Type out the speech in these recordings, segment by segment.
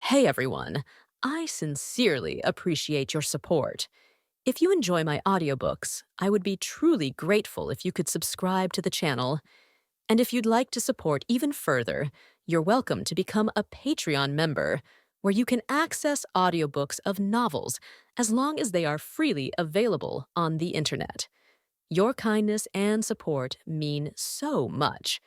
Hey everyone, I sincerely appreciate your support. If you enjoy my audiobooks, I would be truly grateful if you could subscribe to the channel. And if you'd like to support even further, you're welcome to become a Patreon member, where you can access audiobooks of novels as long as they are freely available on the internet. Your kindness and support mean so much.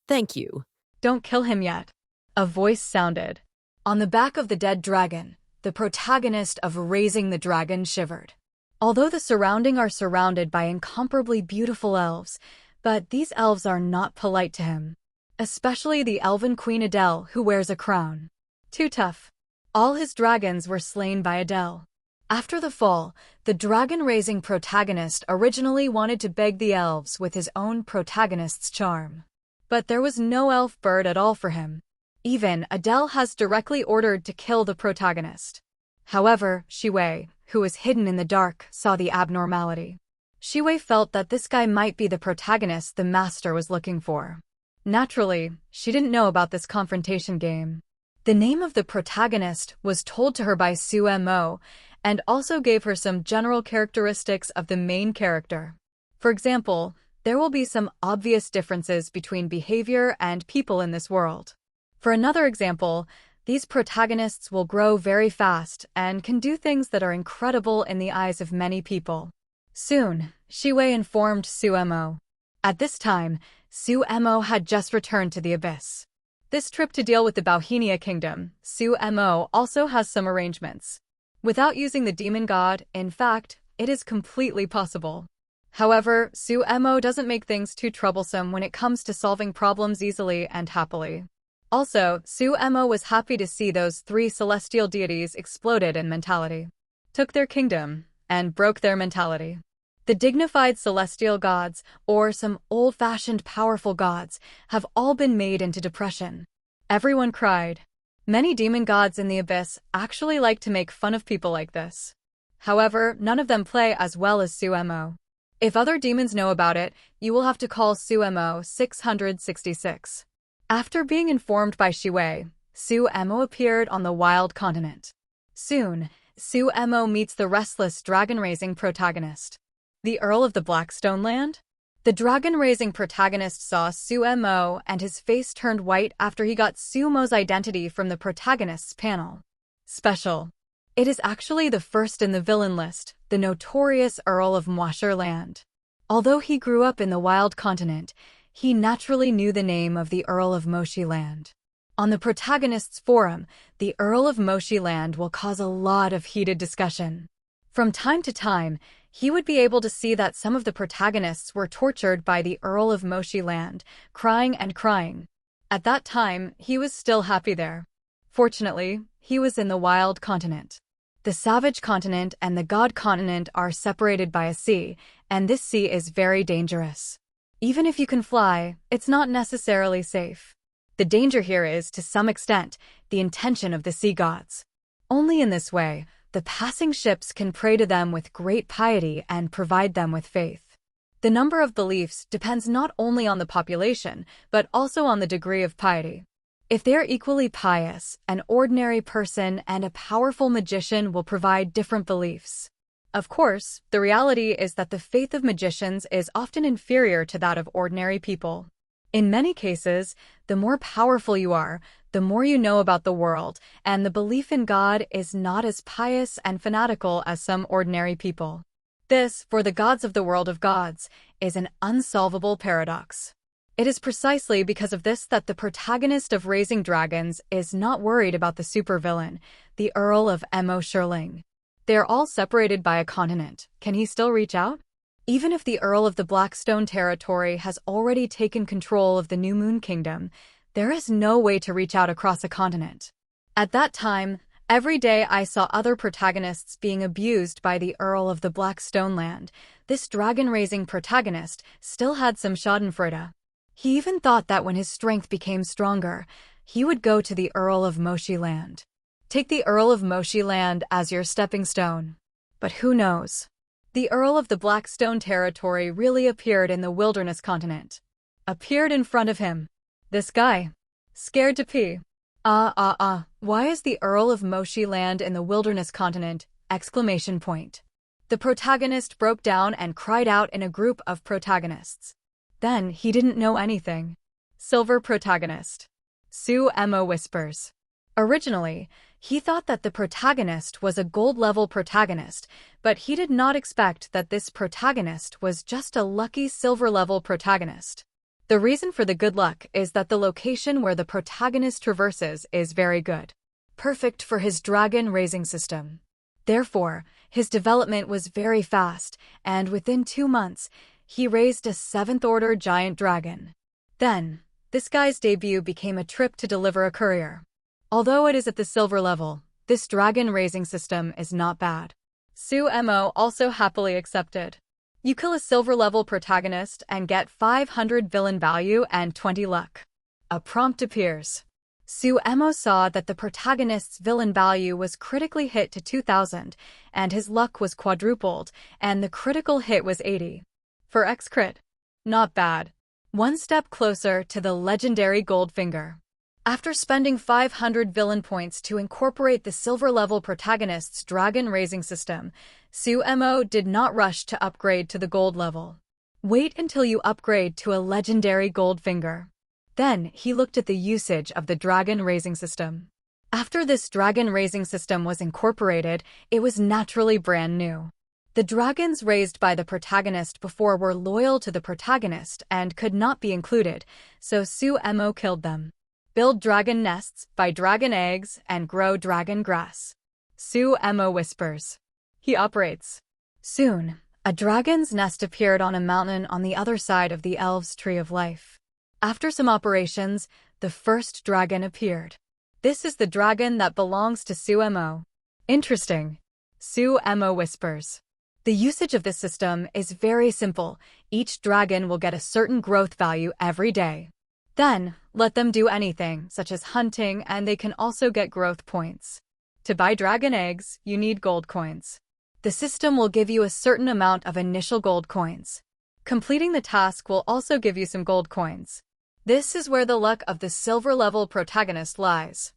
Thank you. Don't kill him yet. A voice sounded. On the back of the dead dragon, the protagonist of Raising the Dragon shivered. Although the surrounding are surrounded by incomparably beautiful elves, but these elves are not polite to him. Especially the elven queen Adele, who wears a crown. Too tough. All his dragons were slain by Adele. After the fall, the dragon-raising protagonist originally wanted to beg the elves with his own protagonist's charm. But there was no elf bird at all for him. Even Adele has directly ordered to kill the protagonist. However, Shiwei, who was hidden in the dark, saw the abnormality. Shiwei felt that this guy might be the protagonist the master was looking for. Naturally, she didn't know about this confrontation game. The name of the protagonist was told to her by Sumo, and also gave her some general characteristics of the main character. For example, there will be some obvious differences between behavior and people in this world. For another example, these protagonists will grow very fast and can do things that are incredible in the eyes of many people. Soon, Shiwei informed Sumo. At this time, Sumo had just returned to the Abyss. This trip to deal with the Bauhinia Kingdom, Sumo also has some arrangements. Without using the demon god, in fact, it is completely possible. However, Sumo doesn't make things too troublesome when it comes to solving problems easily and happily. Also, Sumo was happy to see those 3 celestial deities exploded in mentality, took their kingdom, and broke their mentality. The dignified celestial gods, or some old-fashioned powerful gods, have all been made into depression. Everyone cried. Many demon gods in the Abyss actually like to make fun of people like this. However, none of them play as well as Sumo. If other demons know about it, you will have to call Sumo 666. After being informed by Shiwei, Sumo appeared on the wild continent. Soon, Sumo meets the restless dragon-raising protagonist. The Earl of the Blackstone Land? The dragon-raising protagonist saw Sumo and his face turned white after he got Sumo's identity from the protagonist's panel. Special. It is actually the first in the villain list, the notorious Earl of Mwasher Land. Although he grew up in the wild continent, he naturally knew the name of the Earl of Moshi Land. On the protagonist's forum, the Earl of Moshi Land will cause a lot of heated discussion. From time to time, he would be able to see that some of the protagonists were tortured by the Earl of Moshi Land, crying and crying. At that time, he was still happy there. Fortunately, he was in the wild continent. The savage continent and the god continent are separated by a sea, and this sea is very dangerous. Even if you can fly, it's not necessarily safe. The danger here is, to some extent, the intention of the sea gods. Only in this way, the passing ships can pray to them with great piety and provide them with faith. The number of beliefs depends not only on the population, but also on the degree of piety. If they are equally pious, an ordinary person and a powerful magician will provide different beliefs. Of course, the reality is that the faith of magicians is often inferior to that of ordinary people. In many cases, the more powerful you are, the more you know about the world, and the belief in God is not as pious and fanatical as some ordinary people. This, for the gods of the world of gods, is an unsolvable paradox. It is precisely because of this that the protagonist of Raising Dragons is not worried about the supervillain, the Earl of Mo Shirling. They are all separated by a continent. Can he still reach out? Even if the Earl of the Blackstone territory has already taken control of the New Moon Kingdom, there is no way to reach out across a continent. At that time, every day I saw other protagonists being abused by the Earl of the Blackstone Land. This dragon-raising protagonist still had some schadenfreude. He even thought that when his strength became stronger, he would go to the Earl of Moshi Land. Take the Earl of Moshi Land as your stepping stone. But who knows? The Earl of the Blackstone territory really appeared in the wilderness continent. Appeared in front of him. This guy. Scared to pee. Why is the Earl of Moshi land in the wilderness continent? Exclamation point. The protagonist broke down and cried out in a group of protagonists. Then he didn't know anything. Silver protagonist. Sue Emma whispers. Originally, he thought that the protagonist was a gold-level protagonist, but he did not expect that this protagonist was just a lucky silver-level protagonist. The reason for the good luck is that the location where the protagonist traverses is very good. Perfect for his dragon raising system. Therefore, his development was very fast, and within 2 months, he raised a 7th-order giant dragon. Then, this guy's debut became a trip to deliver a courier. Although it is at the silver level, this dragon raising system is not bad. Sue Mo also happily accepted. You kill a silver-level protagonist and get 500 villain value and 20 luck. A prompt appears. Sue Mo saw that the protagonist's villain value was critically hit to 2,000, and his luck was quadrupled, and the critical hit was 80. For X-crit. Not bad. One step closer to the legendary Goldfinger. After spending 500 villain points to incorporate the silver-level protagonist's dragon raising system, Sue Mo did not rush to upgrade to the gold level. Wait until you upgrade to a legendary Goldfinger. Then, he looked at the usage of the dragon raising system. After this dragon raising system was incorporated, it was naturally brand new. The dragons raised by the protagonist before were loyal to the protagonist and could not be included, so Sue Mo killed them. Build dragon nests, buy dragon eggs, and grow dragon grass. Sue Mo whispers. He operates. Soon, a dragon's nest appeared on a mountain on the other side of the elves' tree of life. After some operations, the first dragon appeared. This is the dragon that belongs to Sue Mo. Interesting. Sue Mo whispers. The usage of this system is very simple. Each dragon will get a certain growth value every day. Then, let them do anything, such as hunting, and they can also get growth points. To buy dragon eggs, you need gold coins. The system will give you a certain amount of initial gold coins. Completing the task will also give you some gold coins. This is where the luck of the silver-level protagonist lies.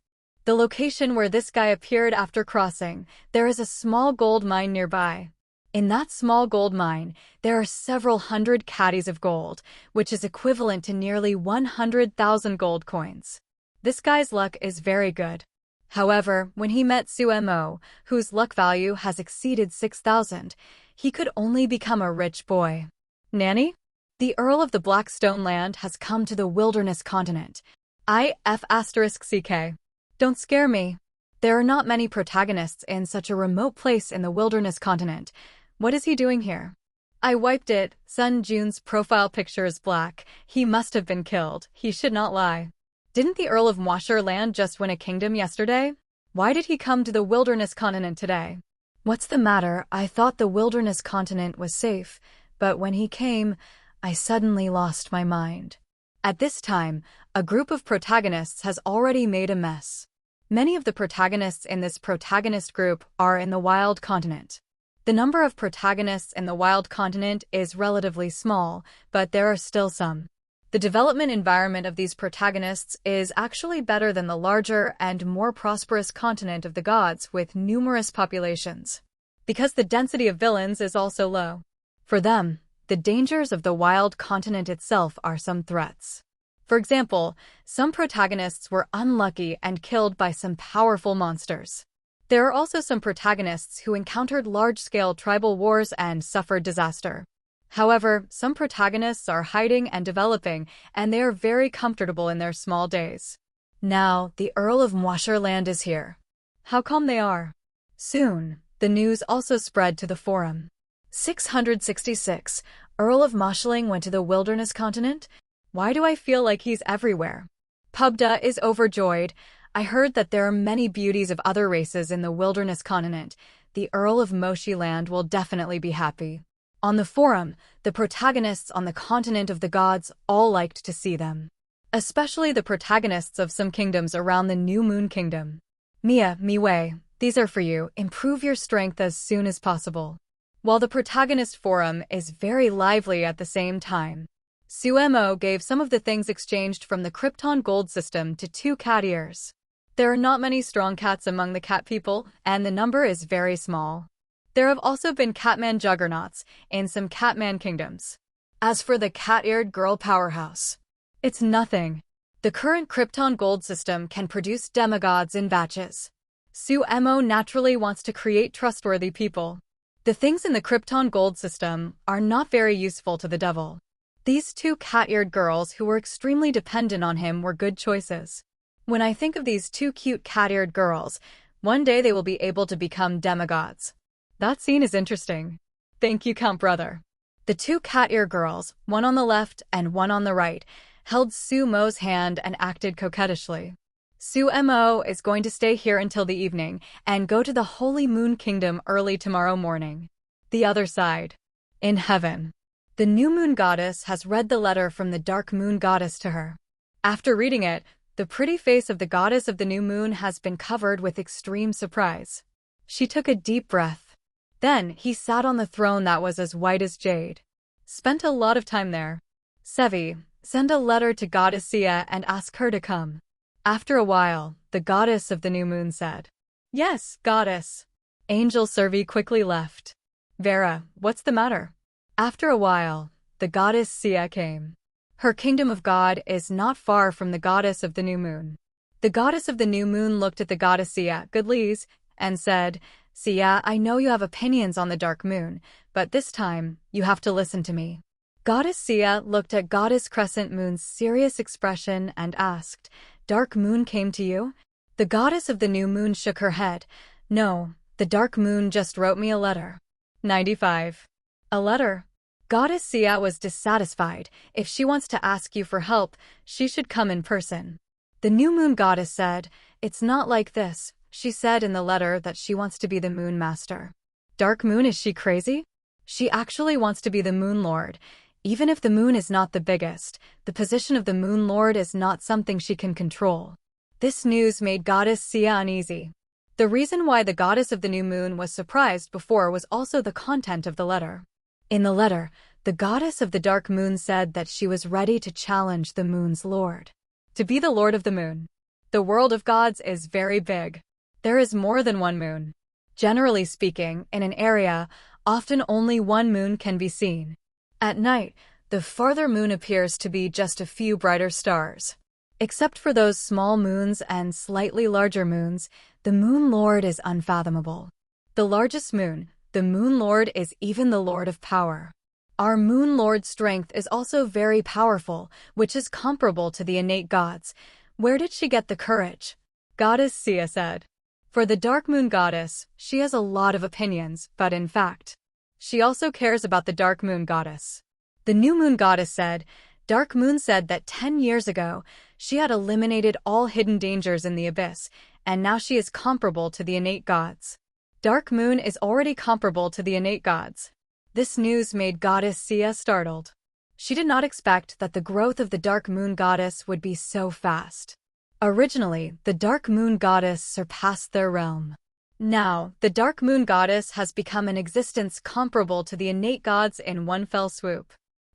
The location where this guy appeared after crossing, there is a small gold mine nearby. In that small gold mine, there are several hundred caddies of gold, which is equivalent to nearly 100,000 gold coins. This guy's luck is very good. However, when he met Sue Mo, whose luck value has exceeded 6,000, he could only become a rich boy. Nanny? The Earl of the Blackstone Land has come to the wilderness continent. IF*CK. Don't scare me. There are not many protagonists in such a remote place in the wilderness continent. What is he doing here? I wiped it. Sun June's profile picture is black. He must have been killed. He should not lie. Didn't the Earl of Moshi land just win a kingdom yesterday? Why did he come to the wilderness continent today? What's the matter? I thought the wilderness continent was safe, but when he came, I suddenly lost my mind. At this time, a group of protagonists has already made a mess. Many of the protagonists in this protagonist group are in the wild continent. The number of protagonists in the wild continent is relatively small, but there are still some. The development environment of these protagonists is actually better than the larger and more prosperous continent of the gods with numerous populations, because the density of villains is also low. For them, the dangers of the wild continent itself are some threats. For example, some protagonists were unlucky and killed by some powerful monsters. There are also some protagonists who encountered large-scale tribal wars and suffered disaster. However, some protagonists are hiding and developing, and they are very comfortable in their small days. Now, the Earl of Moshi land is here. How calm they are. Soon, the news also spread to the forum. 666. Earl of Moshi went to the wilderness continent? Why do I feel like he's everywhere? Pubda is overjoyed. I heard that there are many beauties of other races in the wilderness continent. The Earl of Moshi land will definitely be happy. On the forum, the protagonists on the continent of the gods all liked to see them. Especially the protagonists of some kingdoms around the New Moon Kingdom. Mia, Miwei, these are for you. Improve your strength as soon as possible. While the protagonist forum is very lively at the same time, Sue Mo gave some of the things exchanged from the Krypton gold system to 2 caddiers. There are not many strong cats among the cat people, and the number is very small. There have also been catman juggernauts in some catman kingdoms. As for the cat-eared girl powerhouse, it's nothing. The current Krypton gold system can produce demigods in batches. Sumo naturally wants to create trustworthy people. The things in the Krypton gold system are not very useful to the devil. These two cat-eared girls who were extremely dependent on him were good choices. When I think of these two cute cat-eared girls, one day they will be able to become demigods. That scene is interesting. Thank you, Count Brother. The two cat-ear girls, one on the left and one on the right, held Sumo's hand and acted coquettishly. Sumo is going to stay here until the evening and go to the Holy Moon Kingdom early tomorrow morning. The other side. In heaven. The new moon goddess has read the letter from the dark moon goddess to her. After reading it, the pretty face of the goddess of the new moon has been covered with extreme surprise. She took a deep breath. Then he sat on the throne that was as white as jade. Spent a lot of time there. Sevi, send a letter to Goddess Sia and ask her to come. After a while, the goddess of the new moon said, Yes, goddess. Angel Servi quickly left. Vera, what's the matter? After a while, the goddess Sia came. Her kingdom of God is not far from the goddess of the new moon. The goddess of the new moon looked at the goddess Sia, Goodlies, and said, Sia, I know you have opinions on the dark moon, but this time, you have to listen to me. Goddess Sia looked at Goddess Crescent Moon's serious expression and asked, Dark moon came to you? The goddess of the new moon shook her head. No, the dark moon just wrote me a letter. 95. A letter? Goddess Sia was dissatisfied. If she wants to ask you for help, she should come in person. The new moon goddess said, It's not like this. She said in the letter that she wants to be the moon master. Dark moon, is she crazy? She actually wants to be the moon lord. Even if the moon is not the biggest, the position of the moon lord is not something she can control. This news made Goddess Sia uneasy. The reason why the goddess of the new moon was surprised before was also the content of the letter. In the letter, the goddess of the dark moon said that she was ready to challenge the moon's lord. To be the lord of the moon. The world of gods is very big. There is more than one moon. Generally speaking, in an area, often only one moon can be seen. At night, the farther moon appears to be just a few brighter stars. Except for those small moons and slightly larger moons, the moon lord is unfathomable. The largest moon, the moon lord, is even the lord of power. Our moon lord's strength is also very powerful, which is comparable to the innate gods. Where did she get the courage? Goddess Sia said. For the dark moon goddess, she has a lot of opinions, but in fact, she also cares about the dark moon goddess. The new moon goddess said, Dark moon said that 10 years ago, she had eliminated all hidden dangers in the abyss, and now she is comparable to the innate gods. Dark moon is already comparable to the innate gods. This news made Goddess Sia startled. She did not expect that the growth of the dark moon goddess would be so fast. Originally, the dark moon goddess surpassed their realm. Now, the dark moon goddess has become an existence comparable to the innate gods in one fell swoop.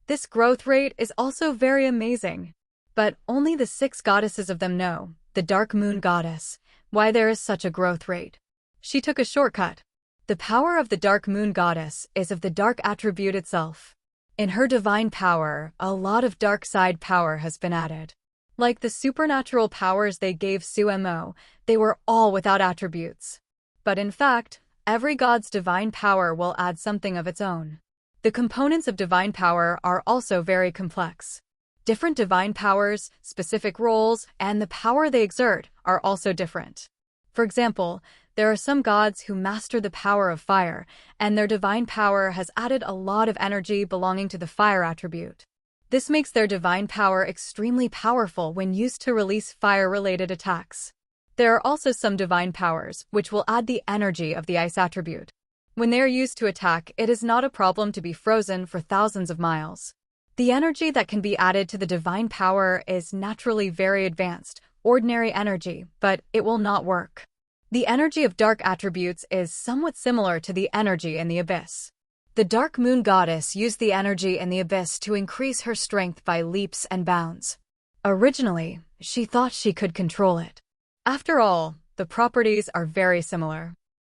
This growth rate is also very amazing. But only the 6 goddesses of them know, the dark moon goddess, why there is such a growth rate. She took a shortcut. The power of the dark moon goddess is of the dark attribute itself. In her divine power, a lot of dark side power has been added. Like the supernatural powers they gave Sumo, they were all without attributes. But in fact, every god's divine power will add something of its own. The components of divine power are also very complex. Different divine powers, specific roles, and the power they exert are also different. For example, there are some gods who master the power of fire, and their divine power has added a lot of energy belonging to the fire attribute. This makes their divine power extremely powerful when used to release fire-related attacks. There are also some divine powers which will add the energy of the ice attribute. When they are used to attack, it is not a problem to be frozen for thousands of miles. The energy that can be added to the divine power is naturally very advanced, ordinary energy, but it will not work. The energy of dark attributes is somewhat similar to the energy in the abyss. The dark moon goddess used the energy in the abyss to increase her strength by leaps and bounds. Originally, she thought she could control it. After all, the properties are very similar.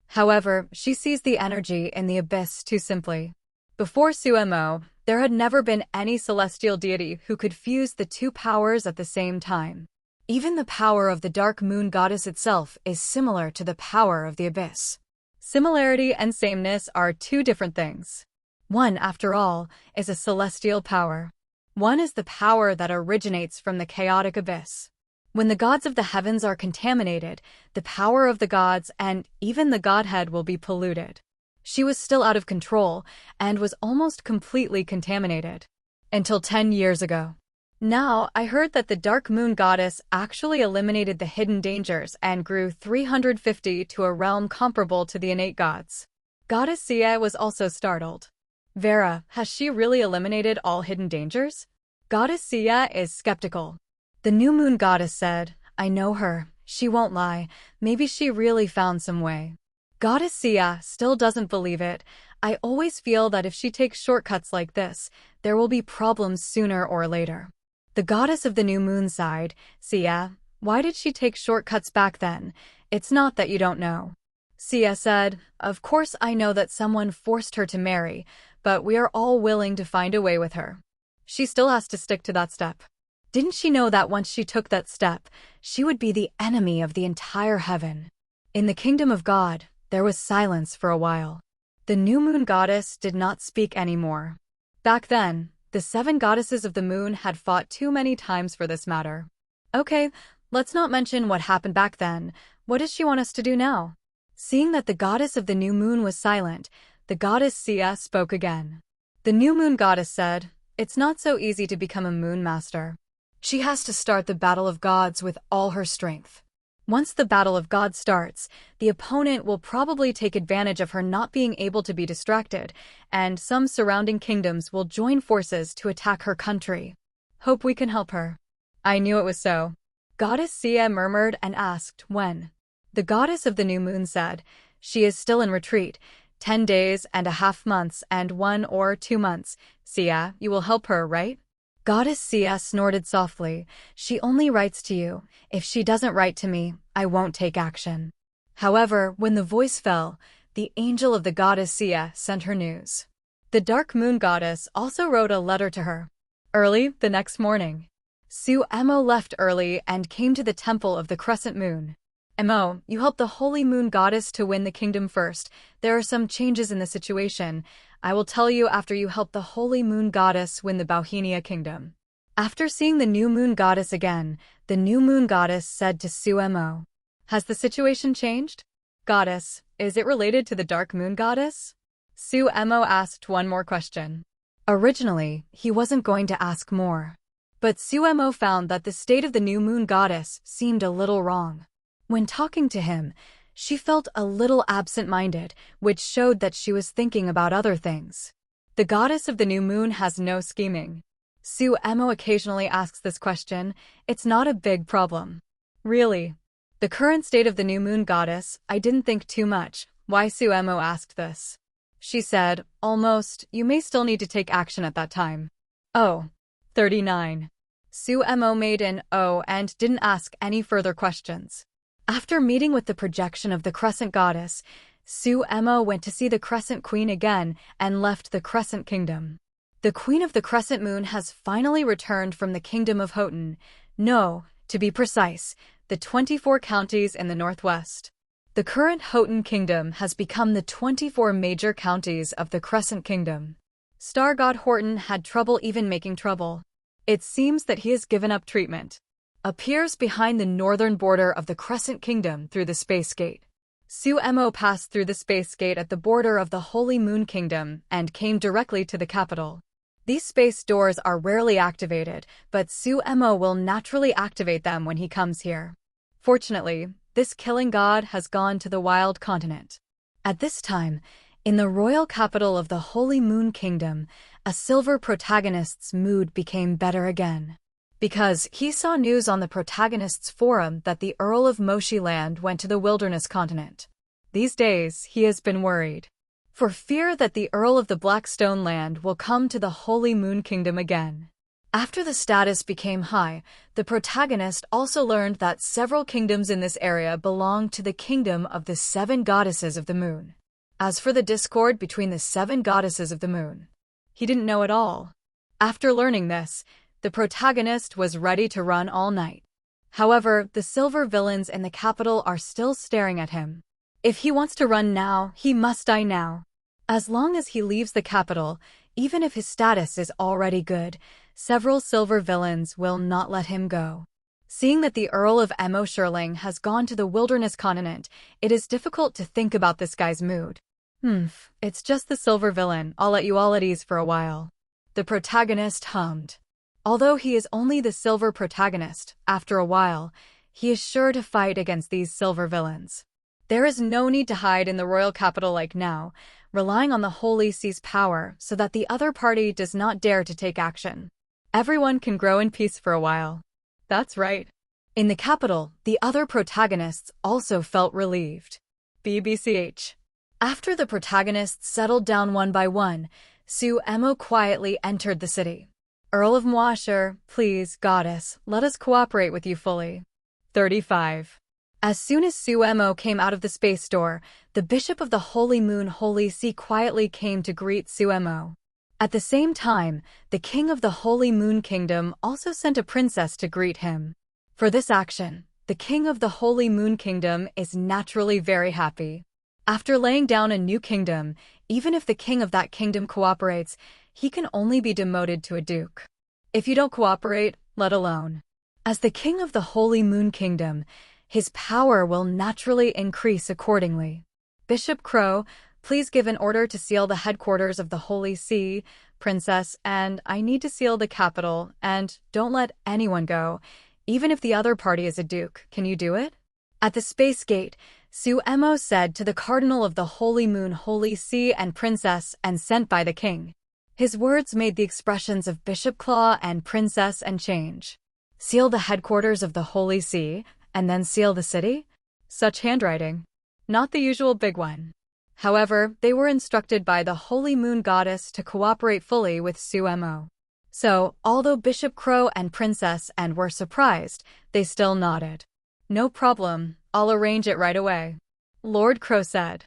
However, she sees the energy in the abyss too simply. Before Sumo, there had never been any celestial deity who could fuse the two powers at the same time. Even the power of the dark moon goddess itself is similar to the power of the abyss. Similarity and sameness are two different things. One, after all, is a celestial power. One is the power that originates from the chaotic abyss. When the gods of the heavens are contaminated, the power of the gods and even the godhead will be polluted. She was still out of control and was almost completely contaminated. Until 10 years ago. Now, I heard that the dark moon goddess actually eliminated the hidden dangers and grew 350 to a realm comparable to the innate gods. Goddess Sia was also startled. Vera, has she really eliminated all hidden dangers? Goddess Sia is skeptical. The new moon goddess said, I know her, she won't lie, maybe she really found some way. Goddess Sia still doesn't believe it. I always feel that if she takes shortcuts like this, there will be problems sooner or later. The goddess of the new moon sighed, Sia, why did she take shortcuts back then? It's not that you don't know. Sia said, of course I know that someone forced her to marry, but we are all willing to find a way with her. She still has to stick to that step. Didn't she know that once she took that step, she would be the enemy of the entire heaven? In the kingdom of God, there was silence for a while. The new moon goddess did not speak anymore. Back then, the 7 goddesses of the moon had fought too many times for this matter. Okay, let's not mention what happened back then. What does she want us to do now? Seeing that the goddess of the new moon was silent, the goddess Sia spoke again. The new moon goddess said, it's not so easy to become a moon master. She has to start the battle of gods with all her strength. Once the battle of gods starts, the opponent will probably take advantage of her not being able to be distracted, and some surrounding kingdoms will join forces to attack her country. Hope we can help her. I knew it was so. Goddess Sia murmured and asked when. The goddess of the new moon said, she is still in retreat, 10 days and a half months and 1 or 2 months. Sia, you will help her, right? Goddess Sia snorted softly. She only writes to you. If she doesn't write to me, I won't take action. However, when the voice fell, the angel of the goddess Sia sent her news. The dark moon goddess also wrote a letter to her. Early the next morning, Sumo left early and came to the temple of the crescent moon. Mo, you helped the holy moon goddess to win the kingdom first. There are some changes in the situation. I will tell you after you help the holy moon goddess win the Bauhinia kingdom. After seeing the new moon goddess again, the new moon goddess said to Sumo, has the situation changed? Goddess, is it related to the dark moon goddess? Sumo asked one more question. Originally, he wasn't going to ask more. But Sumo found that the state of the new moon goddess seemed a little wrong. When talking to him, she felt a little absent-minded, which showed that she was thinking about other things. The goddess of the new moon has no scheming. Sumo occasionally asks this question. It's not a big problem. Really. The current state of the new moon goddess, I didn't think too much. Why Sumo asked this? She said, almost, you may still need to take action at that time. Oh. 39. Sumo made an O and didn't ask any further questions. After meeting with the projection of the Crescent Goddess, Sumo went to see the Crescent Queen again and left the Crescent Kingdom. The Queen of the Crescent Moon has finally returned from the Kingdom of Houghton. No, to be precise, the 24 counties in the northwest. The current Houghton Kingdom has become the 24 major counties of the Crescent Kingdom. Star God Horton had trouble even making trouble. It seems that he has given up treatment. Appears behind the northern border of the Crescent Kingdom through the Space Gate. Sumo passed through the Space Gate at the border of the Holy Moon Kingdom and came directly to the capital. These space doors are rarely activated, but Sumo will naturally activate them when he comes here. Fortunately, this killing god has gone to the Wild Continent. At this time, in the royal capital of the Holy Moon Kingdom, a silver protagonist's mood became better again. Because he saw news on the protagonist's forum that the Earl of Moshiland went to the wilderness continent. These days, he has been worried. For fear that the Earl of the Blackstone Land will come to the Holy Moon Kingdom again. After the status became high, the protagonist also learned that several kingdoms in this area belonged to the kingdom of the 7 goddesses of the moon. As for the discord between the 7 goddesses of the moon, he didn't know at all. After learning this, the protagonist was ready to run all night. However, the silver villains in the capital are still staring at him. If he wants to run now, he must die now. As long as he leaves the capital, even if his status is already good, several silver villains will not let him go. Seeing that the Earl of Shirling has gone to the wilderness continent, it is difficult to think about this guy's mood. It's just the silver villain, I'll let you all at ease for a while. The protagonist hummed. Although he is only the silver protagonist, after a while, he is sure to fight against these silver villains. There is no need to hide in the royal capital like now, relying on the Holy See's power so that the other party does not dare to take action. Everyone can grow in peace for a while. That's right. In the capital, the other protagonists also felt relieved. BBCH. After the protagonists settled down one by one, Suemo quietly entered the city. Earl of Mwasher, please, goddess, let us cooperate with you fully. 35. As soon as Suemo came out of the space door, the Bishop of the Holy Moon Holy See quietly came to greet Suemo. At the same time, the King of the Holy Moon Kingdom also sent a princess to greet him. For this action, the King of the Holy Moon Kingdom is naturally very happy. After laying down a new kingdom, even if the king of that kingdom cooperates, he can only be demoted to a duke. If you don't cooperate, let alone. As the King of the Holy Moon Kingdom, his power will naturally increase accordingly. Bishop Crow, please give an order to seal the headquarters of the Holy See, Princess, and I need to seal the capital, and don't let anyone go, even if the other party is a duke. Can you do it? At the space gate, Suemo said to the Cardinal of the Holy Moon Holy See and Princess and sent by the king. His words made the expressions of Bishop Claw and Princess and change. Seal the headquarters of the Holy See, and then seal the city? Such handwriting. Not the usual big one. However, they were instructed by the Holy Moon Goddess to cooperate fully with Suemo. So, although Bishop Crow and Princess and were surprised, they still nodded. No problem, I'll arrange it right away. Lord Crow said.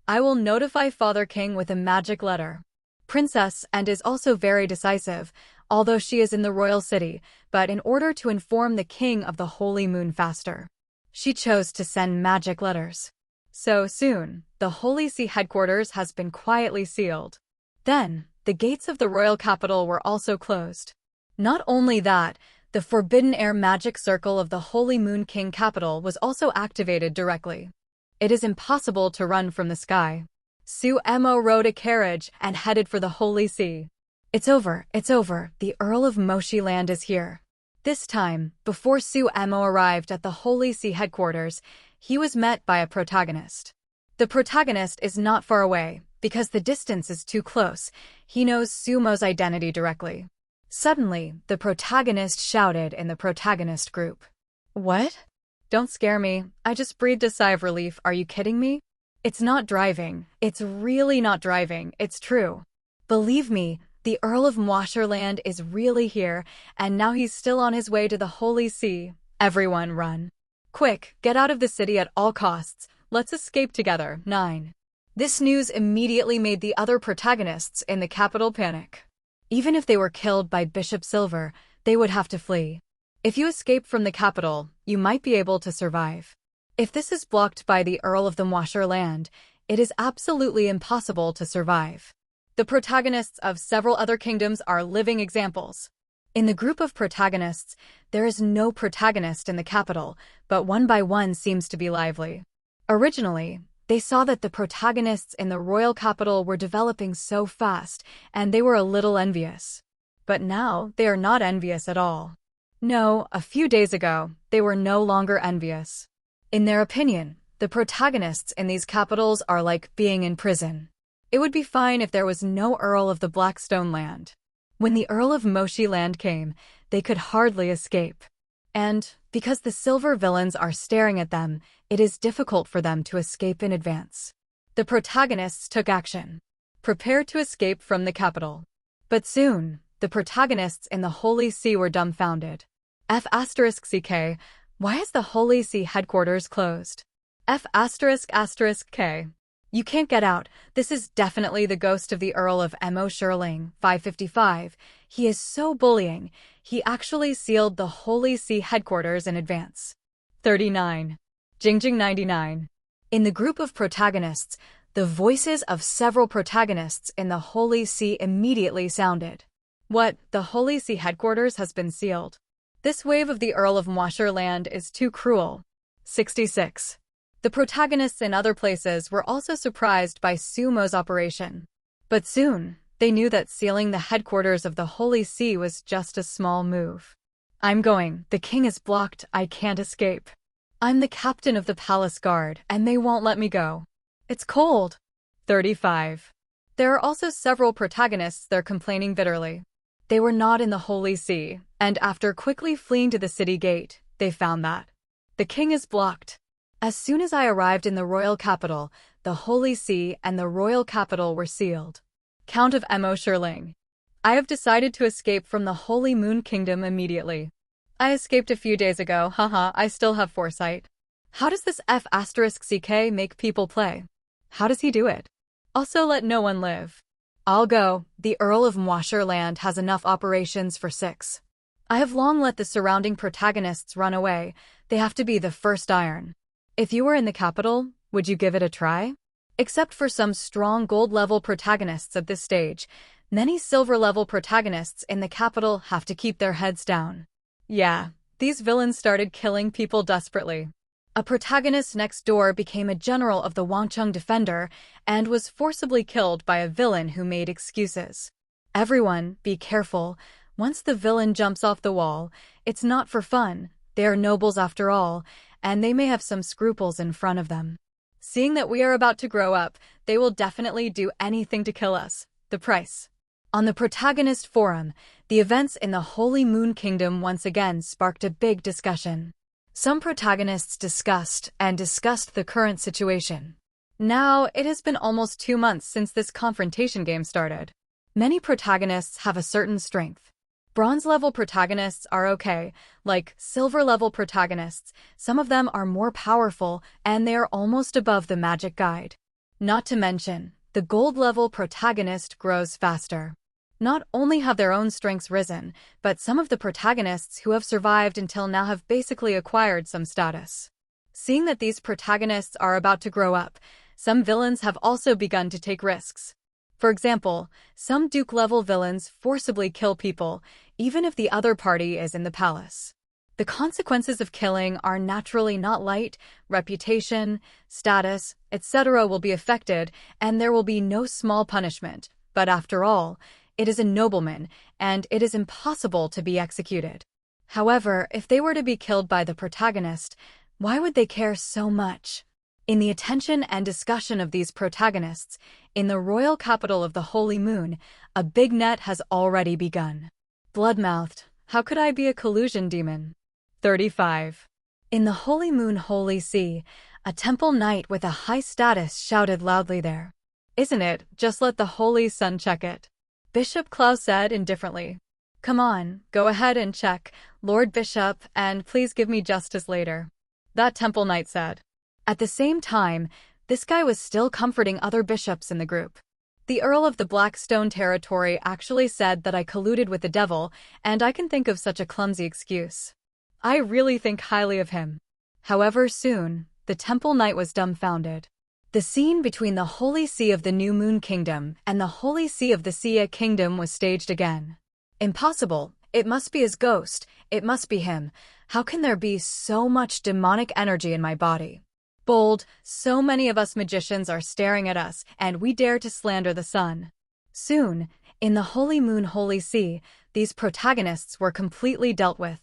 I will notify Father King with a magic letter. Princess and is also very decisive, although she is in the royal city, but in order to inform the King of the Holy Moon faster, she chose to send magic letters. So soon, the Holy See headquarters has been quietly sealed. Then, the gates of the royal capital were also closed. Not only that, the Forbidden Air magic circle of the Holy Moon King capital was also activated directly. It is impossible to run from the sky. Suemo rode a carriage and headed for the Holy See. It's over, the Earl of Moshiland is here. This time, before Suemo arrived at the Holy See headquarters, he was met by a protagonist. The protagonist is not far away, because the distance is too close. He knows Sumo's identity directly. Suddenly, the protagonist shouted in the protagonist group. What? Don't scare me, I just breathed a sigh of relief, are you kidding me? It's not driving, it's really not driving, it's true. Believe me, the Earl of Mwasherland is really here, and now he's still on his way to the Holy See. Everyone run. Quick, get out of the city at all costs, let's escape together. 9. This news immediately made the other protagonists in the capital panic. Even if they were killed by Bishop Silver, they would have to flee. If you escape from the capital, you might be able to survive. If this is blocked by the Earl of the Mwasherland, it is absolutely impossible to survive. The protagonists of several other kingdoms are living examples. In the group of protagonists, there is no protagonist in the capital, but one by one seems to be lively. Originally, they saw that the protagonists in the royal capital were developing so fast, and they were a little envious. But now, they are not envious at all. No, a few days ago, they were no longer envious. In their opinion, the protagonists in these capitals are like being in prison. It would be fine if there was no Earl of the Blackstone Land. When the Earl of Moshiland came, they could hardly escape. And, because the silver villains are staring at them, it is difficult for them to escape in advance. The protagonists took action. Prepare to escape from the capital. But soon, The protagonists in the Holy See were dumbfounded. F***ck, why is the Holy See headquarters closed? F***k. You can't get out. This is definitely the ghost of the Earl of Mo Shirling, 555. He is so bullying. He actually sealed the Holy See headquarters in advance. 39. Jingjing 99. In the group of protagonists, the voices of several protagonists in the Holy See immediately sounded. What? The Holy See headquarters has been sealed. This wave of the Earl of Mwasherland is too cruel. 66. The protagonists in other places were also surprised by Sumo's operation. But soon, they knew that sealing the headquarters of the Holy See was just a small move. I'm going. The king is blocked. I can't escape. I'm the captain of the palace guard, and they won't let me go. It's cold. 35. There are also several protagonists there complaining bitterly. They were not in the Holy See, and after quickly fleeing to the city gate, they found that the king is blocked. As soon as I arrived in the royal capital, the Holy See and the royal capital were sealed. Count of Mo Shirling. I have decided to escape from the Holy Moon Kingdom immediately. I escaped a few days ago, haha, I still have foresight. How does this F***ck make people play? How does he do it? Also let no one live. I'll go. The Earl of Mwasherland has enough operations for 6. I have long let the surrounding protagonists run away. They have to be the first iron. If you were in the capital, would you give it a try? Except for some strong gold-level protagonists at this stage, many silver-level protagonists in the capital have to keep their heads down. Yeah, these villains started killing people desperately. A protagonist next door became a general of the Wangcheng Defender and was forcibly killed by a villain who made excuses. Everyone, be careful. Once the villain jumps off the wall, it's not for fun. They are nobles after all, and they may have some scruples in front of them. Seeing that we are about to grow up, they will definitely do anything to kill us. The price. On the protagonist forum, the events in the Holy Moon Kingdom once again sparked a big discussion. Some protagonists discussed the current situation. Now, it has been almost 2 months since this confrontation game started. Many protagonists have a certain strength. Bronze-level protagonists are okay, like silver-level protagonists. Some of them are more powerful, and they are almost above the magic guide. Not to mention, the gold-level protagonist grows faster. Not only have their own strengths risen, but some of the protagonists who have survived until now have basically acquired some status. Seeing that these protagonists are about to grow up, some villains have also begun to take risks. For example, some Duke-level villains forcibly kill people, even if the other party is in the palace. The consequences of killing are naturally not light. Reputation, status, etc. will be affected, and there will be no small punishment. But after all, it is a nobleman, and it is impossible to be executed. However, if they were to be killed by the protagonist, why would they care so much? In the attention and discussion of these protagonists, in the royal capital of the Holy Moon, a big net has already begun. Blood-mouthed, how could I be a collusion demon? 35. In the Holy Moon Holy See, a temple knight with a high status shouted loudly there. Isn't it? Just let the Holy Sun check it. Bishop Klaus said indifferently. Come on, go ahead and check, Lord Bishop, and please give me justice later. That temple knight said. At the same time, this guy was still comforting other bishops in the group. The Earl of the Blackstone territory actually said that I colluded with the devil, and I can think of such a clumsy excuse. I really think highly of him. However, soon, the temple knight was dumbfounded. The scene between the Holy See of the New Moon Kingdom and the Holy See of the Sia Kingdom was staged again. Impossible. It must be his ghost. It must be him. How can there be so much demonic energy in my body? Bold, so many of us magicians are staring at us, and we dare to slander the sun. Soon, in the Holy Moon Holy See, these protagonists were completely dealt with.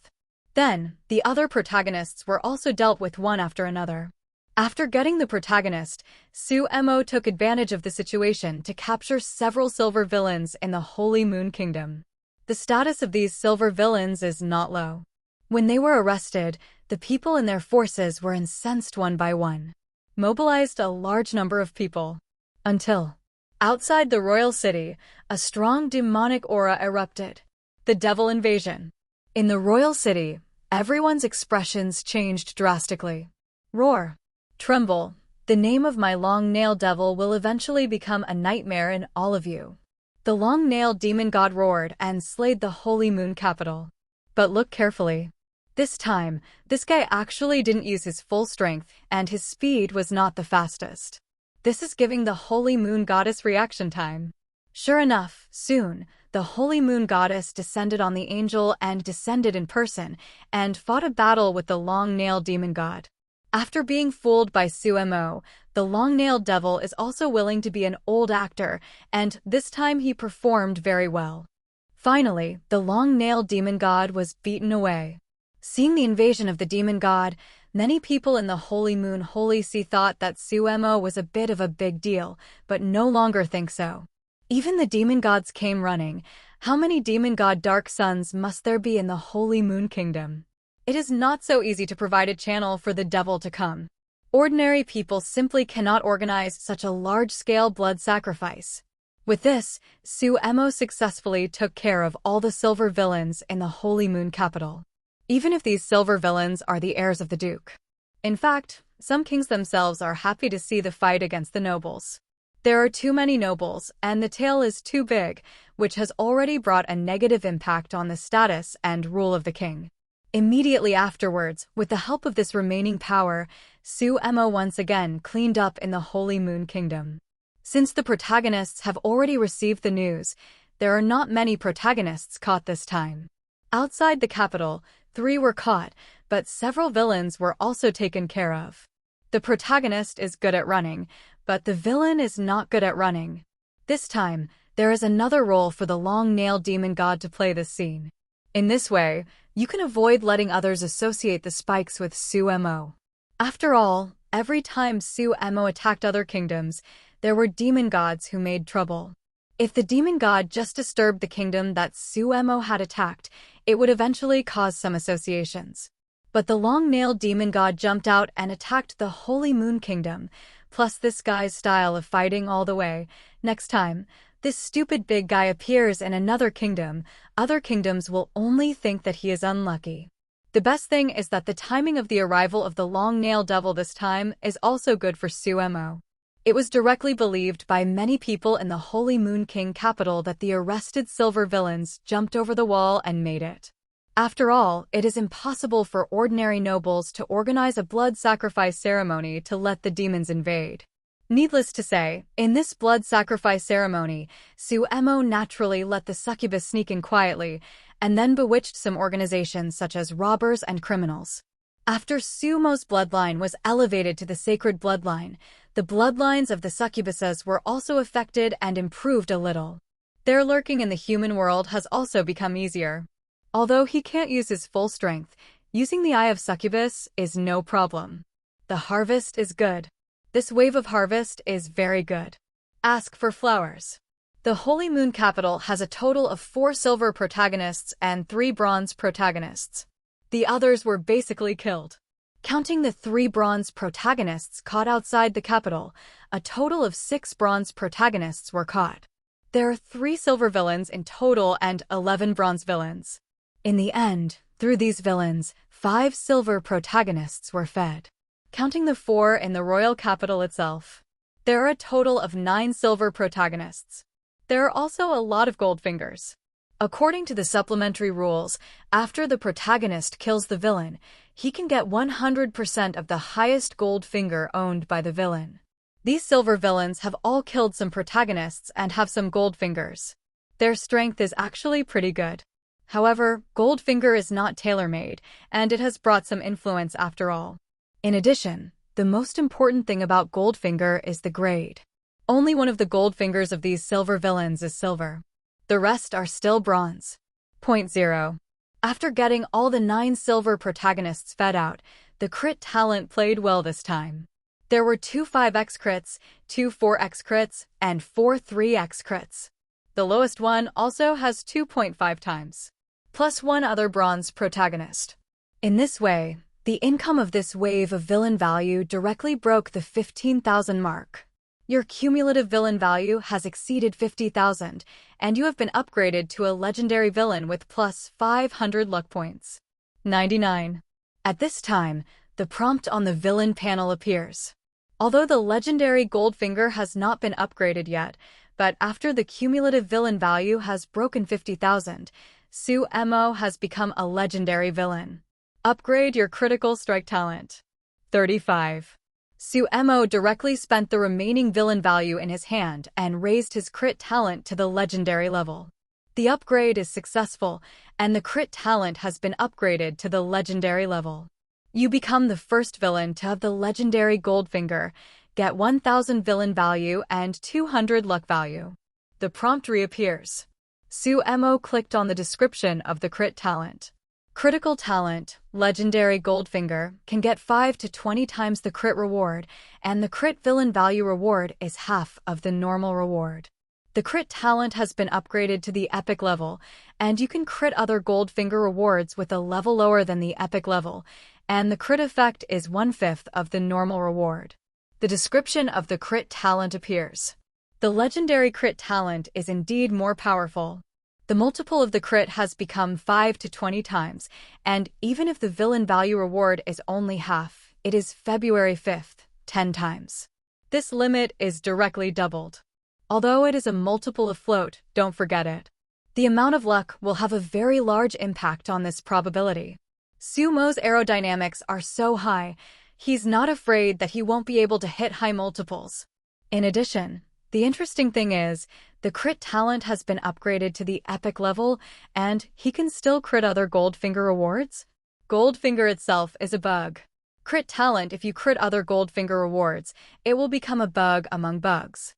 Then, the other protagonists were also dealt with one after another. After getting the protagonist, Mo took advantage of the situation to capture several silver villains in the Holy Moon Kingdom. The status of these silver villains is not low. When they were arrested, the people and their forces were incensed one by one. Mobilized a large number of people. Until Outside the royal city, a strong demonic aura erupted. The devil invasion. In the royal city, everyone's expressions changed drastically. Roar. Tremble. The name of my long-nailed devil will eventually become a nightmare in all of you. The long-nailed demon god roared and slayed the holy moon capital. But look carefully. This time, this guy actually didn't use his full strength, and his speed was not the fastest. This is giving the holy moon goddess reaction time. Sure enough, soon, the holy moon goddess descended on the angel and descended in person, and fought a battle with the long-nailed demon god. After being fooled by sumo, the long-nailed devil is also willing to be an old actor, and this time he performed very well. Finally, the long-nailed demon god was beaten away. Seeing the invasion of the demon god, many people in the Holy Moon Holy See thought that sumo was a bit of a big deal, but no longer think so. Even the demon gods came running. How many demon god dark sons must there be in the Holy Moon Kingdom? It is not so easy to provide a channel for the devil to come. Ordinary people simply cannot organize such a large-scale blood sacrifice. With this, sumo successfully took care of all the silver villains in the Holy Moon capital. Even if these silver villains are the heirs of the Duke. In fact, some kings themselves are happy to see the fight against the nobles. There are too many nobles, and the tail is too big, which has already brought a negative impact on the status and rule of the king. Immediately afterwards, with the help of this remaining power, sumo once again cleaned up in the Holy Moon Kingdom. Since the protagonists have already received the news, there are not many protagonists caught this time. Outside the capital, 3 were caught, but several villains were also taken care of. The protagonist is good at running, but the villain is not good at running. This time, there is another role for the long-nailed demon god to play this scene. In this way, you can avoid letting others associate the spikes with sumo. After all, every time sumo attacked other kingdoms, there were demon gods who made trouble. If the demon god just disturbed the kingdom that sumo had attacked, it would eventually cause some associations. But the long-nailed demon god jumped out and attacked the Holy Moon Kingdom, plus this guy's style of fighting all the way. Next time this stupid big guy appears in another kingdom, other kingdoms will only think that he is unlucky. The best thing is that the timing of the arrival of the long-nailed devil this time is also good for sumo. It was directly believed by many people in the Holy Moon King capital that the arrested silver villains jumped over the wall and made it. After all, it is impossible for ordinary nobles to organize a blood sacrifice ceremony to let the demons invade. Needless to say, in this blood sacrifice ceremony, sumo naturally let the succubus sneak in quietly, and then bewitched some organizations such as robbers and criminals. After sumo's bloodline was elevated to the sacred bloodline, the bloodlines of the succubuses were also affected and improved a little. Their lurking in the human world has also become easier. Although he can't use his full strength, using the Eye of Succubus is no problem. The harvest is good. This wave of harvest is very good. Ask for flowers. The Holy Moon capital has a total of 4 silver protagonists and 3 bronze protagonists. The others were basically killed. Counting the 3 bronze protagonists caught outside the capital, a total of 6 bronze protagonists were caught. There are 3 silver villains in total and 11 bronze villains. In the end, through these villains, 5 silver protagonists were fed. Counting the 4 in the royal capital itself, there are a total of 9 silver protagonists. There are also a lot of gold fingers. According to the supplementary rules, after the protagonist kills the villain, he can get 100% of the highest gold finger owned by the villain. These silver villains have all killed some protagonists and have some gold fingers. Their strength is actually pretty good. However, Goldfinger is not tailor-made, and it has brought some influence after all. In addition, the most important thing about Goldfinger is the grade. Only one of the gold fingers of these silver villains is silver. The rest are still bronze. Point 0. After getting all the 9 silver protagonists fed out, the crit talent played well this time. There were 2 5x crits, 2 4x crits, and 4 3x crits. The lowest one also has 2.5 times, plus 1 other bronze protagonist. In this way, the income of this wave of villain value directly broke the 15,000 mark. Your cumulative villain value has exceeded 50,000, and you have been upgraded to a legendary villain with plus 500 luck points. 99. At this time, the prompt on the villain panel appears. Although the legendary Goldfinger has not been upgraded yet, but after the cumulative villain value has broken 50,000, Succubi has become a legendary villain. Upgrade your critical strike talent. 35. Succubi directly spent the remaining villain value in his hand and raised his crit talent to the legendary level. The upgrade is successful, and the crit talent has been upgraded to the legendary level. You become the first villain to have the legendary Goldfinger, get 1000 villain value and 200 luck value. The prompt reappears. Succubi clicked on the description of the crit talent. Critical talent, legendary Goldfinger, can get 5 to 20 times the crit reward, and the crit villain value reward is half of the normal reward. The crit talent has been upgraded to the epic level, and you can crit other Goldfinger rewards with a level lower than the epic level, and the crit effect is 1/5 of the normal reward. The description of the crit talent appears. The legendary crit talent is indeed more powerful. The multiple of the crit has become 5 to 20 times, and even if the villain value reward is only half, it is February 5th, 10 times. This limit is directly doubled. Although it is a multiple of float, don't forget it. The amount of luck will have a very large impact on this probability. Sumo's aerodynamics are so high, he's not afraid that he won't be able to hit high multiples. In addition, the interesting thing is, the crit talent has been upgraded to the epic level, and he can still crit other Goldfinger rewards? Goldfinger itself is a bug. Crit talent, if you crit other Goldfinger rewards, it will become a bug among bugs.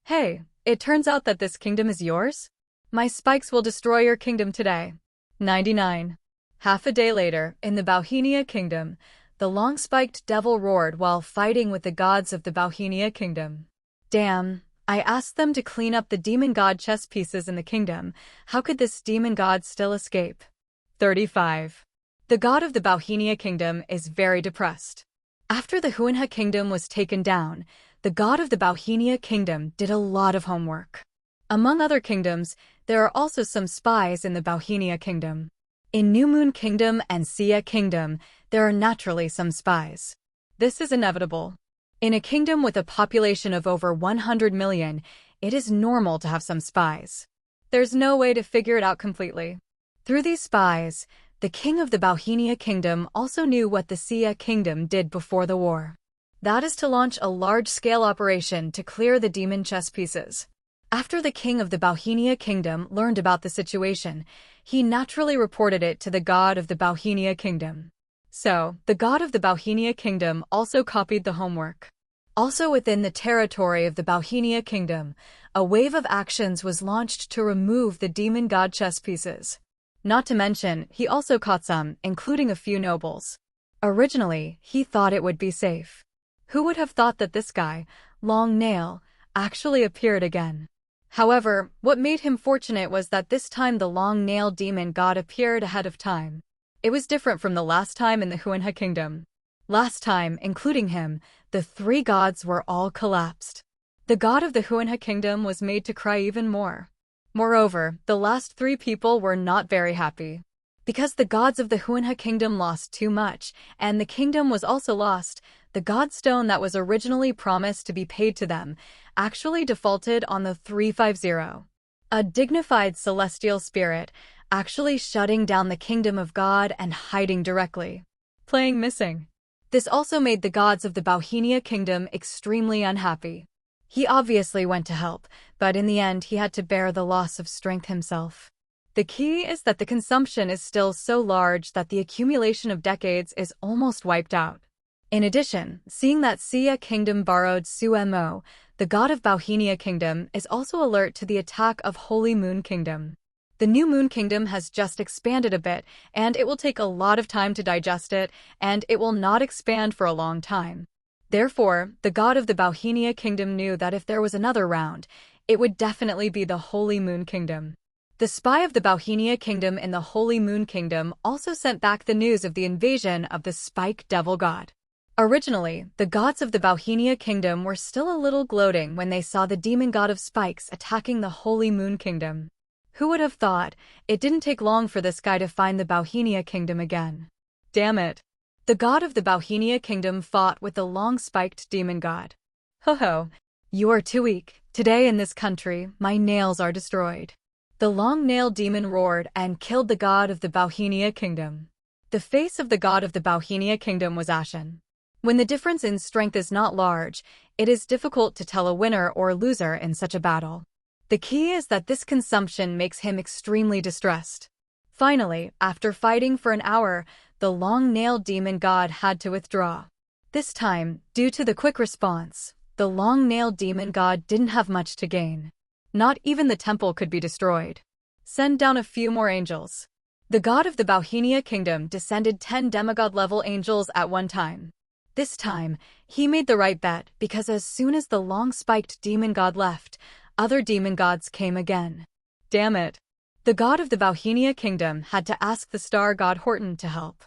Hey, it turns out that this kingdom is yours? My spikes will destroy your kingdom today. 99. Half a day later, in the Bauhinia kingdom, the long-spiked devil roared while fighting with the gods of the Bauhinia kingdom. Damn, I asked them to clean up the demon god chess pieces in the kingdom. How could this demon god still escape? 35. The god of the Bauhinia kingdom is very depressed. After the Huanha kingdom was taken down, the god of the Bauhinia kingdom did a lot of homework. Among other kingdoms, there are also some spies in the Bauhinia kingdom. In New Moon Kingdom and Sia Kingdom, there are naturally some spies. This is inevitable. In a kingdom with a population of over 100 million, it is normal to have some spies. There's no way to figure it out completely. Through these spies, the king of the Bauhinia kingdom also knew what the Sia kingdom did before the war. That is to launch a large-scale operation to clear the demon chess pieces. After the king of the Bauhinia kingdom learned about the situation, he naturally reported it to the god of the Bauhinia kingdom. So, the god of the Bauhinia kingdom also copied the homework. Also within the territory of the Bauhinia kingdom, a wave of actions was launched to remove the demon god chess pieces. Not to mention, he also caught some, including a few nobles. Originally, he thought it would be safe. Who would have thought that this guy, Long Nail, actually appeared again? However, what made him fortunate was that this time the Long Nail demon god appeared ahead of time. It was different from the last time in the Huanha kingdom. Last time, including him, the three gods were all collapsed. The god of the Huanha kingdom was made to cry even more. Moreover, the last three people were not very happy. Because the gods of the Huanha kingdom lost too much, and the kingdom was also lost, the godstone that was originally promised to be paid to them actually defaulted on the 350. A dignified celestial spirit, actually shutting down the kingdom of God and hiding directly. Playing missing. This also made the gods of the Bauhinia kingdom extremely unhappy. He obviously went to help, but in the end he had to bear the loss of strength himself. The key is that the consumption is still so large that the accumulation of decades is almost wiped out. In addition, seeing that Sia kingdom borrowed Succubi, the god of Bauhinia kingdom is also alert to the attack of Holy Moon kingdom. The New Moon kingdom has just expanded a bit, and it will take a lot of time to digest it, and it will not expand for a long time. Therefore, the god of the Bauhinia kingdom knew that if there was another round, it would definitely be the Holy Moon kingdom. The spy of the Bauhinia kingdom in the Holy Moon kingdom also sent back the news of the invasion of the Spike Devil god. Originally, the gods of the Bauhinia kingdom were still a little gloating when they saw the demon god of spikes attacking the Holy Moon kingdom. Who would have thought? It didn't take long for this guy to find the Bauhinia kingdom again. Damn it. The god of the Bauhinia kingdom fought with the long-spiked demon god. Ho ho. You are too weak. Today in this country, my nails are destroyed. The long-nailed demon roared and killed the god of the Bauhinia kingdom. The face of the god of the Bauhinia kingdom was ashen. When the difference in strength is not large, it is difficult to tell a winner or loser in such a battle. The key is that this consumption makes him extremely distressed. Finally, after fighting for an hour, the long-nailed demon god had to withdraw. This time, due to the quick response, the long-nailed demon god didn't have much to gain. Not even the temple could be destroyed. Send down a few more angels. The god of the Bauhinia kingdom descended 10 demigod-level angels at one time. This time, he made the right bet because as soon as the long-spiked demon god left, other demon gods came again. Damn it. The god of the Bauhinia kingdom had to ask the star god Horton to help.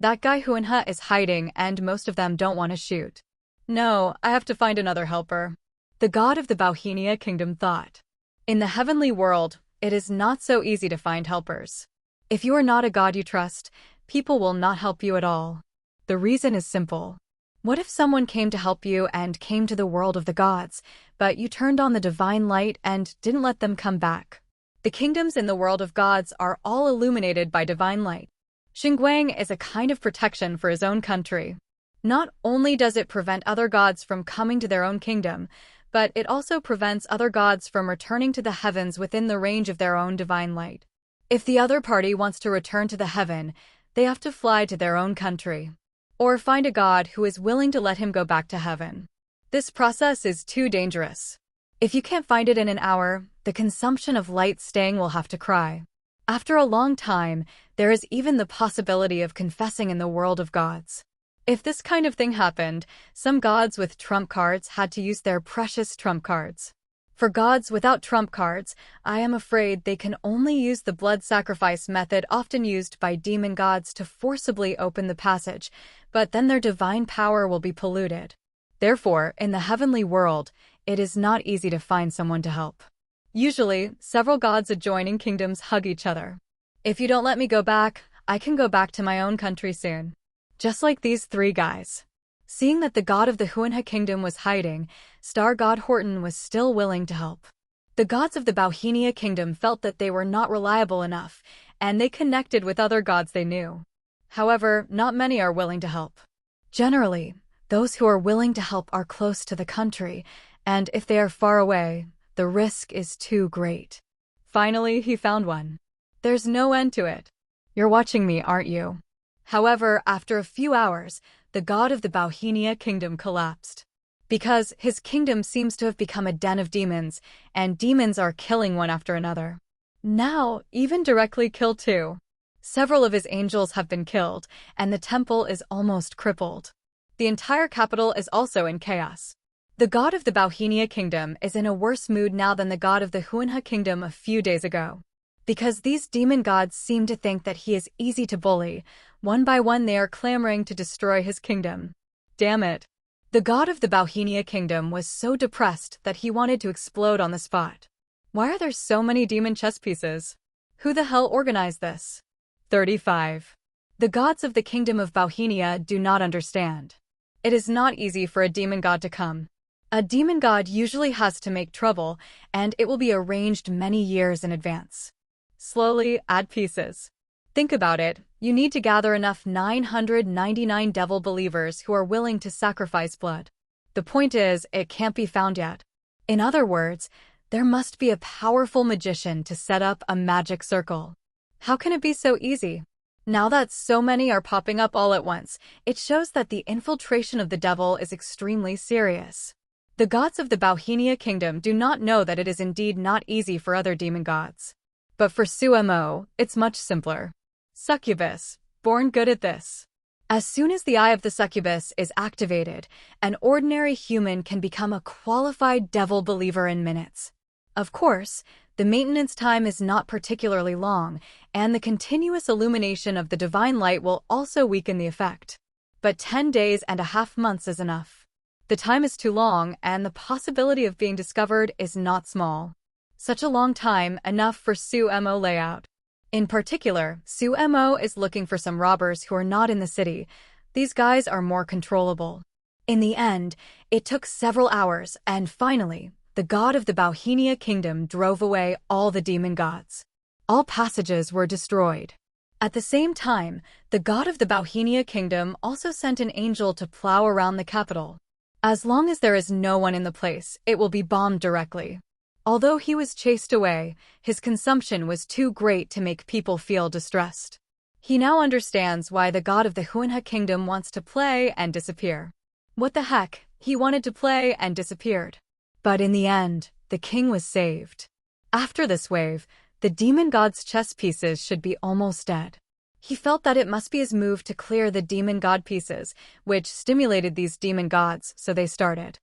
That guy Huanha is hiding and most of them don't want to shoot. No, I have to find another helper. The god of the Bauhinia kingdom thought. In the heavenly world, it is not so easy to find helpers. If you are not a god you trust, people will not help you at all. The reason is simple. What if someone came to help you and came to the world of the gods, but you turned on the divine light and didn't let them come back? The kingdoms in the world of gods are all illuminated by divine light. Xingguang is a kind of protection for his own country. Not only does it prevent other gods from coming to their own kingdom, but it also prevents other gods from returning to the heavens within the range of their own divine light. If the other party wants to return to the heaven, they have to fly to their own country. Or find a god who is willing to let him go back to heaven. This process is too dangerous. If you can't find it in an hour, the consumption of light staying will have to cry. After a long time, there is even the possibility of confessing in the world of gods. If this kind of thing happened, some gods with trump cards had to use their precious trump cards. For gods without trump cards, I am afraid they can only use the blood sacrifice method often used by demon gods to forcibly open the passage, but then their divine power will be polluted. Therefore, in the heavenly world, it is not easy to find someone to help. Usually, several gods adjoining kingdoms hug each other. If you don't let me go back, I can go back to my own country soon. Just like these three guys. Seeing that the god of the Huanha kingdom was hiding, star god Horton was still willing to help. The gods of the Bauhinia kingdom felt that they were not reliable enough, and they connected with other gods they knew. However, not many are willing to help. Generally, those who are willing to help are close to the country, and if they are far away, the risk is too great. Finally, he found one. There's no end to it. You're watching me, aren't you? However, after a few hours, the god of the Bauhinia kingdom collapsed. Because his kingdom seems to have become a den of demons, and demons are killing one after another. Now, even directly killed too. Several of his angels have been killed, and the temple is almost crippled. The entire capital is also in chaos. The god of the Bauhinia kingdom is in a worse mood now than the god of the Huanha kingdom a few days ago. Because these demon gods seem to think that he is easy to bully, one by one they are clamoring to destroy his kingdom. Damn it. The god of the Bauhinia kingdom was so depressed that he wanted to explode on the spot. Why are there so many demon chess pieces? Who the hell organized this? 35. The gods of the kingdom of Bauhinia do not understand. It is not easy for a demon god to come. A demon god usually has to make trouble, and it will be arranged many years in advance. Slowly add pieces. Think about it, you need to gather enough 999 devil believers who are willing to sacrifice blood. The point is, it can't be found yet. In other words, there must be a powerful magician to set up a magic circle. How can it be so easy? Now that so many are popping up all at once, it shows that the infiltration of the devil is extremely serious. The gods of the Bauhinia kingdom do not know that it is indeed not easy for other demon gods. But for Sumo, it's much simpler. Succubus, born good at this. As soon as the eye of the succubus is activated, an ordinary human can become a qualified devil believer in minutes. Of course, the maintenance time is not particularly long, and the continuous illumination of the divine light will also weaken the effect. but 10 days and a half months is enough. The time is too long, and the possibility of being discovered is not small. Such a long time, enough for Sumo layout. In particular, Sumo is looking for some robbers who are not in the city. These guys are more controllable. In the end, it took several hours, and finally, the god of the Bauhinia kingdom drove away all the demon gods. All passages were destroyed. At the same time, the god of the Bauhinia kingdom also sent an angel to plow around the capital. As long as there is no one in the place, it will be bombed directly. Although he was chased away, his consumption was too great to make people feel distressed. He now understands why the god of the Huanha kingdom wants to play and disappear. What the heck, he wanted to play and disappeared. But in the end, the king was saved. After this wave, the demon god's chess pieces should be almost dead. He felt that it must be his move to clear the demon god pieces, which stimulated these demon gods, so they started.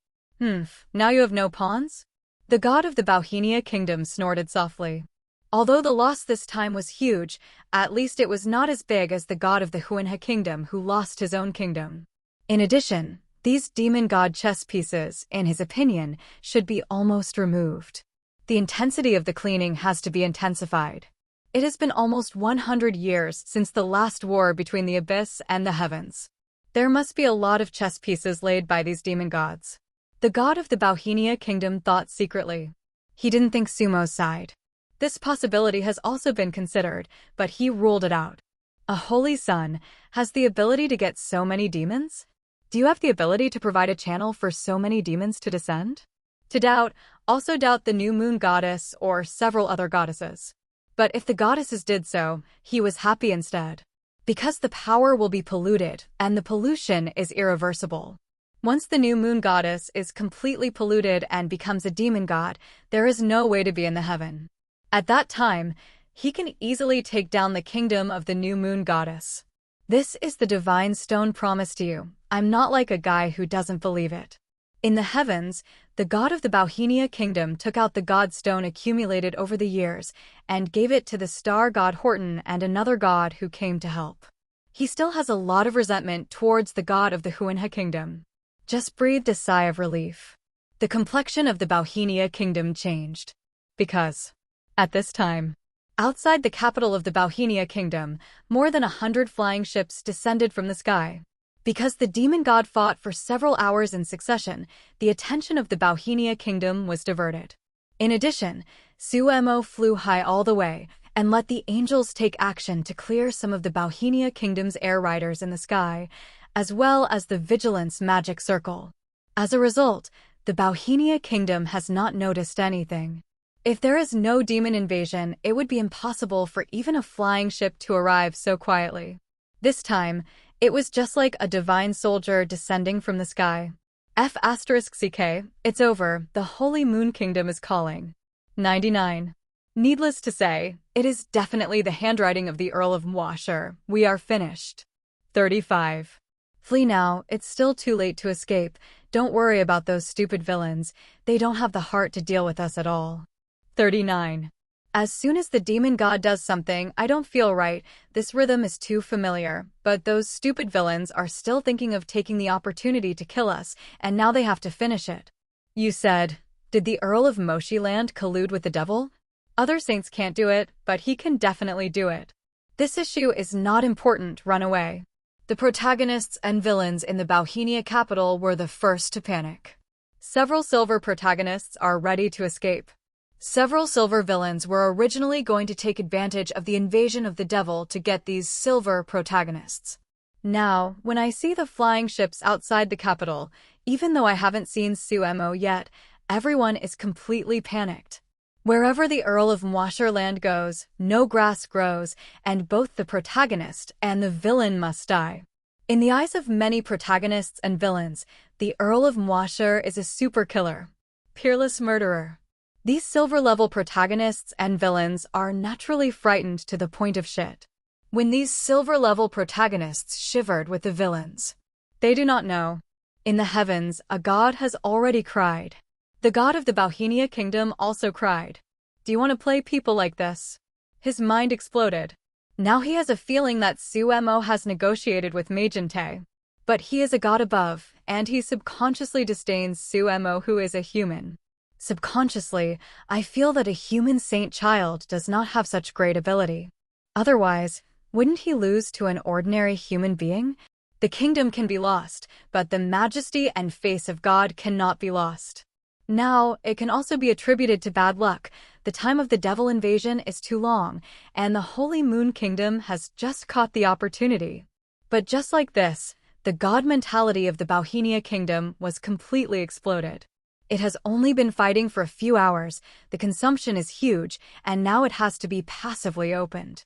Now you have no pawns? The god of the Bauhinia kingdom snorted softly. Although the loss this time was huge, at least it was not as big as the god of the Huanha kingdom who lost his own kingdom. In addition, these demon god chess pieces, in his opinion, should be almost removed. The intensity of the cleaning has to be intensified. It has been almost 100 years since the last war between the abyss and the heavens. There must be a lot of chess pieces laid by these demon gods. The god of the Bauhinia kingdom thought secretly. He didn't think Sumo's side. This possibility has also been considered, but he ruled it out. A holy sun has the ability to get so many demons? Do you have the ability to provide a channel for so many demons to descend? To doubt, also doubt the new moon goddess or several other goddesses. But if the goddesses did so, he was happy instead. Because the power will be polluted, and the pollution is irreversible. Once the new moon goddess is completely polluted and becomes a demon god, there is no way to be in the heaven. At that time, he can easily take down the kingdom of the new moon goddess. This is the divine stone promised you. I'm not like a guy who doesn't believe it. In the heavens, the god of the Bauhinia kingdom took out the god stone accumulated over the years and gave it to the star god Horton and another god who came to help. He still has a lot of resentment towards the god of the Huanha kingdom. Just breathed a sigh of relief. The complexion of the Bauhinia kingdom changed. Because, at this time, outside the capital of the Bauhinia kingdom, more than 100 flying ships descended from the sky. Because the demon god fought for several hours in succession, the attention of the Bauhinia kingdom was diverted. In addition, Sumo flew high all the way and let the angels take action to clear some of the Bauhinia kingdom's air riders in the sky, as well as the vigilance magic circle. As a result, the Bauhinia kingdom has not noticed anything. If there is no demon invasion, it would be impossible for even a flying ship to arrive so quietly. This time, it was just like a divine soldier descending from the sky. F***ck, it's over, the Holy Moon Kingdom is calling. 99. Needless to say, it is definitely the handwriting of the Earl of Mwasher. We are finished. 35. Flee now, it's still too late to escape. Don't worry about those stupid villains, they don't have the heart to deal with us at all. 39. As soon as the demon god does something, I don't feel right, this rhythm is too familiar, but those stupid villains are still thinking of taking the opportunity to kill us, and now they have to finish it. You said, did the Earl of Moshiland collude with the devil? Other saints can't do it, but he can definitely do it. This issue is not important, run away. The protagonists and villains in the Bauhinia capital were the first to panic. Several silver protagonists are ready to escape. Several silver villains were originally going to take advantage of the invasion of the devil to get these silver protagonists. Now, when I see the flying ships outside the capital, even though I haven't seen Sumo yet, everyone is completely panicked. Wherever the Earl of Mwasherland goes, no grass grows, and both the protagonist and the villain must die. In the eyes of many protagonists and villains, the Earl of Mwasher is a super killer, peerless murderer. These silver-level protagonists and villains are naturally frightened to the point of shit. When these silver-level protagonists shivered with the villains, they do not know. In the heavens, a god has already cried. The god of the Bauhinia kingdom also cried. Do you want to play people like this? His mind exploded. Now he has a feeling that Sumo has negotiated with Magente. But he is a god above, and he subconsciously disdains Suemo, who is a human. Subconsciously, I feel that a human saint child does not have such great ability. Otherwise, wouldn't he lose to an ordinary human being? The kingdom can be lost, but the majesty and face of God cannot be lost. Now, it can also be attributed to bad luck. The time of the devil invasion is too long, and the Holy Moon Kingdom has just caught the opportunity. But just like this, the god mentality of the Bauhinia Kingdom was completely exploded. It has only been fighting for a few hours, the consumption is huge, and now it has to be passively opened.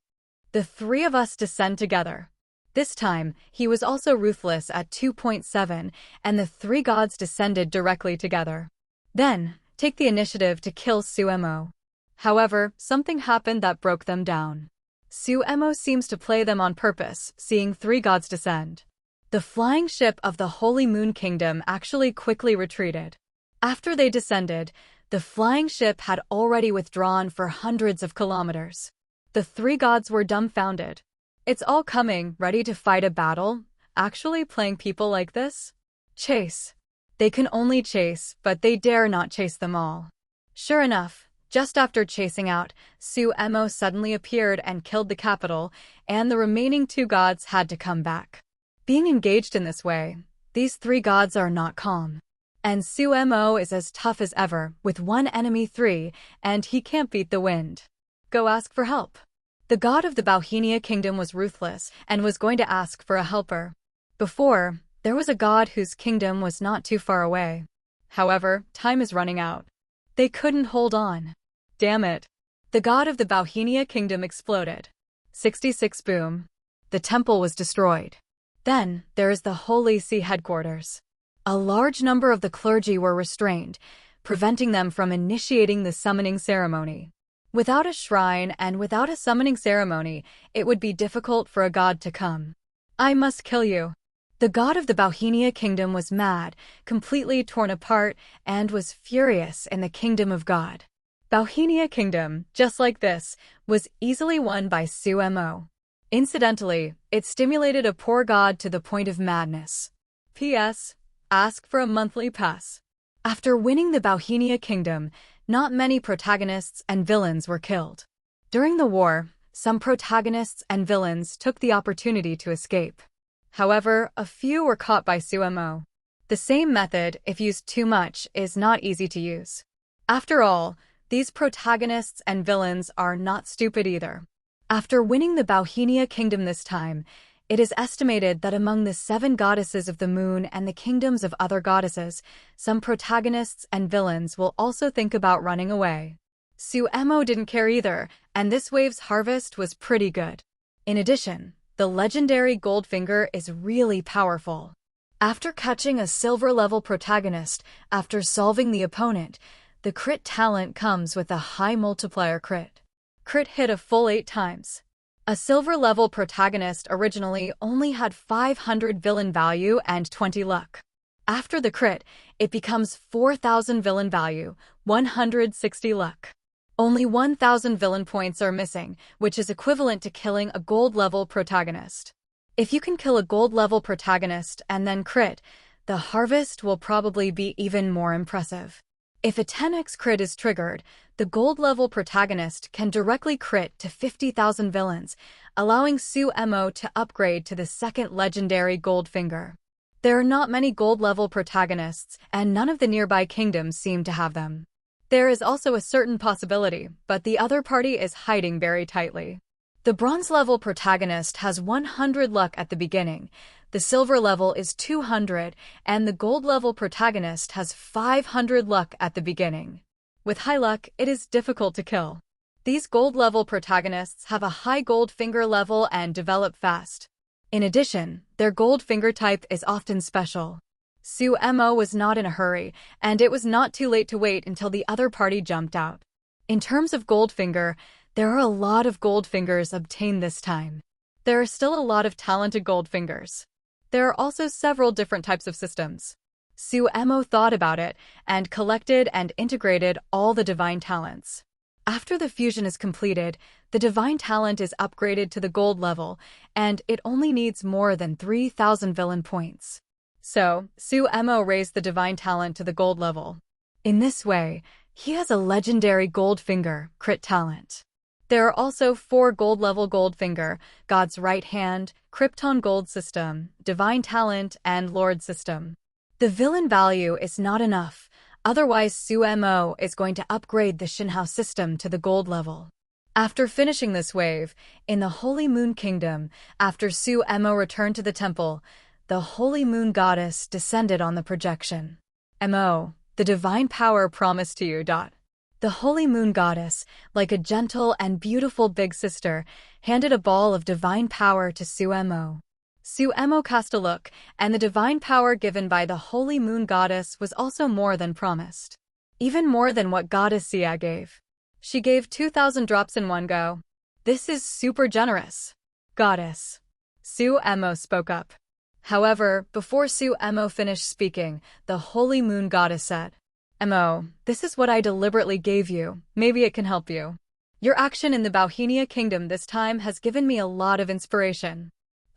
The three of us descend together. This time, he was also ruthless at 2.7, and the three gods descended directly together. Then, take the initiative to kill Suemo. However, something happened that broke them down. Suemo seems to play them on purpose, seeing three gods descend. The flying ship of the Holy Moon Kingdom actually quickly retreated. After they descended, the flying ship had already withdrawn for hundreds of kilometers. The three gods were dumbfounded. It's all coming, ready to fight a battle? Actually playing people like this? Chase. They can only chase, but they dare not chase them all. Sure enough, just after chasing out, Suemo suddenly appeared and killed the capital, and the remaining two gods had to come back. Being engaged in this way, these three gods are not calm. And Suemo is as tough as ever, with one enemy 3, and he can't beat the wind. Go ask for help. The god of the Bauhinia Kingdom was ruthless and was going to ask for a helper. Before, there was a god whose kingdom was not too far away. However, time is running out. They couldn't hold on. Damn it. The god of the Bauhinia Kingdom exploded. 66 boom. The temple was destroyed. Then, there is the Holy See headquarters. A large number of the clergy were restrained, preventing them from initiating the summoning ceremony. Without a shrine and without a summoning ceremony, it would be difficult for a god to come. I must kill you. The god of the Bauhinia Kingdom was mad, completely torn apart, and was furious in the kingdom of God. Bauhinia Kingdom, just like this, was easily won by Suemo. Incidentally, it stimulated a poor god to the point of madness. P.S. Ask for a monthly pass. After winning the Bauhinia Kingdom, not many protagonists and villains were killed. During the war, some protagonists and villains took the opportunity to escape. However, a few were caught by Suemo. The same method, if used too much, is not easy to use. After all, these protagonists and villains are not stupid either. After winning the Bauhinia Kingdom this time, it is estimated that among the 7 goddesses of the moon and the kingdoms of other goddesses, some protagonists and villains will also think about running away. Suemo didn't care either, and this wave's harvest was pretty good. In addition, the legendary Goldfinger is really powerful. After catching a silver-level protagonist after solving the opponent, the crit talent comes with a high multiplier crit. Crit hit a full 8 times. A silver-level protagonist originally only had 500 villain value and 20 luck. After the crit, it becomes 4,000 villain value, 160 luck. Only 1,000 villain points are missing, which is equivalent to killing a gold-level protagonist. If you can kill a gold-level protagonist and then crit, the harvest will probably be even more impressive. If a 10x crit is triggered, the gold-level protagonist can directly crit to 50,000 villains, allowing Suemo to upgrade to the second legendary Goldfinger. There are not many gold-level protagonists, and none of the nearby kingdoms seem to have them. There is also a certain possibility, but the other party is hiding very tightly. The bronze-level protagonist has 100 luck at the beginning, the silver level is 200, and the gold-level protagonist has 500 luck at the beginning. With high luck, it is difficult to kill. These gold-level protagonists have a high Goldfinger level and develop fast. In addition, their Goldfinger type is often special. Suemo was not in a hurry, and it was not too late to wait until the other party jumped out. In terms of Goldfinger, there are a lot of Goldfingers obtained this time. There are still a lot of talented Goldfingers. There are also several different types of systems. Suemo thought about it and collected and integrated all the divine talents. After the fusion is completed, the divine talent is upgraded to the gold level, and it only needs more than 3,000 villain points. So, Sumo raised the divine talent to the gold level. In this way, he has a legendary gold finger, crit talent. There are also 4 gold-level gold finger, God's right hand, Krypton gold system, divine talent, and Lord system. The villain value is not enough, otherwise Sumo is going to upgrade the Shinhao system to the gold level. After finishing this wave, in the Holy Moon Kingdom, after Sumo returned to the temple, the Holy Moon Goddess descended on the projection. The divine power promised to you. The Holy Moon Goddess, like a gentle and beautiful big sister, handed a ball of divine power to Sumo. Sumo cast a look, and the divine power given by the Holy Moon Goddess was also more than promised. Even more than what Goddess Sia gave. She gave 2,000 drops in one go. This is super generous. Goddess. Sumo spoke up. However, before Sumo finished speaking, the Holy Moon Goddess said, this is what I deliberately gave you. Maybe it can help you. Your action in the Bauhinia Kingdom this time has given me a lot of inspiration.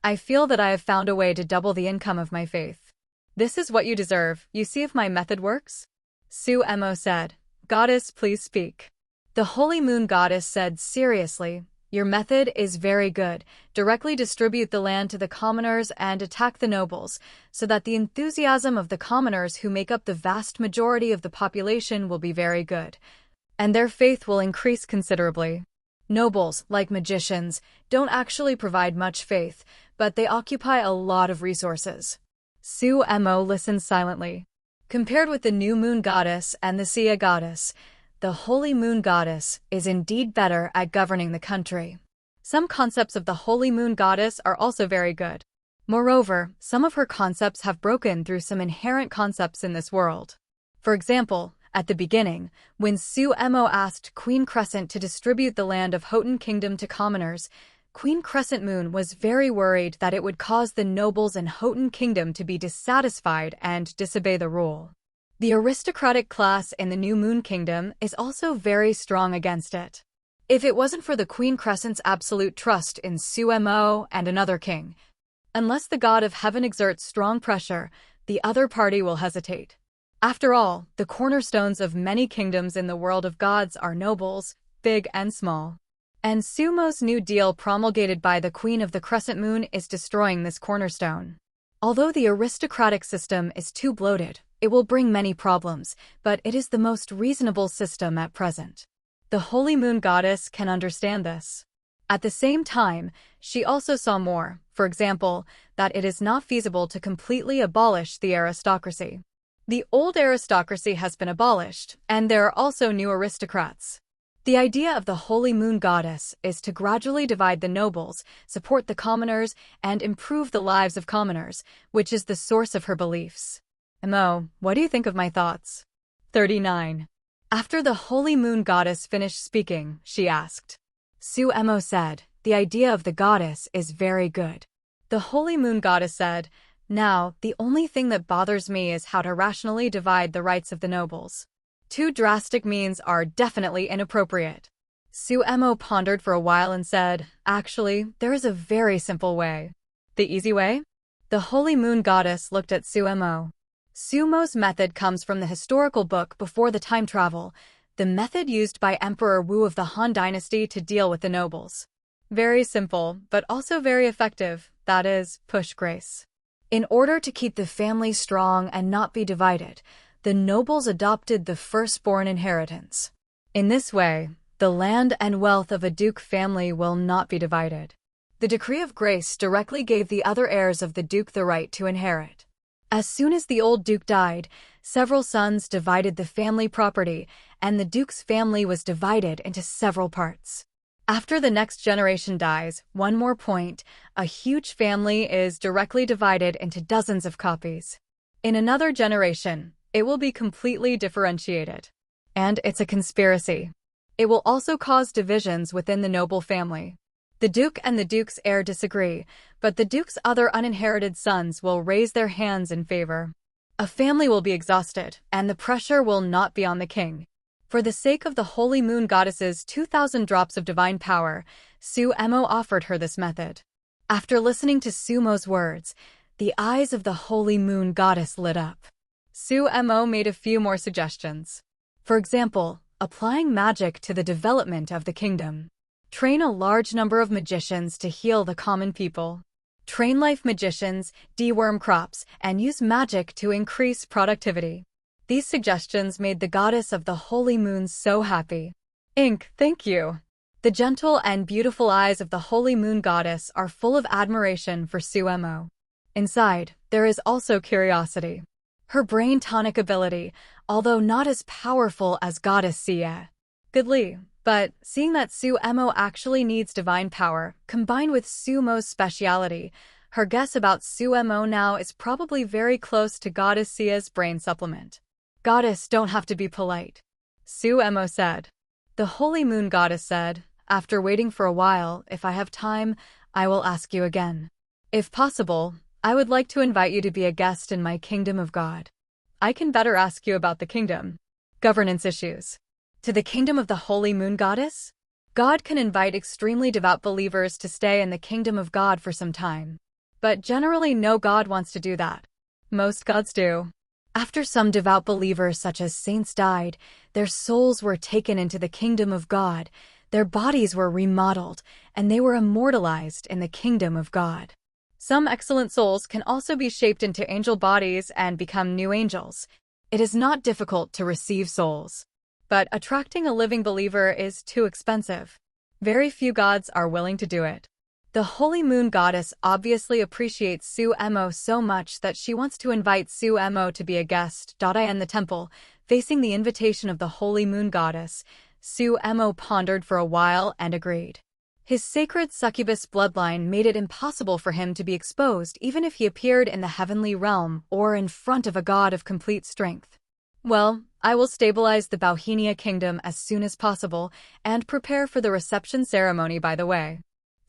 I feel that I have found a way to double the income of my faith. This is what you deserve. You see if my method works? Sumo said, Goddess, please speak. The Holy Moon Goddess said seriously, your method is very good. Directly distribute the land to the commoners and attack the nobles, so that the enthusiasm of the commoners who make up the vast majority of the population will be very good, and their faith will increase considerably. Nobles, like magicians, don't actually provide much faith, but they occupy a lot of resources. Sumo listened silently. Compared with the New Moon Goddess and the Sia Goddess, the Holy Moon Goddess is indeed better at governing the country. Some concepts of the Holy Moon Goddess are also very good. Moreover, some of her concepts have broken through some inherent concepts in this world. For example, at the beginning, when Sumo asked Queen Crescent to distribute the land of Houghton Kingdom to commoners, Queen Crescent Moon was very worried that it would cause the nobles in Houghton Kingdom to be dissatisfied and disobey the rule. The aristocratic class in the New Moon Kingdom is also very strong against it. If it wasn't for the Queen Crescent's absolute trust in Sumo and another king, unless the god of heaven exerts strong pressure, the other party will hesitate. After all, the cornerstones of many kingdoms in the world of gods are nobles, big and small. And Sumo's new deal promulgated by the Queen of the Crescent Moon is destroying this cornerstone. Although the aristocratic system is too bloated, it will bring many problems, but it is the most reasonable system at present. The Holy Moon Goddess can understand this. At the same time, she also saw more, for example, that it is not feasible to completely abolish the aristocracy. The old aristocracy has been abolished, and there are also new aristocrats. The idea of the Holy Moon Goddess is to gradually divide the nobles, support the commoners, and improve the lives of commoners, which is the source of her beliefs. What do you think of my thoughts? 39. After the Holy Moon Goddess finished speaking, she asked. Sumo said, the idea of the goddess is very good. The Holy Moon Goddess said, now, the only thing that bothers me is how to rationally divide the rights of the nobles. 2 drastic means are definitely inappropriate. Sumo pondered for a while and said, actually, there is a very simple way. The easy way? The Holy Moon Goddess looked at Sumo. Sumo's method comes from the historical book Before the Time Travel, the method used by Emperor Wu of the Han Dynasty to deal with the nobles. Very simple, but also very effective, that is, push grace. In order to keep the family strong and not be divided, the nobles adopted the firstborn inheritance. In this way, the land and wealth of a duke family will not be divided. The decree of grace directly gave the other heirs of the duke the right to inherit. As soon as the old duke died, several sons divided the family property, and the duke's family was divided into several parts. After the next generation dies, one more point, a huge family is directly divided into dozens of copies. In another generation, it will be completely differentiated. And it's a conspiracy. It will also cause divisions within the noble family. The duke and the duke's heir disagree, but the duke's other uninherited sons will raise their hands in favor. A family will be exhausted, and the pressure will not be on the king. For the sake of the holy moon goddess's 2,000 drops of divine power, Sumo offered her this method. After listening to Sumo's words, the eyes of the holy moon goddess lit up. Sumo made a few more suggestions. For example, applying magic to the development of the kingdom. Train a large number of magicians to heal the common people. Train life magicians, deworm crops, and use magic to increase productivity. These suggestions made the goddess of the holy moon so happy. Thank you. The gentle and beautiful eyes of the holy moon goddess are full of admiration for Sumo. Inside, there is also curiosity. Her brain tonic ability, although not as powerful as goddess Sia. Goodly, but seeing that Sumo actually needs divine power, combined with Sumo's speciality, her guess about Sumo now is probably very close to goddess Sia's brain supplement. Goddess don't have to be polite, Sumo said. The holy moon goddess said, after waiting for a while, if I have time, I will ask you again. If possible, I would like to invite you to be a guest in my kingdom of God. I can better ask you about the kingdom. Governance issues. To the kingdom of the holy moon goddess? God can invite extremely devout believers to stay in the kingdom of God for some time. But generally no god wants to do that. Most gods do. After some devout believers such as saints died, their souls were taken into the kingdom of God, their bodies were remodeled, and they were immortalized in the kingdom of God. Some excellent souls can also be shaped into angel bodies and become new angels. It is not difficult to receive souls. But attracting a living believer is too expensive. Very few gods are willing to do it. The holy moon goddess obviously appreciates Sumo so much that she wants to invite Sumo to be a guest. In the temple, facing the invitation of the holy moon goddess, Sumo pondered for a while and agreed. His sacred succubus bloodline made it impossible for him to be exposed even if he appeared in the heavenly realm or in front of a god of complete strength. Well, I will stabilize the Bauhinia kingdom as soon as possible and prepare for the reception ceremony by the way.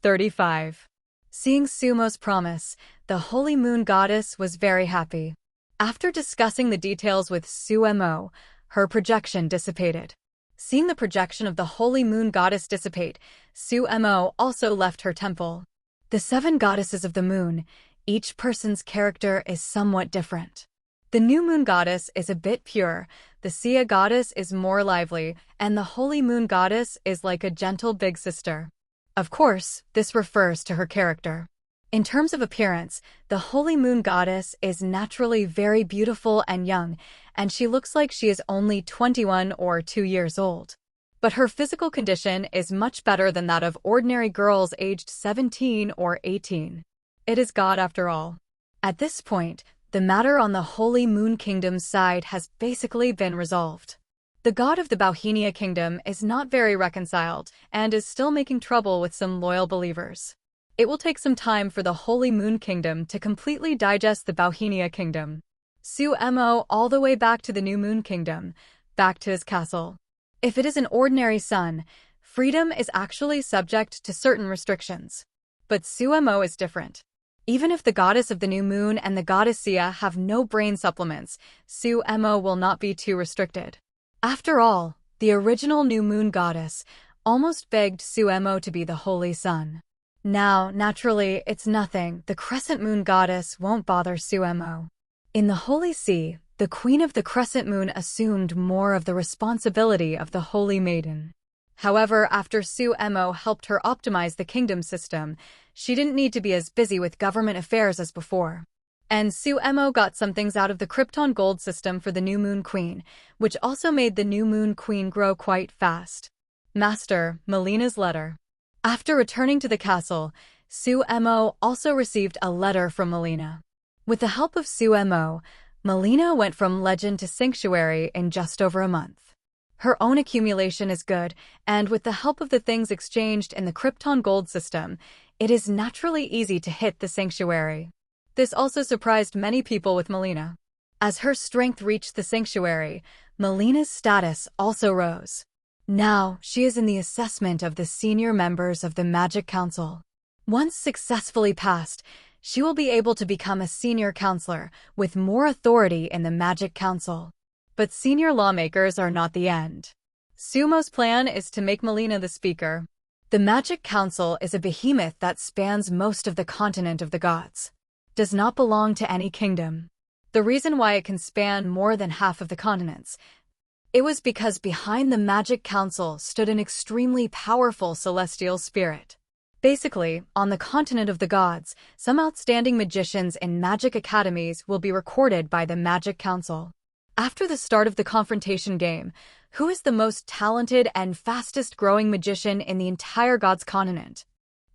35. Seeing Sumo's promise, the holy moon goddess was very happy. After discussing the details with Sumo, her projection dissipated. Seeing the projection of the holy moon goddess dissipate, Sumo also left her temple. The 7 goddesses of the moon, each person's character is somewhat different. The new moon goddess is a bit pure, the Sia goddess is more lively, and the holy moon goddess is like a gentle big sister. Of course, this refers to her character. In terms of appearance, the holy moon goddess is naturally very beautiful and young, and she looks like she is only 21 or 2 years old. But her physical condition is much better than that of ordinary girls aged 17 or 18. It is God after all. At this point, the matter on the holy moon kingdom's side has basically been resolved. The god of the Bauhinia kingdom is not very reconciled and is still making trouble with some loyal believers. It will take some time for the holy moon kingdom to completely digest the Bauhinia kingdom. Sumo all the way back to the new moon kingdom, back to his castle. If it is an ordinary son, freedom is actually subject to certain restrictions. But Sumo is different. Even if the goddess of the new moon and the goddess Sia have no brain supplements, Sumo will not be too restricted. After all, the original new moon goddess almost begged Sumo to be the holy sun. Now, naturally, it's nothing. The crescent moon goddess won't bother Sumo. In the Holy See, the queen of the crescent moon assumed more of the responsibility of the holy maiden. However, after Sumo helped her optimize the kingdom system, she didn't need to be as busy with government affairs as before. And Sumo got some things out of the Krypton gold system for the new moon queen, which also made the new moon queen grow quite fast. Master, Melina's letter. After returning to the castle, Sumo also received a letter from Melina. With the help of Sumo, Melina went from legend to sanctuary in just over a month. Her own accumulation is good, and with the help of the things exchanged in the Krypton gold system, it is naturally easy to hit the sanctuary. This also surprised many people with Melina. As her strength reached the sanctuary, Melina's status also rose. Now, she is in the assessment of the senior members of the Magic Council. Once successfully passed, she will be able to become a senior counselor with more authority in the Magic Council. But senior lawmakers are not the end. Sumo's plan is to make Melina the speaker. The Magic Council is a behemoth that spans most of the continent of the gods. Does not belong to any kingdom. The reason why it can span more than half of the continents, it was because behind the Magic Council stood an extremely powerful celestial spirit. Basically, on the continent of the gods, some outstanding magicians in magic academies will be recorded by the Magic Council. After the start of the confrontation game, who is the most talented and fastest-growing magician in the entire gods continent?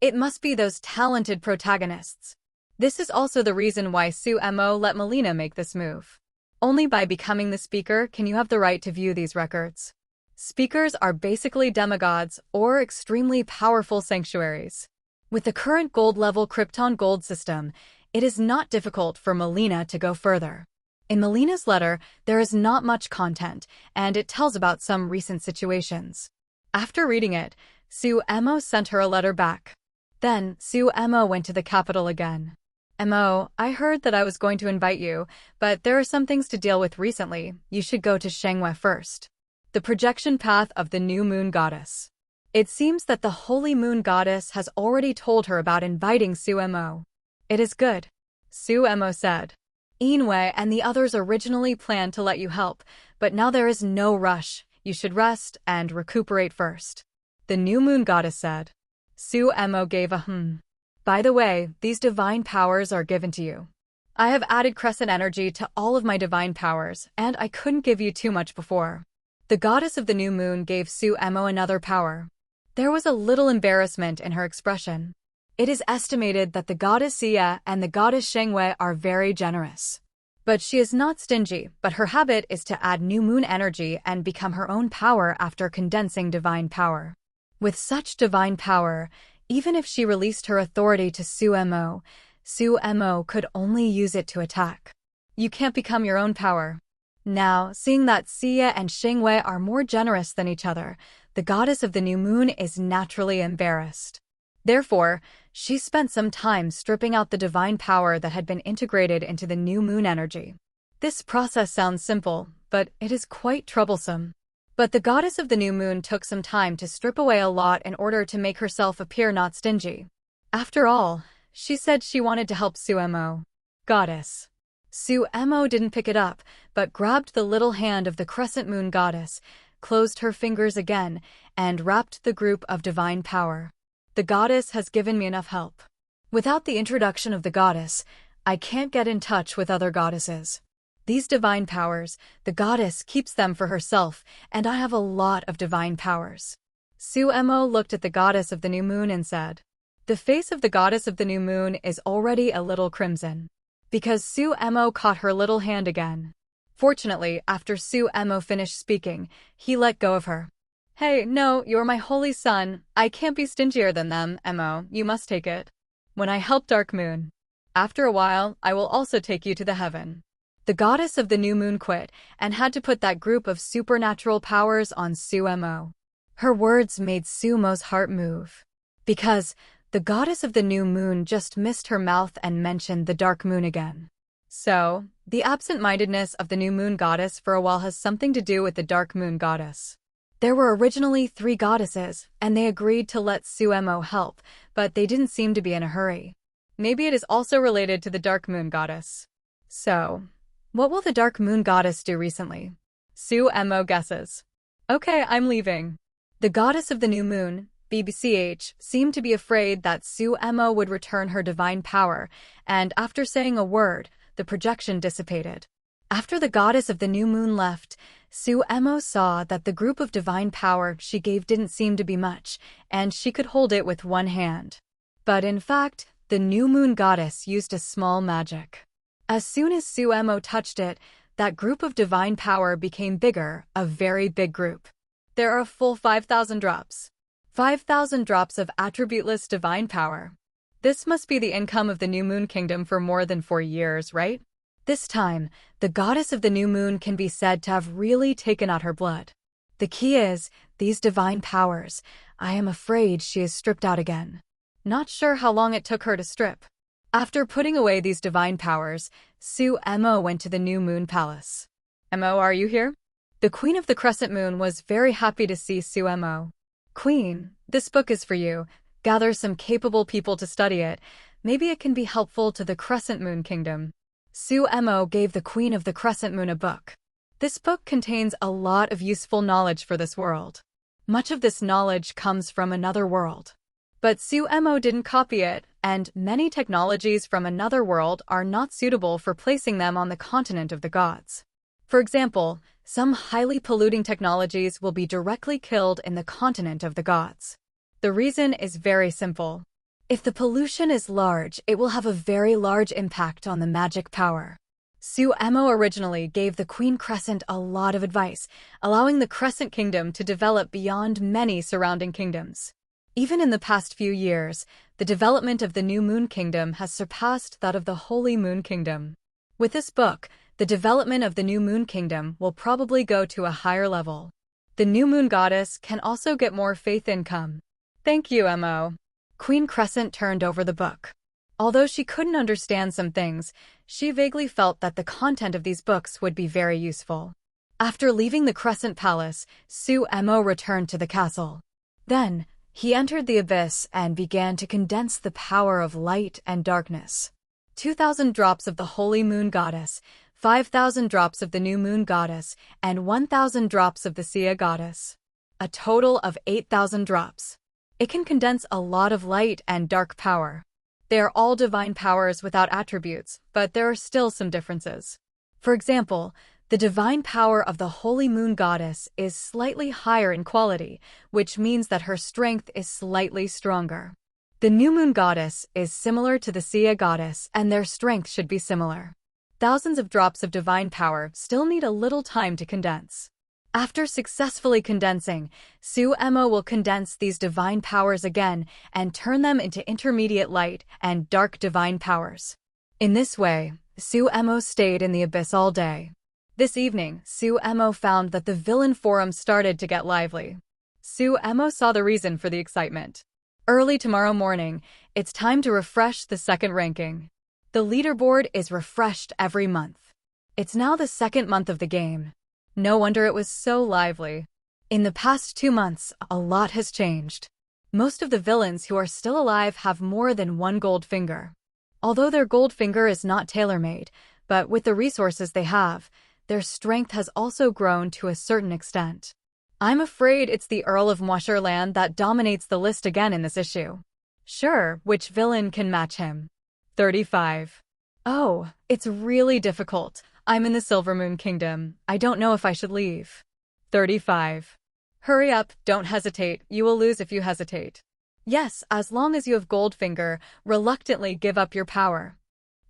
It must be those talented protagonists. This is also the reason why Sumo let Melina make this move. Only by becoming the speaker can you have the right to view these records. Speakers are basically demigods or extremely powerful sanctuaries. With the current gold-level Krypton gold system, it is not difficult for Melina to go further. In Melina's letter, there is not much content, and it tells about some recent situations. After reading it, Sumo sent her a letter back. Then, Sumo went to the capital again. Mo, I heard that I was going to invite you, but there are some things to deal with recently. You should go to Shengwe first. The projection path of the new moon goddess. It seems that the holy moon goddess has already told her about inviting Sumo. It is good, Sumo said. Inwe and the others originally planned to let you help, but now there is no rush. You should rest and recuperate first. The new moon goddess said. Sumo gave a By the way, these divine powers are given to you. I have added crescent energy to all of my divine powers, and I couldn't give you too much before. The goddess of the new moon gave Sumo another power. There was a little embarrassment in her expression. It is estimated that the goddess Xia and the goddess Shengwei are very generous. But she is not stingy, but her habit is to add new moon energy and become her own power after condensing divine power. With such divine power, even if she released her authority to Sumo, Sumo could only use it to attack. You can't become your own power. Now, seeing that Xia and Shengwei are more generous than each other, the goddess of the new moon is naturally embarrassed. Therefore, she spent some time stripping out the divine power that had been integrated into the new moon energy. This process sounds simple, but it is quite troublesome. But the goddess of the new moon took some time to strip away a lot in order to make herself appear not stingy. After all, she said she wanted to help Sumo. Goddess. Sumo didn't pick it up, but grabbed the little hand of the crescent moon goddess, closed her fingers again, and wrapped the group of divine power. The goddess has given me enough help. Without the introduction of the goddess, I can't get in touch with other goddesses. These divine powers, the goddess keeps them for herself, and I have a lot of divine powers. Sumo looked at the goddess of the new moon and said. The face of the goddess of the new moon is already a little crimson. Because Sumo caught her little hand again. Fortunately, after Sumo finished speaking, he let go of her. Hey, no, you're my holy son. I can't be stingier than them, Mo. You must take it. When I help Dark Moon. After a while, I will also take you to the heaven. The goddess of the new moon quit and had to put that group of supernatural powers on Sumo. Her words made Sumo's heart move. Because the goddess of the new moon just missed her mouth and mentioned the dark moon again. So, the absent-mindedness of the new moon goddess for a while has something to do with the dark moon goddess. There were originally 3 goddesses, and they agreed to let Sumo help, but they didn't seem to be in a hurry. Maybe it is also related to the dark moon goddess. So, what will the dark moon goddess do recently? Sumo guesses. Okay, I'm leaving. The goddess of the new moon, BBCH, seemed to be afraid that Sumo would return her divine power, and after saying a word, the projection dissipated. After the goddess of the new moon left, Sumo saw that the group of divine power she gave didn't seem to be much, and she could hold it with one hand. But in fact, the new moon goddess used a small magic. As soon as Sumo touched it, that group of divine power became bigger, a very big group. There are a full 5,000 drops. 5,000 drops of attributeless divine power. This must be the income of the New Moon Kingdom for more than 4 years, right? This time, the goddess of the new moon can be said to have really taken out her blood. The key is, these divine powers, I am afraid she is stripped out again. Not sure how long it took her to strip. After putting away these divine powers, Sumo went to the New Moon Palace. Mo, are you here? The Queen of the Crescent Moon was very happy to see Sumo. Queen, this book is for you. Gather some capable people to study it. Maybe it can be helpful to the Crescent Moon Kingdom. Sumo gave the Queen of the Crescent Moon a book. This book contains a lot of useful knowledge for this world. Much of this knowledge comes from another world. But Sumo didn't copy it, and many technologies from another world are not suitable for placing them on the continent of the gods. For example, some highly polluting technologies will be directly killed in the continent of the gods. The reason is very simple. If the pollution is large, it will have a very large impact on the magic power. Sumo originally gave the Queen Crescent a lot of advice, allowing the Crescent Kingdom to develop beyond many surrounding kingdoms. Even in the past few years, the development of the New Moon Kingdom has surpassed that of the Holy Moon Kingdom. With this book, the development of the New Moon Kingdom will probably go to a higher level. The New Moon Goddess can also get more faith income. Thank you, Mo. Queen Crescent turned over the book. Although she couldn't understand some things, she vaguely felt that the content of these books would be very useful. After leaving the Crescent Palace, Sumo returned to the castle. Then, he entered the abyss and began to condense the power of light and darkness. 2,000 drops of the Holy Moon Goddess, 5,000 drops of the New Moon Goddess, and 1,000 drops of the Sia Goddess. A total of 8,000 drops. It can condense a lot of light and dark power. They are all divine powers without attributes, but there are still some differences. For example, the divine power of the Holy Moon Goddess is slightly higher in quality, which means that her strength is slightly stronger. The New Moon Goddess is similar to the Sia Goddess, and their strength should be similar. Thousands of drops of divine power still need a little time to condense. After successfully condensing, Sumo will condense these divine powers again and turn them into intermediate light and dark divine powers. In this way, Sumo stayed in the abyss all day. This evening, Sumo found that the villain forum started to get lively. Sumo saw the reason for the excitement. Early tomorrow morning, it's time to refresh the second ranking. The leaderboard is refreshed every month. It's now the second month of the game. No wonder it was so lively. In the past 2 months, a lot has changed. Most of the villains who are still alive have more than one gold finger. Although their gold finger is not tailor-made, but with the resources they have, their strength has also grown to a certain extent. I'm afraid it's the Earl of Moisherland that dominates the list again in this issue. Sure, which villain can match him? 35. Oh, it's really difficult. I'm in the Silver Moon Kingdom. I don't know if I should leave. 35. Hurry up, don't hesitate. You will lose if you hesitate. Yes, as long as you have Goldfinger, reluctantly give up your power.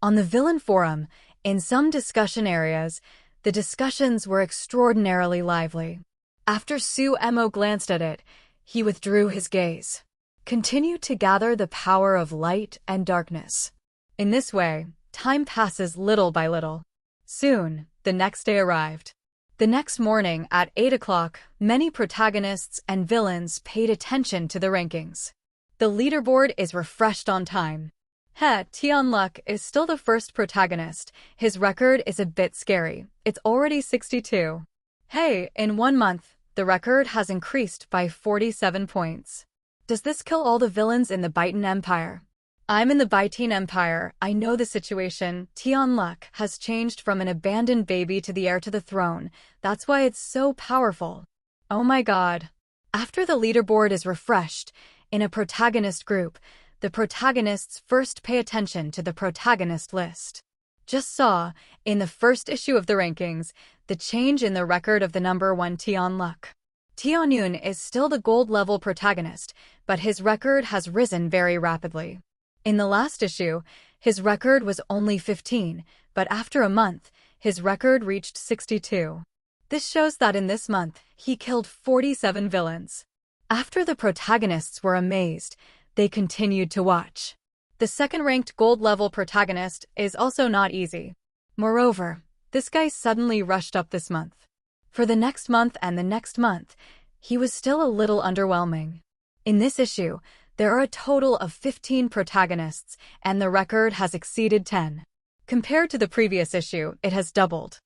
On the villain forum, in some discussion areas, the discussions were extraordinarily lively. After Sumo glanced at it, he withdrew his gaze. Continue to gather the power of light and darkness. In this way, time passes little by little. Soon, the next day arrived. The next morning at 8 o'clock, many protagonists and villains paid attention to the rankings. The leaderboard is refreshed on time. Tianluk is still the first protagonist. His record is a bit scary. It's already 62. Hey, in 1 month, the record has increased by 47 points. Does this kill all the villains in the Baitan Empire? I'm in the Baitan Empire. I know the situation. Tianluk has changed from an abandoned baby to the heir to the throne. That's why it's so powerful. Oh my god. After the leaderboard is refreshed, in a protagonist group, the protagonists first pay attention to the protagonist list. Just saw, in the first issue of the rankings, the change in the record of the number 1 Tianluk. Tianyun is still the gold-level protagonist, but his record has risen very rapidly. In the last issue, his record was only 15, but after a month, his record reached 62. This shows that in this month, he killed 47 villains. After the protagonists were amazed, they continued to watch. The second-ranked gold-level protagonist is also not easy. Moreover, this guy suddenly rushed up this month. For the next month and the next month, he was still a little underwhelming. In this issue, there are a total of 15 protagonists, and the record has exceeded 10. Compared to the previous issue, it has doubled.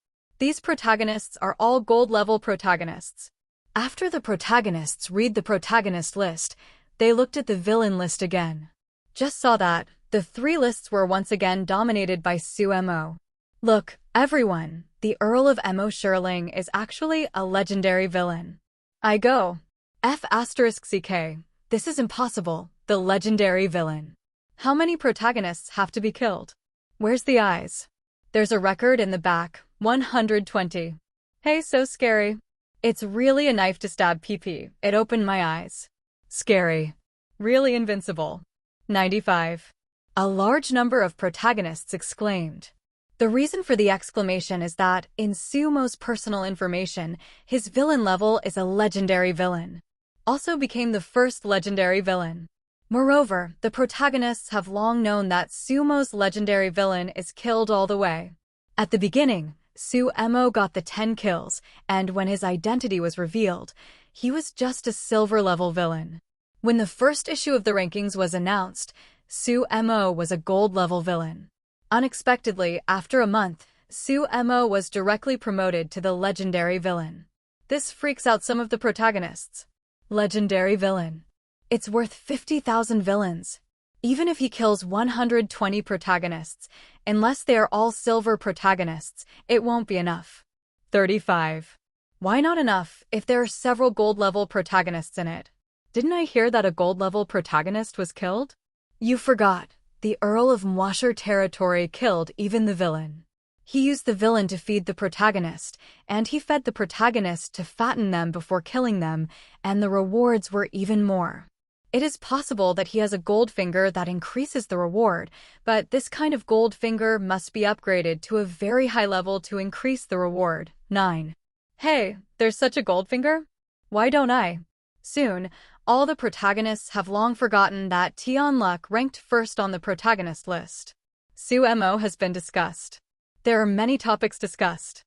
These protagonists are all gold-level protagonists. After the protagonists read the protagonist list, they looked at the villain list again. Just saw that the three lists were once again dominated by sumo. Look, everyone, the Earl of Mo Shirling is actually a legendary villain. I go. F***ck. This is impossible, the legendary villain. How many protagonists have to be killed? Where's the eyes? There's a record in the back, 120. Hey, so scary. It's really a knife to stab PP. It opened my eyes. Scary. Really invincible. 95. A large number of protagonists exclaimed. The reason for the exclamation is that, in Sumo's personal information, his villain level is a legendary villain. Also became the first legendary villain. Moreover, the protagonists have long known that Sumo's legendary villain is killed all the way. At the beginning, Sumo got the 10 kills, and when his identity was revealed, he was just a silver-level villain. When the first issue of the rankings was announced, Sumo was a gold-level villain. Unexpectedly, after a month, Sumo was directly promoted to the legendary villain. This freaks out some of the protagonists. Legendary villain. It's worth 50,000 villains. Even if he kills 120 protagonists, unless they are all silver protagonists, it won't be enough. 35. Why not enough if there are several gold-level protagonists in it? Didn't I hear that a gold-level protagonist was killed? You forgot. The Earl of Mwasher territory killed even the villain. He used the villain to feed the protagonist, and he fed the protagonist to fatten them before killing them, and the rewards were even more. It is possible that he has a gold finger that increases the reward, but this kind of gold finger must be upgraded to a very high level to increase the reward. 9. Hey, there's such a gold finger? Why don't I? Soon, all the protagonists have long forgotten that Tion Luck ranked first on the protagonist list. Sumo has been discussed. There are many topics discussed.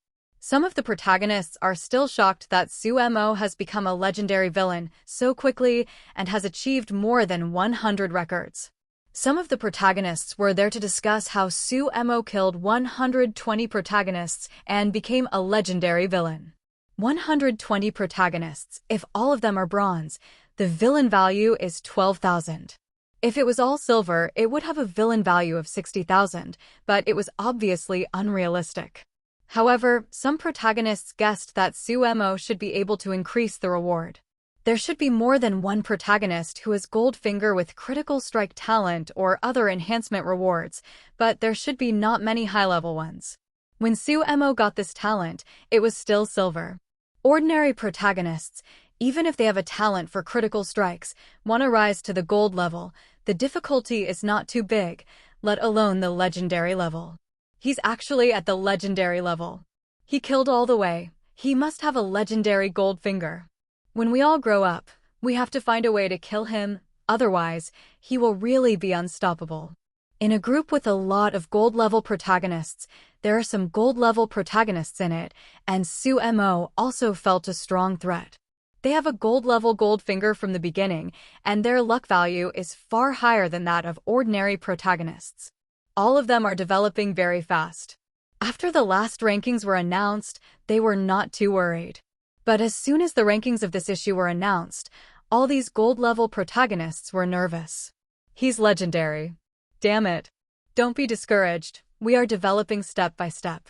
Some of the protagonists are still shocked that Sumo has become a legendary villain so quickly and has achieved more than 100 records. Some of the protagonists were there to discuss how Sumo killed 120 protagonists and became a legendary villain. 120 protagonists, if all of them are bronze, the villain value is 12,000. If it was all silver, it would have a villain value of 60,000, but it was obviously unrealistic. However, some protagonists guessed that Sumo should be able to increase the reward. There should be more than one protagonist who has gold finger with critical strike talent or other enhancement rewards, but there should be not many high-level ones. When Sumo got this talent, it was still silver. Ordinary protagonists, even if they have a talent for critical strikes, want to rise to the gold level. The difficulty is not too big, let alone the legendary level. He's actually at the legendary level. He killed all the way. He must have a legendary gold finger. When we all grow up, we have to find a way to kill him, otherwise, he will really be unstoppable. In a group with a lot of gold-level protagonists, there are some gold-level protagonists in it, and Sumo also felt a strong threat. They have a gold-level gold finger from the beginning, and their luck value is far higher than that of ordinary protagonists. All of them are developing very fast. After the last rankings were announced, they were not too worried. But as soon as the rankings of this issue were announced, all these gold-level protagonists were nervous. He's legendary. Damn it. Don't be discouraged. We are developing step by step.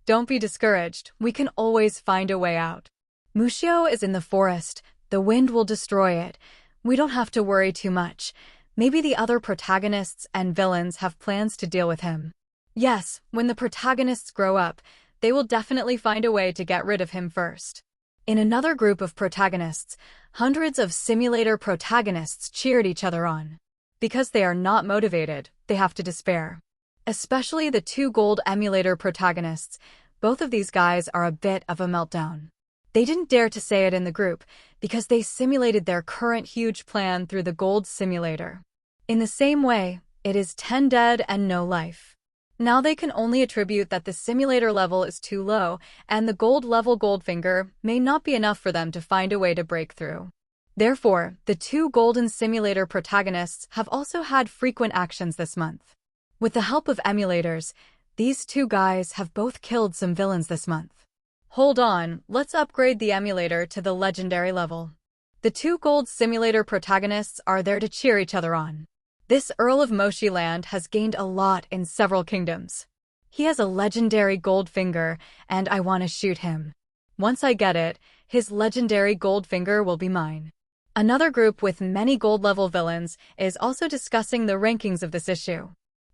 Don't be discouraged. We can always find a way out. Mushio is in the forest. The wind will destroy it. We don't have to worry too much. Maybe the other protagonists and villains have plans to deal with him. Yes, when the protagonists grow up, they will definitely find a way to get rid of him first. In another group of protagonists, hundreds of simulator protagonists cheered each other on. Because they are not motivated, they have to despair. Especially the two gold emulator protagonists. Both of these guys are a bit of a meltdown. They didn't dare to say it in the group because they simulated their current huge plan through the gold simulator. In the same way, it is 10 dead and no life. Now they can only attribute that the simulator level is too low and the gold level Goldfinger may not be enough for them to find a way to break through. Therefore, the two golden simulator protagonists have also had frequent actions this month. With the help of emulators, these two guys have both killed some villains this month. Hold on, let's upgrade the emulator to the legendary level. The two gold simulator protagonists are there to cheer each other on. This Earl of Moshi Land has gained a lot in several kingdoms. He has a legendary gold finger, and I want to shoot him. Once I get it, his legendary gold finger will be mine. Another group with many gold-level villains is also discussing the rankings of this issue.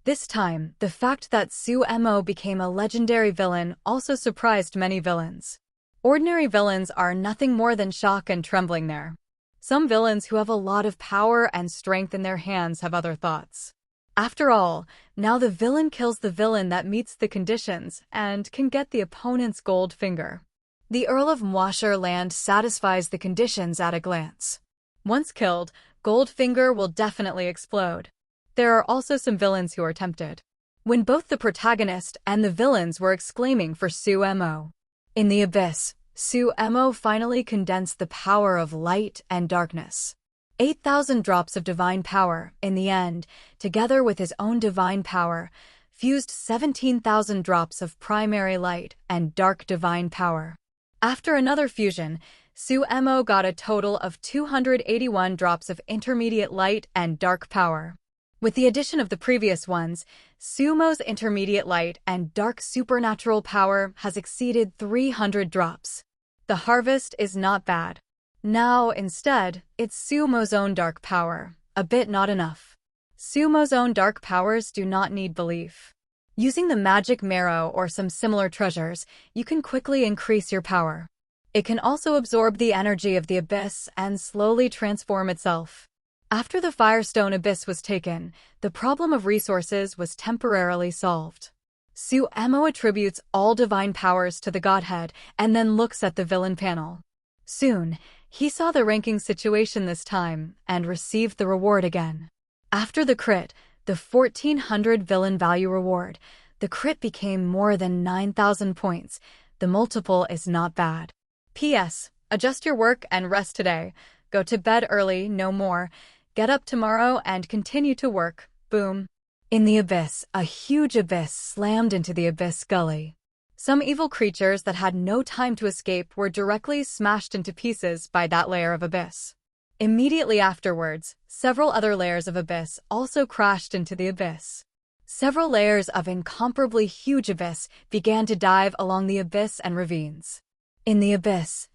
This time, the fact that Sumo became a legendary villain also surprised many villains. Ordinary villains are nothing more than shock and trembling there. Some villains who have a lot of power and strength in their hands have other thoughts. After all, now the villain kills the villain that meets the conditions and can get the opponent's gold finger. The Earl of Moshi Land satisfies the conditions at a glance. Once killed, Goldfinger will definitely explode. There are also some villains who are tempted. When both the protagonist and the villains were exclaiming for Sumo. In the abyss, Sumo finally condensed the power of light and darkness. 8,000 drops of divine power, in the end, together with his own divine power, fused 17,000 drops of primary light and dark divine power. After another fusion, Sumo got a total of 281 drops of intermediate light and dark power. With the addition of the previous ones, Sumo's intermediate light and dark supernatural power has exceeded 300 drops. The harvest is not bad. Now, instead, it's Sumo's own dark power, a bit not enough. Sumo's own dark powers do not need belief. Using the magic marrow or some similar treasures, you can quickly increase your power. It can also absorb the energy of the abyss and slowly transform itself. After the Firestone Abyss was taken, the problem of resources was temporarily solved. Sumo attributes all divine powers to the godhead and then looks at the villain panel. Soon, he saw the ranking situation this time and received the reward again. After the crit, the 1,400 villain value reward, the crit became more than 9,000 points. The multiple is not bad. P.S. Adjust your work and rest today. Go to bed early, no more. Get up tomorrow and continue to work. Boom. In the abyss, a huge abyss slammed into the abyss gully. Some evil creatures that had no time to escape were directly smashed into pieces by that layer of abyss. Immediately afterwards, several other layers of abyss also crashed into the abyss. Several layers of incomparably huge abyss began to dive along the abyss and ravines. In the abyss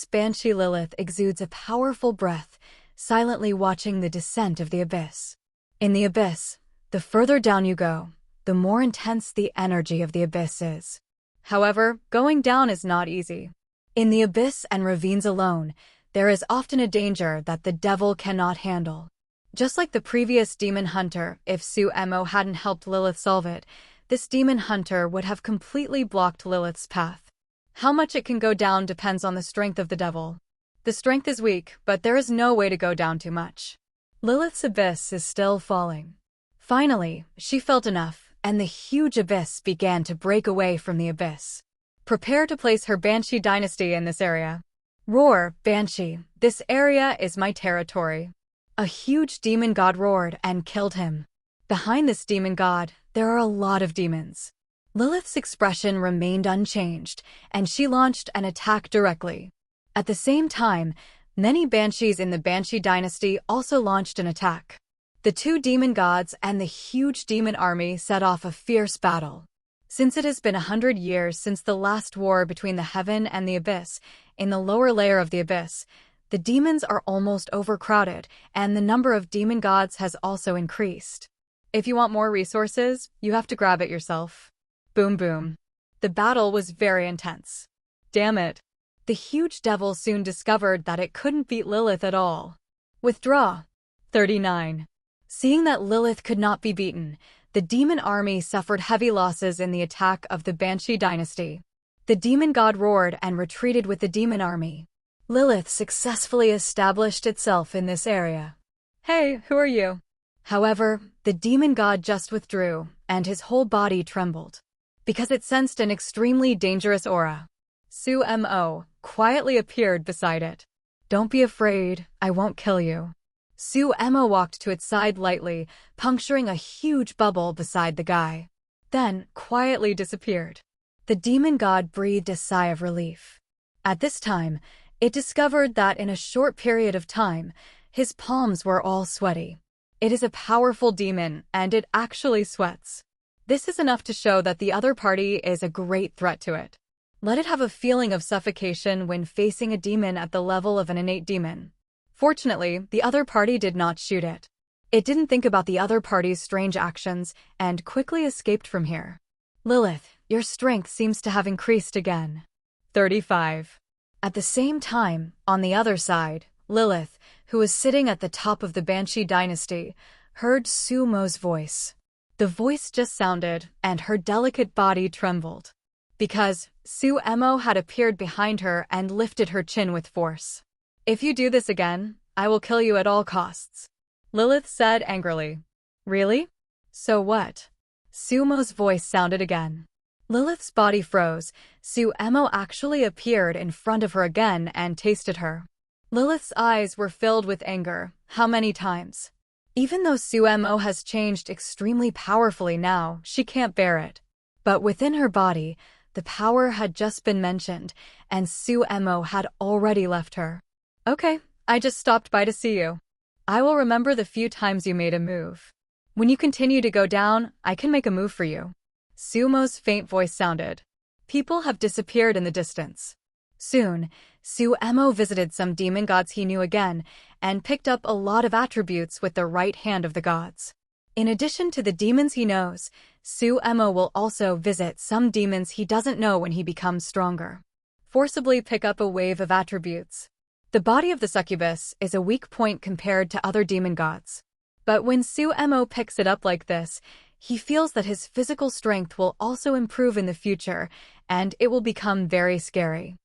banshee Lilith exudes a powerful breath, silently watching the descent of the abyss. In the abyss, the further down you go, the more intense the energy of the abyss is. However, going down is not easy. In the abyss and ravines alone, there is often a danger that the devil cannot handle. Just like the previous demon hunter, if Sumo hadn't helped Lilith solve it, this demon hunter would have completely blocked Lilith's path. How much it can go down depends on the strength of the devil. The strength is weak, but there is no way to go down too much. Lilith's abyss is still falling. Finally, she felt enough, and the huge abyss began to break away from the abyss. Prepare to place her Banshee dynasty in this area. Roar, Banshee, this area is my territory. A huge demon god roared and killed him. Behind this demon god, there are a lot of demons. Lilith's expression remained unchanged, and she launched an attack directly. At the same time, many banshees in the Banshee dynasty also launched an attack. The two demon gods and the huge demon army set off a fierce battle. Since it has been 100 years since the last war between the heaven and the abyss, in the lower layer of the abyss, the demons are almost overcrowded, and the number of demon gods has also increased. If you want more resources, you have to grab it yourself. Boom boom. The battle was very intense. Damn it. The huge devil soon discovered that it couldn't beat Lilith at all. Withdraw. 39. Seeing that Lilith could not be beaten, the demon army suffered heavy losses in the attack of the Banshee dynasty. The demon god roared and retreated with the demon army. Lilith successfully established itself in this area. Hey, who are you? However, the demon god just withdrew, and his whole body trembled. Because it sensed an extremely dangerous aura. Sumo quietly appeared beside it. Don't be afraid, I won't kill you. Sumo walked to its side lightly, puncturing a huge bubble beside the guy. Then, quietly disappeared. The demon god breathed a sigh of relief. At this time, it discovered that in a short period of time, his palms were all sweaty. It is a powerful demon, and it actually sweats. This is enough to show that the other party is a great threat to it. Let it have a feeling of suffocation when facing a demon at the level of an innate demon. Fortunately, the other party did not shoot it. It didn't think about the other party's strange actions and quickly escaped from here. Lilith, your strength seems to have increased again. 35. At the same time, on the other side, Lilith, who was sitting at the top of the Banshee dynasty, heard Sumo's voice. The voice just sounded, and her delicate body trembled. Because Sumo had appeared behind her and lifted her chin with force. If you do this again, I will kill you at all costs, Lilith said angrily. Really? So what? Sumo's voice sounded again. Lilith's body froze. Sumo actually appeared in front of her again and tasted her. Lilith's eyes were filled with anger. How many times? Even though Sumo has changed extremely powerfully now, she can't bear it. But within her body, the power had just been mentioned, and Sumo had already left her. Okay, I just stopped by to see you. I will remember the few times you made a move. When you continue to go down, I can make a move for you. Sumo's faint voice sounded. People have disappeared in the distance. Soon, Sumo visited some demon gods he knew again and picked up a lot of attributes with the right hand of the gods. In addition to the demons he knows, Sumo will also visit some demons he doesn't know when he becomes stronger. Forcibly pick up a wave of attributes. The body of the succubus is a weak point compared to other demon gods. But when Sumo picks it up like this, he feels that his physical strength will also improve in the future, and it will become very scary.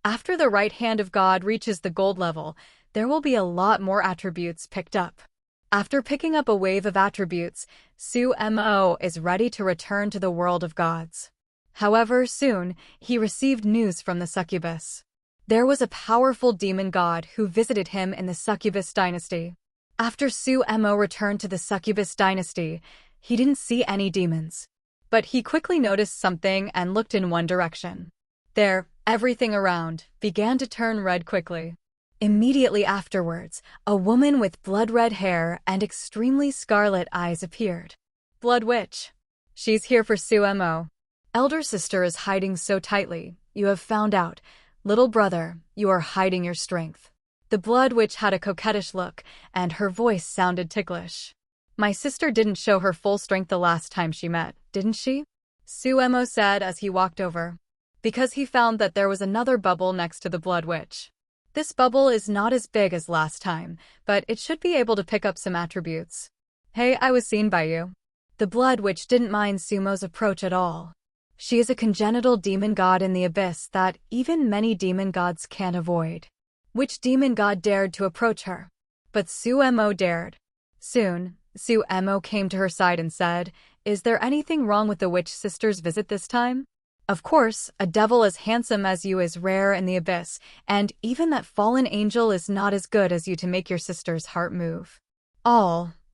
After the right hand of God reaches the gold level, there will be a lot more attributes picked up. After picking up a wave of attributes, Sumo is ready to return to the world of gods. However, soon, he received news from the succubus. There was a powerful demon god who visited him in the succubus dynasty. After Sumo returned to the succubus dynasty, he didn't see any demons. But he quickly noticed something and looked in one direction. There, everything around began to turn red quickly. Immediately afterwards, a woman with blood-red hair and extremely scarlet eyes appeared. Blood Witch. She's here for Sumo. Elder sister is hiding so tightly, you have found out. Little brother, you are hiding your strength. The Blood Witch had a coquettish look, and her voice sounded ticklish. My sister didn't show her full strength the last time she met, didn't she? Sumo said as he walked over. Because he found that there was another bubble next to the Blood Witch. This bubble is not as big as last time, but it should be able to pick up some attributes. Hey, I was seen by you. The Blood Witch didn't mind Sumo's approach at all. She is a congenital demon god in the abyss that even many demon gods can't avoid. Which demon god dared to approach her? But Sumo dared. Soon, Sumo came to her side and said, Is there anything wrong with the witch sister's visit this time? Of course, a devil as handsome as you is rare in the abyss, and even that fallen angel is not as good as you to make your sister's heart move.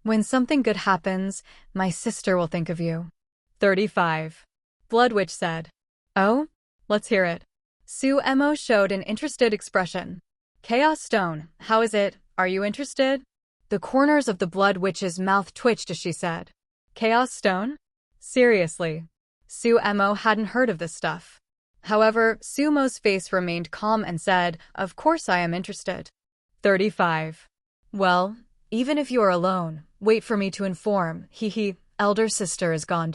When something good happens, my sister will think of you. 35. Blood Witch said. Oh? Let's hear it. Sumo showed an interested expression. Chaos Stone, how is it? Are you interested? The corners of the Blood Witch's mouth twitched as she said. Chaos Stone? Seriously. Sumo hadn't heard of this stuff. However, Sumo's face remained calm and said, Of course I am interested. 35. Well, even if you are alone, wait for me to inform, elder sister is gone.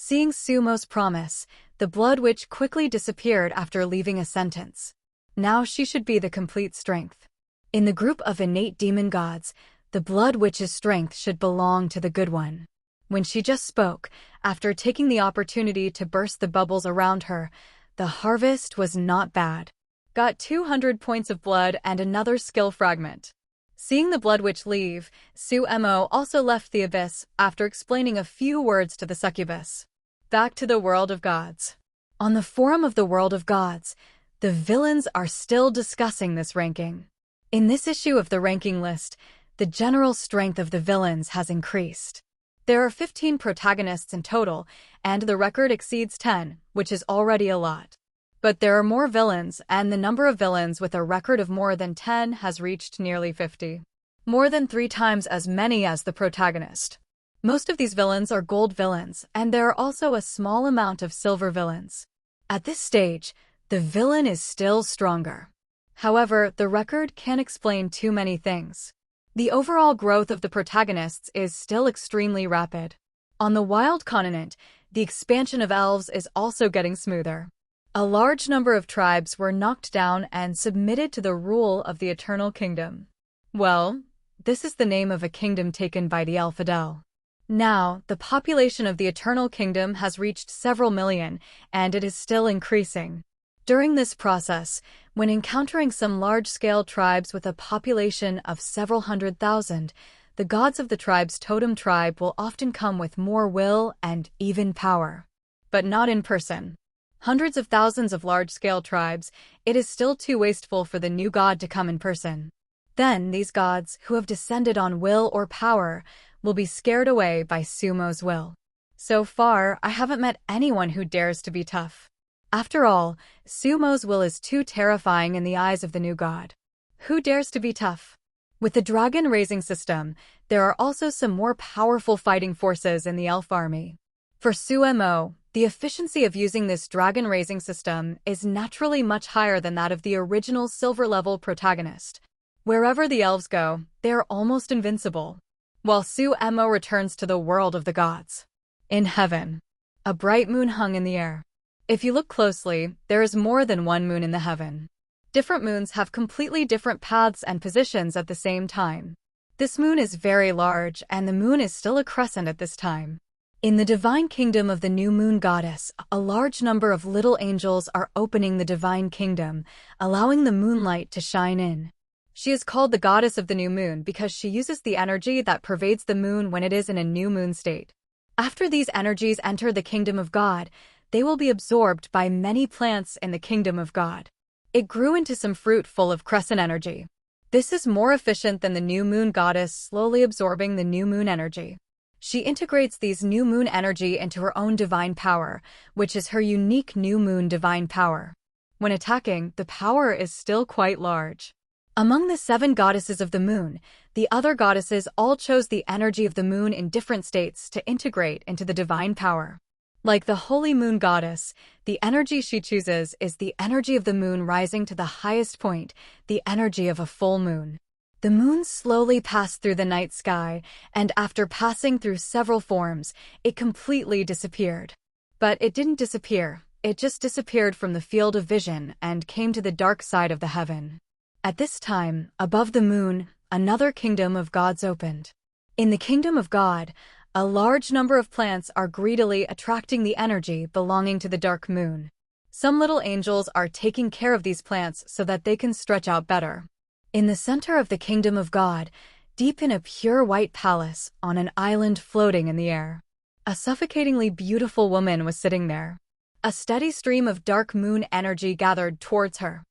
Seeing Sumo's promise, the Blood Witch quickly disappeared after leaving a sentence. Now she should be the complete strength. In the group of innate demon gods, the Blood Witch's strength should belong to the good one. When she just spoke, after taking the opportunity to burst the bubbles around her, the harvest was not bad. Got 200 points of blood and another skill fragment. Seeing the Blood Witch leave, Sumo also left the abyss after explaining a few words to the succubus. Back to the world of gods. On the forum of the world of gods, the villains are still discussing this ranking. In this issue of the ranking list, the general strength of the villains has increased. There are 15 protagonists in total, and the record exceeds 10, which is already a lot. But there are more villains, and the number of villains with a record of more than 10 has reached nearly 50. More than 3 times as many as the protagonist. Most of these villains are gold villains, and there are also a small amount of silver villains. At this stage, the villain is still stronger. However, the record can't explain too many things. The overall growth of the protagonists is still extremely rapid. On the Wild Continent, the expansion of elves is also getting smoother. A large number of tribes were knocked down and submitted to the rule of the Eternal Kingdom. Well, this is the name of a kingdom taken by the Elfidel. Now, the population of the Eternal Kingdom has reached several million, and it is still increasing. During this process, when encountering some large-scale tribes with a population of several 100,000, the gods of the tribe's totem tribe will often come with more will and even power. But not in person. Hundreds of thousands of large-scale tribes, it is still too wasteful for the new god to come in person. Then these gods, who have descended on will or power, will be scared away by Sumo's will. So far, I haven't met anyone who dares to be tough. After all, Sumo's will is too terrifying in the eyes of the new god. Who dares to be tough? With the dragon raising system, there are also some more powerful fighting forces in the elf army. For Sumo, the efficiency of using this dragon raising system is naturally much higher than that of the original silver-level protagonist. Wherever the elves go, they are almost invincible. While Sumo returns to the world of the gods. In heaven, a bright moon hung in the air. If you look closely, there is more than one moon in the heaven. Different moons have completely different paths and positions at the same time. This moon is very large, and the moon is still a crescent at this time. In the divine kingdom of the new moon goddess, a large number of little angels are opening the divine kingdom, allowing the moonlight to shine in. She is called the goddess of the new moon because she uses the energy that pervades the moon when it is in a new moon state. After these energies enter the kingdom of God, they will be absorbed by many plants in the kingdom of God. It grew into some fruit full of crescent energy. This is more efficient than the new moon goddess slowly absorbing the new moon energy. She integrates these new moon energy into her own divine power, which is her unique new moon divine power. When attacking, the power is still quite large. Among the 7 goddesses of the moon, the other goddesses all chose the energy of the moon in different states to integrate into the divine power. Like the holy moon goddess, the energy she chooses is the energy of the moon rising to the highest point, the energy of a full moon. The moon slowly passed through the night sky, and after passing through several forms, it completely disappeared. But it didn't disappear, it just disappeared from the field of vision and came to the dark side of the heaven. At this time, above the moon, another kingdom of gods opened. In the kingdom of God, a large number of plants are greedily attracting the energy belonging to the dark moon. Some little angels are taking care of these plants so that they can stretch out better. In the center of the kingdom of God, deep in a pure white palace on an island floating in the air, a suffocatingly beautiful woman was sitting there. A steady stream of dark moon energy gathered towards her.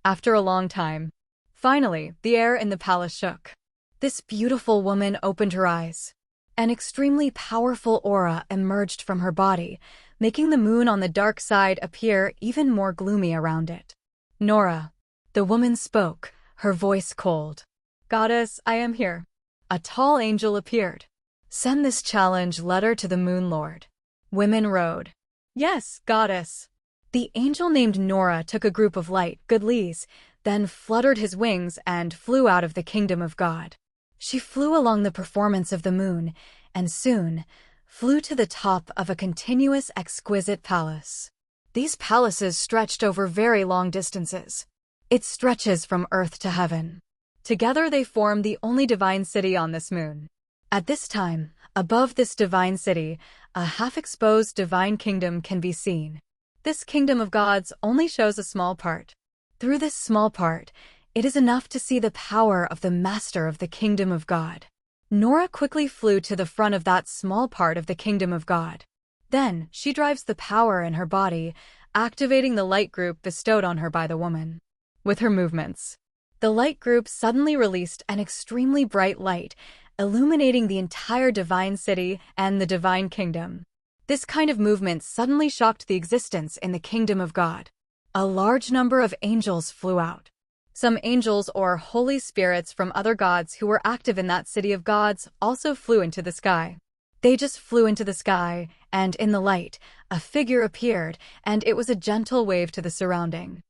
After a long time, finally, the air in the palace shook. This beautiful woman opened her eyes. An extremely powerful aura emerged from her body, making the moon on the dark side appear even more gloomy around it. Nora, the woman spoke, her voice cold. Goddess, I am here. A tall angel appeared. Send this challenge letter to the Moon Lord. Women rode. Yes, goddess. The angel named Nora took a group of light goodlies, then fluttered his wings and flew out of the kingdom of God. She flew along the performance of the moon, and soon flew to the top of a continuous exquisite palace. These palaces stretched over very long distances. It stretches from earth to heaven. Together they form the only divine city on this moon. At this time, above this divine city, a half-exposed divine kingdom can be seen. This kingdom of gods only shows a small part. Through this small part, it is enough to see the power of the master of the kingdom of God. Nora quickly flew to the front of that small part of the kingdom of God. Then, she drives the power in her body, activating the light group bestowed on her by the woman. With her movements, the light group suddenly released an extremely bright light, illuminating the entire divine city and the divine kingdom. This kind of movement suddenly shocked the existence in the kingdom of God. A large number of angels flew out. Some angels or holy spirits from other gods who were active in that city of gods also flew into the sky. They just flew into the sky, and in the light, a figure appeared, and it was a gentle wave to the surrounding.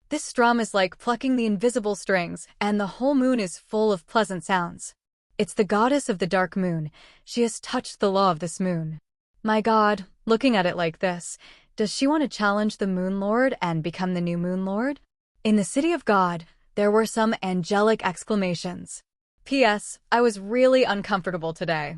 This strum is like plucking the invisible strings, and the whole moon is full of pleasant sounds. It's the goddess of the dark moon. She has touched the law of this moon. My God, looking at it like this, does she want to challenge the Moon Lord and become the new Moon Lord? In the city of God, there were some angelic exclamations. P.S. I was really uncomfortable today.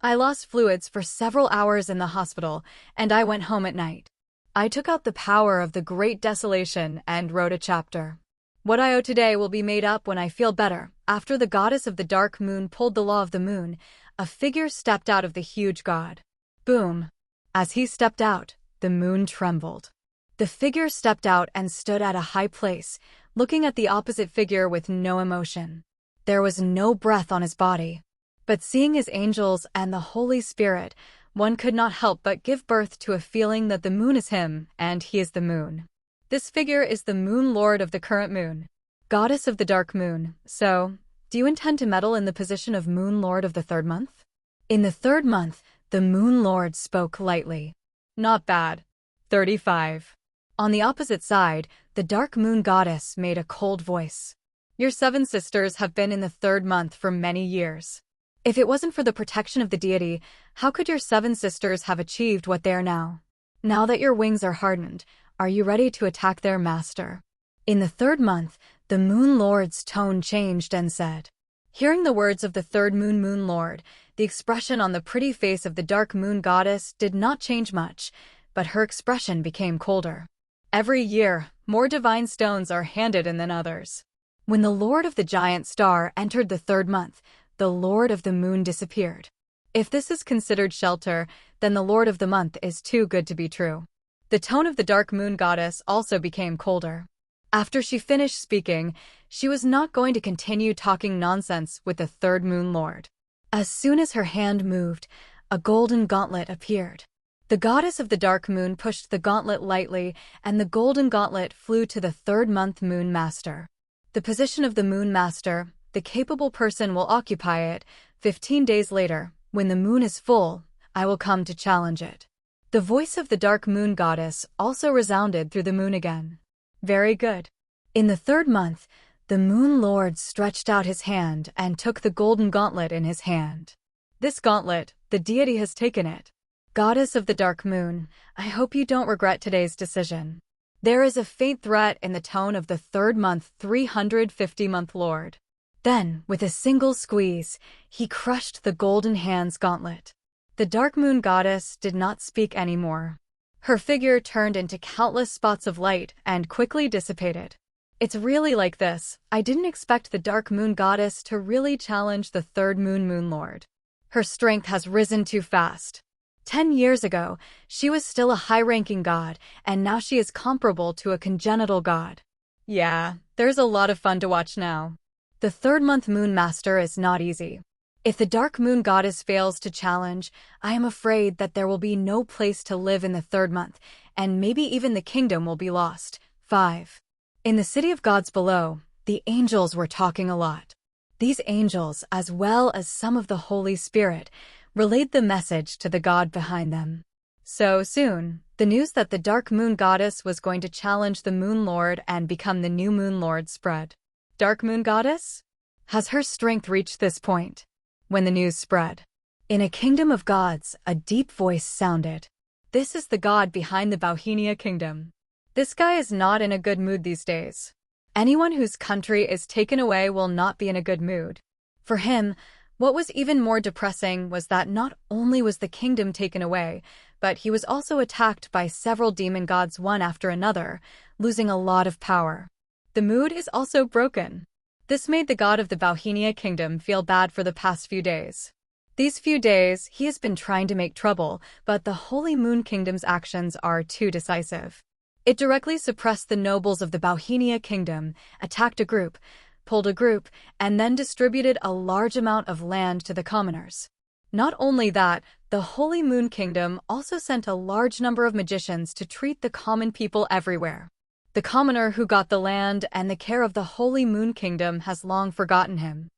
I lost fluids for several hours in the hospital, and I went home at night. I took out the power of the great desolation and wrote a chapter. What I owe today will be made up when I feel better. After the goddess of the dark moon pulled the law of the moon, a figure stepped out of the huge god. Boom! As he stepped out, the moon trembled. The figure stepped out and stood at a high place, looking at the opposite figure with no emotion. There was no breath on his body. But seeing his angels and the Holy Spirit, one could not help but give birth to a feeling that the moon is him and he is the moon. This figure is the Moon Lord of the current moon, goddess of the dark moon. So, do you intend to meddle in the position of Moon Lord of the third month? In the third month, the Moon Lord spoke lightly. Not bad. 35. On the opposite side, the dark moon goddess made a cold voice. Your 7 sisters have been in the third month for many years. If it wasn't for the protection of the deity, how could your 7 sisters have achieved what they are now? Now that your wings are hardened, are you ready to attack their master? In the third month, the Moon Lord's tone changed and said. Hearing the words of the third Moon Lord, the expression on the pretty face of the dark moon goddess did not change much, but her expression became colder. Every year, more divine stones are handed in than others. When the Lord of the giant star entered the third month, the Lord of the moon disappeared. If this is considered shelter, then the Lord of the month is too good to be true. The tone of the dark moon goddess also became colder. After she finished speaking, she was not going to continue talking nonsense with the third Moon Lord. As soon as her hand moved, a golden gauntlet appeared. The goddess of the dark moon pushed the gauntlet lightly, and the golden gauntlet flew to the third month moon master. The position of the moon master, the capable person will occupy it. 15 days later, when the moon is full, I will come to challenge it. The voice of the dark moon goddess also resounded through the moon again. Very good. In the third month, the Moon Lord stretched out his hand and took the golden gauntlet in his hand. This gauntlet, the deity has taken it. Goddess of the dark moon, I hope you don't regret today's decision. There is a faint threat in the tone of the third month 350-month Lord. Then, with a single squeeze, he crushed the golden hand's gauntlet. The dark moon goddess did not speak anymore. Her figure turned into countless spots of light and quickly dissipated. It's really like this. I didn't expect the dark moon goddess to really challenge the third Moon Lord. Her strength has risen too fast. 10 years ago, she was still a high-ranking god, and now she is comparable to a congenital god. Yeah, there's a lot of fun to watch now. The third month moon master is not easy. If the dark moon goddess fails to challenge, I am afraid that there will be no place to live in the third month, and maybe even the kingdom will be lost. 5. In the city of gods below, the angels were talking a lot. These angels, as well as some of the Holy Spirit, relayed the message to the god behind them. So soon, the news that the dark moon goddess was going to challenge the Moon Lord and become the new Moon Lord spread. Dark moon goddess? Has her strength reached this point? When the news spread. In a kingdom of gods, a deep voice sounded. This is the god behind the Bauhinia kingdom. This guy is not in a good mood these days. Anyone whose country is taken away will not be in a good mood. For him, what was even more depressing was that not only was the kingdom taken away, but he was also attacked by several demon gods one after another, losing a lot of power. The mood is also broken. This made the god of the Bauhinia kingdom feel bad for the past few days. These few days, he has been trying to make trouble, but the Holy Moon Kingdom's actions are too decisive. It directly suppressed the nobles of the Bauhinia kingdom, attacked a group, pulled a group, and then distributed a large amount of land to the commoners. Not only that, the Holy Moon Kingdom also sent a large number of magicians to treat the common people everywhere. The commoner who got the land and the care of the Holy Moon Kingdom has long forgotten him.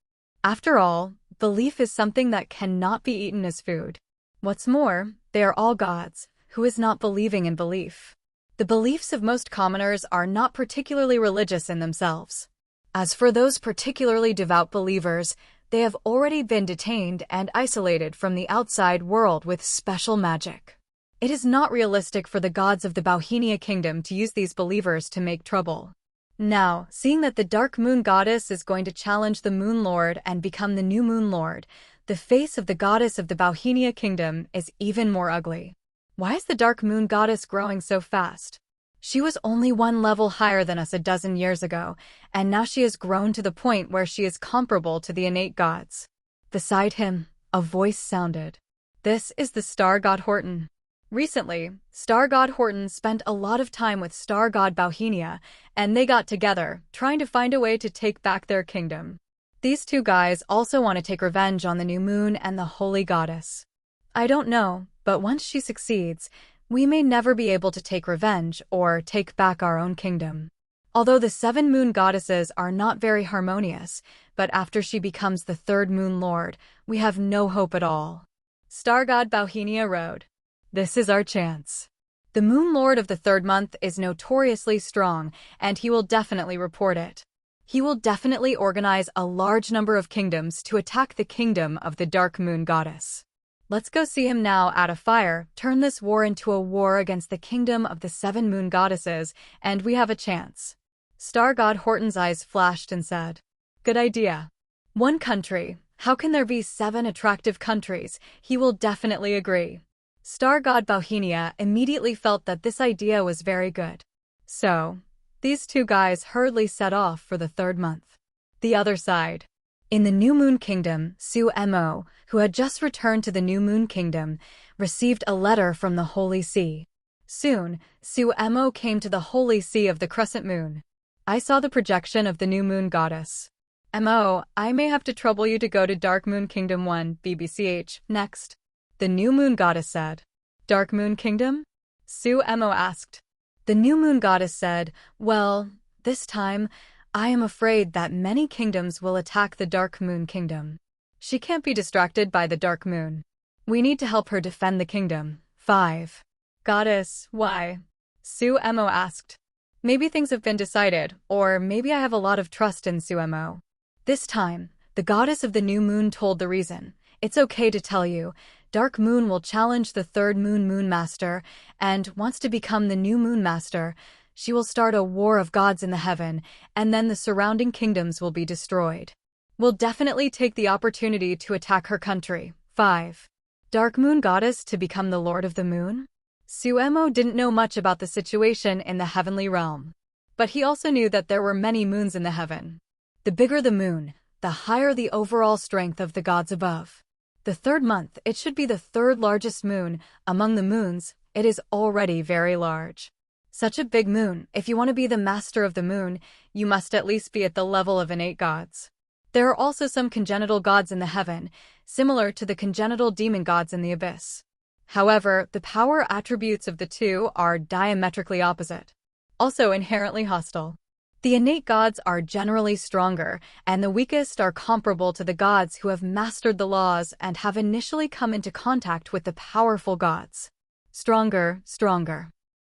After all, belief is something that cannot be eaten as food. What's more, they are all gods. Who is not believing in belief? The beliefs of most commoners are not particularly religious in themselves. As for those particularly devout believers, they have already been detained and isolated from the outside world with special magic. It is not realistic for the gods of the Bohemia Kingdom to use these believers to make trouble. Now, seeing that the Dark Moon Goddess is going to challenge the Moon Lord and become the new Moon Lord, the face of the goddess of the Bohemia Kingdom is even more ugly. Why is the Dark Moon Goddess growing so fast? She was only one level higher than us a dozen years ago, and now she has grown to the point where she is comparable to the innate gods. Beside him, a voice sounded. This is the Star God Horton. Recently, Star God Horton spent a lot of time with Star God Bohemia, and they got together, trying to find a way to take back their kingdom. These two guys also want to take revenge on the new moon and the Holy Goddess. I don't know, but once she succeeds, we may never be able to take revenge or take back our own kingdom. Although the 7 moon goddesses are not very harmonious, but after she becomes the 3rd moon lord, we have no hope at all. Star God Bohemia Road. This is our chance. The moon lord of the 3rd month is notoriously strong, and he will definitely report it. He will definitely organize a large number of kingdoms to attack the kingdom of the Dark Moon Goddess. Let's go see him now add a fire, turn this war into a war against the kingdom of the 7 moon goddesses, and we have a chance. Star God Horton's eyes flashed and said, "Good idea. One country. How can there be 7 attractive countries? He will definitely agree." Star God Bohemia immediately felt that this idea was very good. So, these two guys hurriedly set off for the 3rd month. The other side. In the New Moon Kingdom, Succubi, who had just returned to the New Moon Kingdom, received a letter from the Holy See. Soon, Succubi came to the Holy See of the Crescent Moon. I saw the projection of the New Moon Goddess. Mo, I may have to trouble you to go to Dark Moon Kingdom 1, BBCH, next. The New Moon Goddess said. Dark Moon Kingdom? Succubi asked. The New Moon Goddess said, well, this time, I am afraid that many kingdoms will attack the Dark Moon Kingdom. She can't be distracted by the Dark Moon. We need to help her defend the kingdom. 5. Goddess, why? Succubi asked. Maybe things have been decided, or maybe I have a lot of trust in Succubi. This time, the goddess of the new moon told the reason. It's okay to tell you. Dark Moon will challenge the 3rd Moon Master, and wants to become the new Moon Master. She will start a war of gods in the heaven, and then the surrounding kingdoms will be destroyed. We'll definitely take the opportunity to attack her country. 5. Dark Moon Goddess to become the Lord of the Moon? Succubi didn't know much about the situation in the heavenly realm. But he also knew that there were many moons in the heaven. The bigger the moon, the higher the overall strength of the gods above. The 3rd month, it should be the 3rd largest moon. Among the moons, it is already very large. Such a big moon, if you want to be the master of the moon, you must at least be at the level of innate gods. There are also some congenital gods in the heaven, similar to the congenital demon gods in the abyss. However, the power attributes of the two are diametrically opposite, also inherently hostile. The innate gods are generally stronger, and the weakest are comparable to the gods who have mastered the laws and have initially come into contact with the powerful gods. Stronger.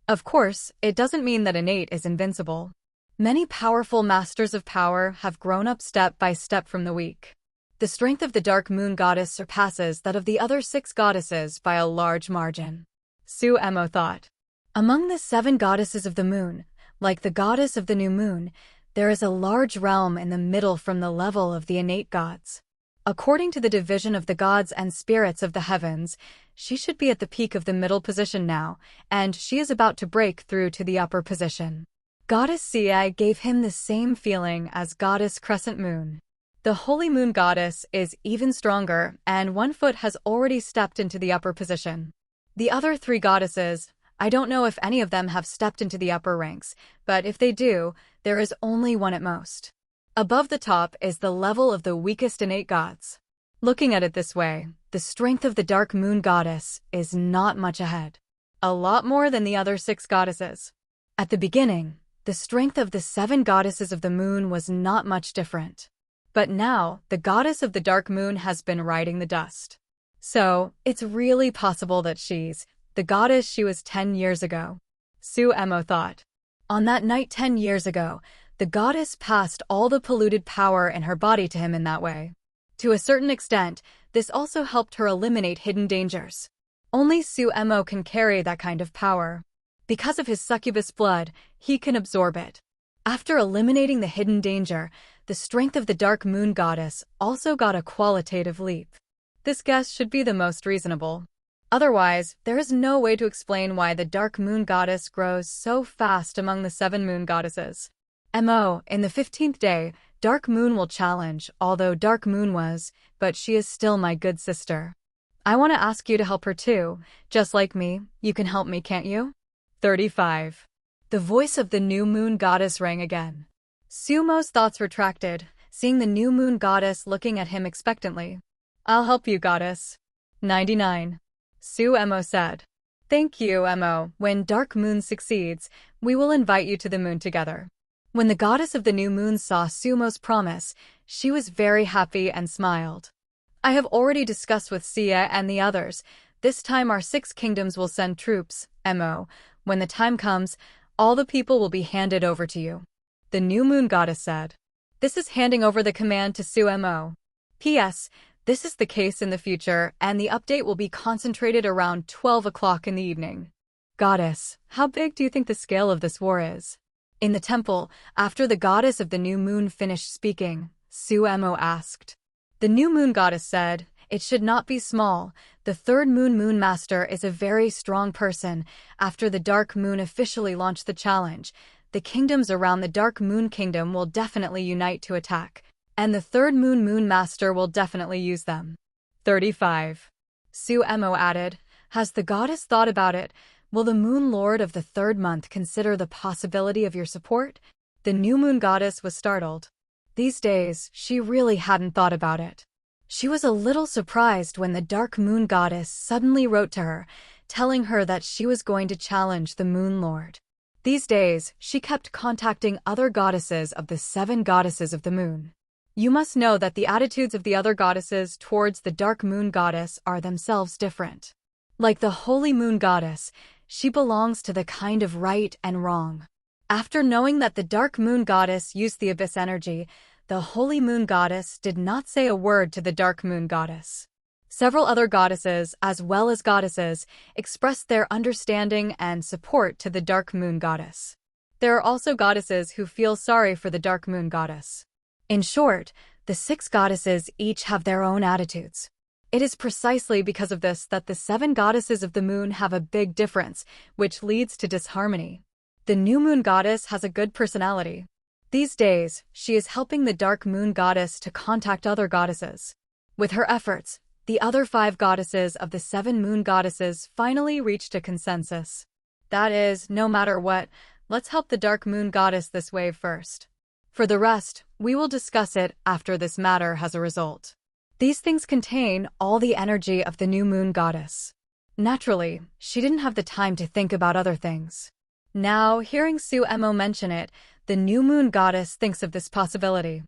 Of course, it doesn't mean that innate is invincible. Many powerful masters of power have grown up step by step from the weak. The strength of the Dark Moon Goddess surpasses that of the other 6 goddesses by a large margin. Succubi thought. Among the 7 goddesses of the moon, like the goddess of the new moon, there is a large realm in the middle from the level of the innate gods. According to the division of the gods and spirits of the heavens, she should be at the peak of the middle position now, and she is about to break through to the upper position. Goddess Ci gave him the same feeling as Goddess Crescent Moon. The Holy Moon Goddess is even stronger, and one foot has already stepped into the upper position. The other 3 goddesses, I don't know if any of them have stepped into the upper ranks, but if they do, there is only one at most. Above the top is the level of the weakest innate gods. Looking at it this way, the strength of the dark moon goddess is not much ahead. A lot more than the other 6 goddesses. At the beginning, the strength of the 7 goddesses of the moon was not much different. But now, the goddess of the dark moon has been riding the dust. So, it's really possible that she's the goddess she was 10 years ago. Succubi thought. On that night 10 years ago, the goddess passed all the polluted power in her body to him in that way. To a certain extent, this also helped her eliminate hidden dangers. Only Succubi can carry that kind of power. Because of his succubus blood, he can absorb it. After eliminating the hidden danger, the strength of the dark moon goddess also got a qualitative leap. This guess should be the most reasonable. Otherwise, there is no way to explain why the dark moon goddess grows so fast among the 7 moon goddesses. In the 15th day, dark moon will challenge, although dark moon was, but she is still my good sister. I want to ask you to help her too. Just like me, you can help me, can't you? 35. The voice of the new moon goddess rang again. Sumo's thoughts retracted, seeing the new moon goddess looking at him expectantly. I'll help you, goddess. 99. Succubi said. Thank you, Mo. When dark moon succeeds, we will invite you to the moon together. When the goddess of the new moon saw Sumo's promise, she was very happy and smiled. I have already discussed with Sia and the others. This time our 6 kingdoms will send troops, Mo. When the time comes, all the people will be handed over to you. The new moon goddess said. This is handing over the command to Succubi. P.S. This is the case in the future, and the update will be concentrated around 12 o'clock in the evening. Goddess, how big do you think the scale of this war is? In the temple, after the goddess of the new moon finished speaking, Succubi asked. The new moon goddess said, it should not be small. The 3rd moon master is a very strong person. After the dark moon officially launched the challenge, the kingdoms around the dark moon kingdom will definitely unite to attack. And the 3rd moon master will definitely use them. 35. Succubi added, has the goddess thought about it? Will the moon lord of the 3rd month consider the possibility of your support? The new moon goddess was startled. These days, she really hadn't thought about it. She was a little surprised when the dark moon goddess suddenly wrote to her, telling her that she was going to challenge the moon lord. These days, she kept contacting other goddesses of the 7 goddesses of the moon. You must know that the attitudes of the other goddesses towards the dark moon goddess are themselves different. Like the holy moon goddess, she belongs to the kind of right and wrong. After knowing that the dark moon goddess used the abyss energy, the holy moon goddess did not say a word to the dark moon goddess. Several other goddesses, as well as goddesses, expressed their understanding and support to the dark moon goddess. There are also goddesses who feel sorry for the dark moon goddess. In short, the 6 goddesses each have their own attitudes. It is precisely because of this that the 7 goddesses of the moon have a big difference, which leads to disharmony. The new moon goddess has a good personality. These days, she is helping the dark moon goddess to contact other goddesses. With her efforts, the other 5 goddesses of the 7 moon goddesses finally reached a consensus. That is, no matter what, let's help the dark moon goddess this wave first. For the rest, we will discuss it after this matter has a result. These things contain all the energy of the new moon goddess. Naturally, she didn't have the time to think about other things. Now, hearing Succubi mention it, the new moon goddess thinks of this possibility.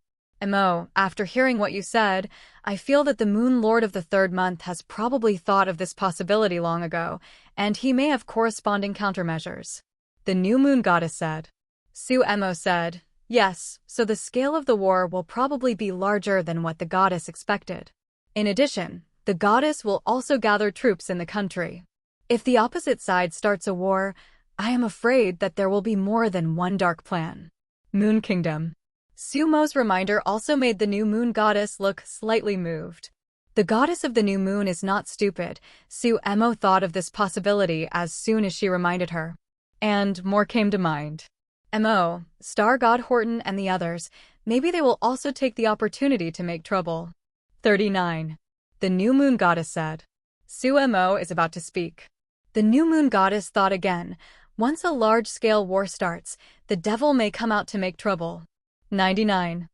Mo, after hearing what you said, I feel that the moon lord of the 3rd month has probably thought of this possibility long ago, and he may have corresponding countermeasures. The new moon goddess said. Succubi said, yes, so the scale of the war will probably be larger than what the goddess expected. In addition, the goddess will also gather troops in the country. If the opposite side starts a war, I am afraid that there will be more than one dark plan. Moon Kingdom. Sumo's reminder also made the new moon goddess look slightly moved. The goddess of the new moon is not stupid. Succubi thought of this possibility as soon as she reminded her. And more came to mind. Mo, Star God Horton and the others, maybe they will also take the opportunity to make trouble. 39. The new moon goddess said. Succubi is about to speak. The new moon goddess thought again. Once a large-scale war starts, the devil may come out to make trouble. 99.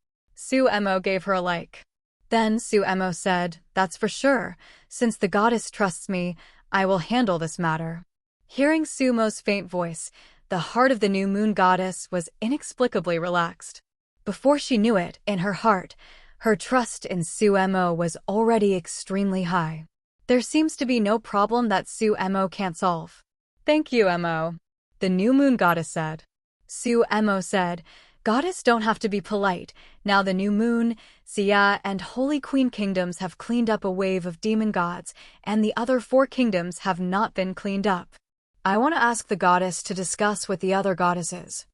Suemo gave her a like. Then Suemo said, "That's for sure. Since the goddess trusts me, I will handle this matter." Hearing Sumo's faint voice, the heart of the new moon goddess was inexplicably relaxed. Before she knew it, in her heart, her trust in Suemo was already extremely high. There seems to be no problem that Suemo can't solve. "Thank you, Mo," the new moon goddess said. Suemo said, "Goddess don't have to be polite. Now the new moon, Sia, and Holy Queen kingdoms have cleaned up a wave of demon gods, and the other 4 kingdoms have not been cleaned up. I want to ask the goddess to discuss with the other goddesses.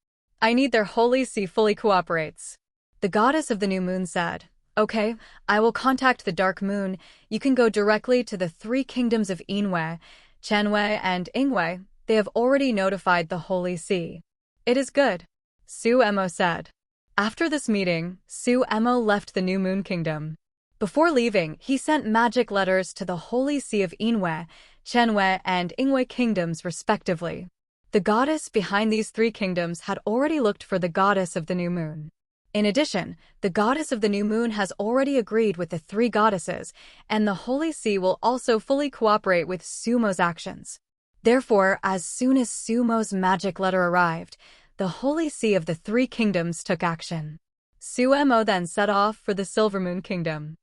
I need their Holy See fully cooperates." The goddess of the new moon said, "Okay, I will contact the dark moon. You can go directly to the 3 kingdoms of Inwe, Chenwe, and Ingwe. They have already notified the Holy See." "It is good," Suemo said. After this meeting, Suemo left the new moon kingdom. Before leaving, he sent magic letters to the Holy See of Inwe, Chenwe, and Ingwe kingdoms respectively. The goddess behind these 3 kingdoms had already looked for the goddess of the new moon. In addition, the goddess of the new moon has already agreed with the 3 goddesses, and the Holy See will also fully cooperate with Sumo's actions. Therefore, as soon as Sumo's magic letter arrived, the Holy See of the 3 kingdoms took action. Suemo then set off for the Silver Moon Kingdom.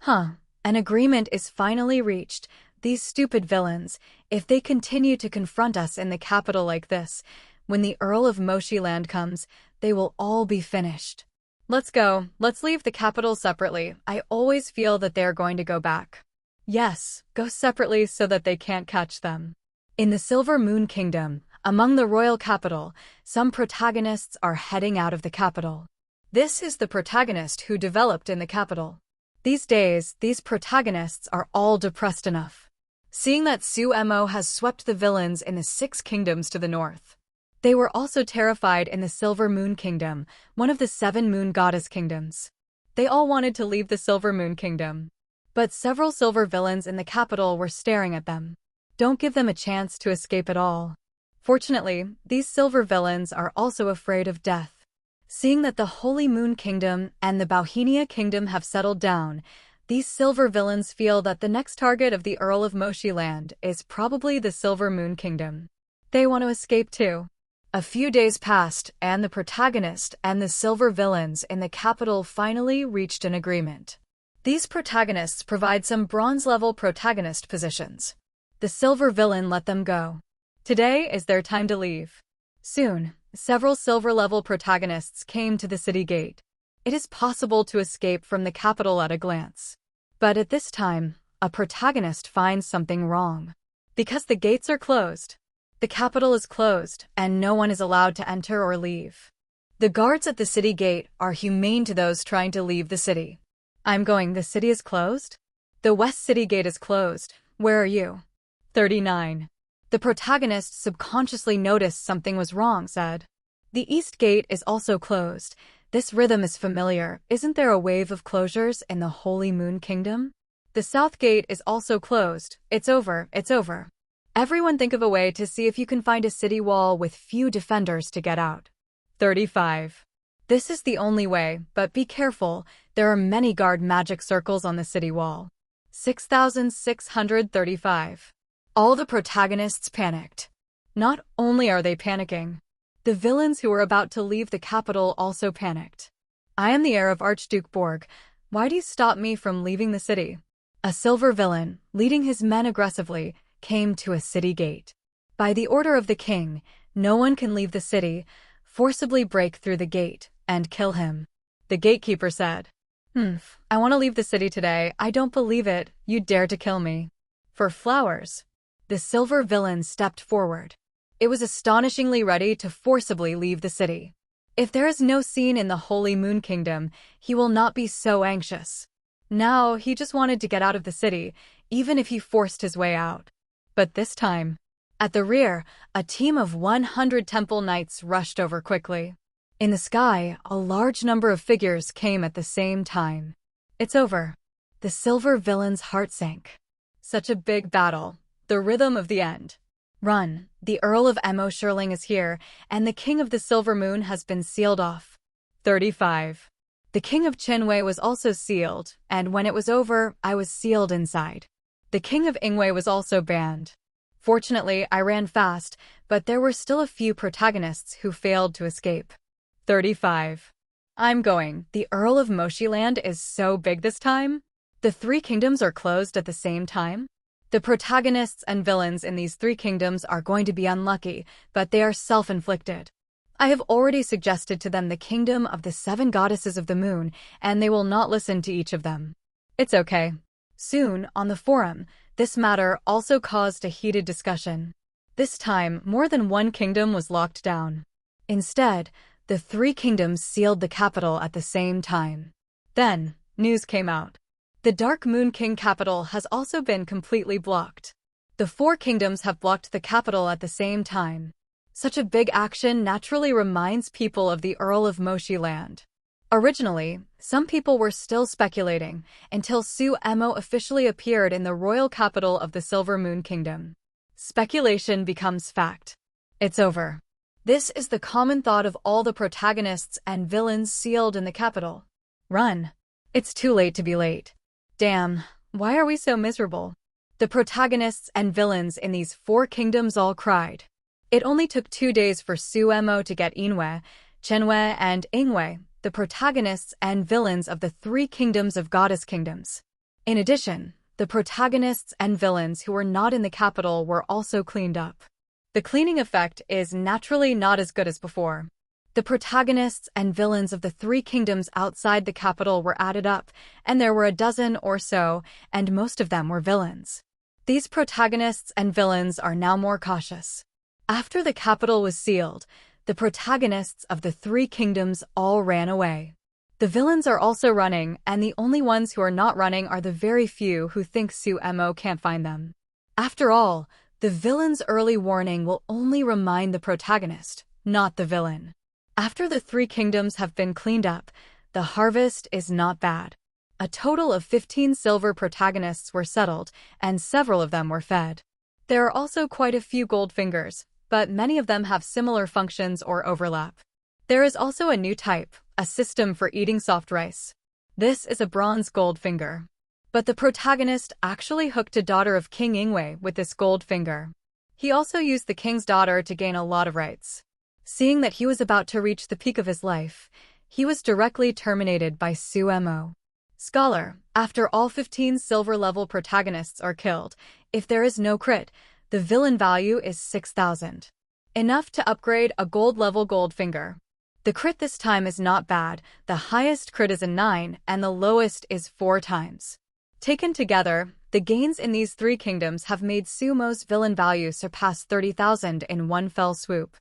An agreement is finally reached. These stupid villains, if they continue to confront us in the capital like this, when the Earl of Moshiland comes, they will all be finished. Let's go. Let's leave the capital separately. I always feel that they are going to go back. Yes, go separately so that they can't catch them. In the Silver Moon Kingdom, among the royal capital, some protagonists are heading out of the capital. This is the protagonist who developed in the capital. These days, these protagonists are all depressed enough. Seeing that Suemo has swept the villains in the 6 kingdoms to the north. They were also terrified in the Silver Moon Kingdom, one of the 7 moon goddess kingdoms. They all wanted to leave the Silver Moon Kingdom. But several silver villains in the capital were staring at them. Don't give them a chance to escape at all. Fortunately, these silver villains are also afraid of death. Seeing that the Holy Moon Kingdom and the Bauhinia Kingdom have settled down, these silver villains feel that the next target of the Earl of Moshiland is probably the Silver Moon Kingdom. They want to escape too. A few days passed, and the protagonist and the silver villains in the capital finally reached an agreement. These protagonists provide some bronze-level protagonist positions. The silver villain let them go. Today is their time to leave. Soon, several silver-level protagonists came to the city gate. It is possible to escape from the capital at a glance. But at this time, a protagonist finds something wrong. Because the gates are closed. The capital is closed, and no one is allowed to enter or leave. The guards at the city gate are humane to those trying to leave the city. The city is closed? The west city gate is closed. Where are you? 39. The protagonist subconsciously noticed something was wrong, said. The east gate is also closed. This rhythm is familiar. Isn't there a wave of closures in the Holy Moon Kingdom? The south gate is also closed. It's over. Everyone think of a way to see if you can find a city wall with few defenders to get out. 35. This is the only way, but be careful. There are many guard magic circles on the city wall. 6635. All the protagonists panicked. Not only are they panicking, the villains who were about to leave the capital also panicked. I am the heir of Archduke Borg. Why do you stop me from leaving the city? A silver villain, leading his men aggressively, came to a city gate. By the order of the king, no one can leave the city, forcibly break through the gate, and kill him. The gatekeeper said, I want to leave the city today. I don't believe it. You dare to kill me. For flowers. The silver villain stepped forward. It was astonishingly ready to forcibly leave the city. If there is no scene in the Holy Moon Kingdom, he will not be so anxious. Now, he just wanted to get out of the city, even if he forced his way out. But this time, at the rear, a team of 100 temple knights rushed over quickly. In the sky, a large number of figures came at the same time. It's over. The silver villain's heart sank. Such a big battle. The rhythm of the end. Run. The Earl of Moshiland is here, and the King of the Silver Moon has been sealed off. 35. The king of Chinwei was also sealed, and when it was over, I was sealed inside. The king of Ingwei was also banned. Fortunately, I ran fast, but there were still a few protagonists who failed to escape. 35. I'm going. The Earl of Moshiland is so big this time. The three kingdoms are closed at the same time. The protagonists and villains in these three kingdoms are going to be unlucky, but they are self-inflicted. I have already suggested to them the kingdom of the 7 goddesses of the moon, and they will not listen to each of them. It's okay. Soon, on the forum, this matter also caused a heated discussion. This time, more than one kingdom was locked down. Instead, the 3 kingdoms sealed the capital at the same time. Then, news came out. The Dark Moon King capital has also been completely blocked. The 4 kingdoms have blocked the capital at the same time. Such a big action naturally reminds people of the Earl of Moshiland. Originally, some people were still speculating until Su-Emo officially appeared in the royal capital of the Silver Moon Kingdom. Speculation becomes fact. It's over. This is the common thought of all the protagonists and villains sealed in the capital. Run. It's too late to be late. Damn, why are we so miserable? The protagonists and villains in these 4 kingdoms all cried. It only took 2 days for Su-Emo to get Inwei, Chenwei, and Ingwei, the protagonists and villains of the 3 kingdoms of goddess kingdoms. In addition, the protagonists and villains who were not in the capital were also cleaned up. The cleaning effect is naturally not as good as before. The protagonists and villains of the 3 kingdoms outside the capital were added up, and there were a dozen or so, and most of them were villains. These protagonists and villains are now more cautious. After the capital was sealed, the protagonists of the 3 kingdoms all ran away. The villains are also running, and the only ones who are not running are the very few who think Su-Emo can't find them. After all, the villain's early warning will only remind the protagonist, not the villain. After the 3 kingdoms have been cleaned up, the harvest is not bad. A total of 15 silver protagonists were settled, and several of them were fed. There are also quite a few gold fingers, but many of them have similar functions or overlap. There is also a new type, a system for eating soft rice. This is a bronze gold finger. But the protagonist actually hooked a daughter of King Ingwei with this gold finger. He also used the king's daughter to gain a lot of rights. Seeing that he was about to reach the peak of his life, he was directly terminated by Su-Emo. Scholar, after all 15 silver-level protagonists are killed, if there is no crit, the villain value is 6,000. Enough to upgrade a gold-level gold finger. The crit this time is not bad, the highest crit is a 9 and the lowest is 4 times. Taken together, the gains in these 3 kingdoms have made Su-Emo's villain value surpass 30,000 in one fell swoop.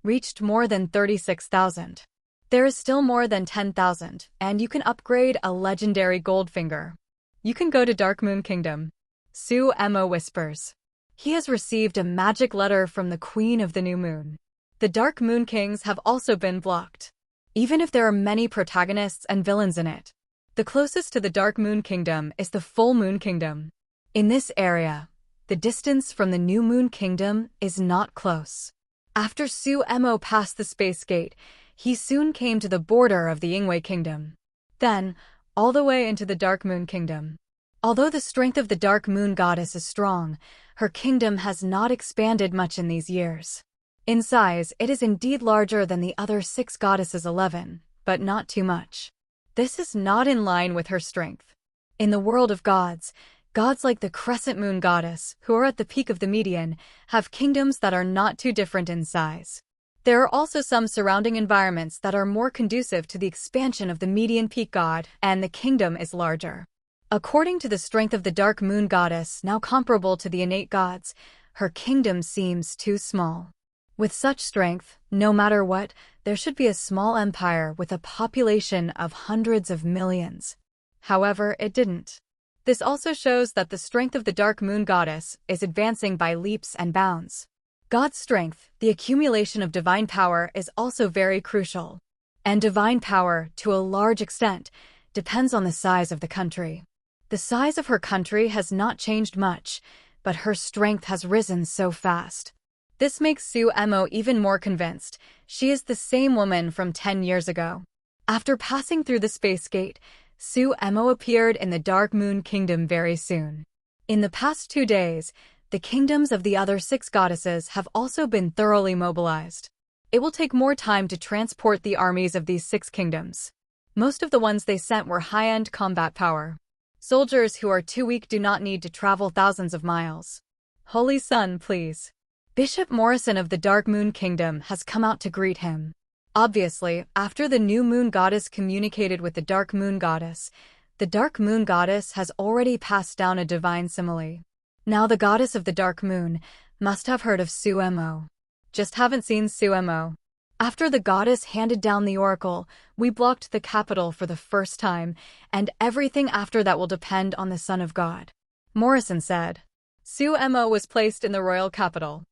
Reached more than 36,000. There is still more than 10,000, and you can upgrade a legendary gold finger. You can go to Dark Moon Kingdom. Su-Emo whispers. He has received a magic letter from the Queen of the New Moon. The Dark Moon Kings have also been blocked. Even if there are many protagonists and villains in it, the closest to the Dark Moon Kingdom is the Full Moon Kingdom. In this area, the distance from the New Moon Kingdom is not close. After Su-Emo passed the Space Gate, he soon came to the border of the Ingwei Kingdom. Then, all the way into the Dark Moon Kingdom. Although the strength of the Dark Moon Goddess is strong, her kingdom has not expanded much in these years. In size, it is indeed larger than the other 6 goddesses 11, but not too much. This is not in line with her strength. In the world of gods, gods like the Crescent Moon Goddess, who are at the peak of the median, have kingdoms that are not too different in size. There are also some surrounding environments that are more conducive to the expansion of the median peak god, and the kingdom is larger. According to the strength of the Dark Moon Goddess, now comparable to the innate gods, her kingdom seems too small. With such strength, no matter what, there should be a small empire with a population of hundreds of millions. However, it didn't. This also shows that the strength of the Dark Moon Goddess is advancing by leaps and bounds. God's strength, the accumulation of divine power, is also very crucial. And divine power, to a large extent, depends on the size of the country. The size of her country has not changed much, but her strength has risen so fast. This makes Su-Emo even more convinced she is the same woman from 10 years ago. After passing through the space gate, Succubo appeared in the Dark Moon Kingdom very soon. In the past 2 days, the kingdoms of the other 6 goddesses have also been thoroughly mobilized. It will take more time to transport the armies of these 6 kingdoms. Most of the ones they sent were high-end combat power. Soldiers who are too weak do not need to travel thousands of miles. Holy Sun, please. Bishop Morrison of the Dark Moon Kingdom has come out to greet him. Obviously, after the new moon goddess communicated with the Dark Moon goddess, the Dark Moon goddess has already passed down a divine simile. Now the goddess of the Dark Moon must have heard of Succubo. Just haven't seen Succubo. After the goddess handed down the oracle, we blocked the capital for the first time, and everything after that will depend on the Son of God. Morrison said. Succubo was placed in the royal capital.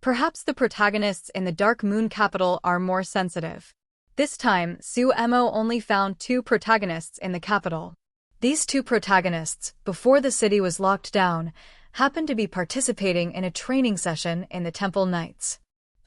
Perhaps the protagonists in the Dark Moon capital are more sensitive. This time, Succubo only found 2 protagonists in the capital. These 2 protagonists, before the city was locked down, happened to be participating in a training session in the Temple Knights.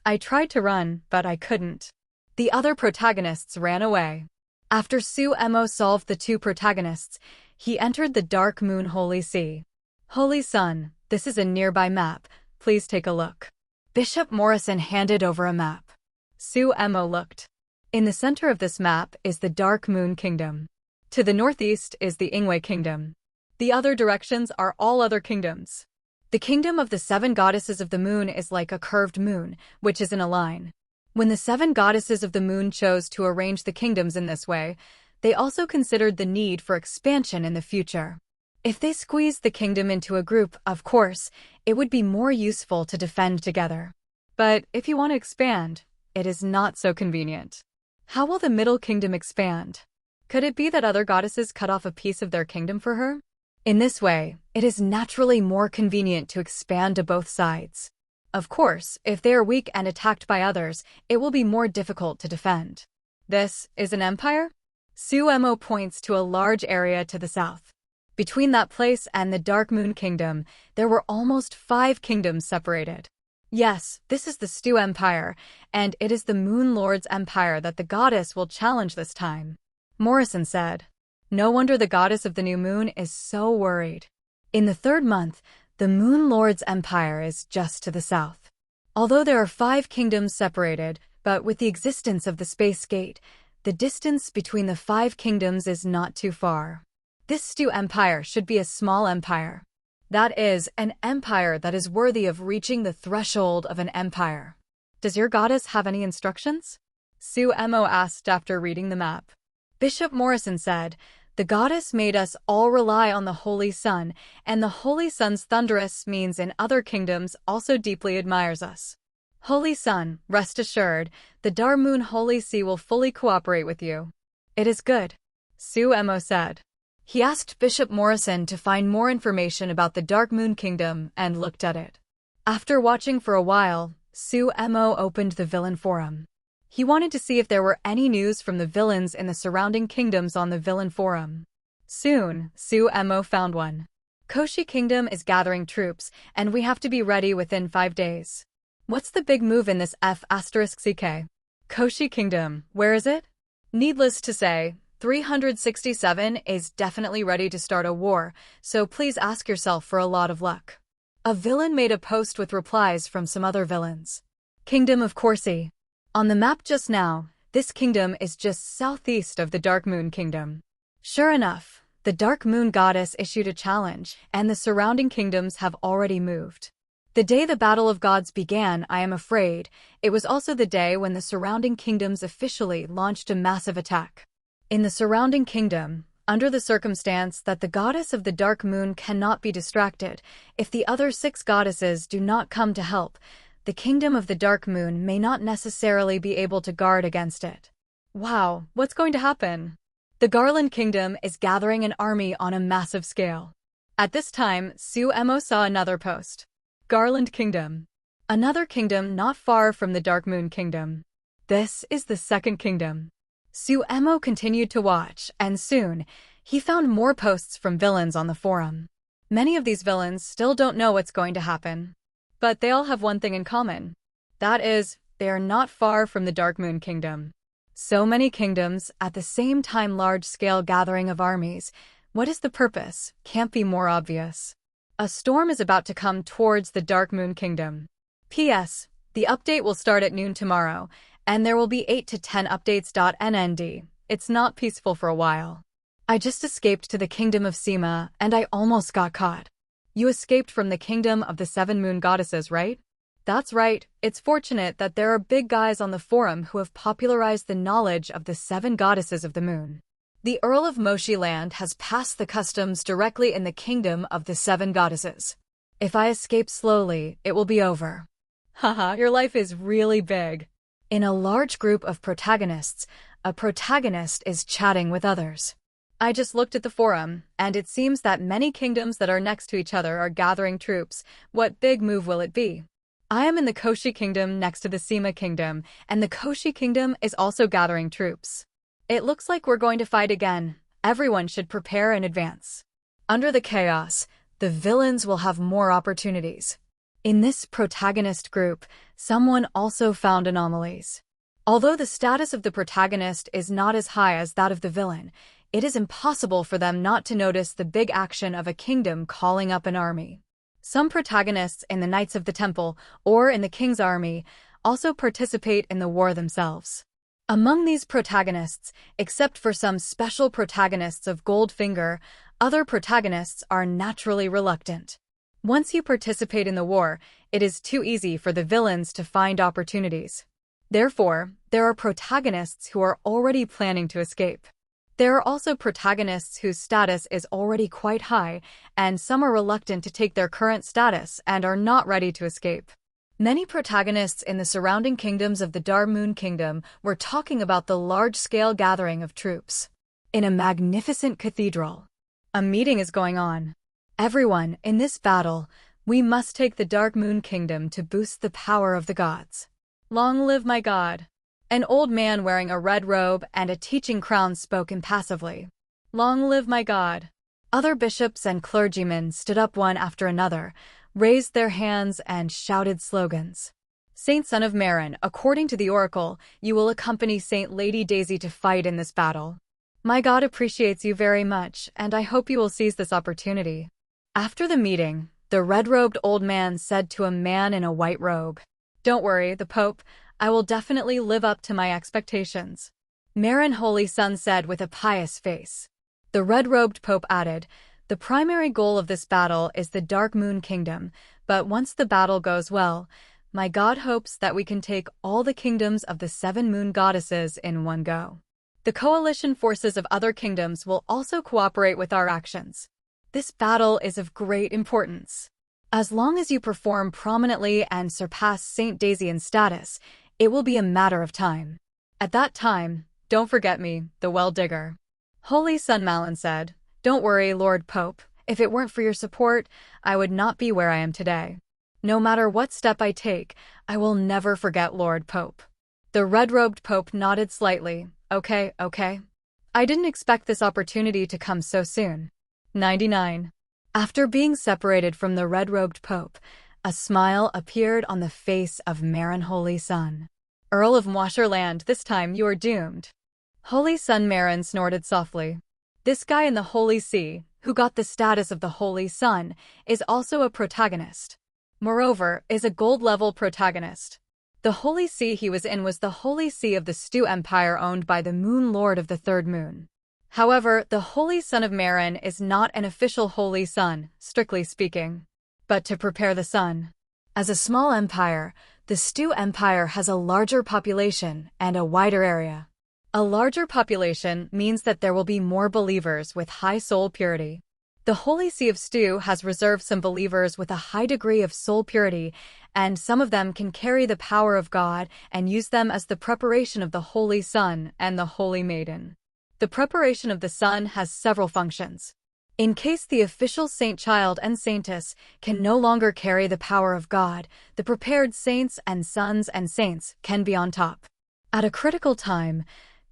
I tried to run, but I couldn't. The other protagonists ran away. After Succubo solved the 2 protagonists, he entered the Dark Moon Holy Sea. Holy Sun, this is a nearby map. Please take a look. Bishop Morrison handed over a map. Succubo looked. In the center of this map is the Dark Moon Kingdom. To the northeast is the Ingwe Kingdom. The other directions are all other kingdoms. The kingdom of the 7 goddesses of the moon is like a curved moon, which is in a line. When the 7 goddesses of the moon chose to arrange the kingdoms in this way, they also considered the need for expansion in the future. If they squeezed the kingdom into a group, of course, it would be more useful to defend together. But if you want to expand, it is not so convenient. How will the Middle Kingdom expand? Could it be that other goddesses cut off a piece of their kingdom for her? In this way, it is naturally more convenient to expand to both sides. Of course, if they are weak and attacked by others, it will be more difficult to defend. This is an empire? Succubo points to a large area to the south. Between that place and the Dark Moon Kingdom, there were almost 5 kingdoms separated. Yes, this is the Stu Empire, and it is the Moon Lord's empire that the goddess will challenge this time. Morrison said. No wonder the goddess of the new moon is so worried. In the 3rd month, the Moon Lord's empire is just to the south. Although there are 5 kingdoms separated, but with the existence of the space gate, the distance between the 5 kingdoms is not too far. This Stu Empire should be a small empire. That is, an empire that is worthy of reaching the threshold of an empire. Does your goddess have any instructions? Succubo asked after reading the map. Bishop Morrison said, the goddess made us all rely on the Holy Sun, and the Holy Sun's thunderous means in other kingdoms also deeply admires us. Holy Sun, rest assured, the Dark Moon Holy Sea will fully cooperate with you. It is good, Succubo said. He asked Bishop Morrison to find more information about the Dark Moon Kingdom and looked at it. After watching for a while, Succubo opened the Villain Forum. He wanted to see if there were any news from the villains in the surrounding kingdoms on the Villain Forum. Soon, Succubo found one. Koshi Kingdom is gathering troops, and we have to be ready within 5 days. What's the big move in this F***CK? Koshi Kingdom, where is it? Needless to say, 367 is definitely ready to start a war, so please ask yourself for a lot of luck. A villain made a post with replies from some other villains. Kingdom of Corsi. On the map just now, this kingdom is just southeast of the Dark Moon Kingdom. Sure enough, the Dark Moon Goddess issued a challenge, and the surrounding kingdoms have already moved. The day the Battle of Gods began, I am afraid, it was also the day when the surrounding kingdoms officially launched a massive attack. In the surrounding kingdom, under the circumstance that the goddess of the Dark Moon cannot be distracted, if the other 6 goddesses do not come to help, the kingdom of the Dark Moon may not necessarily be able to guard against it. Wow, what's going to happen? The Garland Kingdom is gathering an army on a massive scale. At this time, Succubo saw another post. Garland Kingdom. Another kingdom not far from the Dark Moon Kingdom. This is the 2nd kingdom. Succubo continued to watch, and soon, he found more posts from villains on the forum. Many of these villains still don't know what's going to happen. But they all have one thing in common. That is, they are not far from the Dark Moon Kingdom. So many kingdoms, at the same time large-scale gathering of armies. What is the purpose? Can't be more obvious. A storm is about to come towards the Dark Moon Kingdom. P.S. The update will start at noon tomorrow, and there will be 8 to 10 updates. NND. It's not peaceful for a while. I just escaped to the Kingdom of Sema, and I almost got caught. You escaped from the Kingdom of the 7 Moon Goddesses, right? That's right. It's fortunate that there are big guys on the forum who have popularized the knowledge of the 7 goddesses of the moon. The Earl of Moshi Land has passed the customs directly in the Kingdom of the 7 goddesses. If I escape slowly, it will be over. Haha, your life is really big. In a large group of protagonists, a protagonist is chatting with others. I just looked at the forum, and it seems that many kingdoms that are next to each other are gathering troops. What big move will it be? I am in the Koshi Kingdom next to the Sema Kingdom, and the Koshi Kingdom is also gathering troops. It looks like we're going to fight again. Everyone should prepare in advance. Under the chaos, the villains will have more opportunities. In this protagonist group, someone also found anomalies. Although the status of the protagonist is not as high as that of the villain, it is impossible for them not to notice the big action of a kingdom calling up an army. Some protagonists in the Knights of the Temple or in the King's Army also participate in the war themselves. Among these protagonists, except for some special protagonists of Goldfinger, other protagonists are naturally reluctant. Once you participate in the war, it is too easy for the villains to find opportunities. Therefore, there are protagonists who are already planning to escape. There are also protagonists whose status is already quite high, and some are reluctant to take their current status and are not ready to escape. Many protagonists in the surrounding kingdoms of the Dark Moon Kingdom were talking about the large-scale gathering of troops. In a magnificent cathedral, a meeting is going on. Everyone, in this battle, we must take the Dark Moon Kingdom to boost the power of the gods. Long live my god! An old man wearing a red robe and a teaching crown spoke impassively. Long live my god! Other bishops and clergymen stood up one after another, raised their hands and shouted slogans. Saint Son of Marin, according to the oracle, you will accompany Saint Lady Daisy to fight in this battle. My god appreciates you very much, and I hope you will seize this opportunity. After the meeting, the red-robed old man said to a man in a white robe, "Don't worry, the Pope, I will definitely live up to my expectations." Marin Holy Son said with a pious face. The red-robed Pope added, "The primary goal of this battle is the Dark Moon Kingdom, but once the battle goes well, my god hopes that we can take all the kingdoms of the 7 moon goddesses in one go. The coalition forces of other kingdoms will also cooperate with our actions. This battle is of great importance. As long as you perform prominently and surpass Saint Daisy in status, it will be a matter of time. At that time, don't forget me, the well-digger." Holy Son Malin said, "Don't worry, Lord Pope. If it weren't for your support, I would not be where I am today. No matter what step I take, I will never forget Lord Pope." The red-robed Pope nodded slightly. Okay. I didn't expect this opportunity to come so soon. 99. After being separated from the red-robed Pope, a smile appeared on the face of Marin Holy Son. "Earl of Mwasherland, this time you are doomed." Holy Son Marin snorted softly. This guy in the Holy See, who got the status of the Holy Son, is also a protagonist. Moreover, is a gold-level protagonist. The Holy See he was in was the Holy See of the Stu Empire owned by the Moon Lord of the Third Moon. However, the Holy Son of Marin is not an official Holy Son, strictly speaking. But to prepare the sun. As a small empire, the Stu Empire has a larger population and a wider area. A larger population means that there will be more believers with high soul purity. The Holy See of Stu has reserved some believers with a high degree of soul purity, and some of them can carry the power of God and use them as the preparation of the Holy Son and the Holy Maiden. The preparation of the Son has several functions. In case the official saint child and saintess can no longer carry the power of God, the prepared saints and sons and saints can be on top. At a critical time,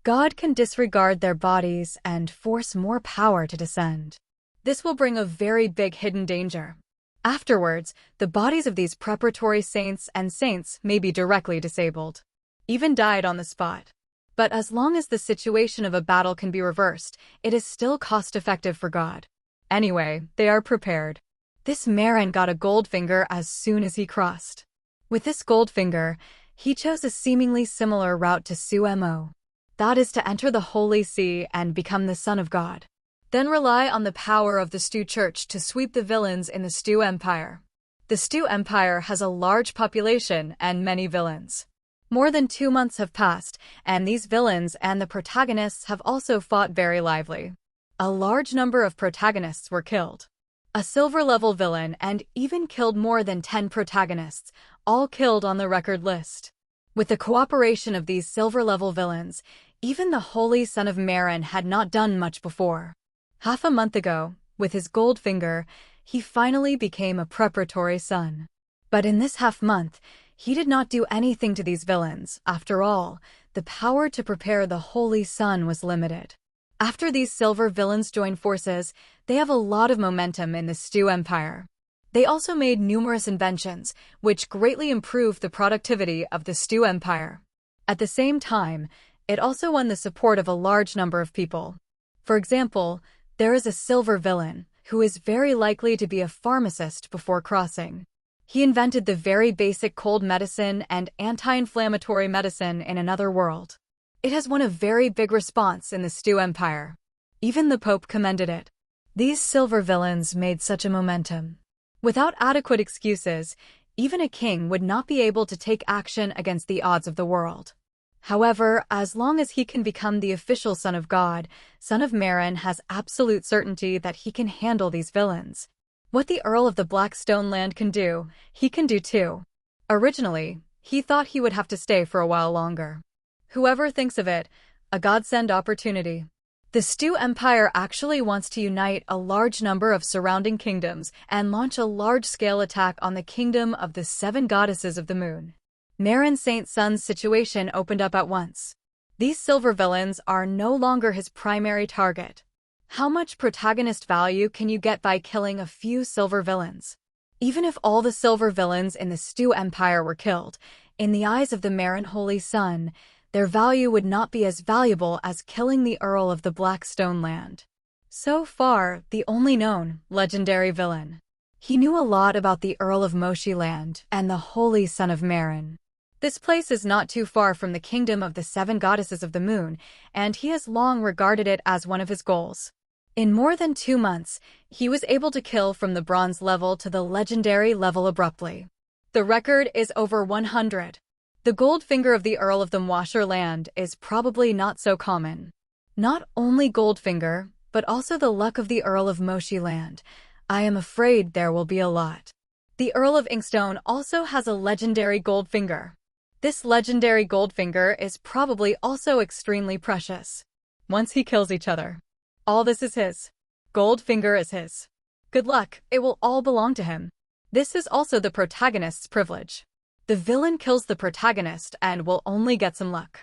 God can disregard their bodies and force more power to descend. This will bring a very big hidden danger. Afterwards, the bodies of these preparatory saints and saints may be directly disabled, even died on the spot. But as long as the situation of a battle can be reversed, it is still cost-effective for God. Anyway, they are prepared. This Marin got a Goldfinger as soon as he crossed. With this Goldfinger, he chose a seemingly similar route to Sumo. That is to enter the Holy See and become the Son of God. Then rely on the power of the Stu Church to sweep the villains in the Stu Empire. The Stu Empire has a large population and many villains. More than 2 months have passed, and these villains and the protagonists have also fought very lively. A large number of protagonists were killed. A silver-level villain and even killed more than 10 protagonists, all killed on the record list. With the cooperation of these silver-level villains, even the Holy Son of Marin had not done much before. Half a month ago, with his Goldfinger, he finally became a preparatory son. But in this half-month, he did not do anything to these villains. After all, the power to prepare the Holy Son was limited. After these silver villains joined forces, they have a lot of momentum in the Stu Empire. They also made numerous inventions, which greatly improved the productivity of the Stu Empire. At the same time, it also won the support of a large number of people. For example, there is a silver villain, who is very likely to be a pharmacist before crossing. He invented the very basic cold medicine and anti-inflammatory medicine in another world. It has won a very big response in the Stu Empire. Even the Pope commended it. These silver villains made such a momentum. Without adequate excuses, even a king would not be able to take action against the odds of the world. However, as long as he can become the official Son of God, Son of Marin has absolute certainty that he can handle these villains. What the Earl of the Blackstone Land can do, he can do too. Originally, he thought he would have to stay for a while longer. Whoever thinks of it, a godsend opportunity. The Stu Empire actually wants to unite a large number of surrounding kingdoms and launch a large-scale attack on the kingdom of the 7 goddesses of the moon. Marin Saint Sun's situation opened up at once. These silver villains are no longer his primary target. How much protagonist value can you get by killing a few silver villains? Even if all the silver villains in the Stu Empire were killed, in the eyes of the Marin Holy Sun, their value would not be as valuable as killing the Earl of the Blackstone Land. So far, the only known, legendary villain. He knew a lot about the Earl of Moshi Land and the Holy Son of Marin. This place is not too far from the kingdom of the 7 goddesses of the moon, and he has long regarded it as one of his goals. In more than 2 months, he was able to kill from the bronze level to the legendary level abruptly. The record is over 100. The Goldfinger of the Earl of the Mwasher Land is probably not so common. Not only Goldfinger, but also the luck of the Earl of Moshi Land. I am afraid there will be a lot. The Earl of Inkstone also has a legendary Goldfinger. This legendary Goldfinger is probably also extremely precious. Once he kills each other, all this is his. Goldfinger is his. Good luck, it will all belong to him. This is also the protagonist's privilege. The villain kills the protagonist and will only get some luck.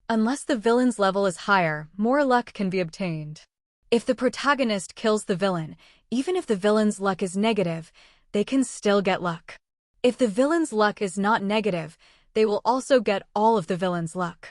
Unless the villain's level is higher, more luck can be obtained. If the protagonist kills the villain, even if the villain's luck is negative, they can still get luck. If the villain's luck is not negative, they will also get all of the villain's luck.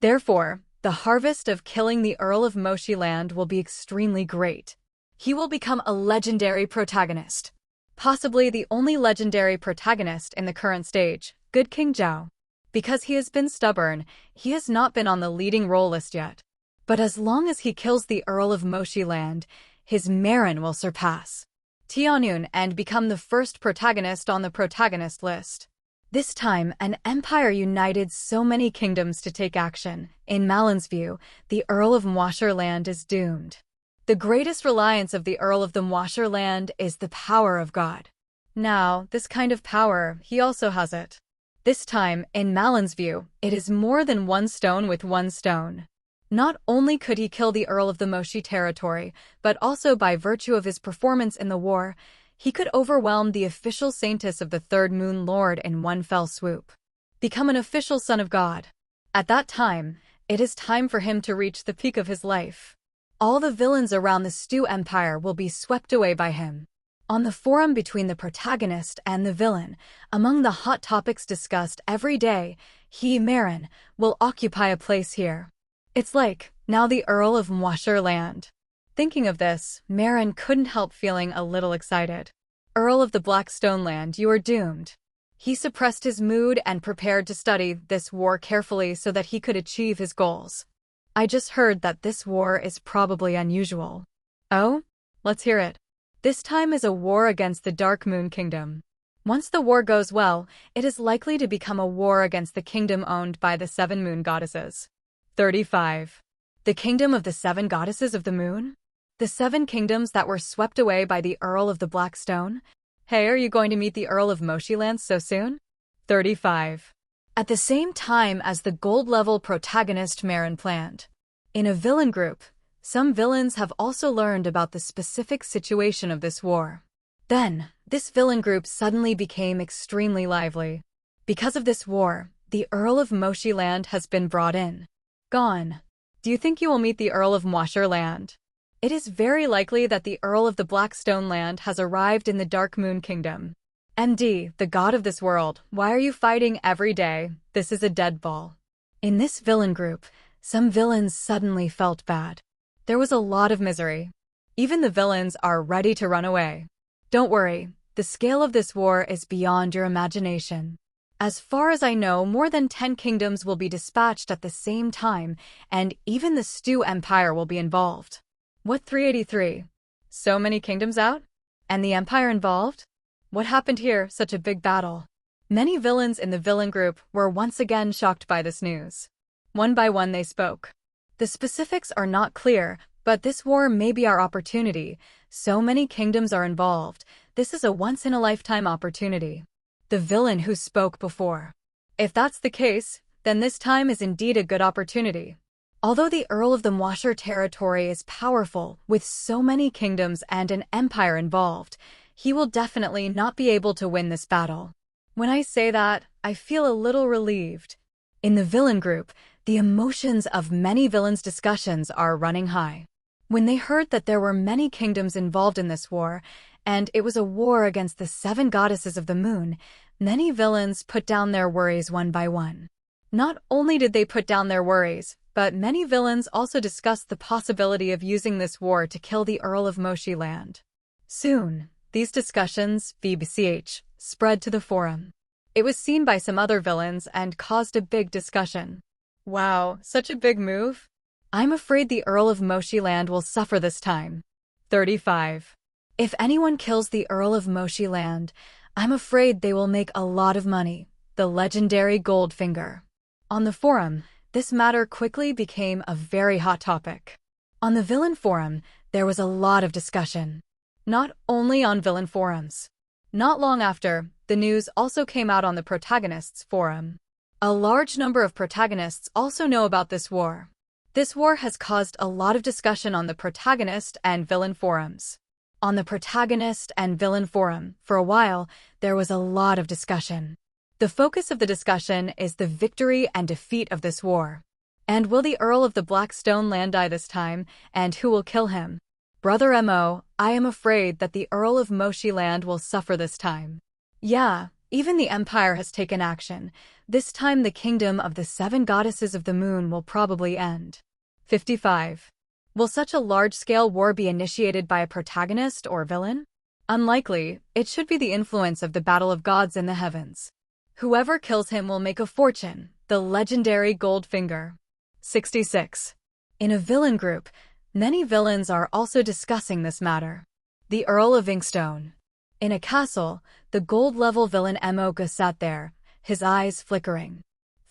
Therefore, the harvest of killing the Earl of Moshi Land will be extremely great. He will become a legendary protagonist. Possibly the only legendary protagonist in the current stage, Good King Zhao. Because he has been stubborn, he has not been on the leading role list yet. But as long as he kills the Earl of Moshi Land, his Marin will surpass Tianyun and become the first protagonist on the protagonist list. This time, an empire united so many kingdoms to take action. In Malin's view, the Earl of Mwasher Land is doomed. The greatest reliance of the Earl of the Mwasher Land is the power of God. Now, this kind of power, he also has it. This time, in Malin's view, it is more than one stone with one stone. Not only could he kill the Earl of the Moshi territory, but also by virtue of his performance in the war, he could overwhelm the official saintess of the Third Moon Lord in one fell swoop. Become an official son of God. At that time, it is time for him to reach the peak of his life. All the villains around the Stu Empire will be swept away by him. On the forum between the protagonist and the villain, among the hot topics discussed every day, he, Marin, will occupy a place here. It's like, now the Earl of Moisherland. Thinking of this, Marin couldn't help feeling a little excited. Earl of the Blackstone Land, you are doomed. He suppressed his mood and prepared to study this war carefully so that he could achieve his goals. I just heard that this war is probably unusual. Oh? Let's hear it. This time is a war against the Dark Moon Kingdom. Once the war goes well, it is likely to become a war against the kingdom owned by the 7 moon goddesses. 35. The kingdom of the 7 goddesses of the moon? The 7 kingdoms that were swept away by the Earl of the Blackstone? Hey, are you going to meet the Earl of Moisherland so soon? 35. At the same time as the gold-level protagonist Marin planned. In a villain group, some villains have also learned about the specific situation of this war. Then, this villain group suddenly became extremely lively. Because of this war, the Earl of Moisherland has been brought in. Gone. Do you think you will meet the Earl of Moisherland? It is very likely that the Earl of the Blackstone Land has arrived in the Dark Moon Kingdom. MD, the god of this world, why are you fighting every day? This is a dead ball. In this villain group, some villains suddenly felt bad. There was a lot of misery. Even the villains are ready to run away. Don't worry, the scale of this war is beyond your imagination. As far as I know, more than 10 kingdoms will be dispatched at the same time, and even the Stew Empire will be involved. What 383? So many kingdoms out? And the Empire involved? What happened here, such a big battle? Many villains in the villain group were once again shocked by this news. One by one they spoke. The specifics are not clear, but this war may be our opportunity. So many kingdoms are involved. This is a once-in-a-lifetime opportunity. The villain who spoke before. If that's the case, then this time is indeed a good opportunity. Although the Earl of the Moisher territory is powerful, with so many kingdoms and an empire involved, he will definitely not be able to win this battle. When I say that, I feel a little relieved. In the villain group, the emotions of many villains' discussions are running high. When they heard that there were many kingdoms involved in this war, and it was a war against the 7 goddesses of the moon, many villains put down their worries one by one. Not only did they put down their worries, but many villains also discussed the possibility of using this war to kill the Earl of Moisherland. Soon, these discussions, VBCH, spread to the forum. It was seen by some other villains and caused a big discussion. Wow, such a big move? I'm afraid the Earl of Moisherland will suffer this time. 35. If anyone kills the Earl of Moisherland, I'm afraid they will make a lot of money. The legendary Goldfinger. On the forum, this matter quickly became a very hot topic. On the villain forum, there was a lot of discussion. Not only on villain forums. Not long after, the news also came out on the protagonists forum. A large number of protagonists also know about this war. This war has caused a lot of discussion on the protagonist and villain forums. On the protagonist and villain forum, for a while, there was a lot of discussion. The focus of the discussion is the victory and defeat of this war. And will the Earl of the Blackstone Land die this time, and who will kill him? Brother Mo, I am afraid that the Earl of Moisherland will suffer this time. Yeah, even the Empire has taken action. This time the kingdom of the 7 goddesses of the moon will probably end. 55. Will such a large-scale war be initiated by a protagonist or villain? Unlikely, it should be the influence of the battle of gods in the heavens. Whoever kills him will make a fortune, the legendary Goldfinger. 66. In a villain group, many villains are also discussing this matter. The Earl of Inkstone. In a castle, the gold-level villain Emoka sat there, his eyes flickering.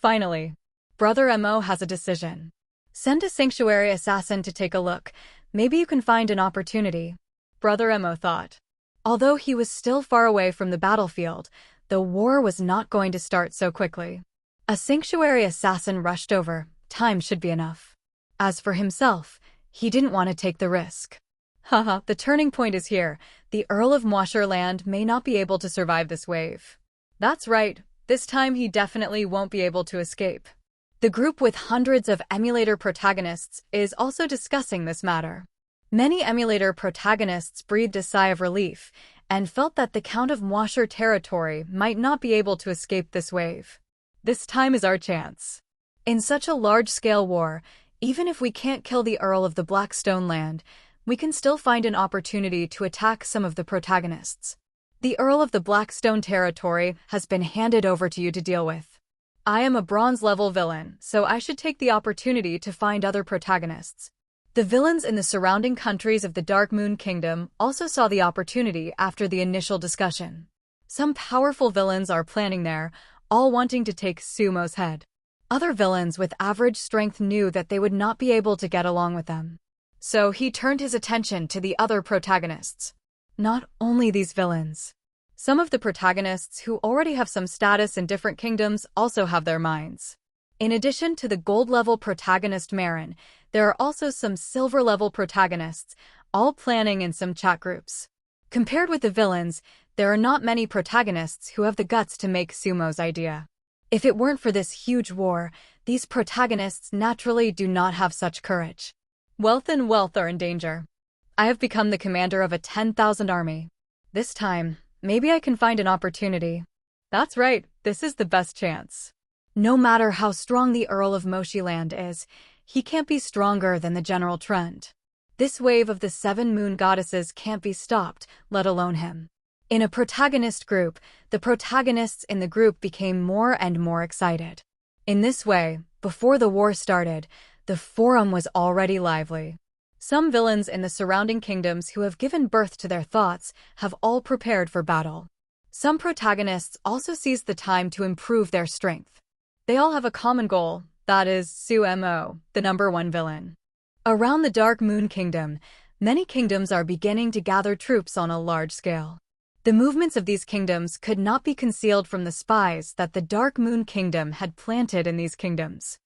Finally, Brother Mo has a decision. Send a sanctuary assassin to take a look. Maybe you can find an opportunity. Brother Mo thought. Although he was still far away from the battlefield, the war was not going to start so quickly. A sanctuary assassin rushed over. Time should be enough. As for himself, he didn't want to take the risk. Haha, the turning point is here. The Earl of Moisherland may not be able to survive this wave. That's right, this time he definitely won't be able to escape. The group with hundreds of emulator protagonists is also discussing this matter. Many emulator protagonists breathed a sigh of relief and felt that the Count of Moisher territory might not be able to escape this wave. This time is our chance. In such a large-scale war, Even if we can't kill the Earl of the Blackstone Land, we can still find an opportunity to attack some of the protagonists. The Earl of the Blackstone territory has been handed over to you to deal with. I am a bronze-level villain, so I should take the opportunity to find other protagonists. The villains in the surrounding countries of the Dark Moon Kingdom also saw the opportunity after the initial discussion. Some powerful villains are planning there, all wanting to take Sumo's head. Other villains with average strength knew that they would not be able to get along with them. So he turned his attention to the other protagonists. Not only these villains. Some of the protagonists who already have some status in different kingdoms also have their minds. In addition to the gold-level protagonist Marin, there are also some silver-level protagonists, all planning in some chat groups. Compared with the villains, there are not many protagonists who have the guts to make Sumo's idea. If it weren't for this huge war, these protagonists naturally do not have such courage. Wealth and wealth are in danger. I have become the commander of a 10,000 army. This time, maybe I can find an opportunity. That's right, this is the best chance. No matter how strong the Earl of Moshiland is, he can't be stronger than the general trend. This wave of the 7 moon goddesses can't be stopped, let alone him. In a protagonist group, the protagonists in the group became more and more excited. In this way, before the war started, the forum was already lively. Some villains in the surrounding kingdoms who have given birth to their thoughts have all prepared for battle. Some protagonists also seized the time to improve their strength. They all have a common goal, that is Sumo, the #1 villain. Around the Dark Moon Kingdom, many kingdoms are beginning to gather troops on a large scale. The movements of these kingdoms could not be concealed from the spies that the Dark Moon Kingdom had planted in these kingdoms.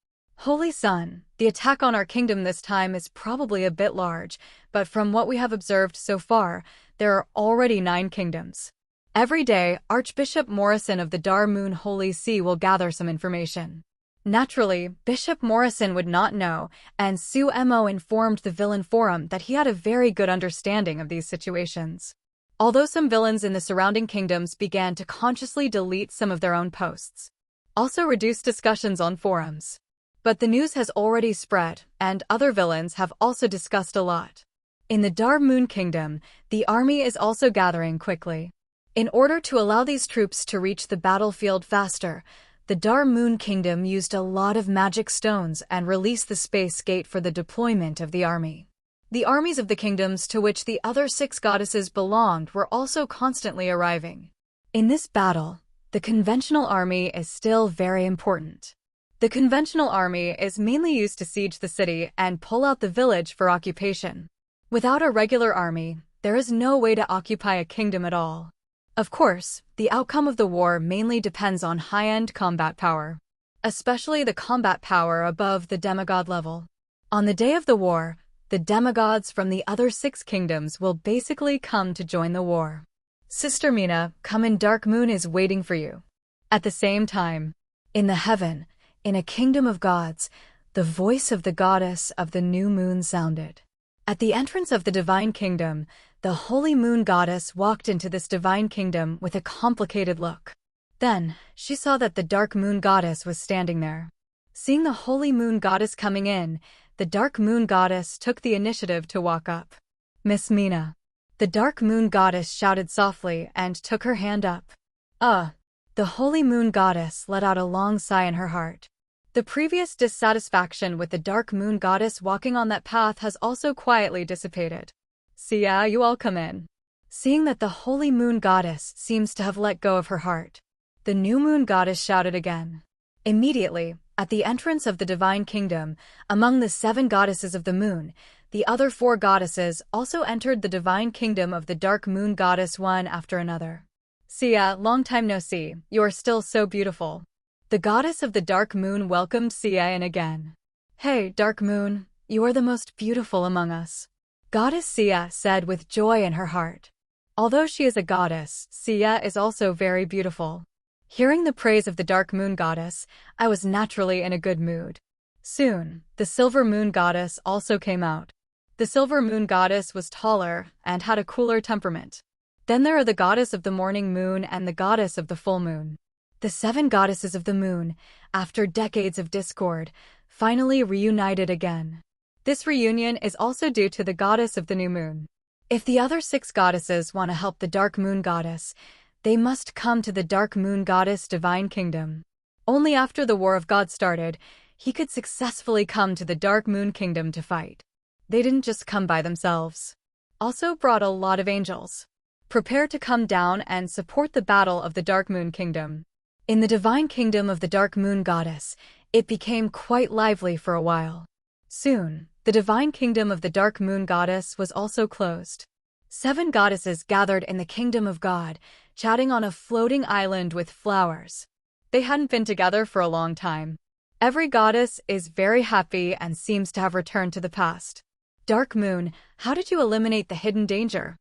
Holy Sun, the attack on our kingdom this time is probably a bit large, but from what we have observed so far, there are already 9 kingdoms. Every day, Archbishop Morrison of the Dar Moon Holy See will gather some information. Naturally, Bishop Morrison would not know, and Sumo informed the Villain Forum that he had a very good understanding of these situations. Although some villains in the surrounding kingdoms began to consciously delete some of their own posts, also reduce discussions on forums. But the news has already spread, and other villains have also discussed a lot. In the Dar Moon Kingdom, the army is also gathering quickly. In order to allow these troops to reach the battlefield faster, the Dar Moon Kingdom used a lot of magic stones and released the space gate for the deployment of the army. The armies of the kingdoms to which the other 6 goddesses belonged were also constantly arriving. In this battle, the conventional army is still very important. The conventional army is mainly used to siege the city and pull out the village for occupation. Without a regular army, there is no way to occupy a kingdom at all. Of course, the outcome of the war mainly depends on high-end combat power, especially the combat power above the demigod level. On the day of the war, the demigods from the other 6 kingdoms will basically come to join the war. Sister Mina, come in, Dark Moon is waiting for you. At the same time, in the heaven, in a kingdom of gods, the voice of the goddess of the new moon sounded. At the entrance of the divine kingdom, the holy moon goddess walked into this divine kingdom with a complicated look. Then, she saw that the dark moon goddess was standing there. Seeing the holy moon goddess coming in, the dark moon goddess took the initiative to walk up. Miss Mina. The dark moon goddess shouted softly and took her hand up. The holy moon goddess let out a long sigh in her heart. The previous dissatisfaction with the dark moon goddess walking on that path has also quietly dissipated. See ya, you all come in. Seeing that the holy moon goddess seems to have let go of her heart, the new moon goddess shouted again. Immediately, at the entrance of the divine kingdom, among the 7 goddesses of the moon, the other 4 goddesses also entered the divine kingdom of the dark moon goddess one after another. Sia, long time no see, you are still so beautiful. The goddess of the dark moon welcomed Sia in again. Hey, dark moon, you are the most beautiful among us. Goddess Sia said with joy in her heart. Although she is a goddess, Sia is also very beautiful. Hearing the praise of the dark moon goddess, I was naturally in a good mood. Soon, the silver moon goddess also came out. The silver moon goddess was taller and had a cooler temperament. Then there are the goddess of the morning moon and the goddess of the full moon. The 7 goddesses of the moon, after decades of discord, finally reunited again. This reunion is also due to the goddess of the new moon. If the other 6 goddesses want to help the dark moon goddess, they must come to the dark moon goddess divine kingdom. Only after the War of God started, he could successfully come to the dark moon kingdom to fight. They didn't just come by themselves. Also brought a lot of angels. Prepare to come down and support the battle of the dark moon kingdom. In the divine kingdom of the dark moon goddess, it became quite lively for a while. Soon, the divine kingdom of the dark moon goddess was also closed. 7 goddesses gathered in the kingdom of God, chatting on a floating island with flowers. They hadn't been together for a long time. Every goddess is very happy and seems to have returned to the past. Dark moon, how did you eliminate the hidden danger?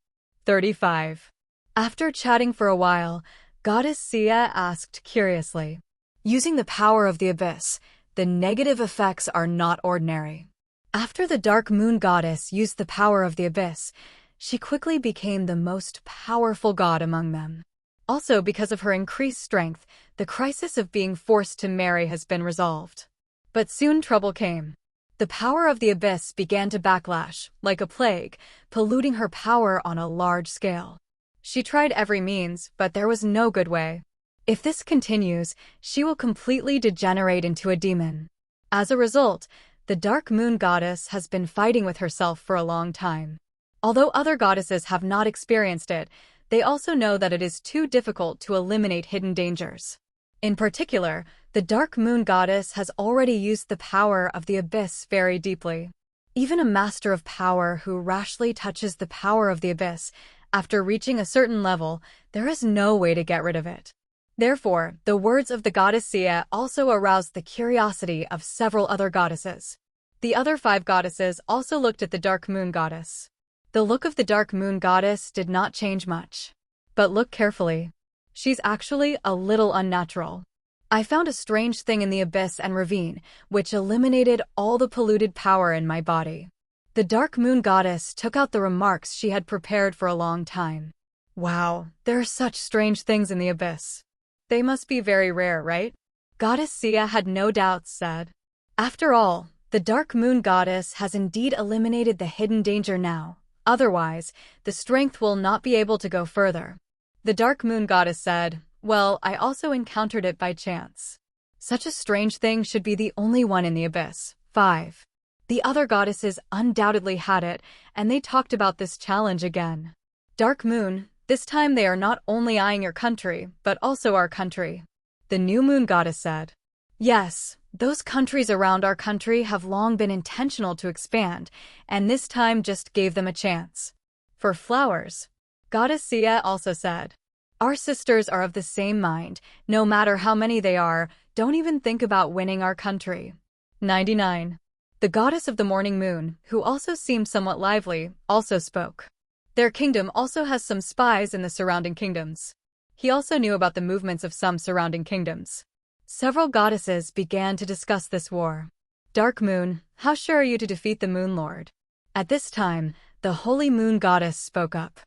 35. After chatting for a while, Goddess Sia asked curiously, using the power of the abyss, the negative effects are not ordinary. After the dark moon goddess used the power of the abyss, she quickly became the most powerful god among them. Also, because of her increased strength, the crisis of being forced to marry has been resolved. But soon trouble came. The power of the abyss began to backlash, like a plague, polluting her power on a large scale. She tried every means, but there was no good way. If this continues, she will completely degenerate into a demon. As a result, the dark moon goddess has been fighting with herself for a long time. Although other goddesses have not experienced it, they also know that it is too difficult to eliminate hidden dangers. In particular, the dark moon goddess has already used the power of the abyss very deeply. Even a master of power who rashly touches the power of the abyss, after reaching a certain level, there is no way to get rid of it. Therefore, the words of the goddess Sia also aroused the curiosity of several other goddesses. The other 5 goddesses also looked at the dark moon goddess. The look of the dark moon goddess did not change much. But look carefully. She's actually a little unnatural. I found a strange thing in the abyss and ravine, which eliminated all the polluted power in my body. The dark moon goddess took out the remarks she had prepared for a long time. Wow, there are such strange things in the abyss. They must be very rare, right? Goddess Sia had no doubts said. After all, the dark moon goddess has indeed eliminated the hidden danger now. Otherwise, the strength will not be able to go further. The dark moon goddess said, well, I also encountered it by chance. Such a strange thing should be the only one in the abyss. 5. The other goddesses undoubtedly had it, and they talked about this challenge again. Dark moon, this time they are not only eyeing your country, but also our country. The new moon goddess said. Yes, those countries around our country have long been intentional to expand, and this time just gave them a chance. For flowers, Goddess Sia also said, our sisters are of the same mind, no matter how many they are, don't even think about winning our country. 99. The goddess of the morning moon, who also seemed somewhat lively, also spoke. Their kingdom also has some spies in the surrounding kingdoms. He also knew about the movements of some surrounding kingdoms. Several goddesses began to discuss this war. Dark moon, how sure are you to defeat the moon lord? At this time, the holy moon goddess spoke up.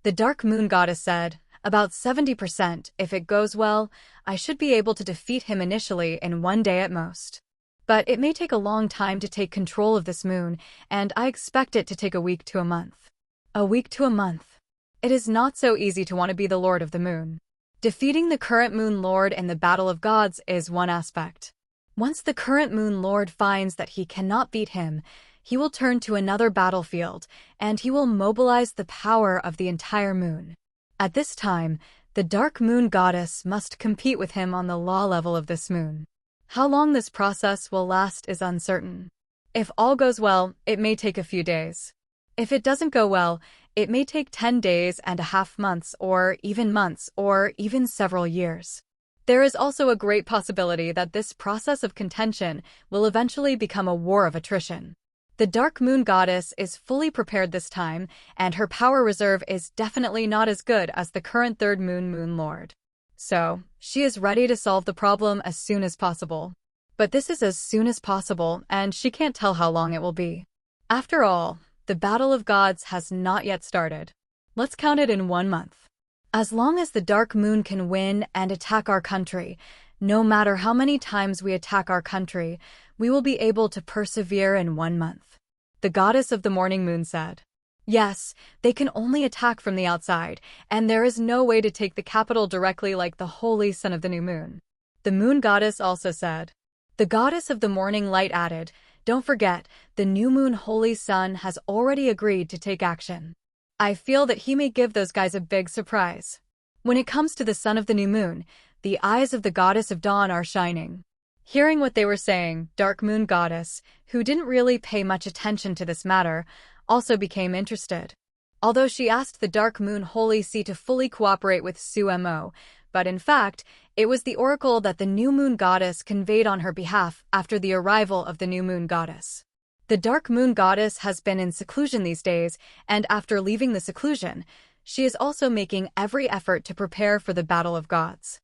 The dark moon goddess said, about 70%, if it goes well, I should be able to defeat him initially in 1 day at most. But it may take a long time to take control of this moon, and I expect it to take a week to a month. A week to a month. It is not so easy to want to be the lord of the moon. Defeating the current moon lord in the battle of gods is one aspect. Once the current moon lord finds that he cannot beat him, he will turn to another battlefield, and he will mobilize the power of the entire moon. At this time, the dark moon goddess must compete with him on the law level of this moon. How long this process will last is uncertain. If all goes well, it may take a few days. If it doesn't go well, it may take 10 days and a half months or even several years. There is also a great possibility that this process of contention will eventually become a war of attrition. The dark moon goddess is fully prepared this time, and her power reserve is definitely not as good as the current third moon lord. So, she is ready to solve the problem as soon as possible. But this is as soon as possible, and she can't tell how long it will be. After all, the battle of gods has not yet started. Let's count it in 1 month. As long as the dark moon can win and attack our country, no matter how many times we attack our country, we will be able to persevere in 1 month. The goddess of the morning moon said. Yes, they can only attack from the outside, and there is no way to take the capital directly like the holy son of the new moon. The moon goddess also said. The goddess of the morning light added, don't forget, the new moon holy sun has already agreed to take action. I feel that he may give those guys a big surprise. When it comes to the son of the new moon, the eyes of the goddess of dawn are shining. Hearing what they were saying, Dark Moon Goddess, who didn't really pay much attention to this matter, also became interested. Although she asked the Dark Moon Holy See to fully cooperate with Sumo, but in fact, it was the oracle that the New Moon Goddess conveyed on her behalf after the arrival of the New Moon Goddess. The Dark Moon Goddess has been in seclusion these days, and after leaving the seclusion, she is also making every effort to prepare for the Battle of Gods.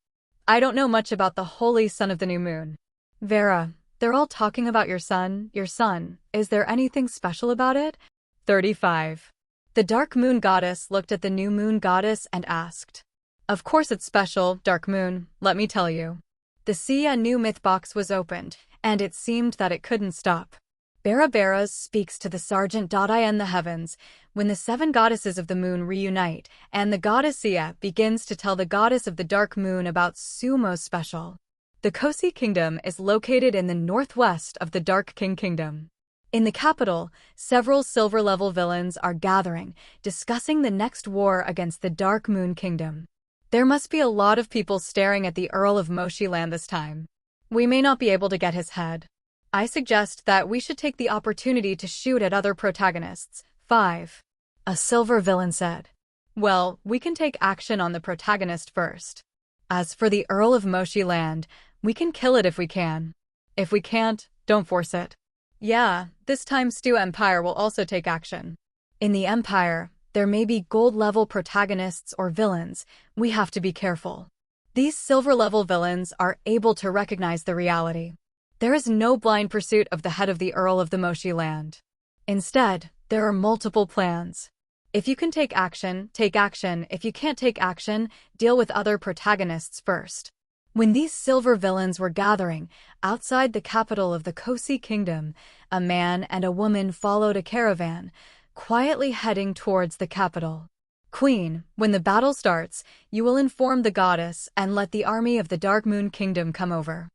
I don't know much about the Holy Son of the New Moon. Vera, they're all talking about your son. Is there anything special about it? 35. The Dark Moon Goddess looked at the New Moon Goddess and asked. Of course it's special, Dark Moon, let me tell you. The Sia New Myth box was opened, and it seemed that it couldn't stop. Barabaras speaks to the Sergeant in the heavens, when the 7 goddesses of the moon reunite, and the goddess Sia begins to tell the goddess of the dark moon about Sumo's special. The Kosi Kingdom is located in the northwest of the Dark King Kingdom. In the capital, several silver-level villains are gathering, discussing the next war against the Dark Moon Kingdom. There must be a lot of people staring at the Earl of Moshiland this time. We may not be able to get his head. I suggest that we should take the opportunity to shoot at other protagonists. 5. A silver villain said. Well, we can take action on the protagonist first. As for the Earl of Moshiland, we can kill it if we can. If we can't, don't force it. Yeah, this time Stu Empire will also take action. In the Empire, there may be gold-level protagonists or villains. We have to be careful. These silver-level villains are able to recognize the reality. There is no blind pursuit of the head of the Earl of the Moshiland. Instead, there are multiple plans. If you can take action, take action. If you can't take action, deal with other protagonists first. When these silver villains were gathering, outside the capital of the Kosi Kingdom, a man and a woman followed a caravan, quietly heading towards the capital. Queen, when the battle starts, you will inform the goddess and let the army of the Dark Moon Kingdom come over.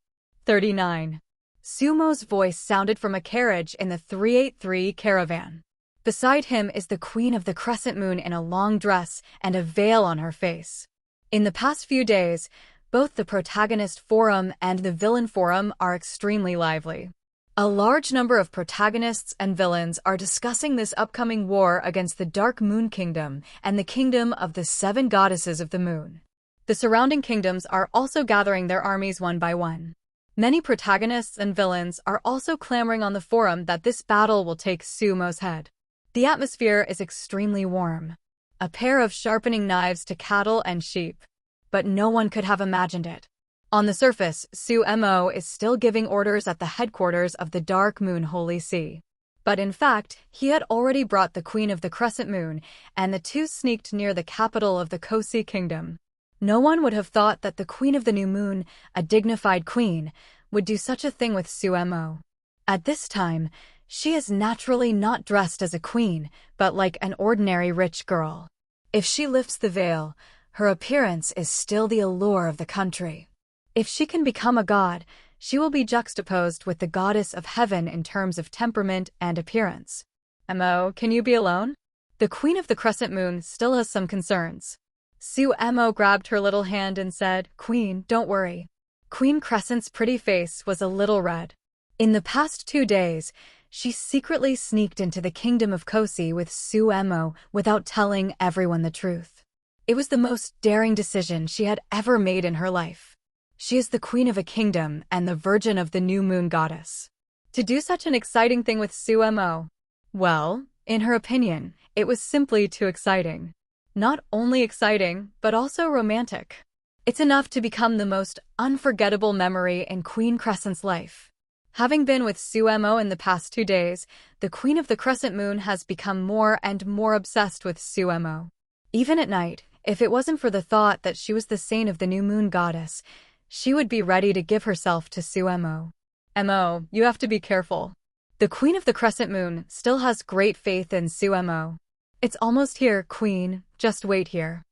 39. Sumo's voice sounded from a carriage in the 383 caravan. Beside him is the Queen of the Crescent Moon in a long dress and a veil on her face. In the past few days, both the protagonist forum and the villain forum are extremely lively. A large number of protagonists and villains are discussing this upcoming war against the Dark Moon Kingdom and the Kingdom of the 7 Goddesses of the Moon. The surrounding kingdoms are also gathering their armies one by one. Many protagonists and villains are also clamoring on the forum that this battle will take Sumo's head. The atmosphere is extremely warm. A pair of sharpening knives to cattle and sheep. But no one could have imagined it. On the surface, Sumo is still giving orders at the headquarters of the Dark Moon Holy See. But in fact, he had already brought the Queen of the Crescent Moon, and the two sneaked near the capital of the Kosi Kingdom. No one would have thought that the Queen of the New Moon, a dignified queen, would do such a thing with Sumo. At this time, she is naturally not dressed as a queen, but like an ordinary rich girl. If she lifts the veil, her appearance is still the allure of the country. If she can become a god, she will be juxtaposed with the goddess of heaven in terms of temperament and appearance. Can you be alone? The Queen of the Crescent Moon still has some concerns. Sumo grabbed her little hand and said, Queen, don't worry. Queen Crescent's pretty face was a little red. In the past 2 days, she secretly sneaked into the kingdom of Kosi with Sumo without telling everyone the truth. It was the most daring decision she had ever made in her life. She is the queen of a kingdom and the virgin of the New Moon Goddess. To do such an exciting thing with Sumo, well, in her opinion, it was simply too exciting. Not only exciting, but also romantic. It's enough to become the most unforgettable memory in Queen Crescent's life. Having been with Sumo in the past 2 days, the Queen of the Crescent Moon has become more and more obsessed with Sumo. Even at night, if it wasn't for the thought that she was the saint of the New Moon Goddess, she would be ready to give herself to Sumo. Mo, you have to be careful. The Queen of the Crescent Moon still has great faith in Mo. It's almost here, Queen. Just wait here.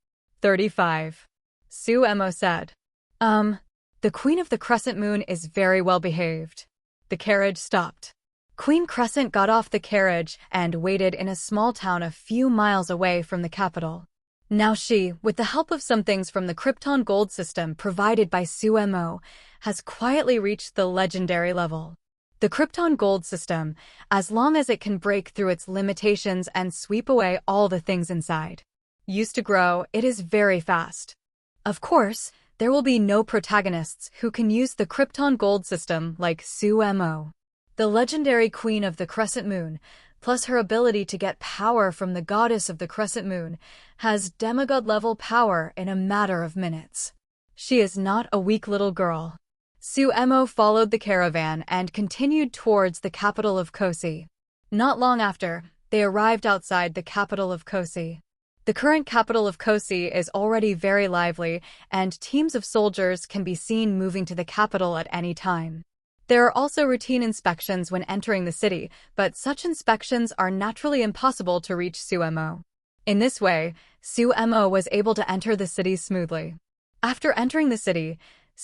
35. Mo said. The Queen of the Crescent Moon is very well behaved. The carriage stopped. Queen Crescent got off the carriage and waited in a small town a few miles away from the capital. Now she, with the help of some things from the Krypton gold system provided by Mo, has quietly reached the legendary level. The Krypton gold system, as long as it can break through its limitations and sweep away all the things inside. Used to grow, it is very fast. Of course, there will be no protagonists who can use the Krypton gold system like Mo. The legendary Queen of the Crescent Moon, plus her ability to get power from the goddess of the Crescent Moon, has demigod-level power in a matter of minutes. She is not a weak little girl. Mo followed the caravan and continued towards the capital of Kosi. Not long after, they arrived outside the capital of Kosi. The current capital of Kosi is already very lively, and teams of soldiers can be seen moving to the capital at any time. There are also routine inspections when entering the city, but such inspections are naturally impossible to reach Mo. In this way, Mo was able to enter the city smoothly. After entering the city,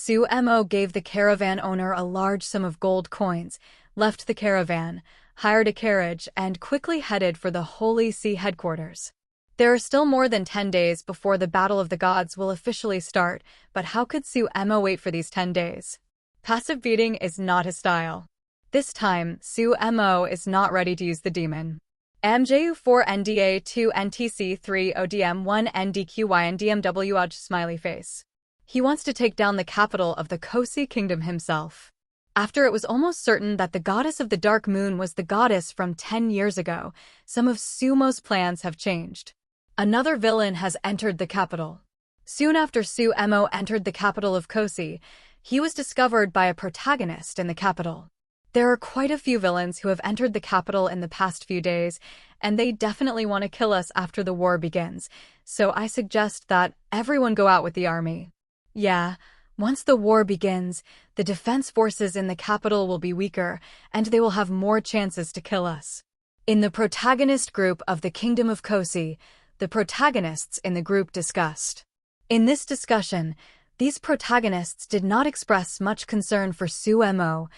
Mo gave the caravan owner a large sum of gold coins, left the caravan, hired a carriage, and quickly headed for the Holy See headquarters. There are still more than 10 days before the Battle of the Gods will officially start, but how could Mo wait for these 10 days? Passive beating is not his style. This time, Mo is not ready to use the demon. MJU4 NDA2 NTC3 ODM1 NDQY NDMW smiley face. He wants to take down the capital of the Kosi kingdom himself. After it was almost certain that the goddess of the dark moon was the goddess from 10 years ago, some of Sumo's plans have changed. Another villain has entered the capital. Soon after Mo entered the capital of Kosi, he was discovered by a protagonist in the capital. There are quite a few villains who have entered the capital in the past few days, and they definitely want to kill us after the war begins, so I suggest that everyone go out with the army. Yeah, once the war begins, the defense forces in the capital will be weaker, and they will have more chances to kill us. In the protagonist group of the Kingdom of Kosi, the protagonists in the group discussed. In this discussion, these protagonists did not express much concern for Mo,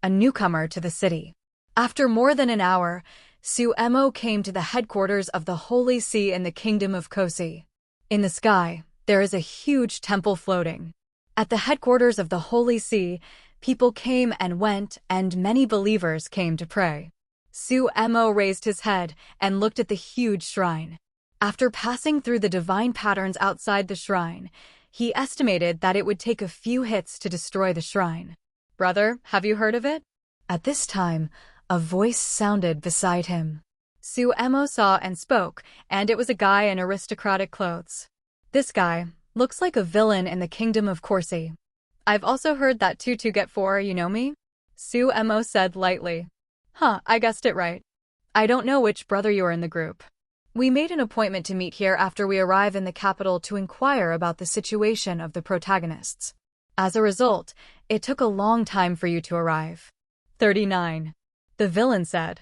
a newcomer to the city. After more than an hour, Mo came to the headquarters of the Holy See in the Kingdom of Kosi. In the sky, there is a huge temple floating. At the headquarters of the Holy See, people came and went, and many believers came to pray. Mo raised his head and looked at the huge shrine. After passing through the divine patterns outside the shrine, he estimated that it would take a few hits to destroy the shrine. Brother, have you heard of it? At this time, a voice sounded beside him. Mo saw and spoke, and it was a guy in aristocratic clothes. This guy looks like a villain in the Kingdom of Kosi. I've also heard that 2 get 4, you know me? Mo said lightly. Huh, I guessed it right. I don't know which brother you are in the group. We made an appointment to meet here after we arrive in the capital to inquire about the situation of the protagonists. As a result, it took a long time for you to arrive. 39. The villain said.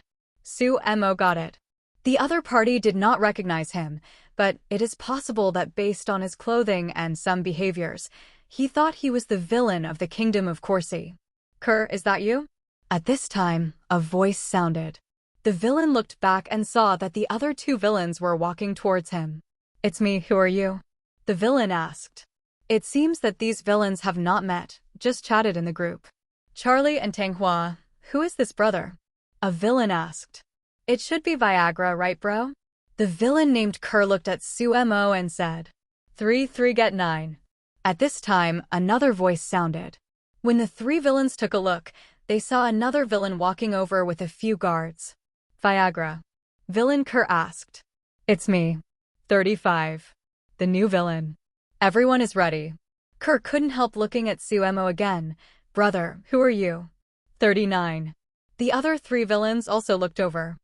Mo got it. The other party did not recognize him, but it is possible that based on his clothing and some behaviors, he thought he was the villain of the Kingdom of Kosi. Kerr, is that you? At this time, a voice sounded. The villain looked back and saw that the other 2 villains were walking towards him. It's me, who are you? The villain asked. It seems that these villains have not met, just chatted in the group. Charlie and Tanghua, who is this brother? A villain asked. It should be Viagra, right bro? The villain named Kerr looked at Mo and said. 3 get 9. At this time, another voice sounded. When the 3 villains took a look, they saw another villain walking over with a few guards. Viagra. Villain Kerr asked. It's me. 35. The new villain. Everyone is ready. Kerr couldn't help looking at Mo again. Brother, who are you? 39. The other 3 villains also looked over.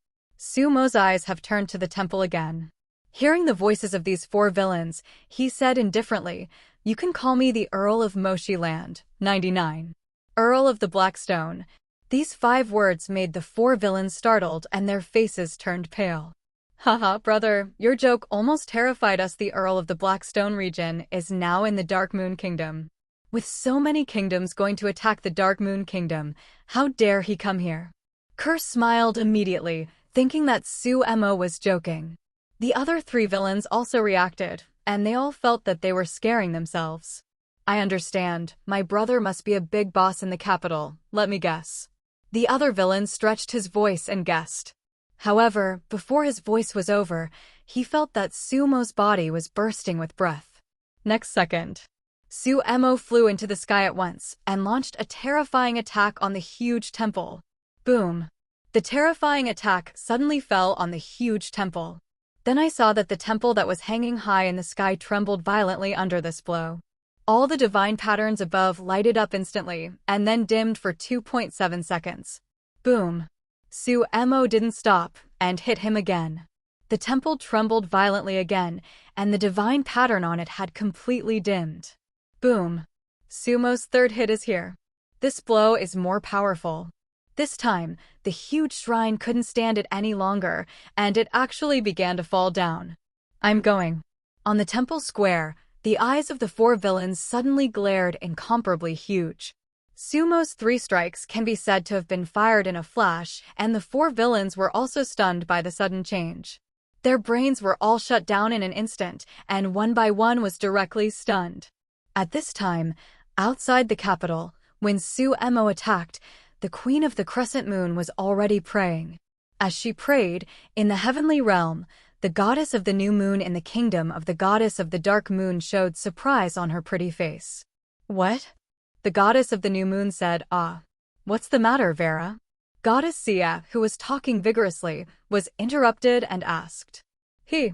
Mo's eyes have turned to the temple again. Hearing the voices of these 4 villains, he said indifferently, You can call me the Earl of Moshi Land, 99. Earl of the Blackstone. These 5 words made the 4 villains startled and their faces turned pale. Haha, brother, your joke almost terrified us. The Earl of the Blackstone region is now in the Dark Moon Kingdom. With so many kingdoms going to attack the Dark Moon Kingdom, how dare he come here? Kerr smiled immediately, thinking that Sumo was joking. The other 3 villains also reacted, and they all felt that they were scaring themselves. I understand. My brother must be a big boss in the capital. Let me guess. The other villain stretched his voice and guessed. However, before his voice was over, he felt that Sumo's body was bursting with breath. Next second, Sumo flew into the sky at once and launched a terrifying attack on the huge temple. Boom! The terrifying attack suddenly fell on the huge temple. Then I saw that the temple that was hanging high in the sky trembled violently under this blow. All the divine patterns above lighted up instantly and then dimmed for 2.7 seconds. Boom! Sumo didn't stop and hit him again. The temple trembled violently again, and the divine pattern on it had completely dimmed. Boom! Sumo's 3rd hit is here. This blow is more powerful. This time, the huge shrine couldn't stand it any longer, and it actually began to fall down. I'm going. On the temple square, the eyes of the 4 villains suddenly glared incomparably huge. Sumo's 3 strikes can be said to have been fired in a flash, and the 4 villains were also stunned by the sudden change. Their brains were all shut down in an instant, and one by one was directly stunned. At this time, outside the capital, when Sumo attacked, the Queen of the Crescent Moon was already praying. As she prayed, in the heavenly realm, the goddess of the new moon in the kingdom of the goddess of the dark moon showed surprise on her pretty face. What? The goddess of the new moon said, "Ah. What's the matter, Vera?" Goddess Sia, who was talking vigorously, was interrupted and asked. He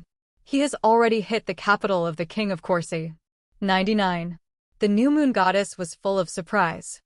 has already hit the capital of the king of Corsi. 99. The new moon goddess was full of surprise.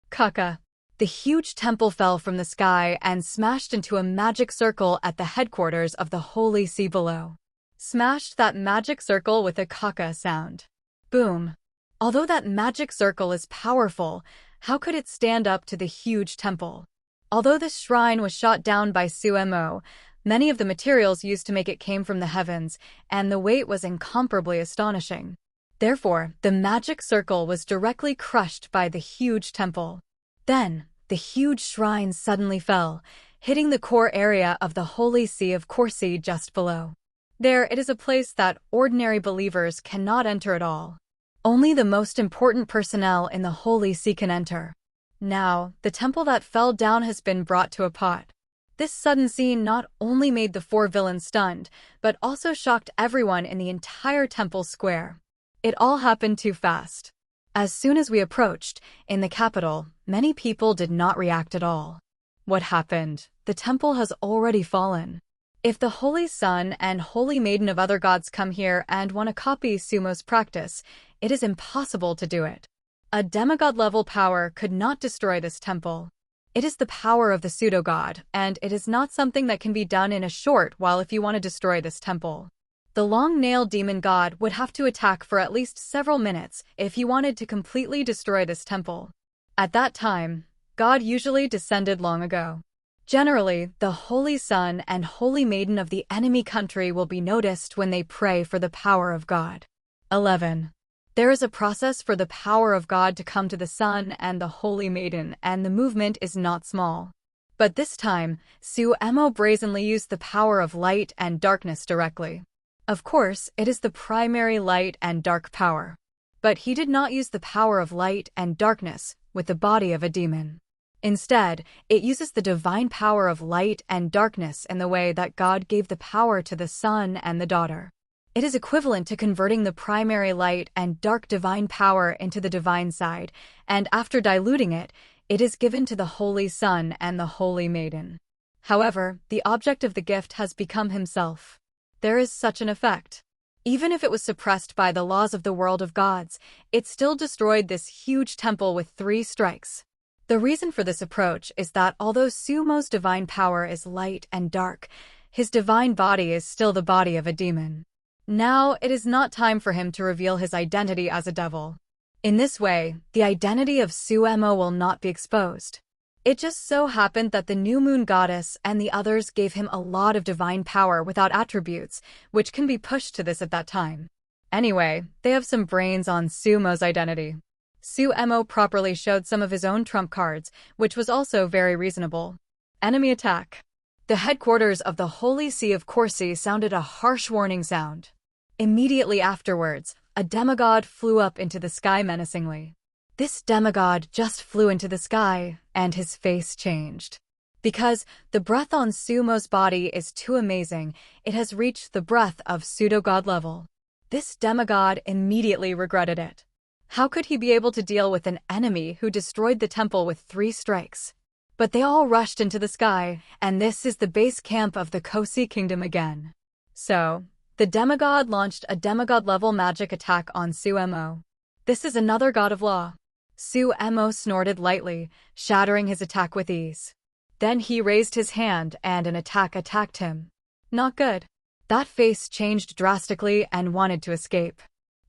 Kaka. The huge temple fell from the sky and smashed into a magic circle at the headquarters of the Holy See below. Smashed that magic circle with a kaka sound. Boom. Although that magic circle is powerful, how could it stand up to the huge temple? Although this shrine was shot down by Sumo, many of the materials used to make it came from the heavens, and the weight was incomparably astonishing. Therefore, the magic circle was directly crushed by the huge temple. Then, the huge shrine suddenly fell, hitting the core area of the Holy See of Corsi just below. There, it is a place that ordinary believers cannot enter at all. Only the most important personnel in the Holy See can enter. Now, the temple that fell down has been brought to a pot. This sudden scene not only made the 4 villains stunned, but also shocked everyone in the entire temple square. It all happened too fast. As soon as we approached, in the capital, many people did not react at all. What happened? The temple has already fallen. If the Holy Son and Holy Maiden of other gods come here and want to copy Sumo's practice, it is impossible to do it. A demigod-level power could not destroy this temple. It is the power of the pseudo-god, and it is not something that can be done in a short while if you want to destroy this temple. The long-nailed demon god would have to attack for at least several minutes if he wanted to completely destroy this temple. At that time, God usually descended long ago. Generally, the Holy Son and Holy Maiden of the enemy country will be noticed when they pray for the power of God. 11. There is a process for the power of God to come to the Son and the Holy Maiden, and the movement is not small. But this time, Sumo brazenly used the power of light and darkness directly. Of course, it is the primary light and dark power. But he did not use the power of light and darkness with the body of a demon. Instead, it uses the divine power of light and darkness in the way that God gave the power to the Son and the Daughter. It is equivalent to converting the primary light and dark divine power into the divine side, and after diluting it, it is given to the Holy Son and the Holy Maiden. However, the object of the gift has become himself. There is such an effect. Even if it was suppressed by the laws of the world of gods, it still destroyed this huge temple with 3 strikes. The reason for this approach is that although Sumo's divine power is light and dark, his divine body is still the body of a demon. Now, it is not time for him to reveal his identity as a devil. In this way, the identity of Suemo will not be exposed. It just so happened that the new moon goddess and the others gave him a lot of divine power without attributes, which can be pushed to this at that time. Anyway, they have some brains on Suemo's identity. Suemo properly showed some of his own trump cards, which was also very reasonable. Enemy attack. The headquarters of the Holy See of Corsi sounded a harsh warning sound. Immediately afterwards, a demigod flew up into the sky menacingly. This demigod just flew into the sky, and his face changed. Because the breath on Suemo's body is too amazing, it has reached the breath of pseudo-god level. This demigod immediately regretted it. How could he be able to deal with an enemy who destroyed the temple with 3 strikes? But they all rushed into the sky, and this is the base camp of the Kosi kingdom again. So, the demigod launched a demigod-level magic attack on Suemo. This is another god of law. Suemo snorted lightly, shattering his attack with ease. Then he raised his hand and an attack attacked him. Not good. That face changed drastically and wanted to escape.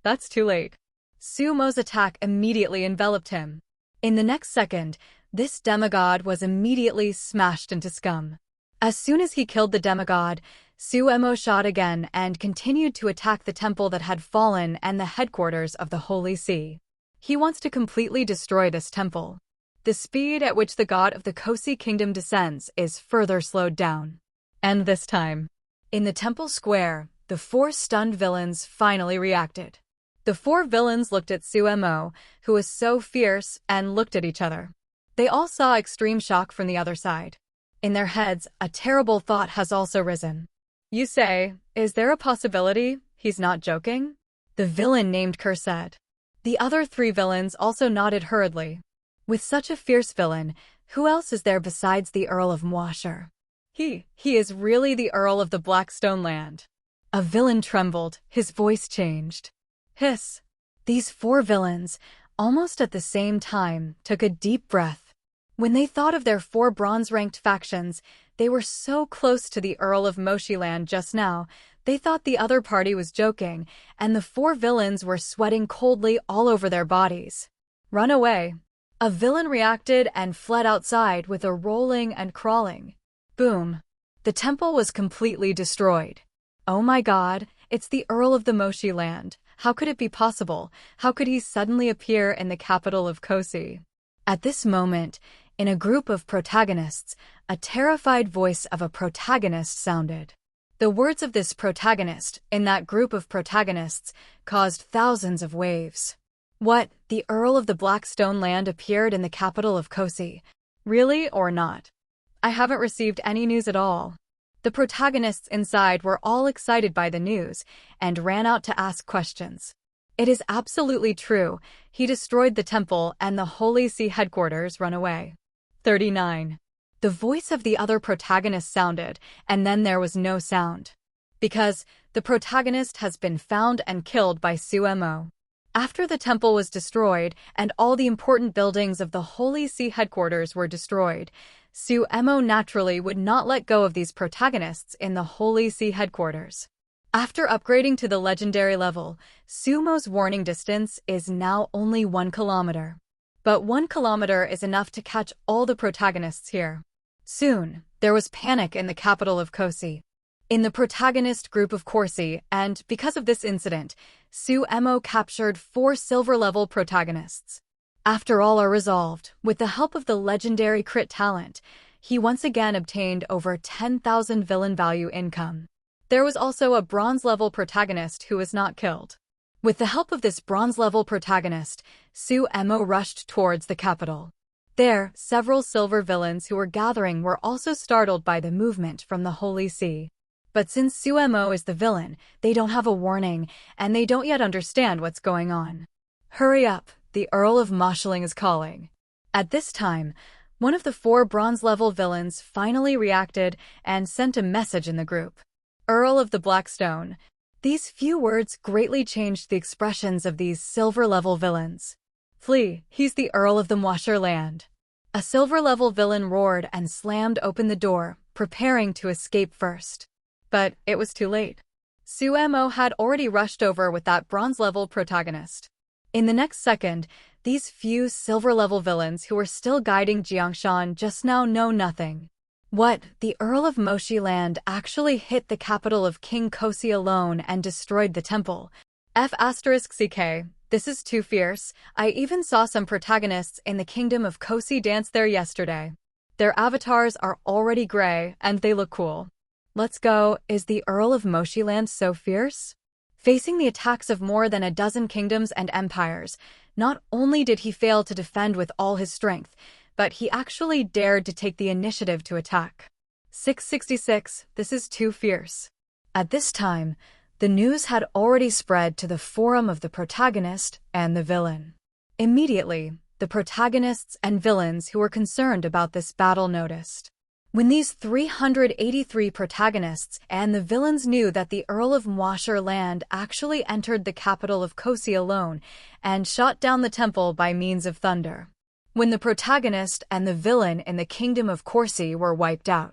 That's too late. Suemo's attack immediately enveloped him. In the next second, this demigod was immediately smashed into scum. As soon as he killed the demigod, Suemo shot again and continued to attack the temple that had fallen and the headquarters of the Holy See. He wants to completely destroy this temple. The speed at which the god of the Kosi kingdom descends is further slowed down. And this time, in the temple square, the 4 stunned villains finally reacted. The 4 villains looked at Suemo, who was so fierce, and looked at each other. They all saw extreme shock from the other side. In their heads, a terrible thought has also risen. You say, is there a possibility he's not joking? The villain named Kerr said. The other 3 villains also nodded hurriedly. With such a fierce villain, who else is there besides the Earl of Moisher? He is really the Earl of the Blackstone land. A villain trembled, his voice changed. Hiss. These 4 villains, almost at the same time, took a deep breath. When they thought of their 4 bronze-ranked factions, they were so close to the Earl of Moshiland just now, they thought the other party was joking, and the 4 villains were sweating coldly all over their bodies. Run away. A villain reacted and fled outside with a rolling and crawling. Boom. The temple was completely destroyed. Oh my god, it's the Earl of the Moshiland. How could it be possible? How could he suddenly appear in the capital of Kosi? At this moment, in a group of protagonists, a terrified voice of a protagonist sounded. The words of this protagonist, in that group of protagonists, caused thousands of waves. What, the Earl of the Blackstone land appeared in the capital of Kosi? Really or not? I haven't received any news at all. The protagonists inside were all excited by the news and ran out to ask questions. It is absolutely true. He destroyed the temple and the Holy See headquarters run away. 39. The voice of the other protagonist sounded, and then there was no sound. Because the protagonist has been found and killed by Suemo. After the temple was destroyed and all the important buildings of the Holy See headquarters were destroyed, Suemo naturally would not let go of these protagonists in the Holy See headquarters. After upgrading to the legendary level, Suemo's warning distance is now only 1 kilometer. But 1 kilometer is enough to catch all the protagonists here. Soon, there was panic in the capital of Kosi. In the protagonist group of Corsi, and because of this incident, Suemo captured 4 silver-level protagonists. After all are resolved, with the help of the legendary crit talent, he once again obtained over 10,000 villain value income. There was also a bronze-level protagonist who was not killed. With the help of this bronze-level protagonist, Suemo rushed towards the capital. There, several silver villains who were gathering were also startled by the movement from the Holy See. But since Suemo is the villain, they don't have a warning, and they don't yet understand what's going on. Hurry up, the Earl of Moshling is calling. At this time, one of the 4 bronze-level villains finally reacted and sent a message in the group. Earl of the Blackstone. These few words greatly changed the expressions of these silver-level villains. Flee, he's the Earl of the Moisher land. A silver-level villain roared and slammed open the door, preparing to escape first. But it was too late. Suemo had already rushed over with that bronze-level protagonist. In the next second, these few silver-level villains who were still guiding Jiangshan just now know nothing. What? The Earl of Moshiland actually hit the capital of King Kosi alone and destroyed the temple. F***CK, this is too fierce. I even saw some protagonists in the kingdom of Kosi dance there yesterday. Their avatars are already gray and they look cool. Let's go. Is the Earl of Moshiland so fierce? Facing the attacks of more than a dozen kingdoms and empires, not only did he fail to defend with all his strength, but he actually dared to take the initiative to attack. 666, this is too fierce. At this time, the news had already spread to the forum of the protagonist and the villain. Immediately, the protagonists and villains who were concerned about this battle noticed. When these 383 protagonists and the villains knew that the Earl of Moshiland actually entered the capital of Kosi alone and shot down the temple by means of thunder. When the protagonist and the villain in the kingdom of Kosi were wiped out.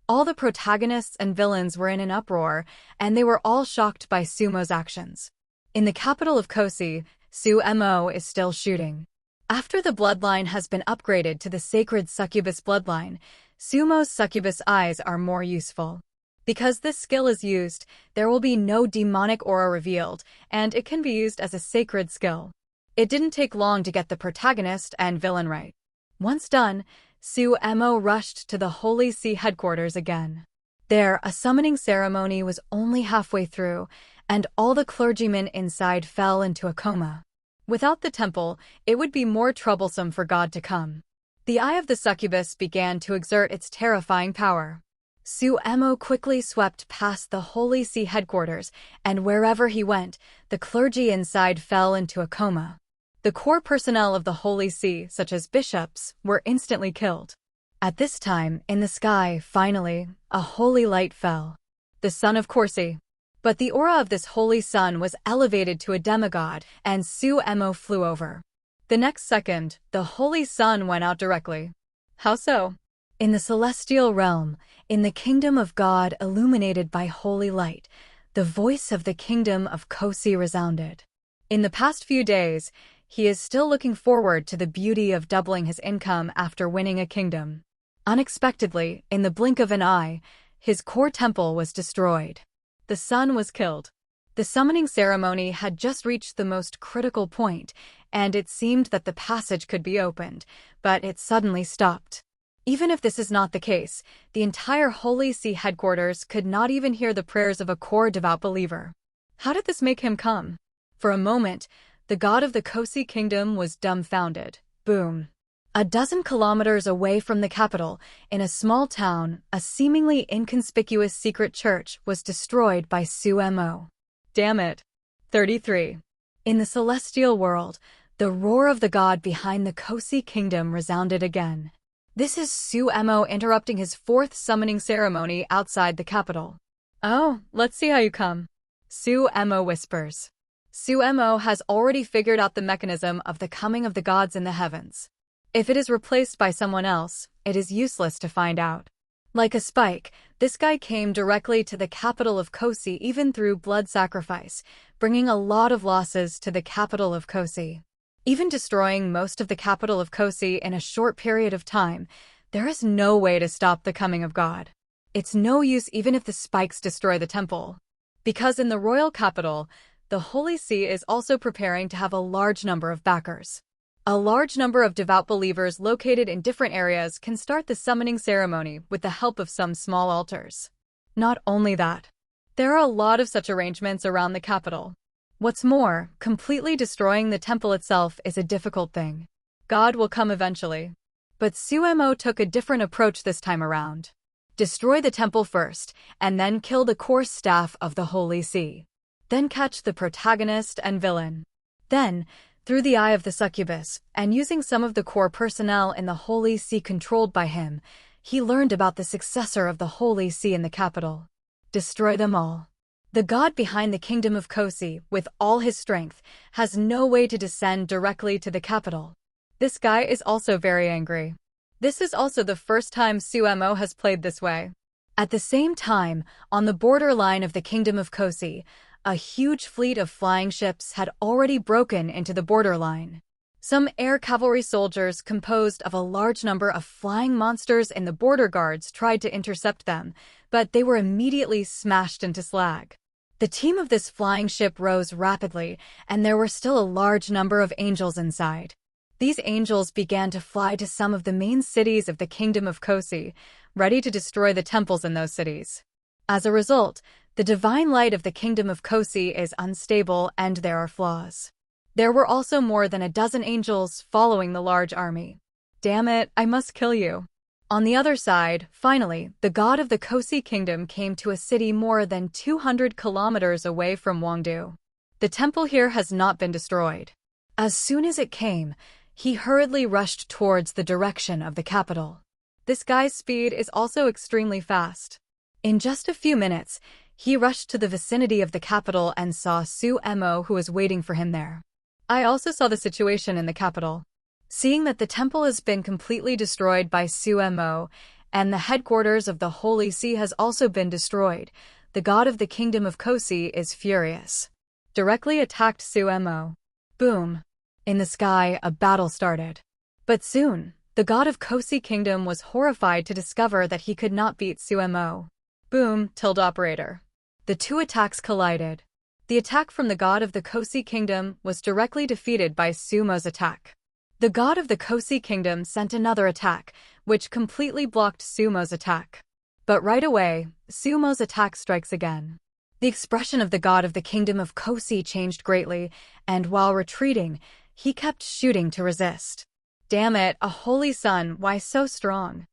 All the protagonists and villains were in an uproar, and they were all shocked by Sumo's actions. In the capital of Kosi, Sumo is still shooting. After the bloodline has been upgraded to the sacred succubus bloodline, Sumo's succubus eyes are more useful. Because this skill is used, there will be no demonic aura revealed, and it can be used as a sacred skill. It didn't take long to get the protagonist and villain right. Once done, Sumo rushed to the Holy See headquarters again. There, a summoning ceremony was only halfway through, and all the clergymen inside fell into a coma. Without the temple, it would be more troublesome for God to come. The eye of the succubus began to exert its terrifying power. Sumo quickly swept past the Holy See headquarters, and wherever he went, the clergy inside fell into a coma. The core personnel of the Holy See, such as bishops, were instantly killed. At this time, in the sky, finally, a holy light fell. The sun of Kosi. But the aura of this holy sun was elevated to a demigod, and Sumo flew over. The next second, the holy sun went out directly. How so? In the celestial realm, in the kingdom of God illuminated by holy light, the voice of the kingdom of Kosi resounded. In the past few days, he is still looking forward to the beauty of doubling his income after winning a kingdom. Unexpectedly, in the blink of an eye, his core temple was destroyed. The sun was killed. The summoning ceremony had just reached the most critical point, and it seemed that the passage could be opened, but it suddenly stopped. Even if this is not the case, the entire Holy See headquarters could not even hear the prayers of a core devout believer. How did this make him come? For a moment, the god of the Kosi kingdom was dumbfounded. Boom. A dozen kilometers away from the capital, in a small town, a seemingly inconspicuous secret church was destroyed by Sumo. Damn it. 33. In the celestial world, the roar of the god behind the Kosi kingdom resounded again. This is Sumo interrupting his fourth summoning ceremony outside the capital. Oh, let's see how you come. Sumo whispers. Sumo has already figured out the mechanism of the coming of the gods in the heavens. If it is replaced by someone else, it is useless to find out. Like a spike, this guy came directly to the capital of Kosi even through blood sacrifice, bringing a lot of losses to the capital of Kosi. Even destroying most of the capital of Kosi in a short period of time, there is no way to stop the coming of God. It's no use even if the spikes destroy the temple. Because in the royal capital, the Holy See is also preparing to have a large number of backers. A large number of devout believers located in different areas can start the summoning ceremony with the help of some small altars. Not only that, there are a lot of such arrangements around the capital. What's more, completely destroying the temple itself is a difficult thing. God will come eventually. But Sumo took a different approach this time around. Destroy the temple first, and then kill the core staff of the Holy See. Then catch the protagonist and villain. Then, through the eye of the succubus, and using some of the core personnel in the Holy See controlled by him, he learned about the successor of the Holy See in the capital. Destroy them all. The god behind the kingdom of Kosi, with all his strength, has no way to descend directly to the capital. This guy is also very angry. This is also the first time Sumo has played this way. At the same time, on the borderline of the kingdom of Kosi, A huge fleet of flying ships had already broken into the borderline. Some air cavalry soldiers composed of a large number of flying monsters in the border guards tried to intercept them, but they were immediately smashed into slag. The team of this flying ship rose rapidly, and there were still a large number of angels inside. These angels began to fly to some of the main cities of the Kingdom of Kosi, ready to destroy the temples in those cities. As a result, the divine light of the Kingdom of Kosi is unstable and there are flaws. There were also more than a dozen angels following the large army. Damn it, I must kill you. On the other side, finally, the god of the Kosi kingdom came to a city more than 200 kilometers away from Wangdu. The temple here has not been destroyed. As soon as it came, he hurriedly rushed towards the direction of the capital. This guy's speed is also extremely fast. In just a few minutes, he rushed to the vicinity of the capital and saw Sumo who was waiting for him there. I also saw the situation in the capital. Seeing that the temple has been completely destroyed by Sumo, and the headquarters of the Holy See has also been destroyed, the god of the Kingdom of Kosi is furious. Directly attacked Sumo. Boom. In the sky, a battle started. But soon, the god of Kosi Kingdom was horrified to discover that he could not beat Sumo. Boom, tilde operator. The two attacks collided. The attack from the god of the Kosi Kingdom was directly defeated by Sumo's attack. The god of the Kosi Kingdom sent another attack, which completely blocked Sumo's attack. But right away, Sumo's attack strikes again. The expression of the god of the Kingdom of Kosi changed greatly, and while retreating, he kept shooting to resist. Damn it, a holy sun, why so strong?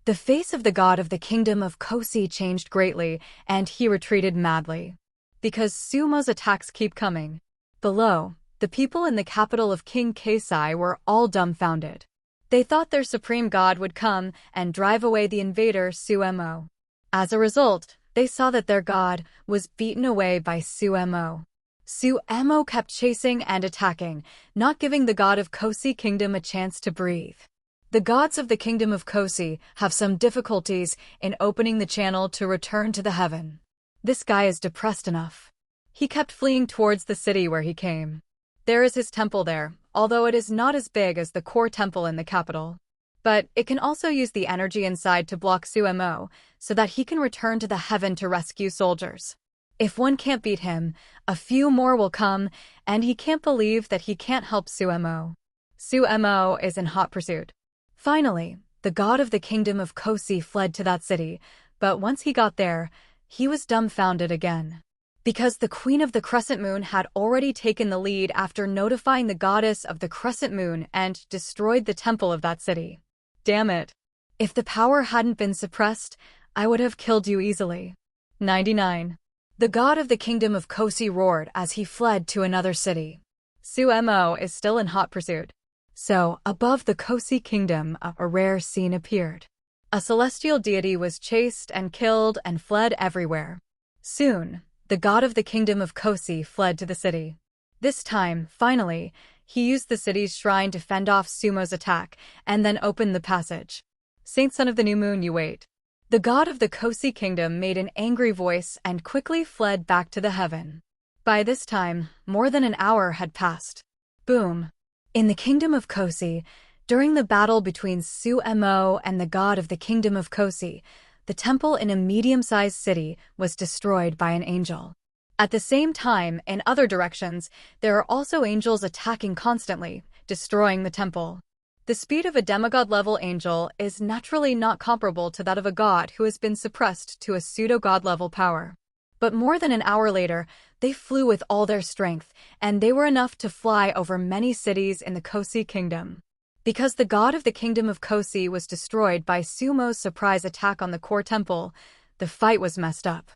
The face of the god of the Kingdom of Kosi changed greatly, and he retreated madly. Because Sumo's attacks keep coming. Below, the people in the capital of King Keisai were all dumbfounded. They thought their supreme god would come and drive away the invader Sumo. As a result, they saw that their god was beaten away by Sumo. Sumo kept chasing and attacking, not giving the god of Kosi Kingdom a chance to breathe. The gods of the Kingdom of Kosi have some difficulties in opening the channel to return to the heaven. This guy is depressed enough. He kept fleeing towards the city where he came. There is his temple there, although it is not as big as the core temple in the capital. But it can also use the energy inside to block Sumo, so that he can return to the heaven to rescue soldiers. If one can't beat him, a few more will come, and he can't believe that he can't help Sumo. Sumo is in hot pursuit. Finally, the god of the Kingdom of Kosi fled to that city, but once he got there, he was dumbfounded again. Because the Queen of the Crescent Moon had already taken the lead after notifying the goddess of the Crescent Moon and destroyed the temple of that city. Damn it. If the power hadn't been suppressed, I would have killed you easily. 99. The god of the Kingdom of Kosi roared as he fled to another city. Sumo is still in hot pursuit. So, above the Kosi Kingdom, a rare scene appeared. A celestial deity was chased and killed and fled everywhere. Soon, the god of the Kingdom of Kosi fled to the city. This time, finally, he used the city's shrine to fend off Sumo's attack and then opened the passage. Saint Son of the New Moon, you wait. The god of the Kosi Kingdom made an angry voice and quickly fled back to the heaven. By this time, more than an hour had passed. Boom. In the Kingdom of Kosi, during the battle between Sumo and the god of the Kingdom of Kosi, the temple in a medium-sized city was destroyed by an angel. At the same time, in other directions, there are also angels attacking constantly, destroying the temple. The speed of a demigod-level angel is naturally not comparable to that of a god who has been suppressed to a pseudo-god-level power. But more than an hour later, they flew with all their strength, and they were enough to fly over many cities in the Kosi Kingdom. Because the god of the Kingdom of Kosi was destroyed by Sumo's surprise attack on the core temple, the fight was messed up.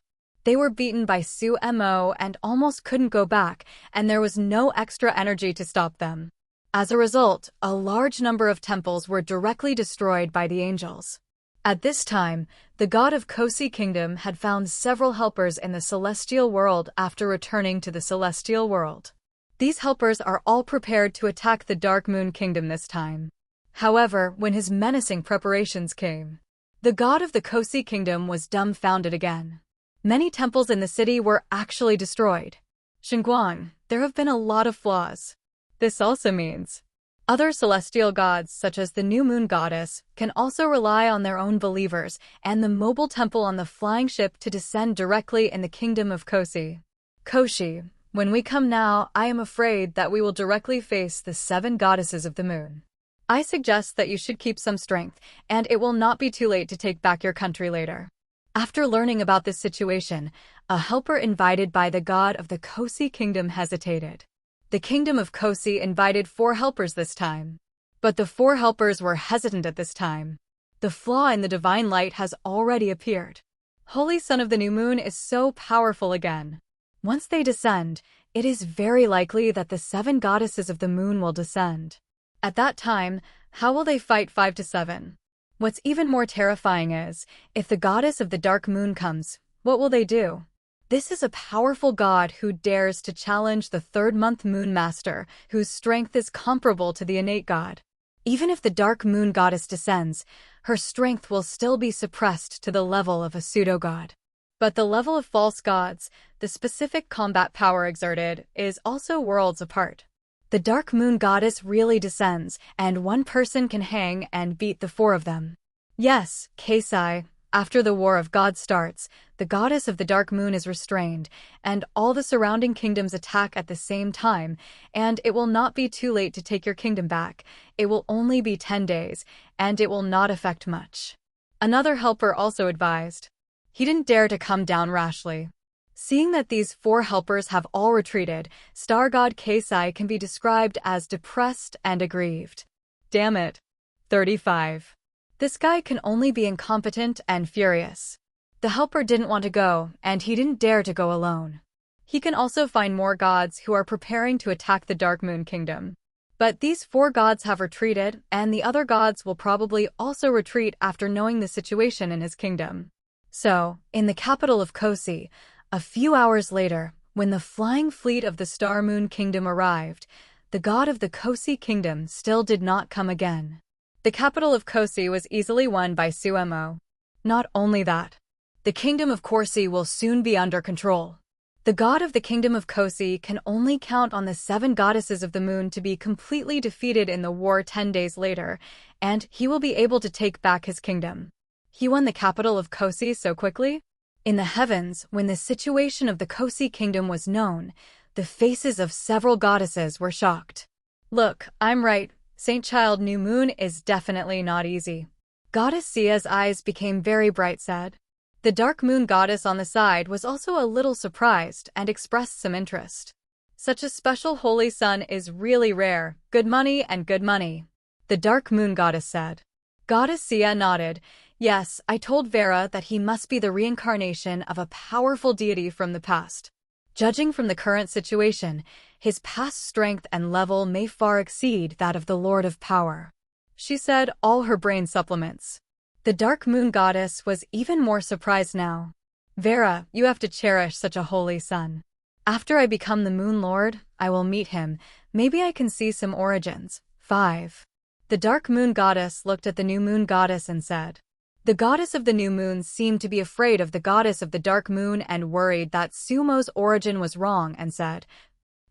They were beaten by Sumo and almost couldn't go back, and there was no extra energy to stop them. As a result, a large number of temples were directly destroyed by the angels. At this time, the god of Kosi Kingdom had found several helpers in the celestial world after returning to the celestial world. These helpers are all prepared to attack the Dark Moon Kingdom this time. However, when his menacing preparations came, the god of the Kosi Kingdom was dumbfounded again. Many temples in the city were actually destroyed. Xinguang, there have been a lot of flaws. This also means other celestial gods, such as the new moon goddess, can also rely on their own believers and the mobile temple on the flying ship to descend directly in the kingdom of Kosi. Koshi, when we come now, I am afraid that we will directly face the 7 goddesses of the moon. I suggest that you should keep some strength, and it will not be too late to take back your country later. After learning about this situation, a helper invited by the god of the Kosi kingdom hesitated. The kingdom of Kosi invited 4 helpers this time. But the 4 helpers were hesitant at this time. The flaw in the divine light has already appeared. Holy Son of the New Moon is so powerful again. Once they descend, it is very likely that the 7 goddesses of the moon will descend. At that time, how will they fight 5 to 7? What's even more terrifying is, if the goddess of the dark moon comes, what will they do? This is a powerful god who dares to challenge the 3rd-month moon master, whose strength is comparable to the innate god. Even if the dark moon goddess descends, her strength will still be suppressed to the level of a pseudo-god. But the level of false gods, the specific combat power exerted, is also worlds apart. The dark moon goddess really descends, and one person can hang and beat the 4 of them. Yes, Keisai, after the War of Gods starts, the goddess of the dark moon is restrained, and all the surrounding kingdoms attack at the same time, and it will not be too late to take your kingdom back. It will only be 10 days, and it will not affect much. Another helper also advised. He didn't dare to come down rashly. Seeing that these 4 helpers have all retreated, star god Keisai can be described as depressed and aggrieved. Damn it. 35. This guy can only be incompetent and furious. The helper didn't want to go, and he didn't dare to go alone. He can also find more gods who are preparing to attack the Dark Moon Kingdom. But these 4 gods have retreated, and the other gods will probably also retreat after knowing the situation in his kingdom. So, in the capital of Kosi, a few hours later, when the flying fleet of the Star Moon Kingdom arrived, the god of the Kosi Kingdom still did not come again. The capital of Kosi was easily won by Sumo. Not only that, the kingdom of Kosi will soon be under control. The god of the kingdom of Kosi can only count on the 7 goddesses of the moon to be completely defeated in the war 10 days later, and he will be able to take back his kingdom. He won the capital of Kosi so quickly? In the heavens, when the situation of the Kosi kingdom was known, the faces of several goddesses were shocked. Look, I'm right. Saint Child New Moon is definitely not easy. Goddess Sia's eyes became very bright, said. The dark moon goddess on the side was also a little surprised and expressed some interest. Such a special holy son is really rare. Good money and good money. The dark moon goddess said. Goddess Sia nodded. Yes, I told Vera that he must be the reincarnation of a powerful deity from the past. Judging from the current situation, his past strength and level may far exceed that of the Lord of Power. She said, all her brain supplements. The Dark Moon Goddess was even more surprised now. Vera, you have to cherish such a holy son. After I become the Moon Lord, I will meet him. Maybe I can see some origins. 5. The Dark Moon Goddess looked at the New Moon Goddess and said, the goddess of the new moon seemed to be afraid of the goddess of the dark moon and worried that Sumo's origin was wrong and said,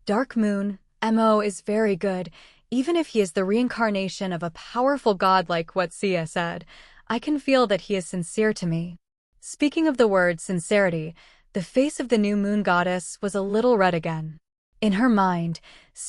Dark Moon, Mo is very good, even if he is the reincarnation of a powerful god like what Sia said. I can feel that he is sincere to me. Speaking of the word sincerity, the face of the new moon goddess was a little red again. In her mind,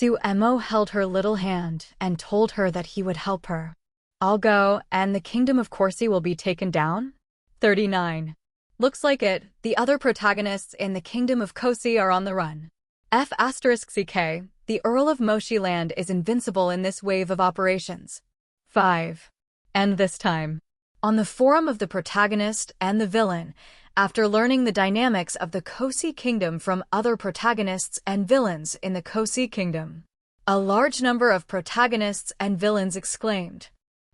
Mo held her little hand and told her that he would help her. I'll go, and the kingdom of Kosi will be taken down? 39. Looks like it. The other protagonists in the kingdom of Kosi are on the run. F***ck, the Earl of Moshi Land is invincible in this wave of operations. 5. And this time, on the forum of the protagonist and the villain, after learning the dynamics of the Kosi kingdom from other protagonists and villains in the Kosi kingdom, a large number of protagonists and villains exclaimed,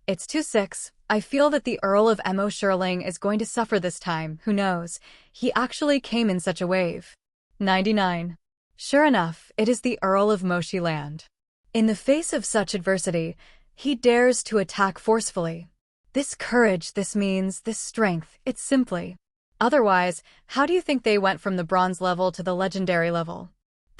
It's 2-6. I feel that the Earl of Mo Shirling is going to suffer this time. Who knows? He actually came in such a wave. 99. Sure enough, it is the Earl of Moshi Land. In the face of such adversity, he dares to attack forcefully. This courage, this means, this strength, it's simply. Otherwise, how do you think they went from the bronze level to the legendary level?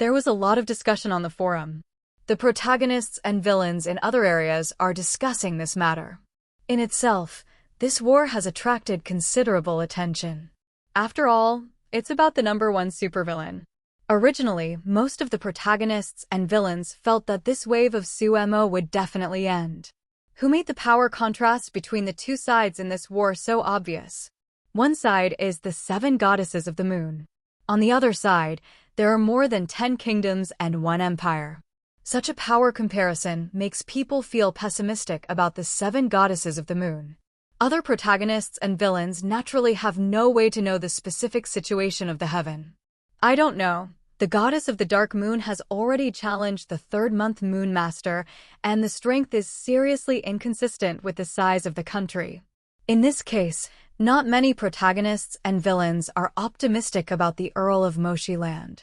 There was a lot of discussion on the forum. The protagonists and villains in other areas are discussing this matter. In itself, this war has attracted considerable attention. After all, it's about the number one supervillain. Originally, most of the protagonists and villains felt that this wave of sumo would definitely end. Who made the power contrast between the two sides in this war so obvious? One side is the 7 goddesses of the moon. On the other side, there are more than 10 kingdoms and 1 empire. Such a power comparison makes people feel pessimistic about the 7 goddesses of the moon. Other protagonists and villains naturally have no way to know the specific situation of the heaven. I don't know. The goddess of the dark moon has already challenged the 3rd-month moon master, and the strength is seriously inconsistent with the size of the country. In this case, not many protagonists and villains are optimistic about the Earl of Moshi Land.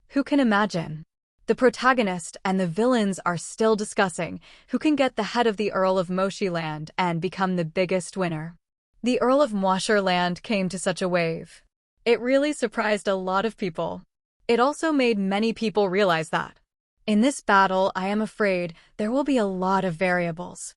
Who can imagine? The protagonist and the villains are still discussing who can get the head of the Earl of Moshi Land and become the biggest winner. The Earl of Moshi Land came to such a wave. It really surprised a lot of people. It also made many people realize that. In this battle, I am afraid there will be a lot of variables.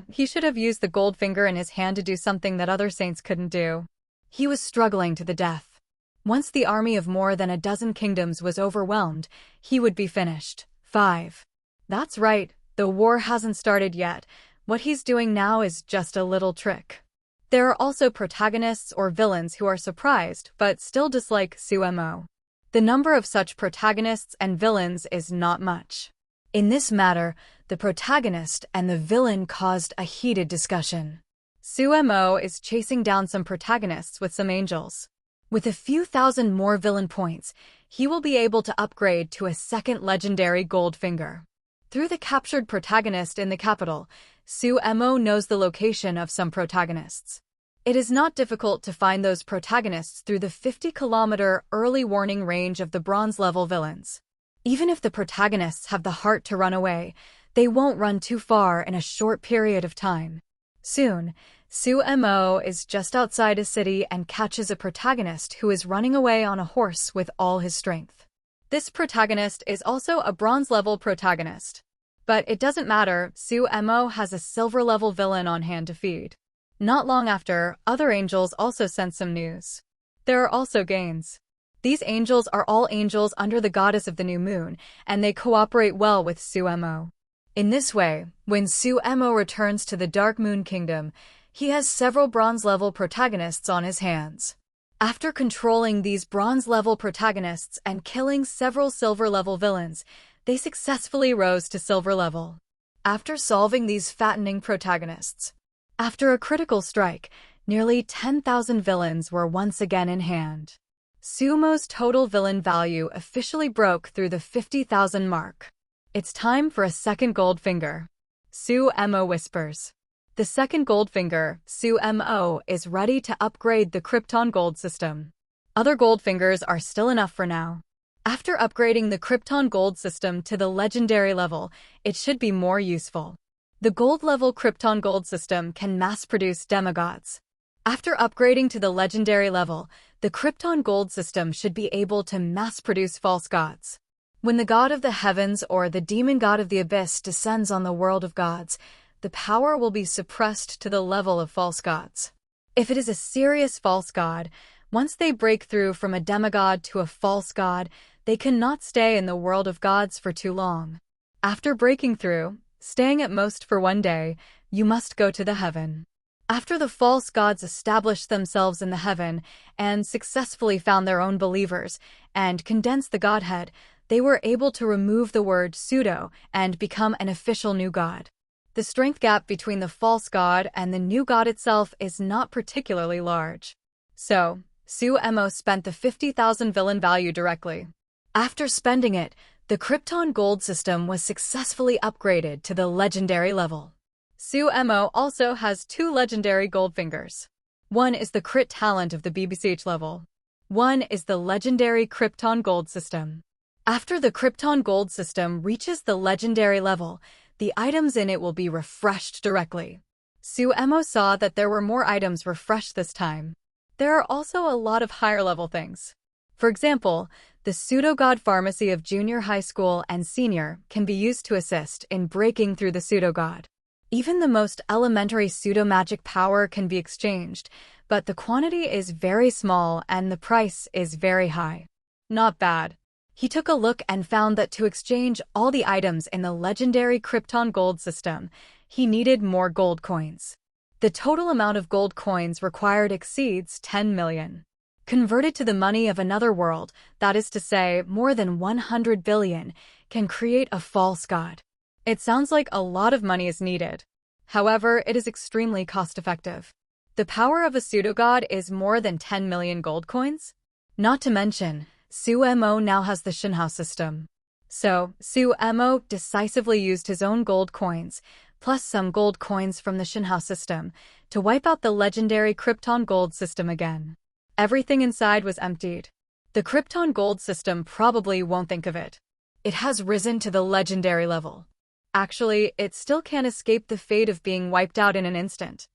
He should have used the gold finger in his hand to do something that other saints couldn't do. He was struggling to the death. Once the army of more than a dozen kingdoms was overwhelmed, he would be finished. 5. That's right, the war hasn't started yet. What he's doing now is just a little trick. There are also protagonists or villains who are surprised but still dislike sumo. The number of such protagonists and villains is not much. In this matter, the protagonist and the villain caused a heated discussion. Sumo is chasing down some protagonists with some angels. With a few thousand more villain points, he will be able to upgrade to a 2nd legendary gold finger. Through the captured protagonist in the capital, Sumo knows the location of some protagonists. It is not difficult to find those protagonists through the 50-kilometer early warning range of the bronze-level villains. Even if the protagonists have the heart to run away, they won't run too far in a short period of time. Soon, Sumo is just outside a city and catches a protagonist who is running away on a horse with all his strength. This protagonist is also a bronze-level protagonist. But it doesn't matter, Sumo has a silver-level villain on hand to feed. Not long after, other angels also sent some news. There are also gains. These angels are all angels under the goddess of the new moon, and they cooperate well with Sumo. In this way, when Sumo returns to the Dark Moon Kingdom, he has several bronze-level protagonists on his hands. After controlling these bronze-level protagonists and killing several silver-level villains, they successfully rose to silver level. After solving these fattening protagonists, after a critical strike, nearly 10,000 villains were once again in hand. Sumo's total villain value officially broke through the 50,000 mark. It's time for a 2nd gold finger. Sumo whispers. The 2nd gold finger, Sumo, is ready to upgrade the Krypton gold system. Other gold fingers are still enough for now. After upgrading the Krypton gold system to the legendary level, it should be more useful. The gold-level Krypton gold system can mass-produce demigods. After upgrading to the legendary level, the Krypton gold system should be able to mass-produce false gods. When the god of the heavens or the demon god of the abyss descends on the world of gods, the power will be suppressed to the level of false gods. If it is a serious false god, once they break through from a demigod to a false god, they cannot stay in the world of gods for too long. After breaking through, staying at most for 1 day, you must go to the heaven. After the false gods established themselves in the heaven and successfully found their own believers and condensed the godhead, they were able to remove the word pseudo and become an official new god. The strength gap between the false god and the new god itself is not particularly large. So, Sumo spent the 50,000 villain value directly. After spending it, the Krypton gold system was successfully upgraded to the legendary level. Sumo also has 2 legendary gold fingers. One is the crit talent of the BBCH level. One is the legendary Krypton gold system. After the Krypton gold system reaches the legendary level, the items in it will be refreshed directly. Sumo saw that there were more items refreshed this time. There are also a lot of higher level things. For example, The pseudo-god pharmacy of junior high school and senior can be used to assist in breaking through the pseudo-god. Even the most elementary pseudo-magic power can be exchanged, but the quantity is very small and the price is very high. Not bad. He took a look and found that to exchange all the items in the legendary Krypton gold system, he needed more gold coins. The total amount of gold coins required exceeds 10 million. Converted to the money of another world, that is to say, more than 100 billion, can create a false god. It sounds like a lot of money is needed. However, it is extremely cost-effective. The power of a pseudo-god is more than 10 million gold coins. Not to mention, Sumo now has the Shinhao system. So, Sumo decisively used his own gold coins, plus some gold coins from the Shinhao system, to wipe out the legendary Krypton gold system again. Everything inside was emptied. The Krypton gold system probably won't think of it. It has risen to the legendary level. Actually, it still can't escape the fate of being wiped out in an instant.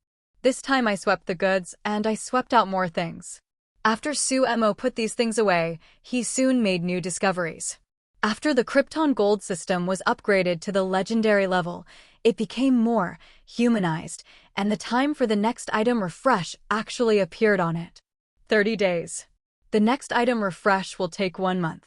This time I swept the goods, and I swept out more things. After Sumo put these things away, he soon made new discoveries. After the Krypton gold system was upgraded to the legendary level, it became more humanized, and the time for the next item refresh actually appeared on it. 30 days. The next item refresh will take 1 month.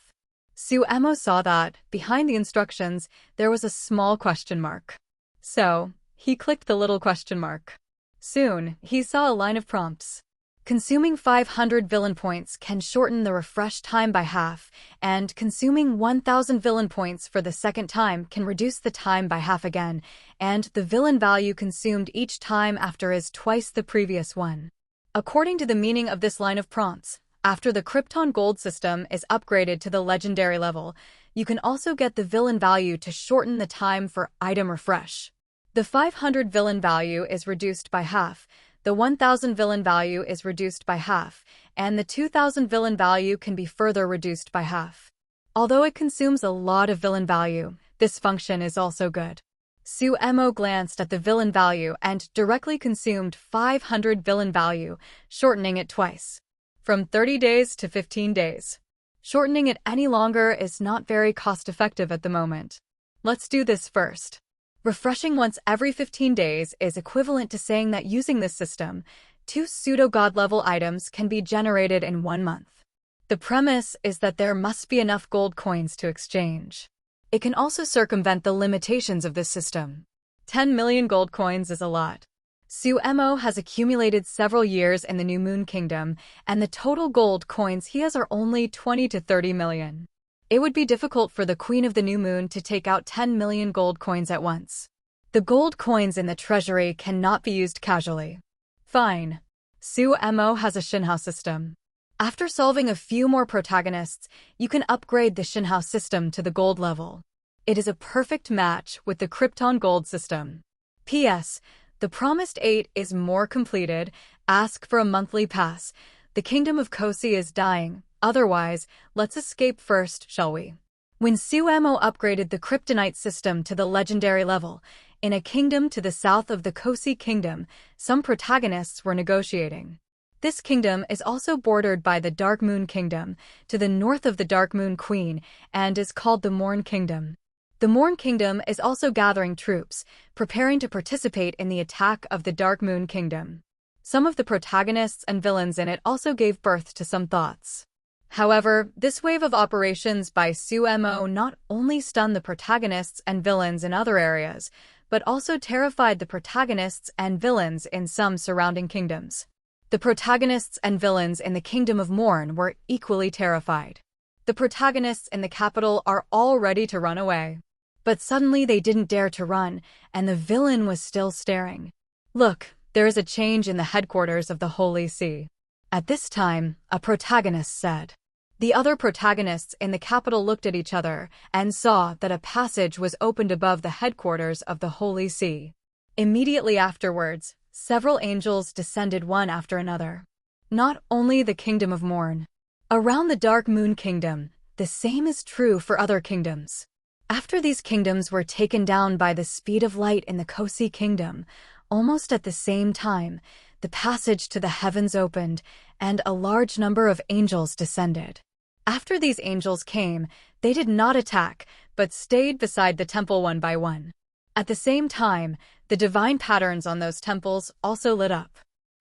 Sumo saw that, behind the instructions, there was a small question mark. So, he clicked the little question mark. Soon, he saw a line of prompts. Consuming 500 villain points can shorten the refresh time by half, and consuming 1,000 villain points for the second time can reduce the time by half again, and the villain value consumed each time after is twice the previous one. According to the meaning of this line of prompts, after the Krypton gold system is upgraded to the legendary level, you can also get the villain value to shorten the time for item refresh. The 500 villain value is reduced by half, the 1,000 villain value is reduced by half, and the 2,000 villain value can be further reduced by half. Although it consumes a lot of villain value, this function is also good. Sumo glanced at the villain value and directly consumed 500 villain value, shortening it twice. From 30 days to 15 days. Shortening it any longer is not very cost-effective at the moment. Let's do this first. Refreshing once every 15 days is equivalent to saying that using this system, 2 pseudo-god level items can be generated in 1 month. The premise is that there must be enough gold coins to exchange. It can also circumvent the limitations of this system. 10 million gold coins is a lot. Sumo has accumulated several years in the New Moon Kingdom, and the total gold coins he has are only 20 to 30 million. It would be difficult for the Queen of the New Moon to take out 10 million gold coins at once. The gold coins in the treasury cannot be used casually. Fine. Sumo has a Shinhao system. After solving a few more protagonists, you can upgrade the Shinhao system to the gold level. It is a perfect match with the Krypton gold system. P.S. The promised 8 is more completed. Ask for a monthly pass. The kingdom of Kosi is dying. Otherwise, let's escape first, shall we? When Sumo upgraded the kryptonite system to the legendary level, in a kingdom to the south of the Kosi kingdom, some protagonists were negotiating. This kingdom is also bordered by the Dark Moon Kingdom, to the north of the Dark Moon Queen, and is called the Morn Kingdom. The Morn Kingdom is also gathering troops, preparing to participate in the attack of the Dark Moon Kingdom. Some of the protagonists and villains in it also gave birth to some thoughts. However, this wave of operations by Sumo not only stunned the protagonists and villains in other areas, but also terrified the protagonists and villains in some surrounding kingdoms. The protagonists and villains in the Kingdom of Morn were equally terrified. The protagonists in the capital are all ready to run away. But suddenly they didn't dare to run, and the villain was still staring. Look, there is a change in the headquarters of the Holy See. At this time, a protagonist said. The other protagonists in the capital looked at each other and saw that a passage was opened above the headquarters of the Holy See. Immediately afterwards, several angels descended one after another. Not only the Kingdom of Morn. Around the Dark Moon Kingdom, the same is true for other kingdoms. After these kingdoms were taken down by the speed of light in the Kosi Kingdom, almost at the same time, the passage to the heavens opened, and a large number of angels descended. After these angels came, they did not attack, but stayed beside the temple one by one. At the same time, the divine patterns on those temples also lit up.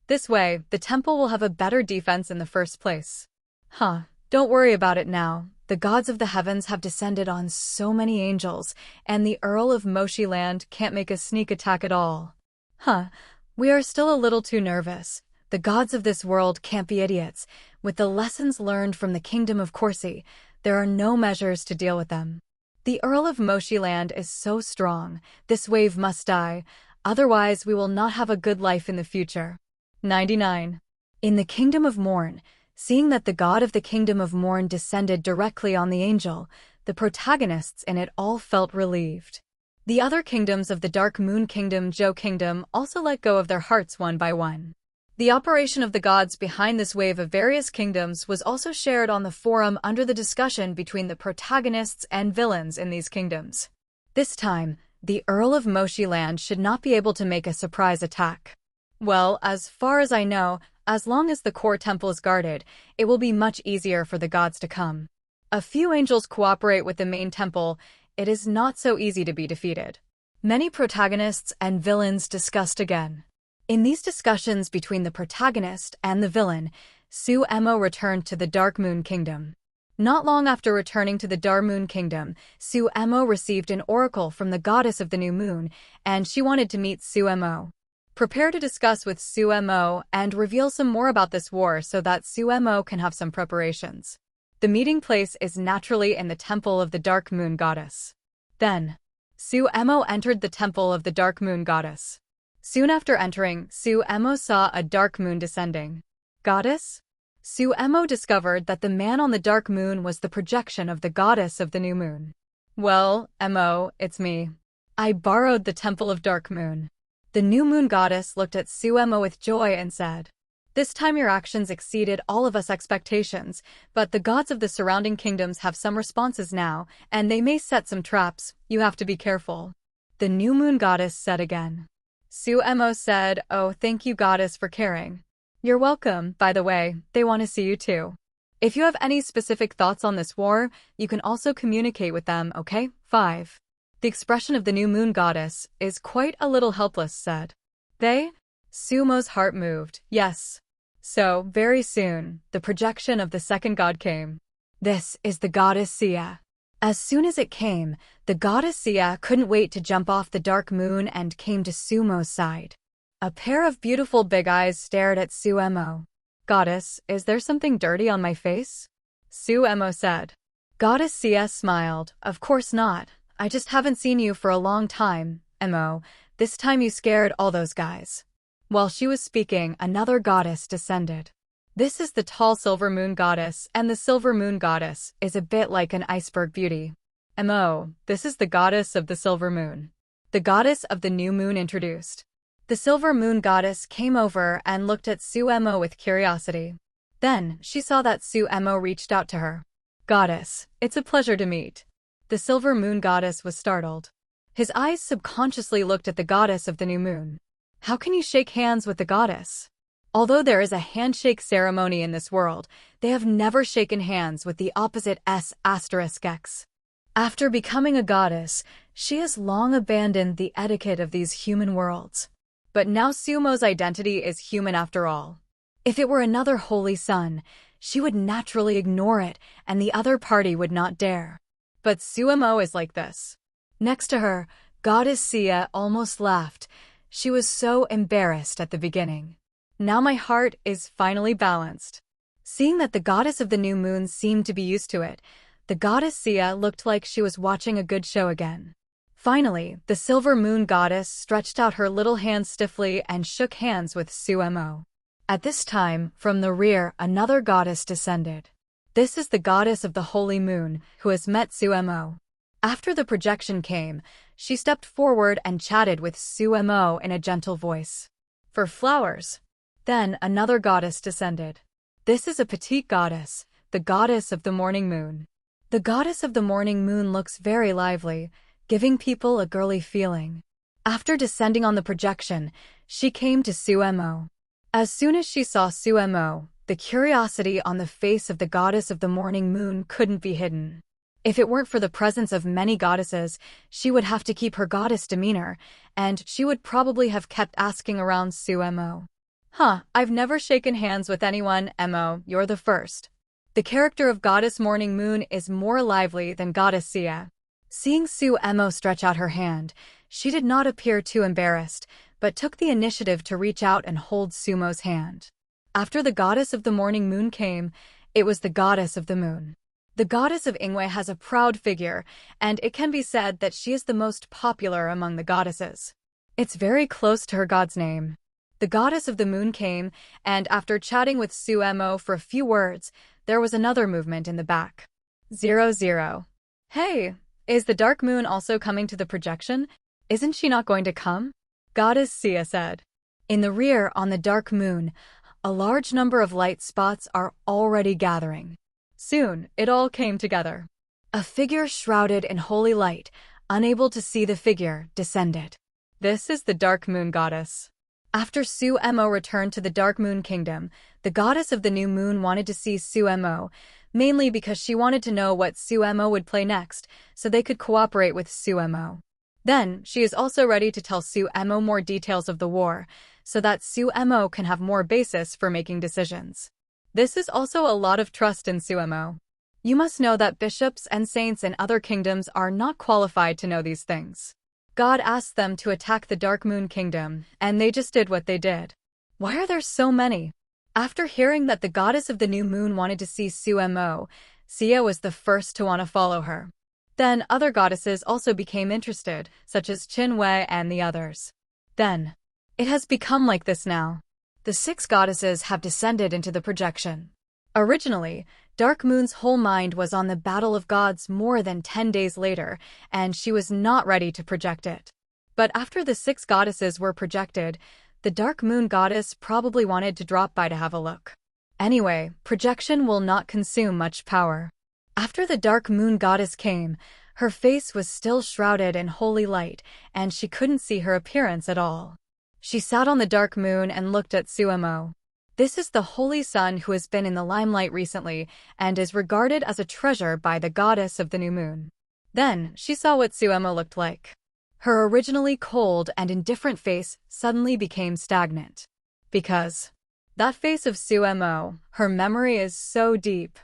This way, the temple will have a better defense in the first place. Don't worry about it now. The gods of the heavens have descended on so many angels, and the Earl of Moshiland can't make a sneak attack at all. We are still a little too nervous. The gods of this world can't be idiots. With the lessons learned from the kingdom of Corsi, there are no measures to deal with them. The Earl of Moshiland is so strong. This wave must die. Otherwise, we will not have a good life in the future. 99. In the kingdom of Morn, seeing that the god of the kingdom of Morn descended directly on the angel, the protagonists in it all felt relieved. The other kingdoms of the Dark Moon Kingdom, Jo Kingdom, also let go of their hearts one by one. The operation of the gods behind this wave of various kingdoms was also shared on the forum under the discussion between the protagonists and villains in these kingdoms. This time, the Earl of Moshiland should not be able to make a surprise attack. Well, as far as I know, as long as the core temple is guarded, it will be much easier for the gods to come. A few angels cooperate with the main temple. It is not so easy to be defeated. Many protagonists and villains discussed again. In these discussions between the protagonist and the villain, Suemo returned to the Dark Moon Kingdom. Not long after returning to the Dark Moon Kingdom, Suemo received an oracle from the goddess of the new moon, and she wanted to meet Suemo. Prepare to discuss with Suemo and reveal some more about this war so that Suemo can have some preparations. The meeting place is naturally in the temple of the Dark Moon Goddess. Then, Suemo entered the temple of the Dark Moon Goddess. Soon after entering, Suemo saw a dark moon descending. Goddess? Suemo discovered that the man on the dark moon was the projection of the goddess of the new moon. Well, Mo, it's me. I borrowed the temple of Dark Moon. The new moon goddess looked at Suemo with joy and said, "This time your actions exceeded all of us expectations, but the gods of the surrounding kingdoms have some responses now, and they may set some traps. You have to be careful." The new moon goddess said again. Suemo said, "Oh, thank you, goddess, for caring." "You're welcome, by the way, they want to see you too. If you have any specific thoughts on this war, you can also communicate with them, okay?" 5. The expression of the new moon goddess is quite a little helpless, said. "They?" Sumo's heart moved. Yes. So, very soon, the projection of the second god came. This is the goddess Sia. As soon as it came, the goddess Sia couldn't wait to jump off the dark moon and came to Sumo's side. A pair of beautiful big eyes stared at Suemo. "Goddess, is there something dirty on my face?" Suemo said. Goddess Sia smiled. "Of course not. I just haven't seen you for a long time, Mo. This time you scared all those guys." While she was speaking, another goddess descended. This is the tall silver moon goddess, and the silver moon goddess is a bit like an iceberg beauty. Mo, this is the goddess of the silver moon. The goddess of the new moon introduced. The silver moon goddess came over and looked at Suemo with curiosity. Then, she saw that Suemo reached out to her. "Goddess, it's a pleasure to meet." The silver moon goddess was startled. His eyes subconsciously looked at the goddess of the new moon. How can you shake hands with the goddess? Although there is a handshake ceremony in this world, they have never shaken hands with the opposite S**X. After becoming a goddess, she has long abandoned the etiquette of these human worlds. But now Sumo's identity is human after all. If it were another holy son, she would naturally ignore it and the other party would not dare. But Suemo is like this. Next to her, goddess Sia almost laughed. She was so embarrassed at the beginning. Now my heart is finally balanced. Seeing that the goddess of the new moon seemed to be used to it, the goddess Sia looked like she was watching a good show again. Finally, the silver moon goddess stretched out her little hands stiffly and shook hands with Suemo. At this time, from the rear, another goddess descended. This is the goddess of the holy moon, who has met Suemo. After the projection came, she stepped forward and chatted with Suemo in a gentle voice. "For flowers." Then another goddess descended. This is a petite goddess, the goddess of the morning moon. The goddess of the morning moon looks very lively, giving people a girly feeling. After descending on the projection, she came to Suemo. As soon as she saw Suemo, The curiosity on the face of the goddess of the morning moon couldn't be hidden. If it weren't for the presence of many goddesses, she would have to keep her goddess demeanor, and she would probably have kept asking around Sue Mo. I've never shaken hands with anyone, Mo, you're the first. The character of Goddess Morning Moon is more lively than Goddess Sia. Seeing Sue Mo stretch out her hand, she did not appear too embarrassed, but took the initiative to reach out and hold Sumo's hand. After the Goddess of the Morning Moon came, it was the Goddess of the Moon. The Goddess of Ingwe has a proud figure, and it can be said that she is the most popular among the goddesses. It's very close to her god's name. The Goddess of the Moon came, and after chatting with Sue Mo for a few words, there was another movement in the back. 00. Hey, is the Dark Moon also coming to the projection? Isn't she not going to come? Goddess Sia said. In the rear, on the Dark Moon, a large number of light spots are already gathering. Soon, it all came together. A figure shrouded in holy light, unable to see the figure, descended. This is the Dark Moon Goddess. After Sue Mo returned to the Dark Moon Kingdom, the Goddess of the New Moon wanted to see Sue Mo, mainly because she wanted to know what Sue Mo would play next, so they could cooperate with Sue Mo. Then, she is also ready to tell Sue Mo more details of the war, so that Sue Mo can have more basis for making decisions. This is also a lot of trust in Sue Mo. You must know that bishops and saints in other kingdoms are not qualified to know these things. God asked them to attack the Dark Moon Kingdom, and they just did what they did. Why are there so many? After hearing that the Goddess of the New Moon wanted to see Sue Mo, Sia was the first to want to follow her. Then other goddesses also became interested, such as Qin Wei and the others. Then, it has become like this now. The 6 goddesses have descended into the projection. Originally, Dark Moon's whole mind was on the Battle of Gods more than 10 days later, and she was not ready to project it. But after the 6 goddesses were projected, the Dark Moon Goddess probably wanted to drop by to have a look. Anyway, projection will not consume much power. After the Dark Moon Goddess came, her face was still shrouded in holy light, and she couldn't see her appearance at all. She sat on the Dark Moon and looked at Sue Mo. This is the Holy Sun who has been in the limelight recently and is regarded as a treasure by the Goddess of the New Moon. Then, she saw what Sue Mo looked like. Her originally cold and indifferent face suddenly became stagnant. Because that face of Sue Mo, her memory is so deep.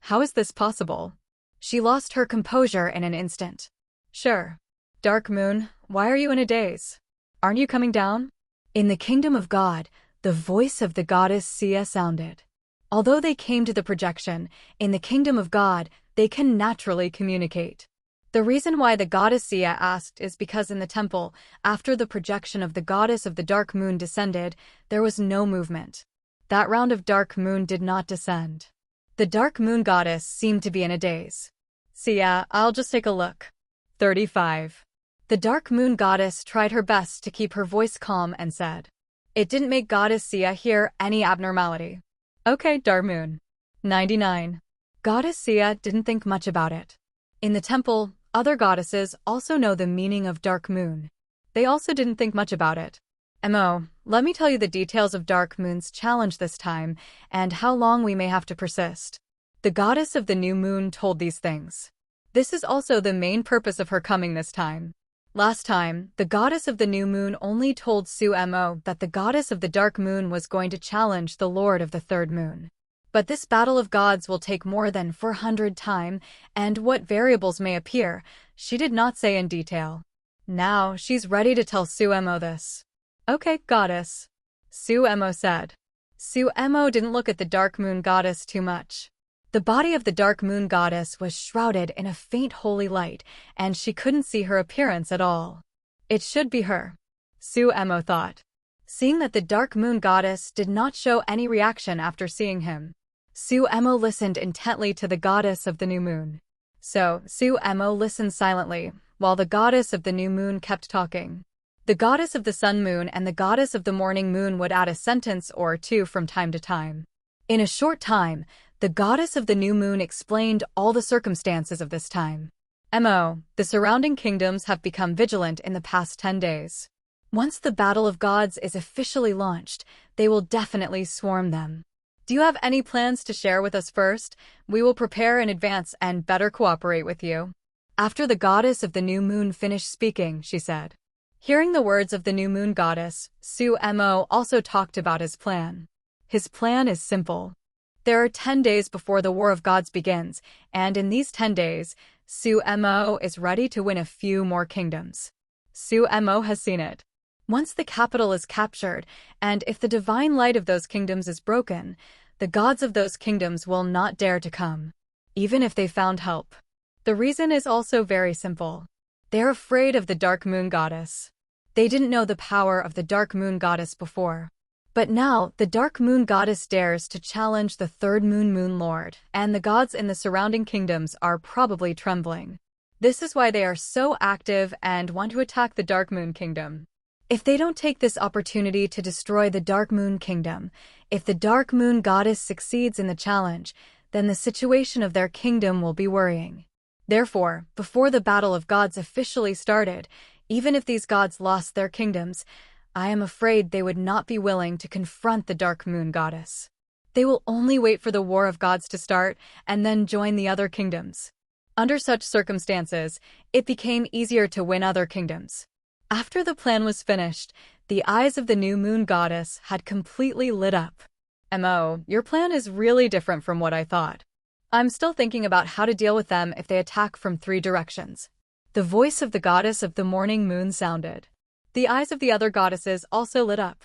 How is this possible? She lost her composure in an instant. Sure. Dark Moon, why are you in a daze? Aren't you coming down? In the kingdom of God, the voice of the goddess Sia sounded. Although they came to the projection, in the kingdom of God, they can naturally communicate. The reason why the goddess Sia asked is because in the temple, after the projection of the goddess of the Dark Moon descended, there was no movement. That round of Dark Moon did not descend. The Dark Moon Goddess seemed to be in a daze. Sia, I'll just take a look. 35. The Dark Moon Goddess tried her best to keep her voice calm and said. It didn't make Goddess Sia hear any abnormality. Okay, Dark Moon. 99. Goddess Sia didn't think much about it. In the temple, other goddesses also know the meaning of Dark Moon. They also didn't think much about it. Mo, let me tell you the details of Dark Moon's challenge this time and how long we may have to persist. The Goddess of the New Moon told these things. This is also the main purpose of her coming this time. Last time, the Goddess of the New Moon only told Sue Mo that the Goddess of the Dark Moon was going to challenge the Lord of the Third Moon. But this battle of gods will take more than 400 time, and what variables may appear, she did not say in detail. Now, she's ready to tell Sue Mo this. Okay, Goddess. Sue Mo said. Sue Mo didn't look at the Dark Moon Goddess too much. The body of the Dark Moon Goddess was shrouded in a faint holy light, and she couldn't see her appearance at all. It should be her. Sue Mo thought. Seeing that the Dark Moon Goddess did not show any reaction after seeing him, Sue Mo listened intently to the Goddess of the New Moon. So, Sue Mo listened silently, while the Goddess of the New Moon kept talking. The Goddess of the Sun Moon and the Goddess of the Morning Moon would add a sentence or two from time to time. In a short time, the Goddess of the New Moon explained all the circumstances of this time. Mo, the surrounding kingdoms have become vigilant in the past 10 days. Once the Battle of Gods is officially launched, they will definitely swarm them. Do you have any plans to share with us first? We will prepare in advance and better cooperate with you. After the goddess of the new moon finished speaking, she said. Hearing the words of the new moon goddess, Sumo also talked about his plan. His plan is simple. There are 10 days before the War of Gods begins, and in these 10 days, Sumo is ready to win a few more kingdoms. Sumo has seen it. Once the capital is captured, and if the divine light of those kingdoms is broken, the gods of those kingdoms will not dare to come, even if they found help. The reason is also very simple. They're afraid of the Dark Moon Goddess. They didn't know the power of the Dark Moon Goddess before. But now, the Dark Moon Goddess dares to challenge the Third Moon Lord, and the gods in the surrounding kingdoms are probably trembling. This is why they are so active and want to attack the Dark Moon Kingdom. If they don't take this opportunity to destroy the Dark Moon Kingdom, if the Dark Moon Goddess succeeds in the challenge, then the situation of their kingdom will be worrying. Therefore, before the Battle of Gods officially started, even if these gods lost their kingdoms, I am afraid they would not be willing to confront the Dark Moon Goddess. They will only wait for the War of Gods to start and then join the other kingdoms. Under such circumstances, it became easier to win other kingdoms. After the plan was finished, the eyes of the new moon goddess had completely lit up. Your plan is really different from what I thought. I'm still thinking about how to deal with them if they attack from 3 directions. The voice of the goddess of the morning moon sounded. The eyes of the other goddesses also lit up.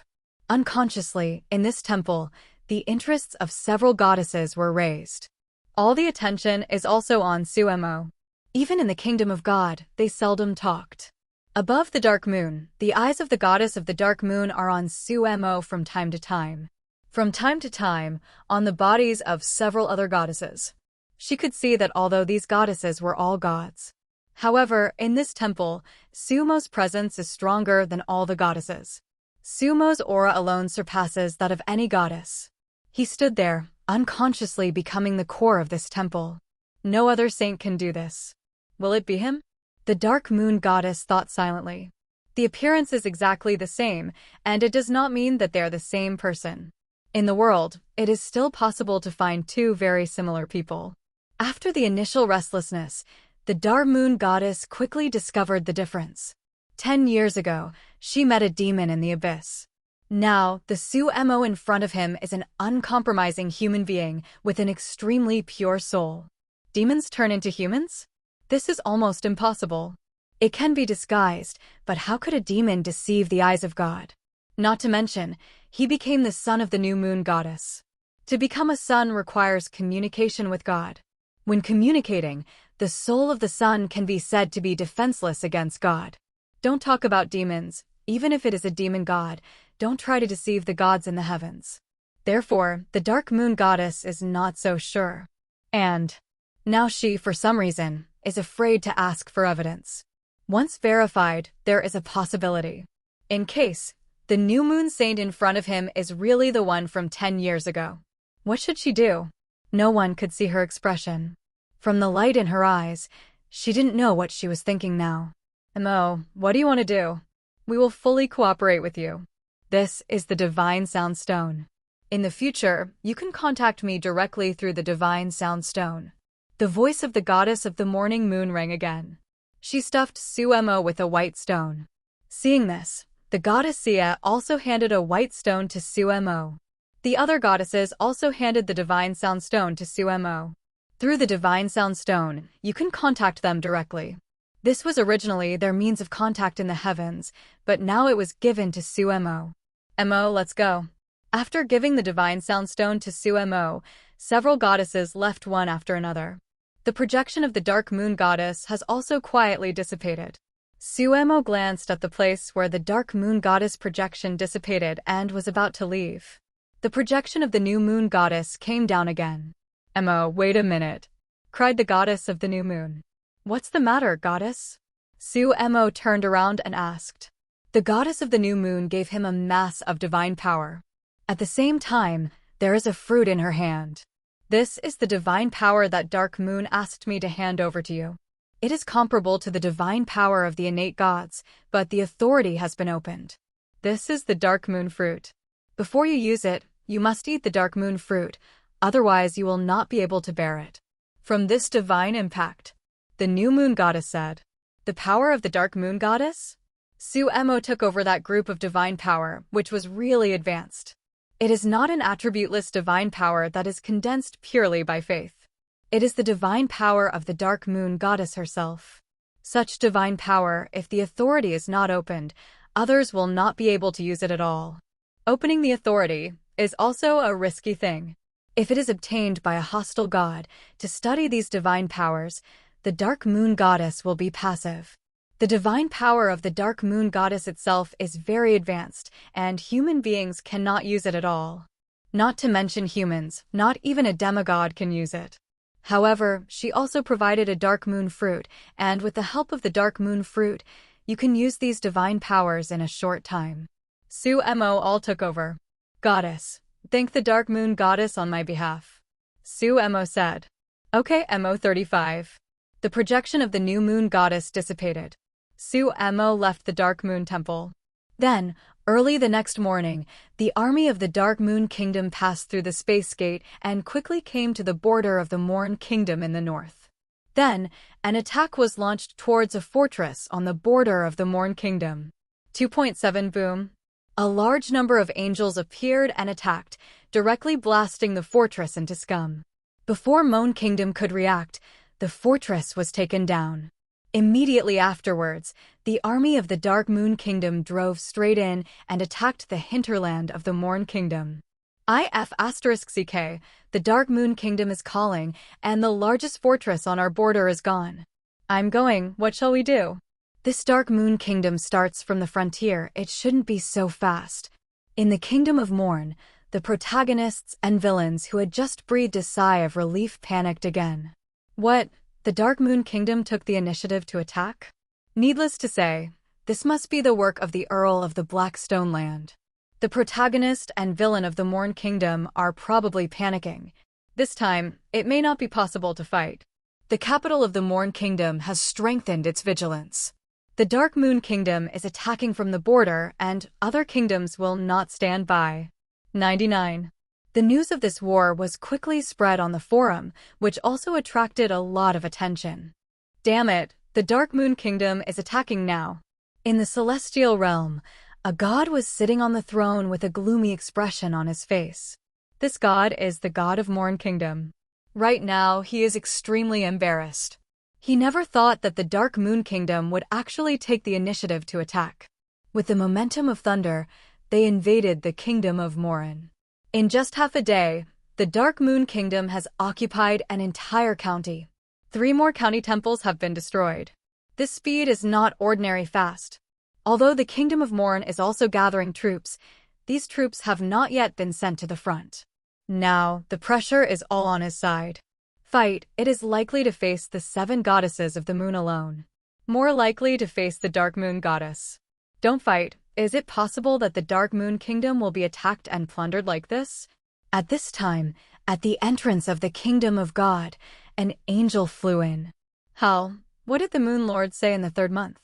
Unconsciously, in this temple, the interests of several goddesses were raised. All the attention is also on Sumo. Even in the kingdom of God, they seldom talked. Above the dark moon, the eyes of the goddess of the dark moon are on Sumo from time to time. From time to time, on the bodies of several other goddesses. She could see that although these goddesses were all gods. However, in this temple, Sumo's presence is stronger than all the goddesses. Sumo's aura alone surpasses that of any goddess. He stood there, unconsciously becoming the core of this temple. No other saint can do this. Will it be him? The Dark Moon Goddess thought silently. The appearance is exactly the same, and it does not mean that they're the same person. In the world, it is still possible to find 2 very similar people. After the initial restlessness, the Dark Moon Goddess quickly discovered the difference. 10 years ago, she met a demon in the abyss. Now, the Sumo in front of him is an uncompromising human being with an extremely pure soul. Demons turn into humans? This is almost impossible. It can be disguised, but how could a demon deceive the eyes of God? Not to mention, he became the son of the new moon goddess. To become a son requires communication with God. When communicating, the soul of the son can be said to be defenseless against God. Don't talk about demons, even if it is a demon god. Don't try to deceive the gods in the heavens. Therefore, the Dark Moon Goddess is not so sure. And now she, for some reason, is afraid to ask for evidence. Once verified, there is a possibility. In case, the new moon saint in front of him is really the one from 10 years ago. What should she do? No one could see her expression. From the light in her eyes, she didn't know what she was thinking now. What do you want to do? We will fully cooperate with you. This is the Divine Sound Stone. In the future, you can contact me directly through the Divine Sound Stone. The voice of the goddess of the morning moon rang again. She stuffed Sumo with a white stone. Seeing this, the goddess Sia also handed a white stone to Sumo. The other goddesses also handed the Divine Sound Stone to Sumo. Through the Divine Sound Stone, you can contact them directly. This was originally their means of contact in the heavens, but now it was given to Sumo. Let's go. After giving the Divine Sound Stone to Sumo, several goddesses left one after another. The projection of the Dark Moon Goddess has also quietly dissipated. Sumo glanced at the place where the Dark Moon Goddess projection dissipated and was about to leave. The projection of the New Moon Goddess came down again. Wait a minute, cried the goddess of the new moon. What's the matter, goddess? Sumo turned around and asked. The goddess of the new moon gave him a mass of divine power. At the same time, there is a fruit in her hand. This is the divine power that Dark Moon asked me to hand over to you. It is comparable to the divine power of the innate gods, but the authority has been opened. This is the Dark Moon fruit. Before you use it, You must eat the dark moon fruit, otherwise you will not be able to bear it. From this divine impact, the new moon goddess said, "The power of the dark moon goddess?" Suemo took over that group of divine power, which was really advanced. It is not an attributeless divine power that is condensed purely by faith. It is the divine power of the dark moon goddess herself. Such divine power, if the authority is not opened, others will not be able to use it at all. Opening the authority is also a risky thing. If it is obtained by a hostile god to study these divine powers, the dark moon goddess will be passive. The divine power of the dark moon goddess itself is very advanced, and human beings cannot use it at all. Not to mention humans, not even a demigod can use it. However, she also provided a dark moon fruit, and with the help of the dark moon fruit, you can use these divine powers in a short time. Suemo all took over. "Goddess, thank the dark moon goddess on my behalf." Suemo said. "Okay, Mo35. The projection of the new moon goddess dissipated. Suemo left the dark moon temple. Then, early the next morning, the army of the Dark Moon Kingdom passed through the space gate and quickly came to the border of the Morn Kingdom in the north. Then, an attack was launched towards a fortress on the border of the Morn Kingdom. 2.7 Boom. A large number of angels appeared and attacked, directly blasting the fortress into scum. Before Morn Kingdom could react, the fortress was taken down. Immediately afterwards, the army of the Dark Moon Kingdom drove straight in and attacked the hinterland of the Morn Kingdom. IF*CK, the Dark Moon Kingdom is calling, and the largest fortress on our border is gone. I'm going, what shall we do? This Dark Moon Kingdom starts from the frontier, it shouldn't be so fast. In the Kingdom of Morn, the protagonists and villains who had just breathed a sigh of relief panicked again. What? The Dark Moon Kingdom took the initiative to attack? Needless to say, this must be the work of the Earl of the Blackstone Land. The protagonist and villain of the Morn Kingdom are probably panicking. This time, it may not be possible to fight. The capital of the Morn Kingdom has strengthened its vigilance. The Dark Moon Kingdom is attacking from the border, and other kingdoms will not stand by. 99. The news of this war was quickly spread on the forum, which also attracted a lot of attention. Damn it, the Dark Moon Kingdom is attacking now. In the celestial realm, a god was sitting on the throne with a gloomy expression on his face. This god is the god of Morn Kingdom. Right now, he is extremely embarrassed. He never thought that the Dark Moon Kingdom would actually take the initiative to attack. With the momentum of thunder, they invaded the Kingdom of Morn. In just half a day, the Dark Moon Kingdom has occupied an entire county. 3 more county temples have been destroyed. This speed is not ordinary fast. Although the Kingdom of Morn is also gathering troops, these troops have not yet been sent to the front. Now, the pressure is all on his side. Fight, it is likely to face the 7 goddesses of the moon alone. More likely to face the Dark Moon Goddess. Don't fight. Is it possible that the Dark Moon Kingdom will be attacked and plundered like this? At this time, at the entrance of the Kingdom of God, an angel flew in. How? What did the Moon Lord say in the 3rd month?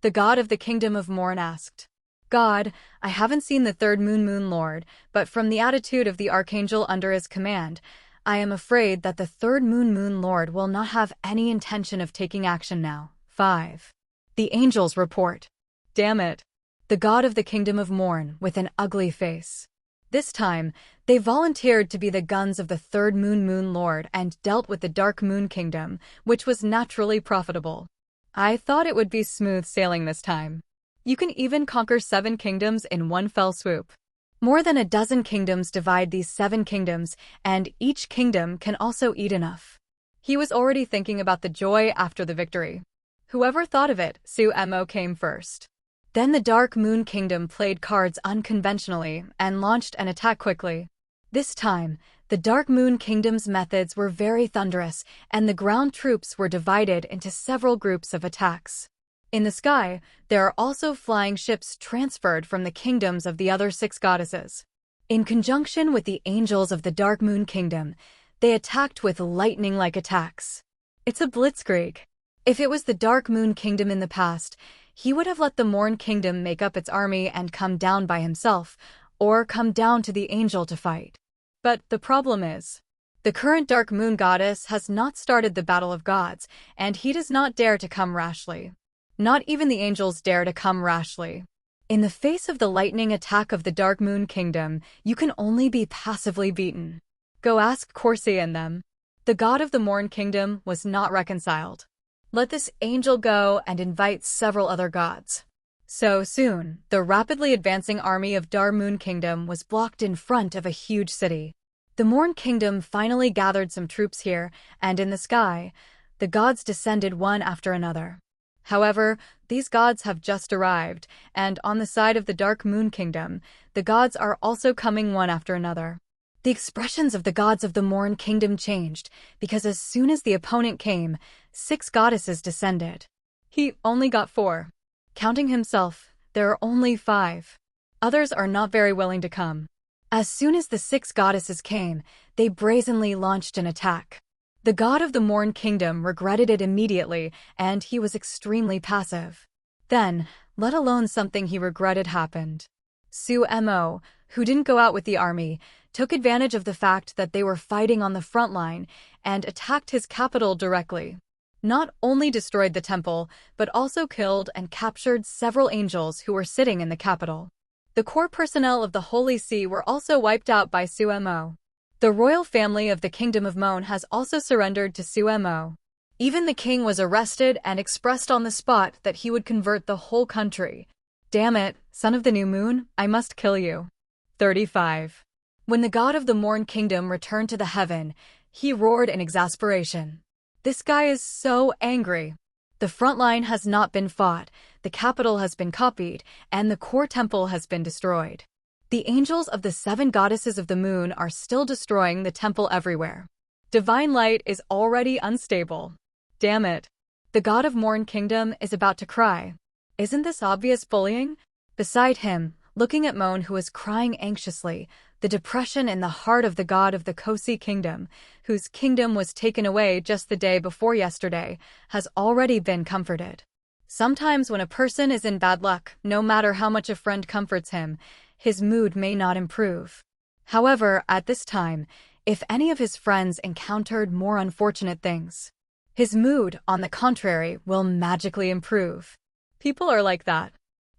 The god of the Kingdom of Morn asked. God, I haven't seen the 3rd Moon Lord, but from the attitude of the archangel under his command, I am afraid that the 3rd Moon Lord will not have any intention of taking action now. 5. The angels report. Damn it. The god of the Kingdom of Morn, with an ugly face. This time, they volunteered to be the guns of the 3rd Moon Lord and dealt with the Dark Moon Kingdom, which was naturally profitable. I thought it would be smooth sailing this time. You can even conquer 7 kingdoms in one fell swoop. More than a dozen kingdoms divide these 7 kingdoms, and each kingdom can also eat enough. He was already thinking about the joy after the victory. Whoever thought of it, Suemo came first. Then the Dark Moon Kingdom played cards unconventionally and launched an attack quickly. This time, the Dark Moon Kingdom's methods were very thunderous, and the ground troops were divided into several groups of attacks. In the sky, there are also flying ships transferred from the kingdoms of the other 6 goddesses. In conjunction with the angels of the Dark Moon Kingdom, they attacked with lightning-like attacks. It's a blitzkrieg. If it was the Dark Moon Kingdom in the past, he would have let the Morn Kingdom make up its army and come down by himself, or come down to the angel to fight. But the problem is, the current Dark Moon goddess has not started the battle of gods, and he does not dare to come rashly. Not even the angels dare to come rashly. In the face of the lightning attack of the Dark Moon Kingdom, you can only be passively beaten. Go ask Corsi and them. The god of the Morn Kingdom was not reconciled. Let this angel go and invite several other gods. So soon, the rapidly advancing army of Dark Moon Kingdom was blocked in front of a huge city. The Morn Kingdom finally gathered some troops here, and in the sky, the gods descended one after another. However, these gods have just arrived, and on the side of the Dark Moon Kingdom, the gods are also coming one after another. The expressions of the gods of the Morn Kingdom changed, because as soon as the opponent came, 6 goddesses descended. He only got 4. Counting himself, there are only 5. Others are not very willing to come. As soon as the 6 goddesses came, they brazenly launched an attack. The god of the Morn Kingdom regretted it immediately, and he was extremely passive. Then, let alone something he regretted happened. Sumo, who didn't go out with the army, took advantage of the fact that they were fighting on the front line and attacked his capital directly. Not only destroyed the temple, but also killed and captured several angels who were sitting in the capital. The core personnel of the Holy See were also wiped out by Sumo. The royal family of the Kingdom of Mon has also surrendered to Sumo. Even the king was arrested and expressed on the spot that he would convert the whole country. Damn it, son of the new moon, I must kill you. 35. When the god of the Morn Kingdom returned to the heaven, he roared in exasperation. This guy is so angry. The front line has not been fought, the capital has been copied, and the core temple has been destroyed. The angels of the 7 goddesses of the moon are still destroying the temple everywhere. Divine light is already unstable. Damn it. The god of Morn Kingdom is about to cry. Isn't this obvious bullying? Beside him, looking at Mon, who is crying anxiously, the depression in the heart of the god of the Kosi Kingdom, whose kingdom was taken away just the day before yesterday, has already been comforted. Sometimes when a person is in bad luck, no matter how much a friend comforts him, his mood may not improve. However, at this time, if any of his friends encountered more unfortunate things, his mood, on the contrary, will magically improve. People are like that.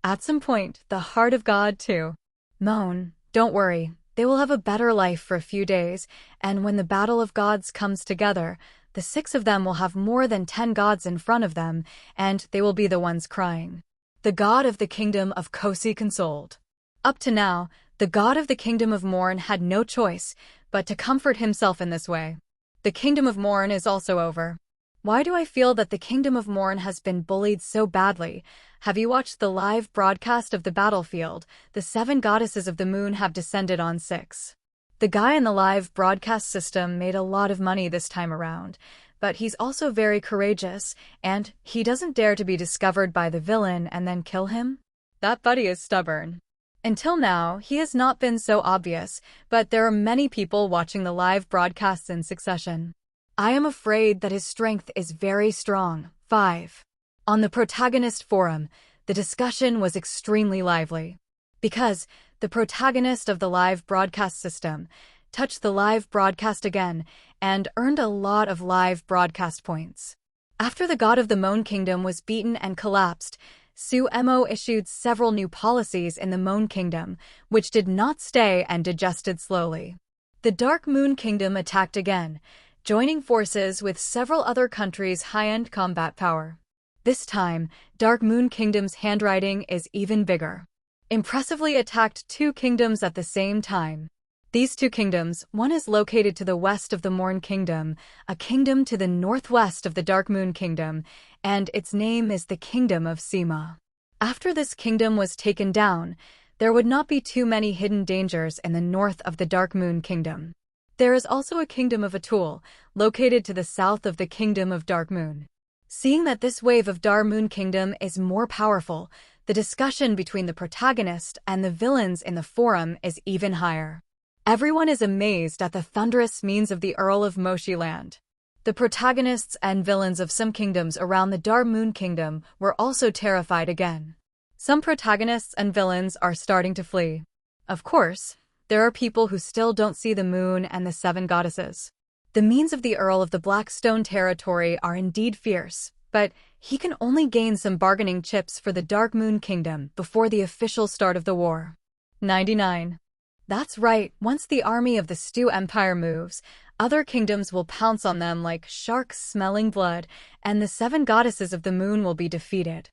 At some point, the heart of God too. Mon, don't worry. They will have a better life for a few days, and when the battle of gods comes together, the 6 of them will have more than 10 gods in front of them, and they will be the ones crying. The god of the kingdom of Kosi consoled. Up to now, the god of the kingdom of Morn had no choice but to comfort himself in this way. The kingdom of Morn is also over. Why do I feel that the kingdom of Morn has been bullied so badly? Have you watched the live broadcast of the battlefield? The 7 goddesses of the moon have descended on 6. The guy in the live broadcast system made a lot of money this time around, but he's also very courageous, and he doesn't dare to be discovered by the villain and then kill him. That buddy is stubborn. Until now, he has not been so obvious, but there are many people watching the live broadcasts in succession. I am afraid that his strength is very strong. 5. On the protagonist forum, the discussion was extremely lively. Because the protagonist of the live broadcast system touched the live broadcast again and earned a lot of live broadcast points. After the god of the Mon Kingdom was beaten and collapsed, Sumo issued several new policies in the Mon Kingdom, which did not stay and digested slowly. The Dark Moon Kingdom attacked again, joining forces with several other countries' high-end combat power. This time, Dark Moon Kingdom's handwriting is even bigger. Impressively attacked 2 kingdoms at the same time. These 2 kingdoms, one is located to the west of the Morn Kingdom, a kingdom to the northwest of the Dark Moon Kingdom, and its name is the Kingdom of Sima. After this kingdom was taken down, there would not be too many hidden dangers in the north of the Dark Moon Kingdom. There is also a kingdom of Atul, located to the south of the Kingdom of Dark Moon. Seeing that this wave of Dark Moon Kingdom is more powerful, the discussion between the protagonist and the villains in the forum is even higher. Everyone is amazed at the thunderous means of the Earl of Moshiland. The protagonists and villains of some kingdoms around the Dark Moon Kingdom were also terrified again. Some protagonists and villains are starting to flee. Of course, there are people who still don't see the moon and the 7 goddesses. The means of the Earl of the Blackstone territory are indeed fierce, but he can only gain some bargaining chips for the Dark Moon Kingdom before the official start of the war. 99. That's right, once the army of the Stew Empire moves, other kingdoms will pounce on them like sharks smelling blood, and the 7 goddesses of the moon will be defeated.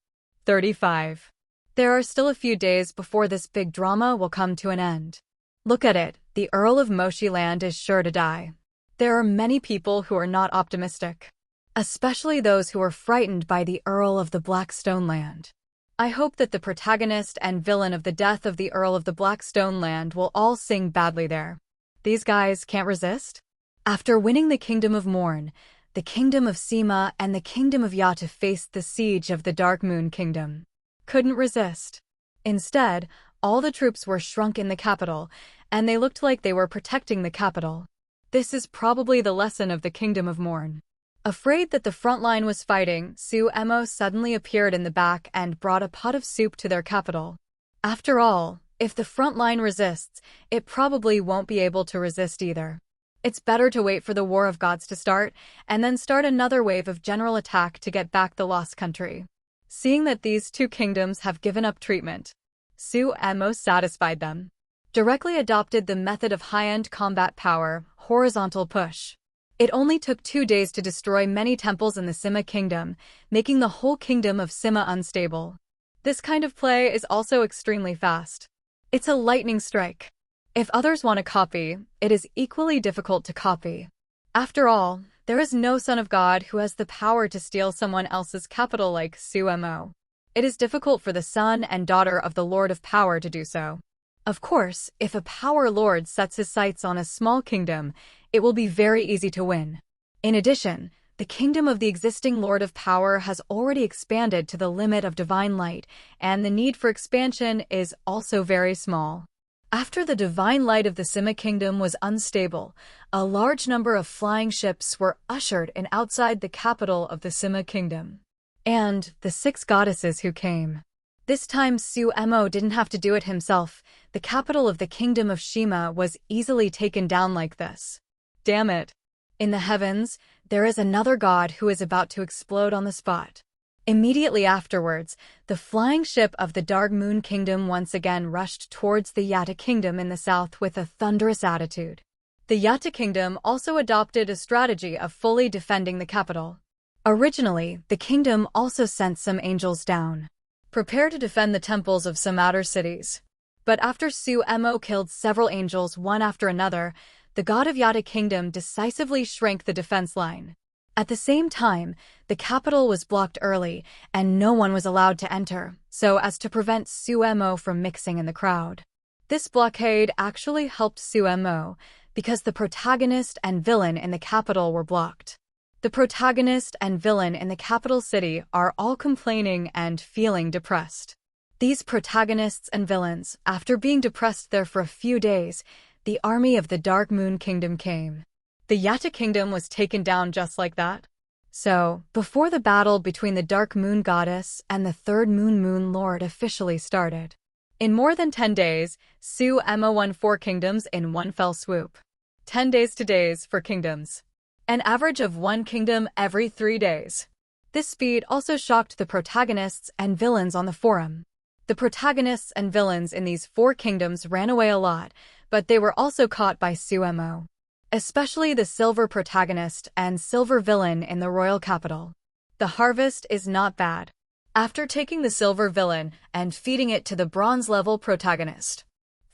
35. There are still a few days before this big drama will come to an end. Look at it, the Earl of Moshiland is sure to die. There are many people who are not optimistic, especially those who are frightened by the Earl of the Blackstone Land. I hope that the protagonist and villain of the death of the Earl of the Blackstone Land will all sing badly there. These guys can't resist? After winning the Kingdom of Morn, the Kingdom of Sema and the Kingdom of Yata faced the siege of the Dark Moon Kingdom. Couldn't resist. Instead, all the troops were shrunk in the capital, and they looked like they were protecting the capital. This is probably the lesson of the Kingdom of Morn. Afraid that the front line was fighting, Succubo suddenly appeared in the back and brought a pot of soup to their capital. After all, if the front line resists, it probably won't be able to resist either. It's better to wait for the War of Gods to start, and then start another wave of general attack to get back the lost country. Seeing that these 2 kingdoms have given up treatment, Succubo satisfied them. Directly adopted the method of high-end combat power, horizontal push. It only took 2 days to destroy many temples in the Sema kingdom, making the whole kingdom of Sema unstable. This kind of play is also extremely fast. It's a lightning strike. If others want to copy, it is equally difficult to copy. After all, there is no son of God who has the power to steal someone else's capital like Succubo. It is difficult for the son and daughter of the Lord of Power to do so. Of course, if a power lord sets his sights on a small kingdom, it will be very easy to win. In addition, the kingdom of the existing Lord of Power has already expanded to the limit of divine light, and the need for expansion is also very small. After the divine light of the Sema kingdom was unstable, a large number of flying ships were ushered in outside the capital of the Sema kingdom. And the 6 goddesses who came. This time Succubo didn't have to do it himself. The capital of the kingdom of Shima was easily taken down like this. Damn it. In the heavens, there is another god who is about to explode on the spot. Immediately afterwards, the flying ship of the Dark Moon Kingdom once again rushed towards the Yata Kingdom in the south with a thunderous attitude. The Yata Kingdom also adopted a strategy of fully defending the capital. Originally, the kingdom also sent some angels down. Prepare to defend the temples of some outer cities. But after Succubo killed several angels one after another, the god of Yata Kingdom decisively shrank the defense line. At the same time, the capital was blocked early, and no one was allowed to enter, so as to prevent Succubo from mixing in the crowd. This blockade actually helped Succubo, because the protagonist and villain in the capital were blocked. The protagonist and villain in the capital city are all complaining and feeling depressed. These protagonists and villains, after being depressed there for a few days, the army of the Dark Moon Kingdom came. The Yata Kingdom was taken down just like that. So, before the battle between the Dark Moon Goddess and the Third Moon Lord officially started. In more than 10 days, Succubo won 4 kingdoms in one fell swoop. 10 days to days for kingdoms. An average of 1 kingdom every 3 days. This speed also shocked the protagonists and villains on the forum. The protagonists and villains in these 4 kingdoms ran away a lot, but they were also caught by Succubo. Especially the silver protagonist and silver villain in the royal capital. The harvest is not bad. After taking the silver villain and feeding it to the bronze-level protagonist.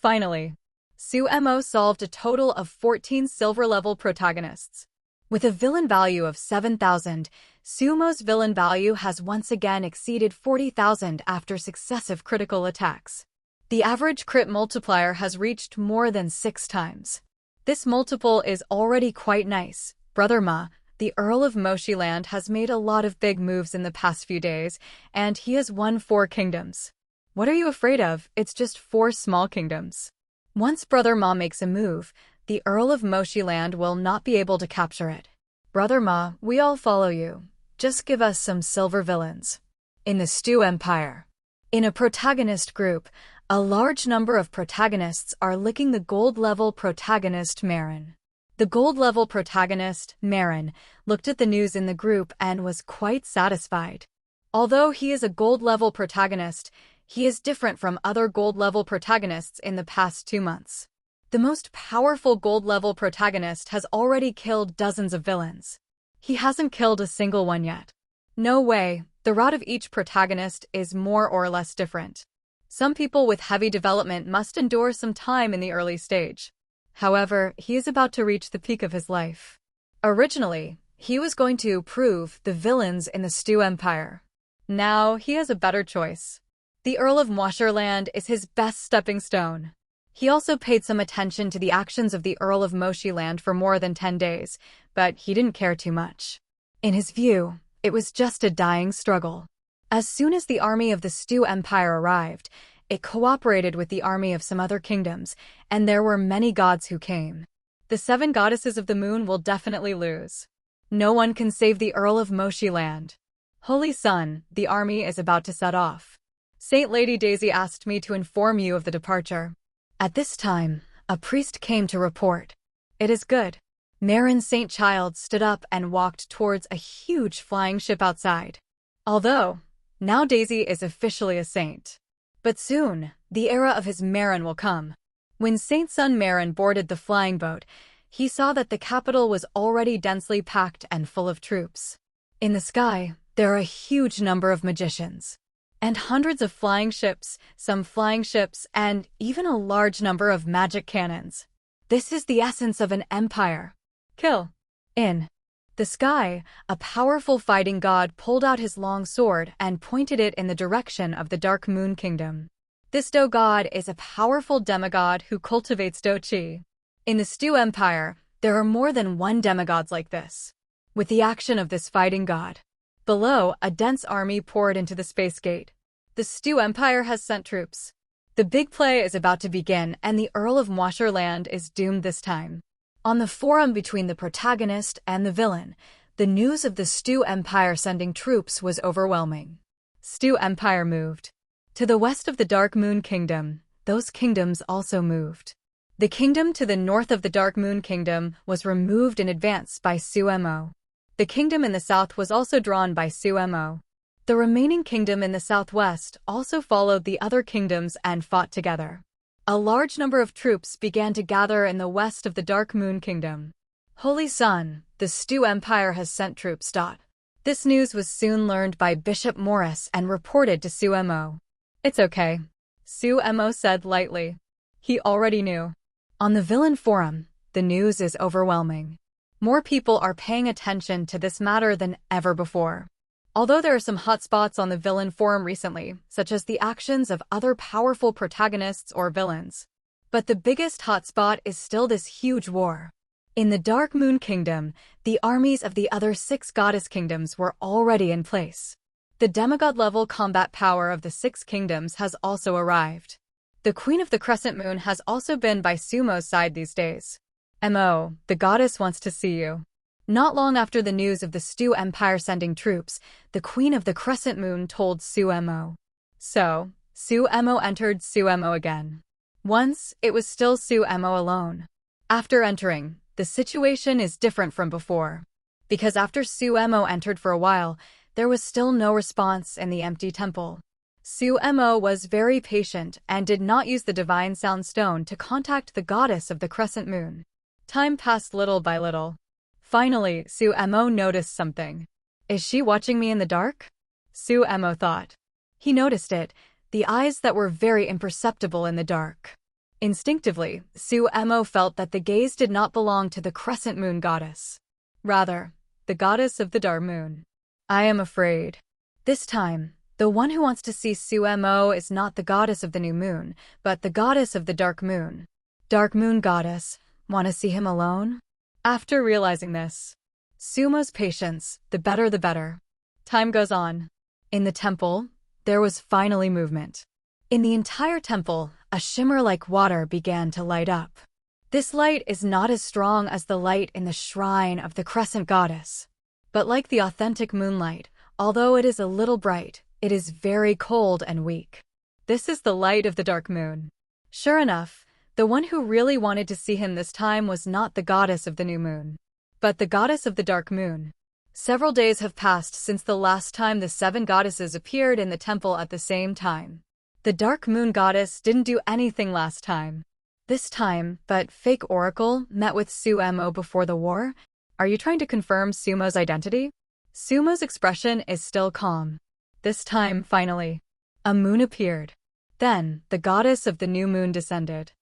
Finally, Succubo solved a total of 14 silver-level protagonists. With a villain value of 7,000, Succubo's villain value has once again exceeded 40,000 after successive critical attacks. The average crit multiplier has reached more than 6 times. This multiple is already quite nice. Brother Ma, the Earl of Moshiland, has made a lot of big moves in the past few days, and he has won 4 kingdoms. What are you afraid of? It's just 4 small kingdoms. Once Brother Ma makes a move, the Earl of Moshiland will not be able to capture it. Brother Ma, we all follow you. Just give us some silver villains. In the Stew Empire. In a protagonist group, A large number of protagonists are licking the gold-level protagonist Marin. The gold-level protagonist, Marin, looked at the news in the group and was quite satisfied. Although he is a gold-level protagonist, he is different from other gold-level protagonists in the past 2 months. The most powerful gold-level protagonist has already killed dozens of villains. He hasn't killed a single one yet. No way, the route of each protagonist is more or less different. Some people with heavy development must endure some time in the early stage. However, he is about to reach the peak of his life. Originally, he was going to prove the villains in the Stew Empire. Now, he has a better choice. The Earl of Moshirland is his best stepping stone. He also paid some attention to the actions of the Earl of Moshiland for more than 10 days, but he didn't care too much. In his view, it was just a dying struggle. As soon as the army of the Stew Empire arrived, it cooperated with the army of some other kingdoms, and there were many gods who came. The 7 goddesses of the moon will definitely lose. No one can save the Earl of Moshiland. Holy Sun, the army is about to set off. Saint Lady Daisy asked me to inform you of the departure. At this time, a priest came to report. It is good. Marin Saint Child stood up and walked towards a huge flying ship outside. Although, now Daisy is officially a saint. But soon, the era of his Marin will come. When Saint Sun Marin boarded the flying boat, he saw that the capital was already densely packed and full of troops. In the sky, there are a huge number of magicians. And hundreds of flying ships, some flying ships, and even a large number of magic cannons. This is the essence of an empire. Kill. In the sky, a powerful fighting god pulled out his long sword and pointed it in the direction of the Dark Moon Kingdom. This Do god is a powerful demigod who cultivates Do Chi. In the Stew Empire, there are more than one demigods like this. With the action of this fighting god, below, a dense army poured into the space gate. The Stew Empire has sent troops. The big play is about to begin, and the Earl of Moshirland is doomed this time. On the forum between the protagonist and the villain, the news of the Stew Empire sending troops was overwhelming. Stew Empire moved. To the west of the Dark Moon Kingdom, those kingdoms also moved. The kingdom to the north of the Dark Moon Kingdom was removed in advance by Sumo. The kingdom in the south was also drawn by Sumo. The remaining kingdom in the southwest also followed the other kingdoms and fought together. A large number of troops began to gather in the west of the Dark Moon Kingdom. Holy Sun, the Stew Empire has sent troops. This news was soon learned by Bishop Morris and reported to Sumo. It's okay, Sumo said lightly. He already knew. On the villain forum, the news is overwhelming. More people are paying attention to this matter than ever before. Although there are some hotspots on the villain forum recently, such as the actions of other powerful protagonists or villains. But the biggest hotspot is still this huge war. In the Dark Moon Kingdom, the armies of the other 6 goddess kingdoms were already in place. The demigod-level combat power of the 6 kingdoms has also arrived. The Queen of the Crescent Moon has also been by Sumo's side these days. Mo, the goddess wants to see you. Not long after the news of the Stew Empire sending troops, the Queen of the Crescent Moon told Sumo. So, Sumo entered Sumo again. Once, it was still Sumo alone. After entering, the situation is different from before. Because after Sumo entered for a while, there was still no response in the empty temple. Sumo was very patient and did not use the Divine Sound Stone to contact the goddess of the Crescent Moon. Time passed little by little. Finally, Sumo noticed something. Is she watching me in the dark? Sumo thought. He noticed it, the eyes that were very imperceptible in the dark. Instinctively, Sumo felt that the gaze did not belong to the Crescent Moon goddess. Rather, the goddess of the Dark Moon. I am afraid. This time, the one who wants to see Sumo is not the goddess of the new moon, but the goddess of the Dark Moon. Dark Moon goddess, want to see him alone? After realizing this, Sumo's patience, the better. Time goes on. In the temple, there was finally movement. In the entire temple, a shimmer like water began to light up. This light is not as strong as the light in the shrine of the Crescent Goddess. But like the authentic moonlight, although it is a little bright, it is very cold and weak. This is the light of the dark moon. Sure enough, the one who really wanted to see him this time was not the goddess of the new moon, but the goddess of the dark moon. Several days have passed since the last time the 7 goddesses appeared in the temple at the same time. The dark moon goddess didn't do anything last time. This time, but fake oracle met with Sumo before the war. Are you trying to confirm Sumo's identity? Sumo's expression is still calm. This time, finally, a moon appeared. Then, the goddess of the new moon descended.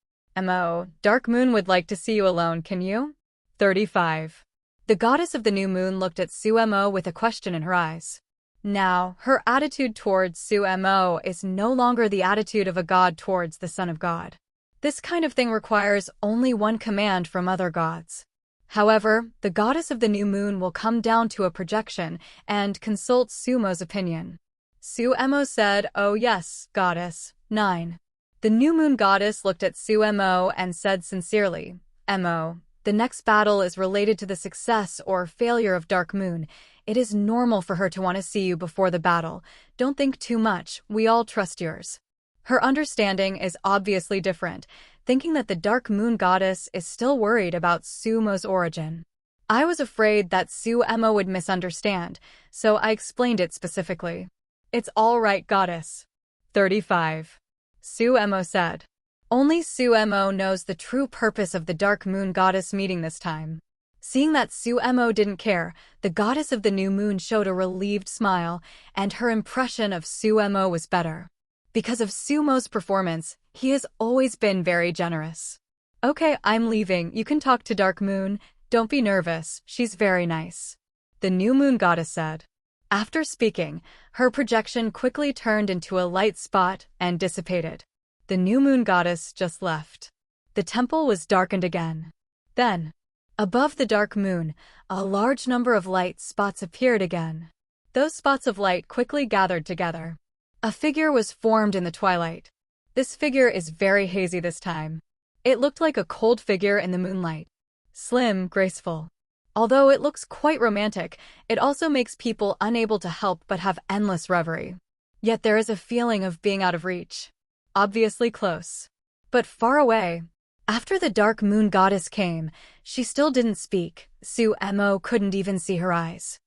Dark moon would like to see you alone, can you? 35. The goddess of the new moon looked at Sumo with a question in her eyes. Now, her attitude towards Sumo is no longer the attitude of a god towards the son of God. This kind of thing requires only one command from other gods. However, the goddess of the new moon will come down to a projection and consult Sumo's opinion. Sumo said, "Oh yes, goddess." 9. The new moon goddess looked at Sumo and said sincerely, "Mo, the next battle is related to the success or failure of Dark Moon. It is normal for her to want to see you before the battle. Don't think too much, we all trust yours." Her understanding is obviously different, thinking that the Dark Moon goddess is still worried about Sumo's origin. I was afraid that Sumo would misunderstand, so I explained it specifically. "It's all right, goddess." 35. Sumo said. Only Sumo knows the true purpose of the Dark Moon goddess meeting this time. Seeing that Sumo didn't care, the goddess of the new moon showed a relieved smile, and her impression of Sumo was better. Because of Sumo's performance, he has always been very generous. "Okay, I'm leaving. You can talk to Dark Moon. Don't be nervous. She's very nice," the new moon goddess said. After speaking, her projection quickly turned into a light spot and dissipated. The new moon goddess just left. The temple was darkened again. Then, above the dark moon, a large number of light spots appeared again. Those spots of light quickly gathered together. A figure was formed in the twilight. This figure is very hazy this time. It looked like a cold figure in the moonlight. Slim, graceful. Although it looks quite romantic, it also makes people unable to help but have endless reverie. Yet there is a feeling of being out of reach. Obviously close, but far away. After the dark moon goddess came, she still didn't speak. Sumo couldn't even see her eyes.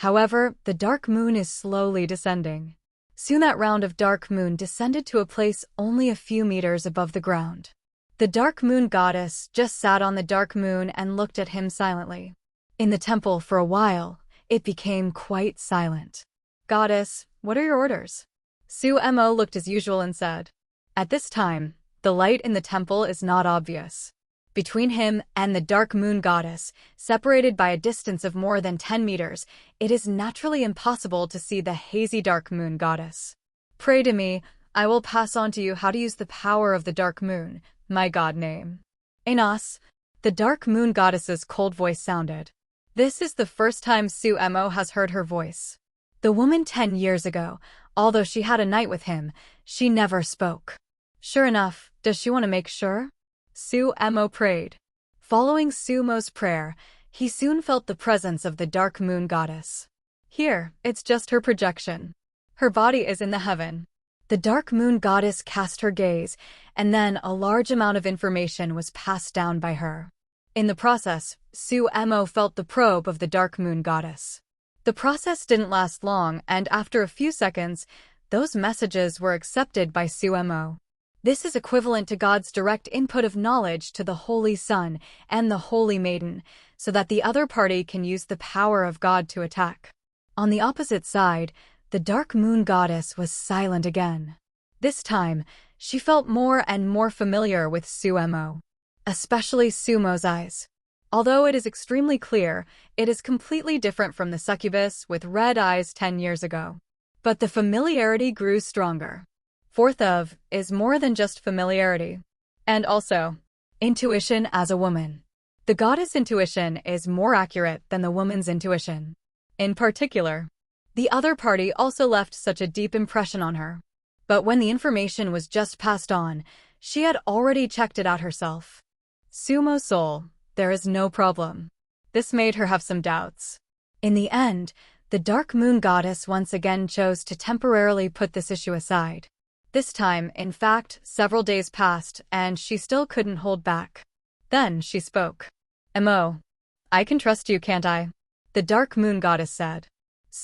However, the dark moon is slowly descending. Soon that round of dark moon descended to a place only a few meters above the ground. The dark moon goddess just sat on the dark moon and looked at him silently. In the temple for a while, it became quite silent. "Goddess, what are your orders?" Sumo looked as usual and said. At this time, the light in the temple is not obvious. Between him and the dark moon goddess, separated by a distance of more than 10 meters, it is naturally impossible to see the hazy dark moon goddess. "Pray to me, I will pass on to you how to use the power of the dark moon, my god name." "Enos," the dark moon goddess's cold voice sounded. This is the first time Sumo has heard her voice. The woman 10 years ago, although she had a night with him, she never spoke. Sure enough, does she want to make sure? Sumo prayed. Following Sumo's prayer, he soon felt the presence of the dark moon goddess. Here, it's just her projection. Her body is in the heaven. The dark moon goddess cast her gaze, and then a large amount of information was passed down by her. In the process, Sumo felt the probe of the dark moon goddess. The process didn't last long, and after a few seconds, those messages were accepted by Sumo. This is equivalent to God's direct input of knowledge to the Holy Son and the Holy Maiden, so that the other party can use the power of God to attack. On the opposite side, the dark moon goddess was silent again. This time, she felt more and more familiar with Sumo, especially Sumo's eyes. Although it is extremely clear, it is completely different from the succubus with red eyes 10 years ago. But the familiarity grew stronger. Fourth of is more than just familiarity. And also, intuition as a woman. The goddess' intuition is more accurate than the woman's intuition. In particular, the other party also left such a deep impression on her. But when the information was just passed on, she had already checked it out herself. Sumo soul, there is no problem. This made her have some doubts. In the end, the dark moon goddess once again chose to temporarily put this issue aside. This time, in fact, several days passed, and she still couldn't hold back. Then she spoke. "Mo, I can trust you, can't I?" The dark moon goddess said.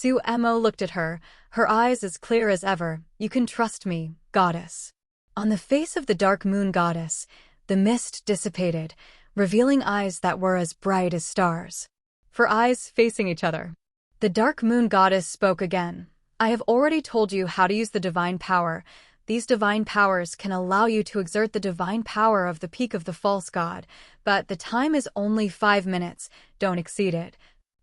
Mo looked at her, her eyes as clear as ever. "You can trust me, goddess." On the face of the dark moon goddess, the mist dissipated, revealing eyes that were as bright as stars. For eyes facing each other. The dark moon goddess spoke again. "I have already told you how to use the divine power. These divine powers can allow you to exert the divine power of the peak of the false god, but the time is only 5 minutes. Don't exceed it.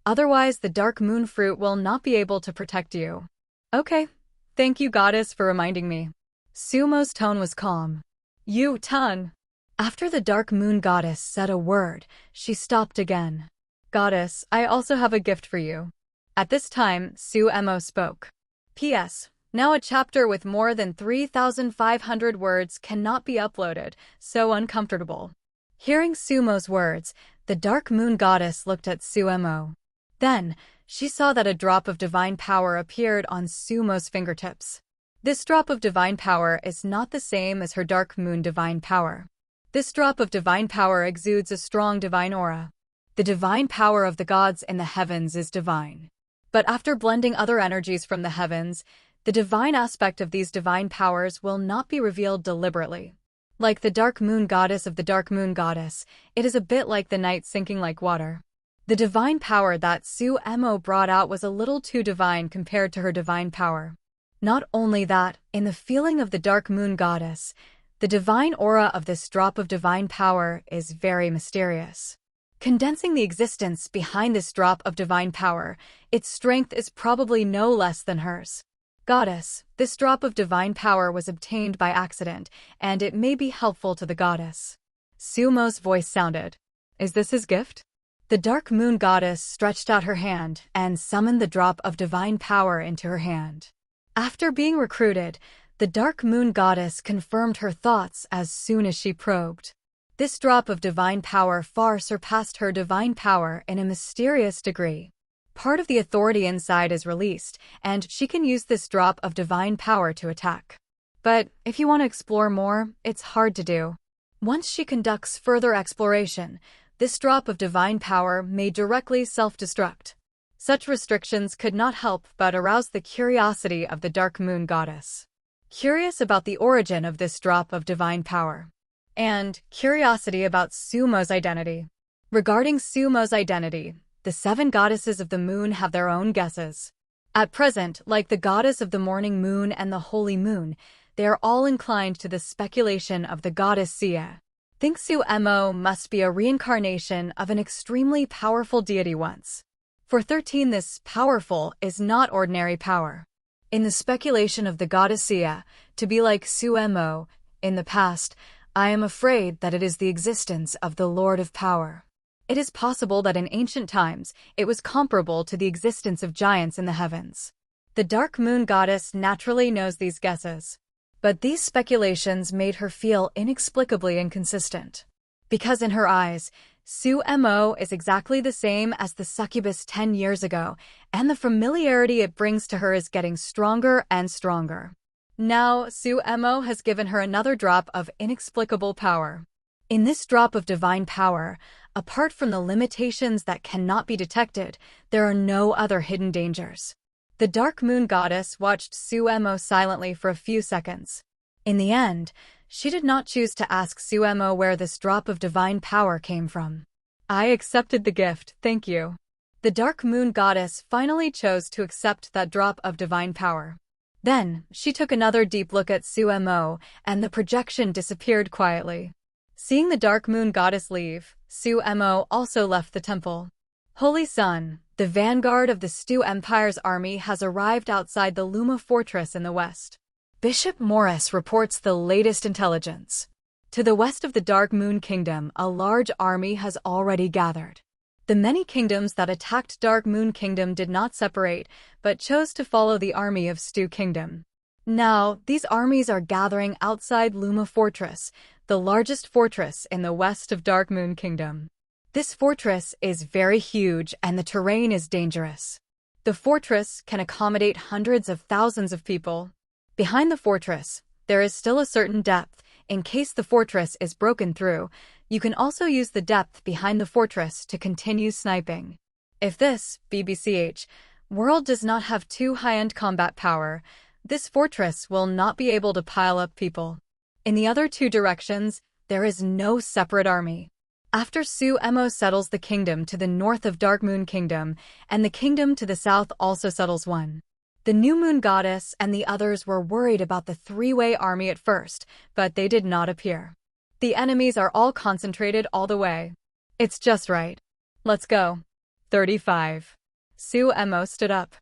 Otherwise, the dark moon fruit will not be able to protect you." "Okay. Thank you, goddess, for reminding me." Sumo's tone was calm. "You, Tan." After the dark moon goddess said a word, she stopped again. "Goddess, I also have a gift for you." At this time, Mo spoke. "P.S. Now a chapter with more than 3,500 words cannot be uploaded, so uncomfortable." Hearing Sumo's words, the dark moon goddess looked at Mo. Then, she saw that a drop of divine power appeared on Sumo's fingertips. This drop of divine power is not the same as her dark moon divine power. This drop of divine power exudes a strong divine aura. The divine power of the gods in the heavens is divine. But after blending other energies from the heavens, the divine aspect of these divine powers will not be revealed deliberately. Like the dark moon goddess of the dark moon goddess, it is a bit like the night sinking like water. The divine power that Mo brought out was a little too divine compared to her divine power. Not only that, in the feeling of the dark moon goddess, the divine aura of this drop of divine power is very mysterious. Condensing the existence behind this drop of divine power, its strength is probably no less than hers. "Goddess, this drop of divine power was obtained by accident, and it may be helpful to the goddess." Sumo's voice sounded. "Is this his gift?" The dark moon goddess stretched out her hand and summoned the drop of divine power into her hand. After being recruited, the dark moon goddess confirmed her thoughts as soon as she probed. This drop of divine power far surpassed her divine power in a mysterious degree. Part of the authority inside is released, and she can use this drop of divine power to attack. But if you want to explore more, it's hard to do. Once she conducts further exploration, this drop of divine power may directly self-destruct. Such restrictions could not help but arouse the curiosity of the dark moon goddess. Curious about the origin of this drop of divine power. And curiosity about Sumo's identity. Regarding Sumo's identity, the 7 goddesses of the moon have their own guesses. At present, like the goddess of the morning moon and the holy moon, they are all inclined to the speculation of the goddess Sia. Think Mo must be a reincarnation of an extremely powerful deity once. For 13, this powerful is not ordinary power. In the speculation of the goddess Sia, to be like Mo, in the past, I am afraid that it is the existence of the Lord of Power. It is possible that in ancient times, it was comparable to the existence of giants in the heavens. The dark moon goddess naturally knows these guesses. But these speculations made her feel inexplicably inconsistent. Because in her eyes, Mo is exactly the same as the succubus 10 years ago, and the familiarity it brings to her is getting stronger and stronger. Now, Mo has given her another drop of inexplicable power. In this drop of divine power, apart from the limitations that cannot be detected, there are no other hidden dangers. The dark moon goddess watched Mo silently for a few seconds. In the end, she did not choose to ask Mo where this drop of divine power came from. "I accepted the gift, thank you." The dark moon goddess finally chose to accept that drop of divine power. Then, she took another deep look at Mo, and the projection disappeared quietly. Seeing the dark moon goddess leave, Mo also left the temple. "Holy Sun, the vanguard of the Stu Empire's army has arrived outside the Luma fortress in the west. Bishop Morris reports the latest intelligence. To the west of the Dark Moon Kingdom, a large army has already gathered. The many kingdoms that attacked Dark Moon Kingdom did not separate, but chose to follow the army of Stu Kingdom. Now, these armies are gathering outside Luma Fortress, the largest fortress in the west of Dark Moon Kingdom. This fortress is very huge and the terrain is dangerous. The fortress can accommodate hundreds of thousands of people. Behind the fortress, there is still a certain depth. In case the fortress is broken through, you can also use the depth behind the fortress to continue sniping. If this, BBCH, world does not have too high-end combat power, this fortress will not be able to pile up people. In the other two directions, there is no separate army. After Su-Emo settles the kingdom to the north of Dark Moon Kingdom, and the kingdom to the south also settles one. The New Moon Goddess and the others were worried about the three-way army at first, but they did not appear. The enemies are all concentrated all the way. It's just right. Let's go. 35. Su-Emo stood up.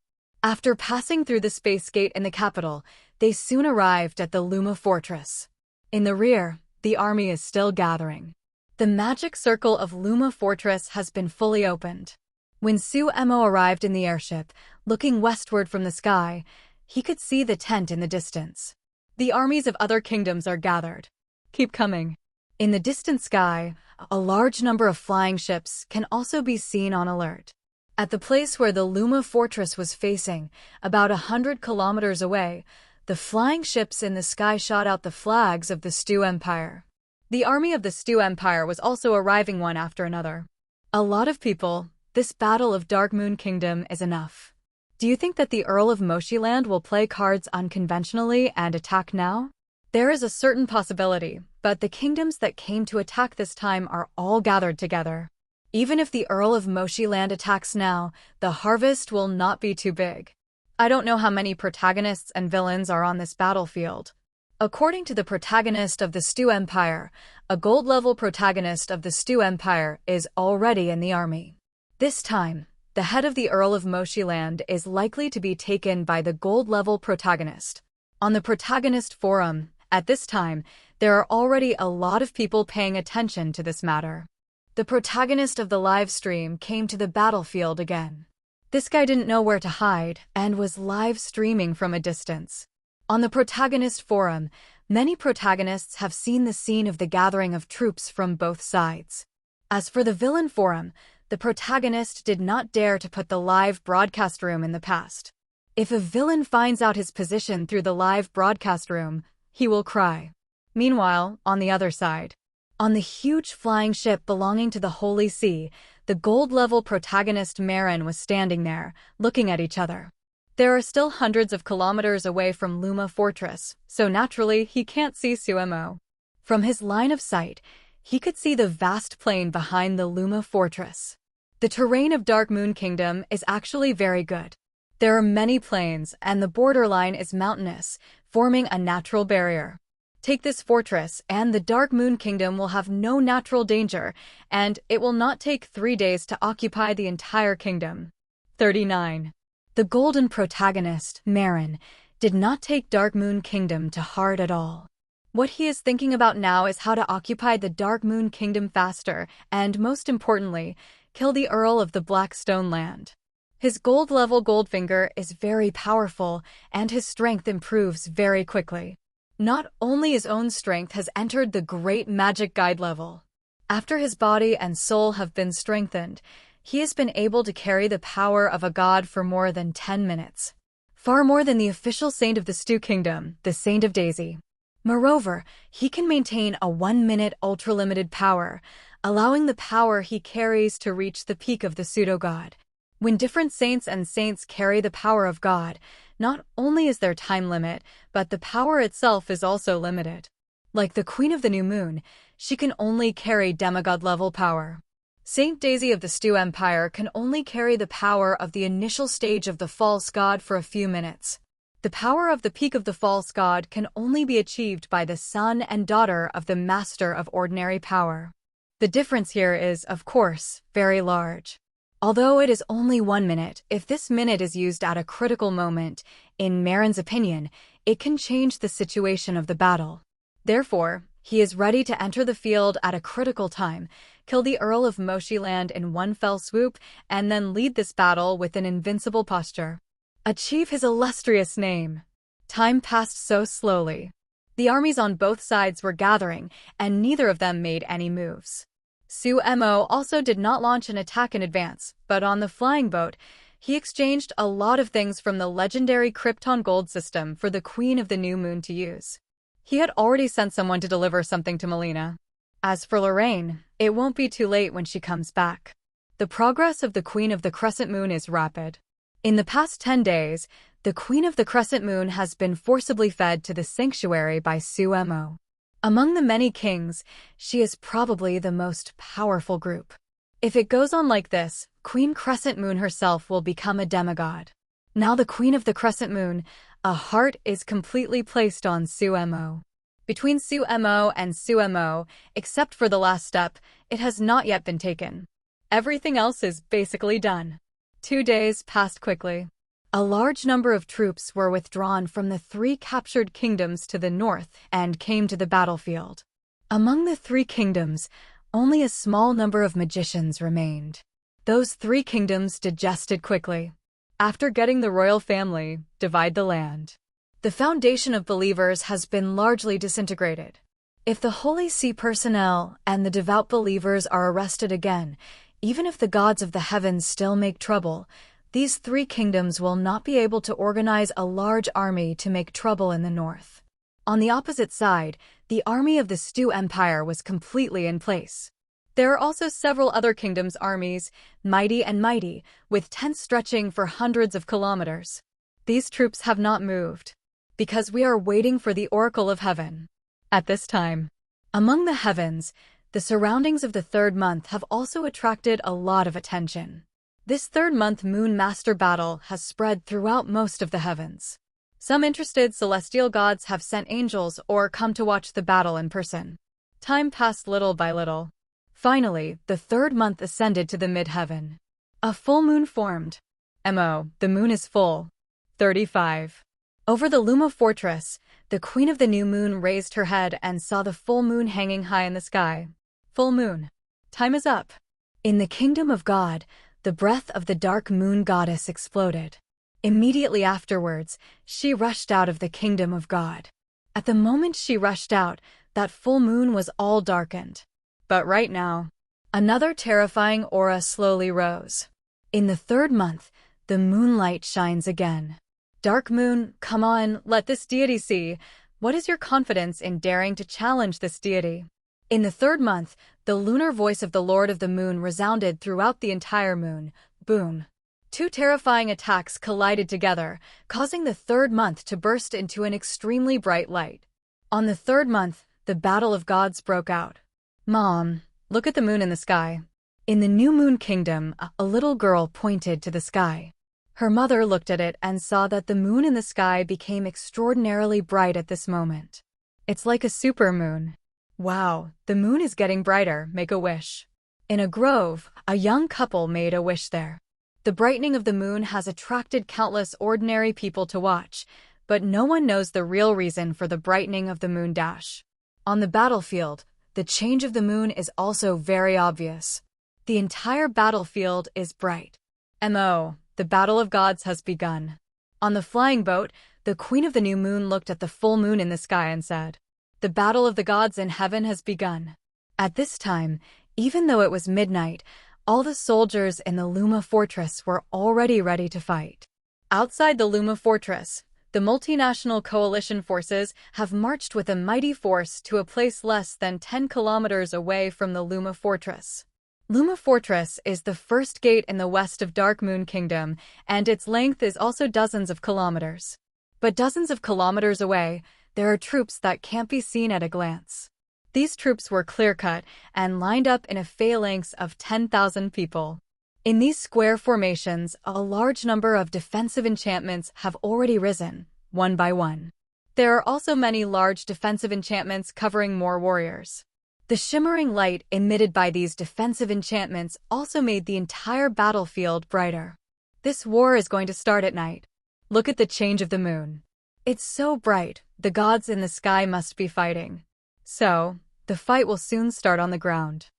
After passing through the space gate in the capital, they soon arrived at the Luma Fortress. In the rear, the army is still gathering. The magic circle of Luma Fortress has been fully opened. When Su-Emo arrived in the airship, looking westward from the sky, he could see the tent in the distance. The armies of other kingdoms are gathered. Keep coming. In the distant sky, a large number of flying ships can also be seen on alert. At the place where the Luma Fortress was facing, about 100 kilometers away, the flying ships in the sky shot out the flags of the Stu Empire. The army of the Stu Empire was also arriving one after another. A lot of people, this battle of Dark Moon Kingdom is enough. Do you think that the Earl of Moshiland will play cards unconventionally and attack now? There is a certain possibility, but the kingdoms that came to attack this time are all gathered together. Even if the Earl of Moshiland attacks now, the harvest will not be too big. I don't know how many protagonists and villains are on this battlefield. According to the protagonist of the Stu Empire, a gold-level protagonist of the Stu Empire is already in the army. This time, the head of the Earl of Moshiland is likely to be taken by the gold-level protagonist. On the protagonist forum, at this time, there are already a lot of people paying attention to this matter. The protagonist of the live stream came to the battlefield again. This guy didn't know where to hide and was live streaming from a distance. On the protagonist forum, many protagonists have seen the scene of the gathering of troops from both sides. As for the villain forum, the protagonist did not dare to put the live broadcast room in the past. If a villain finds out his position through the live broadcast room, he will cry. Meanwhile, on the other side, on the huge flying ship belonging to the Holy See, the gold-level protagonist Marin was standing there, looking at each other. There are still hundreds of kilometers away from Luma Fortress, so naturally he can't see Su-Emo. From his line of sight, he could see the vast plain behind the Luma Fortress. The terrain of Dark Moon Kingdom is actually very good. There are many plains, and the borderline is mountainous, forming a natural barrier. Take this fortress, and the Dark Moon Kingdom will have no natural danger, and it will not take 3 days to occupy the entire kingdom. 39. The golden protagonist, Marin, did not take Dark Moon Kingdom to heart at all. What he is thinking about now is how to occupy the Dark Moon Kingdom faster, and most importantly, kill the Earl of the Blackstone Land. His gold-level Goldfinger is very powerful, and his strength improves very quickly. Not only his own strength has entered the Great Magic Guide level. After his body and soul have been strengthened, he has been able to carry the power of a god for more than 10 minutes. Far more than the official saint of the Stu Kingdom, the Saint of Daisy. Moreover, he can maintain a 1-minute ultra-limited power, allowing the power he carries to reach the peak of the pseudo-god. When different saints and saints carry the power of God, not only is there time limit, but the power itself is also limited. Like the Queen of the New Moon, she can only carry demigod-level power. Saint Daisy of the Stu Empire can only carry the power of the initial stage of the false god for a few minutes. The power of the peak of the false god can only be achieved by the son and daughter of the master of ordinary power. The difference here is, of course, very large. Although it is only 1 minute, if this minute is used at a critical moment, in Marin's opinion, it can change the situation of the battle. Therefore, he is ready to enter the field at a critical time, kill the Earl of Moshiland in one fell swoop, and then lead this battle with an invincible posture. Achieve his illustrious name. Time passed so slowly. The armies on both sides were gathering, and neither of them made any moves. Su-Emo also did not launch an attack in advance, but on the flying boat, he exchanged a lot of things from the legendary Krypton Gold system for the Queen of the New Moon to use. He had already sent someone to deliver something to Melina. As for Lorraine, it won't be too late when she comes back. The progress of the Queen of the Crescent Moon is rapid. In the past 10 days, the Queen of the Crescent Moon has been forcibly fed to the sanctuary by Sumo. Among the many kings, she is probably the most powerful group. If it goes on like this, Queen Crescent Moon herself will become a demigod. Now the Queen of the Crescent Moon, a heart is completely placed on Sumo. Between Sumo and Sumo, except for the last step, it has not yet been taken. Everything else is basically done. 2 days passed quickly. A large number of troops were withdrawn from the 3 captured kingdoms to the north and came to the battlefield. Among the 3 kingdoms, only a small number of magicians remained. Those 3 kingdoms digested quickly. After getting the royal family, divide the land. The foundation of believers has been largely disintegrated. If the Holy See personnel and the devout believers are arrested again, even if the gods of the heavens still make trouble, these 3 kingdoms will not be able to organize a large army to make trouble in the north. On the opposite side, the army of the Stu Empire was completely in place. There are also several other kingdoms' armies, mighty and mighty, with tents stretching for hundreds of kilometers. These troops have not moved, because we are waiting for the Oracle of Heaven. At this time, among the heavens, the surroundings of the 3rd month have also attracted a lot of attention. This 3rd month moon master battle has spread throughout most of the heavens. Some interested celestial gods have sent angels or come to watch the battle in person. Time passed little by little. Finally, the 3rd month ascended to the mid-heaven. A full moon formed. The moon is full. 35. Over the Luma fortress, the Queen of the New Moon raised her head and saw the full moon hanging high in the sky. Full moon. Time is up. In the kingdom of God, the breath of the dark moon goddess exploded. Immediately afterwards, she rushed out of the kingdom of God. At the moment she rushed out, that full moon was all darkened. But right now, another terrifying aura slowly rose. In the 3rd month, the moonlight shines again. Dark moon, come on, let this deity see. What is your confidence in daring to challenge this deity? In the 3rd month, the lunar voice of the Lord of the Moon resounded throughout the entire moon. Boom. 2 terrifying attacks collided together, causing the 3rd month to burst into an extremely bright light. On the 3rd month, the battle of gods broke out. Mom, look at the moon in the sky. In the New Moon Kingdom, a little girl pointed to the sky. Her mother looked at it and saw that the moon in the sky became extraordinarily bright at this moment. It's like a supermoon. Wow, the moon is getting brighter, make a wish. In a grove, a young couple made a wish there. The brightening of the moon has attracted countless ordinary people to watch, but no one knows the real reason for the brightening of the moon dash. On the battlefield, the change of the moon is also very obvious. The entire battlefield is bright. The battle of gods has begun. On the flying boat, the Queen of the New Moon looked at the full moon in the sky and said, "The battle of the gods in heaven has begun." At this time, even though it was midnight, all the soldiers in the Luma fortress were already ready to fight. Outside the Luma fortress, the multinational coalition forces have marched with a mighty force to a place less than 10 kilometers away from the Luma fortress. Luma Fortress is the first gate in the west of Dark Moon Kingdom, and its length is also dozens of kilometers. But dozens of kilometers away, there are troops that can't be seen at a glance. These troops were clear-cut and lined up in a phalanx of 10,000 people. In these square formations, a large number of defensive enchantments have already risen, one by one. There are also many large defensive enchantments covering more warriors. The shimmering light emitted by these defensive enchantments also made the entire battlefield brighter. This war is going to start at night. Look at the change of the moon. It's so bright, the gods in the sky must be fighting. So, the fight will soon start on the ground.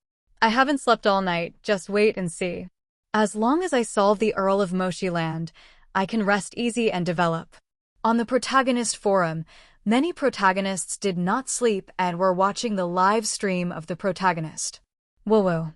I haven't slept all night, just wait and see. As long as I solve the Earl of Moshiland, I can rest easy and develop. On the protagonist forum, many protagonists did not sleep and were watching the live stream of the protagonist. Whoa.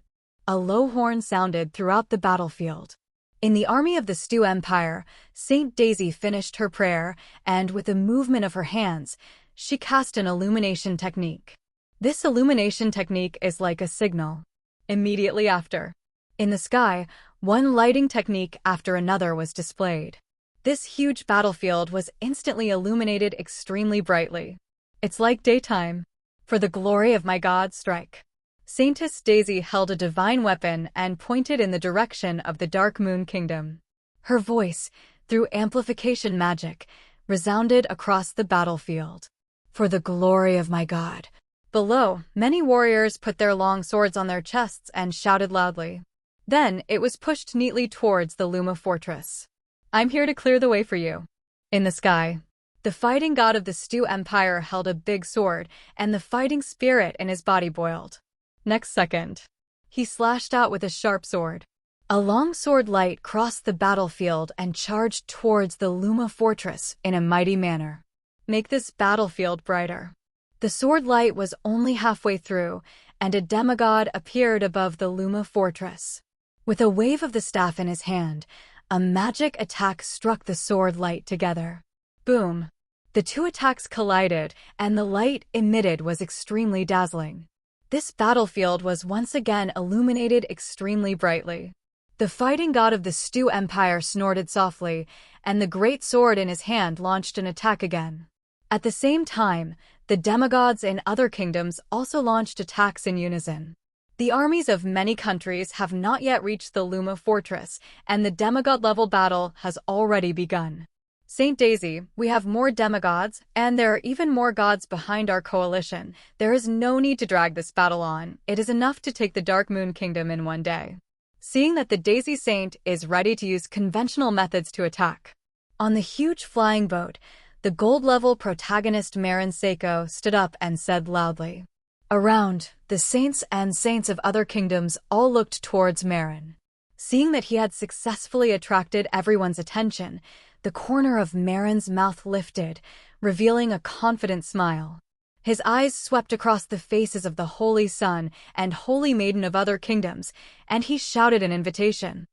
A low horn sounded throughout the battlefield. In the army of the Stu Empire, Saint Daisy finished her prayer, and with a movement of her hands, she cast an illumination technique. This illumination technique is like a signal. Immediately after, in the sky, one lighting technique after another was displayed. This huge battlefield was instantly illuminated extremely brightly. It's like daytime. For the glory of my God, strike. Saintess Daisy held a divine weapon and pointed in the direction of the Dark Moon Kingdom. Her voice, through amplification magic, resounded across the battlefield. For the glory of my God. Below, many warriors put their long swords on their chests and shouted loudly. Then it was pushed neatly towards the Luma fortress. I'm here to clear the way for you. In the sky, the fighting god of the Stew Empire held a big sword, and the fighting spirit in his body boiled. Next second, he slashed out with a sharp sword. A long sword light crossed the battlefield and charged towards the Luma fortress in a mighty manner. Make this battlefield brighter. The sword light was only halfway through, and a demigod appeared above the Luma fortress. With a wave of the staff in his hand, a magic attack struck the sword light together. Boom! The two attacks collided, and the light emitted was extremely dazzling. This battlefield was once again illuminated extremely brightly. The fighting god of the Stew Empire snorted softly, and the great sword in his hand launched an attack again. At the same time, the demigods in other kingdoms also launched attacks in unison. The armies of many countries have not yet reached the Luma fortress, and the demigod-level battle has already begun. Saint Daisy, we have more demigods, and there are even more gods behind our coalition. There is no need to drag this battle on. It is enough to take the Dark Moon Kingdom in one day. Seeing that the Daisy Saint is ready to use conventional methods to attack. On the huge flying boat, the gold-level protagonist Marin Seiko stood up and said loudly. Around, the saints and saints of other kingdoms all looked towards Marin. Seeing that he had successfully attracted everyone's attention, the corner of Marin's mouth lifted, revealing a confident smile. His eyes swept across the faces of the Holy Sun and Holy Maiden of other kingdoms, and he shouted an invitation.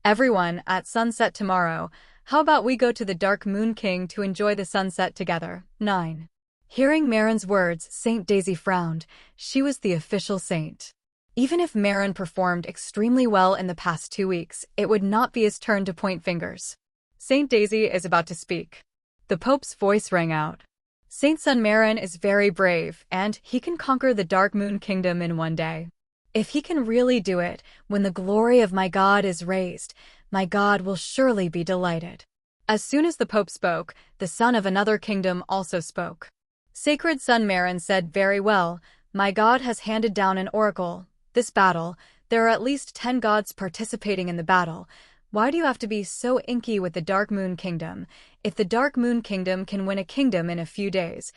Everyone, at sunset tomorrow, how about we go to the Dark Moon King to enjoy the sunset together? 9. Hearing Marin's words, Saint Daisy frowned. She was the official saint. Even if Marin performed extremely well in the past 2 weeks, it would not be his turn to point fingers. Saint Daisy is about to speak. The Pope's voice rang out. Saint Sun Marin is very brave, and he can conquer the Dark Moon Kingdom in one day. If he can really do it, when the glory of my God is raised, my God will surely be delighted. As soon as the Pope spoke, the son of another kingdom also spoke. Sacred Sun Marin said, very well, my God has handed down an oracle. This battle, there are at least 10 gods participating in the battle. Why do you have to be so inky with the Dark Moon Kingdom? If the Dark Moon Kingdom can win a kingdom in a few days,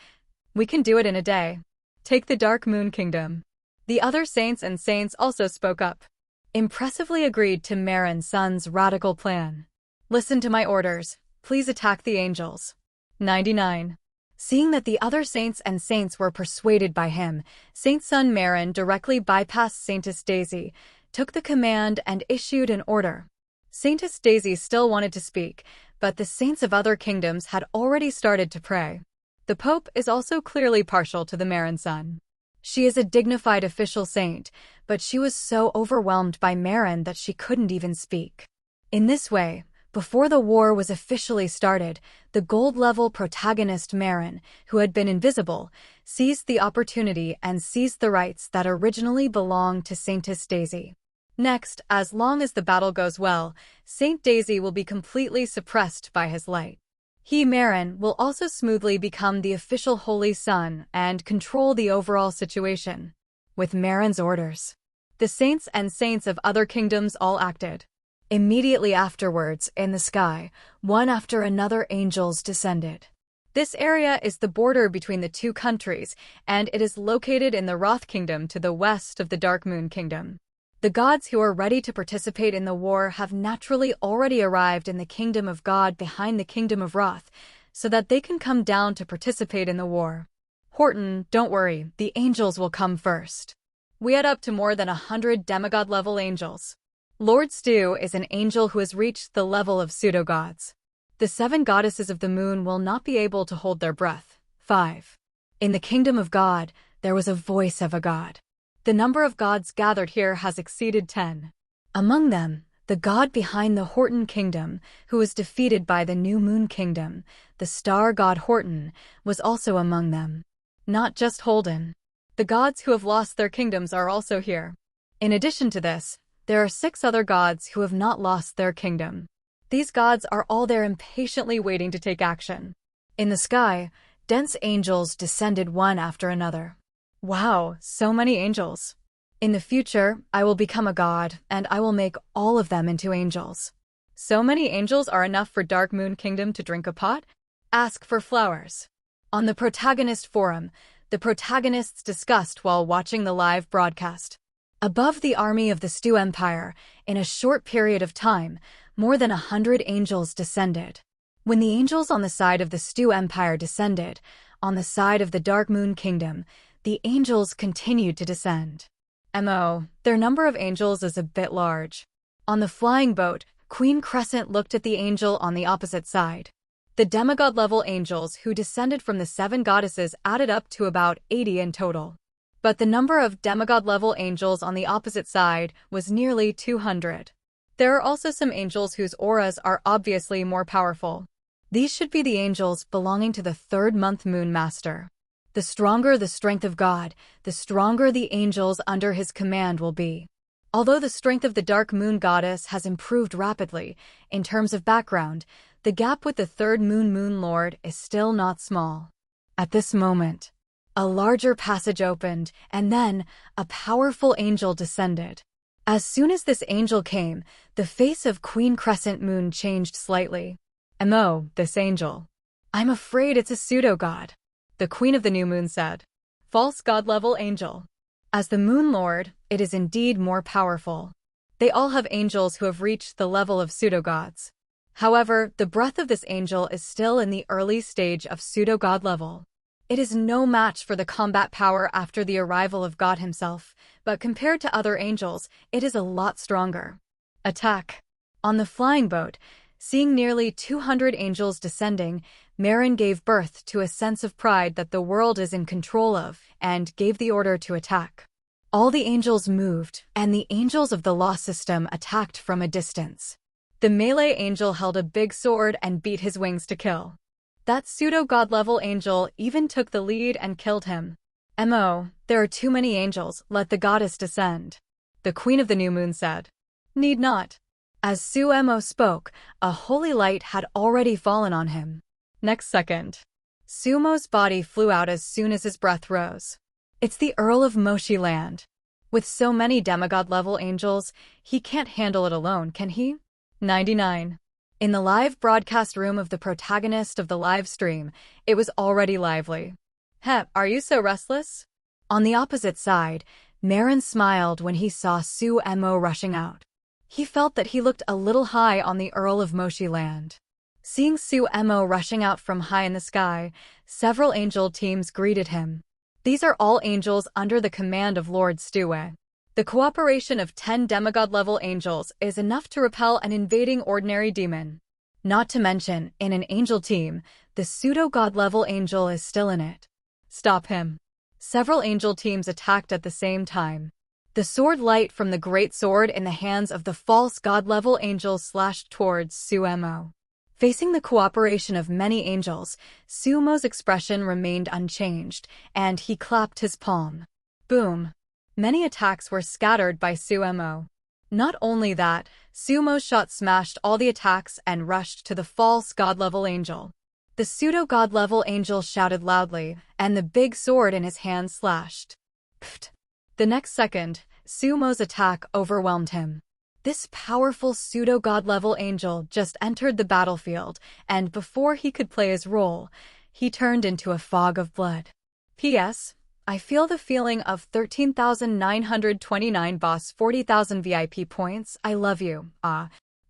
we can do it in a day. Take the Dark Moon Kingdom. The other saints and saints also spoke up. Impressively agreed to Marin's son's radical plan. Listen to my orders. Please attack the angels. 99. Seeing that the other saints and saints were persuaded by him, Saint Sun Marin directly bypassed Saintess Daisy, took the command and issued an order. Saintess Daisy still wanted to speak, but the saints of other kingdoms had already started to pray. The Pope is also clearly partial to the Marin son. She is a dignified official saint, but she was so overwhelmed by Marin that she couldn't even speak. In this way, before the war was officially started, the gold-level protagonist Marin, who had been invisible, seized the opportunity and seized the rights that originally belonged to Saintess Daisy. Next, as long as the battle goes well, Saint Daisy will be completely suppressed by his light. He, Marin, will also smoothly become the official Holy Sun and control the overall situation. With Marin's orders, the saints and saints of other kingdoms all acted. Immediately afterwards, in the sky, one after another angels descended. This area is the border between the two countries, and it is located in the Wrath Kingdom to the west of the Dark Moon Kingdom. The gods who are ready to participate in the war have naturally already arrived in the Kingdom of God behind the Kingdom of Wrath, so that they can come down to participate in the war. Horton, don't worry, the angels will come first. We add up to more than 100 demigod-level angels. Lord Stew is an angel who has reached the level of pseudo-gods. The 7 goddesses of the moon will not be able to hold their breath. 5. In the kingdom of God, there was a voice of a god. The number of gods gathered here has exceeded 10. Among them, the god behind the Horton kingdom, who was defeated by the New Moon kingdom, the star god Horton, was also among them. Not just Holden. The gods who have lost their kingdoms are also here. In addition to this, there are 6 other gods who have not lost their kingdom. These gods are all there impatiently waiting to take action. In the sky, dense angels descended one after another. Wow, so many angels. In the future, I will become a god, and I will make all of them into angels. So many angels are enough for Dark Moon Kingdom to drink a pot? Ask for flowers. On the protagonist forum, the protagonists discussed while watching the live broadcast. Above the army of the Stu Empire, in a short period of time, more than 100 angels descended. When the angels on the side of the Stu Empire descended, on the side of the Dark Moon Kingdom, the angels continued to descend. Their number of angels is a bit large. On the flying boat, Queen Crescent looked at the angel on the opposite side. The demigod-level angels who descended from the 7 goddesses added up to about 80 in total. But the number of demigod-level angels on the opposite side was nearly 200. There are also some angels whose auras are obviously more powerful. These should be the angels belonging to the 3rd month Moon Master. The stronger the strength of God, the stronger the angels under his command will be. Although the strength of the Dark Moon Goddess has improved rapidly, in terms of background, the gap with the 3rd Moon Lord is still not small. At this moment, a larger passage opened, and then a powerful angel descended. As soon as this angel came, the face of Queen Crescent Moon changed slightly. This angel. I'm afraid it's a pseudo-god. The Queen of the New Moon said. False god-level angel. As the Moon Lord, it is indeed more powerful. They all have angels who have reached the level of pseudo-gods. However, the breath of this angel is still in the early stage of pseudo-god level. It is no match for the combat power after the arrival of God himself, but compared to other angels, it is a lot stronger. Attack. On the flying boat, seeing nearly 200 angels descending, Marin gave birth to a sense of pride that the world is in control of, and gave the order to attack. All the angels moved, and the angels of the law system attacked from a distance. The melee angel held a big sword and beat his wings to kill. That pseudo-god-level angel even took the lead and killed him. There are too many angels, let the goddess descend. The Queen of the New Moon said. Need not. As Su-Mo spoke, a holy light had already fallen on him. Next second, Sumo's body flew out as soon as his breath rose. It's the Earl of Moshi Land. With so many demigod-level angels, he can't handle it alone, can he? 99. In the live broadcast room of the protagonist of the live stream, it was already lively. Are you so restless? On the opposite side, Marin smiled when he saw Su-Mo rushing out. He felt that he looked a little high on the Earl of Moshi Land. Seeing Su-Mo rushing out from high in the sky, several angel teams greeted him. These are all angels under the command of Lord Stue. The cooperation of 10 demigod-level angels is enough to repel an invading ordinary demon. Not to mention, in an angel team, the pseudo-god-level angel is still in it. Stop him. Several angel teams attacked at the same time. The sword light from the great sword in the hands of the false god-level angel slashed towards Su-Mo. Facing the cooperation of many angels, Su-Mo's expression remained unchanged, and he clapped his palm. Boom. Many attacks were scattered by Su-Mo. Not only that, Su-Mo's shot smashed all the attacks and rushed to the false god-level angel. The pseudo-god-level angel shouted loudly, and the big sword in his hand slashed. Pfft. The next second, Su-Mo's attack overwhelmed him. This powerful pseudo-god-level angel just entered the battlefield, and before he could play his role, he turned into a fog of blood. P.S. I feel the feeling of 13,929 boss 40,000 VIP points. I love you.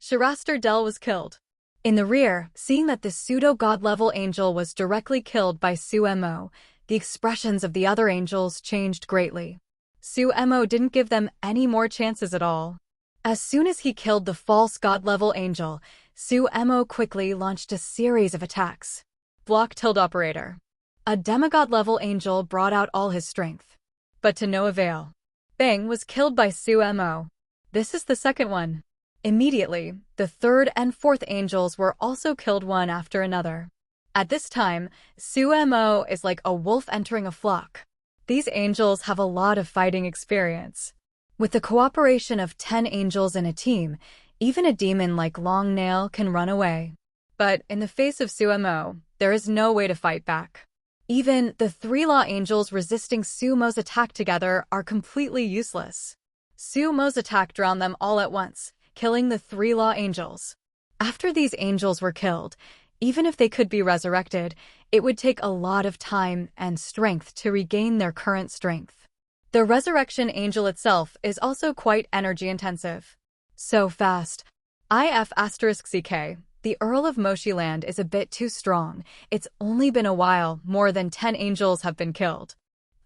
Shiraster Del was killed. In the rear, seeing that the pseudo-god-level angel was directly killed by Su-Mo, the expressions of the other angels changed greatly. Su-Mo didn't give them any more chances at all. As soon as he killed the false god-level angel, Su-Mo quickly launched a series of attacks. Block tilde operator. A demigod-level angel brought out all his strength, but to no avail. Bang was killed by Sumo. This is the second one. Immediately, the third and fourth angels were also killed one after another. At this time, Sumo is like a wolf entering a flock. These angels have a lot of fighting experience. With the cooperation of 10 angels in a team, even a demon like Longnail can run away. But in the face of Sumo, there is no way to fight back. Even the 3 law angels resisting Sumo's attack together are completely useless. Sumo's attack drowned them all at once, killing the 3 law angels. After these angels were killed, even if they could be resurrected, it would take a lot of time and strength to regain their current strength. The resurrection angel itself is also quite energy-intensive. So fast. IF*CK, the Earl of Moshiland is a bit too strong. It's only been a while, more than 10 angels have been killed.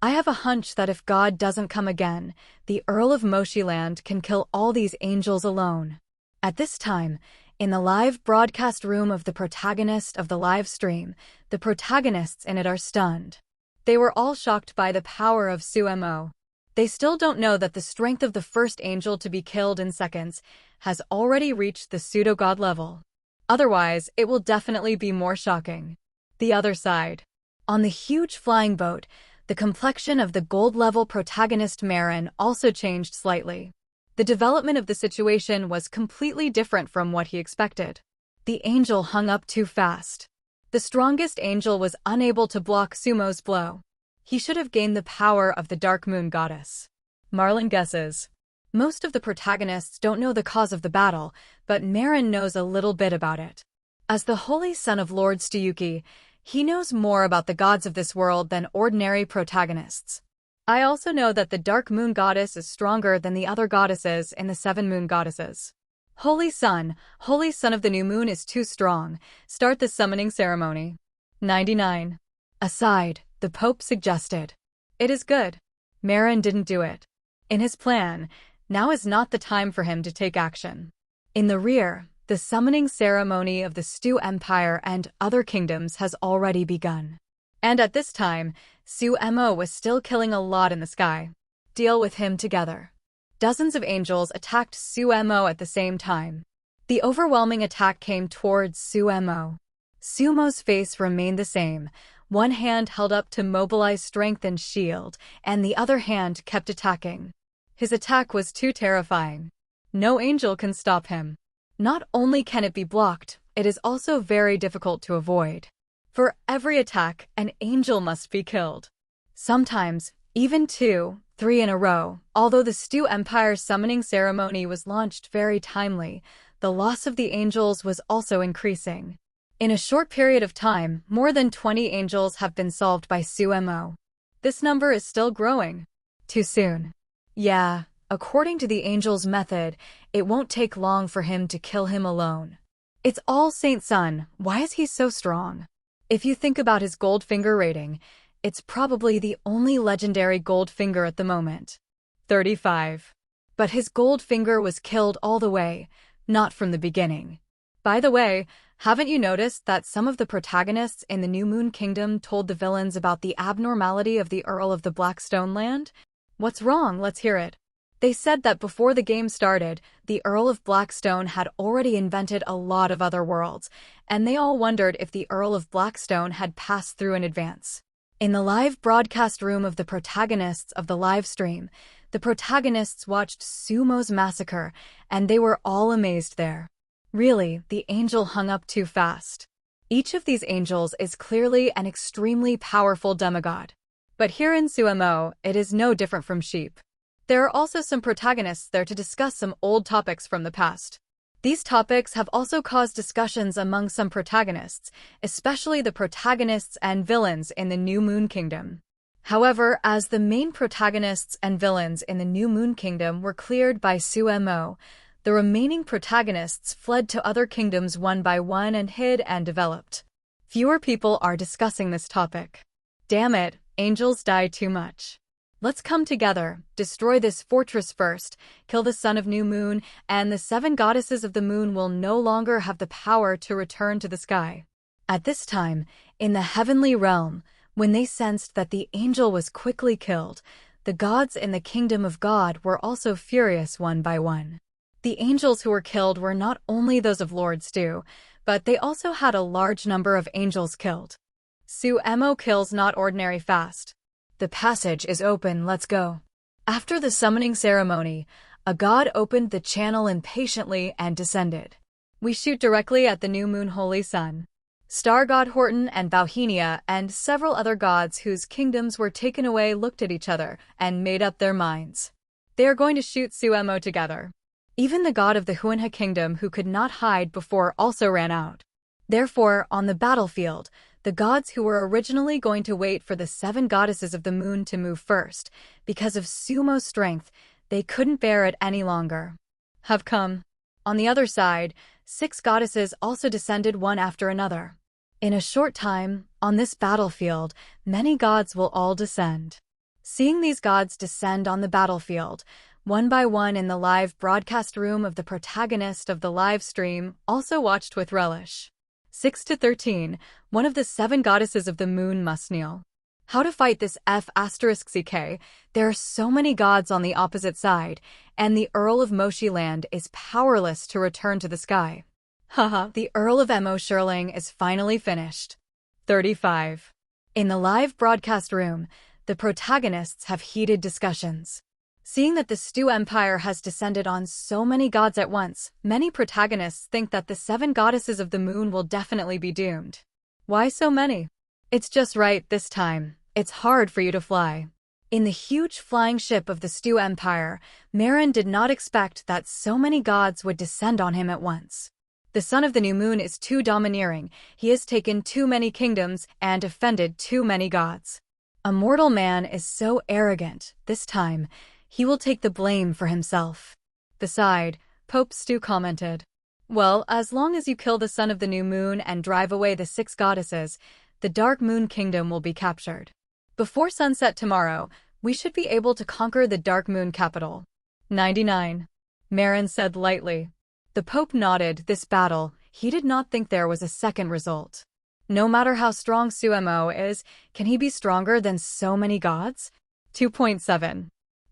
I have a hunch that if God doesn't come again, the Earl of Moshiland can kill all these angels alone. At this time, in the live broadcast room of the protagonist of the live stream, the protagonists in it are stunned. They were all shocked by the power of Sumo. They still don't know that the strength of the first angel to be killed in seconds has already reached the pseudo-god level. Otherwise, it will definitely be more shocking. The other side. On the huge flying boat, the complexion of the gold-level protagonist Marin also changed slightly. The development of the situation was completely different from what he expected. The angel hung up too fast. The strongest angel was unable to block Sumo's blow. He should have gained the power of the Dark Moon Goddess. Marlin guesses. Most of the protagonists don't know the cause of the battle, but Marin knows a little bit about it. As the holy son of Lord Stuyuki, he knows more about the gods of this world than ordinary protagonists. I also know that the Dark Moon Goddess is stronger than the other goddesses in the 7 moon goddesses. Holy son of the new moon is too strong. Start the summoning ceremony. 99. Aside, the Pope suggested. It is good. Marin didn't do it. In his plan, now is not the time for him to take action. In the rear, the summoning ceremony of the Stu Empire and other kingdoms has already begun. And at this time, Sumo was still killing a lot in the sky. Deal with him together. Dozens of angels attacked Sumo at the same time. The overwhelming attack came towards Sumo. Sumo's face remained the same, one hand held up to mobilize strength and shield, and the other hand kept attacking. His attack was too terrifying. No angel can stop him. Not only can it be blocked, it is also very difficult to avoid. For every attack, an angel must be killed. Sometimes, even 2, 3 in a row. Although the Stu Empire's summoning ceremony was launched very timely, the loss of the angels was also increasing. In a short period of time, more than 20 angels have been solved by Sumo. This number is still growing. Too soon. Yeah, according to the angel's method, it won't take long for him to kill him alone. It's all Saint Sun, why is he so strong? If you think about his gold finger rating, it's probably the only legendary gold finger at the moment. 35. But his gold finger was killed all the way, not from the beginning. By the way, haven't you noticed that some of the protagonists in the New Moon Kingdom told the villains about the abnormality of the Earl of the Blackstone Land? What's wrong? Let's hear it. They said that before the game started, the Earl of Blackstone had already invented a lot of other worlds, and they all wondered if the Earl of Blackstone had passed through in advance. In the live broadcast room of the protagonists of the live stream, the protagonists watched Sumo's massacre, and they were all amazed there. Really, the angel hung up too fast. Each of these angels is clearly an extremely powerful demigod. But here in Sumo, it is no different from sheep. There are also some protagonists there to discuss some old topics from the past. These topics have also caused discussions among some protagonists, especially the protagonists and villains in the New Moon Kingdom. However, as the main protagonists and villains in the New Moon Kingdom were cleared by Sumo, the remaining protagonists fled to other kingdoms one by one and hid and developed. Fewer people are discussing this topic. Damn it, angels die too much. Let's come together, destroy this fortress first, kill the son of New Moon, and the 7 goddesses of the moon will no longer have the power to return to the sky. At this time, in the heavenly realm, When they sensed that the angel was quickly killed, the gods in the kingdom of God were also furious one by one. The angels who were killed were not only those of Lord Stu, but they also had a large number of angels killed. Sumo kills not ordinary fast. The passage is open, let's go. After the summoning ceremony, a god opened the channel impatiently and descended. We shoot directly at the new moon holy sun. Star god Horton and Bauhinia and several other gods whose kingdoms were taken away looked at each other and made up their minds. They are going to shoot Sumo together. Even the god of the Huanha kingdom who could not hide before also ran out. Therefore, on the battlefield, the gods who were originally going to wait for the 7 goddesses of the moon to move first, because of Sumo's strength, they couldn't bear it any longer, have come. On the other side, 6 goddesses also descended one after another. In a short time, on this battlefield, many gods will all descend. Seeing these gods descend on the battlefield, one by one in the live broadcast room of the protagonist of the live stream also watched with relish. 6-13, one of the 7 goddesses of the moon must kneel. How to fight this F***ck? There are so many gods on the opposite side, and the Earl of Moshiland is powerless to return to the sky. Haha, the Earl of Shirling is finally finished. 35. In the live broadcast room, the protagonists have heated discussions. Seeing that the Stu Empire has descended on so many gods at once, many protagonists think that the 7 goddesses of the moon will definitely be doomed. Why so many? It's just right this time. It's hard for you to fly. In the huge flying ship of the Stu Empire, Marin did not expect that so many gods would descend on him at once. The son of the new moon is too domineering, he has taken too many kingdoms and offended too many gods. A mortal man is so arrogant, this time, he will take the blame for himself. Beside, Pope Stu commented, well, as long as you kill the son of the new moon and drive away the 6 goddesses, the Dark Moon Kingdom will be captured. Before sunset tomorrow, we should be able to conquer the Dark Moon capital. 99. Marin said lightly. The Pope nodded. This battle, he did not think there was a second result. No matter how strong Sumo is, can he be stronger than so many gods? 2.7.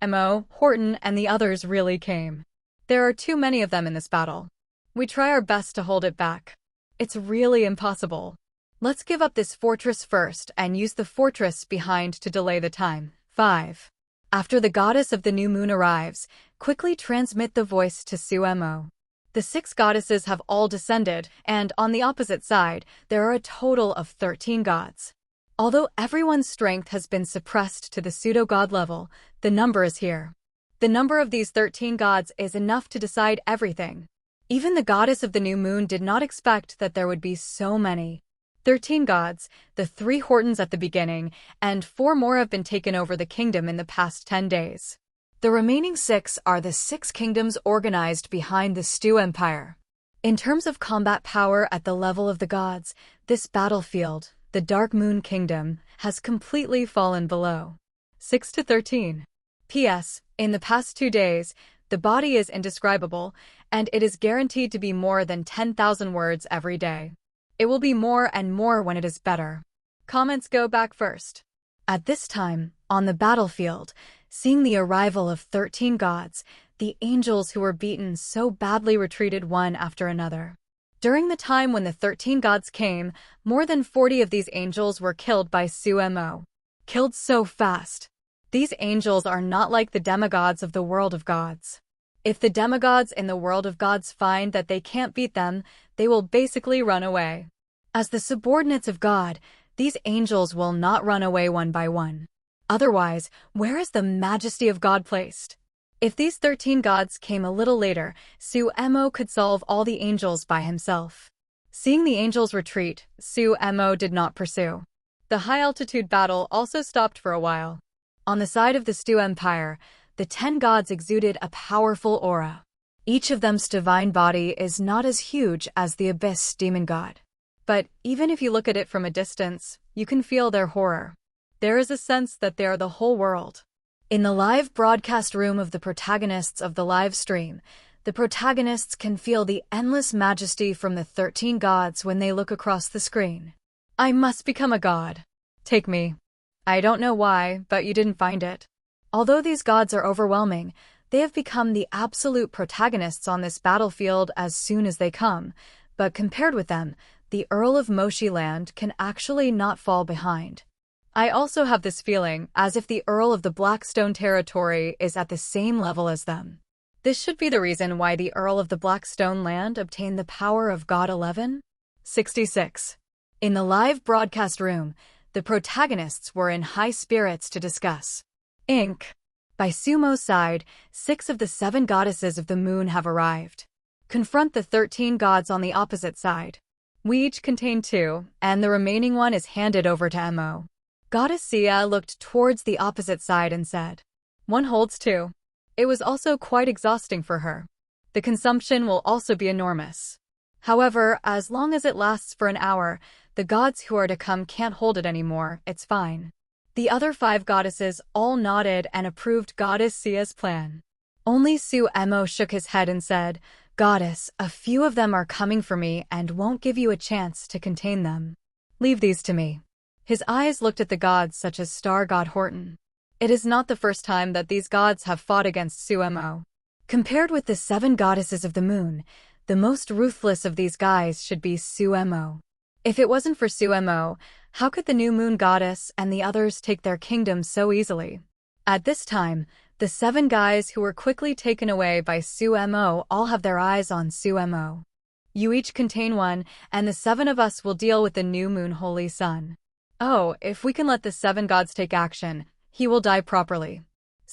Mo, Horton, and the others really came. There are too many of them in this battle. We try our best to hold it back. It's really impossible. Let's give up this fortress first and use the fortress behind to delay the time. 5. After the goddess of the new moon arrives, quickly transmit the voice to Sumo. The 6 goddesses have all descended, and on the opposite side, there are a total of 13 gods. Although everyone's strength has been suppressed to the pseudo-god level, the number is here. The number of these 13 gods is enough to decide everything. Even the goddess of the new moon did not expect that there would be so many. 13 gods, the 3 Hortons at the beginning, and 4 more have been taken over the kingdom in the past 10 days. The remaining 6 are the 6 kingdoms organized behind the Stu Empire. In terms of combat power at the level of the gods, this battlefield, the Dark Moon Kingdom, has completely fallen below. 6-13. P.S. In the past 2 days, the body is indescribable, and it is guaranteed to be more than 10,000 words every day. It will be more and more when it is better. Comments go back first. At this time, on the battlefield, seeing the arrival of 13 gods, the angels who were beaten so badly retreated one after another. During the time when the 13 gods came, more than 40 of these angels were killed by Sumo. Killed so fast. These angels are not like the demigods of the world of gods. If the demigods in the world of gods find that they can't beat them, they will basically run away. As the subordinates of God, these angels will not run away one by one. Otherwise, where is the majesty of God placed? If these 13 gods came a little later, Sumo could solve all the angels by himself. Seeing the angels retreat, Sumo did not pursue. The high-altitude battle also stopped for a while. On the side of the Stu Empire, the 10 gods exuded a powerful aura. Each of them's divine body is not as huge as the Abyss demon god. But even if you look at it from a distance, you can feel their horror. There is a sense that they are the whole world. In the live broadcast room of the protagonists of the live stream, the protagonists can feel the endless majesty from the 13 gods when they look across the screen. I must become a god. Take me. I don't know why, but you didn't find it. Although these gods are overwhelming, they have become the absolute protagonists on this battlefield as soon as they come, but compared with them, the Earl of Moshi Land can actually not fall behind. I also have this feeling as if the Earl of the Blackstone territory is at the same level as them. This should be the reason why the Earl of the Blackstone Land obtained the power of God 1166. In the live broadcast room, the protagonists were in high spirits to discuss. Inc. By Sumo's side, 6 of the 7 goddesses of the moon have arrived. Confront the 13 gods on the opposite side. We each contain 2, and the remaining one is handed over to Mo. Goddess Sia looked towards the opposite side and said, "One holds 2. It was also quite exhausting for her. The consumption will also be enormous. However, as long as it lasts for an hour, the gods who are to come can't hold it anymore, it's fine." The other 5 goddesses all nodded and approved Goddess Sia's plan. Only Mo shook his head and said, "Goddess, a few of them are coming for me and won't give you a chance to contain them. Leave these to me." His eyes looked at the gods such as Star God Horton. It is not the first time that these gods have fought against Mo. Compared with the 7 goddesses of the moon, the most ruthless of these guys should be Mo. If it wasn't for Mo, how could the new moon goddess and the others take their kingdom so easily? At this time, the 7 guys who were quickly taken away by Mo all have their eyes on Mo. You each contain 1, and the 7 of us will deal with the new moon holy sun. Oh, if we can let the 7 gods take action, he will die properly.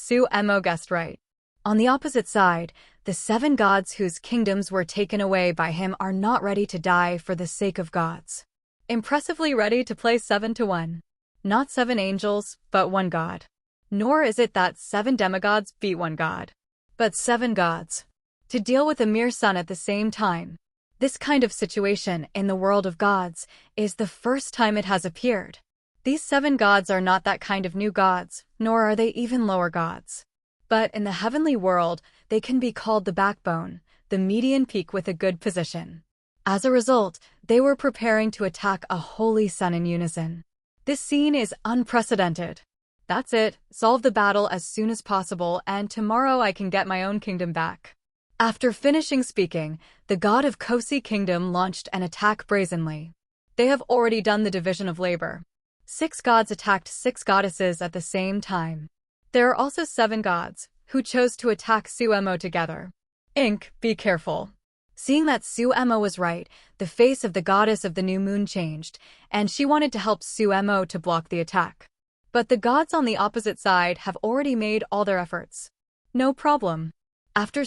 Mo guessed right. On the opposite side, the 7 gods whose kingdoms were taken away by him are not ready to die for the sake of gods. Impressively ready to play 7 to 1. Not 7 angels, but 1 god. Nor is it that 7 demigods beat 1 god, but 7 gods. To deal with a mere sun at the same time. This kind of situation in the world of gods is the first time it has appeared. These 7 gods are not that kind of new gods, nor are they even lower gods. But in the heavenly world, they can be called the backbone, the median peak with a good position. As a result, they were preparing to attack a holy sun in unison. This scene is unprecedented. That's it, solve the battle as soon as possible, and tomorrow I can get my own kingdom back. After finishing speaking, the god of Kosi Kingdom launched an attack brazenly. They have already done the division of labor. 6 gods attacked 6 goddesses at the same time. There are also 7 gods, who chose to attack Mo together. Inc. Be careful. Seeing that Mo was right, the face of the goddess of the new moon changed, and she wanted to help Mo to block the attack. But the gods on the opposite side have already made all their efforts. No problem. After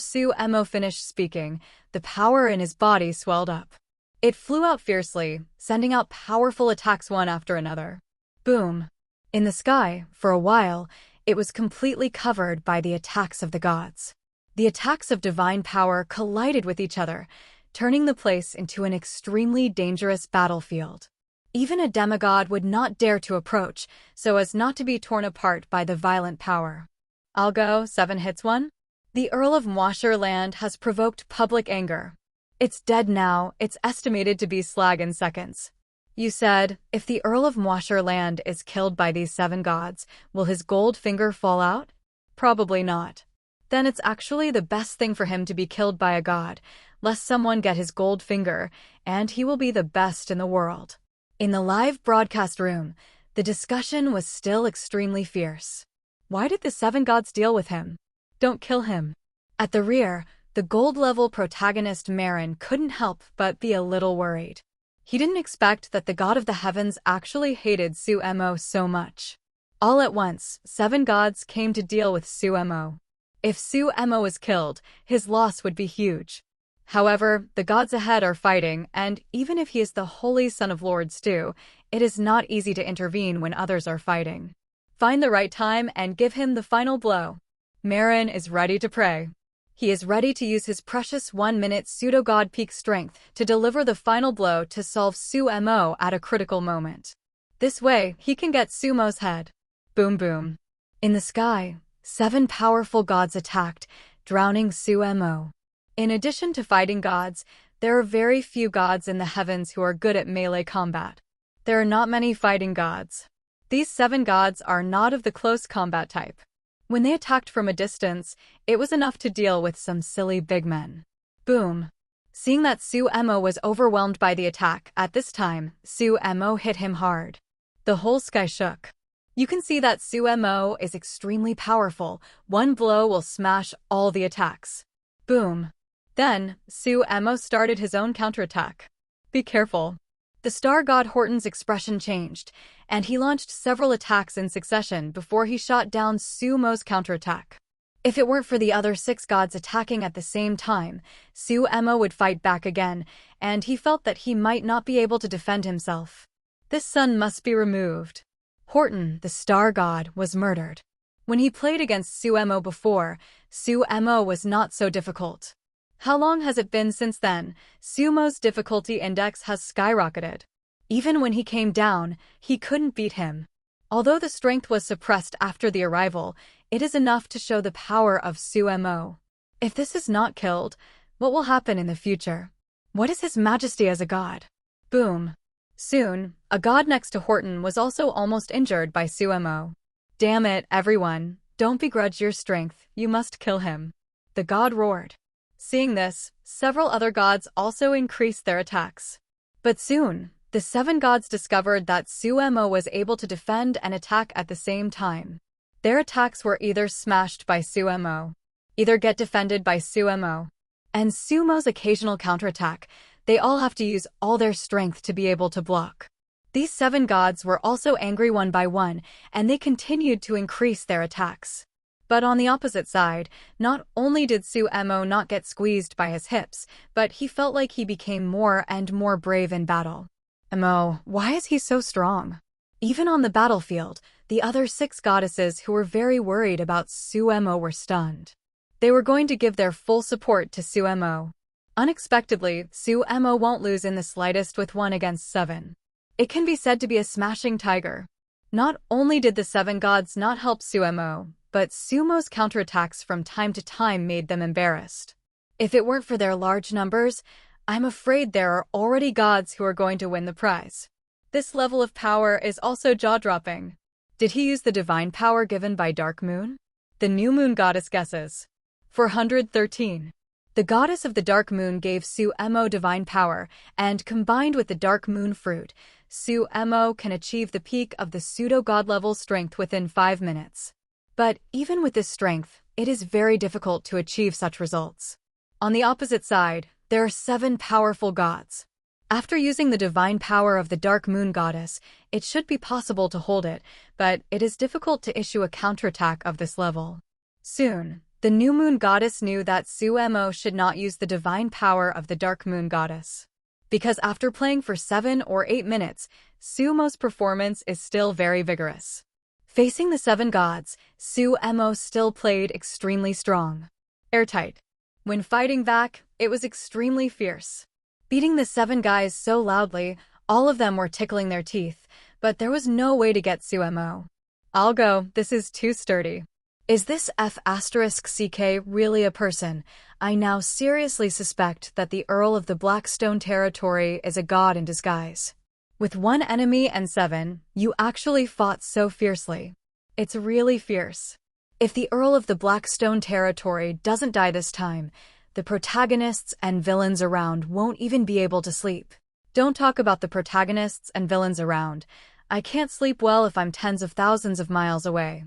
Mo finished speaking, the power in his body swelled up. It flew out fiercely, sending out powerful attacks one after another. Boom. In the sky, for a while, it was completely covered by the attacks of the gods. The attacks of divine power collided with each other, turning the place into an extremely dangerous battlefield. Even a demigod would not dare to approach, so as not to be torn apart by the violent power. I'll go, 7 hits 1. The Earl of Mwasher Land has provoked public anger. It's dead now, it's estimated to be slag in seconds. You said, if the Earl of Mwasher Land is killed by these 7 gods, will his gold finger fall out? Probably not. Then it's actually the best thing for him to be killed by a god, lest someone get his gold finger, and he will be the best in the world. In the live broadcast room, the discussion was still extremely fierce. Why did the 7 gods deal with him? Don't kill him. At the rear, the gold-level protagonist Marin couldn't help but be a little worried. He didn't expect that the god of the heavens actually hated Mo so much. All at once, 7 gods came to deal with Mo. If Mo was killed, his loss would be huge. However, the gods ahead are fighting, and even if he is the holy son of Lord Stu, it is not easy to intervene when others are fighting. Find the right time and give him the final blow. Marin is ready to pray. He is ready to use his precious 1-minute pseudo-god peak strength to deliver the final blow to solve Mo at a critical moment. This way, he can get Sumo's head. Boom boom. In the sky, 7 powerful gods attacked, drowning Mo. In addition to fighting gods, there are very few gods in the heavens who are good at melee combat. There are not many fighting gods. These 7 gods are not of the close combat type. When they attacked from a distance, it was enough to deal with some silly big men. Boom. Seeing that Sumo was overwhelmed by the attack, at this time, Sumo hit him hard. The whole sky shook. You can see that Sumo is extremely powerful. One blow will smash all the attacks. Boom. Then, Sumo started his own counterattack. Be careful. The star god Horton's expression changed, and he launched several attacks in succession before he shot down Sumo's counterattack. If it weren't for the other 6 gods attacking at the same time, Sumo would fight back again, and he felt that he might not be able to defend himself. This sun must be removed. Horton, the star god, was murdered. When he played against Sumo before, Sumo was not so difficult. How long has it been since then? Sumo's difficulty index has skyrocketed. Even when he came down, he couldn't beat him. Although the strength was suppressed after the arrival, it is enough to show the power of Sumo. If this is not killed, what will happen in the future? What is his majesty as a god? Boom. Soon, a god next to Horton was also almost injured by Sumo. Damn it, everyone. Don't begrudge your strength, you must kill him. The god roared. Seeing this, several other gods also increased their attacks. But soon, the 7 gods discovered that Sumo was able to defend and attack at the same time. Their attacks were either smashed by Sumo, either get defended by Sumo, and Sumo's occasional counterattack. They all have to use all their strength to be able to block. These 7 gods were also angry one by one, and they continued to increase their attacks. But on the opposite side, not only did Sumo not get squeezed by his hips, but he felt like he became more and more brave in battle. Why is he so strong? Even on the battlefield, the other 6 goddesses who were very worried about Sumo were stunned. They were going to give their full support to Sumo. Unexpectedly, Sumo won't lose in the slightest with 1 against 7. It can be said to be a smashing tiger. Not only did the 7 gods not help Sumo, but Sumo's counterattacks from time to time made them embarrassed. If it weren't for their large numbers, I'm afraid there are already gods who are going to win the prize. This level of power is also jaw-dropping. Did he use the divine power given by Dark Moon? The new moon goddess guesses. 413. The goddess of the Dark Moon gave Sumo divine power, and combined with the Dark Moon fruit, Sumo can achieve the peak of the pseudo-god level strength within 5 minutes. But even with this strength, it is very difficult to achieve such results. On the opposite side, there are 7 powerful gods. After using the divine power of the Dark Moon goddess, it should be possible to hold it, but it is difficult to issue a counterattack of this level. Soon, the new moon goddess knew that Sumo should not use the divine power of the Dark Moon goddess. Because after playing for 7 or 8 minutes, Sumo's performance is still very vigorous. Facing the 7 gods, Sumo still played extremely strong. Airtight. When fighting back, it was extremely fierce. Beating the 7 guys so loudly, all of them were tickling their teeth, but there was no way to get Sumo. I'll go, this is too sturdy. Is this F***CK really a person? I now seriously suspect that the Earl of the Blackstone territory is a god in disguise. With 1 enemy and 7, you actually fought so fiercely. It's really fierce. If the Earl of the Blackstone territory doesn't die this time, the protagonists and villains around won't even be able to sleep. Don't talk about the protagonists and villains around. I can't sleep well if I'm tens of thousands of miles away.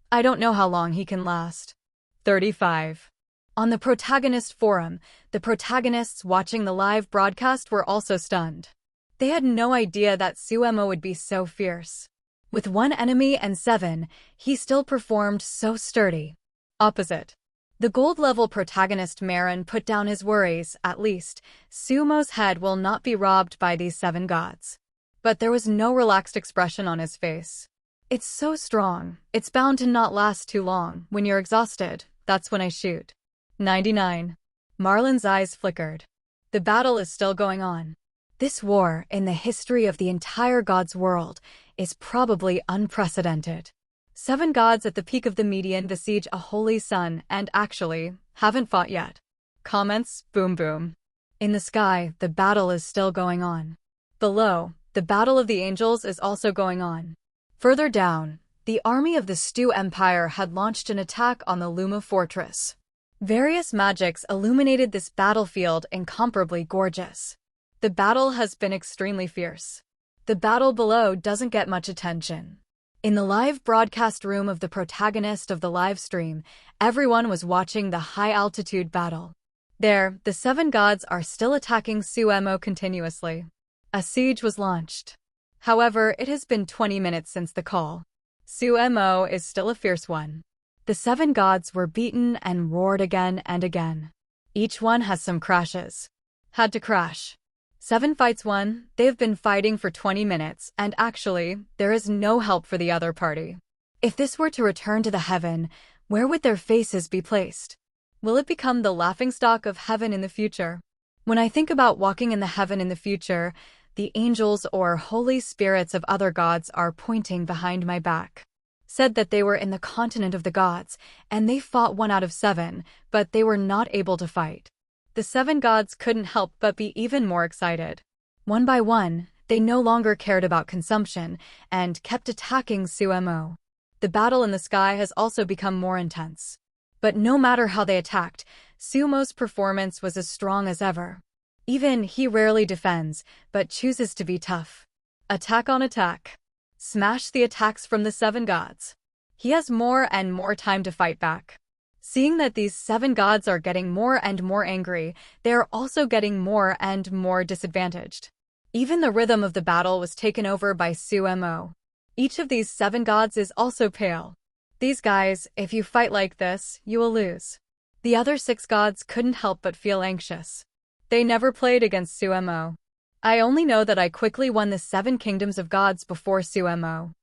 I don't know how long he can last. 35. On the protagonist forum, the protagonists watching the live broadcast were also stunned. They had no idea that Sumo would be so fierce. With 1 enemy and 7, he still performed so sturdy. Opposite. The gold-level protagonist Marin put down his worries. At least, Sumo's head will not be robbed by these 7 gods. But there was no relaxed expression on his face. It's so strong, it's bound to not last too long. When you're exhausted, that's when I shoot. 99. Marlin's eyes flickered. The battle is still going on. This war, in the history of the entire god's world, is probably unprecedented. 7 gods at the peak of the median besiege a holy sun and actually haven't fought yet. Comments, boom boom. In the sky, the battle is still going on. Below, the battle of the angels is also going on. Further down, the army of the Stu Empire had launched an attack on the Luma fortress. Various magics illuminated this battlefield incomparably gorgeous. The battle has been extremely fierce. The battle below doesn't get much attention. In the live broadcast room of the protagonist of the live stream, everyone was watching the high-altitude battle. There, the 7 gods are still attacking Suemo continuously. A siege was launched. However, it has been 20 minutes since the call. Suemo is still a fierce one. The 7 gods were beaten and roared again and again. Each one has some crashes. Had to crash. 7 fights 1, they've been fighting for 20 minutes, and actually, there is no help for the other party. If this were to return to the heaven, where would their faces be placed? Will it become the laughingstock of heaven in the future? When I think about walking in the heaven in the future, the angels or holy spirits of other gods are pointing behind my back. Said that they were in the continent of the gods, and they fought 1 out of 7, but they were not able to fight. The 7 gods couldn't help but be even more excited. One by one, they no longer cared about consumption, and kept attacking Suemo. The battle in the sky has also become more intense. But no matter how they attacked, Sumo's performance was as strong as ever. Even he rarely defends, but chooses to be tough. Attack on attack. Smash the attacks from the 7 gods. He has more and more time to fight back. Seeing that these 7 gods are getting more and more angry, they are also getting more and more disadvantaged. Even the rhythm of the battle was taken over by Suemo. Each of these 7 gods is also pale. These guys, if you fight like this, you will lose. The other 6 gods couldn't help but feel anxious. They never played against Suemo. I only know that I quickly won the 7 kingdoms of gods before Suemo.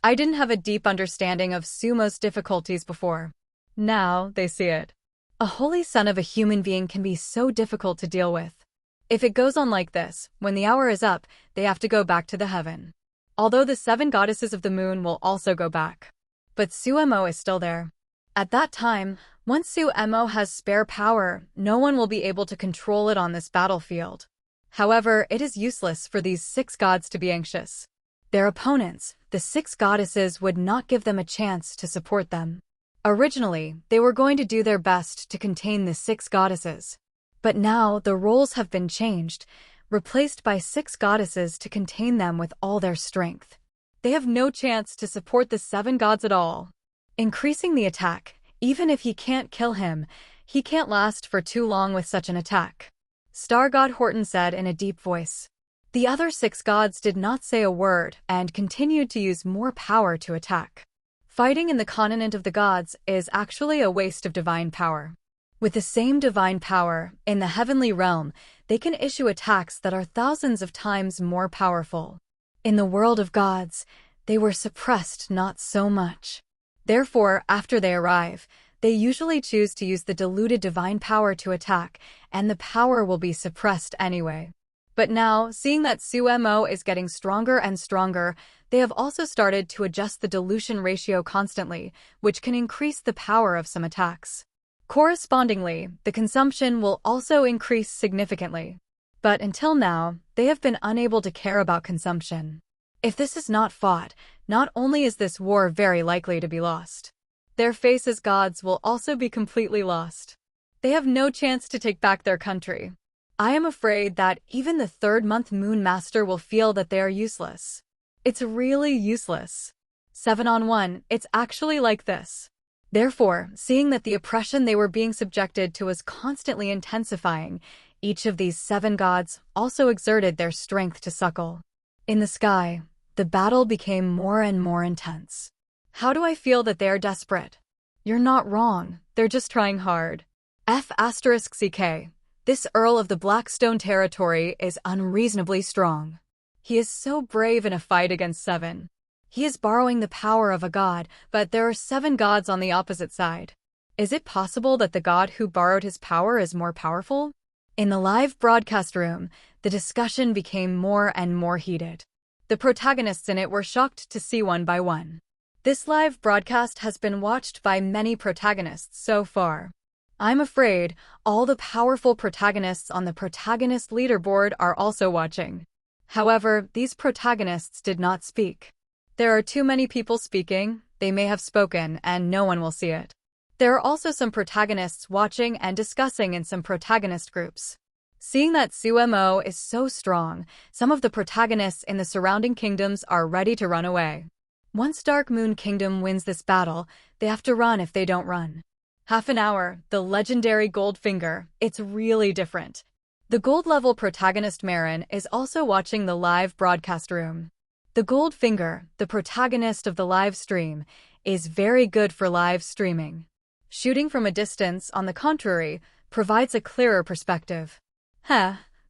I didn't have a deep understanding of Sumo's difficulties before. Now, they see it. A holy son of a human being can be so difficult to deal with. If it goes on like this, when the hour is up, they have to go back to the heaven. Although the 7 goddesses of the moon will also go back. But Suemo is still there. At that time, once Suemo has spare power, no one will be able to control it on this battlefield. However, it is useless for these 6 gods to be anxious. Their opponents, the 6 goddesses, would not give them a chance to support them. Originally, they were going to do their best to contain the 6 goddesses. But now, the roles have been changed, replaced by 6 goddesses to contain them with all their strength. They have no chance to support the 7 gods at all. Increasing the attack, even if he can't kill him, he can't last for too long with such an attack. Star God Horton said in a deep voice. The other 6 gods did not say a word and continued to use more power to attack. Fighting in the continent of the gods is actually a waste of divine power. With the same divine power, in the heavenly realm, they can issue attacks that are thousands of times more powerful. In the world of gods, they were suppressed not so much. Therefore, after they arrive, they usually choose to use the diluted divine power to attack, and the power will be suppressed anyway. But now, seeing that Suemo is getting stronger and stronger, they have also started to adjust the dilution ratio constantly, which can increase the power of some attacks. Correspondingly, the consumption will also increase significantly. But until now, they have been unable to care about consumption. If this is not fought, not only is this war very likely to be lost, their face as gods will also be completely lost. They have no chance to take back their country. I am afraid that even the 3rd month Moon Master will feel that they are useless. It's really useless. 7-on-1, it's actually like this. Therefore, seeing that the oppression they were being subjected to was constantly intensifying, each of these 7 gods also exerted their strength to suckle. In the sky, the battle became more and more intense. How do I feel that they are desperate? You're not wrong, they're just trying hard. F***CK. This Earl of the Blackstone territory is unreasonably strong. He is so brave in a fight against 7. He is borrowing the power of a god, but there are 7 gods on the opposite side. Is it possible that the god who borrowed his power is more powerful? In the live broadcast room, the discussion became more and more heated. The protagonists in it were shocked to see one by one. This live broadcast has been watched by many protagonists so far. I'm afraid all the powerful protagonists on the protagonist leaderboard are also watching. However, these protagonists did not speak. There are too many people speaking, they may have spoken, and no one will see it. There are also some protagonists watching and discussing in some protagonist groups. Seeing that sumo is so strong, some of the protagonists in the surrounding kingdoms are ready to run away. Once Dark Moon Kingdom wins this battle, they have to run if they don't run. Half an hour, the legendary Goldfinger, it's really different. The gold-level protagonist Marin is also watching the live broadcast room. The Goldfinger, the protagonist of the live stream, is very good for live streaming. Shooting from a distance, on the contrary, provides a clearer perspective.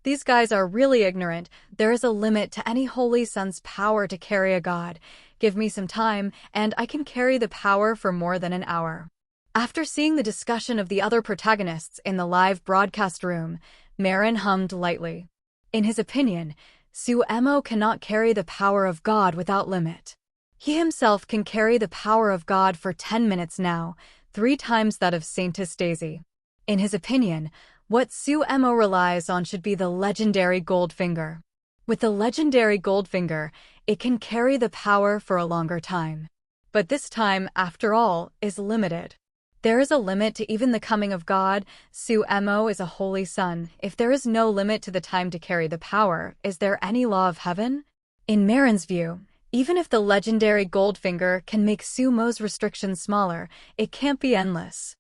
These guys are really ignorant. There is a limit to any holy son's power to carry a god. Give me some time, and I can carry the power for more than an hour. After seeing the discussion of the other protagonists in the live broadcast room, Marin hummed lightly. In his opinion, Sumo cannot carry the power of God without limit. He himself can carry the power of God for 10 minutes now, 3 times that of Saintess Daisy. In his opinion, what Sumo relies on should be the legendary Goldfinger. With the legendary Goldfinger, it can carry the power for a longer time. But this time, after all, is limited. There is a limit to even the coming of God. Sumo is a holy son. If there is no limit to the time to carry the power, is there any law of heaven? In Marin's view, even if the legendary Goldfinger can make Sumo's restrictions smaller, it can't be endless.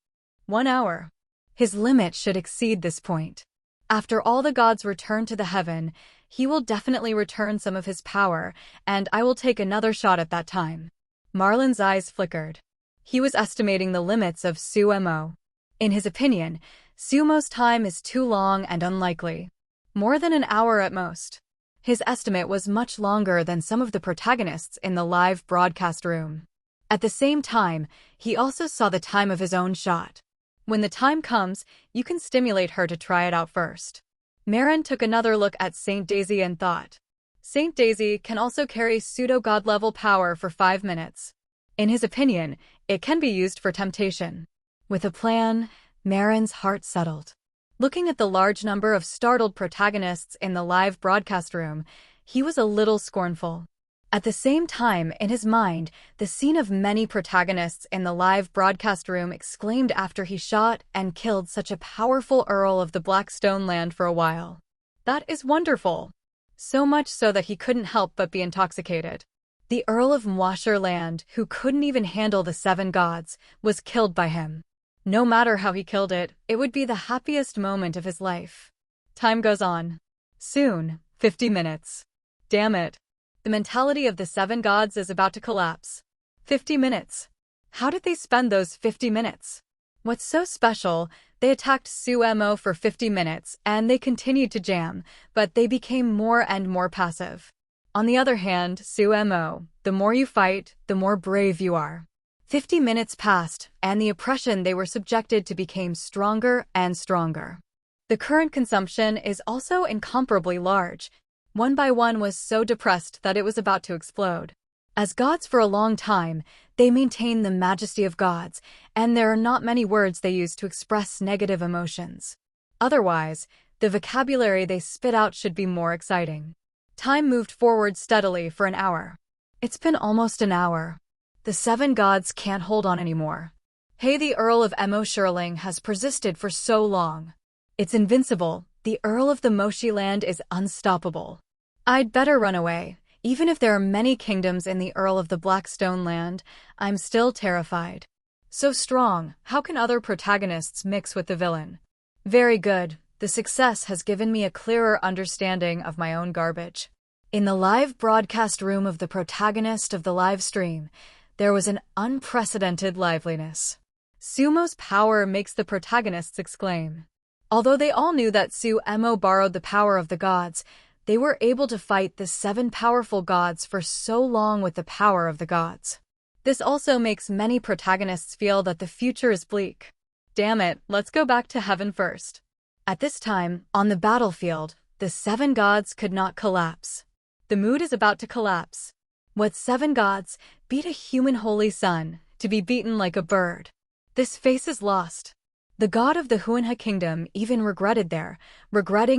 1 hour. His limit should exceed this point. After all the gods return to the heaven, he will definitely return some of his power, and I will take another shot at that time. Marlon's eyes flickered. He was estimating the limits of Sumo. In his opinion, Sumo's time is too long and unlikely. More than an hour at most. His estimate was much longer than some of the protagonists in the live broadcast room. At the same time, he also saw the time of his own shot. When the time comes, you can stimulate her to try it out first. Marin took another look at Saint Daisy and thought. Saint Daisy can also carry pseudo-god level power for 5 minutes. In his opinion, it can be used for temptation. With a plan, Marin's heart settled. Looking at the large number of startled protagonists in the live broadcast room, he was a little scornful. At the same time, in his mind, the scene of many protagonists in the live broadcast room exclaimed after he shot and killed such a powerful earl of the Blackstone land for a while. That is wonderful. So much so that he couldn't help but be intoxicated. The Earl of Mwasher land, who couldn't even handle the 7 gods, was killed by him. No matter how he killed it, it would be the happiest moment of his life. Time goes on. Soon, 50 minutes. Damn it. The mentality of the 7 gods is about to collapse. 50 minutes. How did they spend those 50 minutes? What's so special? They attacked Sumo for 50 minutes, and they continued to jam, but they became more and more passive. On the other hand, Sumo, the more you fight, the more brave you are. 50 minutes passed, and the oppression they were subjected to became stronger and stronger. The current consumption is also incomparably large. One by one was so depressed that it was about to explode. As gods for a long time, they maintain the majesty of gods, and there are not many words they use to express negative emotions. Otherwise, the vocabulary they spit out should be more exciting. Time moved forward steadily for an hour. It's been almost an hour. The 7 gods can't hold on anymore. Hey, the Earl of Shirling has persisted for so long. It's invincible. The Earl of the Moshi land is unstoppable. I'd better run away. Even if there are many kingdoms in the Earl of the Blackstone land, I'm still terrified. So strong, how can other protagonists mix with the villain? Very good. The success has given me a clearer understanding of my own garbage. In the live broadcast room of the protagonist of the live stream, there was an unprecedented liveliness. Sumo's power makes the protagonists exclaim. Although they all knew that Sumo borrowed the power of the gods, they were able to fight the 7 powerful gods for so long with the power of the gods. This also makes many protagonists feel that the future is bleak. Damn it, let's go back to heaven first. At this time, on the battlefield, the 7 gods could not collapse. The mood is about to collapse. What 7 gods beat a human holy son to be beaten like a bird? This face is lost. The god of the Huanha kingdom even regretting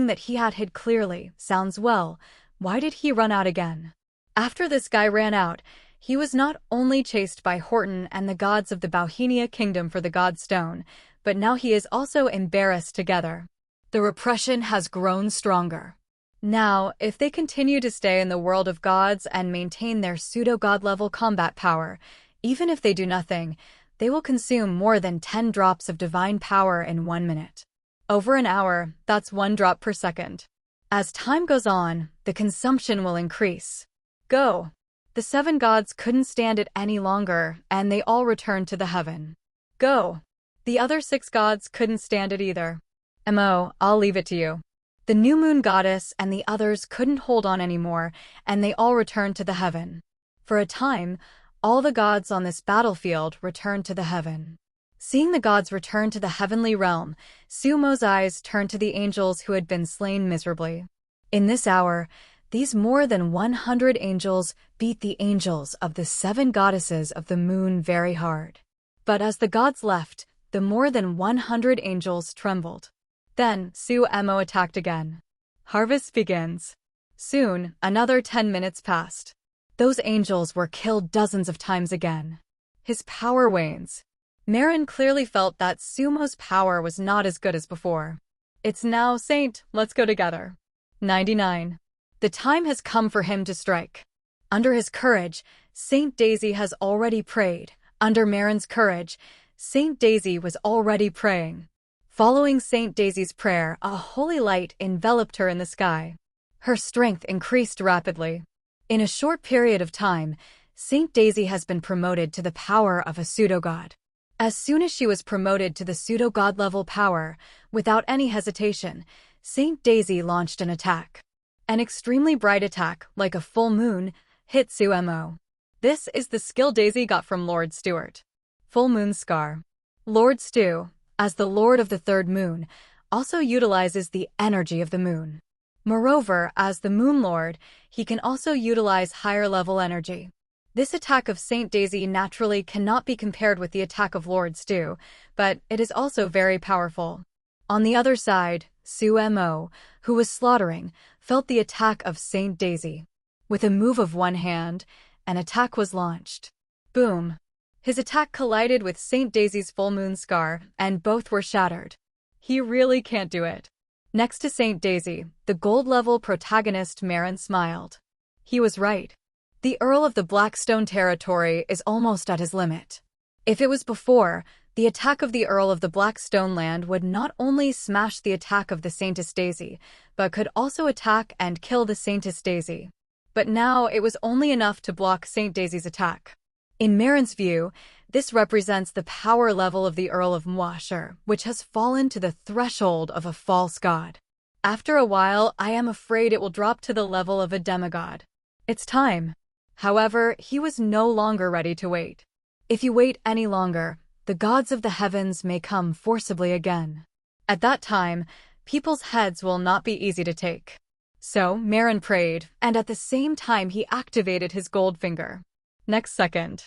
that he had hid clearly. Sounds well. Why did he run out again? After this guy ran out, He was not only chased by Horton and the gods of the Bauhinia kingdom for the god stone, but now he is also embarrassed together. The repression has grown stronger. Now, if they continue to stay in the world of gods and maintain their pseudo-god level combat power, even if they do nothing, they will consume more than 10 drops of divine power in 1 minute. Over an hour, that's 1 drop per second. As time goes on, the consumption will increase. Go! The 7 gods couldn't stand it any longer, and they all returned to the heaven. Go! The other 6 gods couldn't stand it either. I'll leave it to you. The new moon goddess and the others couldn't hold on anymore, and they all returned to the heaven. For a time, all the gods on this battlefield returned to the heaven. Seeing the gods return to the heavenly realm, Sumo's eyes turned to the angels who had been slain miserably. In this hour, these more than 100 angels beat the angels of the 7 goddesses of the moon very hard. But as the gods left, the more than 100 angels trembled. Then, Sumo attacked again. Harvest begins. Soon, another 10 minutes passed. Those angels were killed dozens of times again. His power wanes. Marin clearly felt that Sumo's power was not as good as before. It's now, Saint, let's go together. 99. The time has come for him to strike. Under his courage, Saint Daisy has already prayed. Under Marin's courage, Saint Daisy was already praying. Following Saint Daisy's prayer, a holy light enveloped her in the sky. Her strength increased rapidly. In a short period of time, Saint Daisy has been promoted to the power of a pseudo-god. As soon as she was promoted to the pseudo-god level power, without any hesitation, Saint Daisy launched an attack. An extremely bright attack, like a full moon, hit Sumo. This is the skill Daisy got from Lord Stuart. Full Moon Scar. Lord Stu, as the Lord of the Third Moon, also utilizes the energy of the moon. Moreover, as the Moon Lord, he can also utilize higher-level energy. This attack of Saint Daisy naturally cannot be compared with the attack of Lord Stu, but it is also very powerful. On the other side, Sumo, who was slaughtering, felt the attack of Saint Daisy. With a move of one hand, an attack was launched. Boom! His attack collided with Saint Daisy's full moon scar, and both were shattered. He really can't do it. Next to Saint Daisy, the gold-level protagonist Marin smiled. He was right. The Earl of the Blackstone territory is almost at his limit. If it was before, the attack of the Earl of the Blackstone land would not only smash the attack of the Saintess Daisy, but could also attack and kill the Saintess Daisy. But now it was only enough to block Saint Daisy's attack. In Marin's view, this represents the power level of the Earl of Mwasher, which has fallen to the threshold of a false god. After a while, I am afraid it will drop to the level of a demigod. It's time. However, he was no longer ready to wait. If you wait any longer, the gods of the heavens may come forcibly again. At that time, people's heads will not be easy to take. So, Marin prayed, and at the same time he activated his gold finger. Next second.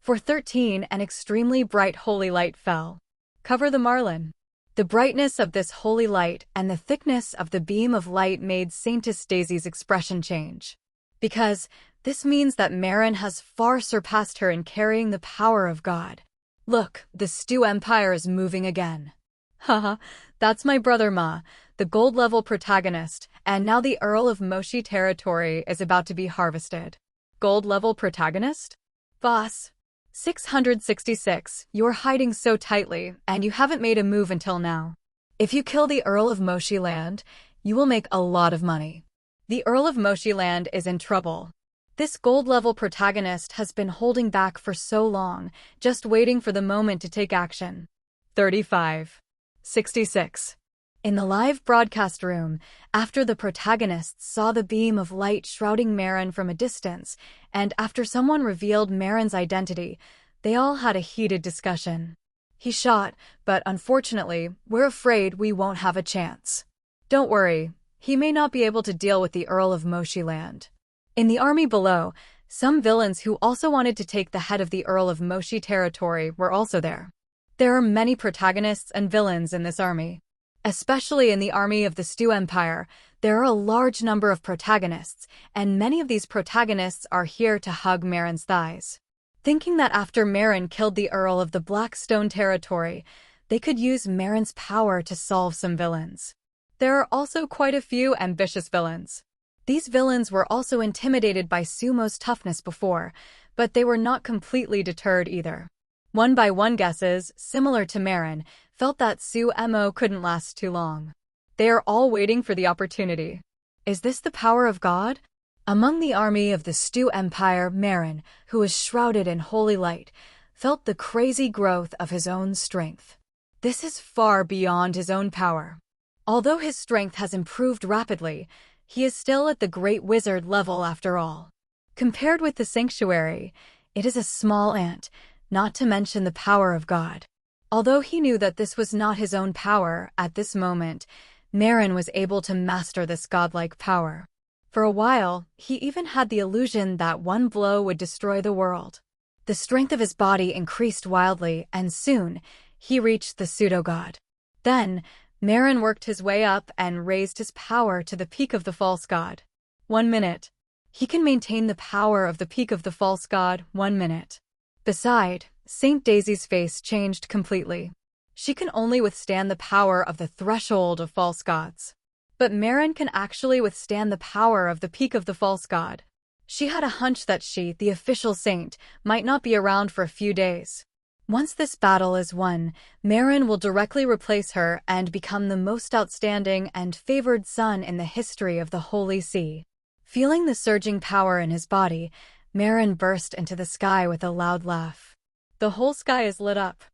For 13, an extremely bright holy light fell. Cover the Marlin. The brightness of this holy light and the thickness of the beam of light made Saintess Daisy's expression change. Because this means that Marin has far surpassed her in carrying the power of God. Look, the Stu Empire is moving again. Haha, that's my brother Ma, the gold-level protagonist, and now the Earl of Moshi territory is about to be harvested. Gold-level protagonist? Boss. 666, you're hiding so tightly, and you haven't made a move until now. If you kill the Earl of Moshi land, you will make a lot of money. The Earl of Moshi land is in trouble. This gold-level protagonist has been holding back for so long, just waiting for the moment to take action. 35. 66. In the live broadcast room, after the protagonists saw the beam of light shrouding Marin from a distance, and after someone revealed Marin's identity, they all had a heated discussion. He shot, but unfortunately, we're afraid we won't have a chance. Don't worry, he may not be able to deal with the Earl of Moshi land. In the army below, some villains who also wanted to take the head of the Earl of Moshi territory were also there. There are many protagonists and villains in this army. Especially in the army of the Stu Empire, there are a large number of protagonists, and many of these protagonists are here to hug Merrin's thighs. Thinking that after Merrin killed the Earl of the Blackstone territory, they could use Merrin's power to solve some villains. There are also quite a few ambitious villains. These villains were also intimidated by Sumo's toughness before, but they were not completely deterred either. One by one guesses, similar to Merrin, felt that Sumo couldn't last too long. They are all waiting for the opportunity. Is this the power of God? Among the army of the Stu Empire, Merrin, who was shrouded in holy light, felt the crazy growth of his own strength. This is far beyond his own power. Although his strength has improved rapidly, he is still at the great wizard level after all. Compared with the sanctuary, it is a small ant, not to mention the power of God. Although he knew that this was not his own power at this moment, Merrin was able to master this godlike power. For a while, he even had the illusion that one blow would destroy the world. The strength of his body increased wildly, and soon, he reached the pseudo-god. Then, Merrin worked his way up and raised his power to the peak of the false god. 1 minute. He can maintain the power of the peak of the false god 1 minute. Beside, Saint Daisy's face changed completely. She can only withstand the power of the threshold of false gods. But Merrin can actually withstand the power of the peak of the false god. She had a hunch that she, the official saint, might not be around for a few days. Once this battle is won, Merrin will directly replace her and become the most outstanding and favored son in the history of the Holy See. Feeling the surging power in his body, Merrin burst into the sky with a loud laugh. The whole sky is lit up.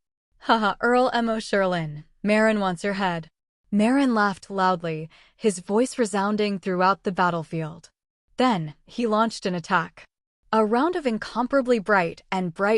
Haha, Earl Mo Sherlin, Merrin wants your head. Merrin laughed loudly, his voice resounding throughout the battlefield. Then, he launched an attack. A round of incomparably bright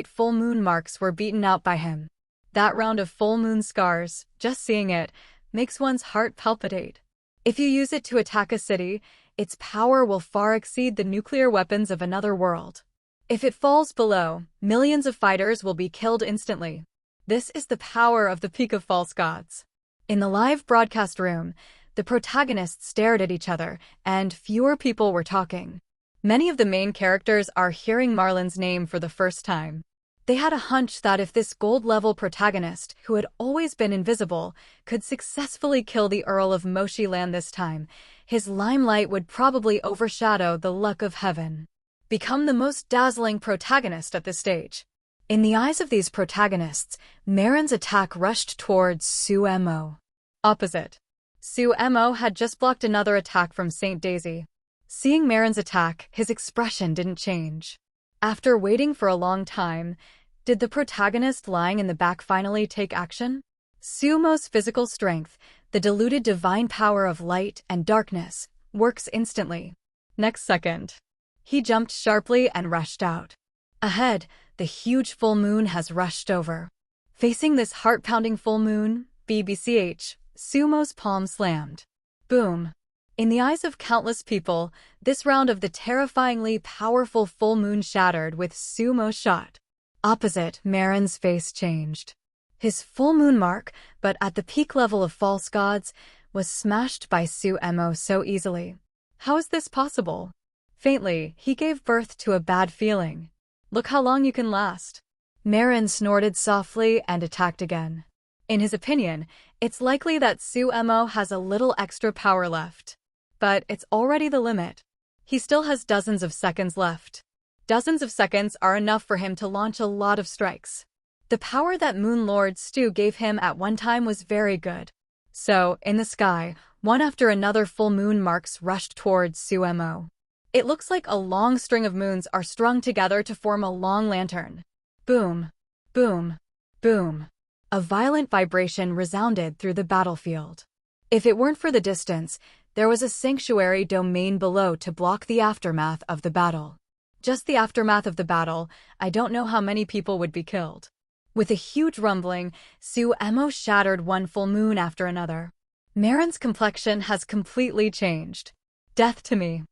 full moon marks were beaten out by him. That round of full moon scars, just seeing it, makes one's heart palpitate. If you use it to attack a city, its power will far exceed the nuclear weapons of another world. If it falls below, millions of fighters will be killed instantly. This is the power of the peak of false gods. In the live broadcast room, the protagonists stared at each other, and fewer people were talking. Many of the main characters are hearing Marlin's name for the first time. They had a hunch that if this gold-level protagonist, who had always been invisible, could successfully kill the Earl of Moshiland this time, his limelight would probably overshadow the luck of heaven. Become the most dazzling protagonist at this stage. In the eyes of these protagonists, Merrin's attack rushed towards Sumo. Opposite. Sumo had just blocked another attack from Saint Daisy. Seeing Merrin's attack, his expression didn't change. After waiting for a long time, did the protagonist lying in the back finally take action? Sumo's physical strength, the diluted divine power of light and darkness, works instantly. Next second, he jumped sharply and rushed out. Ahead, the huge full moon has rushed over. Facing this heart-pounding full moon, BBCH, Sumo's palm slammed. Boom. In the eyes of countless people, this round of the terrifyingly powerful full moon shattered with Sumo shot. Opposite, Merrin's face changed. His full moon mark, but at the peak level of false gods, was smashed by Sumo so easily. How is this possible? Faintly, he gave birth to a bad feeling. Look how long you can last. Merrin snorted softly and attacked again. In his opinion, it's likely that Sumo has a little extra power left. But it's already the limit. He still has dozens of seconds left. Dozens of seconds are enough for him to launch a lot of strikes. The power that Moon Lord Stu gave him at one time was very good. So, in the sky, one after another full moon marks rushed towards Sumo. It looks like a long string of moons are strung together to form a long lantern. Boom, boom, boom. A violent vibration resounded through the battlefield. If it weren't for the distance, there was a sanctuary domain below to block the aftermath of the battle. Just the aftermath of the battle, I don't know how many people would be killed. With a huge rumbling, Sumo shattered one full moon after another. Merrin's complexion has completely changed. Death to me.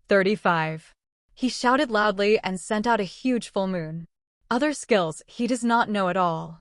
35. He shouted loudly and sent out a huge full moon. Other skills he does not know at all.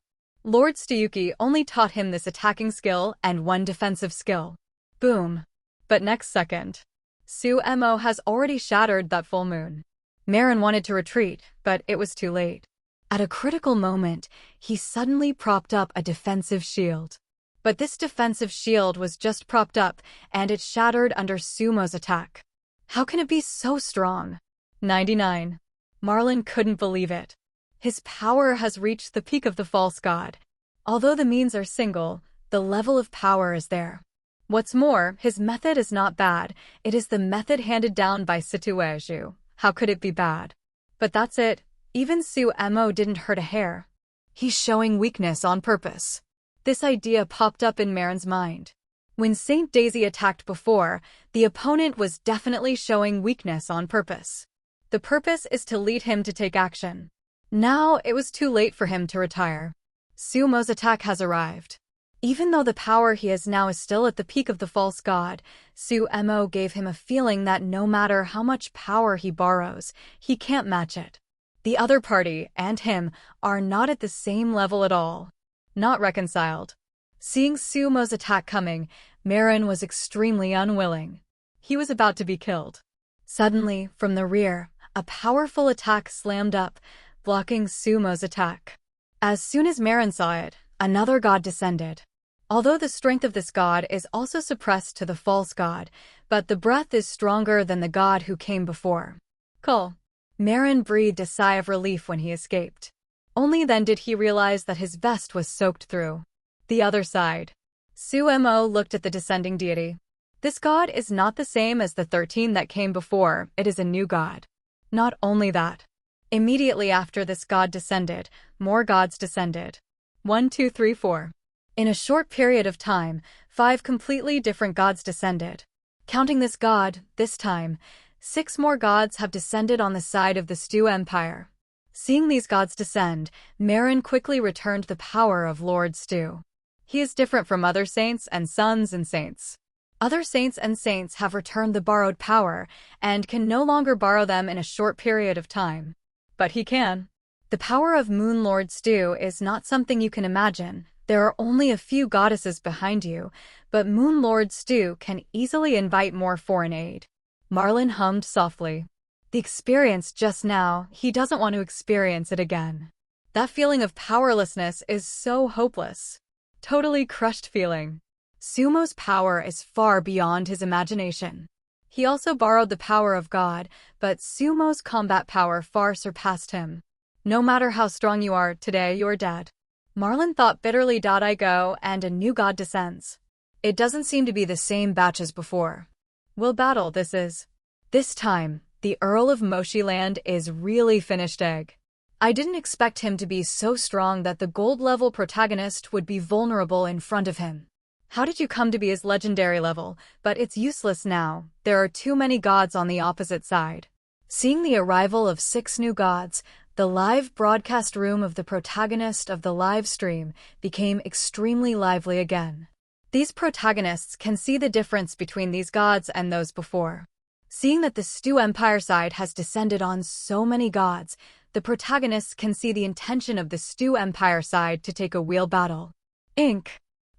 Lord Stuyuki only taught him this attacking skill and one defensive skill. Boom. But next second, Sumo has already shattered that full moon. Marin wanted to retreat, but it was too late. At a critical moment, he suddenly propped up a defensive shield. But this defensive shield was just propped up, and it shattered under Sumo's attack. How can it be so strong? 99. Marlin couldn't believe it. His power has reached the peak of the false god. Although the means are single, the level of power is there. What's more, his method is not bad. It is the method handed down by Situaju. How could it be bad? But that's it. Even Sumo didn't hurt a hair. He's showing weakness on purpose. This idea popped up in Marin's mind. When Saint Daisy attacked before, the opponent was definitely showing weakness on purpose. The purpose is to lead him to take action. Now it was too late for him to retire. Sumo's attack has arrived. Even though the power he has now is still at the peak of the false god, Sumo gave him a feeling that no matter how much power he borrows, he can't match it. The other party, and him, are not at the same level at all. Not reconciled. Seeing Sumo's attack coming, Marin was extremely unwilling. He was about to be killed. Suddenly, from the rear, a powerful attack slammed up, blocking Sumo's attack. As soon as Marin saw it, another god descended. Although the strength of this god is also suppressed to the false god, but the breath is stronger than the god who came before. Cool. Marin breathed a sigh of relief when he escaped. Only then did he realize that his vest was soaked through. The other side. Sumo looked at the descending deity. This god is not the same as the 13 that came before, it is a new god. Not only that. Immediately after this god descended, more gods descended. 1, 2, 3, 4. In a short period of time, 5 completely different gods descended. Counting this god, this time, 6 more gods have descended on the side of the Stu Empire. Seeing these gods descend, Marin quickly returned the power of Lord Stu. He is different from other saints and sons and saints. Other saints and saints have returned the borrowed power and can no longer borrow them in a short period of time. But he can. The power of Moon Lord Stu is not something you can imagine. There are only a few goddesses behind you, but Moon Lord Stu can easily invite more foreign aid. Marlin hummed softly. The experience just now, he doesn't want to experience it again. That feeling of powerlessness is so hopeless. Totally crushed feeling. Sumo's power is far beyond his imagination. He also borrowed the power of God, but Sumo's combat power far surpassed him. No matter how strong you are, today you're dead. Marlin thought bitterly. I go, and a new god descends. It doesn't seem to be the same batch as before. We'll battle, this is. This time, the Earl of Moshiland is really finished egg. I didn't expect him to be so strong that the gold-level protagonist would be vulnerable in front of him. How did you come to be his legendary level? But it's useless now, there are too many gods on the opposite side. Seeing the arrival of 6 new gods, the live broadcast room of the protagonist of the live stream became extremely lively again. These protagonists can see the difference between these gods and those before. Seeing that the Stu Empire side has descended on so many gods, the protagonists can see the intention of the Stu Empire side to take a real battle. Inc.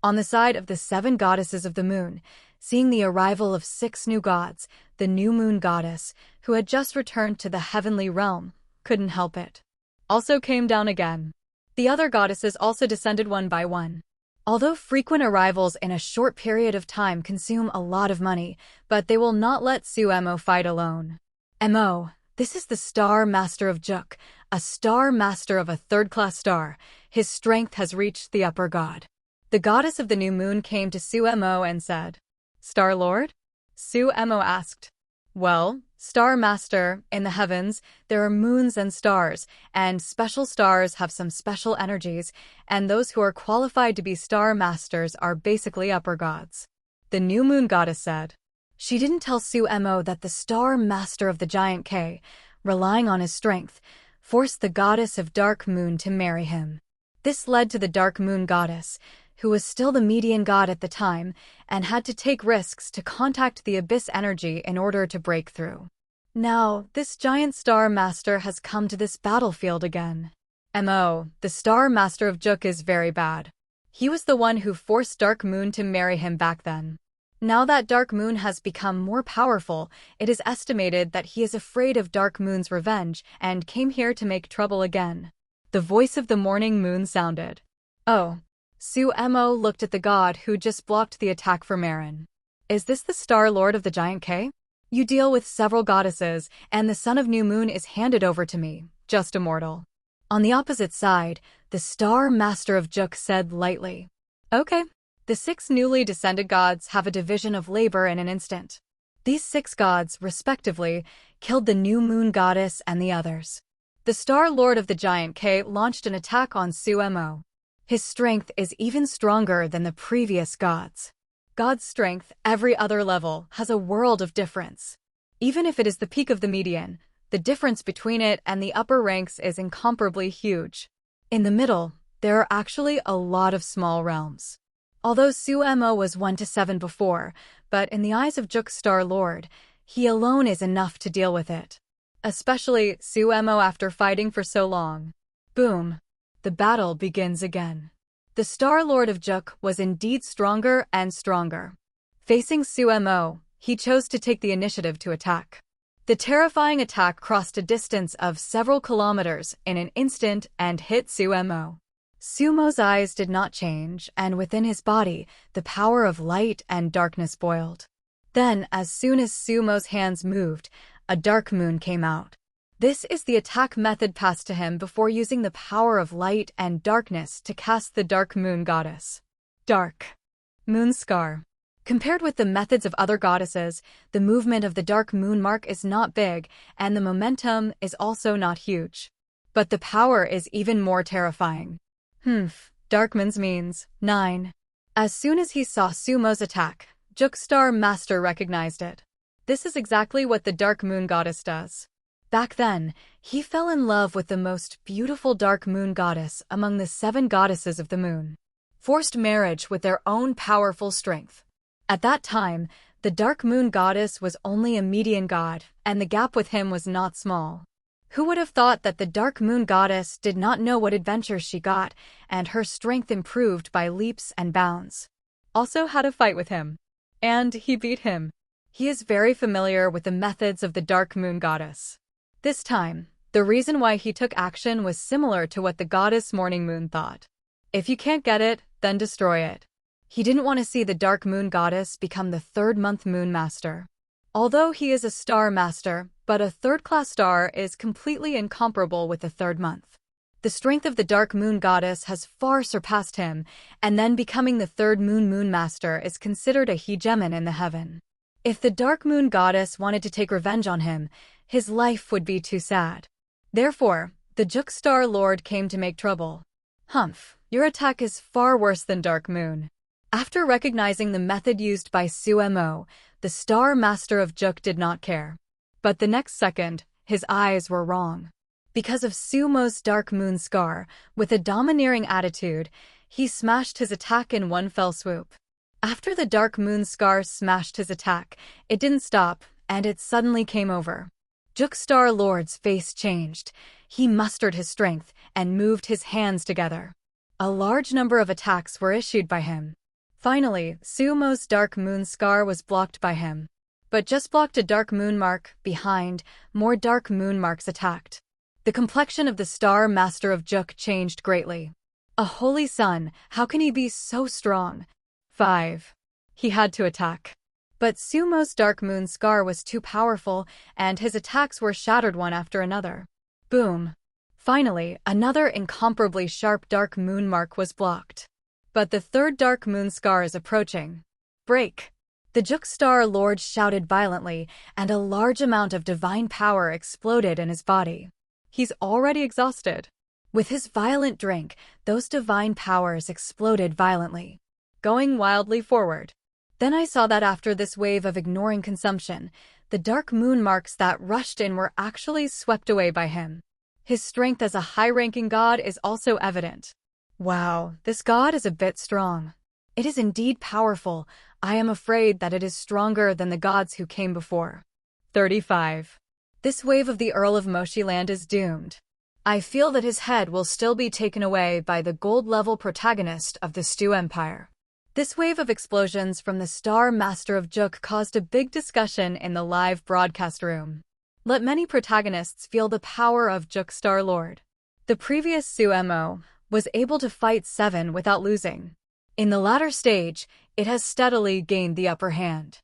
On the side of the 7 goddesses of the moon, seeing the arrival of 6 new gods, the new moon goddess, who had just returned to the heavenly realm, couldn't help it. Also came down again. The other goddesses also descended one by one. Although frequent arrivals in a short period of time consume a lot of money, but they will not let Sumo fight alone. Mo, this is the Star Master of Juk, a Star Master of a 3rd-class star. His strength has reached the upper god. The goddess of the new moon came to Sumo and said, Star Lord? Sumo asked. Well, Star Master, in the heavens, there are moons and stars, and special stars have some special energies, and those who are qualified to be Star Masters are basically upper gods. The new moon goddess said. She didn't tell Sumo that the Star Master of the Giant K, relying on his strength, forced the goddess of Dark Moon to marry him. This led to the Dark Moon goddess, who was still the median god at the time, and had to take risks to contact the Abyss energy in order to break through. Now, this giant Star Master has come to this battlefield again. Mo, the Star Master of Juk is very bad. He was the one who forced Dark Moon to marry him back then. Now that Dark Moon has become more powerful, it is estimated that he is afraid of Dark Moon's revenge and came here to make trouble again. The voice of the morning moon sounded. Oh. Mo looked at the god who just blocked the attack for Marin. Is this the Star Lord of the Giant K? You deal with several goddesses, and the Son of New Moon is handed over to me, just a mortal. On the opposite side, the Star Master of Juk said lightly. Okay. The 6 newly descended gods have a division of labor in an instant. These 6 gods, respectively, killed the New Moon Goddess and the others. The Star Lord of the Giant K launched an attack on Mo. His strength is even stronger than the previous gods. God's strength, every other level, has a world of difference. Even if it is the peak of the median, the difference between it and the upper ranks is incomparably huge. In the middle, there are actually a lot of small realms. Although Mo was 1 to 7 before, but in the eyes of Juk Star Lord, he alone is enough to deal with it. Especially Mo after fighting for so long. Boom. The battle begins again. The Star Lord of Juk was indeed stronger and stronger. Facing Mo, he chose to take the initiative to attack. The terrifying attack crossed a distance of several kilometers in an instant and hit Mo. Sumo's eyes did not change, and within his body, the power of light and darkness boiled. Then, as soon as Sumo's hands moved, a dark moon came out. This is the attack method passed to him before using the power of light and darkness to cast the Dark Moon Goddess. Dark Moon Scar. Compared with the methods of other goddesses, the movement of the Dark Moon Mark is not big, and the momentum is also not huge. But the power is even more terrifying. Dark Moon's means 9. As soon as he saw Sumo's attack, Juk Star Master recognized it. This is exactly what the Dark Moon Goddess does. Back then, he fell in love with the most beautiful Dark Moon Goddess among the 7 goddesses of the moon. Forced marriage with their own powerful strength. At that time, the Dark Moon Goddess was only a median god, and the gap with him was not small. Who would have thought that the Dark Moon Goddess did not know what adventures she got, and her strength improved by leaps and bounds. Also had a fight with him. And he beat him. He is very familiar with the methods of the Dark Moon Goddess. This time, the reason why he took action was similar to what the goddess Morning Moon thought. If you can't get it, then destroy it. He didn't want to see the Dark Moon Goddess become the 3rd month Moon Master. Although he is a Star Master, but a 3rd-class star is completely incomparable with the 3rd month. The strength of the Dark Moon Goddess has far surpassed him, and then becoming the 3rd Moon Master is considered a hegemon in the heaven. If the Dark Moon Goddess wanted to take revenge on him, his life would be too sad. Therefore, the Juk Star Lord came to make trouble. Humph, your attack is far worse than Dark Moon. After recognizing the method used by Mo, the Star Master of Juk did not care. But the next second, his eyes were wrong. Because of Sumo's Dark Moon Scar, with a domineering attitude, he smashed his attack in one fell swoop. After the Dark Moon Scar smashed his attack, it didn't stop, and it suddenly came over. Juk Star Lord's face changed. He mustered his strength and moved his hands together. A large number of attacks were issued by him. Finally, Sumo's Dark Moon Scar was blocked by him. But just blocked a Dark Moon Mark. Behind, more Dark Moon Marks attacked. The complexion of the Star Master of Juk changed greatly. A holy sun, how can he be so strong? 5. He had to attack. But Sumo's Dark Moon Scar was too powerful, and his attacks were shattered one after another. Boom. Finally, another incomparably sharp Dark Moon Mark was blocked. But the 3rd Dark Moon Scar is approaching. Break! The Juk Star Lord shouted violently, and a large amount of divine power exploded in his body. He's already exhausted. With his violent drink, those divine powers exploded violently, going wildly forward. Then I saw that after this wave of ignoring consumption, the Dark Moon Marks that rushed in were actually swept away by him. His strength as a high-ranking god is also evident. Wow, this god is a bit strong. It is indeed powerful. I am afraid that it is stronger than the gods who came before. 35. This wave of the Earl of Moshiland is doomed. I feel that his head will still be taken away by the gold-level protagonist of the Stu Empire. This wave of explosions from the Star Master of Juk caused a big discussion in the live broadcast room. Let many protagonists feel the power of Juk Star Lord. The previous Sumo was able to fight 7 without losing. In the latter stage, it has steadily gained the upper hand.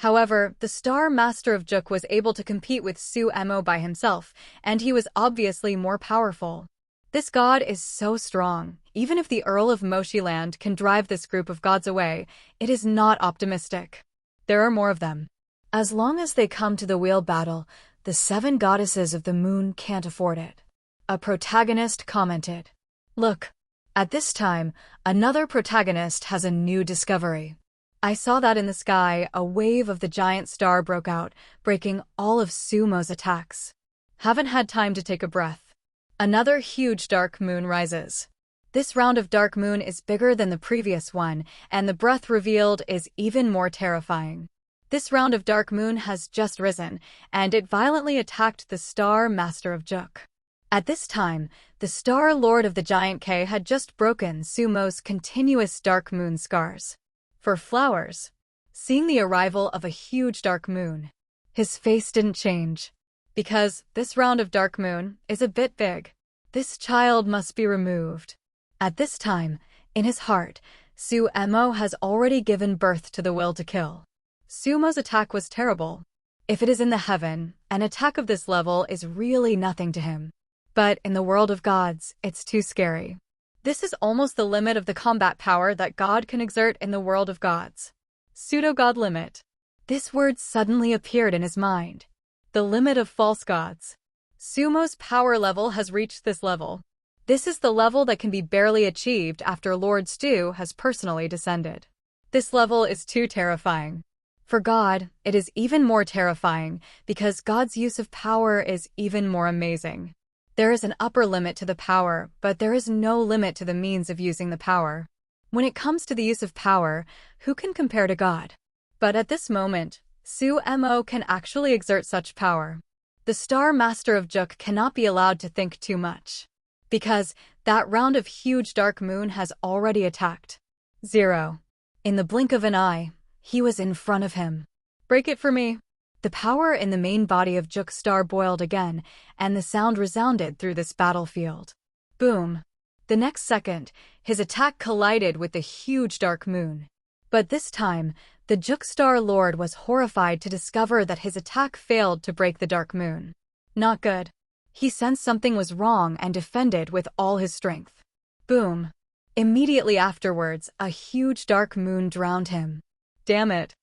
However, the Star Master of Juk was able to compete with Sumo by himself, and he was obviously more powerful. This god is so strong. Even if the Earl of Moshiland can drive this group of gods away, it is not optimistic. There are more of them. As long as they come to the wheel battle, the 7 goddesses of the moon can't afford it. A protagonist commented. Look, at this time, another protagonist has a new discovery. I saw that in the sky, a wave of the giant star broke out, breaking all of Sumo's attacks. Haven't had time to take a breath. Another huge dark moon rises. This round of dark moon is bigger than the previous one, and the breath revealed is even more terrifying. This round of dark moon has just risen, and it violently attacked the Star Master of Juk. At this time, the Star Lord of the Giant K had just broken Sumo's continuous dark moon scars. For flowers, seeing the arrival of a huge dark moon, his face didn't change. Because this round of dark moon is a bit big. This child must be removed. At this time, in his heart, Sumo has already given birth to the will to kill. Sumo's attack was terrible. If it is in the heaven, an attack of this level is really nothing to him. But in the world of gods, it's too scary. This is almost the limit of the combat power that God can exert in the world of gods. Pseudo-god limit. This word suddenly appeared in his mind. The limit of false gods. Sumo's power level has reached this level. This is the level that can be barely achieved after Lord Stu has personally descended. This level is too terrifying. For God, it is even more terrifying because God's use of power is even more amazing. There is an upper limit to the power, but there is no limit to the means of using the power. When it comes to the use of power, who can compare to God? But at this moment, Sumo can actually exert such power. The Star Master of Juk cannot be allowed to think too much. Because that round of huge dark moon has already attacked. 0. In the blink of an eye, he was in front of him. Break it for me. The power in the main body of Juk Star boiled again, and the sound resounded through this battlefield. Boom. The next second, his attack collided with the huge dark moon. But this time, the Juk Star Lord was horrified to discover that his attack failed to break the dark moon. Not good. He sensed something was wrong and defended with all his strength. Boom. Immediately afterwards, a huge dark moon drowned him. Damn it.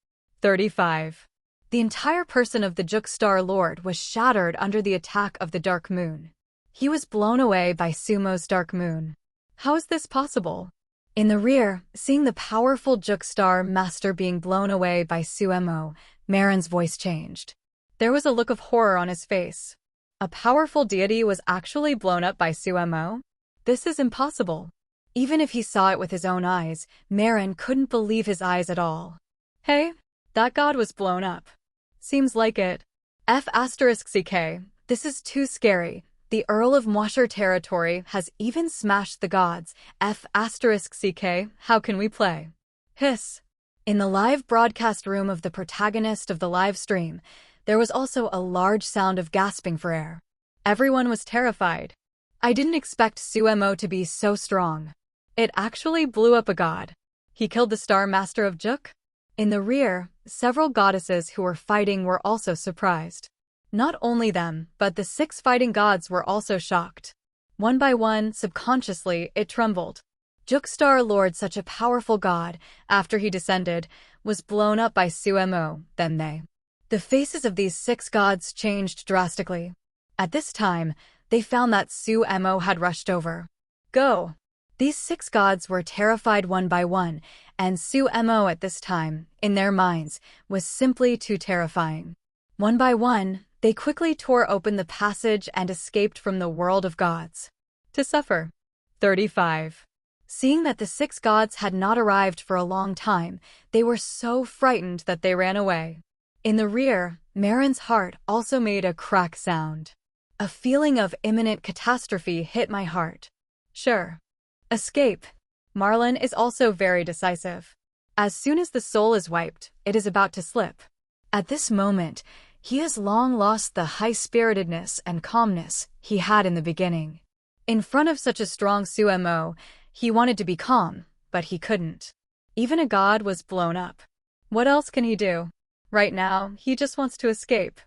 35. The entire person of the Juk Star Lord was shattered under the attack of the dark moon. He was blown away by Sumo's dark moon. How is this possible? In the rear, seeing the powerful Juk Star Master being blown away by Sumo, Marin's voice changed. There was a look of horror on his face. A powerful deity was actually blown up by Sumo? This is impossible. Even if he saw it with his own eyes, Marin couldn't believe his eyes at all. Hey, that god was blown up. Seems like it. F***CK, this is too scary. The Earl of Mwasher territory has even smashed the gods. F***CK, how can we play? Hiss. In the live broadcast room of the protagonist of the live stream, there was also a large sound of gasping for air. Everyone was terrified. I didn't expect Sumo to be so strong. It actually blew up a god. He killed the Star Master of Juk? In the rear, several goddesses who were fighting were also surprised. Not only them, but the 6 fighting gods were also shocked. One by one, subconsciously, it trembled. Juk Star Lord, such a powerful god, after he descended, was blown up by Sumo, then they. The faces of these 6 gods changed drastically. At this time, they found that Sumo had rushed over. Go! These 6 gods were terrified one by one, and Sumo at this time, in their minds, was simply too terrifying. One by one, they quickly tore open the passage and escaped from the world of gods. To suffer. 35. Seeing that the 6 gods had not arrived for a long time, they were so frightened that they ran away. In the rear, Marin's heart also made a crack sound. A feeling of imminent catastrophe hit my heart. Sure. Escape. Marlon is also very decisive. As soon as the soul is wiped, it is about to slip. At this moment, he has long lost the high-spiritedness and calmness he had in the beginning. In front of such a strong sumo, he wanted to be calm, but he couldn't. Even a god was blown up. What else can he do? Right now, he just wants to escape.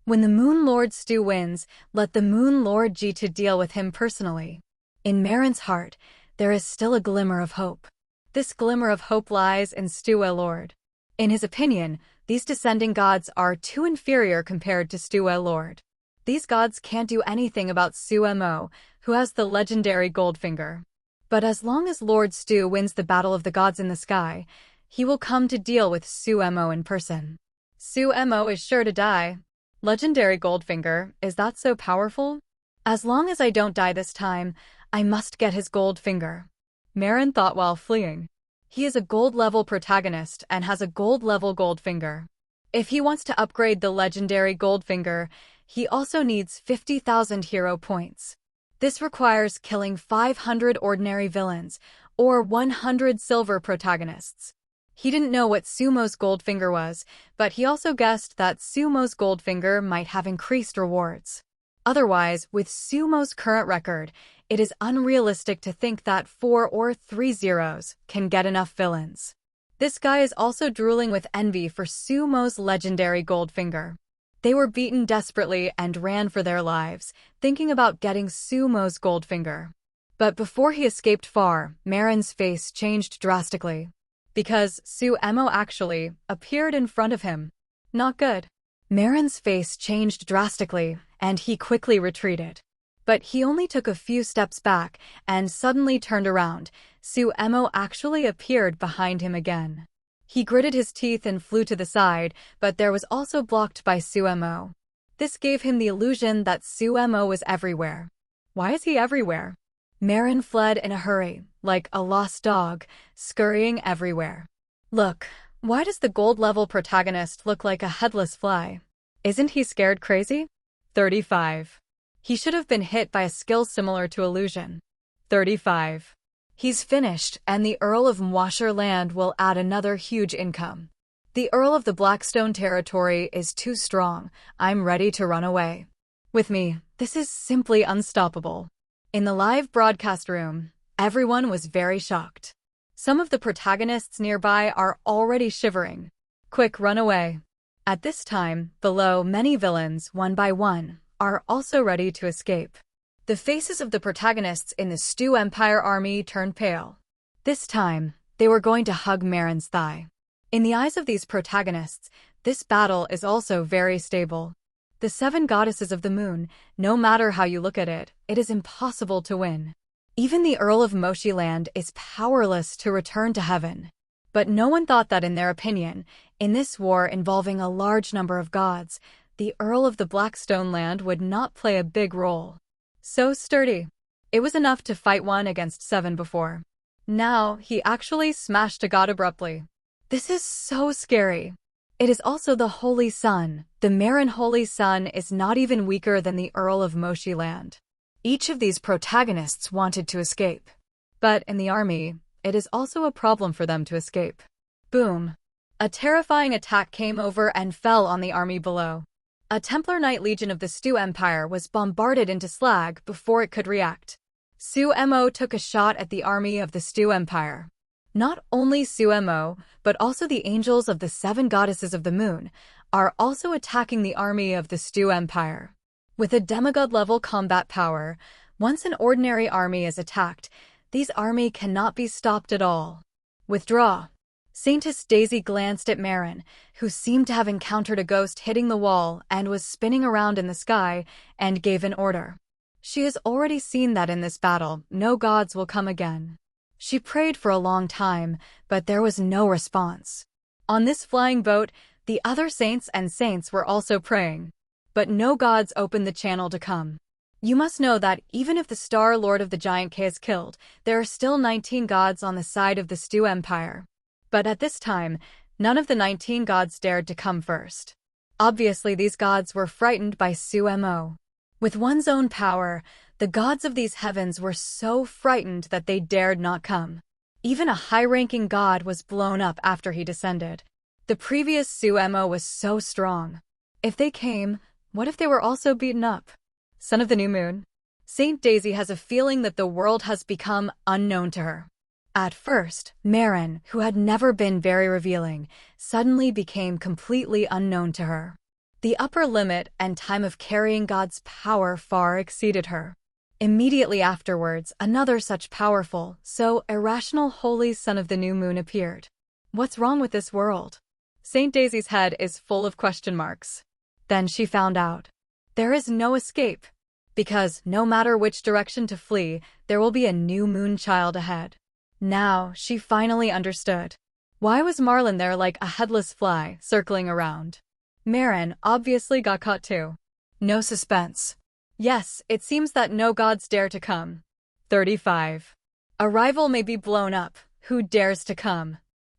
When the Moon Lord Stu wins, let the Moon Lord G to deal with him personally. In Marin's heart, there is still a glimmer of hope. This glimmer of hope lies in Stu Lord. In his opinion, these descending gods are too inferior compared to Stu Lord. These gods can't do anything about Sumo, who has the legendary Goldfinger. But as long as Lord Stu wins the Battle of the Gods in the Sky, he will come to deal with Sumo in person. Sumo is sure to die. Legendary Goldfinger, is that so powerful? As long as I don't die this time, I must get his Goldfinger. Marin thought while fleeing. He is a gold-level protagonist and has a gold-level Goldfinger. If he wants to upgrade the legendary Goldfinger, he also needs 50,000 hero points. This requires killing 500 ordinary villains, or 100 silver protagonists. He didn't know what Sumo's Goldfinger was, but he also guessed that Sumo's Goldfinger might have increased rewards. Otherwise, with Sumo's current record, it is unrealistic to think that 4 or 3 zeros can get enough villains. This guy is also drooling with envy for Sumo's legendary Goldfinger. They were beaten desperately and ran for their lives, thinking about getting Sumo's Goldfinger. But before he escaped far, Marin's face changed drastically. Because Sumo actually appeared in front of him. Not good. Marin's face changed drastically, and he quickly retreated. But he only took a few steps back and suddenly turned around. Sumo actually appeared behind him again. He gritted his teeth and flew to the side, but there was also blocked by Sumo. This gave him the illusion that Sumo was everywhere. Why is he everywhere? Marin fled in a hurry, like a lost dog, scurrying everywhere. Look, why does the gold-level protagonist look like a headless fly? Isn't he scared crazy? 35. He should have been hit by a skill similar to illusion. 35. He's finished, and the Earl of Mwasherland will add another huge income. The Earl of the Blackstone territory is too strong. I'm ready to run away. With me, this is simply unstoppable. In the live broadcast room, everyone was very shocked. Some of the protagonists nearby are already shivering. Quick, run away. At this time, below, many villains, one by one, are also ready to escape. The faces of the protagonists in the Stu Empire army turned pale. This time, they were going to hug Marin's thigh. In the eyes of these protagonists, this battle is also very stable. The 7 goddesses of the moon, no matter how you look at it, it is impossible to win. Even the Earl of Moshiland is powerless to return to heaven. But no one thought that in their opinion, in this war involving a large number of gods, the Earl of the Blackstone land would not play a big role. So sturdy. It was enough to fight 1 against 7 before. Now, he actually smashed a god abruptly. This is so scary. It is also the Holy Sun. The Marin Holy Sun is not even weaker than the Earl of Moshiland. Each of these protagonists wanted to escape. But in the army, it is also a problem for them to escape. Boom. A terrifying attack came over and fell on the army below. A Templar Knight Legion of the Stu Empire was bombarded into slag before it could react. Sumo took a shot at the army of the Stu Empire. Not only Sumo, but also the angels of the 7 goddesses of the moon, are also attacking the army of the Stu Empire. With a demigod-level combat power, once an ordinary army is attacked, these army cannot be stopped at all. Withdraw. Saintess Daisy glanced at Marin, who seemed to have encountered a ghost hitting the wall and was spinning around in the sky, and gave an order. She has already seen that in this battle, no gods will come again. She prayed for a long time, but there was no response. On this flying boat, the other saints and saints were also praying. But no gods opened the channel to come. You must know that even if the Star Lord of the Giant K is killed, there are still 19 gods on the side of the Stu Empire. But at this time, none of the 19 gods dared to come first. Obviously, these gods were frightened by Sumo. With one's own power, the gods of these heavens were so frightened that they dared not come. Even a high-ranking god was blown up after he descended. The previous sumo was so strong. If they came, what if they were also beaten up? Son of the new moon. Saint Daisy has a feeling that the world has become unknown to her. At first, Marin, who had never been very revealing, suddenly became completely unknown to her. The upper limit and time of carrying God's power far exceeded her. Immediately afterwards, another such powerful, so irrational holy son of the new moon appeared. What's wrong with this world? Saint Daisy's head is full of question marks. Then she found out. There is no escape. Because no matter which direction to flee, there will be a new moon child ahead. Now, she finally understood. Why was Marlin there like a headless fly, circling around? Marin obviously got caught too. No suspense. Yes, it seems that no gods dare to come. 35. A rival may be blown up. Who dares to come?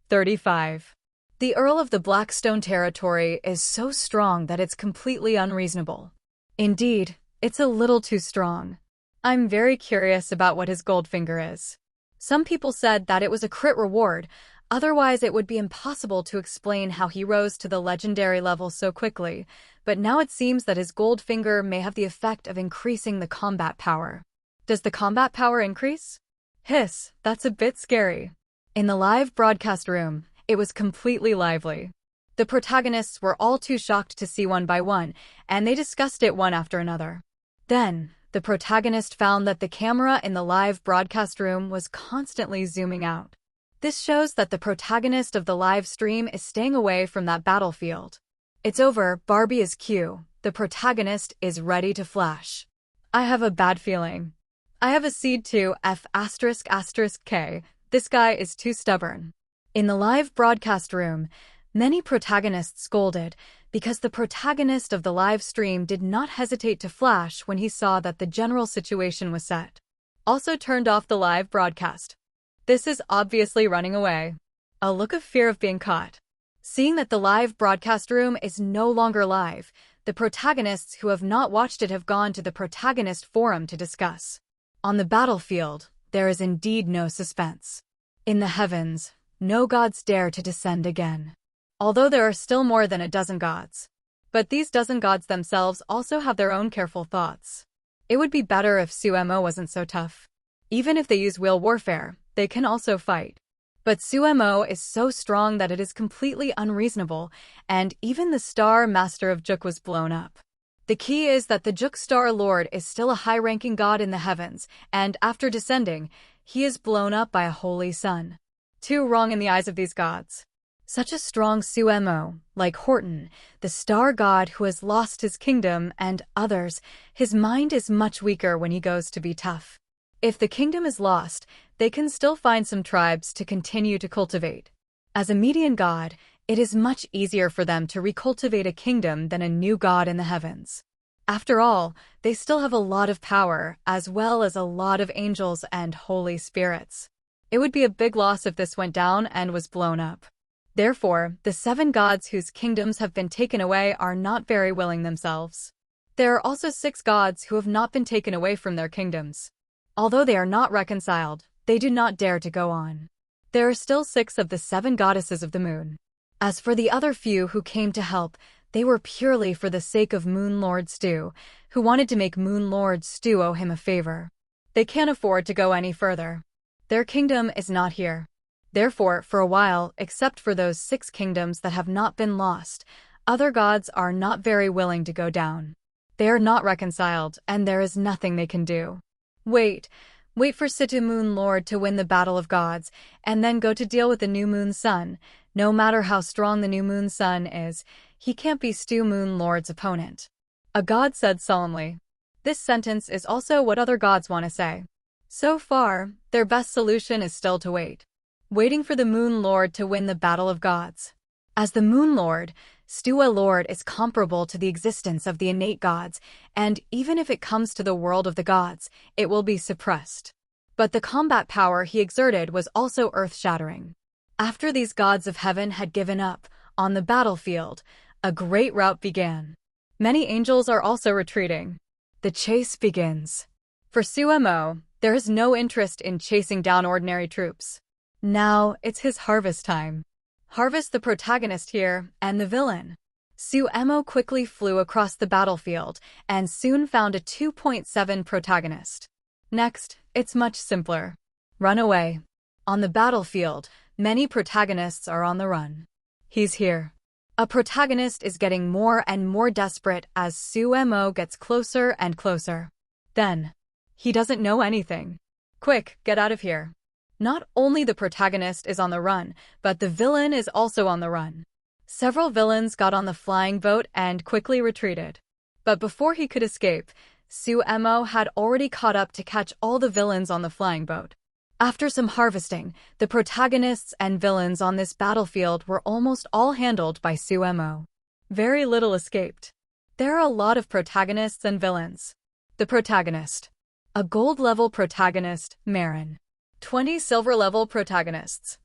35. The Earl of the Blackstone territory is so strong that it's completely unreasonable. Indeed, it's a little too strong. I'm very curious about what his Goldfinger is. Some people said that it was a crit reward, otherwise it would be impossible to explain how he rose to the legendary level so quickly, but now it seems that his Goldfinger may have the effect of increasing the combat power. Does the combat power increase? Hiss, that's a bit scary. In the live broadcast room, it was completely lively. The protagonists were all too shocked to see one by one, and they discussed it one after another. Then, the protagonist found that the camera in the live broadcast room was constantly zooming out. This shows that the protagonist of the live stream is staying away from that battlefield. It's over, Barbie is Q. The protagonist is ready to flash. I have a bad feeling. I have a seed to F***K. This guy is too stubborn. In the live broadcast room, many protagonists scolded because the protagonist of the live stream did not hesitate to flash when he saw that the general situation was set. Also turned off the live broadcast. This is obviously running away. A look of fear of being caught. Seeing that the live broadcast room is no longer live, the protagonists who have not watched it have gone to the protagonist forum to discuss. On the battlefield, there is indeed no suspense. In the heavens, no gods dare to descend again. Although there are still more than a dozen gods. But these dozen gods themselves also have their own careful thoughts. It would be better if Sumo wasn't so tough. Even if they use wheel warfare, they can also fight. But Sumo is so strong that it is completely unreasonable, and even the Star Master of Juk was blown up. The key is that the Juk Star Lord is still a high-ranking god in the heavens, and after descending, he is blown up by a holy sun. Too wrong in the eyes of these gods. Such a strong Sumo, like Horton, the star god who has lost his kingdom, and others, his mind is much weaker when he goes to be tough. If the kingdom is lost, they can still find some tribes to continue to cultivate. As a median god, it is much easier for them to recultivate a kingdom than a new god in the heavens. After all, they still have a lot of power, as well as a lot of angels and holy spirits. It would be a big loss if this went down and was blown up. Therefore, the 7 gods whose kingdoms have been taken away are not very willing themselves. There are also 6 gods who have not been taken away from their kingdoms. Although they are not reconciled, they do not dare to go on. There are still 6 of the 7 goddesses of the moon. As for the other few who came to help, they were purely for the sake of Moon Lord Stu, who wanted to make Moon Lord Stu owe him a favor. They can't afford to go any further. Their kingdom is not here. Therefore, for a while, except for those 6 kingdoms that have not been lost, other gods are not very willing to go down. They are not reconciled, and there is nothing they can do. Wait for Situ Moon Lord to win the Battle of Gods, and then go to deal with the New Moon Sun. No matter how strong the New Moon Sun is, he can't be Stu Moon Lord's opponent. A god said solemnly. This sentence is also what other gods want to say. So far, their best solution is still to wait. Waiting for the Moon Lord to win the Battle of Gods. As the Moon Lord, Stua Lord is comparable to the existence of the innate gods, and even if it comes to the world of the gods, it will be suppressed. But the combat power he exerted was also earth-shattering. After these gods of heaven had given up, on the battlefield, a great rout began. Many angels are also retreating. The chase begins. For Sumo, there is no interest in chasing down ordinary troops. Now it's his harvest time. Harvest the protagonist here and the villain. Sumo quickly flew across the battlefield and soon found a 2.7 protagonist. Next, it's much simpler. Run away. On the battlefield, many protagonists are on the run. He's here. A protagonist is getting more and more desperate as Sumo gets closer and closer. Then, he doesn't know anything. Quick, get out of here. Not only the protagonist is on the run, but the villain is also on the run. Several villains got on the flying boat and quickly retreated. But before he could escape, Sumo had already caught up to catch all the villains on the flying boat. After some harvesting, the protagonists and villains on this battlefield were almost all handled by Sumo. Very little escaped. There are a lot of protagonists and villains. The protagonist. A gold-level protagonist, Marin. 20 silver-level protagonists.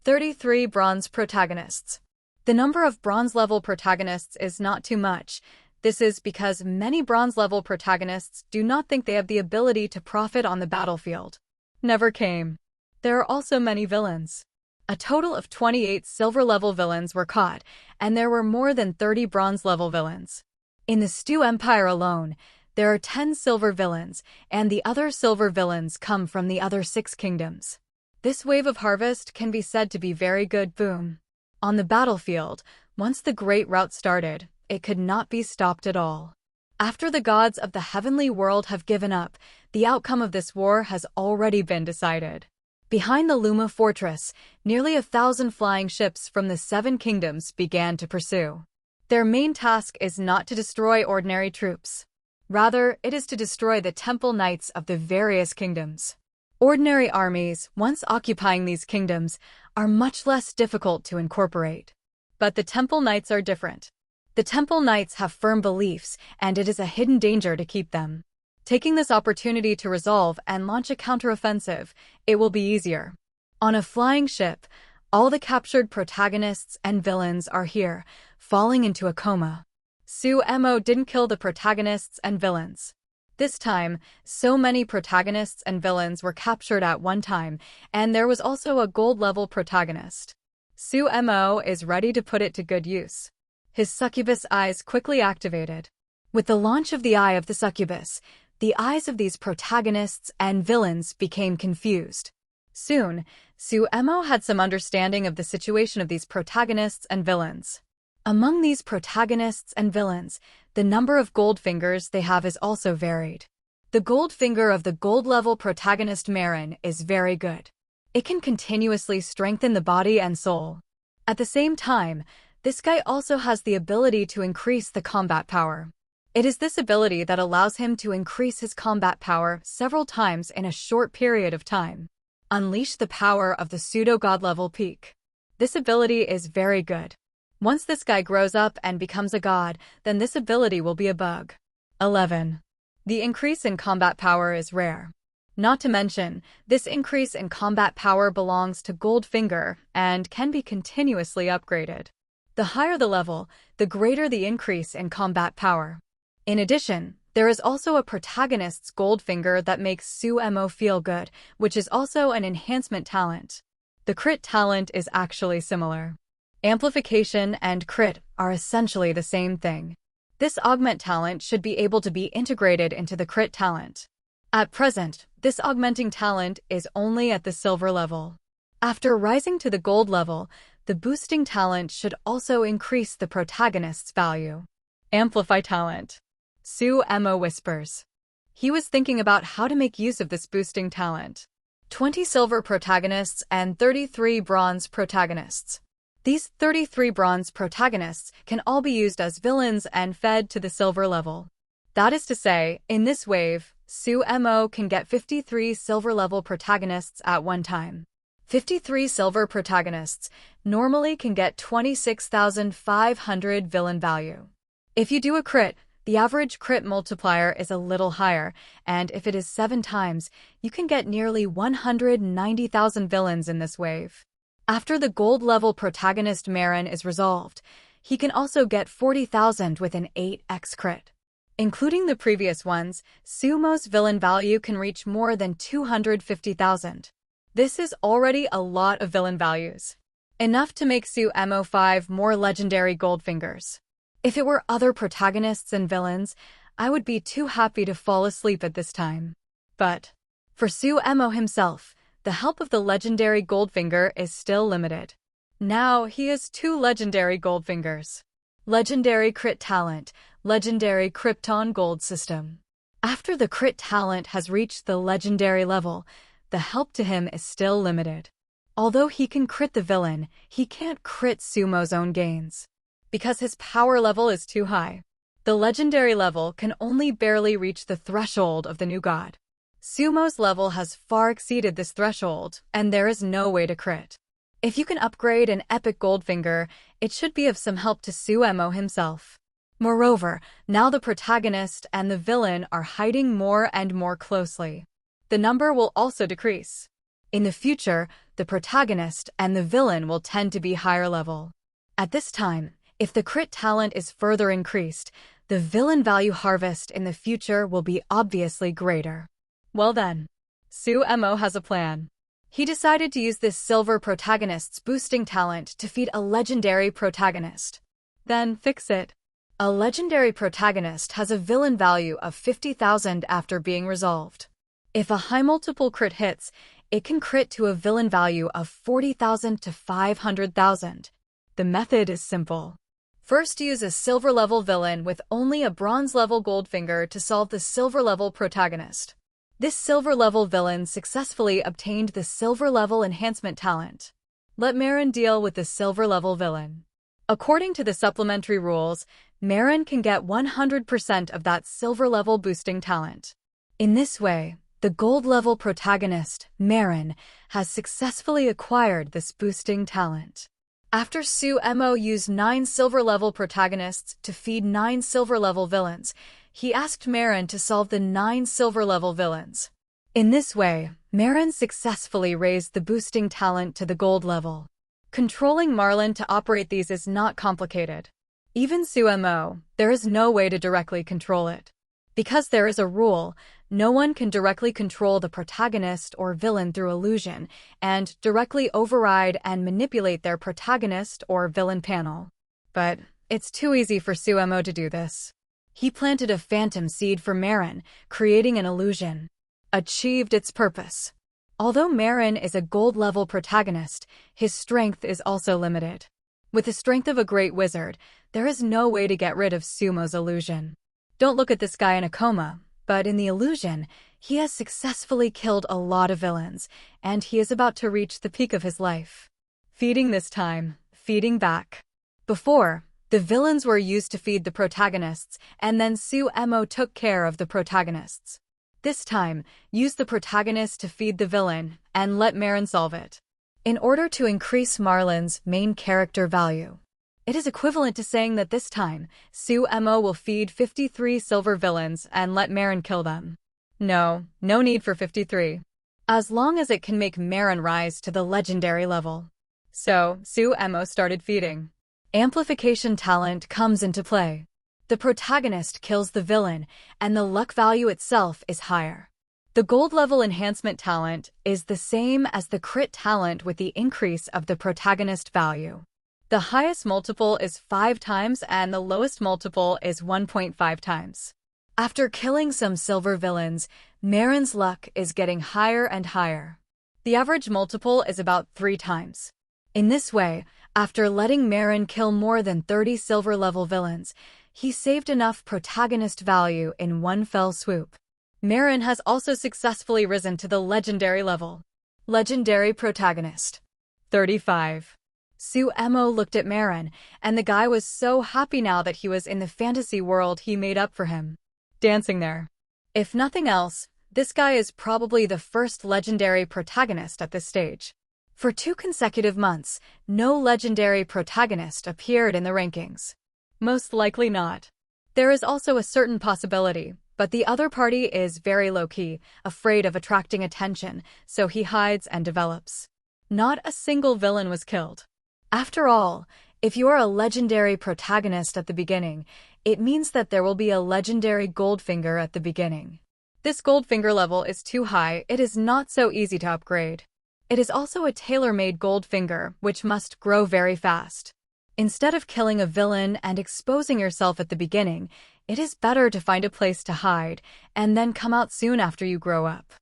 33 bronze protagonists. The number of bronze-level protagonists is not too much. This is because many bronze-level protagonists do not think they have the ability to profit on the battlefield. Never came. There are also many villains. A total of 28 silver-level villains were caught, and there were more than 30 bronze-level villains. In the Stew Empire alone, there are 10 silver villains, and the other silver villains come from the other 6 kingdoms. This wave of harvest can be said to be very good. Boom. On the battlefield, once the great rout started, it could not be stopped at all. After the gods of the heavenly world have given up, the outcome of this war has already been decided. Behind the Luma fortress, nearly 1,000 flying ships from the 7 kingdoms began to pursue. Their main task is not to destroy ordinary troops. Rather, it is to destroy the temple knights of the various kingdoms. Ordinary armies, once occupying these kingdoms, are much less difficult to incorporate. But the temple knights are different. The temple knights have firm beliefs, and it is a hidden danger to keep them. Taking this opportunity to resolve and launch a counteroffensive, it will be easier. On a flying ship, all the captured protagonists and villains are here, falling into a coma. Sumo didn't kill the protagonists and villains. This time, so many protagonists and villains were captured at one time, and there was also a gold-level protagonist. Sumo is ready to put it to good use. His succubus eyes quickly activated. With the launch of the Eye of the Succubus, the eyes of these protagonists and villains became confused. Soon, Sumo had some understanding of the situation of these protagonists and villains. Among these protagonists and villains, the number of gold fingers they have is also varied. The gold finger of the gold-level protagonist Marin is very good. It can continuously strengthen the body and soul. At the same time, this guy also has the ability to increase the combat power. It is this ability that allows him to increase his combat power several times in a short period of time. Unleash the power of the pseudo-god level peak. This ability is very good. Once this guy grows up and becomes a god, then this ability will be a bug. 11. The increase in combat power is rare. Not to mention, this increase in combat power belongs to Goldfinger and can be continuously upgraded. The higher the level, the greater the increase in combat power. In addition, there is also a protagonist's Goldfinger that makes Sumo feel good, which is also an enhancement talent. The crit talent is actually similar. Amplification and crit are essentially the same thing. This augment talent should be able to be integrated into the crit talent. At present, this augmenting talent is only at the silver level. After rising to the gold level, the boosting talent should also increase the protagonist's value. Amplify talent. Sumo whispers. He was thinking about how to make use of this boosting talent. 20 silver protagonists and 33 bronze protagonists. These 33 bronze protagonists can all be used as villains and fed to the silver level. That is to say, in this wave, Sumo can get 53 silver-level protagonists at one time. 53 silver protagonists normally can get 26,500 villain value. If you do a crit, the average crit multiplier is a little higher, and if it is 7 times, you can get nearly 190,000 villains in this wave. After the gold-level protagonist Marin is resolved, he can also get 40,000 with an 8x crit. Including the previous ones, Sumo's villain value can reach more than 250,000. This is already a lot of villain values. Enough to make Sumo 5 more legendary Goldfingers. If it were other protagonists and villains, I would be too happy to fall asleep at this time. But for Sumo himself, the help of the legendary Goldfinger is still limited. Now he has 2 legendary Goldfingers. Legendary Crit Talent, Legendary Krypton Gold System. After the crit talent has reached the legendary level, the help to him is still limited. Although he can crit the villain, he can't crit Sumo's own gains. Because his power level is too high. The legendary level can only barely reach the threshold of the new god. Sumo's level has far exceeded this threshold, and there is no way to crit. If you can upgrade an epic Goldfinger, it should be of some help to Sumo himself. Moreover, now the protagonist and the villain are hiding more and more closely. The number will also decrease. In the future, the protagonist and the villain will tend to be higher level. At this time, if the crit talent is further increased, the villain value harvest in the future will be obviously greater. Well then, Sumo has a plan. He decided to use this silver protagonist's boosting talent to feed a legendary protagonist. Then fix it. A legendary protagonist has a villain value of 50,000 after being resolved. If a high multiple crit hits, it can crit to a villain value of 40,000 to 500,000. The method is simple. First, use a silver level villain with only a bronze level Goldfinger to solve the silver level protagonist. This silver level villain successfully obtained the silver level enhancement talent. Let Marin deal with the silver level villain. According to the supplementary rules, Marin can get 100% of that silver level boosting talent. In this way, the gold level protagonist, Marin, has successfully acquired this boosting talent. After Sumo used 9 silver level protagonists to feed 9 silver level villains, he asked Marin to solve the 9 silver level villains. In this way, Marin successfully raised the boosting talent to the gold level. Controlling Marlin to operate these is not complicated. Even Sumo, there is no way to directly control it. Because there is a rule, no one can directly control the protagonist or villain through illusion, and directly override and manipulate their protagonist or villain panel. But it's too easy for Sumo to do this. He planted a phantom seed for Marin, creating an illusion. Achieved its purpose. Although Marin is a gold-level protagonist, his strength is also limited. With the strength of a great wizard, there is no way to get rid of Sumo's illusion. Don't look at this guy in a coma, but in the illusion, he has successfully killed a lot of villains, and he is about to reach the peak of his life. Feeding this time, feeding back. Before, the villains were used to feed the protagonists, and then Sumo took care of the protagonists. This time, use the protagonist to feed the villain, and let Marin solve it. In order to increase Marlin's main character value, it is equivalent to saying that this time, Sumo will feed 53 silver villains and let Marin kill them. No need for 53. As long as it can make Marin rise to the legendary level. So, Sumo started feeding. Amplification talent comes into play. The protagonist kills the villain, and the luck value itself is higher. The gold level enhancement talent is the same as the crit talent with the increase of the protagonist value. The highest multiple is 5 times and the lowest multiple is 1.5 times. After killing some silver villains, Marin's luck is getting higher and higher. The average multiple is about 3 times. In this way, after letting Marin kill more than 30 silver level villains, he saved enough protagonist value in one fell swoop. Marin has also successfully risen to the legendary level. Legendary protagonist. 35. Sumo looked at Marin, and the guy was so happy now that he was in the fantasy world he made up for him. Dancing there. If nothing else, this guy is probably the first legendary protagonist at this stage. For 2 consecutive months, no legendary protagonist appeared in the rankings. Most likely not. There is also a certain possibility, but the other party is very low-key, afraid of attracting attention, so he hides and develops. Not a single villain was killed. After all, If you are a legendary protagonist at the beginning, it means that there will be a legendary Goldfinger at the beginning. This Goldfinger level is too high, it is not so easy to upgrade. It is also a tailor-made Goldfinger, which must grow very fast. Instead of killing a villain and exposing yourself at the beginning, it is better to find a place to hide, and then come out soon after you grow up.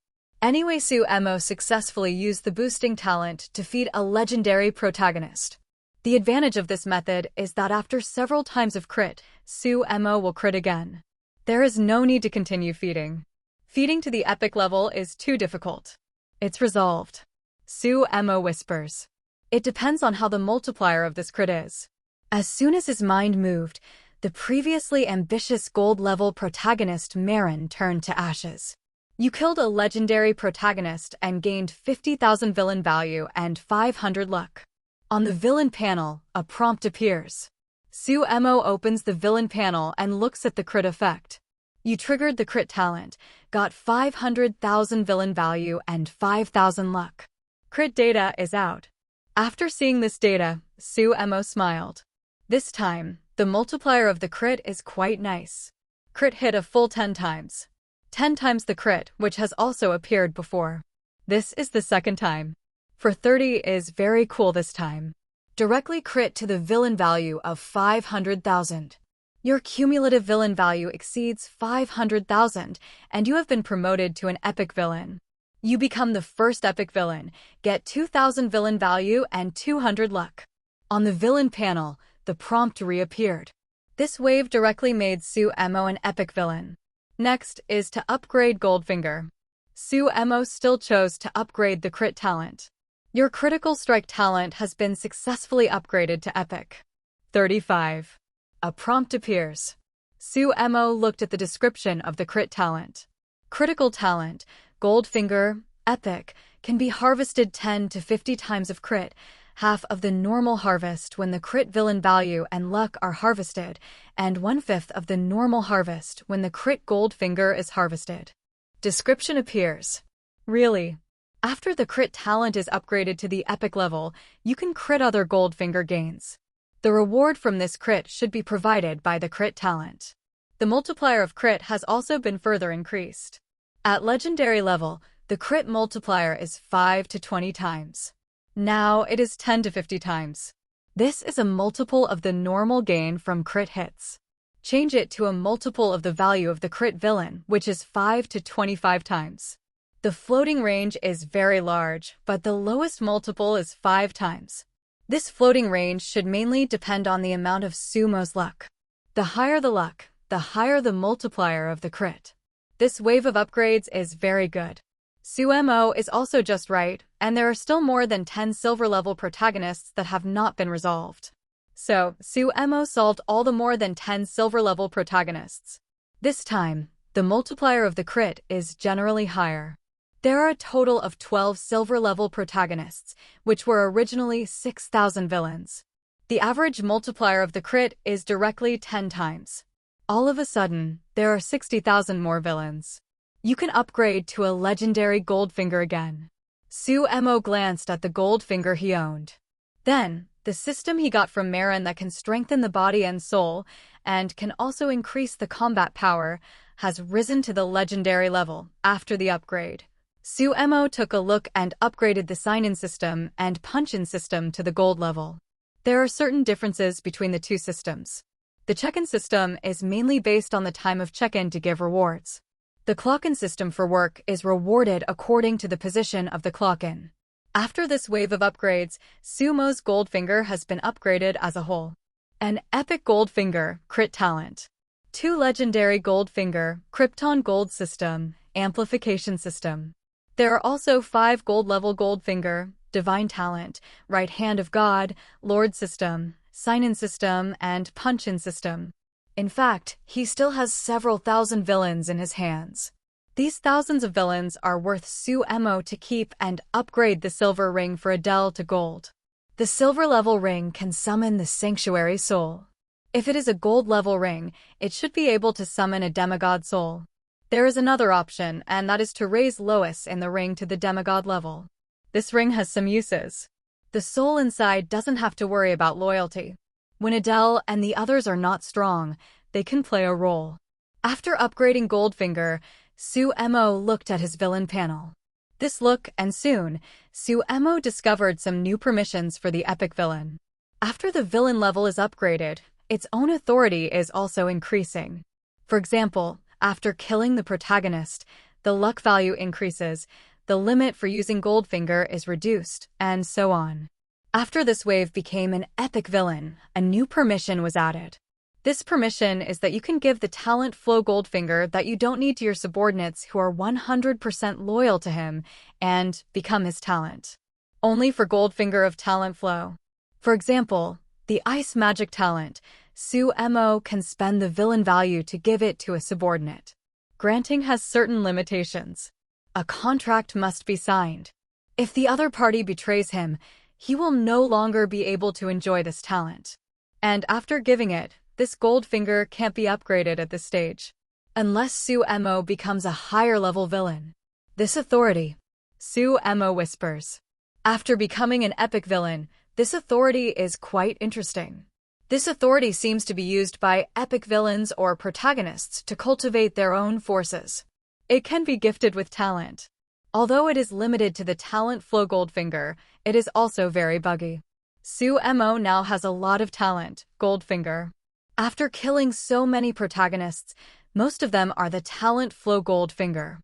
Anyway, Succubo successfully used the boosting talent to feed a legendary protagonist. The advantage of this method is that after several times of crit, Succubo will crit again. There is no need to continue feeding. Feeding to the epic level is too difficult. It's resolved. Succubo whispers. It depends on how the multiplier of this crit is. As soon as his mind moved, the previously ambitious gold-level protagonist Marin turned to ashes. You killed a legendary protagonist and gained 50,000 villain value and 500 luck. On the villain panel, a prompt appears. Succubo opens the villain panel and looks at the crit effect. You triggered the crit talent, got 500,000 villain value and 5,000 luck. Crit data is out. After seeing this data, Succubo smiled. This time, the multiplier of the crit is quite nice. Crit hit a full 10 times. 10 times the crit, which has also appeared before. This is the second time. For 30 is very cool this time. Directly crit to the villain value of 500,000. Your cumulative villain value exceeds 500,000, and you have been promoted to an epic villain. You become the first epic villain, get 2,000 villain value and 200 luck. On the villain panel, the prompt reappeared. This wave directly made Succubo an epic villain. Next is to upgrade Goldfinger. Succubo still chose to upgrade the crit talent. Your critical strike talent has been successfully upgraded to epic. 35. A prompt appears. Succubo looked at the description of the crit talent. Critical talent, Goldfinger, epic, can be harvested 10 to 50 times of crit, half of the normal harvest when the crit villain value and luck are harvested, and 1/5 of the normal harvest when the crit Goldfinger is harvested. Description appears. Really? After the crit talent is upgraded to the epic level, you can crit other Goldfinger gains. The reward from this crit should be provided by the crit talent. The multiplier of crit has also been further increased. At legendary level, the crit multiplier is 5 to 20 times. Now it is 10 to 50 times. This is a multiple of the normal gain from crit hits. Change it to a multiple of the value of the crit villain, which is 5 to 25 times. The floating range is very large, but the lowest multiple is 5 times. This floating range should mainly depend on the amount of Succubo's luck. The higher the luck, the higher the multiplier of the crit. This wave of upgrades is very good. Succubo is also just right, and there are still more than 10 silver-level protagonists that have not been resolved. So, Succubo solved all the more than 10 silver-level protagonists. This time, the multiplier of the crit is generally higher. There are a total of 12 silver-level protagonists, which were originally 6,000 villains. The average multiplier of the crit is directly 10 times. All of a sudden, there are 60,000 more villains. You can upgrade to a legendary Goldfinger again. Succubo glanced at the Goldfinger he owned. Then, the system he got from Marin that can strengthen the body and soul, and can also increase the combat power, has risen to the legendary level after the upgrade. Succubo took a look and upgraded the sign-in system and punch-in system to the gold level. There are certain differences between the two systems. The check-in system is mainly based on the time of check-in to give rewards. The clock-in system for work is rewarded according to the position of the clock-in. After this wave of upgrades, Succubo's Goldfinger has been upgraded as a whole. An epic Goldfinger, crit talent. 2 legendary Goldfinger, Krypton Gold system, amplification system. There are also 5 gold-level Goldfinger, divine talent, right hand of God, Lord system, sign-in system, and punch-in system. In fact, he still has several thousand villains in his hands. These thousands of villains are worth Succubo to keep and upgrade the silver ring for Adele to gold. The silver-level ring can summon the sanctuary soul. If it is a gold-level ring, it should be able to summon a demigod soul. There is another option, and that is to raise Lois in the ring to the demigod level. This ring has some uses. The soul inside doesn't have to worry about loyalty. When Adele and the others are not strong, they can play a role. After upgrading Goldfinger, Suemo looked at his villain panel. This look, and soon, Suemo discovered some new permissions for the epic villain. After the villain level is upgraded, its own authority is also increasing. For example, after killing the protagonist, the luck value increases, the limit for using Goldfinger is reduced, and so on. After this wave became an epic villain, a new permission was added. This permission is that you can give the talent flow Goldfinger that you don't need to your subordinates who are 100% loyal to him and become his talent. Only for Goldfinger of talent flow. For example, the ice magic talent, Suemo can spend the villain value to give it to a subordinate. Granting has certain limitations. A contract must be signed. If the other party betrays him, he will no longer be able to enjoy this talent. And after giving it, this Goldfinger can't be upgraded at this stage, unless Suemo becomes a higher-level villain. This authority, Suemo whispers. After becoming an epic villain, this authority is quite interesting. This authority seems to be used by epic villains or protagonists to cultivate their own forces. It can be gifted with talent. Although it is limited to the talent flow Goldfinger, it is also very buggy. Suemo now has a lot of talent, Goldfinger. After killing so many protagonists, most of them are the talent flow Goldfinger.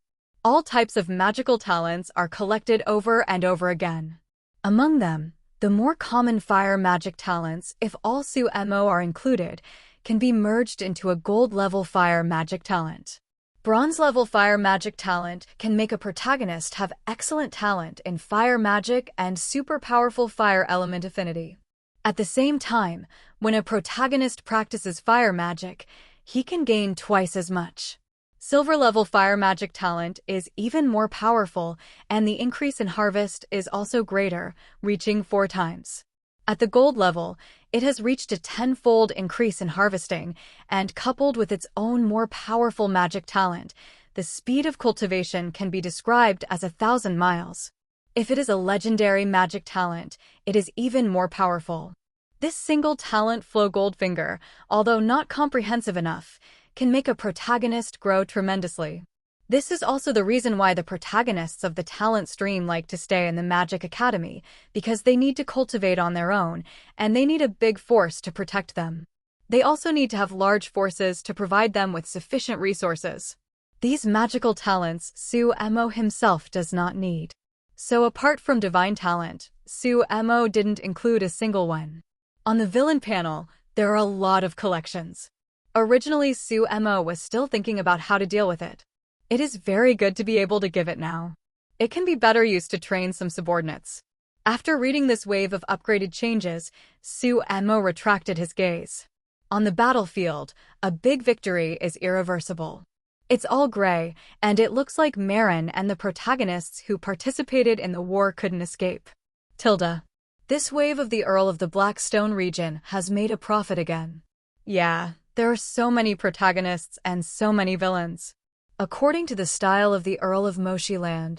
All types of magical talents are collected over and over again. Among them, the more common fire magic talents, if all Suemo are included, can be merged into a gold-level fire magic talent. Bronze-level fire magic talent can make a protagonist have excellent talent in fire magic and super powerful fire element affinity. At the same time, when a protagonist practices fire magic, he can gain twice as much. Silver-level fire magic talent is even more powerful, and the increase in harvest is also greater, reaching 4 times. At the gold level, it has reached a 10-fold increase in harvesting, and coupled with its own more powerful magic talent, the speed of cultivation can be described as 1,000 miles. If it is a legendary magic talent, it is even more powerful. This single talent flow Goldfinger, although not comprehensive enough, can make a protagonist grow tremendously. This is also the reason why the protagonists of the talent stream like to stay in the Magic Academy, because they need to cultivate on their own, and they need a big force to protect them. They also need to have large forces to provide them with sufficient resources. These magical talents Suemo himself does not need. So apart from divine talent, Suemo didn't include a single one. On the villain panel, there are a lot of collections. Originally, Suemo was still thinking about how to deal with it. It is very good to be able to give it now. It can be better used to train some subordinates. After reading this wave of upgraded changes, Suemo retracted his gaze. On the battlefield, a big victory is irreversible. It's all gray, and it looks like Marin and the protagonists who participated in the war couldn't escape. Tilda. This wave of the Earl of the Blackstone region has made a profit again. Yeah, there are so many protagonists and so many villains. According to the style of the Earl of Moshiland,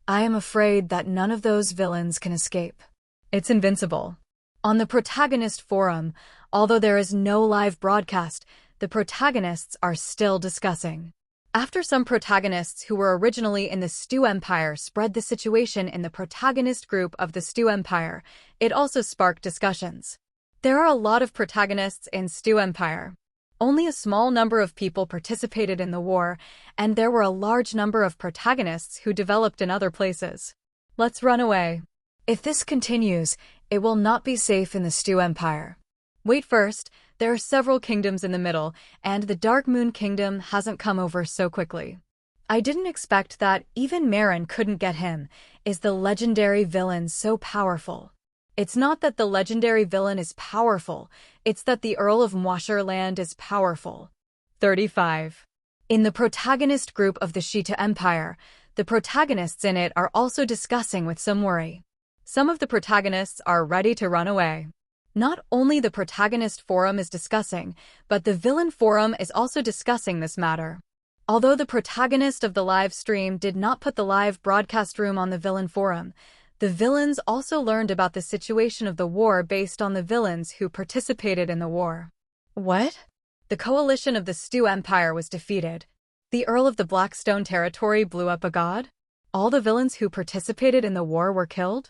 I am afraid that none of those villains can escape. It's invincible. On the protagonist forum, although there is no live broadcast, the protagonists are still discussing. After some protagonists who were originally in the Stew Empire spread the situation in the protagonist group of the Stew Empire, it also sparked discussions. There are a lot of protagonists in Stew Empire. Only a small number of people participated in the war, and there were a large number of protagonists who developed in other places. Let's run away. If this continues, it will not be safe in the Stew Empire. Wait first, there are several kingdoms in the middle, and the Dark Moon Kingdom hasn't come over so quickly. I didn't expect that even Marin couldn't get him. Is the legendary villain so powerful? It's not that the legendary villain is powerful, it's that the Earl of Mwasherland is powerful. 35. In the protagonist group of the Shita Empire, the protagonists in it are also discussing with some worry. Some of the protagonists are ready to run away. Not only the protagonist forum is discussing, but the villain forum is also discussing this matter. Although the protagonist of the live stream did not put the live broadcast room on the villain forum, The villains also learned about the situation of the war based on the villains who participated in the war. What? The coalition of the Stew Empire was defeated. The Earl of the Blackstone territory blew up a god? All the villains who participated in the war were killed?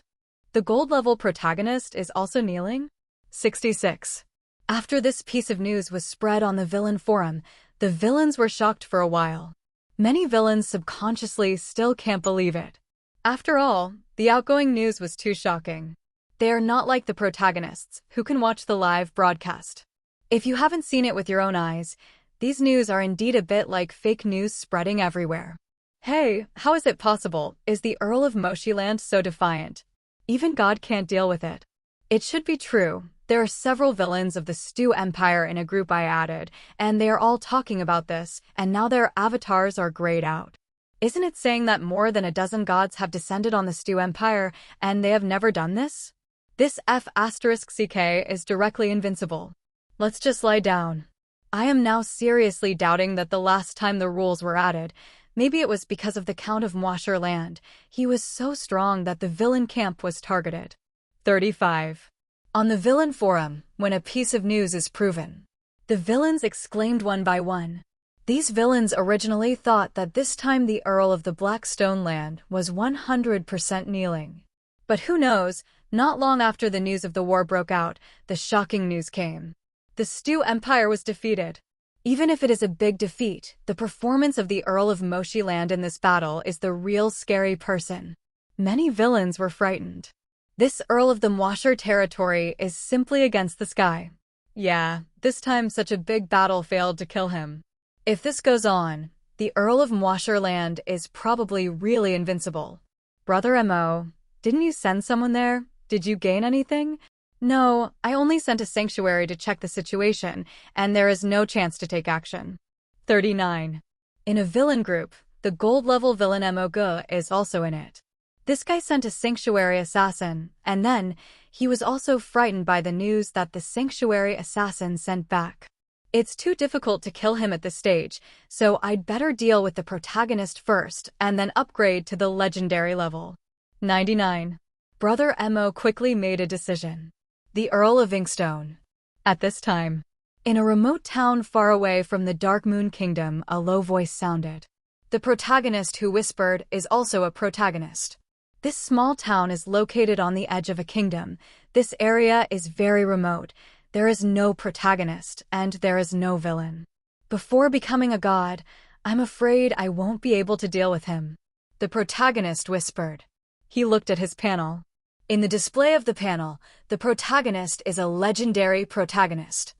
The gold-level protagonist is also kneeling? 66. After this piece of news was spread on the villain forum, the villains were shocked for a while. Many villains subconsciously still can't believe it. After all, the outgoing news was too shocking. They are not like the protagonists, who can watch the live broadcast. If you haven't seen it with your own eyes, these news are indeed a bit like fake news spreading everywhere. Hey, how is it possible? Is the Earl of Moshiland so defiant? Even God can't deal with it. It should be true. There are several villains of the Stew Empire in a group I added, and they are all talking about this, and now their avatars are grayed out. Isn't it saying that more than a dozen gods have descended on the Stew Empire, and they have never done this? This F***CK is directly invincible. Let's just lie down. I am now seriously doubting that the last time the rules were added, maybe it was because of the Count of Mwasherland. He was so strong that the villain camp was targeted. 35. On the villain forum, when a piece of news is proven, the villains exclaimed one by one. These villains originally thought that this time the Earl of the Blackstone land was 100% kneeling. But who knows, not long after the news of the war broke out, the shocking news came. The Stew Empire was defeated. Even if it is a big defeat, the performance of the Earl of Moshiland in this battle is the real scary person. Many villains were frightened. This Earl of the Mwasher territory is simply against the sky. Yeah, this time such a big battle failed to kill him. If this goes on, the Earl of Mwasherland is probably really invincible. Brother Mo, didn't you send someone there? Did you gain anything? No, I only sent a sanctuary to check the situation, and there is no chance to take action. 39. In a villain group, the gold-level villain Mo is also in it. This guy sent a sanctuary assassin, and then he was also frightened by the news that the sanctuary assassin sent back. It's too difficult to kill him at this stage, so I'd better deal with the protagonist first and then upgrade to the legendary level. 99. Brother Mo quickly made a decision. The Earl of Inkstone. At this time, in a remote town far away from the Dark Moon Kingdom, a low voice sounded. The protagonist who whispered is also a protagonist. This small town is located on the edge of a kingdom. This area is very remote. There is no protagonist, and there is no villain. Before becoming a god, I'm afraid I won't be able to deal with him. The protagonist whispered. He looked at his panel. In the display of the panel, the protagonist is a legendary protagonist.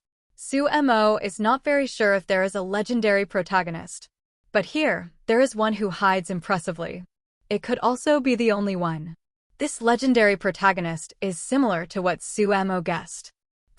Mo is not very sure if there is a legendary protagonist. But here, there is one who hides impressively. It could also be the only one. This legendary protagonist is similar to what Mo guessed.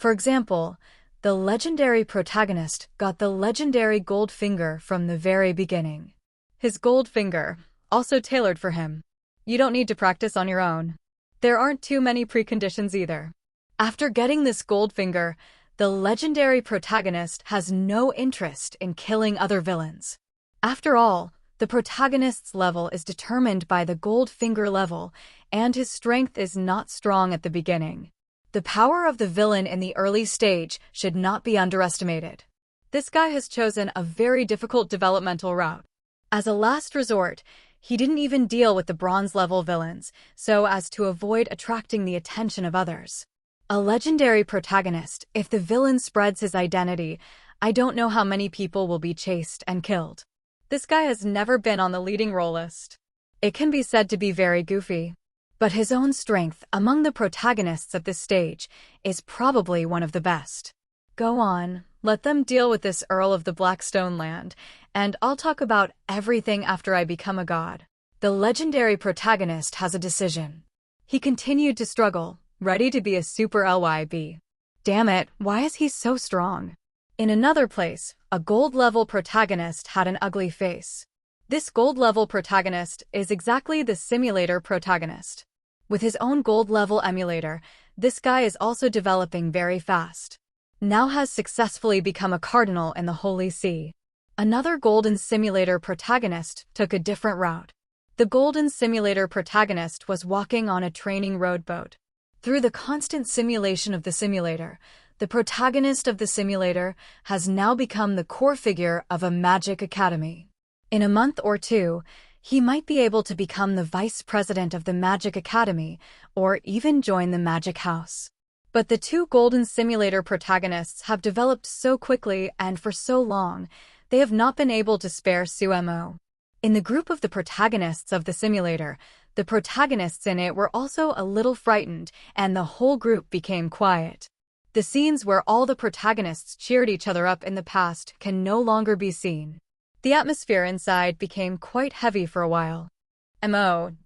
For example, the legendary protagonist got the legendary gold finger from the very beginning. His gold finger, also tailored for him. You don't need to practice on your own. There aren't too many preconditions either. After getting this gold finger, the legendary protagonist has no interest in killing other villains. After all, the protagonist's level is determined by the gold finger level, and his strength is not strong at the beginning. The power of the villain in the early stage should not be underestimated. This guy has chosen a very difficult developmental route. As a last resort, he didn't even deal with the bronze-level villains, so as to avoid attracting the attention of others. A legendary protagonist, if the villain spreads his identity, I don't know how many people will be chased and killed. This guy has never been on the leading role list. It can be said to be very goofy. But his own strength among the protagonists at this stage is probably one of the best. Go on, let them deal with this Earl of the Blackstone land, and I'll talk about everything after I become a god. The legendary protagonist has a decision. He continued to struggle, ready to be a super LYB. Damn it, why is he so strong? In another place, a gold-level protagonist had an ugly face. This gold-level protagonist is exactly the simulator protagonist. With his own gold-level emulator, this guy is also developing very fast. Now has successfully become a cardinal in the Holy See. Another golden simulator protagonist took a different route. The Golden Simulator protagonist was walking on a training rowboat. Through the constant simulation of the simulator, the protagonist of the simulator has now become the core figure of a magic academy. In a month or two, he might be able to become the vice president of the Magic Academy or even join the Magic House. But the two Golden Simulator protagonists have developed so quickly and for so long, they have not been able to spare Sumo. In the group of the protagonists of the simulator, the protagonists in it were also a little frightened and the whole group became quiet. The scenes where all the protagonists cheered each other up in the past can no longer be seen. The atmosphere inside became quite heavy for a while.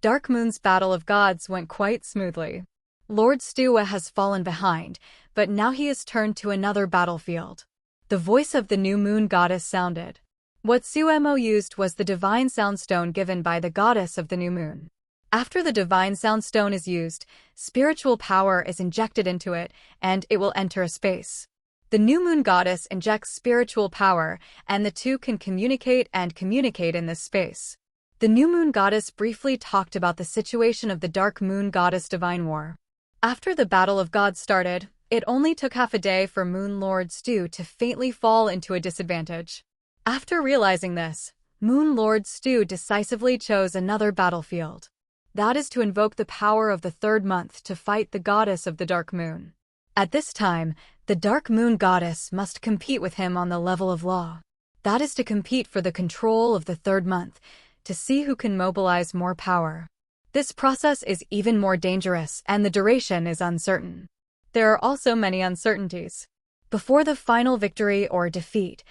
Dark Moon's Battle of Gods went quite smoothly. Lord Stua has fallen behind, but now he has turned to another battlefield. The voice of the new moon goddess sounded. What Sumo used was the divine soundstone given by the goddess of the new moon. After the divine soundstone is used, spiritual power is injected into it, and it will enter a space. The new moon goddess injects spiritual power, and the two can communicate in this space. The new moon goddess briefly talked about the situation of the dark moon goddess divine war. After the Battle of Gods started, it only took half a day for Moon Lord Stu to faintly fall into a disadvantage. After realizing this, Moon Lord Stu decisively chose another battlefield. That is to invoke the power of the third month to fight the goddess of the dark moon. At this time, the dark moon goddess must compete with him on the level of law. That is to compete for the control of the third month, to see who can mobilize more power. This process is even more dangerous and the duration is uncertain. There are also many uncertainties. Before the final victory or defeat,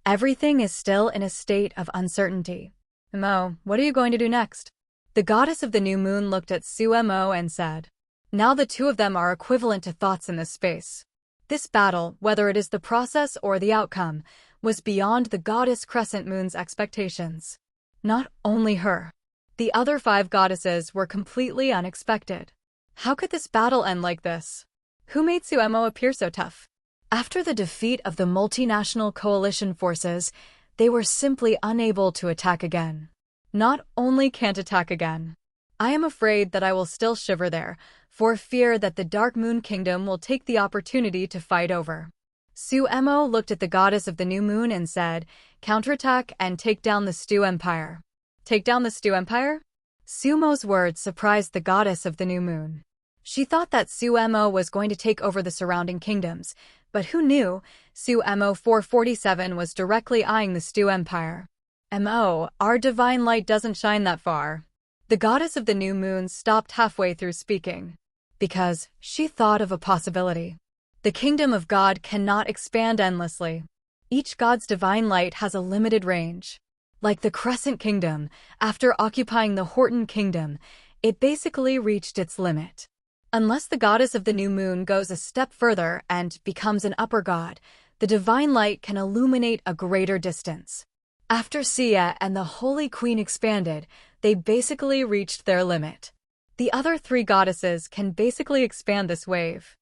everything is still in a state of uncertainty. What are you going to do next? The goddess of the new moon looked at Sumo and said, now the two of them are equivalent to thoughts in this space. This battle, whether it is the process or the outcome, was beyond the goddess Crescent Moon's expectations. Not only her. The other 5 goddesses were completely unexpected. How could this battle end like this? Who made Sumo appear so tough? After the defeat of the multinational coalition forces, they were simply unable to attack again. Not only can't attack again. I am afraid that I will still shiver there, for fear that the Dark Moon Kingdom will take the opportunity to fight over. Sumo looked at the goddess of the new moon and said, counterattack and take down the Stu Empire. Take down the Stu Empire? Sumo's words surprised the goddess of the new moon. She thought that Sumo was going to take over the surrounding kingdoms, but who knew, Sumo 447 was directly eyeing the Stu Empire. Our divine light doesn't shine that far. The goddess of the new moon stopped halfway through speaking. Because she thought of a possibility. The kingdom of God cannot expand endlessly. Each god's divine light has a limited range. Like the Crescent Kingdom, after occupying the Horton Kingdom, it basically reached its limit. Unless the goddess of the new moon goes a step further and becomes an upper god, the divine light can illuminate a greater distance. After Sia and the Holy Queen expanded, they basically reached their limit. The other 3 goddesses can basically expand this wave.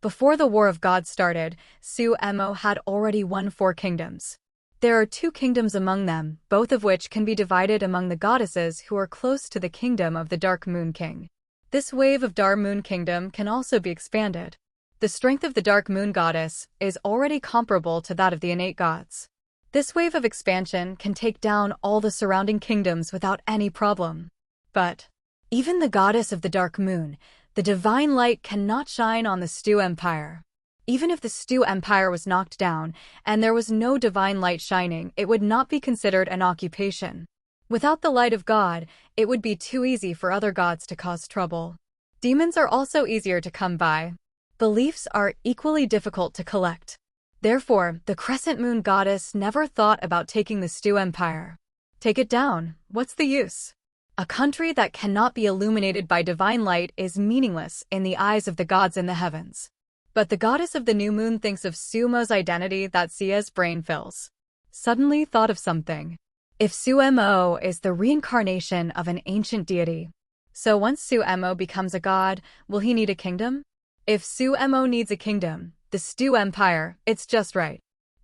Before the War of Gods started, Sumo had already won 4 kingdoms. There are 2 kingdoms among them, both of which can be divided among the goddesses who are close to the kingdom of the Dark Moon King. This wave of Dark Moon Kingdom can also be expanded. The strength of the Dark Moon Goddess is already comparable to that of the innate gods. This wave of expansion can take down all the surrounding kingdoms without any problem. But even the goddess of the Dark Moon, the divine light cannot shine on the Stu Empire. Even if the Stu Empire was knocked down and there was no divine light shining, it would not be considered an occupation. Without the light of God, it would be too easy for other gods to cause trouble. Demons are also easier to come by. Beliefs are equally difficult to collect. Therefore, the Crescent Moon Goddess never thought about taking the Stu Empire. Take it down, what's the use? A country that cannot be illuminated by divine light is meaningless in the eyes of the gods in the heavens. But the goddess of the new moon thinks of Sumo's identity that Sia's brain fills. Suddenly thought of something. If Sumo is the reincarnation of an ancient deity, so once Sumo becomes a god, will he need a kingdom? If Sumo needs a kingdom, the Stu Empire, it's just right.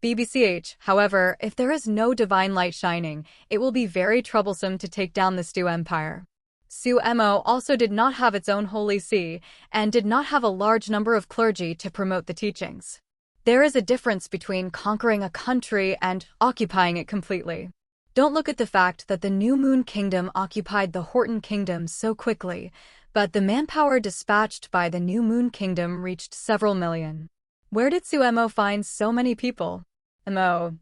BBCH, however, if there is no divine light shining, it will be very troublesome to take down the Stu Empire. Suemo also did not have its own holy see, and did not have a large number of clergy to promote the teachings. There is a difference between conquering a country and occupying it completely. Don't look at the fact that the New Moon Kingdom occupied the Horton Kingdom so quickly, but the manpower dispatched by the New Moon Kingdom reached several million. Where did Suemo find so many people?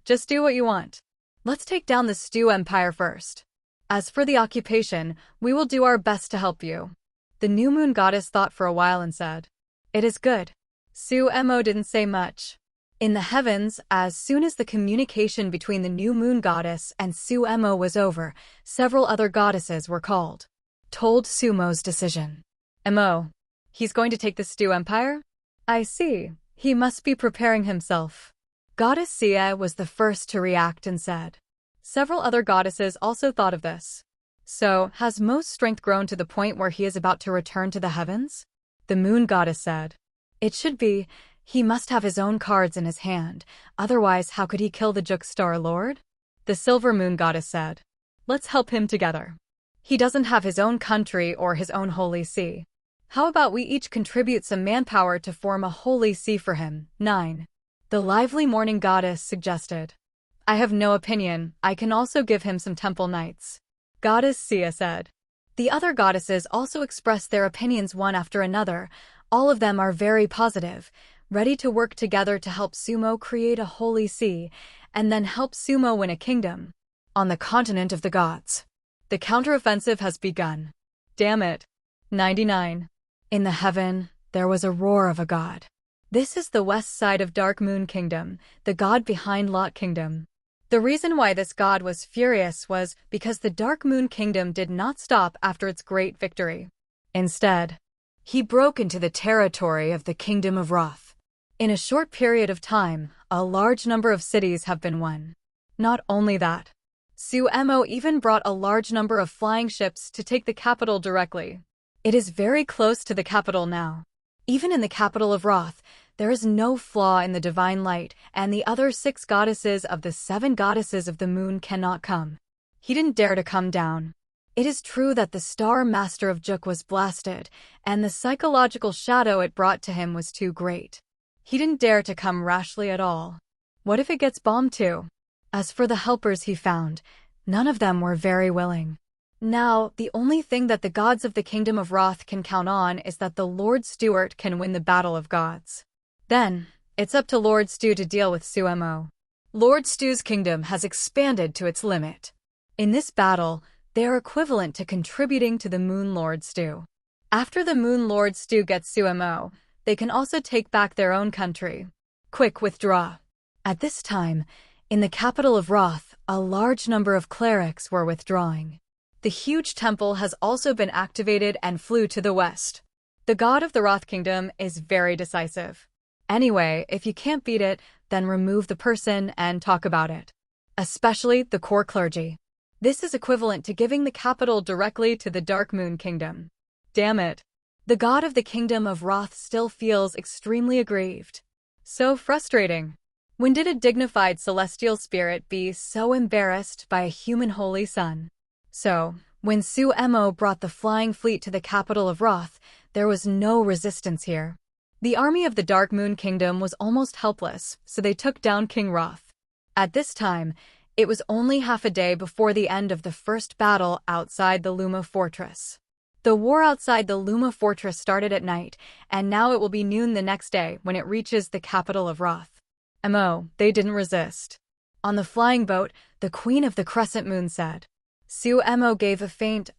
Just do what you want. Let's take down the Stu Empire first. As for the occupation, we will do our best to help you. The New Moon Goddess thought for a while and said, "It is good." Suemo didn't say much. In the heavens, as soon as the communication between the New Moon Goddess and Suemo was over, several other goddesses were called. Told Sumo's decision. He's going to take the Stu Empire? I see. He must be preparing himself. Goddess Sia was the first to react and said. Several other goddesses also thought of this. So, has Mo's strength grown to the point where he is about to return to the heavens? The Moon Goddess said. It should be. He must have his own cards in his hand, otherwise how could he kill the Juk Star Lord? The Silver Moon Goddess said. Let's help him together. He doesn't have his own country or his own holy see. How about we each contribute some manpower to form a holy see for him? 9. The Lively Morning Goddess suggested. I have no opinion, I can also give him some temple knights. Goddess Sia said. The other goddesses also expressed their opinions one after another. All of them are very positive, ready to work together to help Sumo create a holy see, and then help Sumo win a kingdom. On the continent of the gods. The counteroffensive has begun. Damn it. 99. In the heaven, there was a roar of a god. This is the west side of Dark Moon Kingdom, the god behind Lot Kingdom. The reason why this god was furious was because the Dark Moon Kingdom did not stop after its great victory. Instead, he broke into the territory of the Kingdom of Wrath. In a short period of time, a large number of cities have been won. Not only that, Suemo even brought a large number of flying ships to take the capital directly. It is very close to the capital now. Even in the capital of Wrath, there is no flaw in the divine light, and the other 6 goddesses of the 7 goddesses of the moon cannot come. He didn't dare to come down. It is true that the Star Master of Juk was blasted, and the psychological shadow it brought to him was too great. He didn't dare to come rashly at all. What if it gets bombed too? As for the helpers he found, none of them were very willing. Now, the only thing that the gods of the Kingdom of Wrath can count on is that the Lord Stuart can win the Battle of Gods. Then, it's up to Lord Stu to deal with Suemo. Lord Stu's kingdom has expanded to its limit. In this battle, they are equivalent to contributing to the Moon Lord Stu. After the Moon Lord Stu gets Suemo, they can also take back their own country. Quick withdraw. At this time, in the capital of Wrath, a large number of clerics were withdrawing. The huge temple has also been activated and flew to the west. The god of the Wrath Kingdom is very decisive. Anyway, if you can't beat it, then remove the person and talk about it. Especially the core clergy. This is equivalent to giving the capital directly to the Dark Moon Kingdom. Damn it. The god of the Kingdom of Wrath still feels extremely aggrieved. So frustrating. When did a dignified celestial spirit be so embarrassed by a human holy son? So, when Suemo brought the flying fleet to the capital of Wrath, there was no resistance here. The army of the Dark Moon Kingdom was almost helpless, so they took down King Wrath. At this time, it was only half a day before the end of the first battle outside the Luma Fortress. The war outside the Luma Fortress started at night, and now it will be noon the next day when it reaches the capital of Wrath. They didn't resist. On the flying boat, the Queen of the Crescent Moon said. Suemo gave a faint,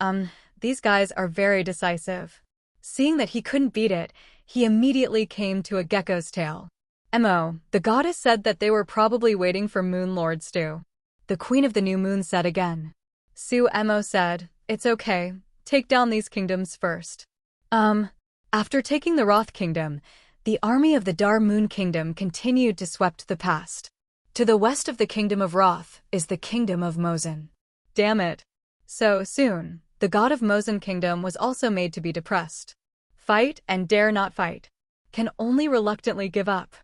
these guys are very decisive. Seeing that he couldn't beat it, he immediately came to a gecko's tail. The goddess said that they were probably waiting for Moon Lord Stu. The Queen of the New Moon said again. Suemo said, it's okay, take down these kingdoms first. After taking the Wrath Kingdom, the army of the Dark Moon Kingdom continued to sweep the past. To the west of the Kingdom of Wrath is the Kingdom of Mosin. Damn it. So soon, the god of Mosin Kingdom was also made to be depressed. Fight and dare not fight. Can only reluctantly give up.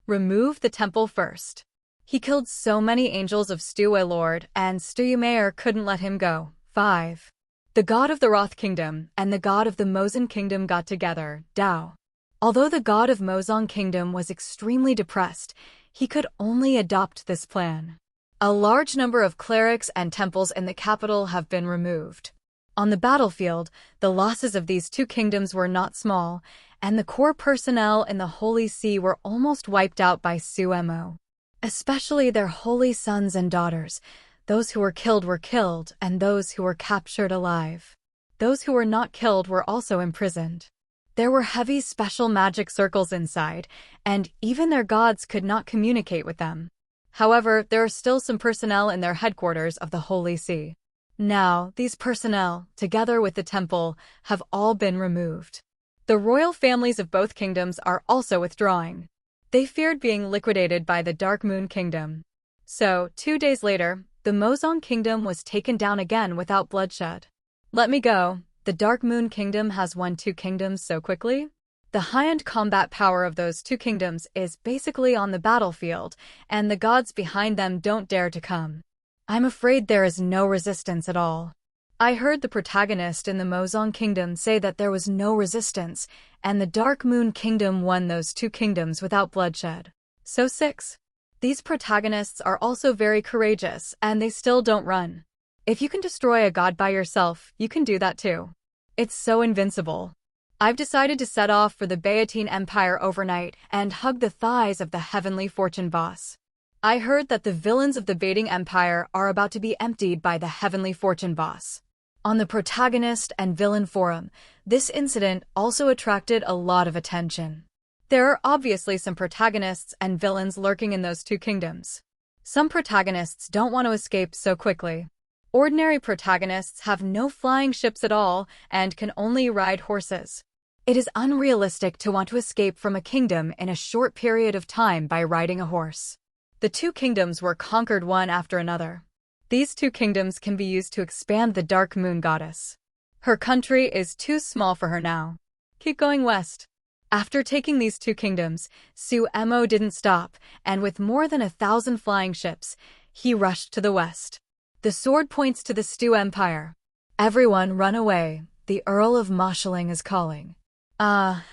Remove the temple first. He killed so many angels of Stue Lord, and Stuyumayer couldn't let him go. 5. The god of the Roth kingdom and the god of the Mozan kingdom got together, Dao. Although the god of Mozan kingdom was extremely depressed, he could only adopt this plan. A large number of clerics and temples in the capital have been removed. On the battlefield, the losses of these two kingdoms were not small, and the core personnel in the Holy See were almost wiped out by Suemo. Especially their holy sons and daughters. Those who were killed, and those who were captured alive. Those who were not killed were also imprisoned. There were heavy special magic circles inside, and even their gods could not communicate with them. However, there are still some personnel in their headquarters of the Holy See. Now, these personnel, together with the temple, have all been removed. The royal families of both kingdoms are also withdrawing. They feared being liquidated by the Dark Moon Kingdom. So, 2 days later, the Mozong Kingdom was taken down again without bloodshed. Let me go. The Dark Moon Kingdom has won 2 kingdoms so quickly? The high-end combat power of those 2 kingdoms is basically on the battlefield, and the gods behind them don't dare to come. I'm afraid there is no resistance at all. I heard the protagonist in the Mozong Kingdom say that there was no resistance, and the Dark Moon Kingdom won those 2 kingdoms without bloodshed. So 6. These protagonists are also very courageous, and they still don't run. If you can destroy a god by yourself, you can do that too. It's so invincible. I've decided to set off for the Bayatine Empire overnight and hug the thighs of the heavenly fortune boss. I heard that the villains of the Baiting Empire are about to be emptied by the heavenly fortune boss. On the protagonist and villain forum, this incident also attracted a lot of attention. There are obviously some protagonists and villains lurking in those 2 kingdoms. Some protagonists don't want to escape so quickly. Ordinary protagonists have no flying ships at all and can only ride horses. It is unrealistic to want to escape from a kingdom in a short period of time by riding a horse. The 2 kingdoms were conquered one after another. These 2 kingdoms can be used to expand the Dark Moon Goddess. Her country is too small for her now. Keep going west. After taking these 2 kingdoms, Suemo didn't stop, and with more than 1,000 flying ships, he rushed to the west. The sword points to the Stu Empire. Everyone run away. The Earl of Mosheling is calling. I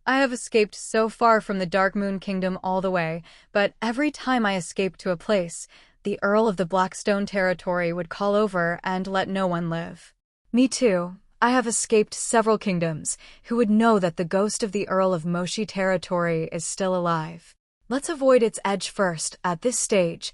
have escaped so far from the Dark Moon Kingdom all the way, but every time I escaped to a place, the Earl of the Blackstone territory would call over and let no one live. Me too. I have escaped several kingdoms, who would know that the ghost of the Earl of Moshi territory is still alive. Let's avoid its edge first, at this stage.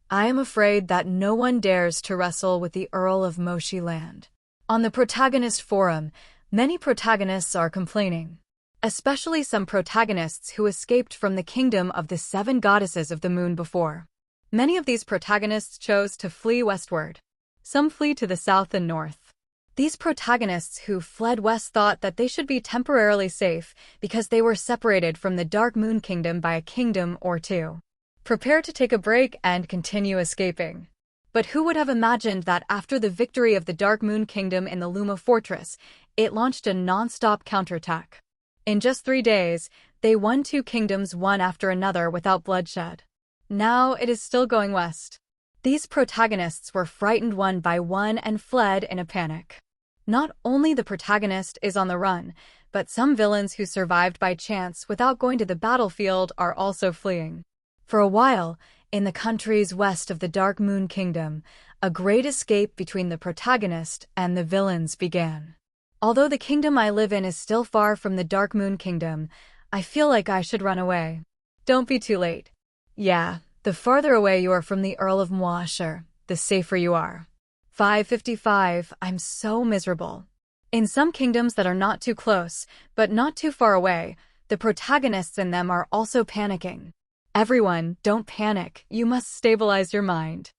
I am afraid that no one dares to wrestle with the Earl of Moshi land. On the protagonist forum, many protagonists are complaining. Especially some protagonists who escaped from the kingdom of the 7 goddesses of the moon before. Many of these protagonists chose to flee westward. Some flee to the south and north. These protagonists who fled west thought that they should be temporarily safe because they were separated from the Dark Moon Kingdom by a kingdom or 2. Prepare to take a break and continue escaping. But who would have imagined that after the victory of the Dark Moon Kingdom in the Luma Fortress, it launched a non-stop counterattack. In just 3 days, they won 2 kingdoms one after another without bloodshed. Now it is still going west. These protagonists were frightened one by one and fled in a panic. Not only the protagonist is on the run, but some villains who survived by chance without going to the battlefield are also fleeing. For a while, in the countries west of the Dark Moon Kingdom, a great escape between the protagonist and the villains began. Although the kingdom I live in is still far from the Dark Moon Kingdom, I feel like I should run away. Don't be too late. Yeah, the farther away you are from the Earl of Moasher, the safer you are. 555. I'm so miserable. In some kingdoms that are not too close, but not too far away, the protagonists in them are also panicking. Everyone, don't panic. You must stabilize your mind.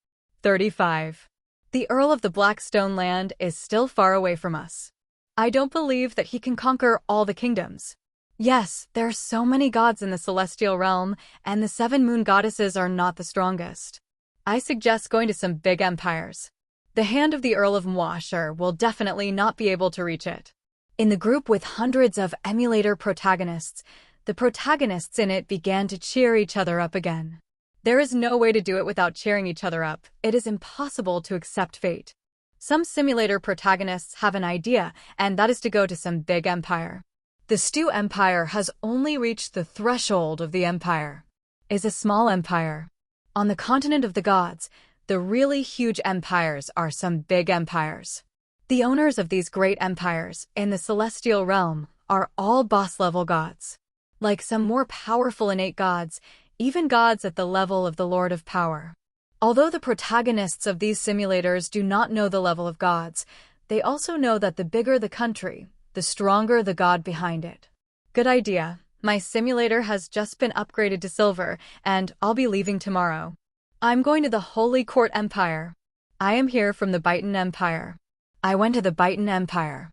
35. The Earl of the Blackstone land is still far away from us. I don't believe that he can conquer all the kingdoms. Yes, there are so many gods in the celestial realm, and the 7 moon goddesses are not the strongest. I suggest going to some big empires. The hand of the Earl of Moasher will definitely not be able to reach it. In the group with hundreds of emulator protagonists, the protagonists in it began to cheer each other up again. There is no way to do it without cheering each other up. It is impossible to accept fate. Some simulator protagonists have an idea, and that is to go to some big empire. The Stew Empire has only reached the threshold of the empire. Is a small empire. On the continent of the gods, the really huge empires are some big empires. The owners of these great empires in the celestial realm are all boss-level gods. Like some more powerful innate gods, even gods at the level of the Lord of Power. Although the protagonists of these simulators do not know the level of gods, they also know that the bigger the country, the stronger the god behind it. Good idea. My simulator has just been upgraded to silver, and I'll be leaving tomorrow. I'm going to the Holy Court Empire. I am here from the Bitan Empire. I went to the Bitan Empire.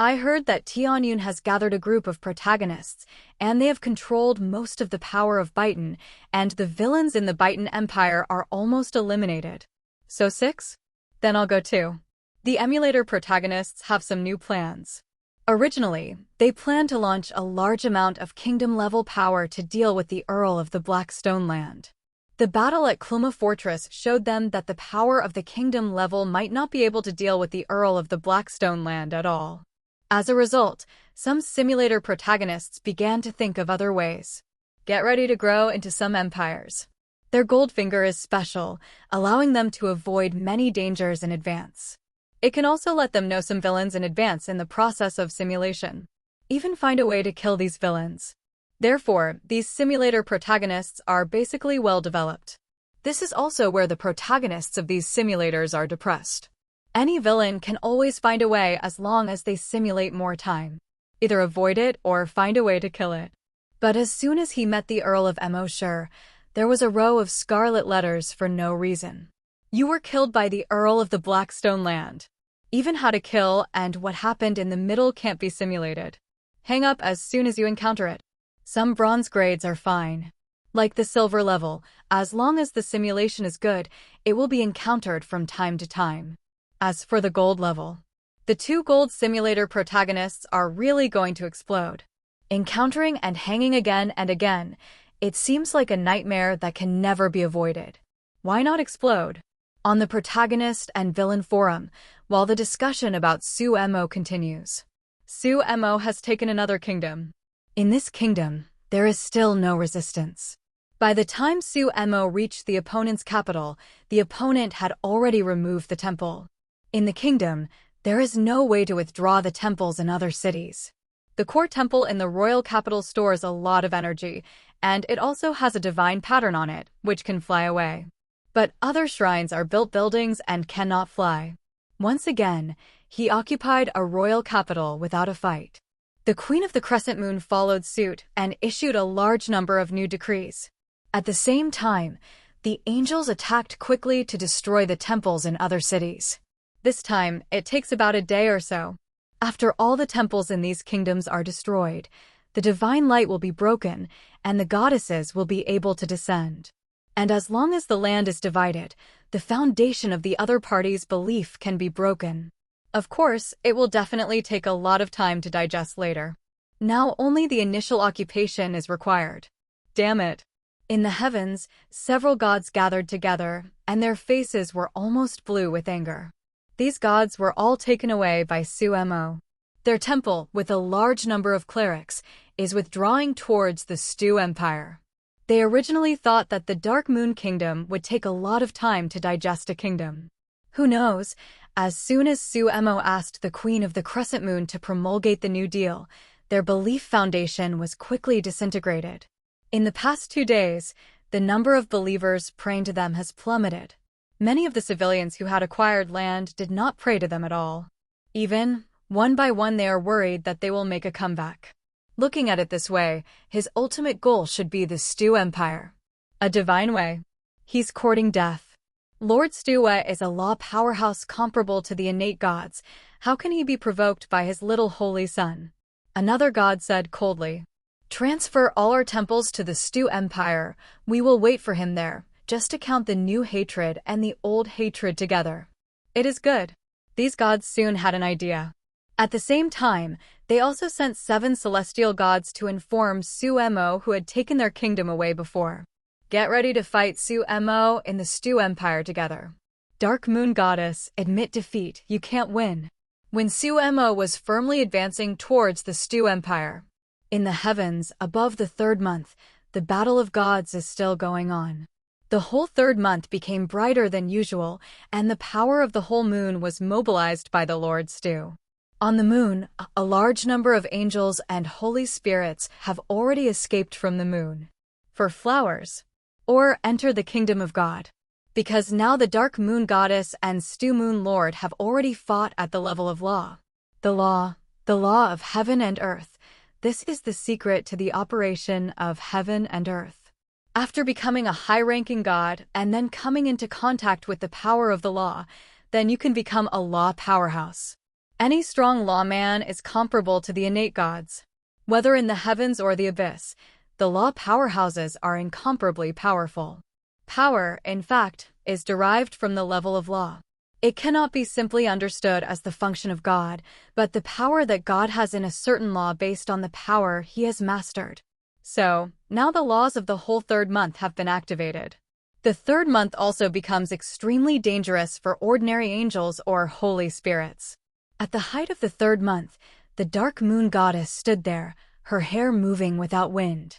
I heard that Tianyun has gathered a group of protagonists, and they have controlled most of the power of Bitan, and the villains in the Bitan Empire are almost eliminated. So 6? Then I'll go too. The emulator protagonists have some new plans. Originally, they planned to launch a large amount of kingdom-level power to deal with the Earl of the Blackstone Land. The battle at Kluma Fortress showed them that the power of the kingdom level might not be able to deal with the Earl of the Blackstone Land at all. As a result, some simulator protagonists began to think of other ways. Get ready to grow into some empires. Their Goldfinger is special, allowing them to avoid many dangers in advance. It can also let them know some villains in advance in the process of simulation. Even find a way to kill these villains. Therefore, these simulator protagonists are basically well developed. This is also where the protagonists of these simulators are depressed. Any villain can always find a way as long as they simulate more time. Either avoid it or find a way to kill it. But as soon as he met the Earl of Emoshire, there was a row of scarlet letters for no reason. You were killed by the Earl of the Blackstone Land. Even how to kill and what happened in the middle can't be simulated. Hang up as soon as you encounter it. Some bronze grades are fine. Like the silver level, as long as the simulation is good, it will be encountered from time to time. As for the gold level, the 2 gold simulator protagonists are really going to explode. Encountering and hanging again and again, it seems like a nightmare that can never be avoided. Why not explode? On the protagonist and villain forum, while the discussion about Su-Emo continues. Su-Emo has taken another kingdom. In this kingdom, there is still no resistance. By the time Su-Emo reached the opponent's capital, the opponent had already removed the temple. In the kingdom, there is no way to withdraw the temples in other cities. The core temple in the royal capital stores a lot of energy, and it also has a divine pattern on it, which can fly away. But other shrines are built buildings and cannot fly. Once again, he occupied a royal capital without a fight. The Queen of the Crescent Moon followed suit and issued a large number of new decrees. At the same time, the angels attacked quickly to destroy the temples in other cities. This time, it takes about a day or so. After all the temples in these kingdoms are destroyed, the divine light will be broken, and the goddesses will be able to descend. And as long as the land is divided, the foundation of the other party's belief can be broken. Of course, it will definitely take a lot of time to digest later. Now only the initial occupation is required. Damn it. In the heavens, several gods gathered together, and their faces were almost blue with anger. These gods were all taken away by Su-Emo. Their temple, with a large number of clerics, is withdrawing towards the Stew Empire. They originally thought that the Dark Moon Kingdom would take a lot of time to digest a kingdom. Who knows, as soon as Su-Emo asked the Queen of the Crescent Moon to promulgate the New Deal, their belief foundation was quickly disintegrated. In the past 2 days, the number of believers praying to them has plummeted. Many of the civilians who had acquired land did not pray to them at all. Even, one by one, they are worried that they will make a comeback. Looking at it this way, his ultimate goal should be the Stew Empire. A divine way. He's courting death. Lord Stewa is a law powerhouse comparable to the innate gods. How can he be provoked by his little holy son? Another god said coldly, "Transfer all our temples to the Stew Empire. We will wait for him there, just to count the new hatred and the old hatred together." It is good. These gods soon had an idea. At the same time, they also sent 7 celestial gods to inform Su-Emo, who had taken their kingdom away before. Get ready to fight Sumo in the Stew Empire together. Dark Moon Goddess, admit defeat, you can't win. When Sumo was firmly advancing towards the Stew Empire, in the heavens, above the third month, the battle of gods is still going on. The whole third month became brighter than usual, and the power of the whole moon was mobilized by the Lord Stew. On the moon, a large number of angels and holy spirits have already escaped from the moon for flowers, or enter the kingdom of God. Because now the Dark Moon Goddess and Stew Moon Lord have already fought at the level of law. The law of heaven and earth. This is the secret to the operation of heaven and earth. After becoming a high-ranking god and then coming into contact with the power of the law, then you can become a law powerhouse. Any strong lawman is comparable to the innate gods. Whether in the heavens or the abyss, the law powerhouses are incomparably powerful. Power, in fact, is derived from the level of law. It cannot be simply understood as the function of God, but the power that God has in a certain law based on the power he has mastered. So, now the laws of the whole third month have been activated. The third month also becomes extremely dangerous for ordinary angels or holy spirits. At the height of the third month, the Dark Moon Goddess stood there, her hair moving without wind.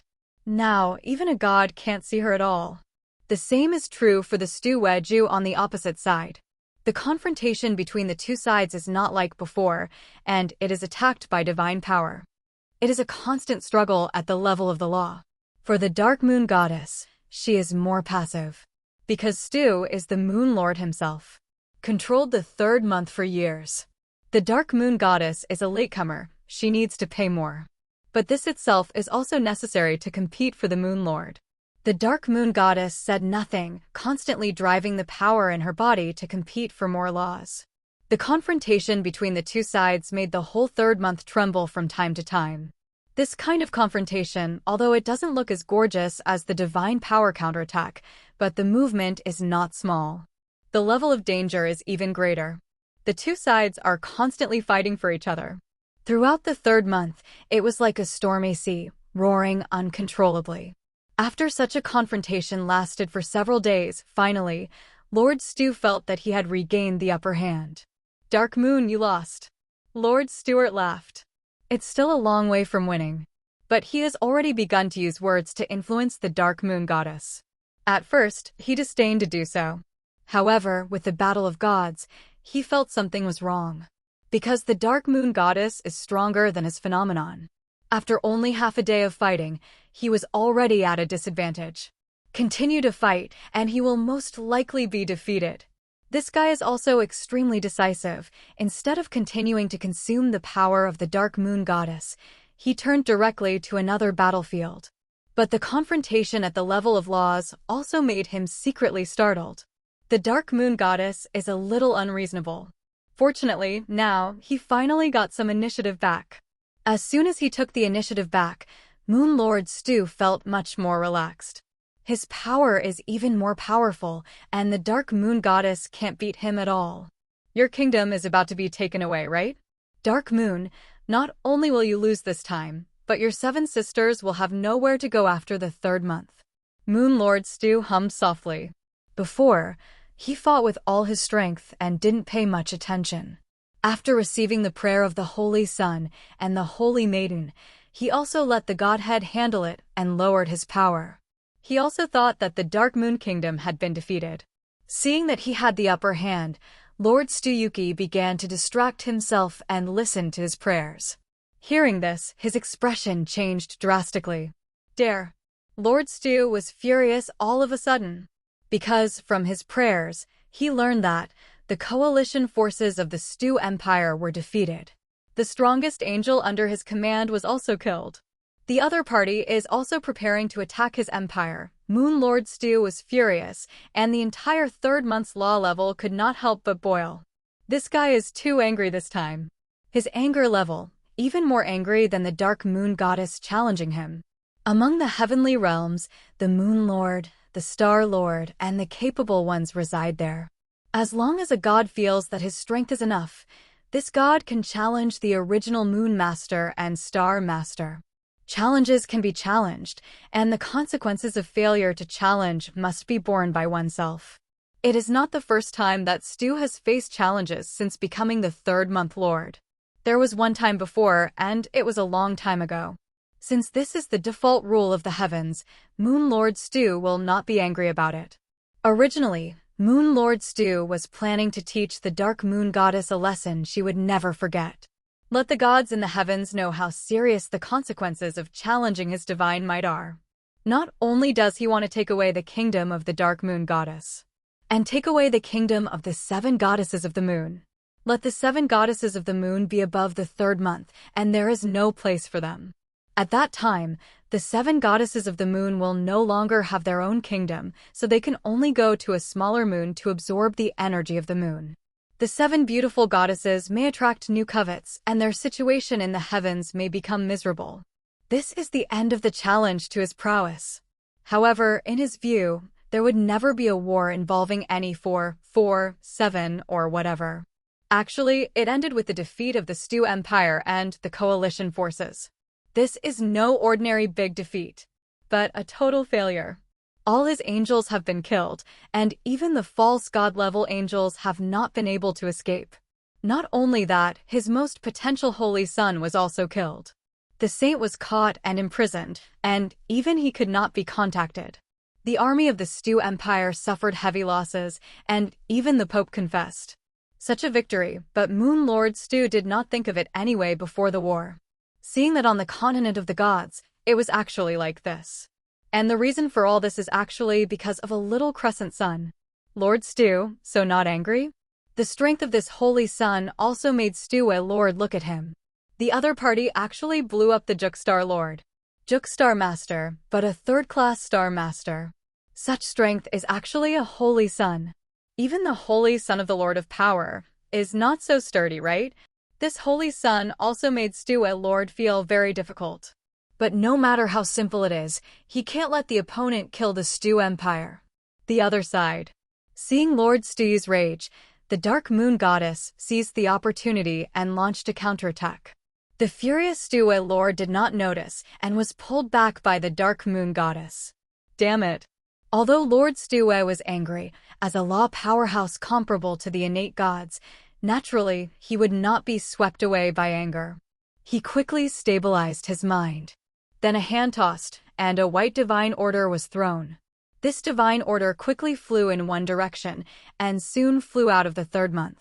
Now, even a god can't see her at all. The same is true for the Stew Wedju on the opposite side. The confrontation between the two sides is not like before, and it is attacked by divine power. It is a constant struggle at the level of the law. For the Dark Moon Goddess, she is more passive. Because Stew is the Moon Lord himself. Controlled the third month for years. The Dark Moon Goddess is a latecomer, she needs to pay more. But this itself is also necessary to compete for the Moon Lord. The Dark Moon Goddess said nothing, constantly driving the power in her body to compete for more laws. The confrontation between the two sides made the whole third month tremble from time to time. This kind of confrontation, although it doesn't look as gorgeous as the divine power counterattack, but the movement is not small. The level of danger is even greater. The two sides are constantly fighting for each other. Throughout the third month, it was like a stormy sea, roaring uncontrollably. After such a confrontation lasted for several days, finally, Lord Stew felt that he had regained the upper hand. Dark Moon, you lost. Lord Stewart laughed. It's still a long way from winning. But he has already begun to use words to influence the Dark Moon Goddess. At first, he disdained to do so. However, with the Battle of Gods, he felt something was wrong. Because the Dark Moon Goddess is stronger than his phenomenon. After only half a day of fighting, he was already at a disadvantage. Continue to fight, and he will most likely be defeated. This guy is also extremely decisive. Instead of continuing to consume the power of the Dark Moon Goddess, he turned directly to another battlefield. But the confrontation at the level of laws also made him secretly startled. The Dark Moon Goddess is a little unreasonable. Fortunately, now, he finally got some initiative back. As soon as he took the initiative back, Moon Lord Stew felt much more relaxed. His power is even more powerful, and the Dark Moon Goddess can't beat him at all. Your kingdom is about to be taken away, right? Dark Moon, not only will you lose this time, but your 7 sisters will have nowhere to go after the third month. Moon Lord Stew hummed softly. Before, he fought with all his strength and didn't pay much attention. After receiving the prayer of the Holy Sun and the Holy Maiden, he also let the Godhead handle it and lowered his power. He also thought that the Dark Moon Kingdom had been defeated. Seeing that he had the upper hand, Lord Stuyuki began to distract himself and listen to his prayers. Hearing this, his expression changed drastically. Dare. Lord Stew was furious all of a sudden. Because, from his prayers, he learned that the coalition forces of the Stew Empire were defeated. The strongest angel under his command was also killed. The other party is also preparing to attack his empire. Moon Lord Stew was furious, and the entire third month's law level could not help but boil. This guy is too angry this time. His anger level, even more angry than the Dark Moon Goddess challenging him. Among the heavenly realms, the Moon Lord, the Star Lord, and the capable ones reside there. As long as a god feels that his strength is enough, this god can challenge the original Moon Master and Star Master. Challenges can be challenged, and the consequences of failure to challenge must be borne by oneself. It is not the first time that Stu has faced challenges since becoming the third-month lord. There was one time before, and it was a long time ago. Since this is the default rule of the heavens, Moon Lord Stu will not be angry about it. Originally, Moon Lord Stu was planning to teach the Dark Moon Goddess a lesson she would never forget. Let the gods in the heavens know how serious the consequences of challenging his divine might are. Not only does he want to take away the kingdom of the Dark Moon Goddess, and take away the kingdom of the 7 goddesses of the moon. Let the 7 goddesses of the moon be above the 3rd month, and there is no place for them. At that time, the 7 goddesses of the moon will no longer have their own kingdom, so they can only go to a smaller moon to absorb the energy of the moon. The 7 beautiful goddesses may attract new covets, and their situation in the heavens may become miserable. This is the end of the challenge to his prowess. However, in his view, there would never be a war involving any 4, 7, or whatever. Actually, it ended with the defeat of the Stu Empire and the coalition forces. This is no ordinary big defeat, but a total failure. All his angels have been killed, and even the false god-level angels have not been able to escape. Not only that, his most potential holy son was also killed. The saint was caught and imprisoned, and even he could not be contacted. The army of the Stu Empire suffered heavy losses, and even the Pope confessed. Such a victory, but Moon Lord Stu did not think of it anyway before the war. Seeing that on the continent of the gods, it was actually like this. And the reason for all this is actually because of a little crescent sun. Lord Stu, so not angry? The strength of this holy sun also made Stu a lord look at him. The other party actually blew up the Jukstar Lord. Jukstar Master, but a 3rd-class Star Master. Such strength is actually a holy sun. Even the holy son of the Lord of Power is not so sturdy, right? This holy sun also made Stu a lord feel very difficult. But no matter how simple it is, he can't let the opponent kill the Stu Empire. The other side. Seeing Lord Stu's rage, the Dark Moon Goddess seized the opportunity and launched a counterattack. The furious Stu Lord did not notice and was pulled back by the Dark Moon Goddess. Damn it. Although Lord Stu was angry, as a law powerhouse comparable to the innate gods, naturally, he would not be swept away by anger. He quickly stabilized his mind. Then a hand tossed, and a white divine order was thrown. This divine order quickly flew in one direction, and soon flew out of the 3rd month.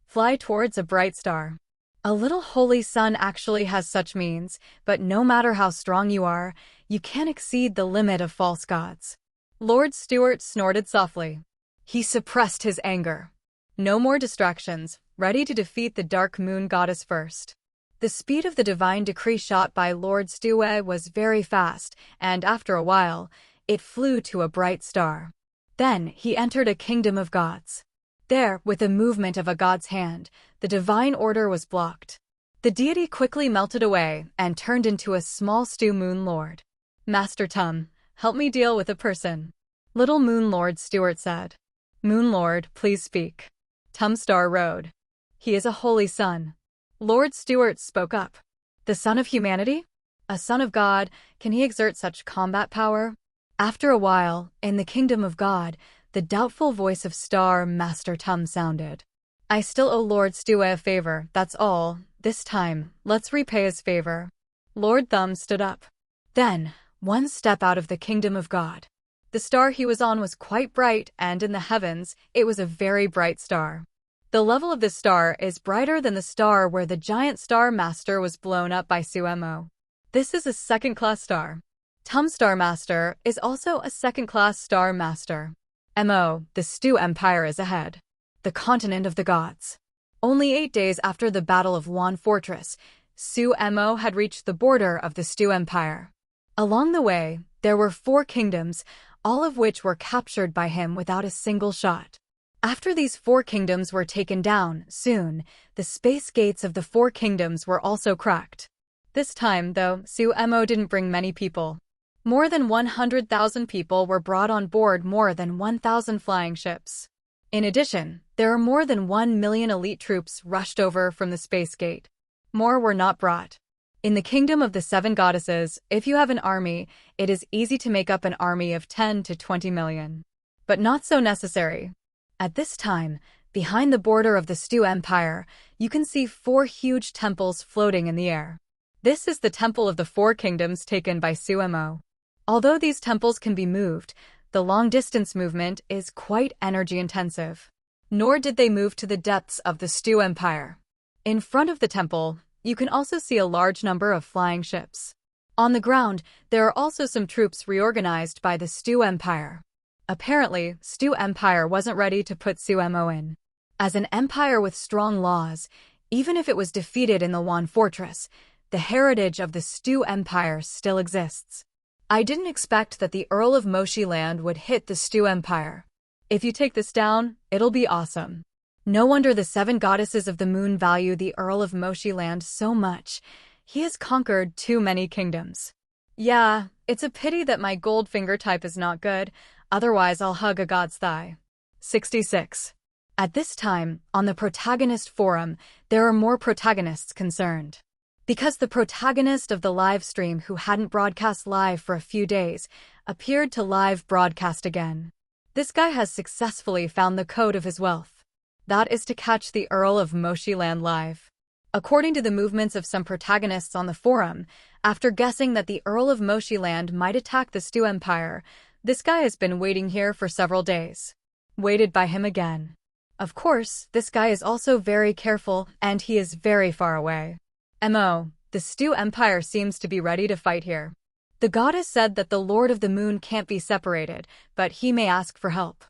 Fly towards a bright star. A little holy sun actually has such means, but no matter how strong you are, you can't exceed the limit of false gods. Lord Stuart snorted softly. He suppressed his anger. No more distractions, ready to defeat the Dark Moon Goddess first. The speed of the divine decree shot by Lord Stu was very fast, and after a while, it flew to a bright star. Then he entered a kingdom of gods. There, with a movement of a god's hand, the divine order was blocked. The deity quickly melted away and turned into a small Stu Moon Lord. Master Tum, help me deal with a person. Little Moon Lord Stuart said. Moon Lord, please speak. Tum Star rode. He is a holy son. Lord Stuart spoke up. The son of humanity? A son of God, can he exert such combat power? After a while, in the kingdom of God, the doubtful voice of Star Master Tum sounded. I still owe Lord Stu a favor, that's all. This time, let's repay his favor. Lord Thumb stood up. Then, one step out of the kingdom of God. The star he was on was quite bright, and in the heavens, it was a very bright star. The level of this star is brighter than the star where the giant Star Master was blown up by Suemo. This is a 2nd-class star. Tum Star Master is also a 2nd-class Star Master. The Stu Empire is ahead. The continent of the gods. Only 8 days after the Battle of Wan Fortress, Suemo had reached the border of the Stu Empire. Along the way, there were 4 kingdoms, all of which were captured by him without a single shot. After these 4 kingdoms were taken down, soon, the space gates of the 4 kingdoms were also cracked. This time, though, Suemo didn't bring many people. More than 100,000 people were brought on board more than 1,000 flying ships. In addition, there are more than 1 million elite troops rushed over from the space gate. More were not brought. In the kingdom of the seven goddesses, if you have an army, it is easy to make up an army of 10 to 20 million. But not so necessary. At this time, behind the border of the Stu Empire, you can see 4 huge temples floating in the air. This is the Temple of the Four Kingdoms taken by Sumo. Although these temples can be moved, the long-distance movement is quite energy-intensive. Nor did they move to the depths of the Stu Empire. In front of the temple, you can also see a large number of flying ships. On the ground, there are also some troops reorganized by the Stu Empire. Apparently, Stu Empire wasn't ready to put Sumo in. As an empire with strong laws, even if it was defeated in the Wan Fortress, the heritage of the Stu Empire still exists. I didn't expect that the Earl of Moshiland would hit the Stu Empire. If you take this down, it'll be awesome. No wonder the 7 goddesses of the moon value the Earl of Moshiland so much. He has conquered too many kingdoms. Yeah, it's a pity that my Goldfinger type is not good, otherwise I'll hug a god's thigh. 66. At this time, on the protagonist forum, there are more protagonists concerned. Because the protagonist of the live stream who hadn't broadcast live for a few days appeared to live broadcast again. This guy has successfully found the code of his wealth. That is to catch the Earl of Moshiland live. According to the movements of some protagonists on the forum, after guessing that the Earl of Moshiland might attack the Stu Empire, this guy has been waiting here for several days. Waited by him again. Of course, this guy is also very careful, and he is very far away. The Stu Empire seems to be ready to fight here. The goddess said that the Lord of the Moon can't be separated, but he may ask for help.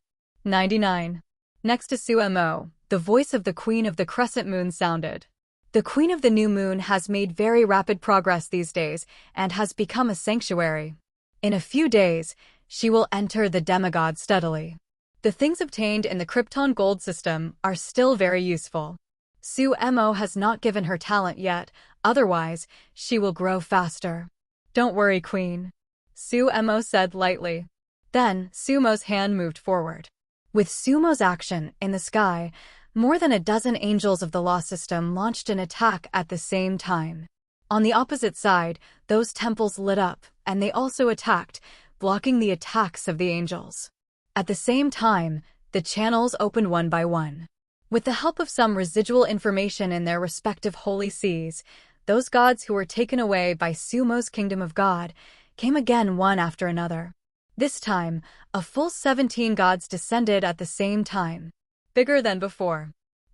99. Next to Sumo, the voice of the Queen of the Crescent Moon sounded. The Queen of the New Moon has made very rapid progress these days and has become a sanctuary. In a few days, she will enter the demigod steadily. The things obtained in the Krypton Gold system are still very useful. Sumo has not given her talent yet, otherwise, she will grow faster. Don't worry, Queen, Sumo said lightly. Then, Sumo's hand moved forward. With Sumo's action in the sky, more than a dozen angels of the law system launched an attack at the same time. On the opposite side, those temples lit up, and they also attacked, blocking the attacks of the angels. At the same time, the channels opened one by one. With the help of some residual information in their respective holy seas, those gods who were taken away by Sumo's kingdom of God came again one after another. This time, a full 17 gods descended at the same time. Bigger than before.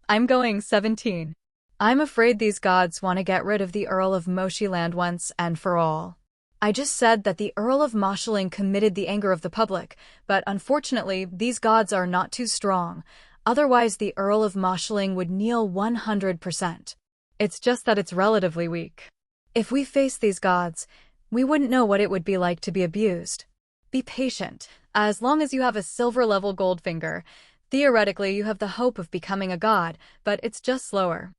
I'm going 17. I'm afraid these gods want to get rid of the Earl of Moshiland once and for all. I just said that the Earl of Moshiland committed the anger of the public, but unfortunately, these gods are not too strong. Otherwise, the Earl of Moshiland would kneel 100%. It's just that it's relatively weak. If we face these gods, we wouldn't know what it would be like to be abused. Be patient. As long as you have a silver-level Goldfinger, theoretically you have the hope of becoming a god, but it's just slower.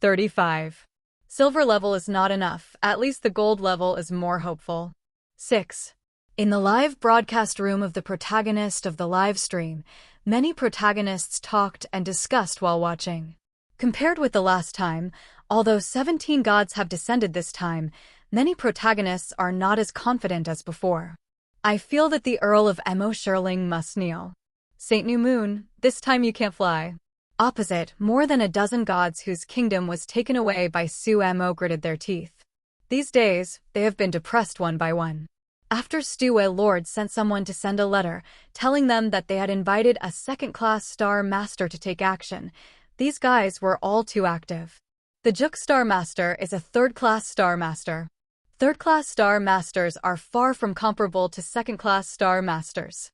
35. Silver level is not enough, at least the gold level is more hopeful. 6. In the live broadcast room of the protagonist of the live stream, many protagonists talked and discussed while watching. Compared with the last time, although 17 gods have descended this time, many protagonists are not as confident as before. I feel that the Earl of Moshiland must kneel. Saint New Moon, this time you can't fly. Opposite, more than a dozen gods whose kingdom was taken away by Sumo gritted their teeth. These days, they have been depressed one by one. After Stuwe Lord sent someone to send a letter, telling them that they had invited a second-class Star Master to take action, these guys were all too active. The Juk Star Master is a third-class Star Master. Third-class Star Masters are far from comparable to second-class Star Masters.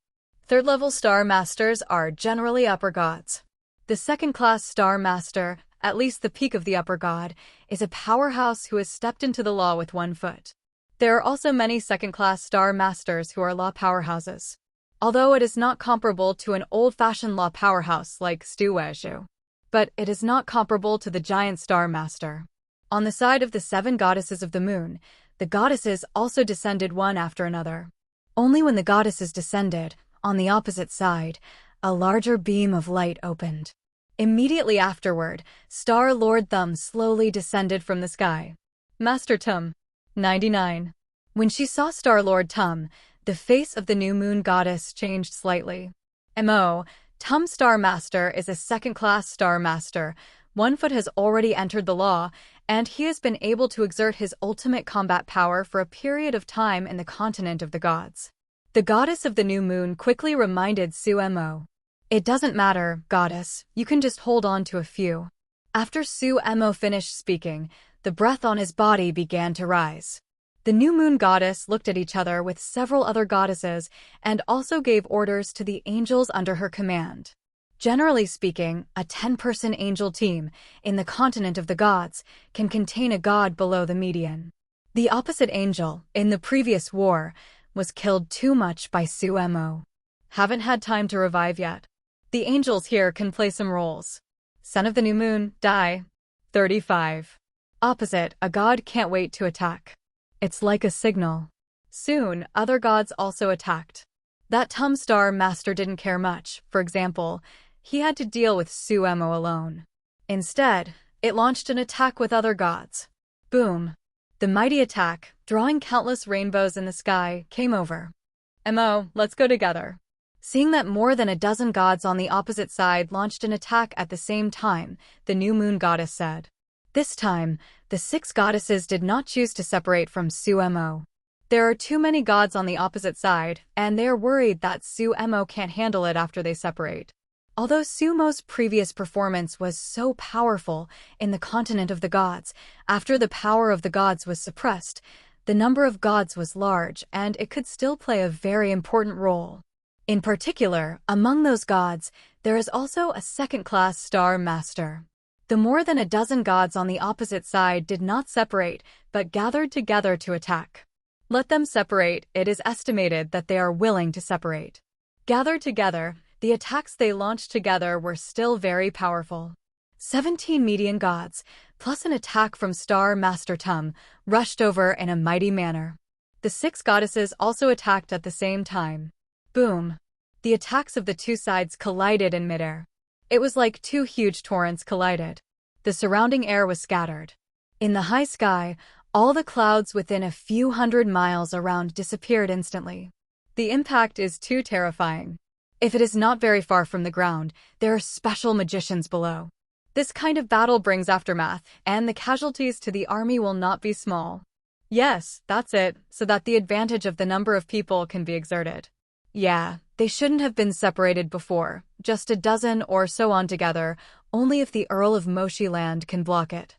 Third-level Star Masters are generally upper gods. The second-class Star Master, at least the peak of the upper god, is a powerhouse who has stepped into the law with one foot. There are also many second-class Star Masters who are law powerhouses, although it is not comparable to an old-fashioned law powerhouse like Stuweju. But it is not comparable to the giant Star Master. On the side of the 7 goddesses of the moon, the goddesses also descended one after another. Only when the goddesses descended, on the opposite side, a larger beam of light opened. Immediately afterward, Star Lord Thumb slowly descended from the sky. Master Tum. 99. When she saw Star-Lord Tum, the face of the new moon goddess changed slightly. Mo. Tum Star Master is a second-class Star Master. 1 foot has already entered the law, and he has been able to exert his ultimate combat power for a period of time in the continent of the gods. The goddess of the new moon quickly reminded Mo. It doesn't matter, goddess, you can just hold on to a few. After Mo finished speaking, the breath on his body began to rise. The new moon goddess looked at each other with several other goddesses and also gave orders to the angels under her command. Generally speaking, a 10-person angel team in the continent of the gods can contain a god below the median. The opposite angel, in the previous war, was killed too much by Mo. Haven't had time to revive yet. The angels here can play some roles. Son of the new moon, die. 35. Opposite, a god can't wait to attack. It's like a signal. Soon, other gods also attacked. That Tum Star Master didn't care much. For example, he had to deal with Mo alone. Instead, it launched an attack with other gods. Boom. The mighty attack, drawing countless rainbows in the sky, came over. Mo, let's go together. Seeing that more than a dozen gods on the opposite side launched an attack at the same time, the new moon goddess said. This time, the 6 goddesses did not choose to separate from Mo. There are too many gods on the opposite side, and they are worried that Mo can't handle it after they separate. Although Sumo's previous performance was so powerful in the continent of the gods, after the power of the gods was suppressed, the number of gods was large and it could still play a very important role. In particular, among those gods, there is also a second-class Star Master. The more than a dozen gods on the opposite side did not separate, but gathered together to attack. Let them separate, it is estimated that they are willing to separate. Gathered together, the attacks they launched together were still very powerful. 17 median gods, plus an attack from Star Master Tum, rushed over in a mighty manner. The 6 goddesses also attacked at the same time. Boom. The attacks of the 2 sides collided in midair. It was like 2 huge torrents collided. The surrounding air was scattered. In the high sky, all the clouds within a few hundred miles around disappeared instantly. The impact is too terrifying. If it is not very far from the ground, there are special magicians below. This kind of battle brings aftermath, and the casualties to the army will not be small. Yes, that's it, so that the advantage of the number of people can be exerted. Yeah, they shouldn't have been separated before, just a dozen or so on together, only if the Earl of Moshi Land can block it.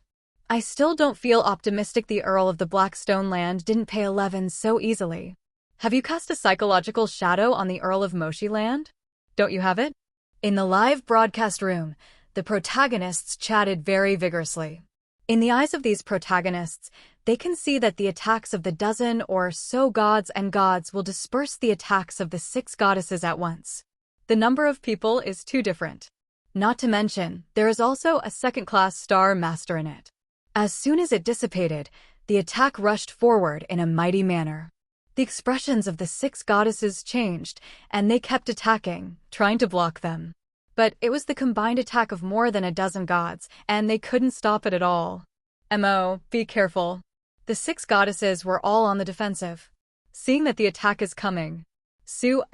I still don't feel optimistic the Earl of the Blackstone Land didn't pay 11 so easily. Have you cast a psychological shadow on the Earl of Moshi Land? Don't you have it? In the live broadcast room, the protagonists chatted very vigorously. In the eyes of these protagonists, they can see that the attacks of the dozen or so gods and gods will disperse the attacks of the 6 goddesses at once. The number of people is too different. Not to mention, there is also a second-class Star Master in it. As soon as it dissipated, the attack rushed forward in a mighty manner. The expressions of the 6 goddesses changed, and they kept attacking, trying to block them. But it was the combined attack of more than a dozen gods, and they couldn't stop it at all. Mo, be careful. The 6 goddesses were all on the defensive. Seeing that the attack is coming,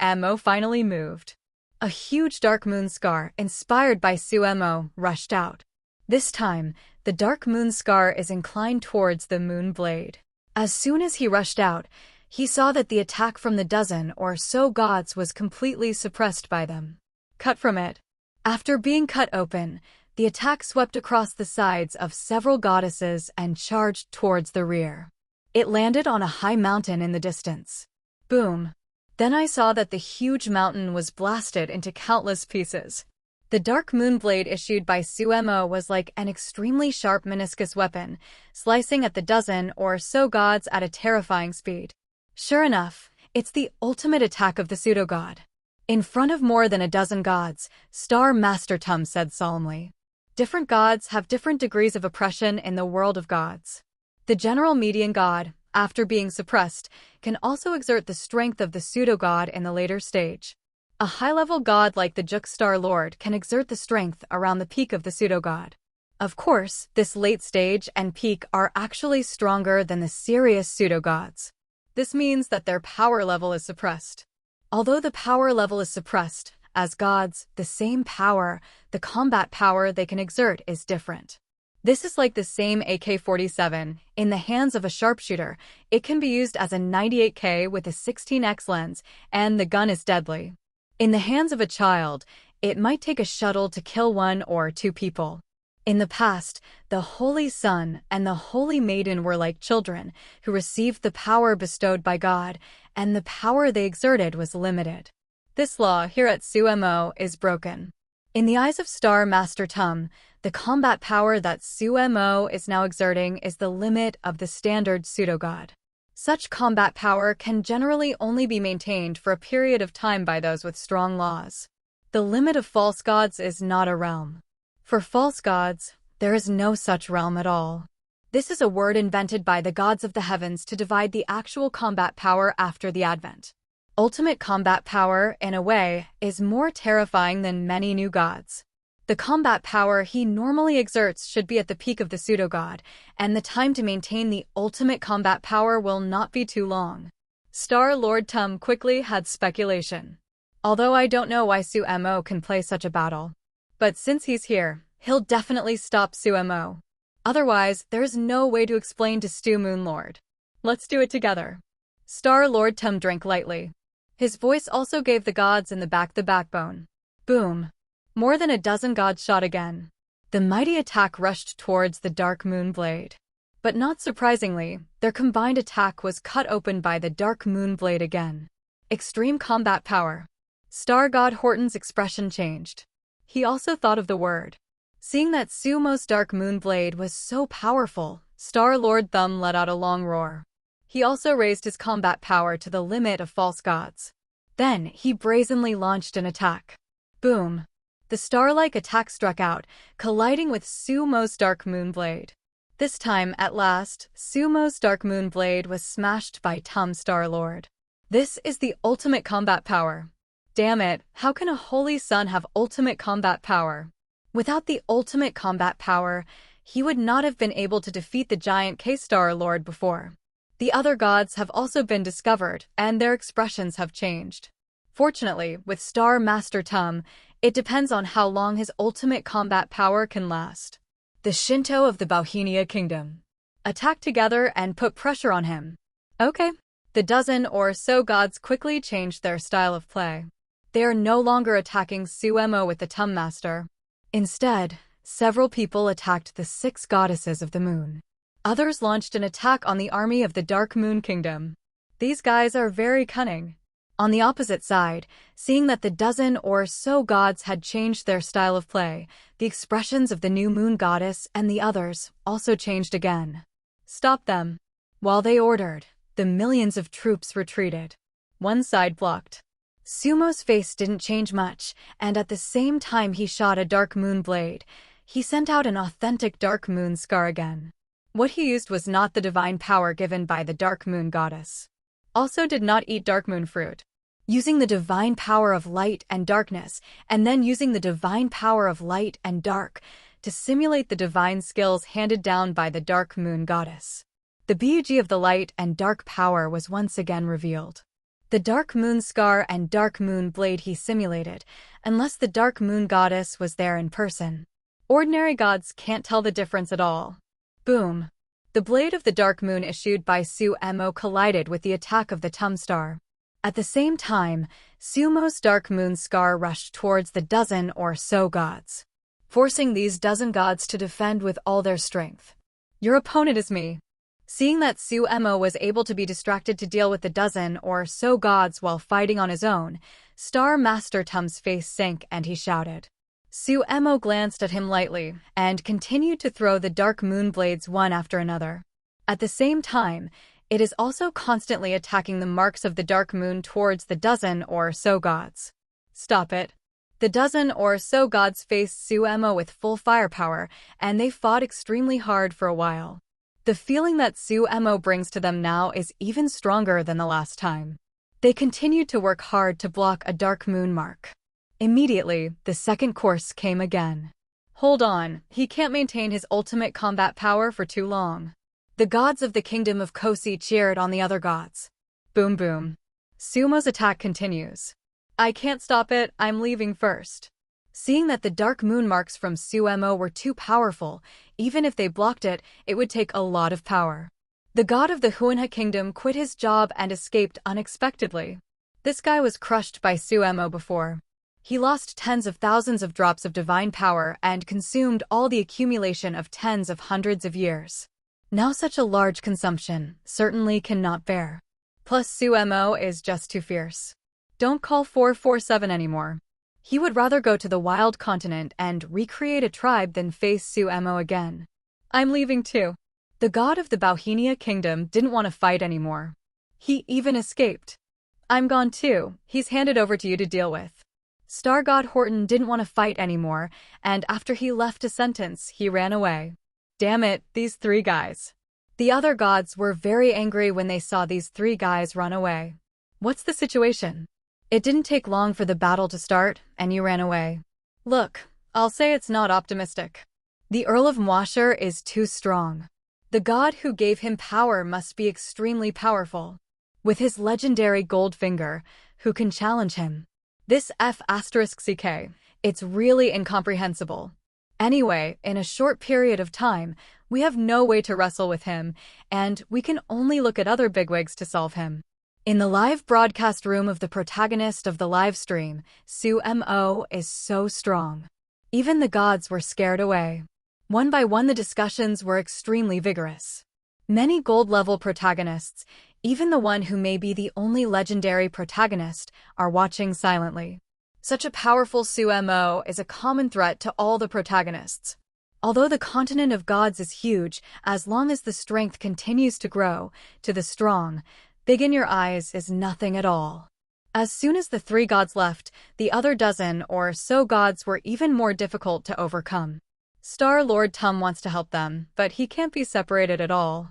Mo finally moved. A huge dark moon scar, inspired by Mo, rushed out. This time, the dark moon scar is inclined towards the moon blade. As soon as he rushed out, he saw that the attack from the dozen or so gods was completely suppressed by them. Cut from it. After being cut open, the attack swept across the sides of several goddesses and charged towards the rear. It landed on a high mountain in the distance. Boom. Then I saw that the huge mountain was blasted into countless pieces. The dark moon blade issued by Mo was like an extremely sharp meniscus weapon, slicing at the dozen or so gods at a terrifying speed. Sure enough, it's the ultimate attack of the pseudo-god. In front of more than a dozen gods, Star Master Tum said solemnly. Different gods have different degrees of oppression in the world of gods. The general median god, after being suppressed, can also exert the strength of the pseudo-god in the later stage. A high-level god like the Juk Star Lord can exert the strength around the peak of the pseudo-god. Of course, this late stage and peak are actually stronger than the serious pseudo-gods. This means that their power level is suppressed. Although the power level is suppressed, as gods, the same power, the combat power they can exert is different. This is like the same AK-47. In the hands of a sharpshooter, it can be used as a 98K with a 16x lens, and the gun is deadly. In the hands of a child, it might take a shuttle to kill 1 or 2 people. In the past, the Holy Son and the Holy Maiden were like children who received the power bestowed by God, and the power they exerted was limited. This law here at Sumo is broken. In the eyes of Star Master Tum, the combat power that Sumo is now exerting is the limit of the standard pseudo-god. Such combat power can generally only be maintained for a period of time by those with strong laws. The limit of false gods is not a realm. For false gods, there is no such realm at all. This is a word invented by the gods of the heavens to divide the actual combat power after the advent. Ultimate combat power, in a way, is more terrifying than many new gods. The combat power he normally exerts should be at the peak of the pseudo-god, and the time to maintain the ultimate combat power will not be too long. Star Lord Tum quickly had speculation. Although I don't know why Sumo can play such a battle. But since he's here, he'll definitely stop Sumo. Otherwise, there's no way to explain to Stu Moonlord. Let's do it together. Star Lord Tum drank lightly. His voice also gave the gods in the back the backbone. Boom. More than a dozen gods shot again. The mighty attack rushed towards the Dark Moon Blade. But not surprisingly, their combined attack was cut open by the Dark Moon Blade again. Extreme combat power. Star God Horton's expression changed. He also thought of the word. Seeing that Sumo's Dark Moon Blade was so powerful, Star Lord Thumb let out a long roar. He also raised his combat power to the limit of false gods. Then, he brazenly launched an attack. Boom. The star-like attack struck out, colliding with Sumo's Dark Moon Blade. This time, at last, Sumo's Dark Moon Blade was smashed by Tum Star-Lord. This is the ultimate combat power. Damn it, how can a Holy Son have ultimate combat power? Without the ultimate combat power, he would not have been able to defeat the giant K-Star Lord before. The other gods have also been discovered, and their expressions have changed. Fortunately, with Star Master Tum, it depends on how long his ultimate combat power can last. The Shinto of the Bauhinia Kingdom. Attack together and put pressure on him. Okay. The dozen or so gods quickly changed their style of play. They are no longer attacking Sumo with the Tum Master. Instead, several people attacked the 6 goddesses of the moon. Others launched an attack on the army of the Dark Moon Kingdom. These guys are very cunning. On the opposite side, seeing that the dozen or so gods had changed their style of play, the expressions of the new moon goddess and the others also changed again. Stop them. While they ordered, the millions of troops retreated. One side blocked. Sumo's face didn't change much, and at the same time he shot a Dark Moon Blade, he sent out an authentic Dark Moon scar again. What he used was not the divine power given by the Dark Moon Goddess. Also did not eat Dark Moon fruit. Using the divine power of light and darkness, and then using the divine power of light and dark to simulate the divine skills handed down by the Dark Moon Goddess. The BUG of the light and dark power was once again revealed. The Dark Moon Scar and Dark Moon Blade he simulated, unless the Dark Moon Goddess was there in person. Ordinary gods can't tell the difference at all. Boom. The blade of the Dark Moon issued by Sumo collided with the attack of the Tum Star. At the same time, Sumo's Dark Moon Scar rushed towards the dozen or so gods, forcing these dozen gods to defend with all their strength. Your opponent is me. Seeing that Sumo was able to be distracted to deal with the dozen or so gods while fighting on his own, Star Master Tum's face sank and he shouted. Sumo glanced at him lightly and continued to throw the Dark Moon Blades one after another. At the same time, it is also constantly attacking the marks of the Dark Moon towards the dozen or so gods. Stop it. The dozen or so gods faced Sumo with full firepower, and they fought extremely hard for a while. The feeling that Sumo brings to them now is even stronger than the last time. They continued to work hard to block a Dark Moon mark. Immediately, the second course came again. Hold on, he can't maintain his ultimate combat power for too long. The gods of the kingdom of Kosi cheered on the other gods. Boom boom. Sumo's attack continues. I can't stop it, I'm leaving first. Seeing that the dark moon marks from Sumo were too powerful, even if they blocked it, it would take a lot of power. The god of the Huanha kingdom quit his job and escaped unexpectedly. This guy was crushed by Sumo before. He lost tens of thousands of drops of divine power and consumed all the accumulation of tens of hundreds of years. Now such a large consumption certainly cannot bear. Plus Sumo is just too fierce. Don't call 447 anymore. He would rather go to the wild continent and recreate a tribe than face Sumo again. I'm leaving too. The god of the Bauhinia kingdom didn't want to fight anymore. He even escaped. I'm gone too, he's handed over to you to deal with. Star god Horton didn't want to fight anymore, and after he left a sentence, he ran away. Damn it, these three guys. The other gods were very angry when they saw these three guys run away. What's the situation? It didn't take long for the battle to start, and you ran away. Look, I'll say it's not optimistic. The Earl of Mwasher is too strong. The god who gave him power must be extremely powerful. With his legendary gold finger, who can challenge him? This F***CK, it's really incomprehensible. Anyway, in a short period of time, we have no way to wrestle with him, and we can only look at other bigwigs to solve him. In the live broadcast room of the protagonist of the live stream, Sumo is so strong. Even the gods were scared away. One by one the discussions were extremely vigorous. Many gold-level protagonists, even the one who may be the only legendary protagonist, are watching silently. Such a powerful Sumo is a common threat to all the protagonists. Although the continent of gods is huge, as long as the strength continues to grow, to the strong, big in your eyes is nothing at all. As soon as the three gods left, the other dozen or so gods were even more difficult to overcome. Star Lord Tum wants to help them, but he can't be separated at all.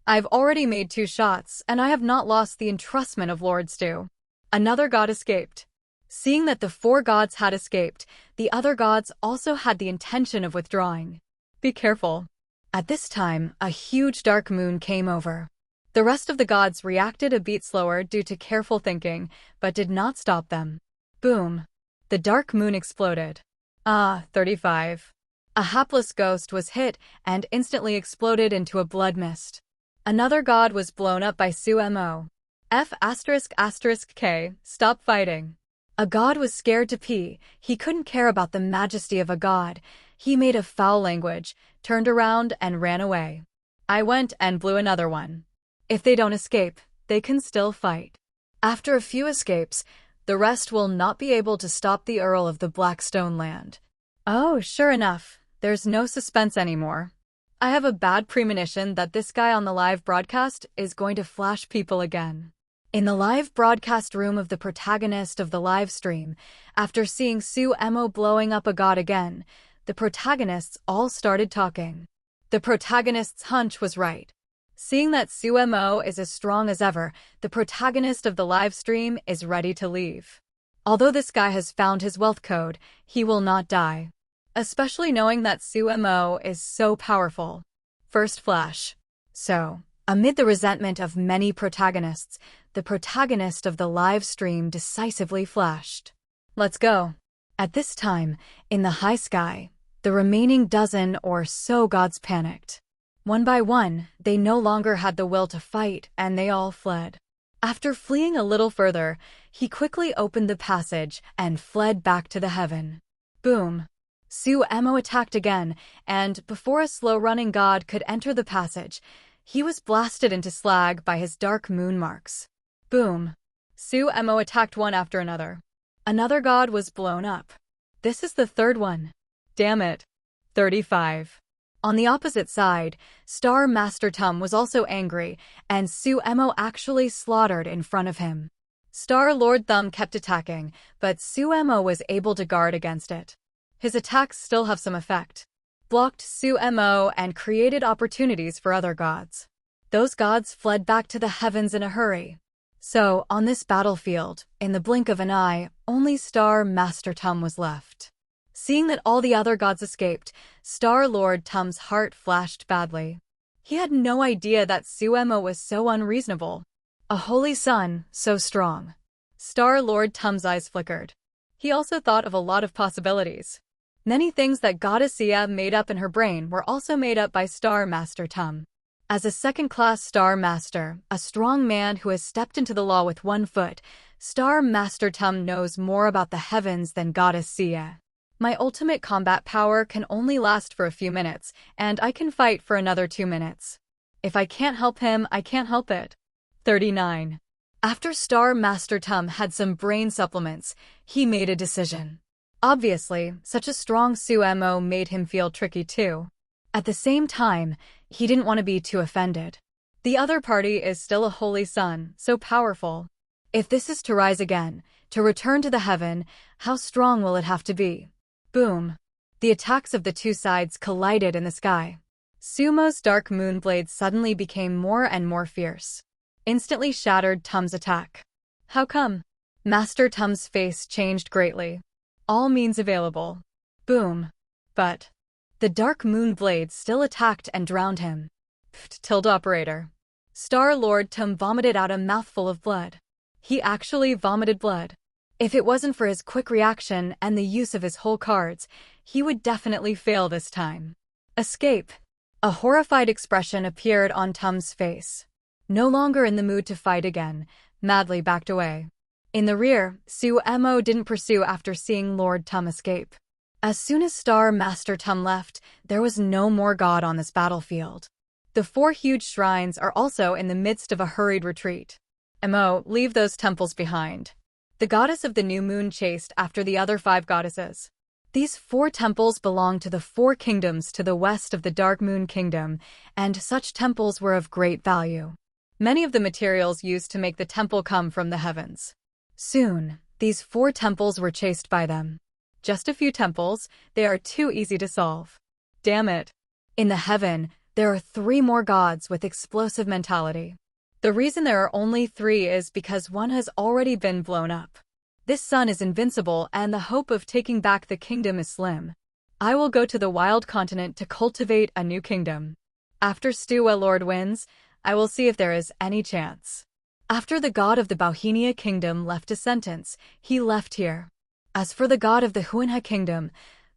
I've already made 2 shots, and I have not lost the entrustment of Lord Stu. Another god escaped. Seeing that the 4 gods had escaped, the other gods also had the intention of withdrawing. Be careful. At this time, a huge dark moon came over. The rest of the gods reacted a bit slower due to careful thinking, but did not stop them. Boom. The dark moon exploded. 35. A hapless ghost was hit and instantly exploded into a blood mist. Another god was blown up by Sumo. F***K, stop fighting. A god was scared to pee. He couldn't care about the majesty of a god. He made a foul language, turned around and ran away. I went and blew another one. If they don't escape, they can still fight. After a few escapes, the rest will not be able to stop the Earl of the Blackstone land. Oh, sure enough, there's no suspense anymore. I have a bad premonition that this guy on the live broadcast is going to flash people again. In the live broadcast room of the protagonist of the live stream, after seeing Sumo blowing up a god again, the protagonists all started talking. The protagonist's hunch was right. Seeing that Sumo is as strong as ever, the protagonist of the live stream is ready to leave. Although this guy has found his wealth code, he will not die. Especially knowing that Sumo is so powerful. First flash. So, amid the resentment of many protagonists, the protagonist of the live stream decisively flashed. Let's go. At this time, in the high sky, the remaining dozen or so gods panicked. One by one, they no longer had the will to fight, and they all fled. After fleeing a little further, he quickly opened the passage and fled back to the heaven. Boom. Sumo attacked again, and before a slow-running god could enter the passage, he was blasted into slag by his dark moon marks. Boom. Sumo attacked one after another. Another god was blown up. This is the third one. Damn it. 35. On the opposite side, Star Master Tum was also angry, and Sumo actually slaughtered in front of him. Star Lord Thumb kept attacking, but Sumo was able to guard against it. His attacks still have some effect. Blocked Sumo and created opportunities for other gods. Those gods fled back to the heavens in a hurry. So, on this battlefield, in the blink of an eye, only Star Master Tum was left. Seeing that all the other gods escaped, Star Lord Tum's heart flashed badly. He had no idea that Suemo was so unreasonable. A holy sun, so strong. Star Lord Tum's eyes flickered. He also thought of a lot of possibilities. Many things that Goddess Sia made up in her brain were also made up by Star Master Tum. As a second-class Star Master, a strong man who has stepped into the law with one foot, Star Master Tum knows more about the heavens than Goddess Sia. My ultimate combat power can only last for a few minutes, and I can fight for another 2 minutes. If I can't help him, I can't help it. 39. After Star Master Tum had some brain supplements, he made a decision. Obviously, such a strong Suemo made him feel tricky too. At the same time, he didn't want to be too offended. The other party is still a holy sun, so powerful. If this is to rise again, to return to the heaven, how strong will it have to be? Boom. The attacks of the two sides collided in the sky. Sumo's dark moon blades suddenly became more and more fierce. Instantly shattered Tum's attack. How come? Master Tum's face changed greatly. All means available. Boom. But the dark moon blades still attacked and drowned him. Tilde operator. Star Lord Tum vomited out a mouthful of blood. He actually vomited blood. If it wasn't for his quick reaction and the use of his whole cards, he would definitely fail this time. Escape. A horrified expression appeared on Tum's face. No longer in the mood to fight again, madly backed away. In the rear, Suemo didn't pursue after seeing Lord Tum escape. As soon as Star Master Tum left, there was no more god on this battlefield. The 4 huge shrines are also in the midst of a hurried retreat. Leave those temples behind. The goddess of the new moon chased after the other 5 goddesses. These 4 temples belong to the 4 kingdoms to the west of the Dark Moon Kingdom, and such temples were of great value. Many of the materials used to make the temple come from the heavens. Soon, these 4 temples were chased by them. Just a few temples, they are too easy to solve. Damn it. In the heaven, there are 3 more gods with explosive mentality. The reason there are only 3 is because one has already been blown up. This sun is invincible and the hope of taking back the kingdom is slim. I will go to the wild continent to cultivate a new kingdom. After Stua Lord wins, I will see if there is any chance. After the god of the Bohemia kingdom left a sentence, he left here. As for the god of the Huanha kingdom,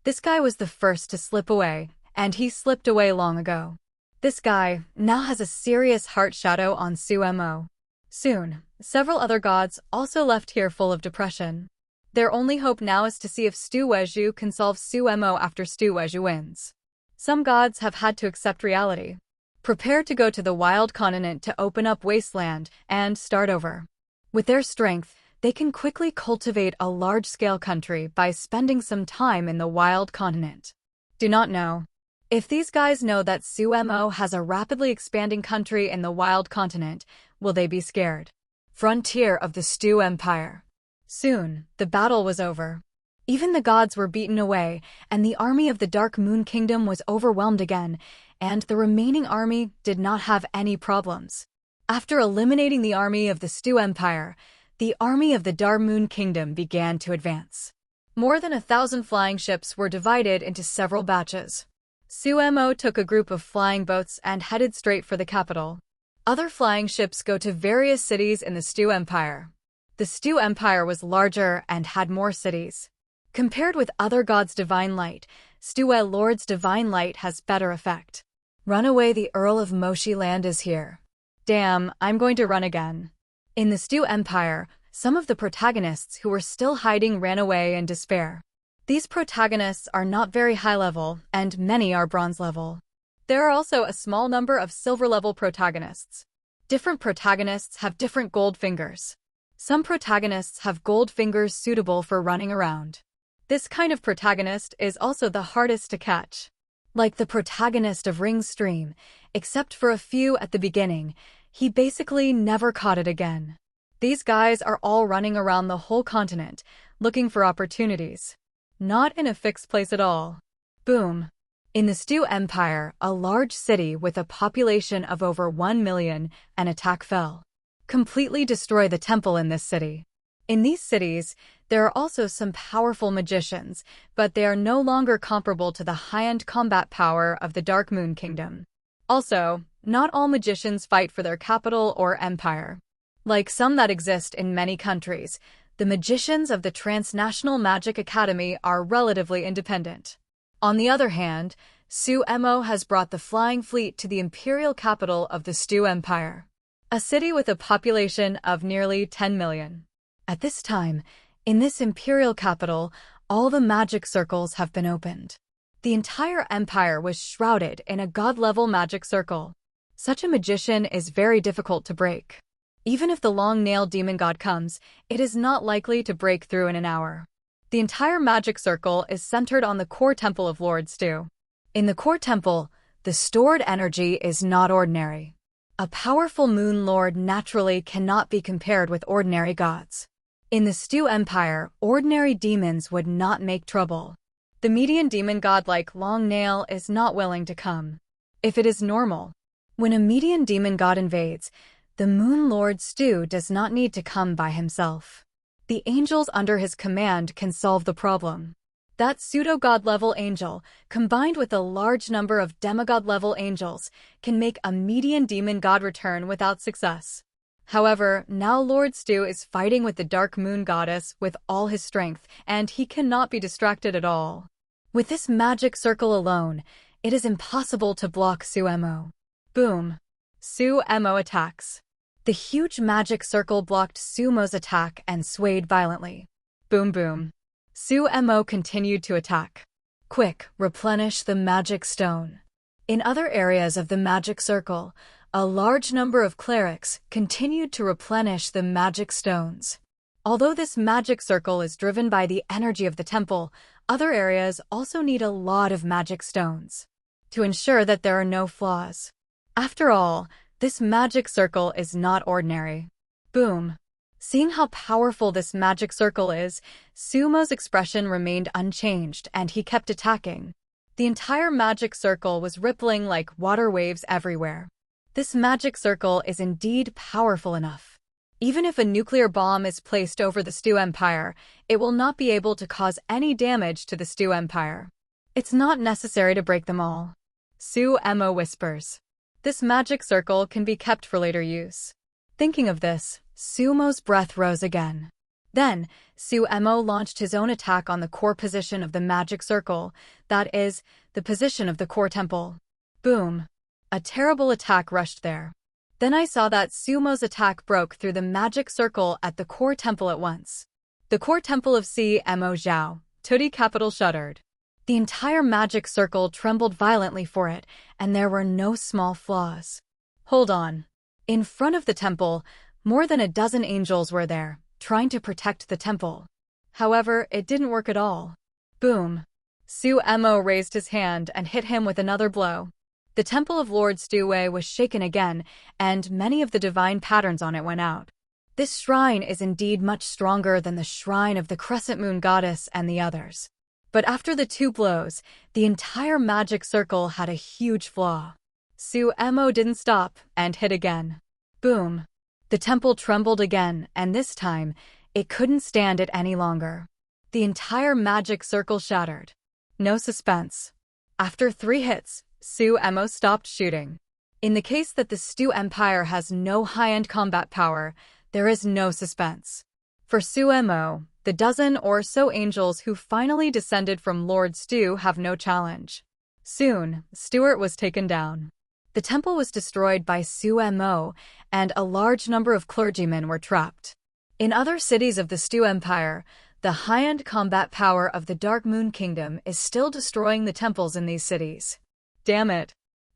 this guy was the first to slip away, and he slipped away long ago. This guy now has a serious heart shadow on Suemo. Soon, several other gods also left here full of depression. Their only hope now is to see if Stuweju can solve Suemo after Stuweju wins. Some gods have had to accept reality. Prepare to go to the wild continent to open up wasteland and start over. With their strength, they can quickly cultivate a large-scale country by spending some time in the wild continent. Do not know. If these guys know that Suemo has a rapidly expanding country in the wild continent, will they be scared? Frontier of the Stu Empire. Soon, the battle was over. Even the gods were beaten away, and the army of the Dark Moon Kingdom was overwhelmed again, and the remaining army did not have any problems. After eliminating the army of the Stu Empire, the army of the Dark Moon Kingdom began to advance. More than 1,000 flying ships were divided into several batches. Suemo took a group of flying boats and headed straight for the capital. Other flying ships go to various cities in the Stu Empire. The Stu Empire was larger and had more cities. Compared with other gods' divine light, Stue Lord's divine light has better effect. Run away, the Earl of Moshi Land is here. Damn, I'm going to run again. In the Stu Empire, some of the protagonists who were still hiding ran away in despair. These protagonists are not very high level, and many are bronze level. There are also a small number of silver level protagonists. Different protagonists have different gold fingers. Some protagonists have gold fingers suitable for running around. This kind of protagonist is also the hardest to catch. Like the protagonist of Ring Stream, except for a few at the beginning, he basically never caught it again. These guys are all running around the whole continent, looking for opportunities. Not in a fixed place at all. Boom. In the Stu Empire, a large city with a population of over 1 million, an attack fell. Completely destroy the temple in this city. In these cities, There are also some powerful magicians, but they are no longer comparable to the high-end combat power of the Dark Moon Kingdom. Also, not all magicians fight for their capital or empire. Like some that exist in many countries, the magicians of the Transnational Magic Academy are relatively independent. On the other hand, Suemo has brought the flying fleet to the imperial capital of the Stu Empire, a city with a population of nearly 10 million. At this time, in this imperial capital, all the magic circles have been opened. The entire empire was shrouded in a god-level magic circle. Such a magician is very difficult to break. Even if the long-nailed demon god comes, it is not likely to break through in an hour. The entire magic circle is centered on the core temple of Lord Stu. In the core temple, the stored energy is not ordinary. A powerful moon lord naturally cannot be compared with ordinary gods. In the Stu Empire, ordinary demons would not make trouble. The median demon god like Long Nail is not willing to come. If it is normal, when a median demon god invades, the Moon Lord Stu does not need to come by himself. The angels under his command can solve the problem. That pseudo-god-level angel, combined with a large number of demigod-level angels, can make a median demon god return without success. However, now Lord Stu is fighting with the Dark Moon Goddess with all his strength, and he cannot be distracted at all. With this magic circle alone, it is impossible to block Suemo. Boom. Suemo attacks. The huge magic circle blocked Sumo's attack and swayed violently. Boom boom. Suemo continued to attack. Quick, replenish the magic stone. In other areas of the magic circle, a large number of clerics continued to replenish the magic stones. Although this magic circle is driven by the energy of the temple, other areas also need a lot of magic stones to ensure that there are no flaws. After all, this magic circle is not ordinary. Boom. Seeing how powerful this magic circle is, Sumo's expression remained unchanged and he kept attacking. The entire magic circle was rippling like water waves everywhere. This magic circle is indeed powerful enough. Even if a nuclear bomb is placed over the Stu Empire, it will not be able to cause any damage to the Stu Empire. It's not necessary to break them all. Suemo whispers. This magic circle can be kept for later use. Thinking of this, Sumo's breath rose again. Then, Suemo launched his own attack on the core position of the magic circle, that is, the position of the core temple. Boom. A terrible attack rushed there. Then I saw that Sumo's attack broke through the magic circle at the core temple at once. The core temple of Mo Zhao, Tudi capital shuddered. The entire magic circle trembled violently for it, and there were no small flaws. Hold on. In front of the temple, more than a dozen angels were there, trying to protect the temple. However, it didn't work at all. Boom. Suemo raised his hand and hit him with another blow. The temple of Lord Stuwei was shaken again, and many of the divine patterns on it went out. This shrine is indeed much stronger than the shrine of the Crescent Moon Goddess and the others. But after the two blows, the entire magic circle had a huge flaw. Suemo didn't stop and hit again. Boom. The temple trembled again, and this time, it couldn't stand it any longer. The entire magic circle shattered. No suspense. After 3 hits, Suemo stopped shooting. In the case that the Stu Empire has no high-end combat power, there is no suspense. For Suemo, the dozen or so angels who finally descended from Lord Stu have no challenge. Soon, Stuart was taken down. The temple was destroyed by Suemo, and a large number of clergymen were trapped. In other cities of the Stu Empire, the high-end combat power of the Dark Moon Kingdom is still destroying the temples in these cities. Damn it.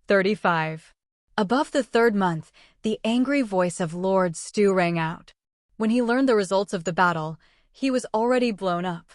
35. Above the 3rd month, the angry voice of Lord Stu rang out. When he learned the results of the battle, he was already blown up.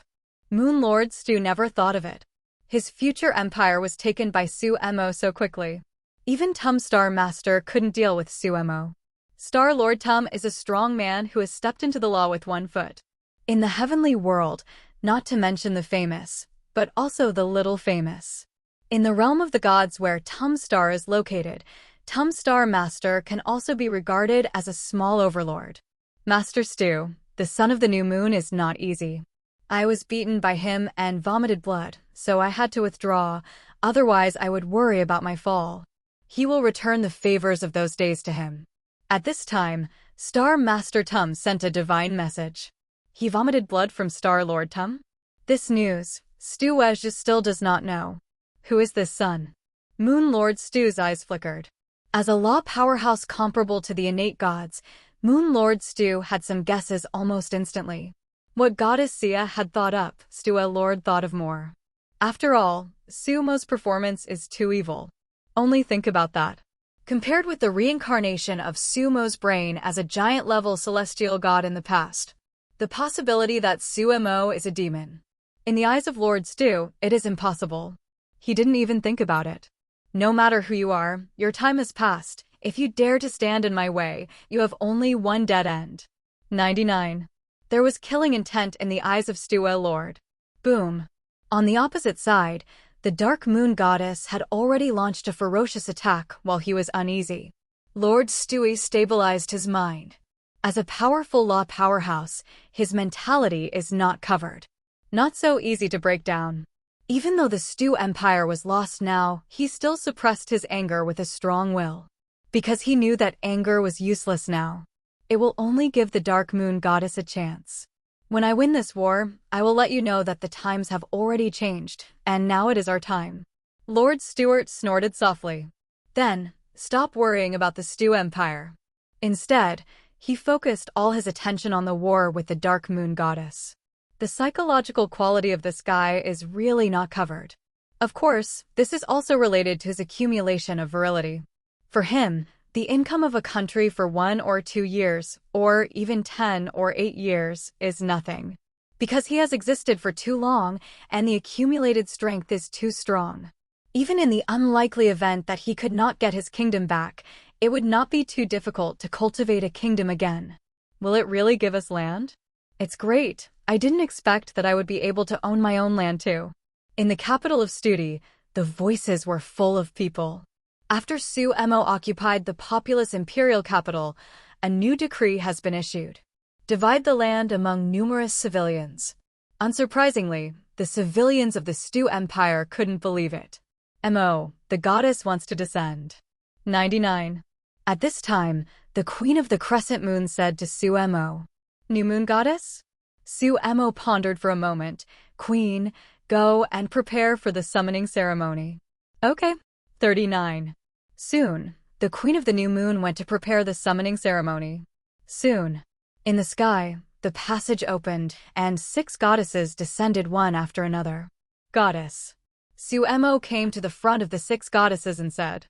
Moon Lord Stu never thought of it. His future empire was taken by Suemo so quickly. Even Tum Star Master couldn't deal with Suemo. Star Lord Tum is a strong man who has stepped into the law with 1 foot. In the heavenly world, not to mention the famous, but also the little famous. In the realm of the gods where Tum Star is located, Tum Star Master can also be regarded as a small overlord. Master Stu, The son of the new moon is not easy. I was beaten by him and vomited blood, so I had to withdraw, otherwise I would worry about my fall. He will return the favors of those days to him. At this time, Star Master Tum sent a divine message. He vomited blood from Star Lord Tum? This news, Stu Wej still does not know. Who is this son? Moon Lord Stu's eyes flickered. As a law powerhouse comparable to the innate gods, Moon Lord Stu had some guesses almost instantly. What Goddess Sia had thought up, Stu Lord thought of more. After all, Sumo's performance is too evil. Only think about that. Compared with the reincarnation of Sumo's brain as a giant-level celestial god in the past, the possibility that Sumo is a demon. In the eyes of Lord Stu, it is impossible. He didn't even think about it. No matter who you are, your time has passed. If you dare to stand in my way, you have only one dead end. 99. There was killing intent in the eyes of Stu Lord. Boom. On the opposite side, the Dark Moon Goddess had already launched a ferocious attack while he was uneasy. Lord Stewie stabilized his mind. As a powerful law powerhouse, his mentality is not covered. Not so easy to break down. Even though the Stu Empire was lost now, he still suppressed his anger with a strong will. Because he knew that anger was useless now. It will only give the Dark Moon Goddess a chance. When I win this war, I will let you know that the times have already changed, and now it is our time. Lord Stuart snorted softly. Then, stop worrying about the Stu Empire. Instead, he focused all his attention on the war with the Dark Moon Goddess. The psychological quality of this guy is really not covered. Of course, this is also related to his accumulation of virility. For him, the income of a country for 1 or 2 years, or even 10 or 8 years, is nothing. Because he has existed for too long, and the accumulated strength is too strong. Even in the unlikely event that he could not get his kingdom back, it would not be too difficult to cultivate a kingdom again. Will it really give us land? It's great. I didn't expect that I would be able to own my own land too. In the capital of Studi, the voices were full of people. After Sumo occupied the populous imperial capital, a new decree has been issued. Divide the land among numerous civilians. Unsurprisingly, the civilians of the Stu Empire couldn't believe it. The goddess wants to descend. 99. At this time, the Queen of the Crescent Moon said to Sumo, New Moon Goddess? Sumo pondered for a moment. Queen, go and prepare for the summoning ceremony. Okay. 39. Soon, the Queen of the New Moon went to prepare the summoning ceremony. Soon, in the sky, the passage opened, and 6 goddesses descended one after another. Goddess. Sumo came to the front of the 6 goddesses and said,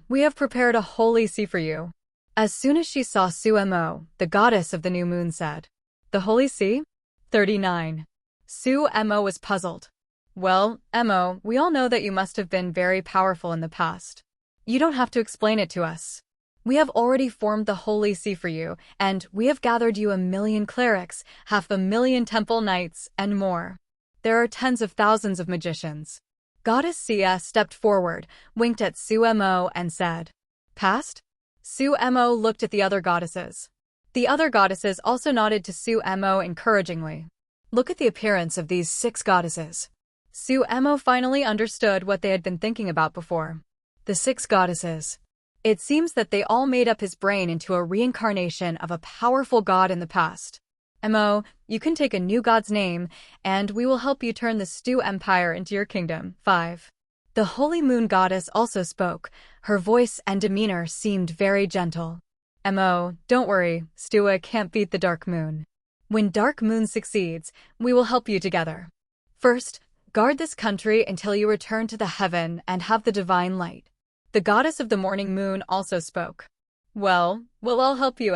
we have prepared a holy sea for you. As soon as she saw Sumo, the goddess of the new moon said, The holy sea? 39. Sumo was puzzled. Well, we all know that you must have been very powerful in the past. You don't have to explain it to us. We have already formed the holy sea for you, and we have gathered you 1,000,000 clerics, 500,000 temple knights, and more. There are tens of thousands of magicians. Goddess Sia stepped forward, winked at Sumo, and said, Past? Sumo looked at the other goddesses. The other goddesses also nodded to Sumo encouragingly. Look at the appearance of these 6 goddesses. Sumo finally understood what they had been thinking about before. The 6 goddesses. It seems that they all made up his brain into a reincarnation of a powerful god in the past. You can take a new god's name, and we will help you turn the Stu Empire into your kingdom. 5. The Holy Moon Goddess also spoke. Her voice and demeanor seemed very gentle. Don't worry, Stua can't beat the Dark Moon. When Dark Moon succeeds, we will help you together. First, guard this country until you return to the heaven and have the divine light. The goddess of the morning moon also spoke. Well, we'll all help you,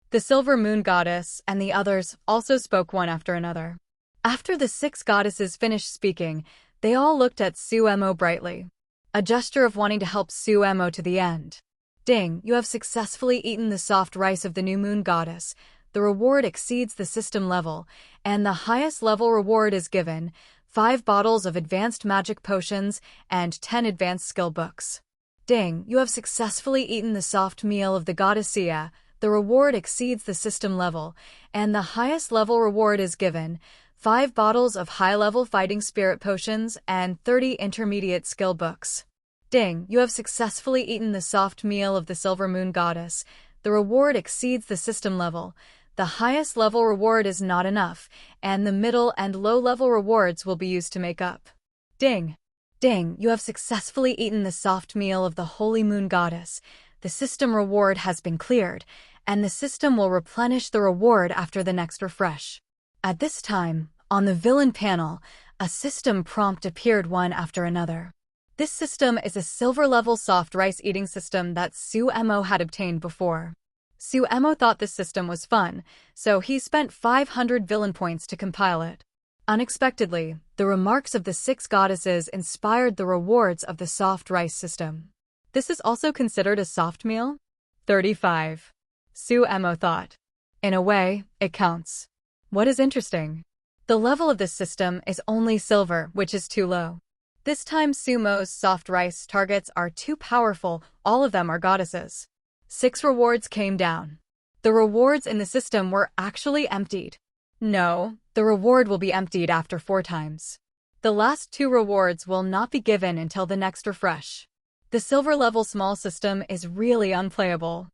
The Silver Moon Goddess and the others also spoke one after another. After the 6 goddesses finished speaking, they all looked at Sumo brightly. A gesture of wanting to help Sumo to the end. Ding, you have successfully eaten the soft rice of the New Moon Goddess. The reward exceeds the system level, and the highest level reward is given, 5 bottles of advanced magic potions and 10 advanced skill books. Ding, you have successfully eaten the soft meal of the goddess Sia. the reward exceeds the system level, and the highest level reward is given 5 bottles of high-level fighting spirit potions and 30 intermediate skill books. Ding, you have successfully eaten the soft meal of the Silver Moon Goddess. The reward exceeds the system level. The highest level reward is not enough, and the middle and low-level rewards will be used to make up. Ding. Ding, you have successfully eaten the soft meal of the Holy Moon Goddess. The system reward has been cleared, and the system will replenish the reward after the next refresh. At this time, on the villain panel, a system prompt appeared one after another. This system is a silver-level soft rice eating system that Sumo had obtained before. Sumo thought this system was fun, so he spent 500 villain points to compile it. Unexpectedly, the remarks of the 6 goddesses inspired the rewards of the soft rice system. This is also considered a soft meal? 35. Sumo thought. In a way, it counts. What is interesting? The level of this system is only silver, which is too low. This time Sumo's soft rice targets are too powerful, all of them are goddesses. 6 rewards came down. The rewards in the system were actually emptied. No, the reward will be emptied after 4 times. The last 2 rewards will not be given until the next refresh. The silver level small system is really unplayable.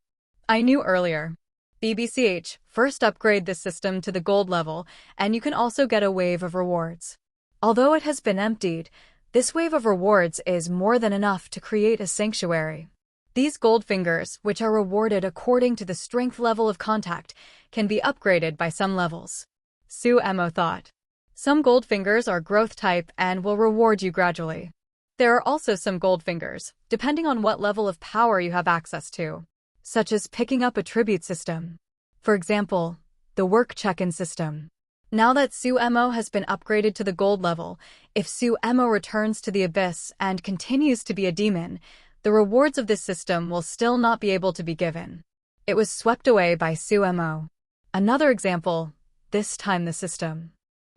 I knew earlier. BBCH, first upgrade this system to the gold level, and you can also get a wave of rewards. Although it has been emptied, this wave of rewards is more than enough to create a sanctuary. These gold fingers, which are rewarded according to the strength level of contact, can be upgraded by some levels. Sumo thought. Some gold fingers are growth type and will reward you gradually. There are also some gold fingers, depending on what level of power you have access to, such as picking up a tribute system. For example, the work check-in system. Now that Sumo has been upgraded to the gold level, if Sumo returns to the abyss and continues to be a demon, the rewards of this system will still not be able to be given. It was swept away by Sumo. Another example, this time the system.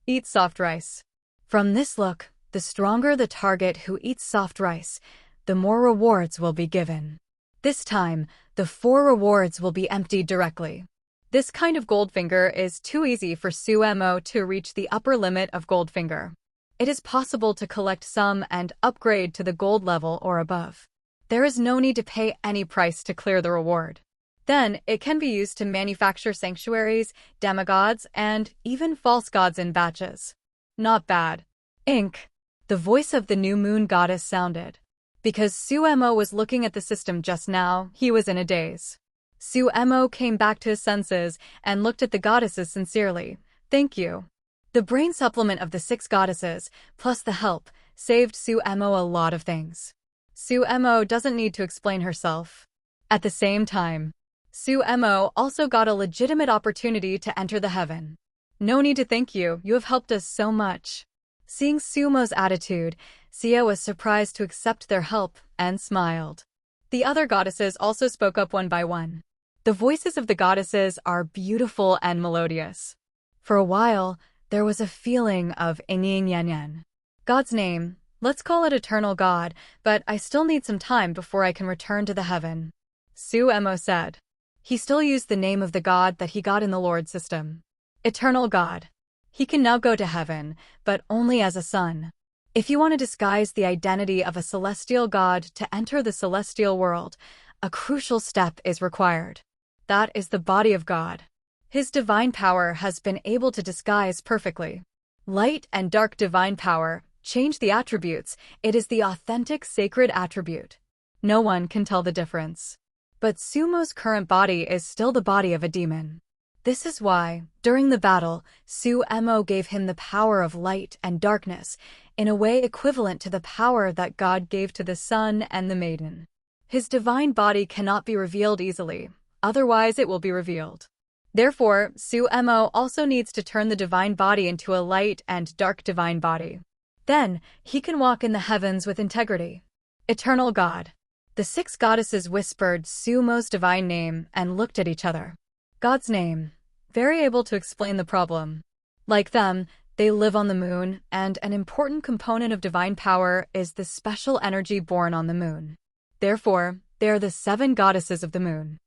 Eat soft rice. From this look, the stronger the target who eats soft rice, the more rewards will be given. This time, the 4 rewards will be emptied directly. This kind of Goldfinger is too easy for Sumo to reach the upper limit of Goldfinger. It is possible to collect some and upgrade to the gold level or above. There is no need to pay any price to clear the reward. Then, it can be used to manufacture sanctuaries, demigods, and even false gods in batches. Not bad. Ink. The voice of the new moon goddess sounded. Because Sumo was looking at the system just now, he was in a daze. Sumo came back to his senses and looked at the goddesses sincerely. Thank you. The brain supplement of the 6 goddesses, plus the help, saved Sumo a lot of things. Sumo doesn't need to explain herself. At the same time, Sumo also got a legitimate opportunity to enter the heaven. No need to thank you, you have helped us so much. Seeing Sumo's attitude, Sia was surprised to accept their help and smiled. The other goddesses also spoke up one by one. The voices of the goddesses are beautiful and melodious. For a while, there was a feeling of yin yang. God's name, let's call it Eternal God, but I still need some time before I can return to the heaven. Sumo said. He still used the name of the god that he got in the Lord system. Eternal God. He can now go to heaven, but only as a son. If you want to disguise the identity of a celestial god to enter the celestial world, a crucial step is required. That is the body of God. His divine power has been able to disguise perfectly. Light and dark divine power change the attributes. It is the authentic sacred attribute. No one can tell the difference. But Sumo's current body is still the body of a demon. This is why, during the battle, Sumo gave him the power of light and darkness, in a way equivalent to the power that God gave to the sun and the maiden. His divine body cannot be revealed easily, otherwise it will be revealed. Therefore, Sumo also needs to turn the divine body into a light and dark divine body. Then, he can walk in the heavens with integrity. Eternal God. The 6 goddesses whispered Sumo's divine name and looked at each other. God's name. Very able to explain the problem. Like them, they live on the moon, and an important component of divine power is the special energy born on the moon. Therefore, they are the 7 goddesses of the moon.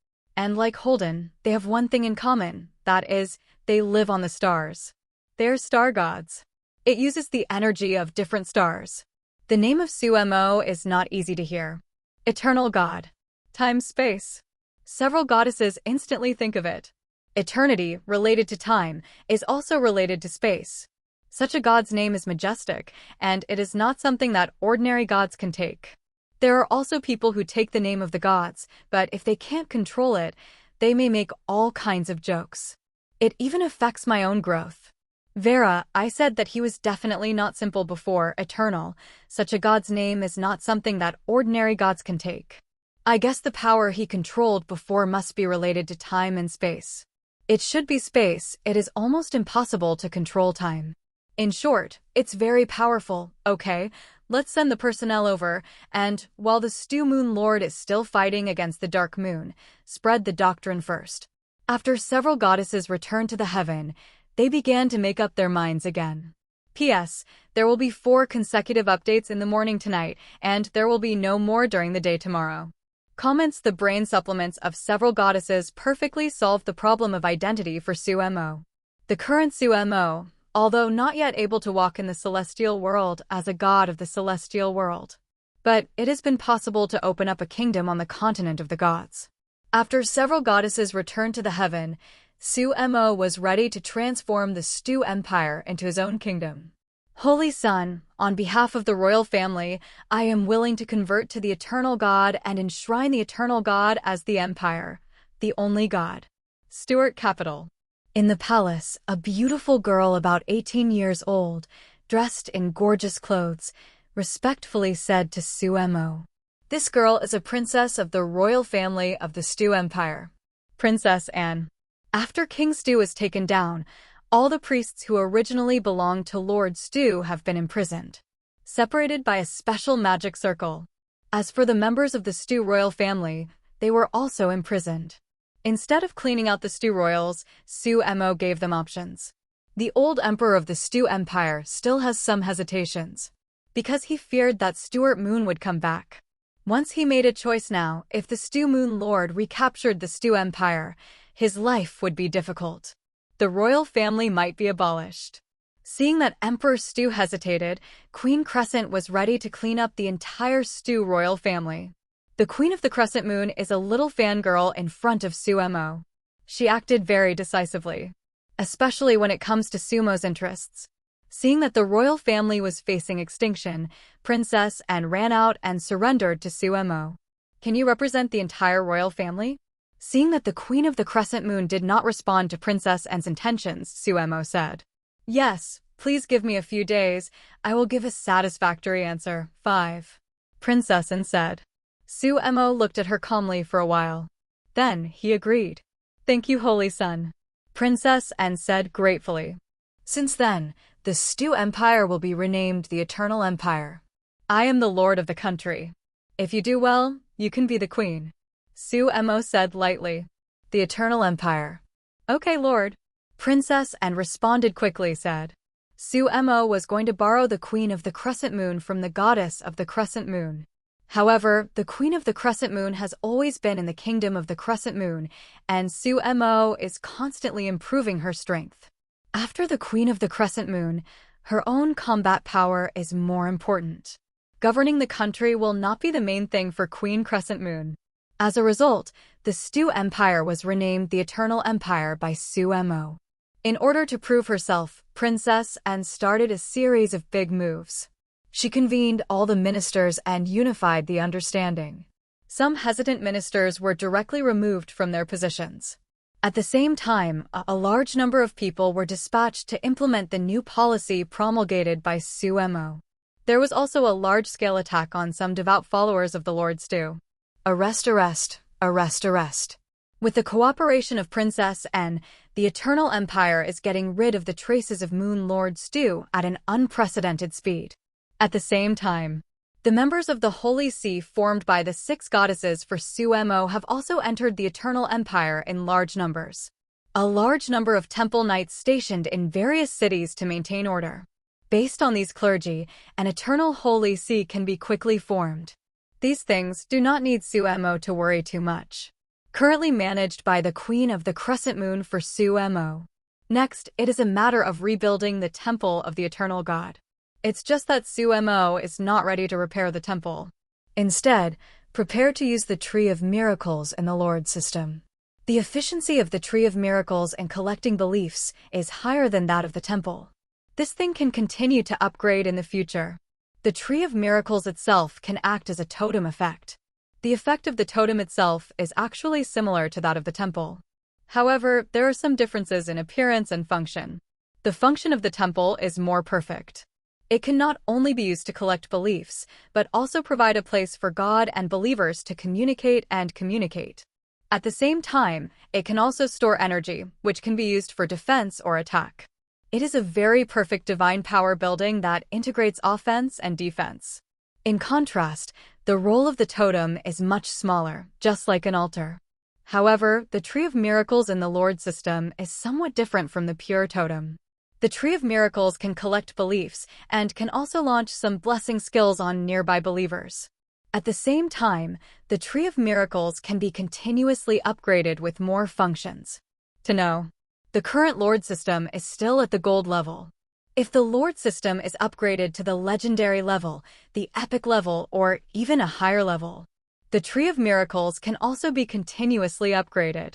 And like Holden, they have one thing in common, that is, they live on the stars. They're star gods. It uses the energy of different stars. The name of Sumo is not easy to hear. Eternal God. Time-space. Several goddesses instantly think of it. Eternity, related to time, is also related to space. Such a god's name is majestic, and it is not something that ordinary gods can take. There are also people who take the name of the gods, but if they can't control it, they may make all kinds of jokes. It even affects my own growth. Vera, I said that he was definitely not simple before, eternal. Such a god's name is not something that ordinary gods can take. I guess the power he controlled before must be related to time and space. It should be space, it is almost impossible to control time. In short, it's very powerful, okay? Let's send the personnel over, and, while the Stew Moon Lord is still fighting against the Dark Moon, spread the doctrine first. After several goddesses returned to the heaven, they began to make up their minds again. P.S. There will be 4 consecutive updates in the morning tonight, and there will be no more during the day tomorrow. Comments: the brain supplements of several goddesses perfectly solve the problem of identity for Sumo. The current Sumo, although not yet able to walk in the celestial world as a god of the celestial world. But it has been possible to open up a kingdom on the continent of the gods. After several goddesses returned to the heaven, Sumo was ready to transform the Stew Empire into his own kingdom. Holy Son, on behalf of the royal family, I am willing to convert to the eternal God and enshrine the eternal God as the Empire, the only God. Stuart Capital. In the palace, a beautiful girl about 18 years old, dressed in gorgeous clothes, respectfully said to Sumo, "This girl is a princess of the royal family of the Stew Empire. Princess Anne." After King Stew is taken down, all the priests who originally belonged to Lord Stew have been imprisoned, separated by a special magic circle. As for the members of the Stew royal family, they were also imprisoned. Instead of cleaning out the Stew royals, Sumo gave them options. The old emperor of the Stew Empire still has some hesitations, because he feared that Stuart Moon would come back. Once he made a choice now, if the Stew Moon Lord recaptured the Stew Empire, his life would be difficult. The royal family might be abolished. Seeing that Emperor Stew hesitated, Queen Crescent was ready to clean up the entire Stew royal family. The Queen of the Crescent Moon is a little fangirl in front of Sumo. She acted very decisively, especially when it comes to Sumo's interests. Seeing that the royal family was facing extinction, Princess Anne ran out and surrendered to Sumo. "Can you represent the entire royal family?" Seeing that the Queen of the Crescent Moon did not respond to Princess Anne's intentions, Sumo said, "Yes, please give me a few days. I will give a satisfactory answer." 5. Princess Anne said. Sumo looked at her calmly for a while. Then he agreed. "Thank you, Holy Son." Princess Anne said gratefully. "Since then, the Stew Empire will be renamed the Eternal Empire. I am the lord of the country. If you do well, you can be the queen." Sumo said lightly. "The Eternal Empire." "Okay, Lord." Princess Anne responded quickly, said. Sumo was going to borrow the Queen of the Crescent Moon from the Goddess of the Crescent Moon. However, the Queen of the Crescent Moon has always been in the Kingdom of the Crescent Moon, and Sumo is constantly improving her strength. After the Queen of the Crescent Moon, her own combat power is more important. Governing the country will not be the main thing for Queen Crescent Moon. As a result, the Stew Empire was renamed the Eternal Empire by Sumo. In order to prove herself, Princess Anne started a series of big moves. She convened all the ministers and unified the understanding. Some hesitant ministers were directly removed from their positions. At the same time, a large number of people were dispatched to implement the new policy promulgated by Sumo. There was also a large-scale attack on some devout followers of the Lord Stew. Arrest, arrest, arrest, arrest. With the cooperation of Princess Anne, the Eternal Empire is getting rid of the traces of Moon Lord Stew at an unprecedented speed. At the same time, the members of the Holy See formed by the 6 goddesses for Sumo have also entered the Eternal Empire in large numbers. A large number of temple knights stationed in various cities to maintain order. Based on these clergy, an Eternal Holy See can be quickly formed. These things do not need Sumo to worry too much. currently managed by the Queen of the Crescent Moon for Sumo. Next, it is a matter of rebuilding the Temple of the Eternal God. It's just that Sumo is not ready to repair the temple. Instead, prepare to use the Tree of Miracles in the Lord system. The efficiency of the Tree of Miracles in collecting beliefs is higher than that of the temple. This thing can continue to upgrade in the future. The Tree of Miracles itself can act as a totem effect. The effect of the totem itself is actually similar to that of the temple. However, there are some differences in appearance and function. The function of the temple is more perfect. It can not only be used to collect beliefs, but also provide a place for God and believers to communicate and communicate. At the same time, it can also store energy, which can be used for defense or attack. It is a very perfect divine power building that integrates offense and defense. In contrast, the role of the totem is much smaller, just like an altar. However, the Tree of Miracles in the Lord system is somewhat different from the pure totem. The Tree of Miracles can collect beliefs and can also launch some blessing skills on nearby believers. At the same time, the Tree of Miracles can be continuously upgraded with more functions. To know, the current Lord system is still at the gold level. If the Lord system is upgraded to the legendary level, the epic level, or even a higher level, the Tree of Miracles can also be continuously upgraded.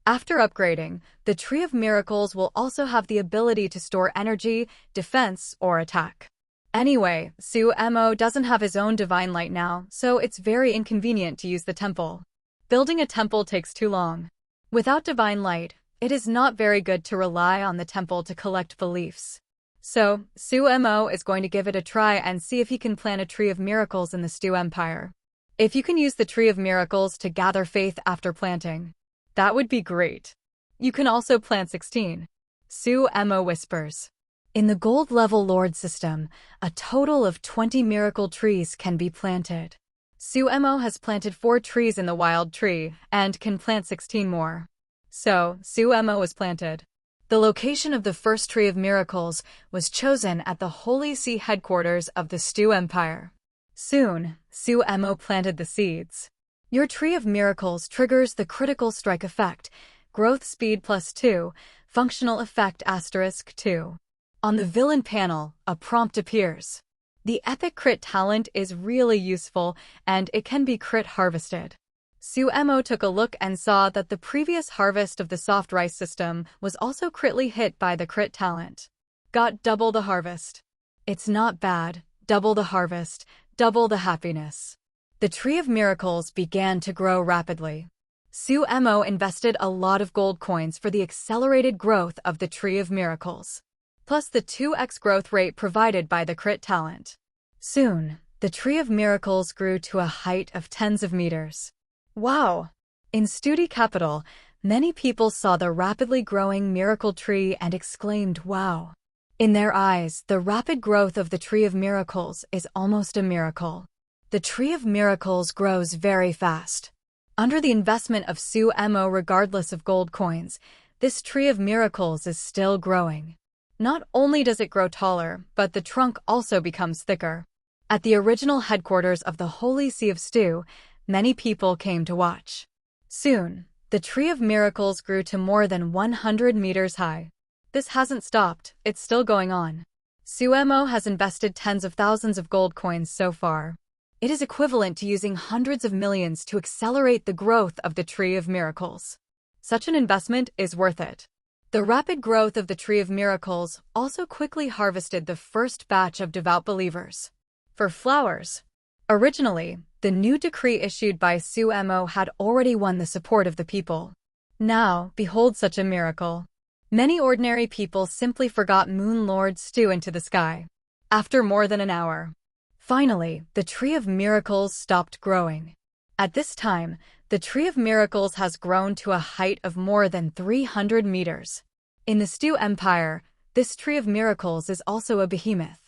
After upgrading, the Tree of Miracles will also have the ability to store energy, defense, or attack. Anyway, Sumo doesn't have his own divine light now, so it's very inconvenient to use the temple. Building a temple takes too long. Without divine light, it is not very good to rely on the temple to collect beliefs. So, Sumo is going to give it a try and see if he can plant a Tree of Miracles in the Stu Empire. If you can use the Tree of Miracles to gather faith after planting, that would be great. You can also plant 16. Sumo whispers. In the gold level Lord system, a total of 20 miracle trees can be planted. Sumo has planted 4 trees in the wild tree and can plant 16 more. So, Sumo was planted. The location of the first Tree of Miracles was chosen at the Holy See headquarters of the Stu Empire. Soon, Sumo planted the seeds. Your Tree of Miracles triggers the critical strike effect, growth speed +2, functional effect *2. On the villain panel, a prompt appears. The epic crit talent is really useful, and it can be crit harvested. Sumo took a look and saw that the previous harvest of the soft rice system was also critly hit by the crit talent. Got double the harvest. It's not bad, double the harvest, double the happiness. The Tree of Miracles began to grow rapidly. Sumo invested a lot of gold coins for the accelerated growth of the Tree of Miracles, plus the 2x growth rate provided by the crit talent. Soon, the Tree of Miracles grew to a height of tens of meters. Wow! In Studi Capital, many people saw the rapidly growing miracle tree and exclaimed, wow! In their eyes, the rapid growth of the Tree of Miracles is almost a miracle. The Tree of Miracles grows very fast. Under the investment of Sumo regardless of gold coins, this Tree of Miracles is still growing. Not only does it grow taller, but the trunk also becomes thicker. At the original headquarters of the Holy See of Stu, many people came to watch. Soon, the Tree of Miracles grew to more than 100 meters high. This hasn't stopped, it's still going on. Sumo has invested tens of thousands of gold coins so far. It is equivalent to using hundreds of millions to accelerate the growth of the Tree of Miracles. Such an investment is worth it. The rapid growth of the Tree of Miracles also quickly harvested the first batch of devout believers. For flowers. Originally, the new decree issued by Sumo had already won the support of the people. Now, behold such a miracle. Many ordinary people simply forgot Moon Lord Stu into the sky. After more than an hour. Finally, the Tree of Miracles stopped growing. At this time, the Tree of Miracles has grown to a height of more than 300 meters. In the Stu Empire, this Tree of Miracles is also a behemoth.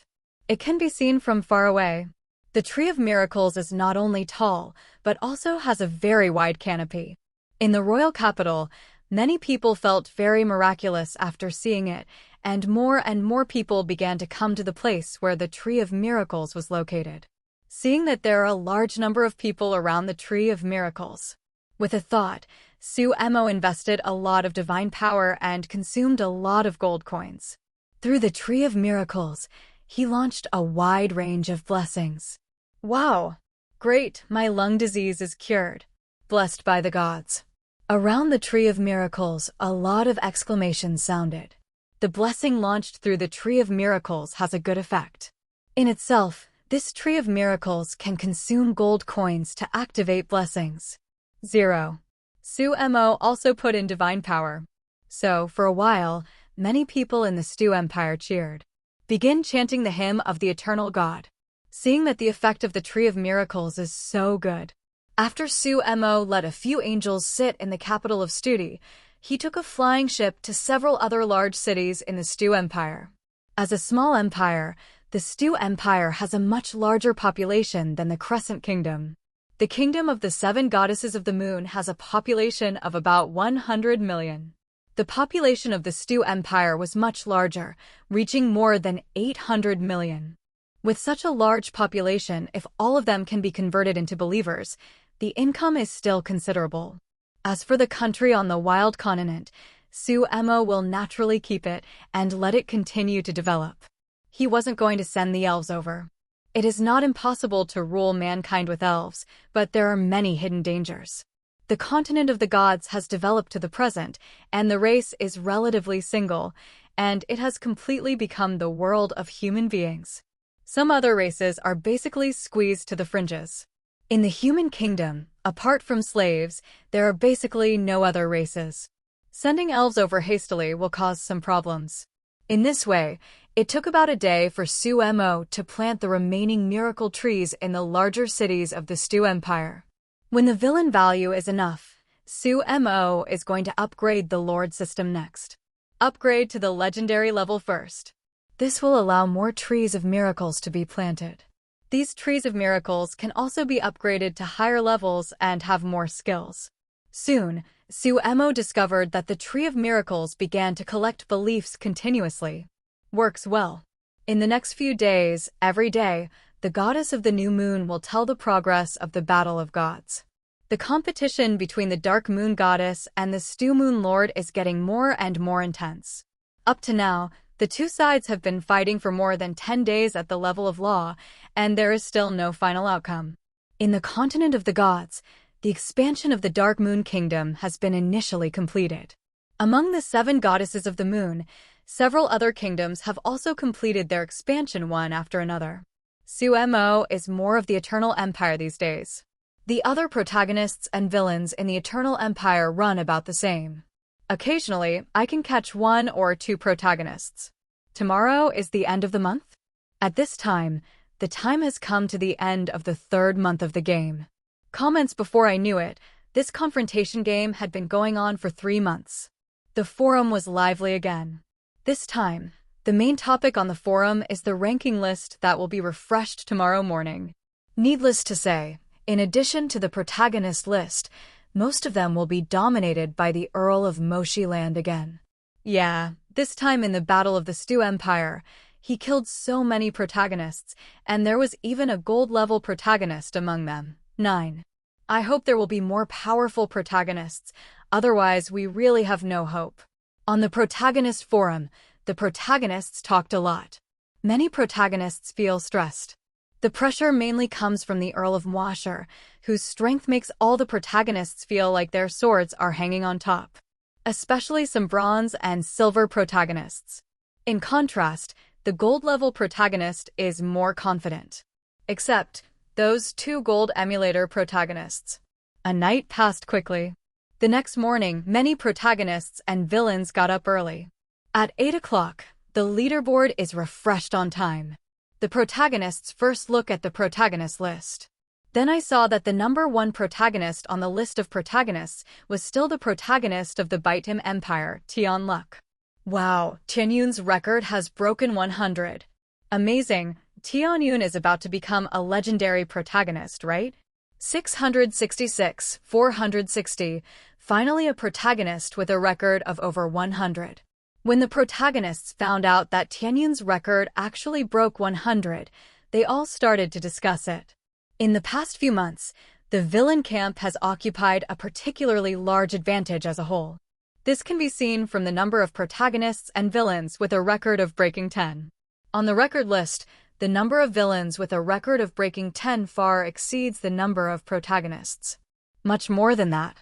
It can be seen from far away. The Tree of Miracles is not only tall, but also has a very wide canopy. In the royal capital, many people felt very miraculous after seeing it, and more people began to come to the place where the Tree of Miracles was located. Seeing that there are a large number of people around the Tree of Miracles. With a thought, Sumo invested a lot of divine power and consumed a lot of gold coins. Through the Tree of Miracles, he launched a wide range of blessings. Wow! Great, my lung disease is cured. Blessed by the gods. Around the Tree of Miracles, a lot of exclamations sounded. The blessing launched through the Tree of Miracles has a good effect. In itself, this Tree of Miracles can consume gold coins to activate blessings. 0. Sumo also put in divine power. So, for a while, many people in the Stu Empire cheered. Begin chanting the hymn of the eternal God. Seeing that the effect of the Tree of Miracles is so good. After Sumo let a few angels sit in the capital of Studi, he took a flying ship to several other large cities in the Stu Empire. As a small empire, the Stu Empire has a much larger population than the Crescent Kingdom. The Kingdom of the Seven Goddesses of the Moon has a population of about 100 million. The population of the Stu Empire was much larger, reaching more than 800 million. With such a large population, if all of them can be converted into believers, the income is still considerable. As for the country on the wild continent, Sumo will naturally keep it and let it continue to develop. He wasn't going to send the elves over. It is not impossible to rule mankind with elves, but there are many hidden dangers. The continent of the gods has developed to the present, and the race is relatively single, and it has completely become the world of human beings. Some other races are basically squeezed to the fringes. In the human kingdom, apart from slaves, there are basically no other races. Sending elves over hastily will cause some problems. In this way, it took about a day for Sumo to plant the remaining miracle trees in the larger cities of the Stu Empire. When the villain value is enough, Sumo is going to upgrade the Lord system next. Upgrade to the legendary level first. This will allow more trees of miracles to be planted. These trees of miracles can also be upgraded to higher levels and have more skills. Soon, Sumo discovered that the Tree of Miracles began to collect beliefs continuously. Works well. In the next few days, every day, the goddess of the new moon will tell the progress of the battle of gods. The competition between the Dark Moon Goddess and the Stu Moon Lord is getting more and more intense. Up to now, the two sides have been fighting for more than 10 days at the level of law, and there is still no final outcome. In the continent of the gods, the expansion of the Dark Moon Kingdom has been initially completed. Among the 7 goddesses of the moon, several other kingdoms have also completed their expansion one after another. Sumo is more of the Eternal Empire these days. The other protagonists and villains in the Eternal Empire run about the same. Occasionally, I can catch 1 or 2 protagonists. Tomorrow is the end of the month? At this time, the time has come to the end of the 3rd month of the game. Comments before I knew it, this confrontation game had been going on for 3 months. The forum was lively again. This time, the main topic on the forum is the ranking list that will be refreshed tomorrow morning. Needless to say, in addition to the protagonist list, most of them will be dominated by the Earl of Moshiland again. Yeah, this time in the Battle of the Stu Empire, he killed so many protagonists, and there was even a gold-level protagonist among them. 9. I hope there will be more powerful protagonists, otherwise we really have no hope. On the protagonist forum, the protagonists talked a lot. Many protagonists feel stressed. The pressure mainly comes from the Earl of Mwasher, whose strength makes all the protagonists feel like their swords are hanging on top. Especially some bronze and silver protagonists. In contrast, the gold-level protagonist is more confident. Except those 2 gold emulator protagonists. A night passed quickly. The next morning, many protagonists and villains got up early. At 8 o'clock, the leaderboard is refreshed on time. The protagonists first look at the protagonist list. Then I saw that the number 1 protagonist on the list of protagonists was still the protagonist of the Baitim Empire, Tian Luck. Wow, Tianyun's record has broken 100. Amazing, Tianyun is about to become a legendary protagonist, right? 666, 460, finally a protagonist with a record of over 100. When the protagonists found out that Tianyun's record actually broke 100, they all started to discuss it. In the past few months, The villain camp has occupied a particularly large advantage as a whole. This can be seen from the number of protagonists and villains with a record of breaking 10. On the record list, the number of villains with a record of breaking 10 far exceeds the number of protagonists. Much more than that.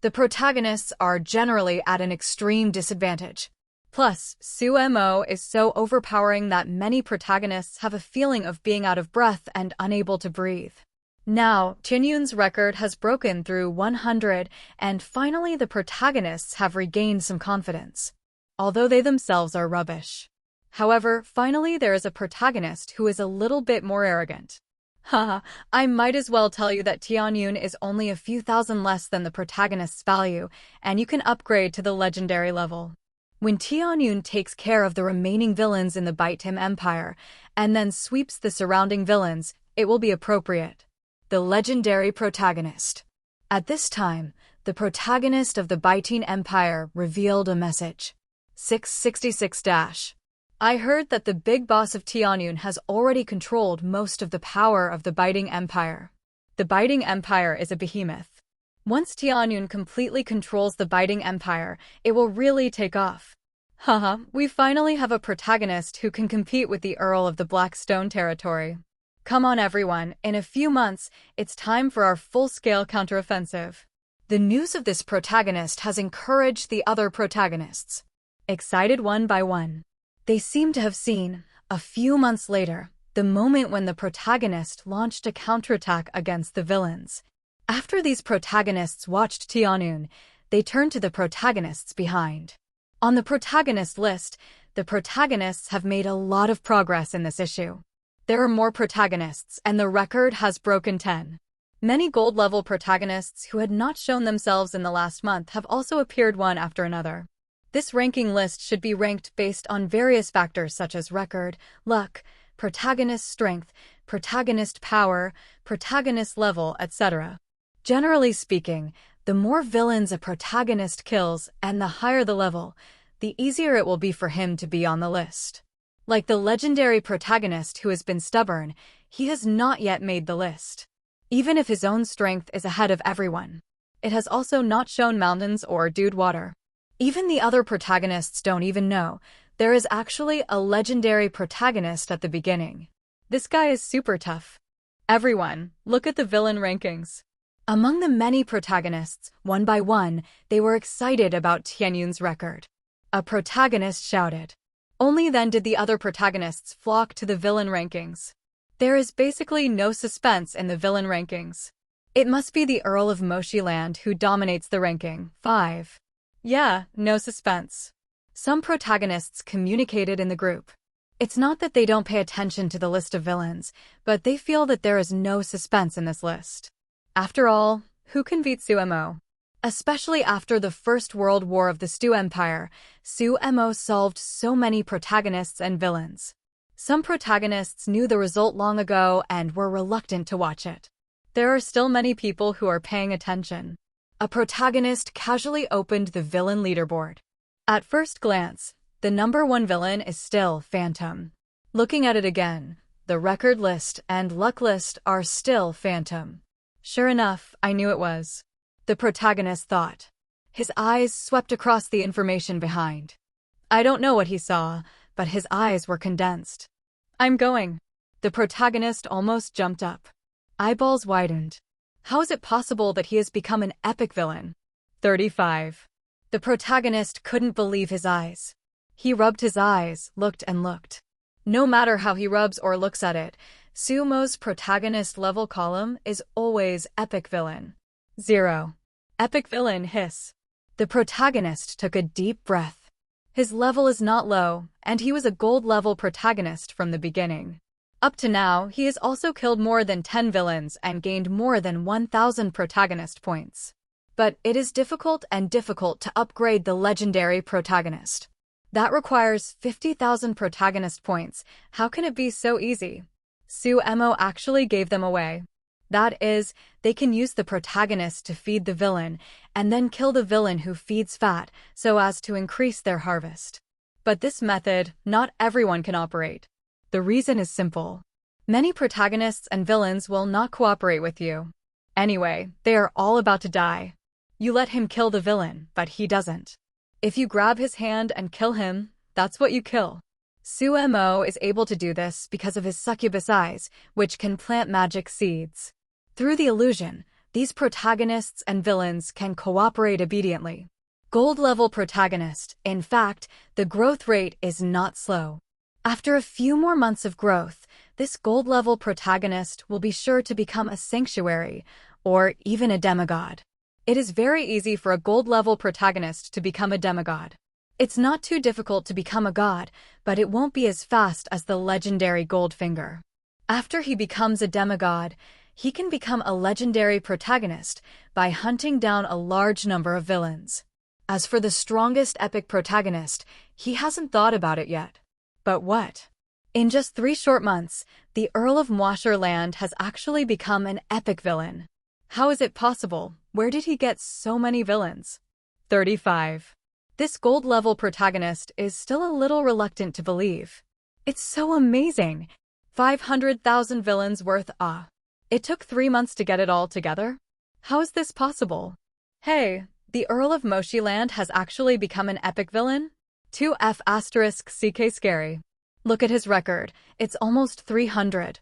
The protagonists are generally at an extreme disadvantage. Plus, Sumo is so overpowering that many protagonists have a feeling of being out of breath and unable to breathe. Now, Tianyun's record has broken through 100, and finally the protagonists have regained some confidence, although they themselves are rubbish. However, finally there is a protagonist who is a little bit more arrogant. Haha, I might as well tell you that Tianyun is only a few thousand less than the protagonist's value, and you can upgrade to the legendary level. When Tianyun takes care of the remaining villains in the Baitim Empire, and then sweeps the surrounding villains, it will be appropriate. The legendary protagonist. At this time, the protagonist of the Baitin Empire revealed a message. 666-. I heard that the big boss of Tianyun has already controlled most of the power of the Baiting Empire. The Baiting Empire is a behemoth. Once Tianyun completely controls the Baiting Empire, it will really take off. Haha, we finally have a protagonist who can compete with the Earl of the Black Stone territory. Come on everyone, in a few months, it's time for our full-scale counteroffensive. The news of this protagonist has encouraged the other protagonists. Excited one by one. They seem to have seen, a few months later, the moment when the protagonist launched a counterattack against the villains. After these protagonists watched Tianyun, they turned to the protagonists behind. On the protagonist list, the protagonists have made a lot of progress in this issue. There are more protagonists, and the record has broken 10. Many gold-level protagonists who had not shown themselves in the last month have also appeared one after another. This ranking list should be ranked based on various factors such as record, luck, protagonist strength, protagonist power, protagonist level, etc. Generally speaking, the more villains a protagonist kills and the higher the level, the easier it will be for him to be on the list. Like the legendary protagonist who has been stubborn, he has not yet made the list. Even if his own strength is ahead of everyone, it has also not shown mountains or dude water. Even the other protagonists don't even know there is actually a legendary protagonist at the beginning. This guy is super tough. Everyone, look at the villain rankings. Among the many protagonists, one by one, they were excited about Tianyun's record. A protagonist shouted. Only then did the other protagonists flock to the villain rankings. There is basically no suspense in the villain rankings. It must be the Earl of Moshiland who dominates the ranking. 5. Yeah, no suspense. Some protagonists communicated in the group. It's not that they don't pay attention to the list of villains, but they feel that there is no suspense in this list. After all, who can beat Sumo? Especially after the First World War of the Stu Empire, Sumo solved so many protagonists and villains. Some protagonists knew the result long ago and were reluctant to watch it. There are still many people who are paying attention. A protagonist casually opened the villain leaderboard. At first glance, the number one villain is still Phantom. Looking at it again, the record list and luck list are still Phantom. Sure enough, I knew it was. The protagonist thought. His eyes swept across the information behind. I don't know what he saw, but his eyes were condensed. I'm going. The protagonist almost jumped up. Eyeballs widened. How is it possible that he has become an epic villain? 35. The protagonist couldn't believe his eyes. He rubbed his eyes, looked and looked. No matter how he rubs or looks at it, Sumo's protagonist level column is always epic villain. 0. Epic villain hiss. The protagonist took a deep breath. His level is not low, and he was a gold level protagonist from the beginning. Up to now, he has also killed more than 10 villains and gained more than 1,000 protagonist points. But it is difficult to upgrade the legendary protagonist. That requires 50,000 protagonist points. How can it be so easy? Sumo actually gave them away. That is, they can use the protagonist to feed the villain, and then kill the villain who feeds fat, so as to increase their harvest. But this method, not everyone can operate. The reason is simple. Many protagonists and villains will not cooperate with you. Anyway, they are all about to die. You let him kill the villain, but he doesn't. If you grab his hand and kill him, that's what you kill. Sumo is able to do this because of his succubus eyes, which can plant magic seeds. Through the illusion, these protagonists and villains can cooperate obediently. Gold-level protagonist, in fact, the growth rate is not slow. After a few more months of growth, this gold-level protagonist will be sure to become a sanctuary, or even a demigod. It is very easy for a gold-level protagonist to become a demigod. It's not too difficult to become a god, but it won't be as fast as the legendary Goldfinger. After he becomes a demigod, he can become a legendary protagonist by hunting down a large number of villains. As for the strongest epic protagonist, he hasn't thought about it yet. But what? In just 3 short months, the Earl of Moshirland has actually become an epic villain. How is it possible? Where did he get so many villains? 35. This gold-level protagonist is still a little reluctant to believe. It's so amazing! 500,000 villains worth, It took 3 months to get it all together? How is this possible? Hey, the Earl of Moshirland has actually become an epic villain? 2F***CK scary. Look at his record, it's almost 300.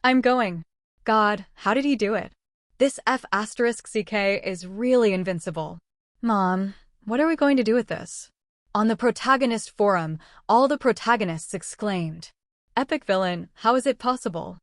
I'm going. God, how did he do it? This F***CK is really invincible. Mom, what are we going to do with this? On the protagonist forum, all the protagonists exclaimed, "Epic villain, how is it possible?"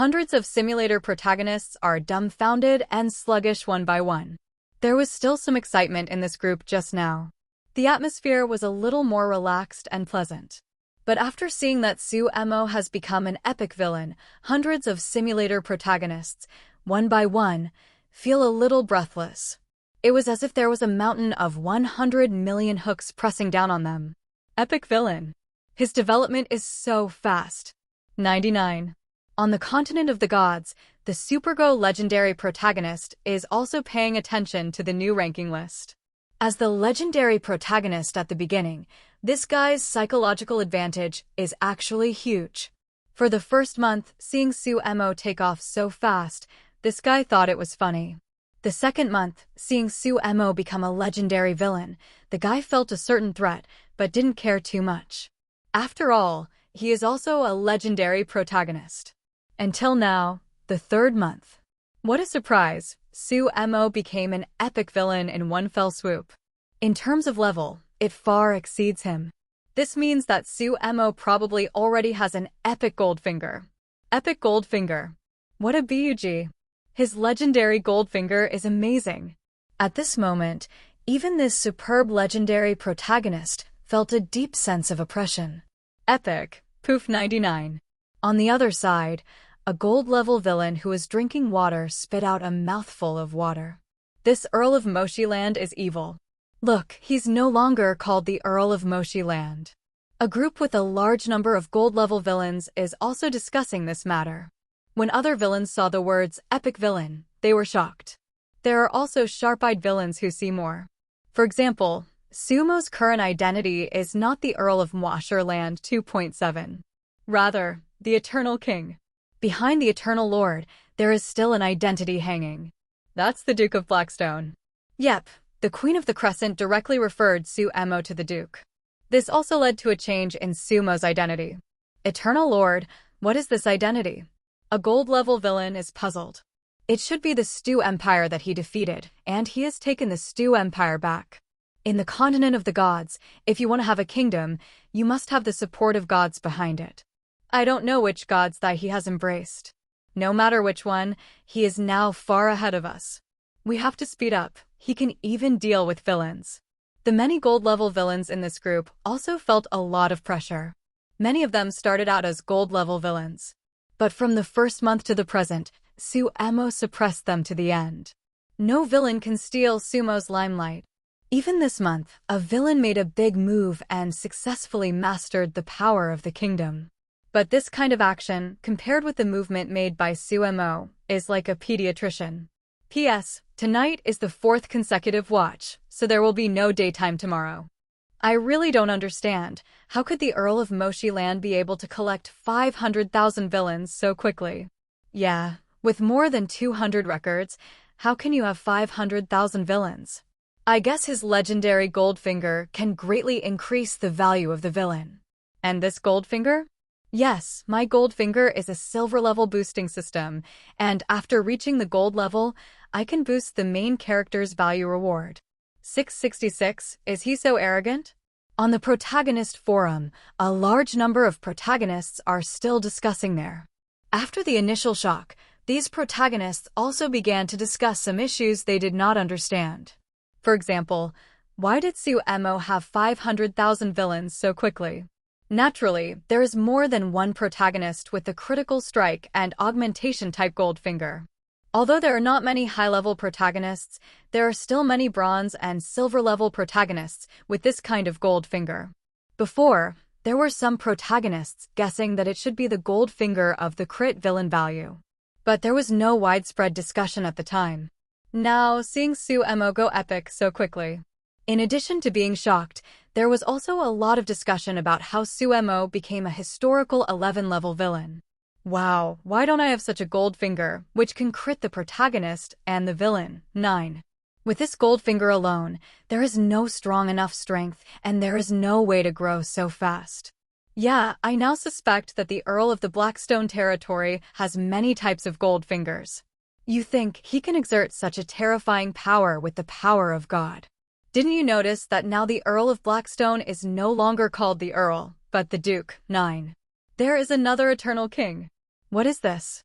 Hundreds of simulator protagonists are dumbfounded and sluggish one by one. There was still some excitement in this group just now. The atmosphere was a little more relaxed and pleasant. But after seeing that Sumo has become an epic villain, hundreds of simulator protagonists, one by one, feel a little breathless. It was as if there was a mountain of 100 million hooks pressing down on them. Epic villain. His development is so fast. 99. On the continent of the gods, the Supergo legendary protagonist is also paying attention to the new ranking list. As the legendary protagonist at the beginning, this guy's psychological advantage is actually huge. For the first month, seeing Sumo take off so fast, this guy thought it was funny. The second month, seeing Sumo become a legendary villain, the guy felt a certain threat, but didn't care too much. After all, he is also a legendary protagonist. Until now, the third month. What a surprise! Sumo became an epic villain in one fell swoop. In terms of level, it far exceeds him. This means that Sumo probably already has an epic Goldfinger. Epic Goldfinger. What a bug! His legendary Goldfinger is amazing. At this moment, even this superb legendary protagonist felt a deep sense of oppression. Epic. Poof 99. On the other side, a gold-level villain who was drinking water spit out a mouthful of water. This Earl of Moshirland is evil. Look, he's no longer called the Earl of Moshirland. A group with a large number of gold-level villains is also discussing this matter. When other villains saw the words epic villain, they were shocked. There are also sharp-eyed villains who see more. For example, Sumo's current identity is not the Earl of Moshirland 2.7. Rather, the Eternal King. Behind the Eternal Lord, there is still an identity hanging. That's the Duke of Blackstone. Yep, the Queen of the Crescent directly referred Sumo to the Duke. This also led to a change in Sumo's identity. Eternal Lord, what is this identity? A gold-level villain is puzzled. It should be the Stew Empire that he defeated, and he has taken the Stew Empire back. In the continent of the gods, if you want to have a kingdom, you must have the support of gods behind it. I don't know which gods that he has embraced. No matter which one, he is now far ahead of us. We have to speed up. He can even deal with villains. The many gold-level villains in this group also felt a lot of pressure. Many of them started out as gold-level villains. But from the first month to the present, Sumo suppressed them to the end. No villain can steal Sumo's limelight. Even this month, a villain made a big move and successfully mastered the power of the kingdom. But this kind of action, compared with the movement made by Sumo, is like a pediatrician. P.S. Tonight is the 4th consecutive watch, so there will be no daytime tomorrow. I really don't understand. How could the Earl of Moshirland be able to collect 500,000 villains so quickly? Yeah, with more than 200 records, How can you have 500,000 villains? I guess his legendary Goldfinger can greatly increase the value of the villain. And this Goldfinger? Yes, my Goldfinger is a silver level boosting system, and after reaching the gold level, I can boost the main character's value reward. 666, is he so arrogant? On the protagonist forum, a large number of protagonists are still discussing there. After the initial shock, these protagonists also began to discuss some issues they did not understand. For example, why did Succubi have 500,000 villains so quickly? Naturally, there is more than one protagonist with the critical strike and augmentation type Goldfinger. Although there are not many high-level protagonists, there are still many bronze and silver-level protagonists with this kind of Goldfinger. Before, there were some protagonists guessing that it should be the Goldfinger of the crit villain value. But there was no widespread discussion at the time. Now, seeing Succubi go epic so quickly. In addition to being shocked, there was also a lot of discussion about how Succubi became a historical 11-level villain. Wow, why don't I have such a Goldfinger, which can crit the protagonist and the villain? 9. With this Goldfinger alone, there is no strong enough strength, and there is no way to grow so fast. Yeah, I now suspect that the Earl of the Blackstone territory has many types of Goldfingers. You think he can exert such a terrifying power with the power of God. Didn't you notice that now the Earl of Blackstone is no longer called the Earl, but the Duke? 9. There is another Eternal King. What is this?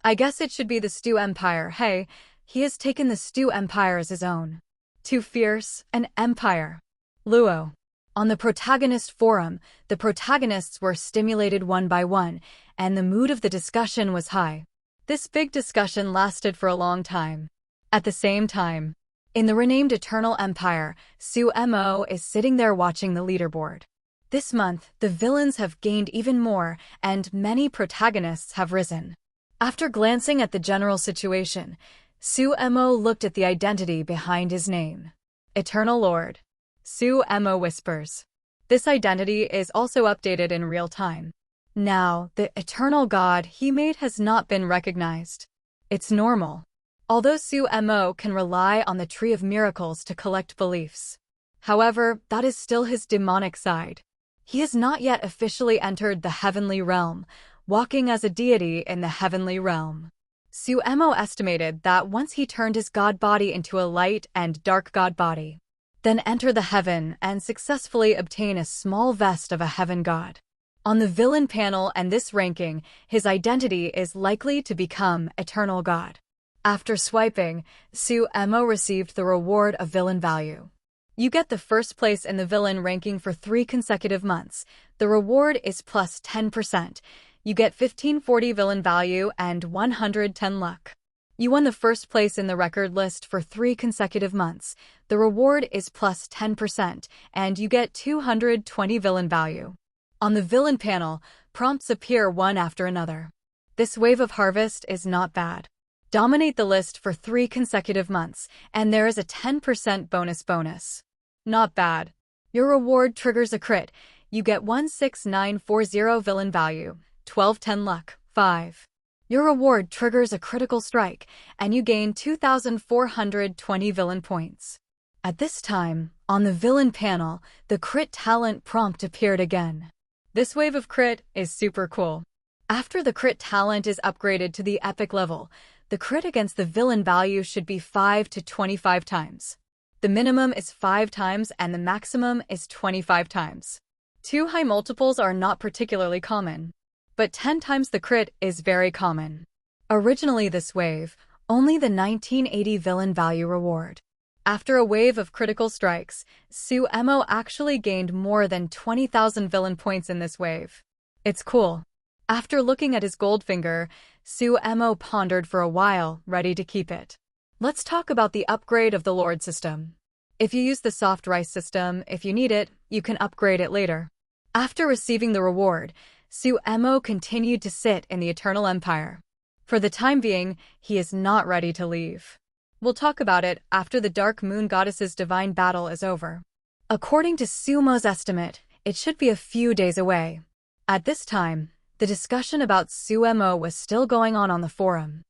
I guess it should be the Stew Empire. Hey, he has taken the Stew Empire as his own. Too fierce, an empire. Luo. On the protagonist forum, the protagonists were stimulated one by one, and the mood of the discussion was high. This big discussion lasted for a long time. At the same time, in the renamed Eternal Empire, Succubi is sitting there watching the leaderboard. This month, the villains have gained even more, and many protagonists have risen. After glancing at the general situation, Succubi looked at the identity behind his name. Eternal Lord. Succubi whispers. This identity is also updated in real time. Now, the eternal god he made has not been recognized. It's normal. Although Succubi can rely on the Tree of Miracles to collect beliefs. However, that is still his demonic side. He has not yet officially entered the heavenly realm, walking as a deity in the heavenly realm. Succubi estimated that once he turned his god body into a light and dark god body, then enter the heaven and successfully obtain a small vest of a heaven god. On the villain panel and this ranking, his identity is likely to become Eternal God. After swiping, Succubi received the reward of villain value. You get the first place in the villain ranking for 3 consecutive months. The reward is plus 10%. You get 1540 villain value and 110 luck. You won the first place in the record list for 3 consecutive months. The reward is plus 10%, and you get 220 villain value. On the villain panel, prompts appear one after another. This wave of harvest is not bad. Dominate the list for 3 consecutive months, and there is a 10% bonus. Not bad. Your reward triggers a crit. You get 16940 villain value, 1210 luck. 5. Your reward triggers a critical strike, and you gain 2,420 villain points. At this time, on the villain panel, the crit talent prompt appeared again. This wave of crit is super cool. After the crit talent is upgraded to the epic level, the crit against the villain value should be 5 to 25 times. The minimum is 5 times and the maximum is 25 times. 2 high multiples are not particularly common, but 10 times the crit is very common. Originally this wave, only the 1980 villain value reward. After a wave of critical strikes, Succubi actually gained more than 20,000 villain points in this wave. It's cool. After looking at his Goldfinger, Succubi pondered for a while, ready to keep it. Let's talk about the upgrade of the Lord system. If you use the soft rice system, if you need it, you can upgrade it later. After receiving the reward, Succubi continued to sit in the Eternal Empire. For the time being, he is not ready to leave. We'll talk about it after the Dark Moon Goddess's divine battle is over. According to Succubi's estimate, it should be a few days away. At this time, the discussion about Succubi was still going on the forum.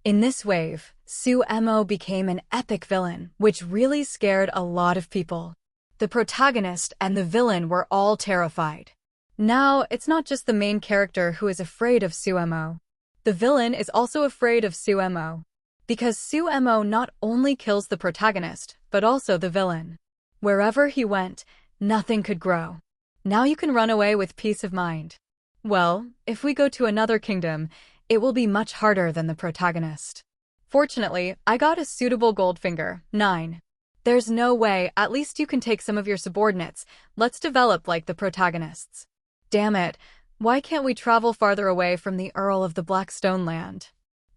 In this wave, Suemo became an epic villain, which really scared a lot of people. The protagonist and the villain were all terrified. Now, it's not just the main character who is afraid of Suemo. The villain is also afraid of Suemo. Because Suemo not only kills the protagonist, but also the villain. Wherever he went, nothing could grow. Now you can run away with peace of mind. Well, if we go to another kingdom, it will be much harder than the protagonist. Fortunately, I got a suitable Goldfinger, 9. There's no way, at least you can take some of your subordinates. Let's develop like the protagonists. Damn it, why can't we travel farther away from the Earl of the Blackstone Land?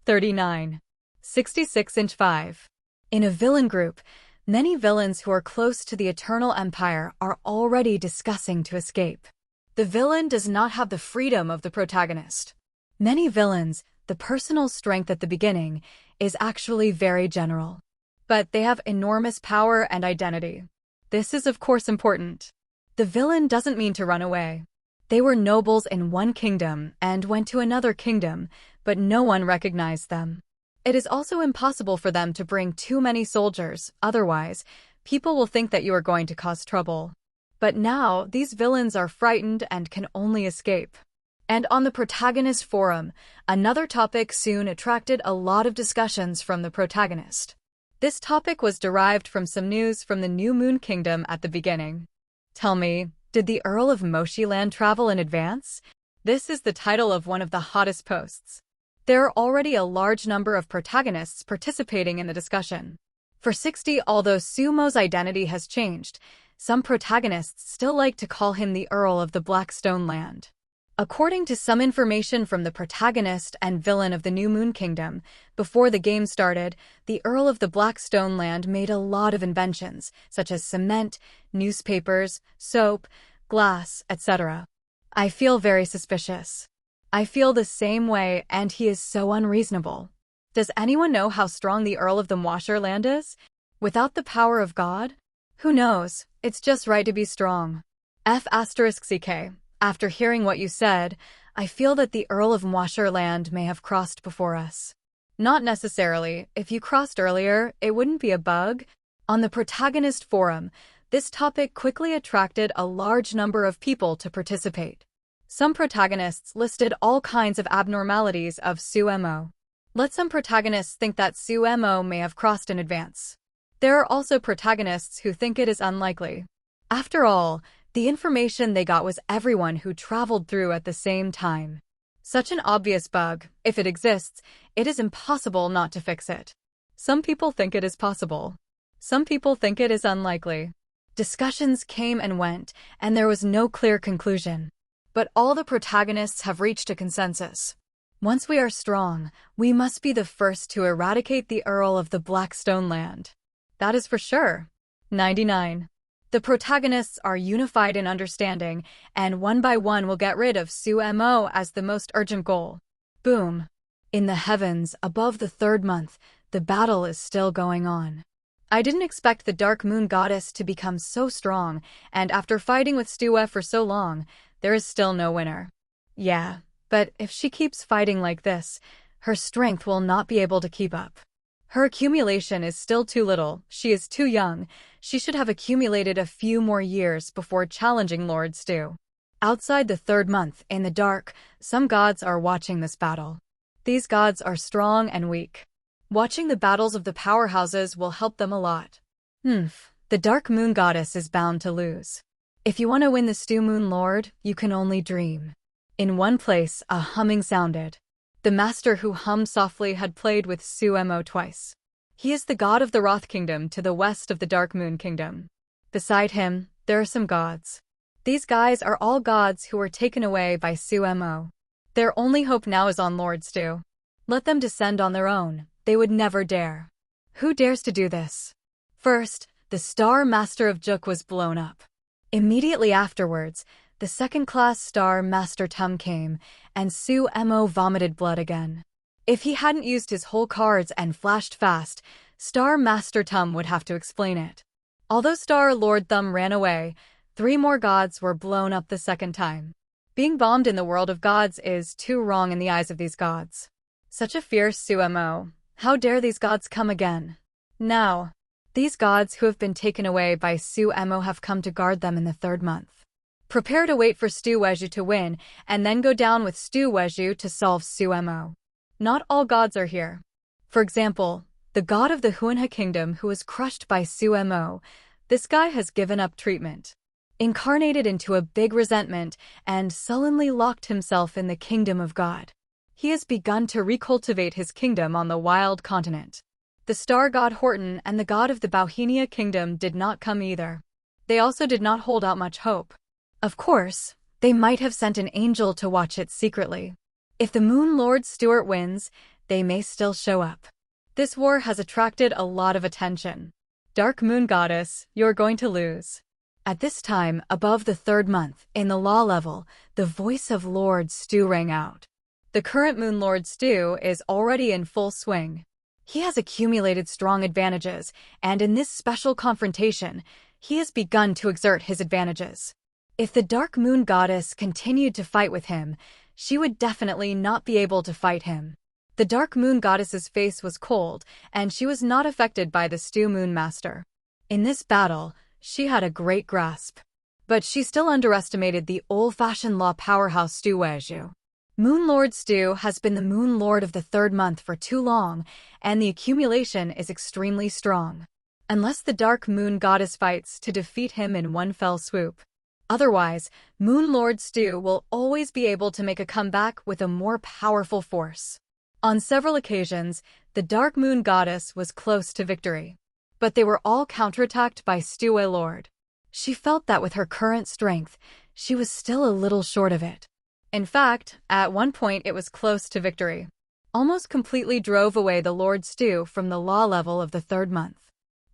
39. 66-inch 5. In a villain group, many villains who are close to the Eternal Empire are already discussing to escape. The villain does not have the freedom of the protagonist. Many villains, the personal strength at the beginning is actually very general. But they have enormous power and identity. This is of course important. The villain doesn't mean to run away. They were nobles in one kingdom and went to another kingdom, but no one recognized them. It is also impossible for them to bring too many soldiers, otherwise, people will think that you are going to cause trouble. But now, these villains are frightened and can only escape. And on the protagonist forum, another topic soon attracted a lot of discussions from the protagonist. This topic was derived from some news from the New Moon Kingdom at the beginning. Tell me, did the Earl of Moshiland travel in advance? This is the title of one of the hottest posts. There are already a large number of protagonists participating in the discussion. For 60, although Sumo's identity has changed, some protagonists still like to call him the Earl of the Blackstone Land. According to some information from the protagonist and villain of the New Moon Kingdom, before the game started, the Earl of the Blackstone Land made a lot of inventions, such as cement, newspapers, soap, glass, etc. I feel very suspicious. I feel the same way, and he is so unreasonable. Does anyone know how strong the Earl of the Washerland is? Without the power of God? Who knows? It's just right to be strong. F***CK. After hearing what you said, I feel that the Earl of Washerland may have crossed before us. Not necessarily. If you crossed earlier, it wouldn't be a bug. On the protagonist forum, this topic quickly attracted a large number of people to participate. Some protagonists listed all kinds of abnormalities of Suemo. Let some protagonists think that Suemo may have crossed in advance. There are also protagonists who think it is unlikely. After all, the information they got was everyone who traveled through at the same time. Such an obvious bug, if it exists, it is impossible not to fix it. Some people think it is possible. Some people think it is unlikely. Discussions came and went, and there was no clear conclusion. But all the protagonists have reached a consensus. Once we are strong, we must be the first to eradicate the Earl of the Blackstone Land. That is for sure. 99. The protagonists are unified in understanding, and one by one will get rid of Suemo as the most urgent goal. Boom. In the heavens, above the third month, the battle is still going on. I didn't expect the Dark Moon Goddess to become so strong, and after fighting with Stue for so long, there is still no winner. Yeah, but if she keeps fighting like this, her strength will not be able to keep up. Her accumulation is still too little, she is too young, she should have accumulated a few more years before challenging Lord Stu. Outside the third month, in the dark, some gods are watching this battle. These gods are strong and weak. Watching the battles of the powerhouses will help them a lot. The Dark Moon Goddess is bound to lose. If you want to win the Stu Moon Lord, you can only dream. In one place, a humming sounded. The master who hummed softly had played with Suemo twice. He is the god of the Wrath Kingdom to the west of the Dark Moon Kingdom. Beside him, there are some gods. These guys are all gods who were taken away by Suemo. Their only hope now is on Lord Stu. Let them descend on their own. They would never dare. Who dares to do this? First, the Star Master of Juk was blown up. Immediately afterwards, the second-class Star Master Tum came, and Suemo vomited blood again. If he hadn't used his whole cards and flashed fast, Star Master Tum would have to explain it. Although Star Lord Thumb ran away, 3 more gods were blown up the second time. Being bombed in the world of gods is too wrong in the eyes of these gods. Such a fierce Suemo. How dare these gods come again? Now, these gods who have been taken away by Suemo have come to guard them in the 3rd month. Prepare to wait for Sueju to win, and then go down with Sueju to solve Suemo. Not all gods are here. For example, the god of the Huanha kingdom who was crushed by Suemo, this guy has given up treatment, incarnated into a big resentment, and sullenly locked himself in the kingdom of God. He has begun to recultivate his kingdom on the wild continent. The star god Horton and the god of the Bauhinia kingdom did not come either. They also did not hold out much hope. Of course, they might have sent an angel to watch it secretly. If the Moon Lord Stuart wins, they may still show up. This war has attracted a lot of attention. Dark Moon Goddess, you're going to lose. At this time, above the 3rd month, in the law level, the voice of Lord Stu rang out. The current Moon Lord Stu is already in full swing. He has accumulated strong advantages, and in this special confrontation, he has begun to exert his advantages. If the Dark Moon Goddess continued to fight with him, she would definitely not be able to fight him. The Dark Moon Goddess's face was cold, and she was not affected by the Stu Moon Master. In this battle, she had a great grasp. But she still underestimated the old-fashioned law powerhouse Sueju. Moon Lord Stu has been the Moon Lord of the 3rd month for too long, and the accumulation is extremely strong. Unless the Dark Moon Goddess fights to defeat him in one fell swoop. Otherwise, Moon Lord Stu will always be able to make a comeback with a more powerful force. On several occasions, the Dark Moon Goddess was close to victory. But they were all counterattacked by Stue Lord. She felt that with her current strength, she was still a little short of it. In fact, at one point it was close to victory. Almost completely drove away the Lord Stu from the law level of the 3rd month.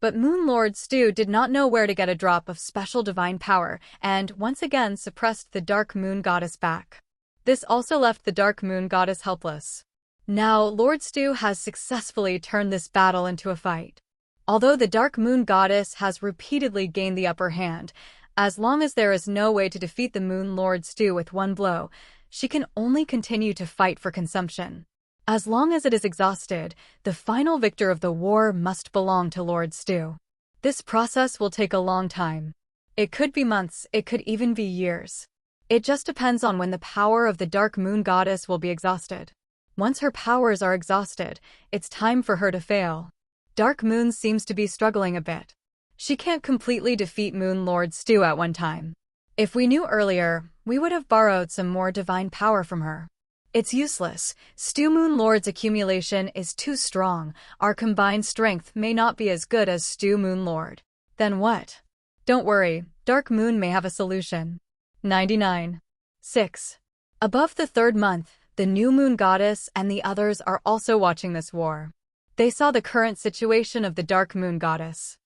But Moon Lord Stu did not know where to get a drop of special divine power, and once again suppressed the Dark Moon Goddess back. This also left the Dark Moon Goddess helpless. Now, Lord Stu has successfully turned this battle into a fight. Although the Dark Moon Goddess has repeatedly gained the upper hand, as long as there is no way to defeat the Moon Lord Stu with one blow, she can only continue to fight for consumption. As long as it is exhausted, the final victor of the war must belong to Lord Stu. This process will take a long time. It could be months, it could even be years. It just depends on when the power of the Dark Moon Goddess will be exhausted. Once her powers are exhausted, it's time for her to fail. Dark Moon seems to be struggling a bit. She can't completely defeat Moon Lord Stu at one time. If we knew earlier, we would have borrowed some more divine power from her. It's useless. Stu Moon Lord's accumulation is too strong. Our combined strength may not be as good as Stu Moon Lord. Then what? Don't worry, Dark Moon may have a solution. 99. 6. Above the 3rd month, the new Moon Goddess and the others are also watching this war. They saw the current situation of the Dark Moon Goddess.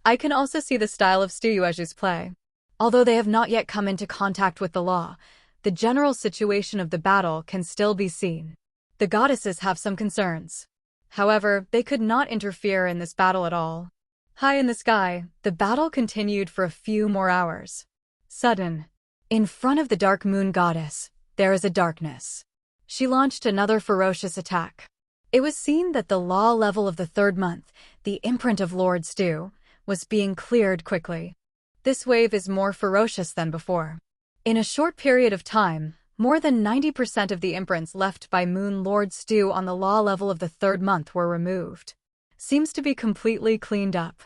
I can also see the style of Stueju's play. Although they have not yet come into contact with the law, the general situation of the battle can still be seen. The goddesses have some concerns. However, they could not interfere in this battle at all. High in the sky, the battle continued for a few more hours. Sudden. In front of the Dark Moon Goddess, there is a darkness. She launched another ferocious attack. It was seen that the law level of the 3rd month, the imprint of Lord Stu, was being cleared quickly. This wave is more ferocious than before. In a short period of time, more than 90% of the imprints left by Moon Lord Stu on the law level of the 3rd month were removed. Seems to be completely cleaned up.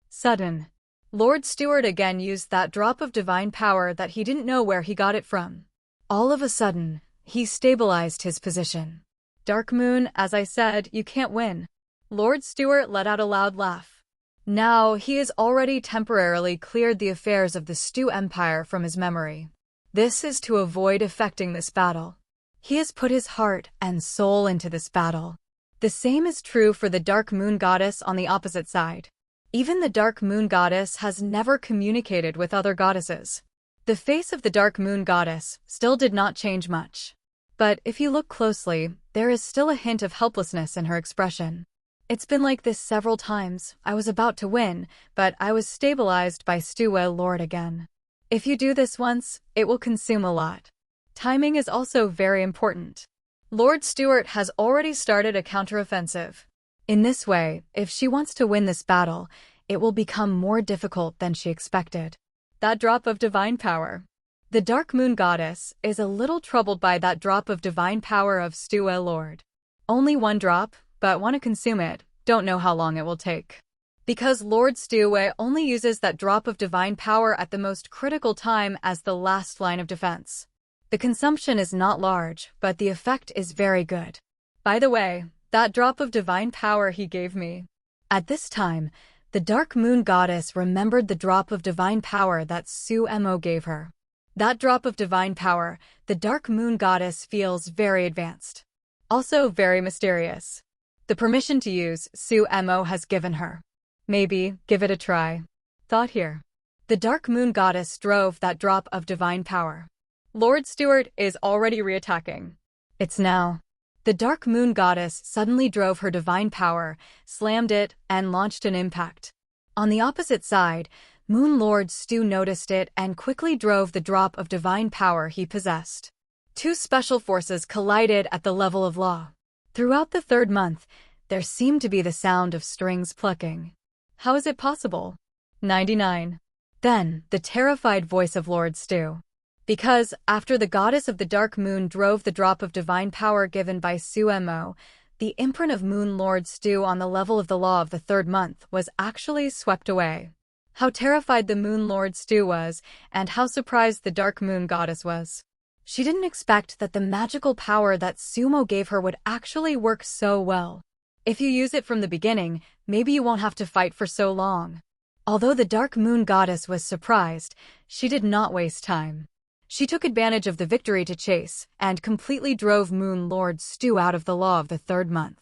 Sudden. Lord Stuart again used that drop of divine power that he didn't know where he got it from. All of a sudden, he stabilized his position. Dark Moon, as I said, you can't win. Lord Stuart let out a loud laugh. Now, he has already temporarily cleared the affairs of the Stu Empire from his memory. This is to avoid affecting this battle. He has put his heart and soul into this battle. The same is true for the Dark Moon Goddess on the opposite side. Even the Dark Moon Goddess has never communicated with other goddesses. The face of the Dark Moon Goddess still did not change much. But if you look closely, there is still a hint of helplessness in her expression. It's been like this several times. I was about to win, but I was stabilized by Stue Lord again. If you do this once, it will consume a lot. Timing is also very important. Lord Stuart has already started a counteroffensive. In this way, if she wants to win this battle, it will become more difficult than she expected. That drop of divine power. The Dark Moon Goddess is a little troubled by that drop of divine power of Stue Lord. Only one drop, but want to consume it, don't know how long it will take. Because Lord Stue only uses that drop of divine power at the most critical time as the last line of defense. The consumption is not large, but the effect is very good. By the way, that drop of divine power he gave me. At this time, the Dark Moon Goddess remembered the drop of divine power that Sumo gave her. That drop of divine power, the Dark Moon Goddess feels very advanced. Also very mysterious. The permission to use Sumo has given her. Maybe, give it a try. Thought here. The Dark Moon Goddess drove that drop of divine power. Lord Stewart is already reattacking. It's now. The Dark Moon Goddess suddenly drove her divine power, slammed it, and launched an impact. On the opposite side, Moon Lord Stu noticed it and quickly drove the drop of divine power he possessed. Two special forces collided at the level of law. Throughout the third month, there seemed to be the sound of strings plucking. How is it possible? 99. Then, the terrified voice of Lord Stu. Because, after the goddess of the dark moon drove the drop of divine power given by Sumo, the imprint of Moon Lord Stu on the level of the law of the third month was actually swept away. How terrified the Moon Lord Stu was, and how surprised the Dark Moon Goddess was. She didn't expect that the magical power that Sumo gave her would actually work so well. If you use it from the beginning, maybe you won't have to fight for so long. Although the Dark Moon Goddess was surprised, she did not waste time. She took advantage of the victory to chase, and completely drove Moon Lord Stu out of the law of the third month.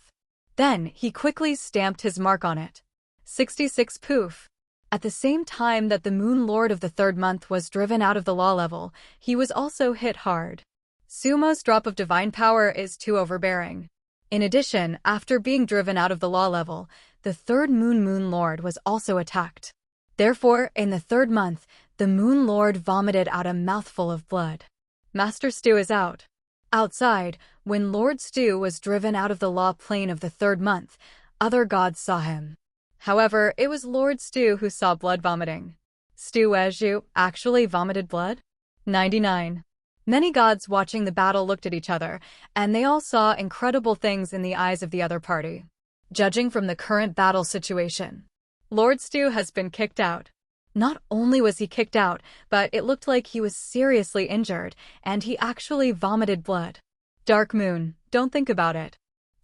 Then, he quickly stamped his mark on it. 66 poof. At the same time that the Moon Lord of the third month was driven out of the law level, he was also hit hard. Sumo's drop of divine power is too overbearing. In addition, after being driven out of the law level, the third Moon Lord was also attacked. Therefore, in the third month, the Moon Lord vomited out a mouthful of blood. Master Stu is out. Outside, when Lord Stu was driven out of the law plane of the third month, other gods saw him. However, it was Lord Stu who saw blood vomiting. Stu actually vomited blood? 99. Many gods watching the battle looked at each other, and they all saw incredible things in the eyes of the other party. Judging from the current battle situation, Lord Stu has been kicked out. Not only was he kicked out, but it looked like he was seriously injured, and he actually vomited blood. Dark Moon, don't think about it.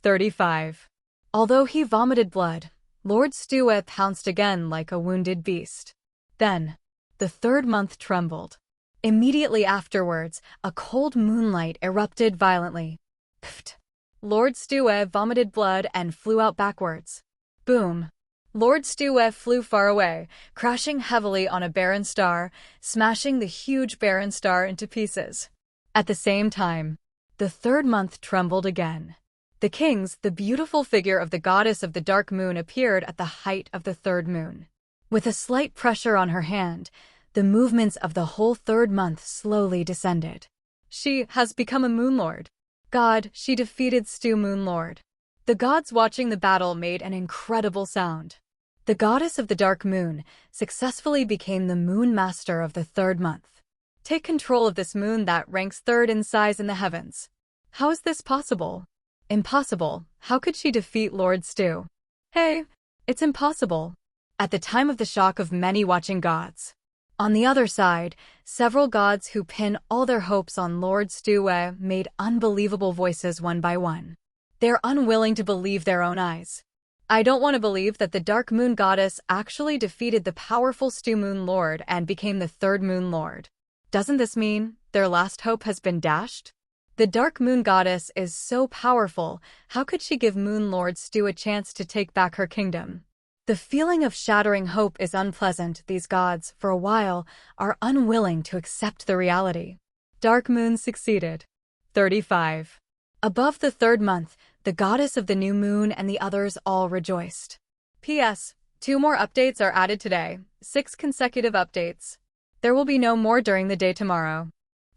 35. Although he vomited blood, Lord Stu pounced again like a wounded beast. Then, the third month trembled. Immediately afterwards, a cold moonlight erupted violently. Pfft. Lord Stu vomited blood and flew out backwards. Boom. Lord Stu flew far away, crashing heavily on a barren star, smashing the huge barren star into pieces. At the same time, the third month trembled again. The kings, the beautiful figure of the goddess of the dark moon appeared at the height of the third moon. With a slight pressure on her hand, the movements of the whole third month slowly descended. She has become a Moon Lord. God, she defeated Stu Moon Lord. The gods watching the battle made an incredible sound. The goddess of the dark moon successfully became the moon master of the third month. Take control of this moon that ranks third in size in the heavens. How is this possible? Impossible. How could she defeat Lord Stu? Hey, it's impossible. At the time of the shock of many watching gods. On the other side, several gods who pin all their hopes on Lord Stu made unbelievable voices one by one. They're unwilling to believe their own eyes. I don't want to believe that the Dark Moon Goddess actually defeated the powerful Stu Moon Lord and became the third Moon Lord. Doesn't this mean their last hope has been dashed? The Dark Moon Goddess is so powerful, how could she give Moon Lord Stu a chance to take back her kingdom? The feeling of shattering hope is unpleasant. These gods, for a while, are unwilling to accept the reality. Dark Moon succeeded. 35. Above the third month, the goddess of the new moon and the others all rejoiced. P.S. 2 more updates are added today, 6 consecutive updates. There will be no more during the day tomorrow.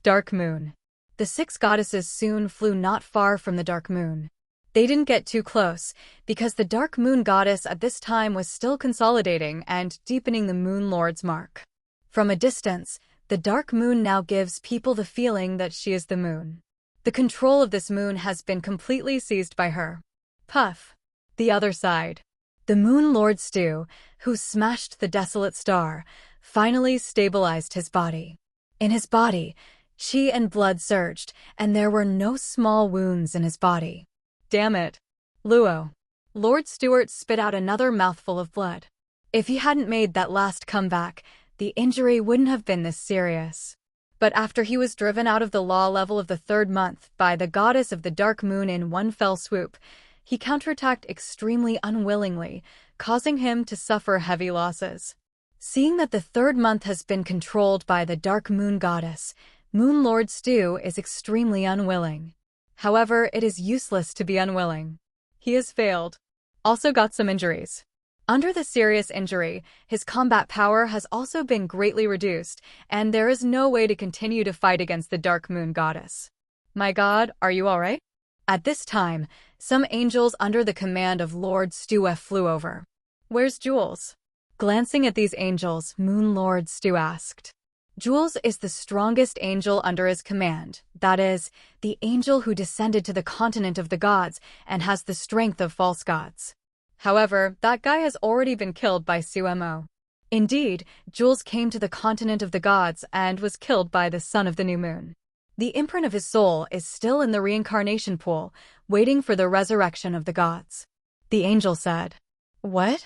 Dark Moon. The 6 goddesses soon flew not far from the dark moon. They didn't get too close, because the Dark Moon Goddess at this time was still consolidating and deepening the Moon Lord's mark. From a distance, the Dark Moon now gives people the feeling that she is the moon. The control of this moon has been completely seized by her. Puff. The other side. The Moon Lord Stu, who smashed the desolate star, finally stabilized his body. In his body, chi and blood surged, and there were no small wounds in his body. Damn it. Luo. Lord Stuart spit out another mouthful of blood. If he hadn't made that last comeback, the injury wouldn't have been this serious. But after he was driven out of the law level of the 3rd month by the goddess of the dark moon in one fell swoop, he counterattacked extremely unwillingly, causing him to suffer heavy losses. Seeing that the 3rd month has been controlled by the dark moon goddess, Moon Lord Stu is extremely unwilling. However, it is useless to be unwilling. He has failed. Also got some injuries. Under the serious injury, his combat power has also been greatly reduced, and there is no way to continue to fight against the Dark Moon Goddess. My God, are you alright? At this time, some angels under the command of Lord Stu flew over. Where's Jules? Glancing at these angels, Moon Lord Stu asked. Jules is the strongest angel under his command, that is, the angel who descended to the continent of the gods and has the strength of false gods. However, that guy has already been killed by Sumo. Indeed, Jules came to the continent of the gods and was killed by the son of the new moon. The imprint of his soul is still in the reincarnation pool, waiting for the resurrection of the gods. The angel said. What?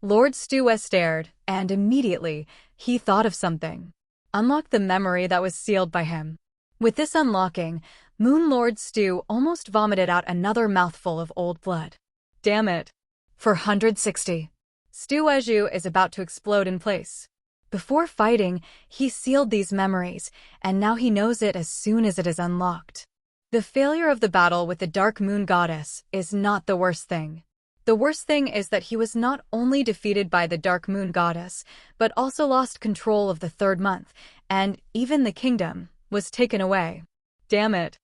Lord Stu stared, and immediately, he thought of something. Unlock the memory that was sealed by him. With this unlocking, Moon Lord Stu almost vomited out another mouthful of old blood. Damn it. For 160. Stu is about to explode in place. Before fighting, he sealed these memories, and now he knows it as soon as it is unlocked. The failure of the battle with the Dark Moon Goddess is not the worst thing. The worst thing is that he was not only defeated by the Dark Moon Goddess, but also lost control of the 3rd month, and even the kingdom was taken away. Damn it.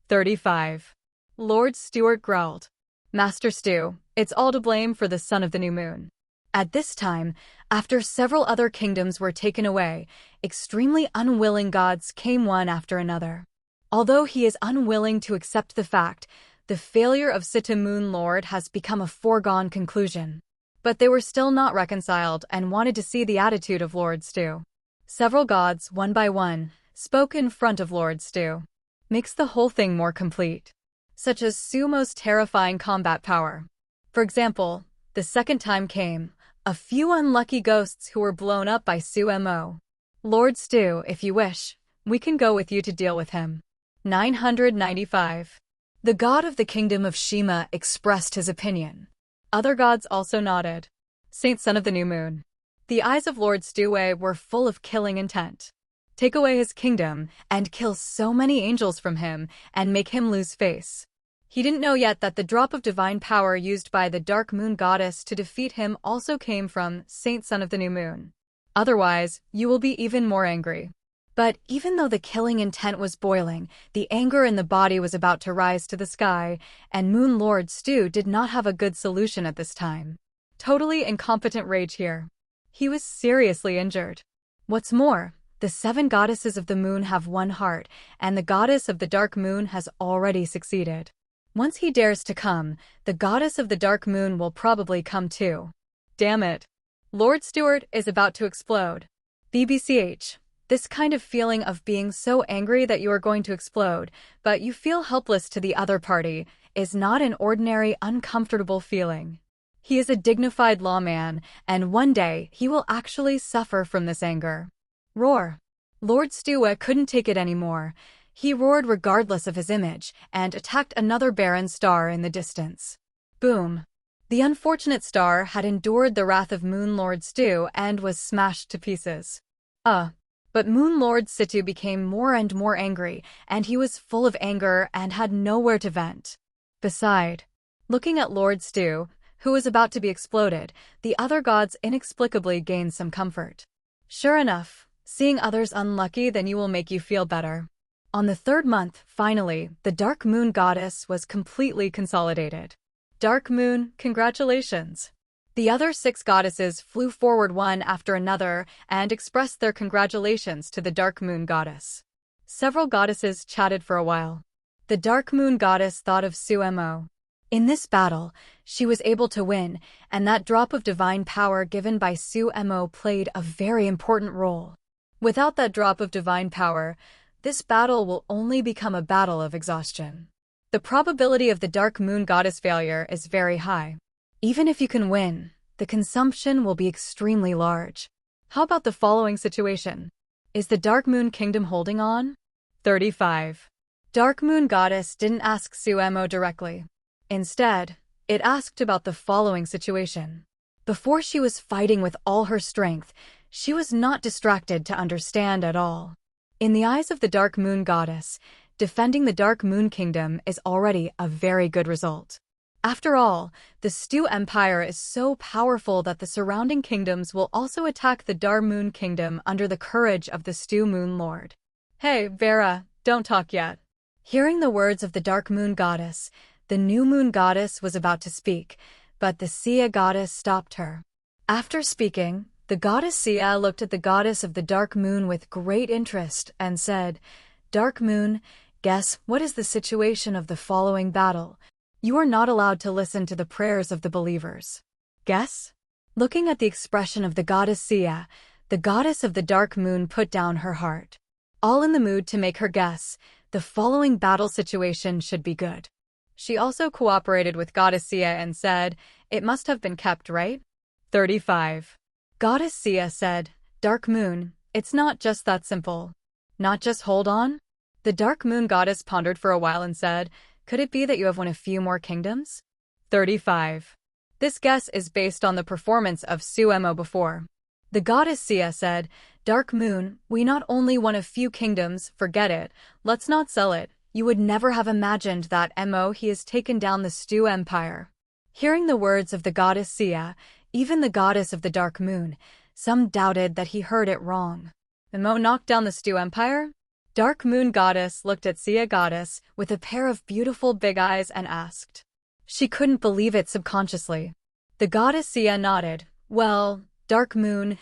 35. Lord Stuart growled. Master Stu, it's all to blame for the son of the new moon. At this time, after several other kingdoms were taken away, extremely unwilling gods came one after another. Although he is unwilling to accept the fact, the failure of Sita Moon Lord has become a foregone conclusion. But they were still not reconciled and wanted to see the attitude of Lord Stu. Several gods, one by one, spoke in front of Lord Stu. Makes the whole thing more complete. Such as Sumo's terrifying combat power. For example, the second time came, a few unlucky ghosts who were blown up by Sumo. Lord Stu, if you wish, we can go with you to deal with him. 995. The god of the kingdom of Shima expressed his opinion. Other gods also nodded. Saint Son of the New Moon. The eyes of Lord Stu were full of killing intent. Take away his kingdom and kill so many angels from him and make him lose face. He didn't know yet that the drop of divine power used by the Dark Moon Goddess to defeat him also came from Saint Son of the New Moon. Otherwise, you will be even more angry. But even though the killing intent was boiling, the anger in the body was about to rise to the sky, and Moon Lord Stu did not have a good solution at this time. Totally incompetent rage here. He was seriously injured. What's more, the 7 goddesses of the moon have one heart, and the goddess of the dark moon has already succeeded. Once he dares to come, the goddess of the dark moon will probably come too. Damn it. Lord Stuart is about to explode. BBCH. This kind of feeling of being so angry that you are going to explode, but you feel helpless to the other party, is not an ordinary uncomfortable feeling. He is a dignified lawman, and one day he will actually suffer from this anger. Roar. Lord Stu couldn't take it anymore. He roared regardless of his image, and attacked another barren star in the distance. Boom. The unfortunate star had endured the wrath of Moon Lord Stu and was smashed to pieces. But Moon Lord Situ became more and more angry, and he was full of anger and had nowhere to vent. Beside, looking at Lord Stu, who was about to be exploded, the other gods inexplicably gained some comfort. Sure enough, seeing others unlucky then you will make you feel better. On the third month, finally, the Dark Moon Goddess was completely consolidated. Dark Moon, congratulations! The other 6 goddesses flew forward one after another and expressed their congratulations to the Dark Moon Goddess. Several goddesses chatted for a while. The Dark Moon Goddess thought of Sumo. In this battle, she was able to win, and that drop of divine power given by Sumo played a very important role. Without that drop of divine power, this battle will only become a battle of exhaustion. The probability of the Dark Moon Goddess failure is very high. Even if you can win, the consumption will be extremely large. How about the following situation? Is the Dark Moon Kingdom holding on? 35. Dark Moon Goddess didn't ask Sumo directly. Instead, it asked about the following situation. Before she was fighting with all her strength, she was not distracted to understand at all. In the eyes of the Dark Moon Goddess, defending the Dark Moon Kingdom is already a very good result. After all, the Stu Empire is so powerful that the surrounding kingdoms will also attack the Dark Moon Kingdom under the courage of the Stu Moon Lord. Hey, Vera, don't talk yet. Hearing the words of the Dark Moon Goddess, the New Moon Goddess was about to speak, but the Sia Goddess stopped her. After speaking, the Goddess Sia looked at the Goddess of the Dark Moon with great interest and said, "Dark Moon, guess what is the situation of the following battle? You are not allowed to listen to the prayers of the believers. Guess?" Looking at the expression of the Goddess Sia, the Goddess of the Dark Moon put down her heart. All in the mood to make her guess, the following battle situation should be good. She also cooperated with Goddess Sia and said, "It must have been kept, right?" 35. Goddess Sia said, "Dark Moon, it's not just that simple." Not just hold on? The Dark Moon Goddess pondered for a while and said, "Could it be that you have won a few more kingdoms?" 35. This guess is based on the performance of Sumo before. The Goddess Sia said, "Dark Moon, we not only won a few kingdoms, forget it, let's not sell it. You would never have imagined that he has taken down the Stu Empire." Hearing the words of the Goddess Sia, even the Goddess of the Dark Moon, some doubted that he heard it wrong. Knocked down the Stu Empire? Dark Moon Goddess looked at Sia Goddess with a pair of beautiful big eyes and asked. She couldn't believe it subconsciously. The Goddess Sia nodded. "Well, Dark Moon,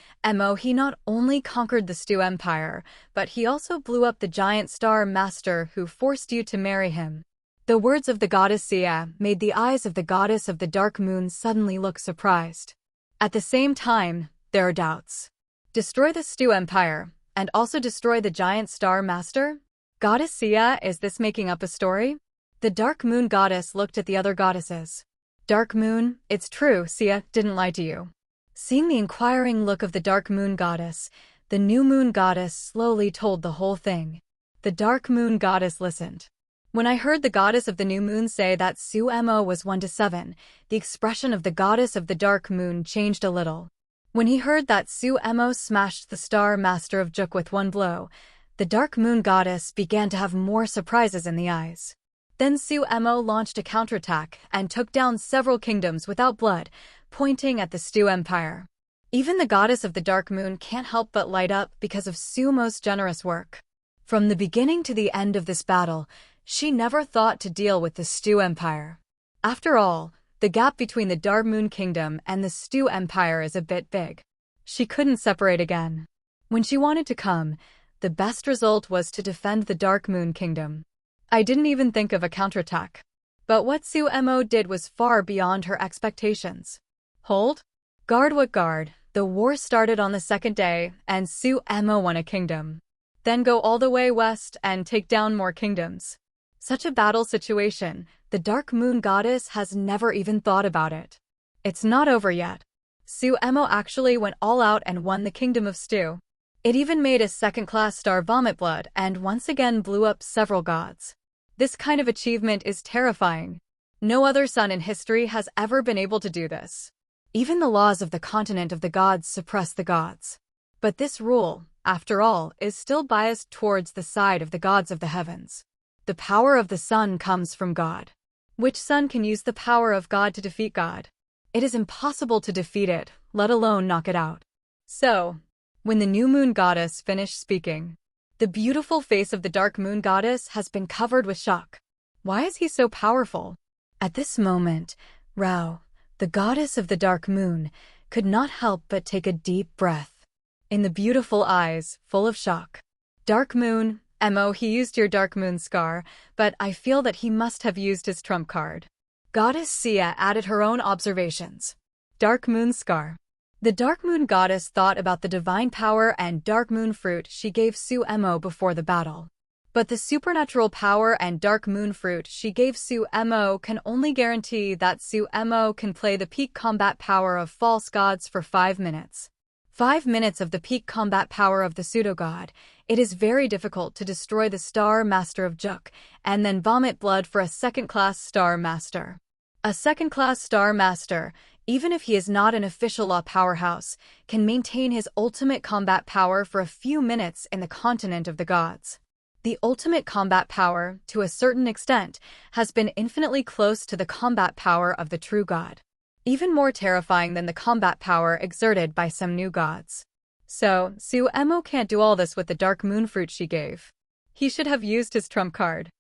he not only conquered the Stu Empire, but he also blew up the giant star master who forced you to marry him." The words of the Goddess Sia made the eyes of the Goddess of the Dark Moon suddenly look surprised. At the same time, there are doubts. Destroy the Stu Empire, and also destroy the giant star master? Goddess Sia, is this making up a story? The Dark Moon Goddess looked at the other goddesses. Dark Moon, it's true, Sia didn't lie to you. Seeing the inquiring look of the Dark Moon Goddess, the New Moon Goddess slowly told the whole thing. The Dark Moon Goddess listened. When I heard the Goddess of the New Moon say that Sumo was 1-7, the expression of the Goddess of the Dark Moon changed a little. When he heard that Sumo smashed the Star Master of Juk with one blow, the Dark Moon Goddess began to have more surprises in the eyes. Then Sumo launched a counterattack and took down several kingdoms without blood, pointing at the Stu Empire. Even the Goddess of the Dark Moon can't help but light up because of Sumo's generous work. From the beginning to the end of this battle, she never thought to deal with the Stu Empire. After all, the gap between the Dark Moon Kingdom and the Stu Empire is a bit big. She couldn't separate again. When she wanted to come, the best result was to defend the Dark Moon Kingdom. I didn't even think of a counterattack. But what Sumo did was far beyond her expectations. Hold? Guard what guard? The war started on the second day, and Sumo won a kingdom. Then go all the way west and take down more kingdoms. Such a battle situation, the Dark Moon Goddess has never even thought about it. It's not over yet. Sumo actually went all out and won the Kingdom of Stu. It even made a second-class star vomit blood and once again blew up several gods. This kind of achievement is terrifying. No other son in history has ever been able to do this. Even the laws of the continent of the gods suppress the gods. But this rule, after all, is still biased towards the side of the gods of the heavens. The power of the sun comes from God. Which son can use the power of God to defeat God? It is impossible to defeat it, let alone knock it out. So, when the New Moon Goddess finished speaking, The beautiful face of the dark moon goddess has been covered with shock. Why is he so powerful? At this moment, Rao, the goddess of the dark moon, could not help but take a deep breath. In the beautiful eyes, full of shock. Dark moon, Mo, he used your dark moon scar, but I feel that he must have used his trump card. Goddess Sia added her own observations. Dark moon scar. The dark moon goddess thought about the divine power and dark moon fruit she gave Su Mo before the battle. But the supernatural power and dark moon fruit she gave Su Mo can only guarantee that Su Mo can play the peak combat power of false gods for 5 minutes. 5 minutes of the peak combat power of the pseudo-god. It is very difficult to destroy the Star Master of Juk and then vomit blood for a second-class Star Master. A second-class Star Master, even if he is not an official law powerhouse, can maintain his ultimate combat power for a few minutes in the continent of the gods. The ultimate combat power, to a certain extent, has been infinitely close to the combat power of the true god. Even more terrifying than the combat power exerted by some new gods. So, Su Mo can't do all this with the dark moon fruit she gave. He should have used his trump card.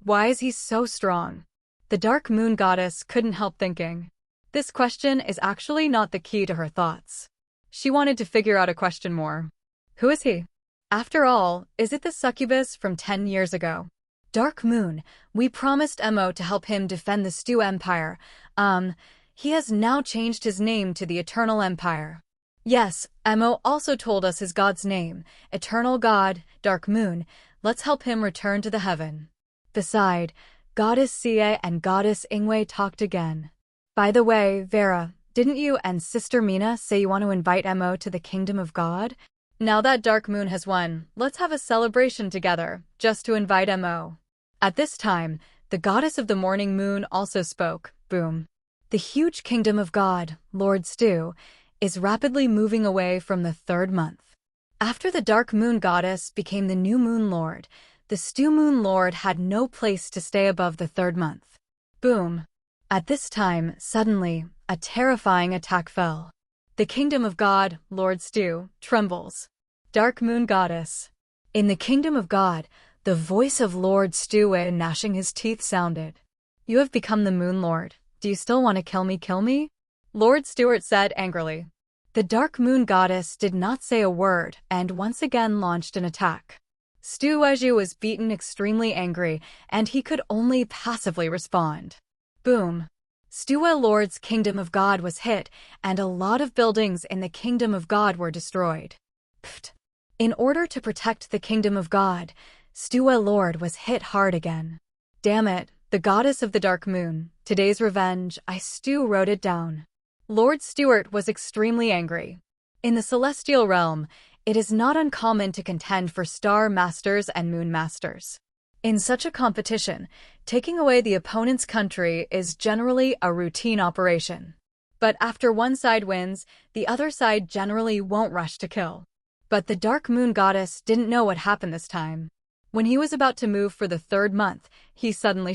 Why is he so strong? The dark moon goddess couldn't help thinking. This question is actually not the key to her thoughts. She wanted to figure out a question more. Who is he? After all, is it the succubus from 10 years ago? Dark moon, we promised Mo to help him defend the Stu Empire. He has now changed his name to the Eternal Empire. Yes, Mo also told us his god's name, Eternal God, Dark Moon. Let's help him return to the heaven. Beside, Goddess Sia and Goddess Ingwei talked again. By the way, Vera, didn't you and Sister Mina say you want to invite Mo to the Kingdom of God? Now that Dark Moon has won, let's have a celebration together, just to invite Mo. At this time, the Goddess of the Morning Moon also spoke. Boom. The huge Kingdom of God, Lord Stu, is rapidly moving away from the 3rd month. After the Dark Moon Goddess became the new Moon Lord, the Stu Moon Lord had no place to stay above the 3rd month. Boom. At this time, suddenly, a terrifying attack fell. The Kingdom of God, Lord Stu, trembles. Dark Moon Goddess. In the Kingdom of God, the voice of Lord Stu gnashing his teeth sounded. You have become the Moon Lord. Do you still want to kill me, kill me? Lord Stuart said angrily. The Dark Moon Goddess did not say a word and once again launched an attack. Stu Weju was beaten extremely angry, and he could only passively respond. Boom. Stua Lord's Kingdom of God was hit, and a lot of buildings in the Kingdom of God were destroyed. Pfft. In order to protect the Kingdom of God, Stua Lord was hit hard again. Damn it, the Goddess of the Dark Moon, today's revenge, Stu wrote it down. Lord Stuart was extremely angry. In the Celestial Realm, it is not uncommon to contend for Star Masters and Moon Masters. In such a competition, taking away the opponent's country is generally a routine operation. But after one side wins, the other side generally won't rush to kill. But the Dark Moon Goddess didn't know what happened this time. When he was about to move for the 3rd month, he suddenly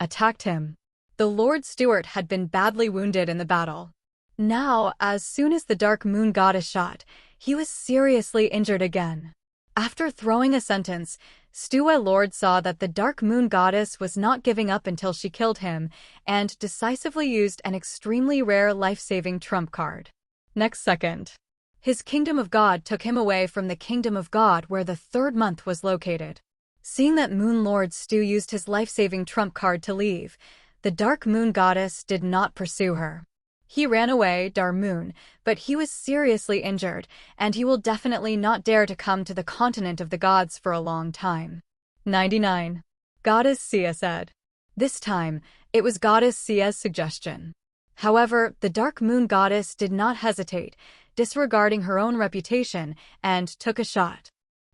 attacked him. The Lord Stuart had been badly wounded in the battle. Now, as soon as the Dark Moon Goddess shot, he was seriously injured again. After throwing a sentence, Stua Lord saw that the Dark Moon Goddess was not giving up until she killed him, and decisively used an extremely rare life-saving trump card. Next second, his Kingdom of God took him away from the Kingdom of God where the 3rd month was located. Seeing that Moon Lord Stu used his life-saving trump card to leave, the Dark Moon Goddess did not pursue her. He ran away, Dar Moon, but he was seriously injured, and he will definitely not dare to come to the continent of the gods for a long time. 99. Goddess Sia said. This time, it was Goddess Sia's suggestion. However, the Dark Moon Goddess did not hesitate, disregarding her own reputation, and took a shot.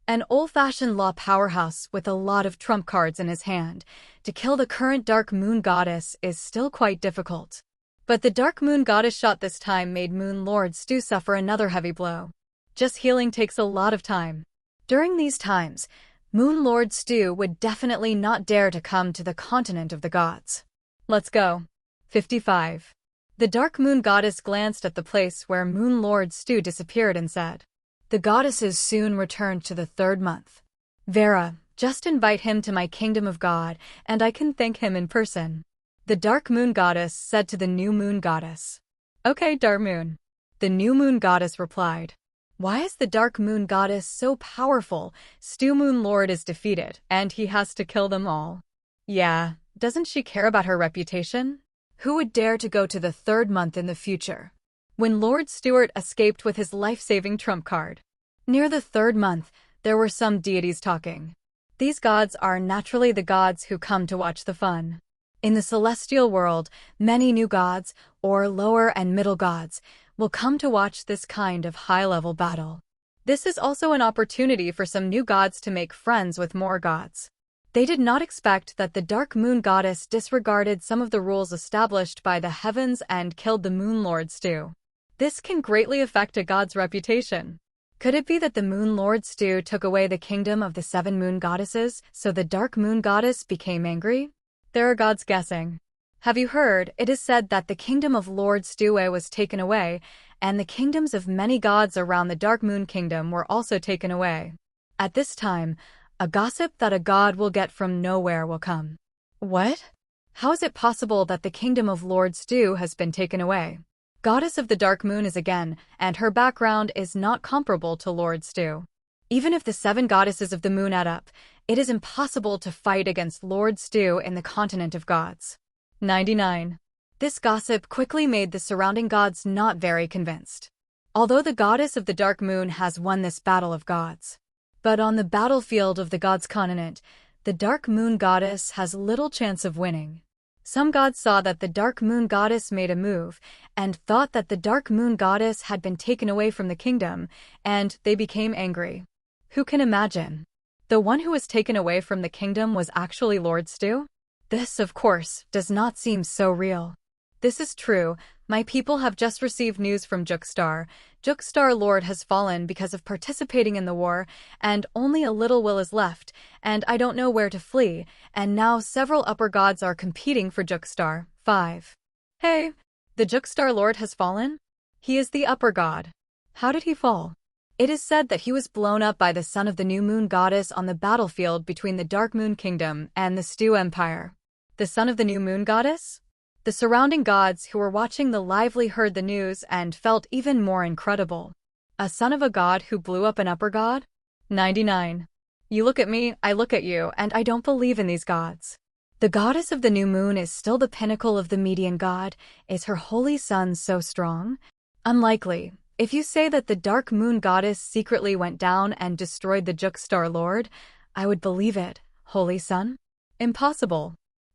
An old-fashioned law powerhouse with a lot of trump cards in his hand, to kill the current Dark Moon Goddess is still quite difficult. But the Dark Moon Goddess shot this time made Moon Lord Stu suffer another heavy blow. Just healing takes a lot of time. During these times, Moon Lord Stu would definitely not dare to come to the continent of the gods. Let's go. 55. The Dark Moon Goddess glanced at the place where Moon Lord Stu disappeared and said, The goddesses soon returned to the third month. Vera, just invite him to my kingdom of God, and I can thank him in person. The dark moon goddess said to the new moon goddess. Okay, dark moon. The new moon goddess replied. Why is the dark moon goddess so powerful? Stew Moon Lord is defeated, and he has to kill them all. Yeah, doesn't she care about her reputation? Who would dare to go to the third month in the future? When Lord Stuart escaped with his life-saving trump card. Near the third month, there were some deities talking. These gods are naturally the gods who come to watch the fun. In the celestial world, many new gods, or lower and middle gods, will come to watch this kind of high-level battle. This is also an opportunity for some new gods to make friends with more gods. They did not expect that the dark moon goddess disregarded some of the rules established by the heavens and killed the moon lord Stu. This can greatly affect a god's reputation. Could it be that the moon lord Stu took away the kingdom of the 7 moon goddesses, so the dark moon goddess became angry? There are gods guessing. Have you heard? It is said that the kingdom of Lord Stu was taken away, and the kingdoms of many gods around the Dark Moon Kingdom were also taken away. At this time, a gossip that a god will get from nowhere will come. What? How is it possible that the kingdom of Lord Stu has been taken away? Goddess of the Dark Moon is again, and her background is not comparable to Lord Stu. Even if the 7 goddesses of the moon add up, it is impossible to fight against Lord Stu in the continent of gods. 99. This gossip quickly made the surrounding gods not very convinced. Although the goddess of the Dark Moon has won this battle of gods. But on the battlefield of the gods' continent, the Dark Moon goddess has little chance of winning. Some gods saw that the Dark Moon goddess made a move, and thought that the Dark Moon goddess had been taken away from the kingdom, and they became angry. Who can imagine? The one who was taken away from the kingdom was actually Lord Stu? This, of course, does not seem so real. This is true. My people have just received news from Jukstar. Jukstar Lord has fallen because of participating in the war, and only a little will is left, and I don't know where to flee, and now several upper gods are competing for Jukstar. 5. Hey, the Jukstar Lord has fallen? He is the upper god. How did he fall? It is said that he was blown up by the son of the new moon goddess on the battlefield between the Dark Moon Kingdom and the Stu Empire. The son of the new moon goddess? The surrounding gods who were watching the lively heard the news and felt even more incredible. A son of a god who blew up an upper god? 99. You look at me, I look at you, and I don't believe in these gods. The goddess of the new moon is still the pinnacle of the median god. Is her holy son so strong? Unlikely. If you say that the dark moon goddess secretly went down and destroyed the Jukstar Lord, I would believe it. Holy son? Impossible.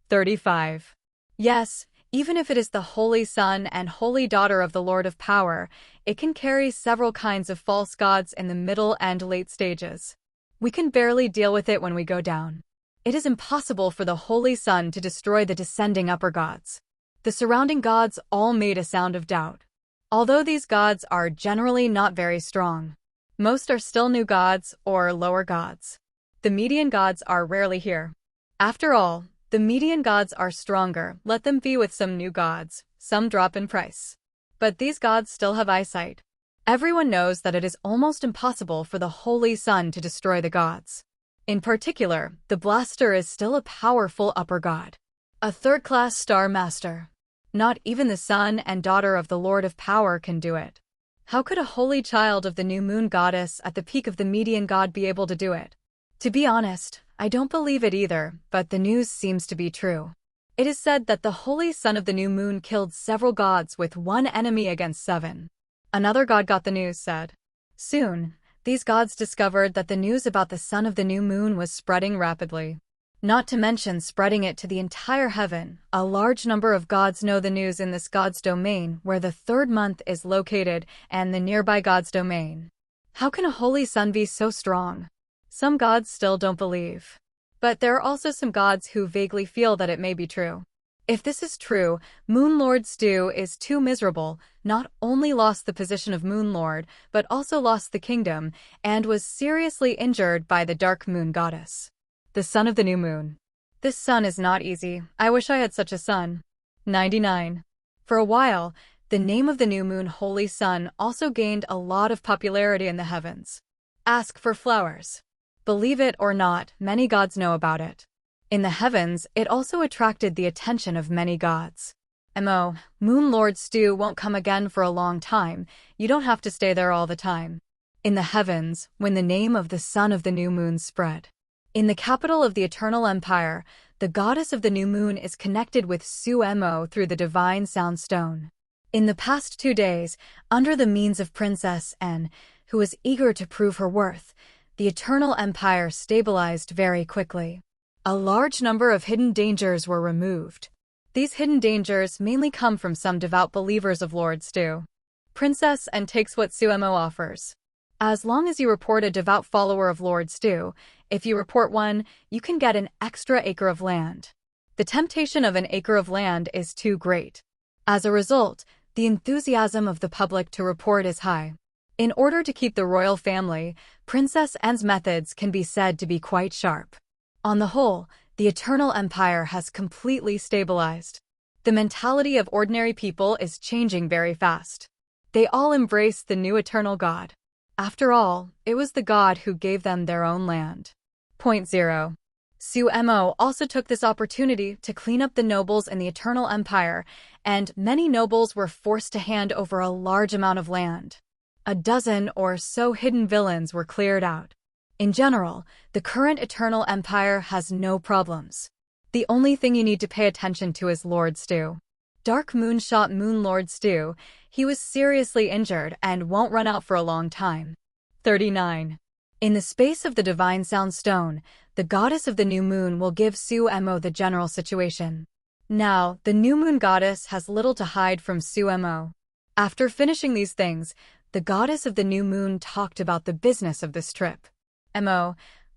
35. Yes. Even if it is the holy son and holy daughter of the Lord of Power, it can carry several kinds of false gods in the middle and late stages. We can barely deal with it when we go down. It is impossible for the holy son to destroy the descending upper gods. The surrounding gods all made a sound of doubt. Although these gods are generally not very strong, most are still new gods or lower gods. The median gods are rarely here. After all, the median gods are stronger, let them be with some new gods, some drop in price. But these gods still have eyesight. Everyone knows that it is almost impossible for the Holy Sun to destroy the gods. In particular, the Blaster is still a powerful upper god. A third-class star master. Not even the son and daughter of the Lord of Power can do it. How could a holy child of the new moon goddess at the peak of the median god be able to do it? To be honest, I don't believe it either, but the news seems to be true. It is said that the holy son of the new moon killed several gods with one enemy against 7. Another god got the news said. Soon, these gods discovered that the news about the son of the new moon was spreading rapidly. Not to mention spreading it to the entire heaven. A large number of gods know the news in this god's domain where the third month is located and the nearby god's domain. How can a holy sun be so strong? Some gods still don't believe. But there are also some gods who vaguely feel that it may be true. If this is true, Moon Lord Stu is too miserable, not only lost the position of Moon Lord, but also lost the kingdom, and was seriously injured by the Dark Moon Goddess. The son of the new moon. This son is not easy. I wish I had such a son. 99. For a while, The name of the new moon, Holy Sun, also gained a lot of popularity in the heavens. Ask for flowers. Believe it or not, many gods know about it. In the heavens, it also attracted the attention of many gods. Moon Lord Stew won't come again for a long time. You don't have to stay there all the time. In the heavens, when the name of the son of the new moon spread. In the capital of the Eternal Empire, the goddess of the new moon is connected with Sumo through the divine sound stone. In the past 2 days, under the means of Princess N, who was eager to prove her worth, the Eternal Empire stabilized very quickly. A large number of hidden dangers were removed. These hidden dangers mainly come from some devout believers of Lord Stew. Princess N takes what Sumo offers. As long as you report a devout follower of Lord Stew, if you report one, you can get an extra acre of land. The temptation of an acre of land is too great. As a result, the enthusiasm of the public to report is high. In order to keep the royal family, Princess N's methods can be said to be quite sharp. On the whole, the Eternal Empire has completely stabilized. The mentality of ordinary people is changing very fast. They all embrace the new eternal god. After all, it was the god who gave them their own land. Point 0. Sumo also took this opportunity to clean up the nobles in the Eternal Empire, and many nobles were forced to hand over a large amount of land. A dozen or so hidden villains were cleared out. In general, the current Eternal Empire has no problems. The only thing you need to pay attention to is Lord Stew. Dark Moonshot Moon Lord Stew, he was seriously injured and won't run out for a long time. 39. In the space of the Divine Sound Stone, the goddess of the new moon will give Sumo the general situation. Now, the new moon goddess has little to hide from Sumo. After finishing these things, the goddess of the new moon talked about the business of this trip.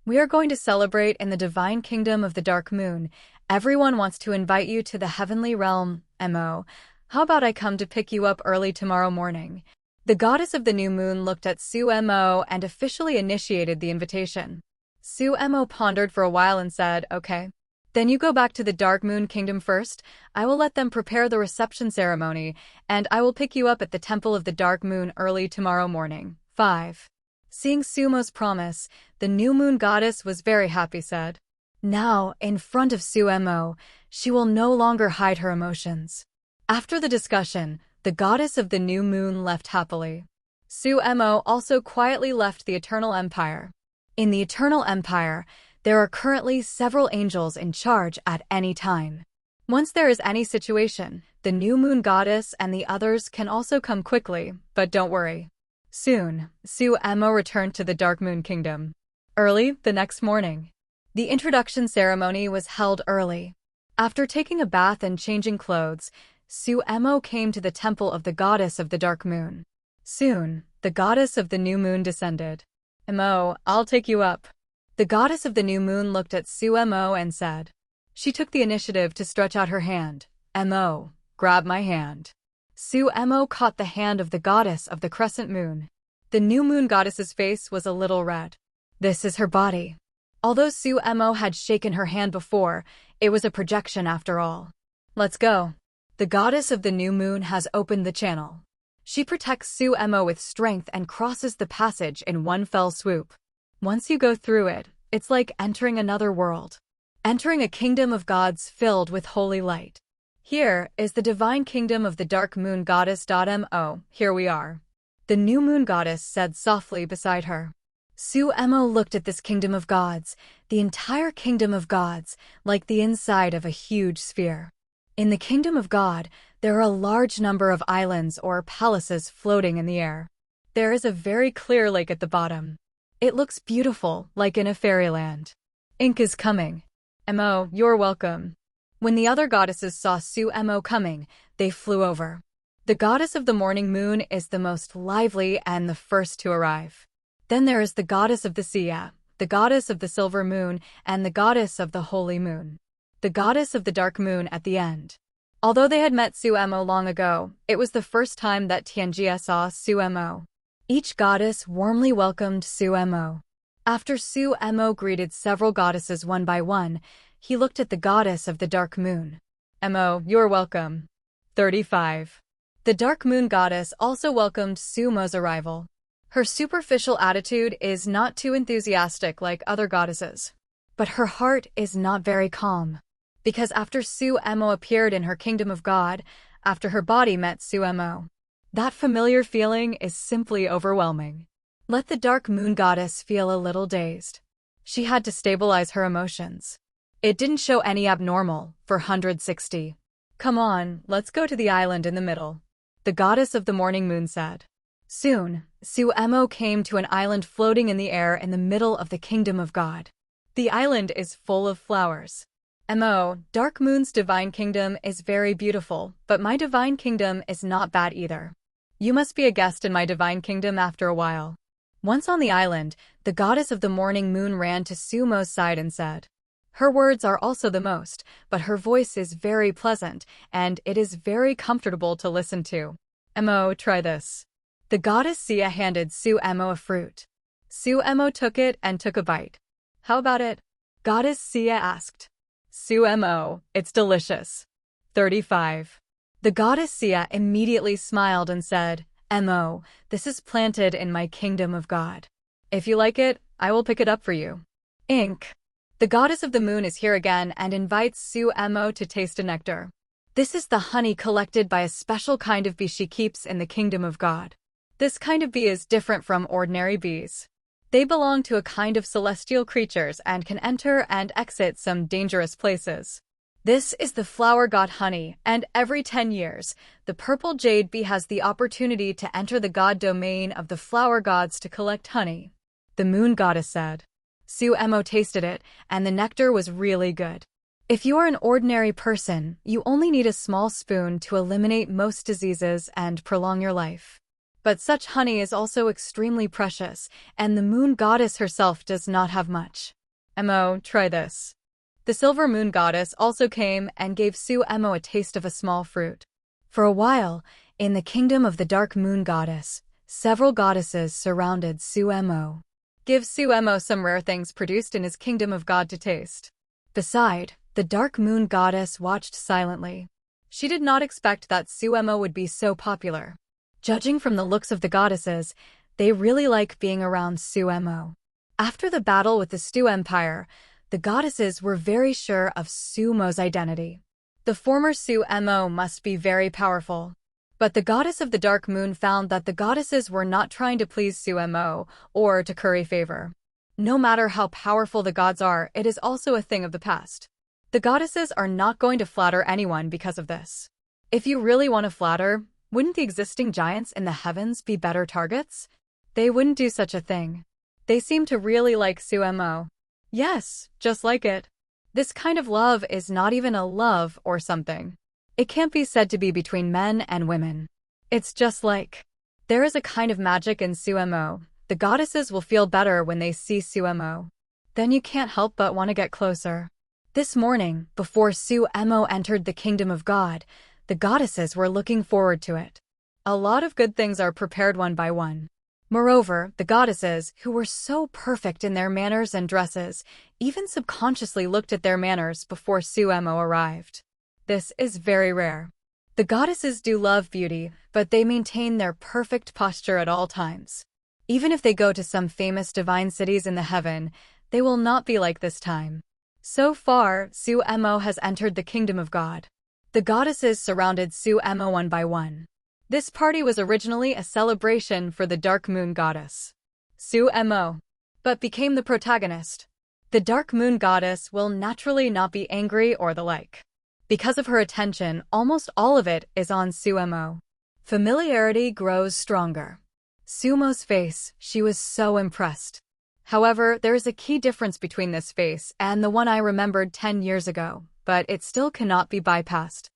We are going to celebrate in the divine kingdom of the dark moon. Everyone wants to invite you to the heavenly realm. How about I come to pick you up early tomorrow morning? The goddess of the new moon looked at Sumo and officially initiated the invitation. Sumo pondered for a while and said, okay. Then you go back to the dark moon kingdom first. I will let them prepare the reception ceremony, and I will pick you up at the temple of the dark moon early tomorrow morning. 5. Seeing Sumo's promise, the new moon goddess was very happy, said. Now, in front of Sumo, she will no longer hide her emotions. After the discussion, the goddess of the new moon left happily. Sumo also quietly left the Eternal Empire. In the Eternal Empire, there are currently several angels in charge at any time. Once there is any situation, the new moon goddess and the others can also come quickly, but don't worry. Soon, Sumo returned to the Dark Moon Kingdom. Early the next morning, the introduction ceremony was held early. After taking a bath and changing clothes, Sumo came to the temple of the goddess of the Dark Moon. Soon, the goddess of the new moon descended. I'll take you up. The goddess of the new moon looked at Sumo and said. She took the initiative to stretch out her hand. Grab my hand. Sumo caught the hand of the goddess of the crescent moon. The new moon goddess's face was a little red. This is her body. Although Sumo had shaken her hand before, it was a projection after all. Let's go. The goddess of the new moon has opened the channel. She protects Sumo with strength and crosses the passage in one fell swoop. Once you go through it, it's like entering another world. Entering a kingdom of gods filled with holy light. Here is the divine kingdom of the dark moon goddess. Here we are. The new moon goddess said softly beside her. Sumo looked at this kingdom of gods, the entire kingdom of gods, like the inside of a huge sphere. In the kingdom of God, there are a large number of islands or palaces floating in the air. There is a very clear lake at the bottom. It looks beautiful, like in a fairyland. Ink is coming. You're welcome. When the other goddesses saw Sumo coming, they flew over. The goddess of the morning moon is the most lively and the first to arrive. Then there is the goddess of the sea, the goddess of the silver moon, and the goddess of the holy moon. The goddess of the dark moon at the end. Although they had met Sumo long ago, it was the first time that Tianjia saw Sumo. Each goddess warmly welcomed Sumo. After Sumo greeted several goddesses one by one, he looked at the goddess of the dark moon. You're welcome. 35. The Dark Moon Goddess also welcomed Sumo's arrival. Her superficial attitude is not too enthusiastic like other goddesses. But her heart is not very calm. Because after Sumo appeared in her kingdom of God, after her body met Sumo, that familiar feeling is simply overwhelming. Let the Dark Moon Goddess feel a little dazed. She had to stabilize her emotions. It didn't show any abnormal for 160. Come on, let's go to the island in the middle, the goddess of the morning moon said. Soon, Sumo came to an island floating in the air in the middle of the kingdom of God. The island is full of flowers. Dark Moon's divine kingdom is very beautiful, but my divine kingdom is not bad either. You must be a guest in my divine kingdom after a while. Once on the island, the goddess of the morning moon ran to Sumo's side and said. Her words are also the most, but her voice is very pleasant, and it is very comfortable to listen to. Try this. The goddess Sia handed Sumo a fruit. Sumo took it and took a bite. How about it? Goddess Sia asked. Sumo, it's delicious. 35. The goddess Sia immediately smiled and said, this is planted in my kingdom of God. If you like it, I will pick it up for you. Ink. The goddess of the moon is here again and invites Sumo to taste a nectar. This is the honey collected by a special kind of bee she keeps in the kingdom of God. This kind of bee is different from ordinary bees. They belong to a kind of celestial creatures and can enter and exit some dangerous places. This is the flower god honey, and every 10 years, the purple jade bee has the opportunity to enter the god domain of the flower gods to collect honey. The moon goddess said. Sumo tasted it, and the nectar was really good. If you are an ordinary person, you only need a small spoon to eliminate most diseases and prolong your life. But such honey is also extremely precious, and the moon goddess herself does not have much. Try this. The silver moon goddess also came and gave Sumo a taste of a small fruit. For a while, in the kingdom of the dark moon goddess, several goddesses surrounded Sumo. Give Sumo some rare things produced in his kingdom of God to taste. Beside, the dark moon goddess watched silently. She did not expect that Sumo would be so popular. Judging from the looks of the goddesses, they really like being around Sumo. After the battle with the Stu Empire, the goddesses were very sure of Sumo's identity. The former Sumo must be very powerful. But the goddess of the dark moon found that the goddesses were not trying to please Sumo or to curry favor. No matter how powerful the gods are, it is also a thing of the past. The goddesses are not going to flatter anyone because of this. If you really want to flatter, wouldn't the existing giants in the heavens be better targets? They wouldn't do such a thing. They seem to really like Sumo. Yes, just like it. This kind of love is not even a love or something. It can't be said to be between men and women. It's just like, there is a kind of magic in Sumo. The goddesses will feel better when they see Sumo. Then you can't help but want to get closer. This morning, before Sumo entered the kingdom of God, the goddesses were looking forward to it. A lot of good things are prepared one by one. Moreover, the goddesses, who were so perfect in their manners and dresses, even subconsciously looked at their manners before Sumo arrived. This is very rare. The goddesses do love beauty, but they maintain their perfect posture at all times. Even if they go to some famous divine cities in the heaven, they will not be like this time. So far, Sumo has entered the kingdom of God. The goddesses surrounded Sumo one by one. This party was originally a celebration for the dark moon goddess, Sumo, but became the protagonist. The dark moon goddess will naturally not be angry or the like. Because of her attention, almost all of it is on Sumo. Familiarity grows stronger. Sumo's face, she was so impressed. However, there is a key difference between this face and the one I remembered 10 years ago, but it still cannot be bypassed.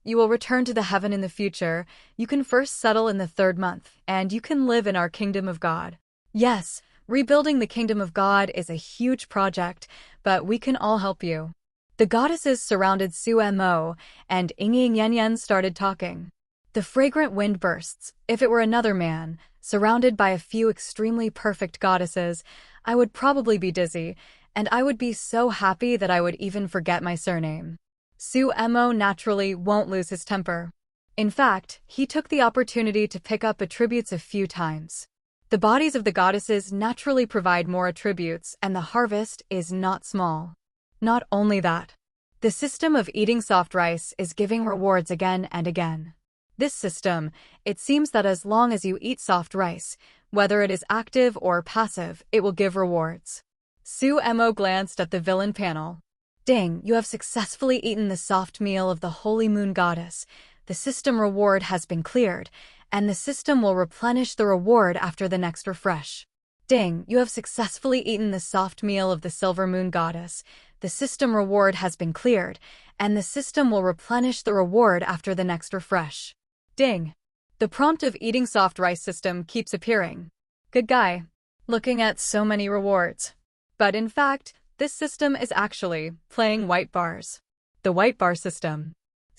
You will return to the heaven in the future. You can first settle in the 3rd month, and you can live in our kingdom of God. Yes, rebuilding the kingdom of God is a huge project, but we can all help you. The goddesses surrounded Sumo, and Yen started talking. The fragrant wind bursts. If it were another man, surrounded by a few extremely perfect goddesses, I would probably be dizzy, and I would be so happy that I would even forget my surname. Sumo naturally won't lose his temper. In fact, he took the opportunity to pick up attributes a few times. The bodies of the goddesses naturally provide more attributes, and the harvest is not small. Not only that, the system of eating soft rice is giving rewards again and again. This system, it seems that as long as you eat soft rice, whether it is active or passive, it will give rewards. Succubo glanced at the villain panel. Ding, you have successfully eaten the soft meal of the holy moon goddess. The system reward has been cleared, and the system will replenish the reward after the next refresh. Ding, you have successfully eaten the soft meal of the silver moon goddess. The system reward has been cleared, and the system will replenish the reward after the next refresh. Ding. The prompt of eating soft rice system keeps appearing. Good guy. Looking at so many rewards. But in fact, this system is actually playing white bars. The white bar system.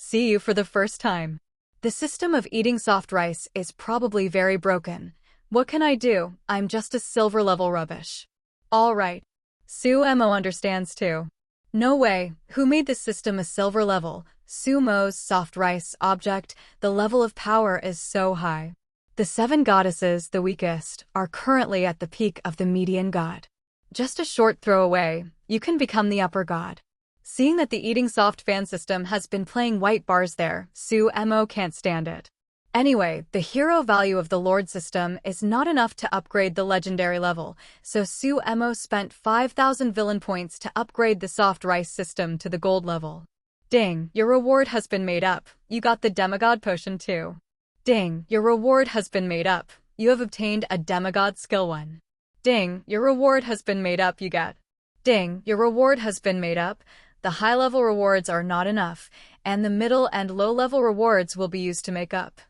See you for the first time. The system of eating soft rice is probably very broken. What can I do? I'm just a silver level rubbish. All right. Succubo understands too. No way. Who made this system a silver level? Sumo's soft rice object. The level of power is so high. The 7 goddesses, the weakest, are currently at the peak of the median god. Just a short throw away, you can become the upper god. Seeing that the eating soft fan system has been playing white bars there, Succubo can't stand it. Anyway, the hero value of the Lord system is not enough to upgrade the legendary level, so Succubo spent 5,000 villain points to upgrade the soft rice system to the gold level. Ding, your reward has been made up. You got the demigod potion too. Ding, your reward has been made up. You have obtained a demigod skill 1. Ding, your reward has been made up. You get. Ding, your reward has been made up. The high-level rewards are not enough, and the middle and low-level rewards will be used to make up.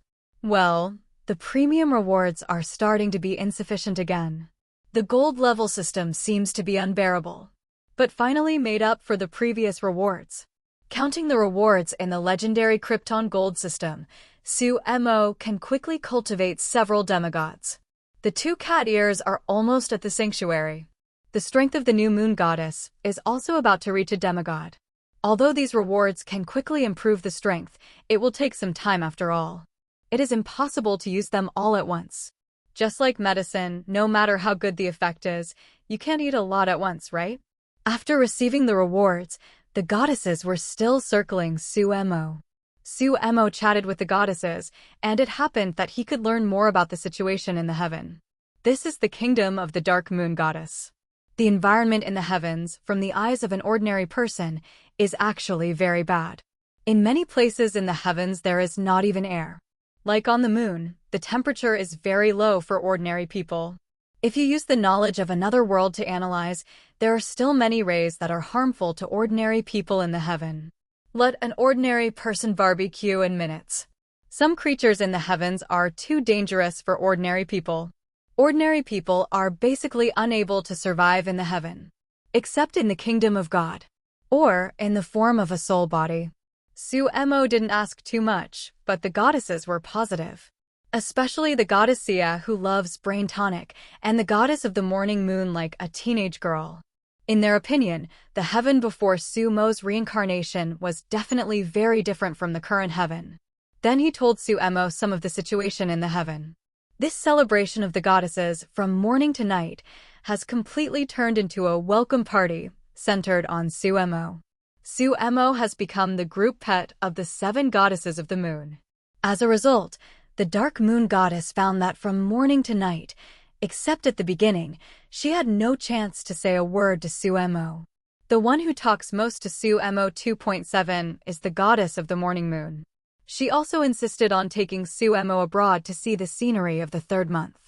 Well, the premium rewards are starting to be insufficient again. The gold level system seems to be unbearable, but finally made up for the previous rewards. Counting the rewards in the legendary Krypton gold system, Succubo can quickly cultivate several demigods. The 2 cat ears are almost at the sanctuary. The strength of the new moon goddess is also about to reach a demigod. Although these rewards can quickly improve the strength, it will take some time after all. It is impossible to use them all at once. Just like medicine, no matter how good the effect is, you can't eat a lot at once, right? After receiving the rewards, the goddesses were still circling Succubo. Succubo chatted with the goddesses, and it happened that he could learn more about the situation in the heaven. This is the kingdom of the dark moon goddess. The environment in the heavens, from the eyes of an ordinary person, is actually very bad. In many places in the heavens there is not even air. Like on the moon, the temperature is very low for ordinary people. If you use the knowledge of another world to analyze, there are still many rays that are harmful to ordinary people in the heaven. Let an ordinary person barbecue in minutes. Some creatures in the heavens are too dangerous for ordinary people. Ordinary people are basically unable to survive in the heaven, except in the kingdom of God, or in the form of a soul body. Succubo didn't ask too much, but the goddesses were positive. Especially the goddess Sia, who loves brain tonic, and the goddess of the morning moon like a teenage girl. In their opinion, the heaven before Succubo's reincarnation was definitely very different from the current heaven. Then he told Succubo some of the situation in the heaven. This celebration of the goddesses, from morning to night, has completely turned into a welcome party centered on Succubo. Succubo has become the group pet of the 7 goddesses of the moon. As a result, the dark moon goddess found that from morning to night, except at the beginning, she had no chance to say a word to Succubo. The one who talks most to Succubo 2.7 is the goddess of the morning moon. She also insisted on taking Succubo abroad to see the scenery of the 3rd month.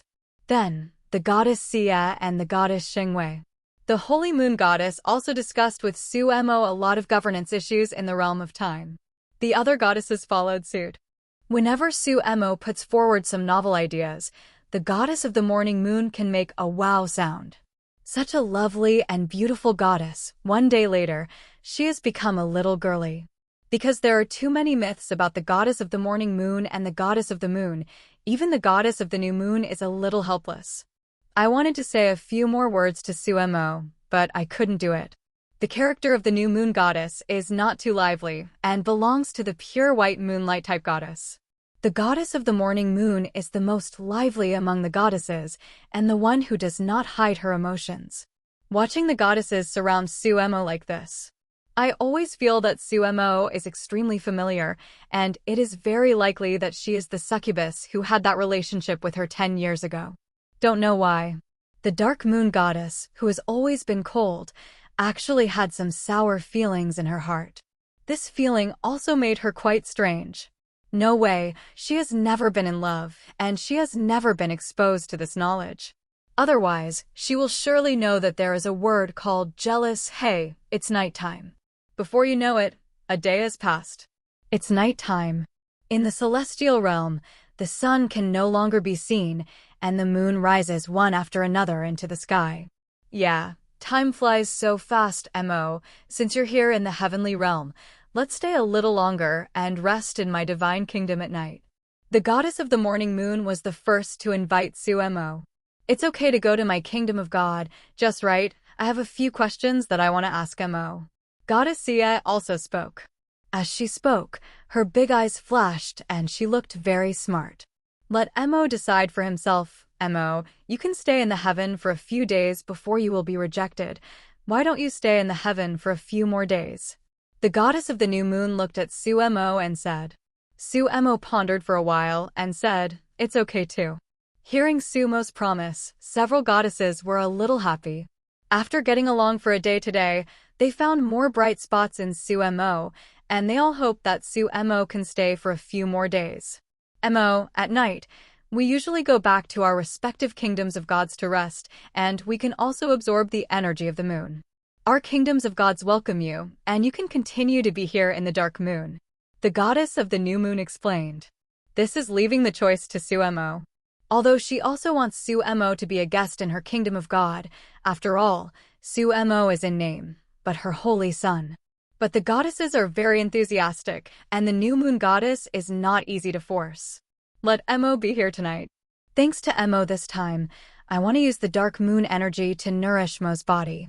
Then, the goddess Sia and the goddess Xingwei. The holy moon goddess also discussed with Succubo a lot of governance issues in the realm of time. The other goddesses followed suit. Whenever Succubo puts forward some novel ideas, the goddess of the morning moon can make a wow sound. Such a lovely and beautiful goddess, one day later, she has become a little girly. Because there are too many myths about the goddess of the morning moon and the goddess of the moon, even the goddess of the new moon is a little helpless. I wanted to say a few more words to Succubo, but I couldn't do it. The character of the new moon goddess is not too lively and belongs to the pure white moonlight type goddess. The goddess of the morning moon is the most lively among the goddesses and the one who does not hide her emotions. Watching the goddesses surround Suemo like this, I always feel that Suemo is extremely familiar, and it is very likely that she is the succubus who had that relationship with her 10 years ago. Don't know why. The dark moon goddess, who has always been cold, actually had some sour feelings in her heart. This feeling also made her quite strange. No way, she has never been in love, and she has never been exposed to this knowledge. Otherwise, she will surely know that there is a word called jealous. Hey, it's nighttime. Before you know it, a day has passed. It's nighttime. In the celestial realm, the sun can no longer be seen, and the moon rises one after another into the sky. Yeah, time flies so fast, Mo. Since you're here in the heavenly realm, let's stay a little longer and rest in my divine kingdom at night. The goddess of the morning moon was the first to invite Suemo. It's okay to go to my kingdom of God, just right. I have a few questions that I want to ask Mo. Goddess Sia also spoke. As she spoke, her big eyes flashed and she looked very smart. Let Mo decide for himself. Mo, you can stay in the heaven for a few days before you will be rejected. Why don't you stay in the heaven for a few more days? The goddess of the new moon looked at Suemo and said. Suemo pondered for a while and said, it's okay too. Hearing Sumo's promise, several goddesses were a little happy. After getting along for a day today, they found more bright spots in Suemo, and they all hope that Suemo can stay for a few more days. Mo, at night, we usually go back to our respective kingdoms of gods to rest, and we can also absorb the energy of the moon. Our kingdoms of gods welcome you, and you can continue to be here in the dark moon. The goddess of the new moon explained. This is leaving the choice to Suemo. Although she also wants Suemo to be a guest in her kingdom of God, after all, Suemo is in name, but her holy son. But the goddesses are very enthusiastic, and the new moon goddess is not easy to force. Let Mo be here tonight. Thanks to Mo this time, I want to use the dark moon energy to nourish Mo's body.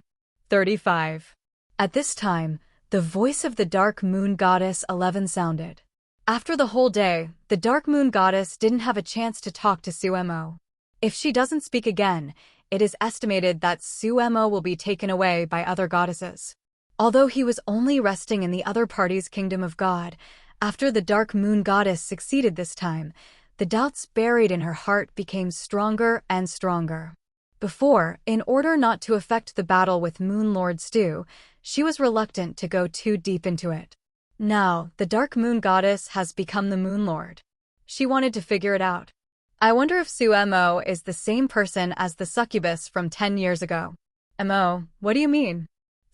35. At this time, the voice of the dark moon goddess 11 sounded. After the whole day, the dark moon goddess didn't have a chance to talk to Suemo. If she doesn't speak again, it is estimated that Suemo will be taken away by other goddesses. Although he was only resting in the other party's kingdom of God, after the dark moon goddess succeeded this time, the doubts buried in her heart became stronger and stronger. Before, in order not to affect the battle with Moon Lord Stu, she was reluctant to go too deep into it. Now, the dark moon goddess has become the Moon Lord. She wanted to figure it out. I wonder if Suemo is the same person as the succubus from 10 years ago. Mo, what do you mean?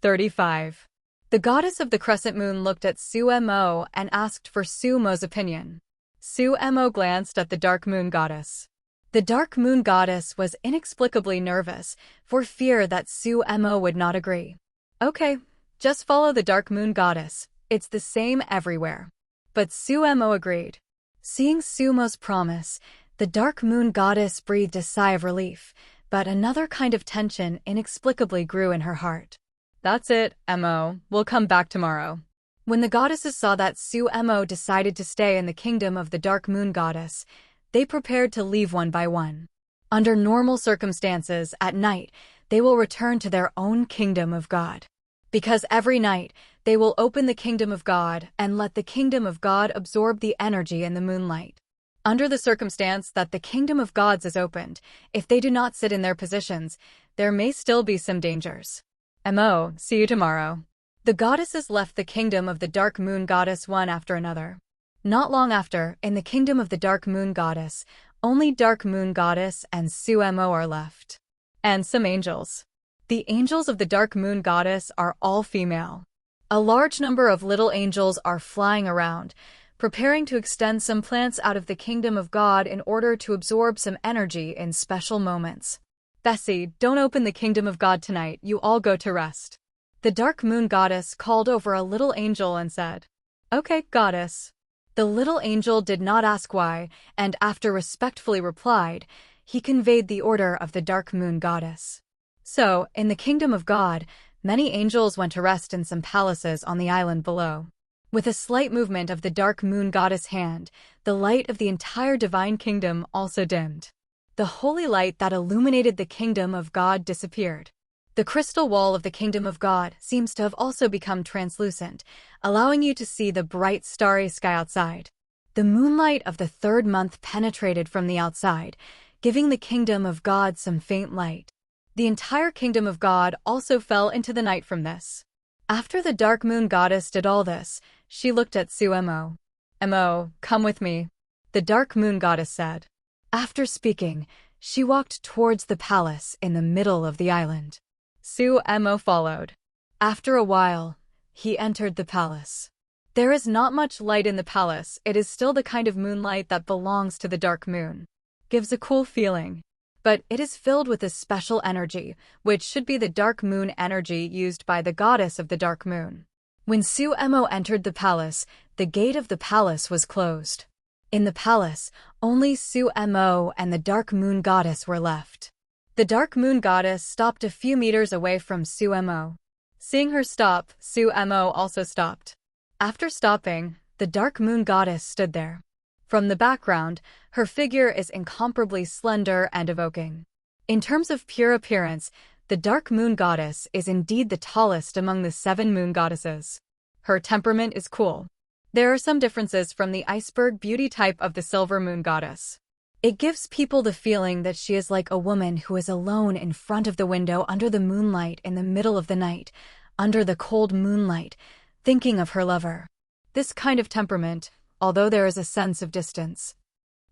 35. The goddess of the crescent moon looked at Suemo and asked for Sumo's opinion. Suemo glanced at the dark moon goddess. The dark moon goddess was inexplicably nervous for fear that Suemo would not agree. Okay, just follow the dark moon goddess. It's the same everywhere. But Suemo agreed. Seeing Sumo's promise, the dark moon goddess breathed a sigh of relief, but another kind of tension inexplicably grew in her heart. That's it, Mo. We'll come back tomorrow. When the goddesses saw that Suemo decided to stay in the kingdom of the dark moon goddess, they prepared to leave one by one. Under normal circumstances, at night, they will return to their own kingdom of God. Because every night, they will open the kingdom of God and let the kingdom of God absorb the energy in the moonlight. Under the circumstance that the kingdom of gods is opened, if they do not sit in their positions, there may still be some dangers. Mo, see you tomorrow. The goddesses left the kingdom of the dark moon goddess one after another. Not long after, in the kingdom of the dark moon goddess, only dark moon goddess and Suemo are left. And some angels. The angels of the dark moon goddess are all female. A large number of little angels are flying around, preparing to extend some plants out of the kingdom of God in order to absorb some energy in special moments. Bessie, don't open the kingdom of God tonight, you all go to rest. The dark moon goddess called over a little angel and said, Okay, goddess. The little angel did not ask why, and after respectfully replied, he conveyed the order of the dark moon goddess. So, in the kingdom of God, many angels went to rest in some palaces on the island below. With a slight movement of the dark moon goddess' hand, the light of the entire divine kingdom also dimmed. The holy light that illuminated the kingdom of God disappeared. The crystal wall of the kingdom of God seems to have also become translucent, allowing you to see the bright starry sky outside. The moonlight of the third month penetrated from the outside, giving the kingdom of God some faint light. The entire kingdom of God also fell into the night from this. After the dark moon goddess did all this, she looked at Sumo. "Mo, come with me," the dark moon goddess said. After speaking, she walked towards the palace in the middle of the island. Sumo followed. After a while, he entered the palace. There is not much light in the palace. It is still the kind of moonlight that belongs to the dark moon. Gives a cool feeling. But it is filled with a special energy, which should be the dark moon energy used by the goddess of the dark moon. When Sumo entered the palace, the gate of the palace was closed. In the palace, only Sumo and the dark moon goddess were left. The dark moon goddess stopped a few meters away from Sumo. Seeing her stop, Sumo also stopped. After stopping, the dark moon goddess stood there. From the background, her figure is incomparably slender and evoking. In terms of pure appearance, the dark moon goddess is indeed the tallest among the 7 moon goddesses. Her temperament is cool. There are some differences from the iceberg beauty type of the silver moon goddess. It gives people the feeling that she is like a woman who is alone in front of the window under the moonlight in the middle of the night, under the cold moonlight, thinking of her lover. This kind of temperament, although there is a sense of distance.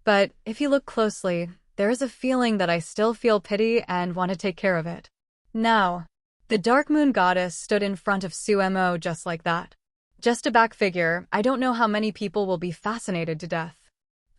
But if you look closely, there is a feeling that I still feel pity and want to take care of it. Now, the dark moon goddess stood in front of Sumo just like that. Just a back figure. I don't know how many people will be fascinated to death.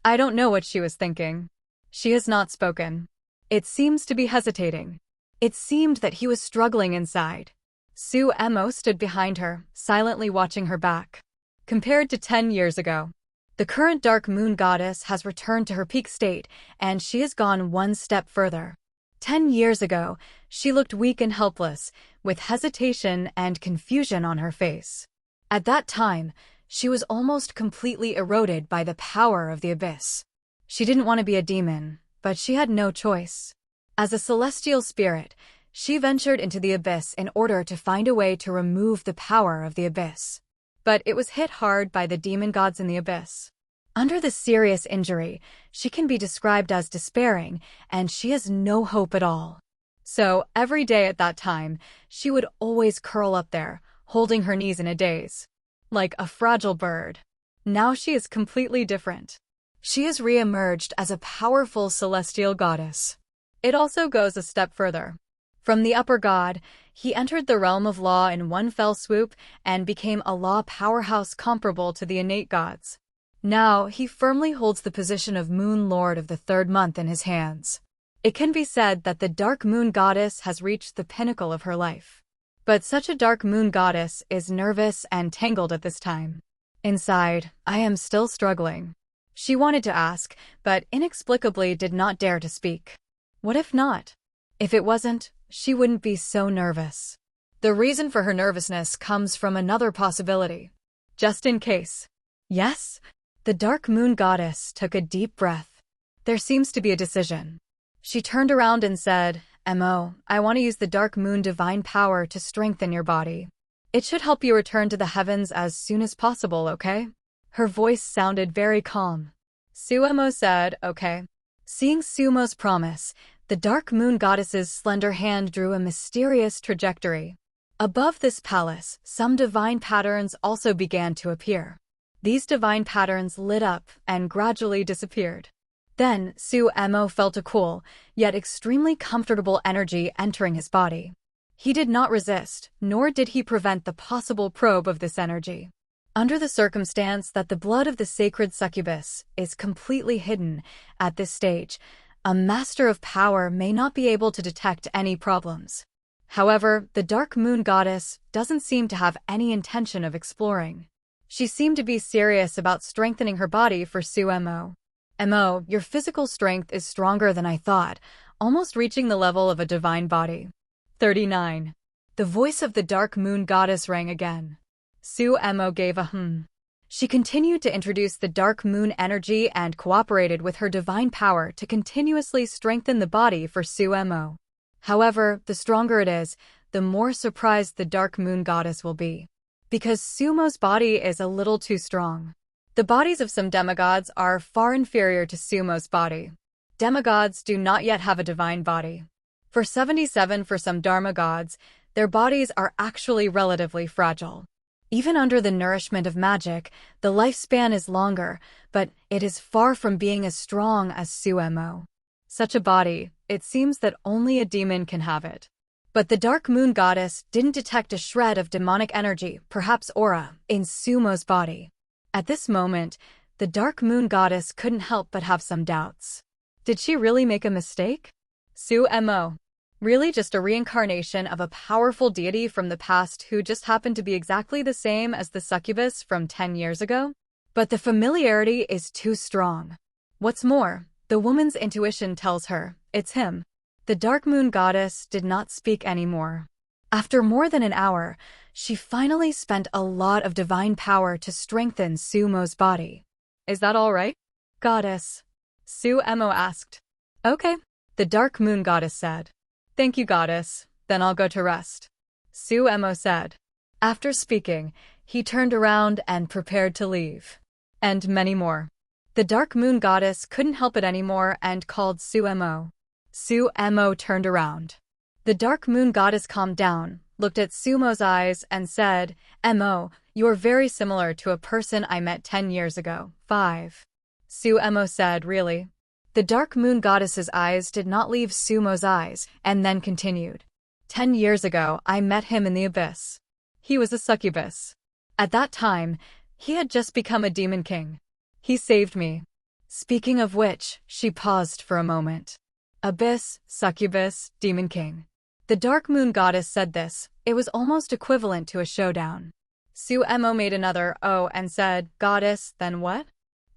I don't know what she was thinking. She has not spoken. It seems to be hesitating. It seemed that he was struggling inside. Sumo stood behind her, silently watching her back. Compared to 10 years ago, the current dark moon goddess has returned to her peak state, and she has gone one step further. 10 years ago, she looked weak and helpless, with hesitation and confusion on her face. At that time, she was almost completely eroded by the power of the abyss. She didn't want to be a demon, but she had no choice. As a celestial spirit, she ventured into the abyss in order to find a way to remove the power of the abyss. But it was hit hard by the demon gods in the abyss. Under the serious injury, she can be described as despairing, and she has no hope at all. So, every day at that time, she would always curl up there, holding her knees in a daze. Like a fragile bird. Now she is completely different. She has re-emerged as a powerful celestial goddess. It also goes a step further. From the upper god, he entered the realm of law in one fell swoop and became a law powerhouse comparable to the innate gods. Now, he firmly holds the position of Moon Lord of the third month in his hands. It can be said that the dark moon goddess has reached the pinnacle of her life. But such a dark moon goddess is nervous and tangled at this time. Inside, I am still struggling. She wanted to ask, but inexplicably did not dare to speak. What if not? If it wasn't, she wouldn't be so nervous. The reason for her nervousness comes from another possibility. Just in case. Yes? The dark moon goddess took a deep breath. There seems to be a decision. She turned around and said, "Mo, I want to use the dark moon divine power to strengthen your body. It should help you return to the heavens as soon as possible, okay?" Her voice sounded very calm. Sumo said, "Okay." Seeing Sumo's promise, the dark moon goddess's slender hand drew a mysterious trajectory. Above this palace, some divine patterns also began to appear. These divine patterns lit up and gradually disappeared. Then, Sumo felt a cool, yet extremely comfortable energy entering his body. He did not resist, nor did he prevent the possible probe of this energy. Under the circumstance that the blood of the sacred succubus is completely hidden at this stage, a master of power may not be able to detect any problems. However, the dark moon goddess doesn't seem to have any intention of exploring. She seemed to be serious about strengthening her body for Sumo. "Mo, your physical strength is stronger than I thought, almost reaching the level of a divine body." 39. The voice of the dark moon goddess rang again. Suemo gave a hmm. She continued to introduce the dark moon energy and cooperated with her divine power to continuously strengthen the body for Suemo. However, the stronger it is, the more surprised the dark moon goddess will be. Because Sumo's body is a little too strong. The bodies of some demigods are far inferior to Sumo's body. Demigods do not yet have a divine body. For 77 for some dharma gods, their bodies are actually relatively fragile. Even under the nourishment of magic, the lifespan is longer, but it is far from being as strong as Suemo. Such a body, it seems that only a demon can have it. But the dark moon goddess didn't detect a shred of demonic energy, perhaps aura, in Sumo's body. At this moment, the dark moon goddess couldn't help but have some doubts. Did she really make a mistake? Suemo. Really just a reincarnation of a powerful deity from the past who just happened to be exactly the same as the succubus from 10 years ago? But the familiarity is too strong. What's more, the woman's intuition tells her, it's him. The dark moon goddess did not speak anymore. After more than an hour, she finally spent a lot of divine power to strengthen Sumo's body. Is that all right, goddess? Suemo asked. Okay, the dark moon goddess said. Thank you, goddess, then I'll go to rest. Suemo said. After speaking, he turned around and prepared to leave. And many more. The dark moon goddess couldn't help it anymore and called Suemo. Suemo turned around. The dark moon goddess calmed down, looked at Sumo's eyes and said, Mo, you're very similar to a person I met 10 years ago. 5. Suemo said, really? The dark moon goddess's eyes did not leave Sumo's eyes, and then continued. 10 years ago, I met him in the abyss. He was a succubus. At that time, he had just become a demon king. He saved me. Speaking of which, she paused for a moment. Abyss, succubus, demon king. The dark moon goddess said this. It was almost equivalent to a showdown. Suemo made another oh and said, Goddess, then what?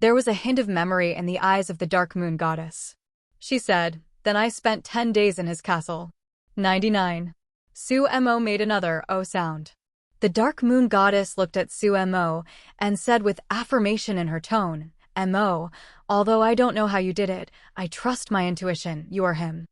There was a hint of memory in the eyes of the dark moon goddess. She said, then I spent 10 days in his castle. 99. Suemo made another oh sound. The dark moon goddess looked at Suemo and said with affirmation in her tone, Mo, although I don't know how you did it, I trust my intuition, you are him.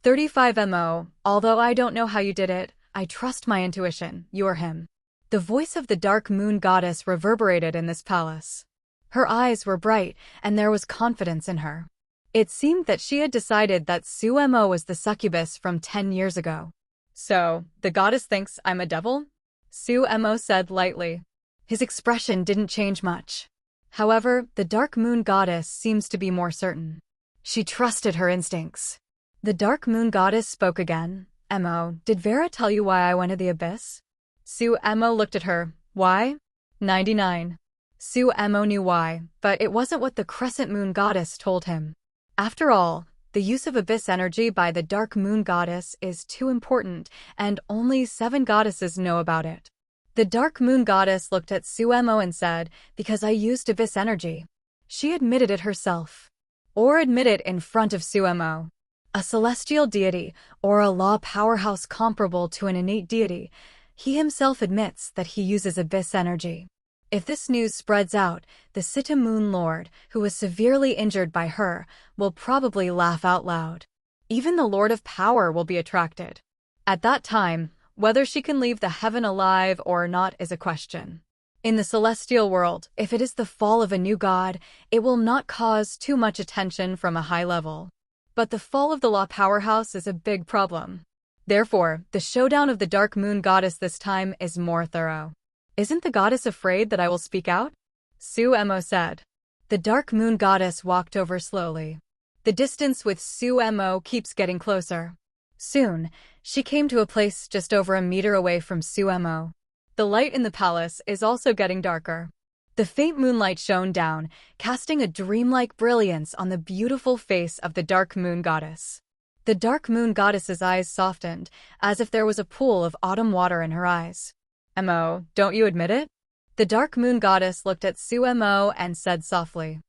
35 Mo, although I don't know how you did it, I trust my intuition, you are him. The voice of the dark moon goddess reverberated in this palace. Her eyes were bright, and there was confidence in her. It seemed that she had decided that Suemo was the succubus from 10 years ago. So, the goddess thinks I'm a devil? Suemo said lightly. His expression didn't change much. However, the dark moon goddess seems to be more certain. She trusted her instincts. The dark moon goddess spoke again. Mo, did Vera tell you why I went to the abyss? Suemo looked at her. Why? 99. Suemo knew why, but it wasn't what the crescent moon goddess told him. After all, the use of abyss energy by the dark moon goddess is too important, and only 7 goddesses know about it. The dark moon goddess looked at Suemo and said, because I used abyss energy. She admitted it herself. Or admit it in front of Suemo. A celestial deity, or a law powerhouse comparable to an innate deity, he himself admits that he uses abyss energy. If this news spreads out, the Sita Moon Lord, who was severely injured by her, will probably laugh out loud. Even the Lord of Power will be attracted. At that time, whether she can leave the heaven alive or not is a question. In the celestial world, if it is the fall of a new god, it will not cause too much attention from a high level. But the fall of the law powerhouse is a big problem. Therefore, the showdown of the dark moon goddess this time is more thorough. Isn't the goddess afraid that I will speak out? Suemo said. The dark moon goddess walked over slowly. The distance with Suemo keeps getting closer. Soon, she came to a place just over a meter away from Suemo. The light in the palace is also getting darker. The faint moonlight shone down, casting a dreamlike brilliance on the beautiful face of the dark moon goddess. The dark moon goddess's eyes softened, as if there was a pool of autumn water in her eyes. Mo, don't you admit it? The dark moon goddess looked at Suemo and said softly.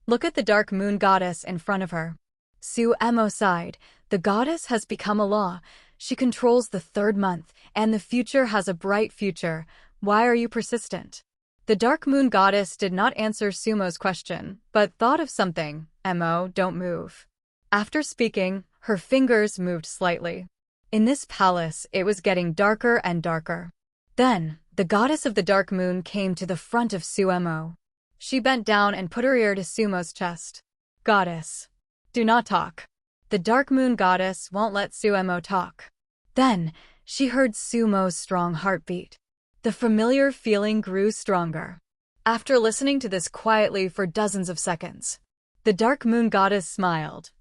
Look at the dark moon goddess in front of her. Suemo sighed. The goddess has become a law. She controls the 3rd month, and the future has a bright future. Why are you persistent? The Dark Moon Goddess did not answer Sumo's question, but thought of something. Don't move. After speaking, her fingers moved slightly. In this palace, it was getting darker and darker. Then, the goddess of the Dark Moon came to the front of Sumo. She bent down and put her ear to Sumo's chest. Goddess, do not talk. The Dark Moon Goddess won't let Sumo talk. Then, she heard Sumo's strong heartbeat. The familiar feeling grew stronger. After listening to this quietly for dozens of seconds, the Dark Moon Goddess smiled.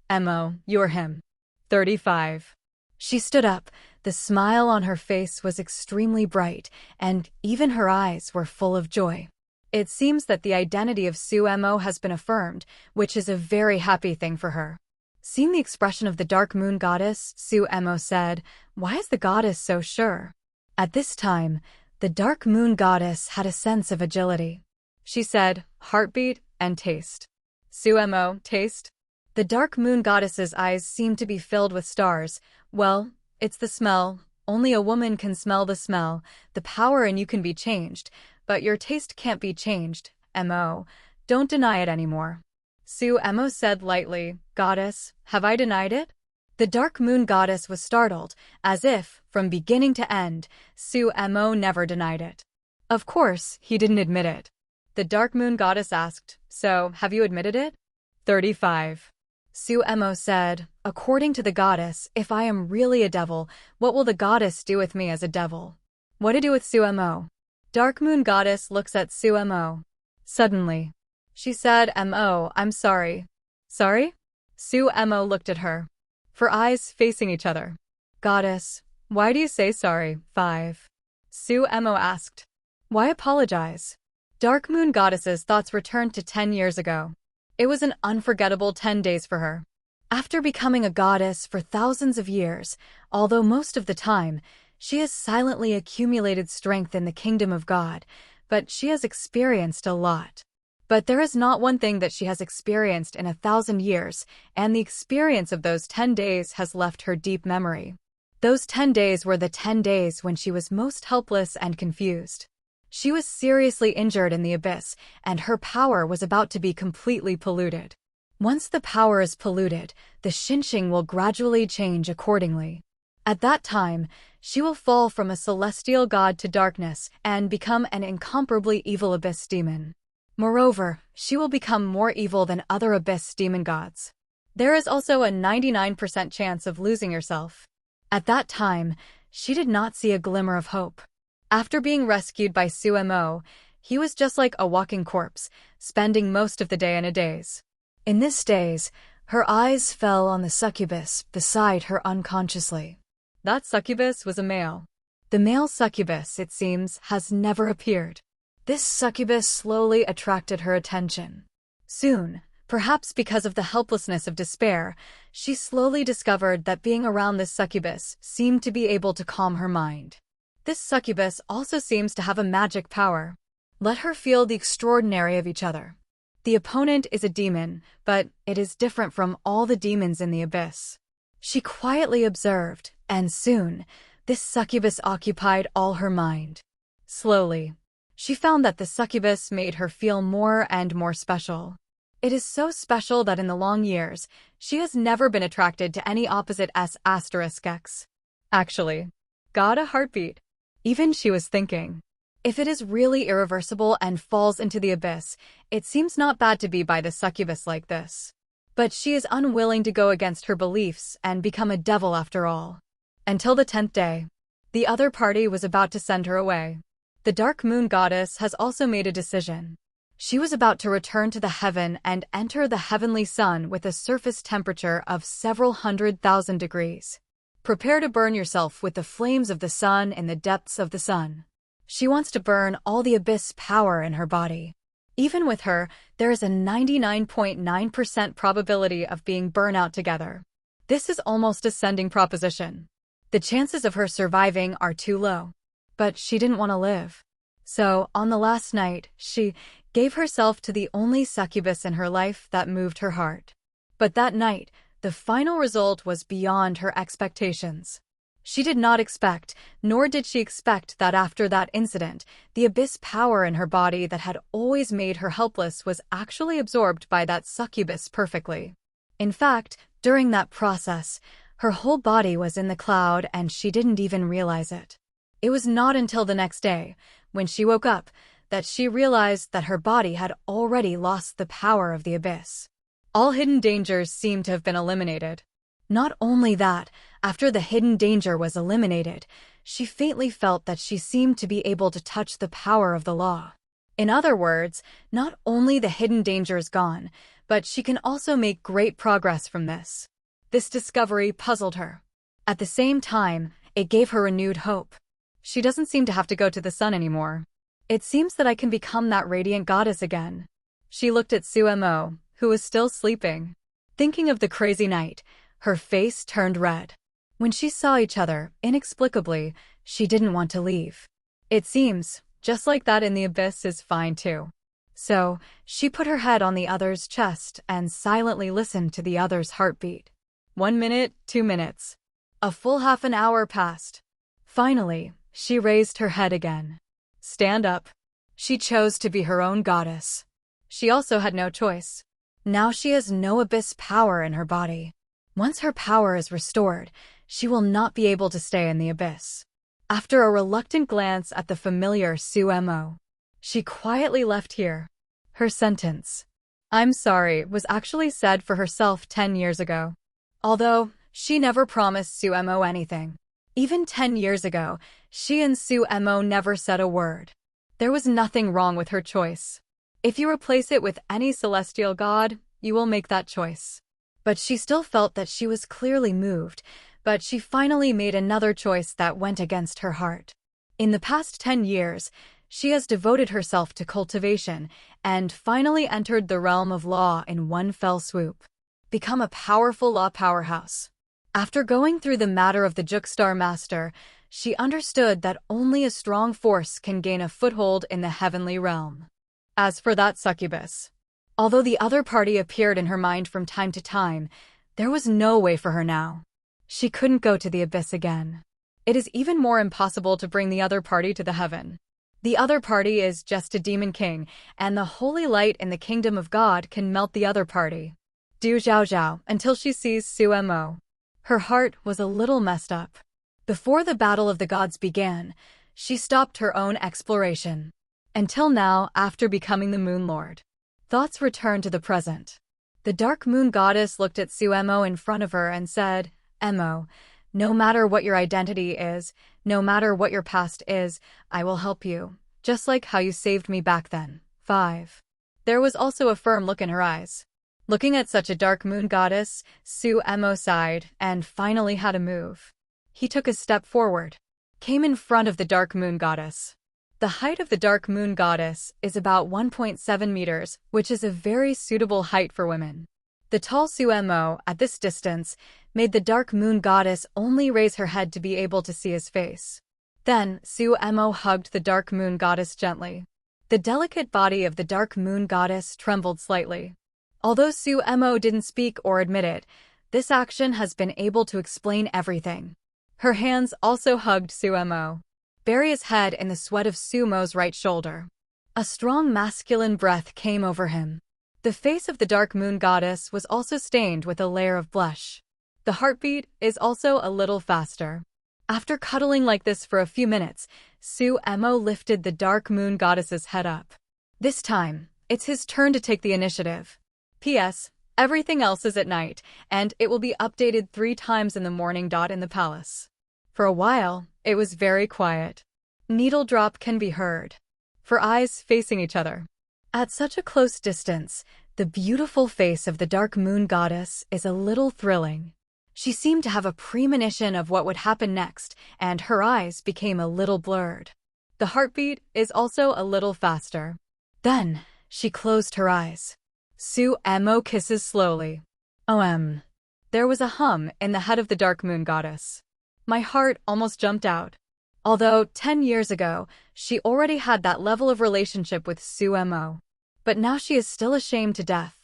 You're him. 35. She stood up. The smile on her face was extremely bright, and even her eyes were full of joy. It seems that the identity of Sumo has been affirmed, which is a very happy thing for her. Seeing the expression of the Dark Moon Goddess, Sumo said, "Why is the goddess so sure?" At this time, the Dark Moon Goddess had a sense of agility. She said, "Heartbeat and taste." Sumo, taste? The Dark Moon Goddess's eyes seemed to be filled with stars. Well, it's the smell. Only a woman can smell the smell. The power in you can be changed, but your taste can't be changed. Don't deny it anymore. Sumo said lightly, "Goddess, have I denied it?" The Dark Moon Goddess was startled, as if, from beginning to end, Sumo never denied it. Of course, he didn't admit it. The Dark Moon Goddess asked, "So, have you admitted it?" 35. Sumo said, "According to the goddess, if I am really a devil, what will the goddess do with me as a devil?" What to do with Sumo? Dark Moon Goddess looks at Sumo. Suddenly, she said, I'm sorry." Sorry? Sumo looked at her. For eyes facing each other. "Goddess, why do you say sorry?" 5. Sumo asked. "Why apologize?" Dark Moon Goddess's thoughts returned to 10 years ago. It was an unforgettable 10 days for her. After becoming a goddess for thousands of years, although most of the time, she has silently accumulated strength in the kingdom of God, but she has experienced a lot. But there is not one thing that she has experienced in 1,000 years, and the experience of those 10 days has left her deep memory. Those 10 days were the 10 days when she was most helpless and confused. She was seriously injured in the abyss, and her power was about to be completely polluted. Once the power is polluted, the Xinqing will gradually change accordingly. At that time, she will fall from a celestial god to darkness and become an incomparably evil abyss demon. Moreover, she will become more evil than other abyss demon gods. There is also a 99% chance of losing yourself. At that time, she did not see a glimmer of hope. After being rescued by Sumo, he was just like a walking corpse, spending most of the day in a daze. In this daze, her eyes fell on the succubus beside her unconsciously. That succubus was a male. The male succubus, it seems, has never appeared. This succubus slowly attracted her attention. Soon, perhaps because of the helplessness of despair, she slowly discovered that being around this succubus seemed to be able to calm her mind. This succubus also seems to have a magic power. Let her feel the extraordinary of each other. The opponent is a demon, but it is different from all the demons in the abyss. She quietly observed, and soon, this succubus occupied all her mind. Slowly, she found that the succubus made her feel more and more special. It is so special that in the long years, she has never been attracted to any opposite S**X. Actually, got a heartbeat. Even she was thinking, if it is really irreversible and falls into the abyss, it seems not bad to be by the succubus like this. But she is unwilling to go against her beliefs and become a devil after all. Until the 10th day, the other party was about to send her away. The Dark Moon Goddess has also made a decision. She was about to return to the heaven and enter the heavenly sun with a surface temperature of several 100,000 degrees. Prepare to burn yourself with the flames of the sun in the depths of the sun. She wants to burn all the abyss power in her body. Even with her, there is a 99.9% probability of being burned out together. This is almost a sending proposition. The chances of her surviving are too low. But she didn't want to live. So, on the last night, she gave herself to the only succubus in her life that moved her heart. But that night, the final result was beyond her expectations. She did not expect, nor did she expect that after that incident, the abyss power in her body that had always made her helpless was actually absorbed by that succubus perfectly. In fact, during that process, her whole body was in the cloud and she didn't even realize it. It was not until the next day, when she woke up, that she realized that her body had already lost the power of the abyss. All hidden dangers seemed to have been eliminated. Not only that, after the hidden danger was eliminated, she faintly felt that she seemed to be able to touch the power of the law. In other words, not only the hidden danger is gone, but she can also make great progress from this. This discovery puzzled her. At the same time, it gave her renewed hope. She doesn't seem to have to go to the sun anymore. It seems that I can become that radiant goddess again. She looked at Sumo, who was still sleeping. Thinking of the crazy night, her face turned red. When she saw each other, inexplicably, she didn't want to leave. It seems, just like that in the abyss is fine too. So, she put her head on the other's chest and silently listened to the other's heartbeat. 1 minute, 2 minutes. A full half an hour passed. Finally, she raised her head again. Stand up. She chose to be her own goddess. She also had no choice. Now she has no abyss power in her body. Once her power is restored, she will not be able to stay in the abyss. After a reluctant glance at the familiar Sumo, she quietly left here. Her sentence, "I'm sorry," was actually said for herself 10 years ago. Although, she never promised Sumo anything. Even 10 years ago, she and Sumo never said a word. There was nothing wrong with her choice. If you replace it with any celestial god, you will make that choice. But she still felt that she was clearly moved, but she finally made another choice that went against her heart. In the past 10 years, she has devoted herself to cultivation and finally entered the realm of law in one fell swoop. Become a powerful law powerhouse. After going through the matter of the Jukstar Master, she understood that only a strong force can gain a foothold in the heavenly realm. As for that succubus, although the other party appeared in her mind from time to time, there was no way for her now. She couldn't go to the abyss again. It is even more impossible to bring the other party to the heaven. The other party is just a demon king, and the holy light in the kingdom of God can melt the other party. Du Zhao Zhao until she sees Sumo. Her heart was a little messed up. Before the battle of the gods began, she stopped her own exploration. Until now, after becoming the Moon Lord. Thoughts returned to the present. The Dark Moon Goddess looked at Sumo in front of her and said, "Emo, no matter what your identity is, no matter what your past is, I will help you, just like how you saved me back then." 5. There was also a firm look in her eyes. Looking at such a Dark Moon Goddess, Sumo sighed and finally had a move. He took a step forward, came in front of the Dark Moon Goddess. The height of the Dark Moon Goddess is about 1.7 meters, which is a very suitable height for women. The tall Sumo, at this distance, made the Dark Moon Goddess only raise her head to be able to see his face. Then, Sumo hugged the Dark Moon Goddess gently. The delicate body of the Dark Moon Goddess trembled slightly. Although Sumo didn't speak or admit it, this action has been able to explain everything. Her hands also hugged Sumo. Bury his head in the sweat of Sumo's right shoulder. A strong masculine breath came over him. The face of the Dark Moon Goddess was also stained with a layer of blush. The heartbeat is also a little faster. After cuddling like this for a few minutes, Sumo lifted the Dark Moon Goddess's head up. This time, it's his turn to take the initiative. P.S. Everything else is at night, and it will be updated 3 times in the morning. In the palace. For a while, it was very quiet. Needle drop can be heard. For eyes facing each other. At such a close distance, the beautiful face of the Dark Moon Goddess is a little thrilling. She seemed to have a premonition of what would happen next, and her eyes became a little blurred. The heartbeat is also a little faster. Then, she closed her eyes. Sumo kisses slowly. OM. There was a hum in the head of the Dark Moon Goddess. My heart almost jumped out. Although 10 years ago, she already had that level of relationship with Sumo. But now she is still ashamed to death.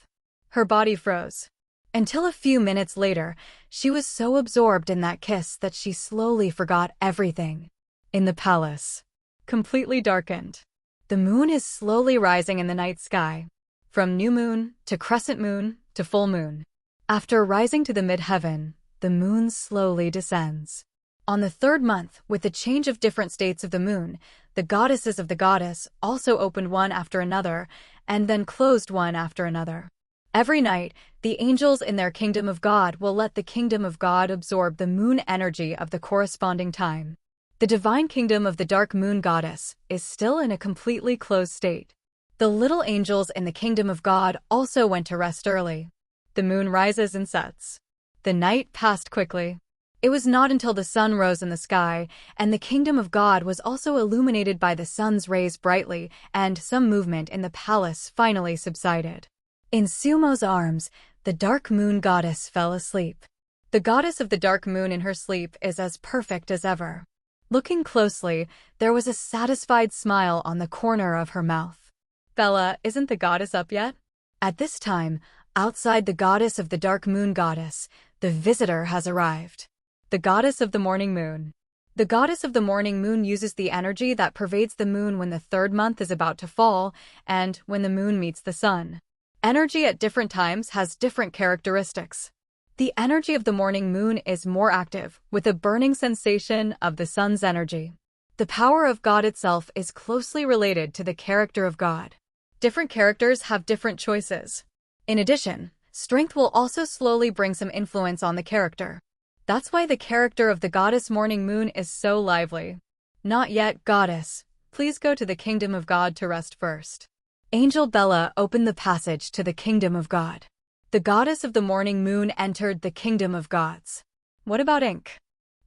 Her body froze. Until a few minutes later, she was so absorbed in that kiss that she slowly forgot everything. In the palace, completely darkened, the moon is slowly rising in the night sky, from new moon to crescent moon to full moon. After rising to the mid-heaven, the moon slowly descends. On the third month, with the change of different states of the moon, the goddesses of the goddess also opened one after another, and then closed one after another. Every night, the angels in their kingdom of God will let the kingdom of God absorb the moon energy of the corresponding time. The divine kingdom of the dark moon goddess is still in a completely closed state. The little angels in the kingdom of God also went to rest early. The moon rises and sets. The night passed quickly. It was not until the sun rose in the sky, and the kingdom of God was also illuminated by the sun's rays brightly, and some movement in the palace finally subsided. In Sumo's arms, the dark moon goddess fell asleep. The goddess of the dark moon in her sleep is as perfect as ever. Looking closely, there was a satisfied smile on the corner of her mouth. Bella, isn't the goddess up yet? At this time, outside the goddess of the dark moon goddess, the visitor has arrived. The goddess of the morning moon. The goddess of the morning moon uses the energy that pervades the moon when the third month is about to fall and when the moon meets the sun. Energy at different times has different characteristics. The energy of the morning moon is more active, with a burning sensation of the sun's energy. The power of God itself is closely related to the character of God. Different characters have different choices. In addition, strength will also slowly bring some influence on the character. That's why the character of the goddess morning moon is so lively. Not yet, goddess. Please go to the kingdom of God to rest first. Angel Bella opened the passage to the kingdom of God. The goddess of the morning moon entered the kingdom of gods. What about Ink?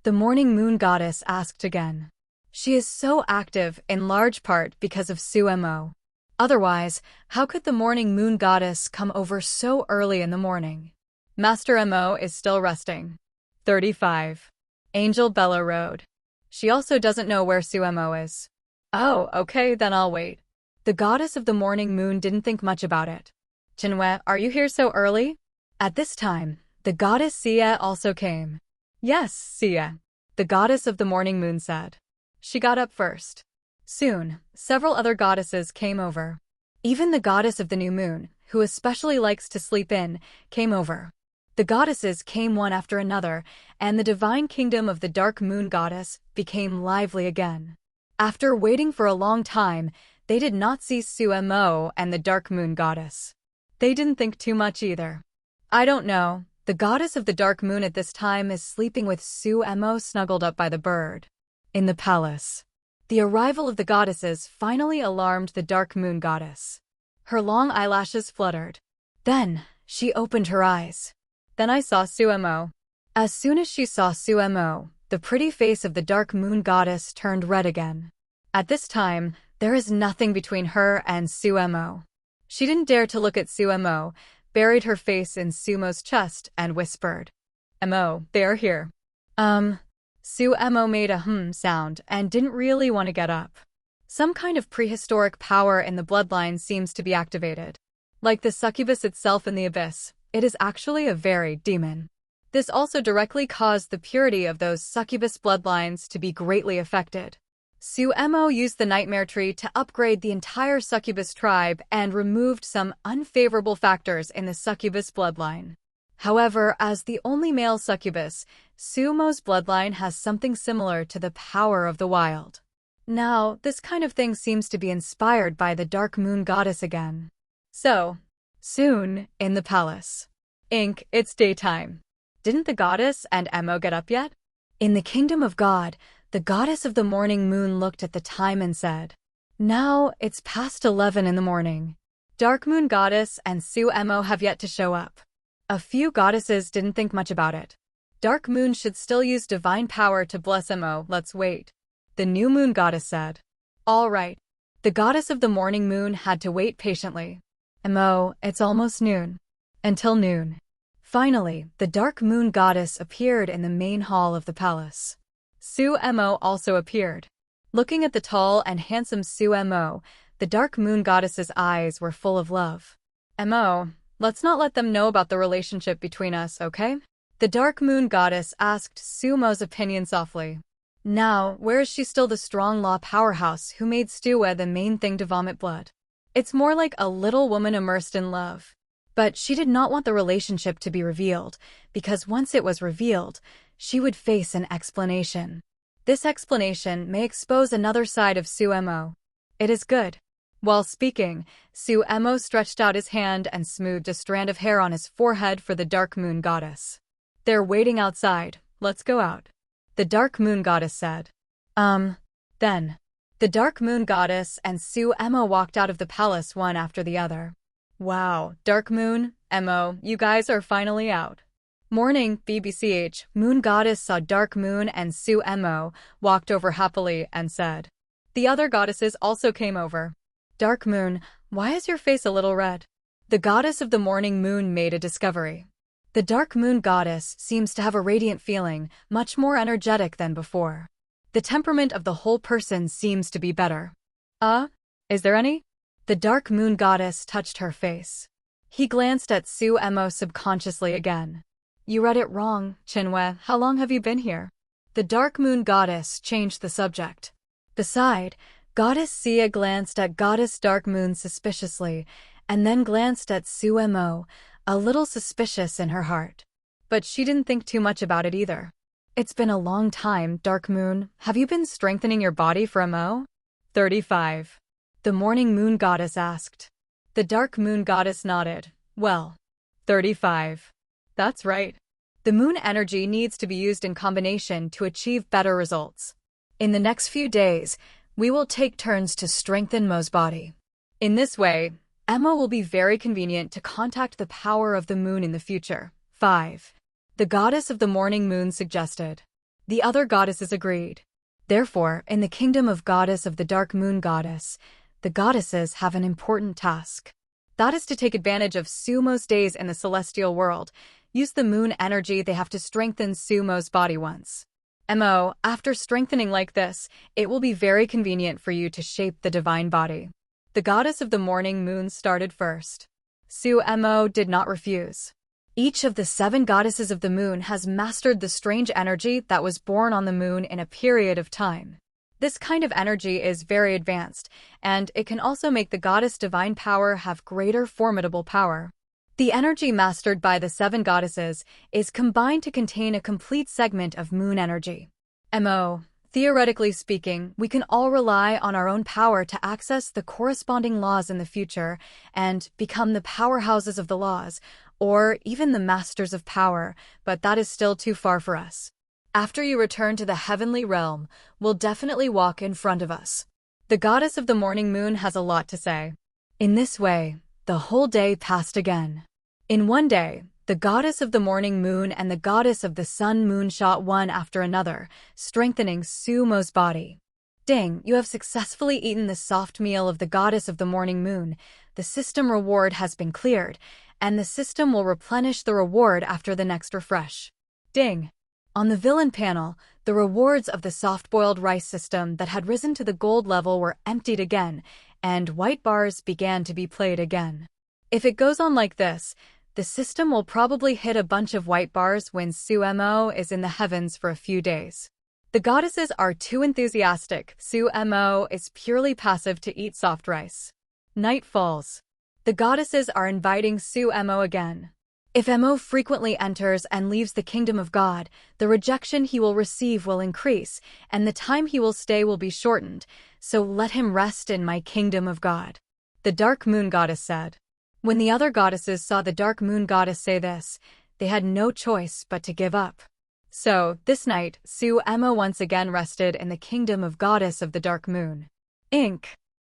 The morning moon goddess asked again. She is so active in large part because of Sumo. Otherwise, how could the morning moon goddess come over so early in the morning? Master Mo is still resting. 35. Angel Bella Road. She also doesn't know where Sumo is. Oh, okay, then I'll wait. The goddess of the morning moon didn't think much about it. Chinwe, are you here so early? At this time, the goddess Sia also came. Yes, Sia. The goddess of the morning moon said. She got up first. Soon, several other goddesses came over. Even the goddess of the new moon, who especially likes to sleep in, came over. The goddesses came one after another, and the divine kingdom of the dark moon goddess became lively again. After waiting for a long time, they did not see Sumo and the dark moon goddess. They didn't think too much either. I don't know, the goddess of the dark moon at this time is sleeping with Sumo snuggled up by the bird. In the palace. The arrival of the goddesses finally alarmed the dark moon goddess. Her long eyelashes fluttered. Then, she opened her eyes. Then I saw Sumo. As soon as she saw Sumo, the pretty face of the dark moon goddess turned red again. At this time, there is nothing between her and Sumo. She didn't dare to look at Sumo, buried her face in Sumo's chest, and whispered, Mo, they are here. Sumo made a sound and didn't really want to get up. Some kind of prehistoric power in the bloodline seems to be activated. Like the succubus itself in the abyss, it is actually a very demon. This also directly caused the purity of those succubus bloodlines to be greatly affected. Sumo used the nightmare tree to upgrade the entire succubus tribe and removed some unfavorable factors in the succubus bloodline. However, as the only male succubus, Sumo's bloodline has something similar to the power of the wild. Now, this kind of thing seems to be inspired by the dark moon goddess again. So, soon, in the palace. Ink, it's daytime. Didn't the goddess and Mo get up yet? In the kingdom of God, the goddess of the morning moon looked at the time and said, Now, it's past 11 in the morning. Dark moon goddess and Sumo have yet to show up. A few goddesses didn't think much about it. Dark moon should still use divine power to bless Mo, let's wait. The new moon goddess said. All right. The goddess of the morning moon had to wait patiently. Mo, it's almost noon. Until noon. Finally, the dark moon goddess appeared in the main hall of the palace. Sumo also appeared. Looking at the tall and handsome Sumo, the dark moon goddess's eyes were full of love. Mo, Let's not let them know about the relationship between us, okay? The dark moon goddess asked Sumo's opinion softly. Now, where is she still the strong law powerhouse who made Stuwe the main thing to vomit blood? It's more like a little woman immersed in love. But she did not want the relationship to be revealed, because once it was revealed, she would face an explanation. This explanation may expose another side of Sumo. It is good. While speaking, Sumo stretched out his hand and smoothed a strand of hair on his forehead for the dark moon goddess. They're waiting outside. Let's go out. The dark moon goddess said. Then. The dark moon goddess and Sumo walked out of the palace one after the other. Wow, dark moon, Mo, you guys are finally out. Morning, BBCH, moon goddess saw dark moon and Sumo walked over happily and said. The other goddesses also came over. Dark moon, why is your face a little red? The goddess of the morning moon made a discovery. The dark moon goddess seems to have a radiant feeling, much more energetic than before. The temperament of the whole person seems to be better. Is there any? The dark moon goddess touched her face. He glanced at Sumo subconsciously again. You read it wrong, Chinwe. How long have you been here? The dark moon goddess changed the subject. Beside, Goddess Sia glanced at Goddess Dark Moon suspiciously, and then glanced at Sumo, a little suspicious in her heart. But she didn't think too much about it either. It's been a long time, Dark Moon. Have you been strengthening your body for a Mo? 35. The morning moon goddess asked. The dark moon goddess nodded. Well, 35. That's right. The moon energy needs to be used in combination to achieve better results. In the next few days, we will take turns to strengthen Mo's body. In this way, Emma will be very convenient to contact the power of the moon in the future. 5. The goddess of the morning moon suggested. The other goddesses agreed. Therefore, in the kingdom of goddess of the dark moon goddess, the goddesses have an important task. That is to take advantage of Sumo's days in the celestial world. Use the moon energy they have to strengthen Sumo's body once. Mo, after strengthening like this, it will be very convenient for you to shape the divine body. The goddess of the morning moon started first. Sumo did not refuse. Each of the 7 goddesses of the moon has mastered the strange energy that was born on the moon in a period of time. This kind of energy is very advanced, and it can also make the goddess divine power have greater formidable power. The energy mastered by the 7 goddesses is combined to contain a complete segment of moon energy. Mo, theoretically speaking, we can all rely on our own power to access the corresponding laws in the future and become the powerhouses of the laws, or even the masters of power, but that is still too far for us. After you return to the heavenly realm, we'll definitely walk in front of us. The goddess of the morning moon has a lot to say. In this way, the whole day passed again. In one day, the goddess of the morning moon and the goddess of the sun moon shot one after another, strengthening Sumo's body. Ding, you have successfully eaten the soft meal of the goddess of the morning moon. The system reward has been cleared, and the system will replenish the reward after the next refresh. Ding. On the villain panel, the rewards of the soft-boiled rice system that had risen to the gold level were emptied again, and white bars began to be played again. If it goes on like this, the system will probably hit a bunch of white bars when Sumo is in the heavens for a few days. The goddesses are too enthusiastic. Sumo is purely passive to eat soft rice. Night falls. The goddesses are inviting Sumo again. If Mo frequently enters and leaves the kingdom of God, the rejection he will receive will increase, and the time he will stay will be shortened, so let him rest in my kingdom of God. The dark moon goddess said. When the other goddesses saw the dark moon goddess say this, they had no choice but to give up. So, this night, Sumo once again rested in the kingdom of goddess of the dark moon. Inc.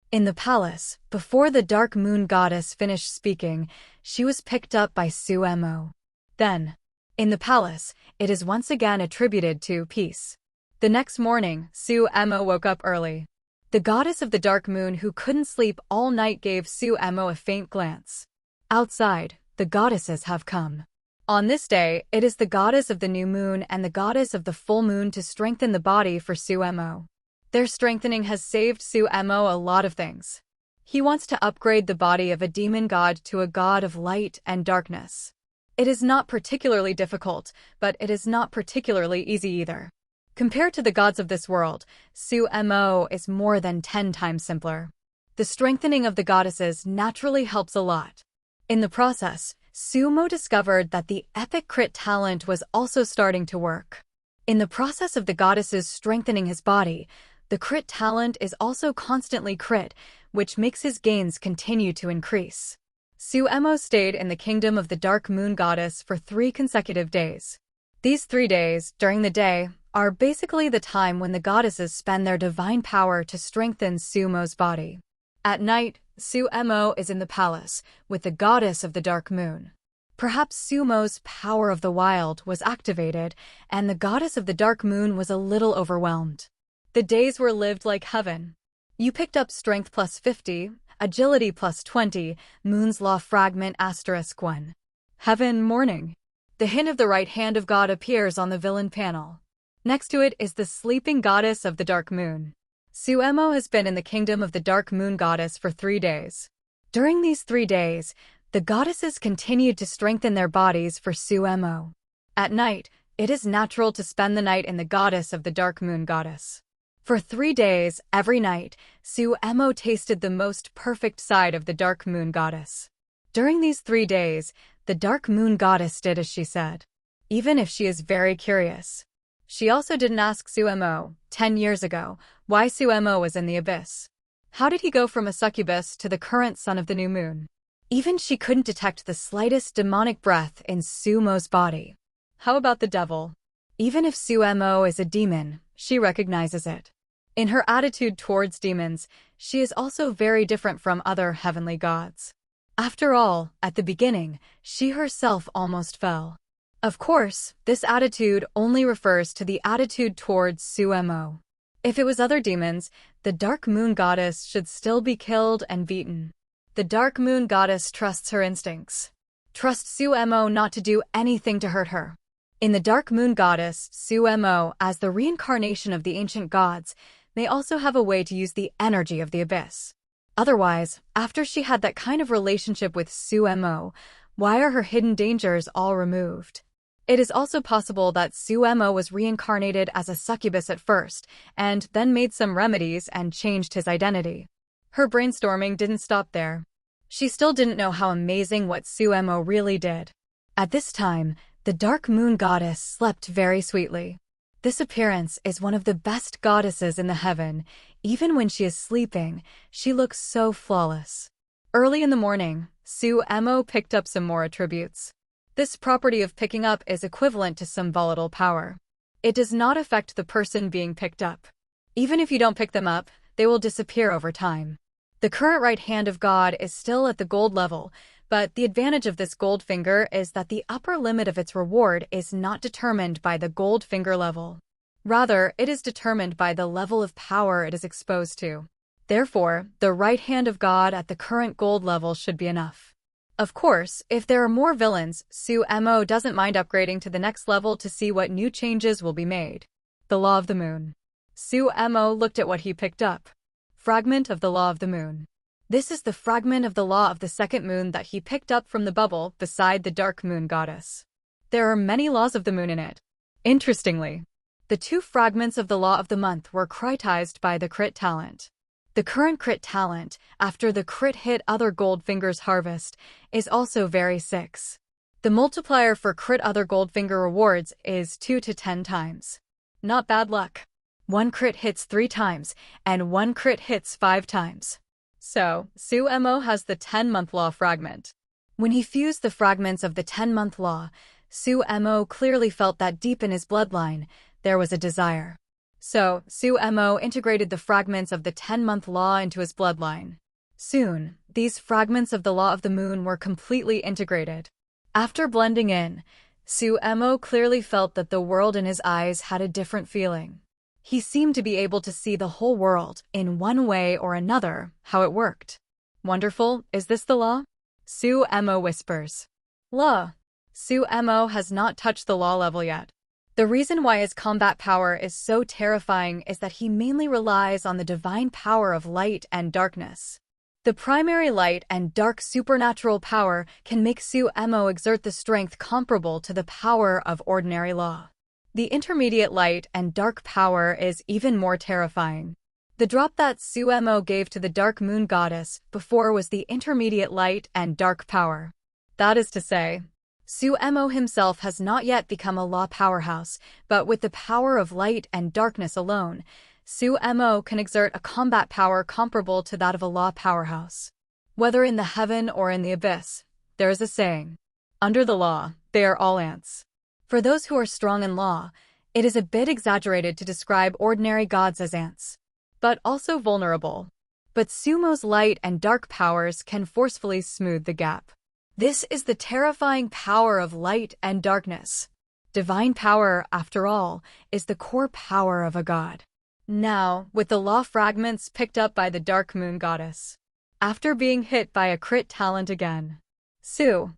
In the palace, before the dark moon goddess finished speaking, she was picked up by Sumo. Then, in the palace, it is once again attributed to peace. The next morning, Sumo woke up early. The goddess of the dark moon who couldn't sleep all night gave Sumo a faint glance. Outside, the goddesses have come. On this day, it is the goddess of the new moon and the goddess of the full moon to strengthen the body for Sumo. Their strengthening has saved Sumo a lot of things. He wants to upgrade the body of a demon god to a god of light and darkness. It is not particularly difficult, but it is not particularly easy either. Compared to the gods of this world, sumo is more than 10 times simpler. The strengthening of the goddesses naturally helps a lot. In the process, Sumo discovered that the epic crit talent was also starting to work. In the process of the goddesses strengthening his body, the crit talent is also constantly crit, which makes his gains continue to increase. Sumo stayed in the kingdom of the Dark Moon Goddess for 3 consecutive days. These 3 days, during the day, are basically the time when the goddesses spend their divine power to strengthen Sumo's body. At night, Sumo is in the palace, with the goddess of the Dark Moon. Perhaps Sumo's power of the wild was activated, and the goddess of the Dark Moon was a little overwhelmed. The days were lived like heaven. You picked up strength plus 50, agility plus 20, Moon's Law fragment *1. Heaven morning. The hint of the right hand of God appears on the villain panel. Next to it is the sleeping goddess of the Dark Moon. Sumo has been in the kingdom of the Dark Moon Goddess for 3 days. During these 3 days, the goddesses continued to strengthen their bodies for Sumo. At night, it is natural to spend the night in the goddess of the Dark Moon Goddess. For 3 days, every night, Sumo tasted the most perfect side of the Dark Moon Goddess. During these 3 days, the Dark Moon Goddess did as she said, even if she is very curious. She also didn't ask Sumo, 10 years ago, why Sumo was in the abyss. How did he go from a succubus to the current son of the new moon? Even she couldn't detect the slightest demonic breath in Sumo's body. How about the devil? Even if Sumo is a demon, she recognizes it. In her attitude towards demons, she is also very different from other heavenly gods. After all, at the beginning, she herself almost fell. Of course, this attitude only refers to the attitude towards Sumo. If it was other demons, the Dark Moon Goddess should still be killed and beaten. The Dark Moon Goddess trusts her instincts. Trusts Sumo not to do anything to hurt her. In the Dark Moon Goddess, Sumo, as the reincarnation of the ancient gods, may also have a way to use the energy of the abyss. Otherwise, after she had that kind of relationship with Sumo, why are her hidden dangers all removed? It is also possible that Sumo was reincarnated as a succubus at first, and then made some remedies and changed his identity. Her brainstorming didn't stop there. She still didn't know how amazing what Sumo really did. At this time, the Dark Moon Goddess slept very sweetly. This appearance is one of the best goddesses in the heaven. Even when she is sleeping, she looks so flawless. Early in the morning, Sumo picked up some more attributes. This property of picking up is equivalent to some volatile power. It does not affect the person being picked up. Even if you don't pick them up, they will disappear over time. The current right hand of God is still at the gold level, but the advantage of this gold finger is that the upper limit of its reward is not determined by the gold finger level. Rather, it is determined by the level of power it is exposed to. Therefore, the right hand of God at the current gold level should be enough. Of course, if there are more villains, Sumo doesn't mind upgrading to the next level to see what new changes will be made. The Law of the Moon. Sumo looked at what he picked up. Fragment of the Law of the Moon. This is the fragment of the Law of the Second Moon that he picked up from the bubble beside the Dark Moon Goddess. There are many laws of the moon in it. Interestingly, the 2 fragments of the Law of the Month were critized by the crit talent. The current crit talent, after the crit hit other gold fingers harvest, is also very 6. The multiplier for crit other gold finger rewards is 2 to 10 times. Not bad luck. 1 crit hits 3 times, and 1 crit hits 5 times. So, Sumo has the 10-month law fragment. When he fused the fragments of the 10-month law, Sumo clearly felt that deep in his bloodline, there was a desire. So, Sumo integrated the fragments of the 10-month law into his bloodline. Soon, these fragments of the Law of the Moon were completely integrated. After blending in, Sumo clearly felt that the world in his eyes had a different feeling. He seemed to be able to see the whole world, in one way or another, how it worked. Wonderful, is this the law? Sumo whispers. Law. Sumo has not touched the law level yet. The reason why his combat power is so terrifying is that he mainly relies on the divine power of light and darkness. The primary light and dark supernatural power can make Sumo exert the strength comparable to the power of ordinary law. The intermediate light and dark power is even more terrifying. The drop that Sumo gave to the dark moon goddess before was the intermediate light and dark power. That is to say, Sumo himself has not yet become a law powerhouse, but with the power of light and darkness alone, Sumo can exert a combat power comparable to that of a law powerhouse. Whether in the heaven or in the abyss, there is a saying, under the law, they are all ants. For those who are strong in law, it is a bit exaggerated to describe ordinary gods as ants, but also vulnerable. But Sumo's light and dark powers can forcefully smooth the gap. This is the terrifying power of light and darkness. Divine power, after all, is the core power of a god. Now, with the law fragments picked up by the dark moon goddess. After being hit by a crit talent again, Sumo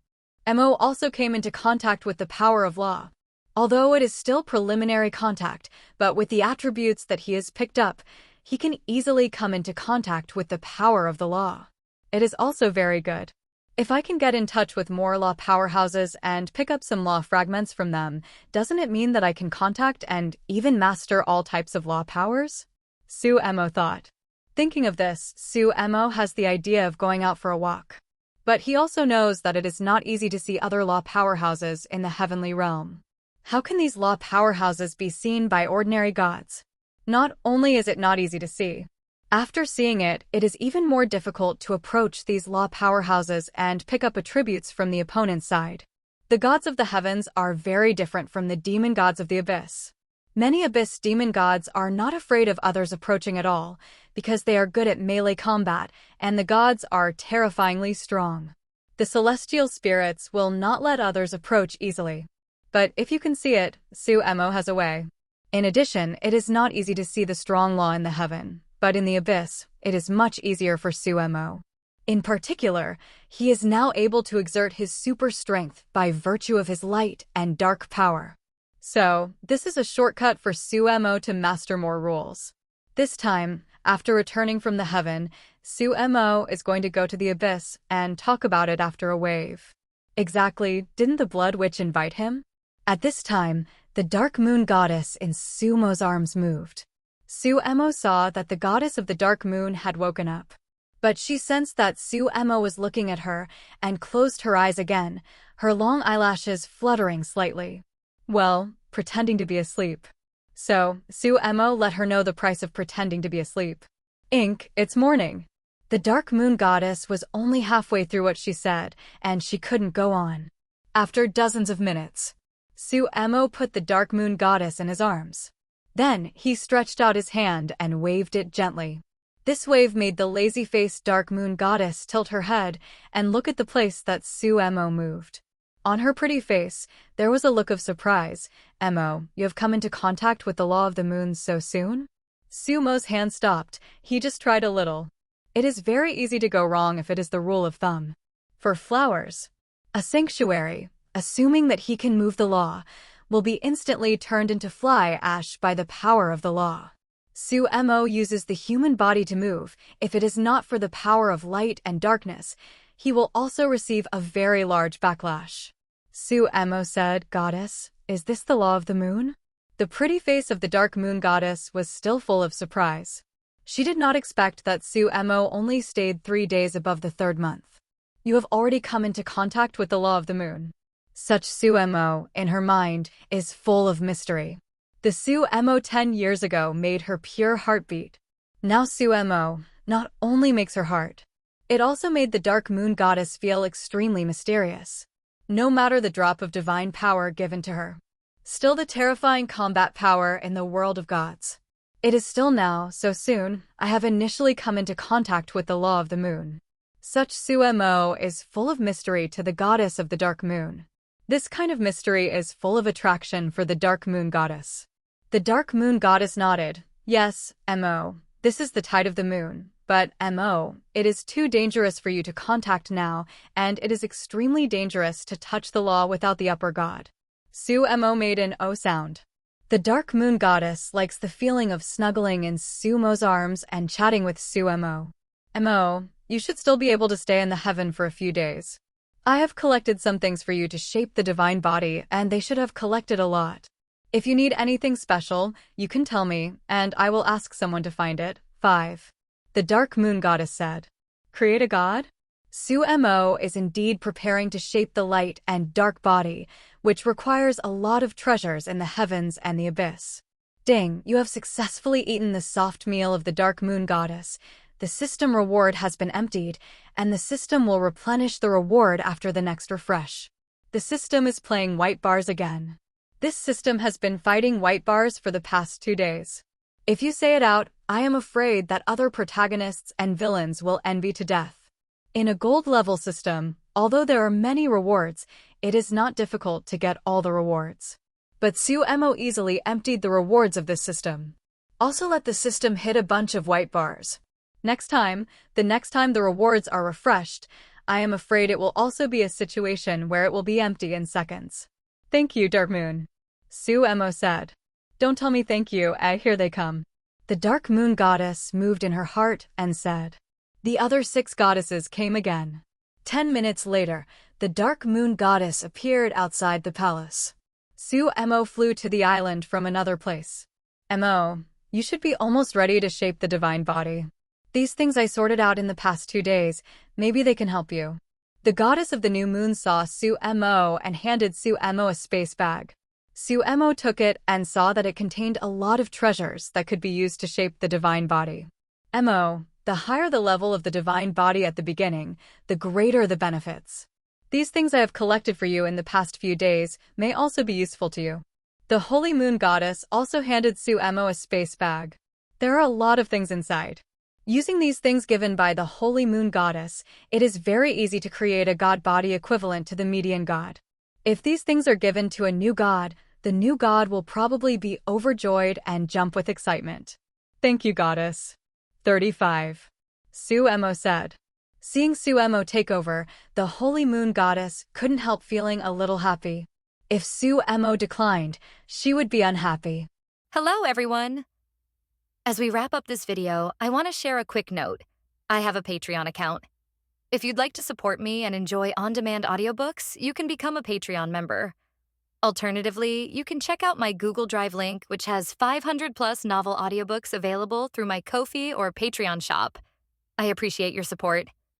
also came into contact with the power of law. Although it is still preliminary contact, but with the attributes that he has picked up, he can easily come into contact with the power of the law. It is also very good. If I can get in touch with more law powerhouses and pick up some law fragments from them, doesn't it mean that I can contact and even master all types of law powers? Sumo thought. Thinking of this, Sumo has the idea of going out for a walk. But he also knows that it is not easy to see other law powerhouses in the heavenly realm. How can these law powerhouses be seen by ordinary gods? Not only is it not easy to see, after seeing it, it is even more difficult to approach these law powerhouses and pick up attributes from the opponent's side. The gods of the heavens are very different from the demon gods of the abyss. Many abyss demon gods are not afraid of others approaching at all, because they are good at melee combat, and the gods are terrifyingly strong. The celestial spirits will not let others approach easily. But if you can see it, Sumo has a way. In addition, it is not easy to see the strong law in the heaven. But in the abyss, it is much easier for Sumo. In particular, he is now able to exert his super strength by virtue of his light and dark power. So, this is a shortcut for Sumo to master more rules. This time, after returning from the heaven, Sumo is going to go to the abyss and talk about it after a wave. Exactly, didn't the Blood Witch invite him? At this time, the dark moon goddess in Sumo's arms moved. Sumo saw that the goddess of the dark moon had woken up. But she sensed that Sumo was looking at her and closed her eyes again, her long eyelashes fluttering slightly. Well, pretending to be asleep. So, Sumo let her know the price of pretending to be asleep. It's morning. The dark moon goddess was only halfway through what she said, and she couldn't go on. After dozens of minutes, Sumo put the dark moon goddess in his arms. Then, he stretched out his hand and waved it gently. This wave made the lazy-faced dark moon goddess tilt her head and look at the place that Sumo moved. On her pretty face, there was a look of surprise. You have come into contact with the law of the moon so soon? Sumo's hand stopped. He just tried a little. It is very easy to go wrong if it is the rule of thumb. For flowers, a sanctuary, assuming that he can move the law, will be instantly turned into fly ash by the power of the law. Sumo uses the human body to move. If it is not for the power of light and darkness, he will also receive a very large backlash. Sumo said, "Goddess, is this the law of the moon?" The pretty face of the dark moon goddess was still full of surprise. She did not expect that Sumo only stayed 3 days above the 3rd month. You have already come into contact with the law of the moon. Such Sumo, in her mind, is full of mystery. The Sumo 10 years ago made her pure heartbeat. Now Sumo not only makes her heart, it also made the dark moon goddess feel extremely mysterious. No matter the drop of divine power given to her, still the terrifying combat power in the world of gods. It is still now, so soon, I have initially come into contact with the law of the moon. Such Sumo is full of mystery to the goddess of the dark moon. This kind of mystery is full of attraction for the dark moon goddess. The dark moon goddess nodded. Yes, this is the tide of the moon, but it is too dangerous for you to contact now, and it is extremely dangerous to touch the law without the upper god. Sumo made an O sound. The dark moon goddess likes the feeling of snuggling in Sumo's arms and chatting with Sumo. You should still be able to stay in the heaven for a few days. I have collected some things for you to shape the divine body, and they should have collected a lot. If you need anything special, you can tell me, and I will ask someone to find it. 5. The Dark Moon Goddess said, "Create a god?" Sumo is indeed preparing to shape the light and dark body, which requires a lot of treasures in the heavens and the abyss. Ding, you have successfully eaten the soft meal of the Dark Moon Goddess. The system reward has been emptied, and the system will replenish the reward after the next refresh. The system is playing white bars again. This system has been fighting white bars for the past 2 days. If you say it out, I am afraid that other protagonists and villains will envy to death. In a gold level system, although there are many rewards, it is not difficult to get all the rewards. But Sumo easily emptied the rewards of this system. Also let the system hit a bunch of white bars. The next time the rewards are refreshed, I am afraid it will also be a situation where it will be empty in seconds. Thank you, Dark Moon. Sumo said. Don't tell me thank you, here they come. The Dark Moon Goddess moved in her heart and said. The other 6 goddesses came again. 10 minutes later, the Dark Moon Goddess appeared outside the palace. Sumo flew to the island from another place. Mo, you should be almost ready to shape the divine body. These things I sorted out in the past 2 days, maybe they can help you. The goddess of the new moon saw Sumo and handed Sumo a space bag. Sumo took it and saw that it contained a lot of treasures that could be used to shape the divine body. Mo, the higher the level of the divine body at the beginning, the greater the benefits. These things I have collected for you in the past few days may also be useful to you. The Holy Moon Goddess also handed Sumo a space bag. There are a lot of things inside. Using these things given by the Holy Moon Goddess, it is very easy to create a god body equivalent to the median god. If these things are given to a new god, the new god will probably be overjoyed and jump with excitement. Thank you, Goddess. 35. Sumo said. Seeing Sumo take over, the Holy Moon Goddess couldn't help feeling a little happy. If Sumo declined, she would be unhappy. Hello, everyone. As we wrap up this video, I want to share a quick note. I have a Patreon account. If you'd like to support me and enjoy on-demand audiobooks, you can become a Patreon member. Alternatively, you can check out my Google Drive link, which has 500+ novel audiobooks available through my Ko-fi or Patreon shop. I appreciate your support.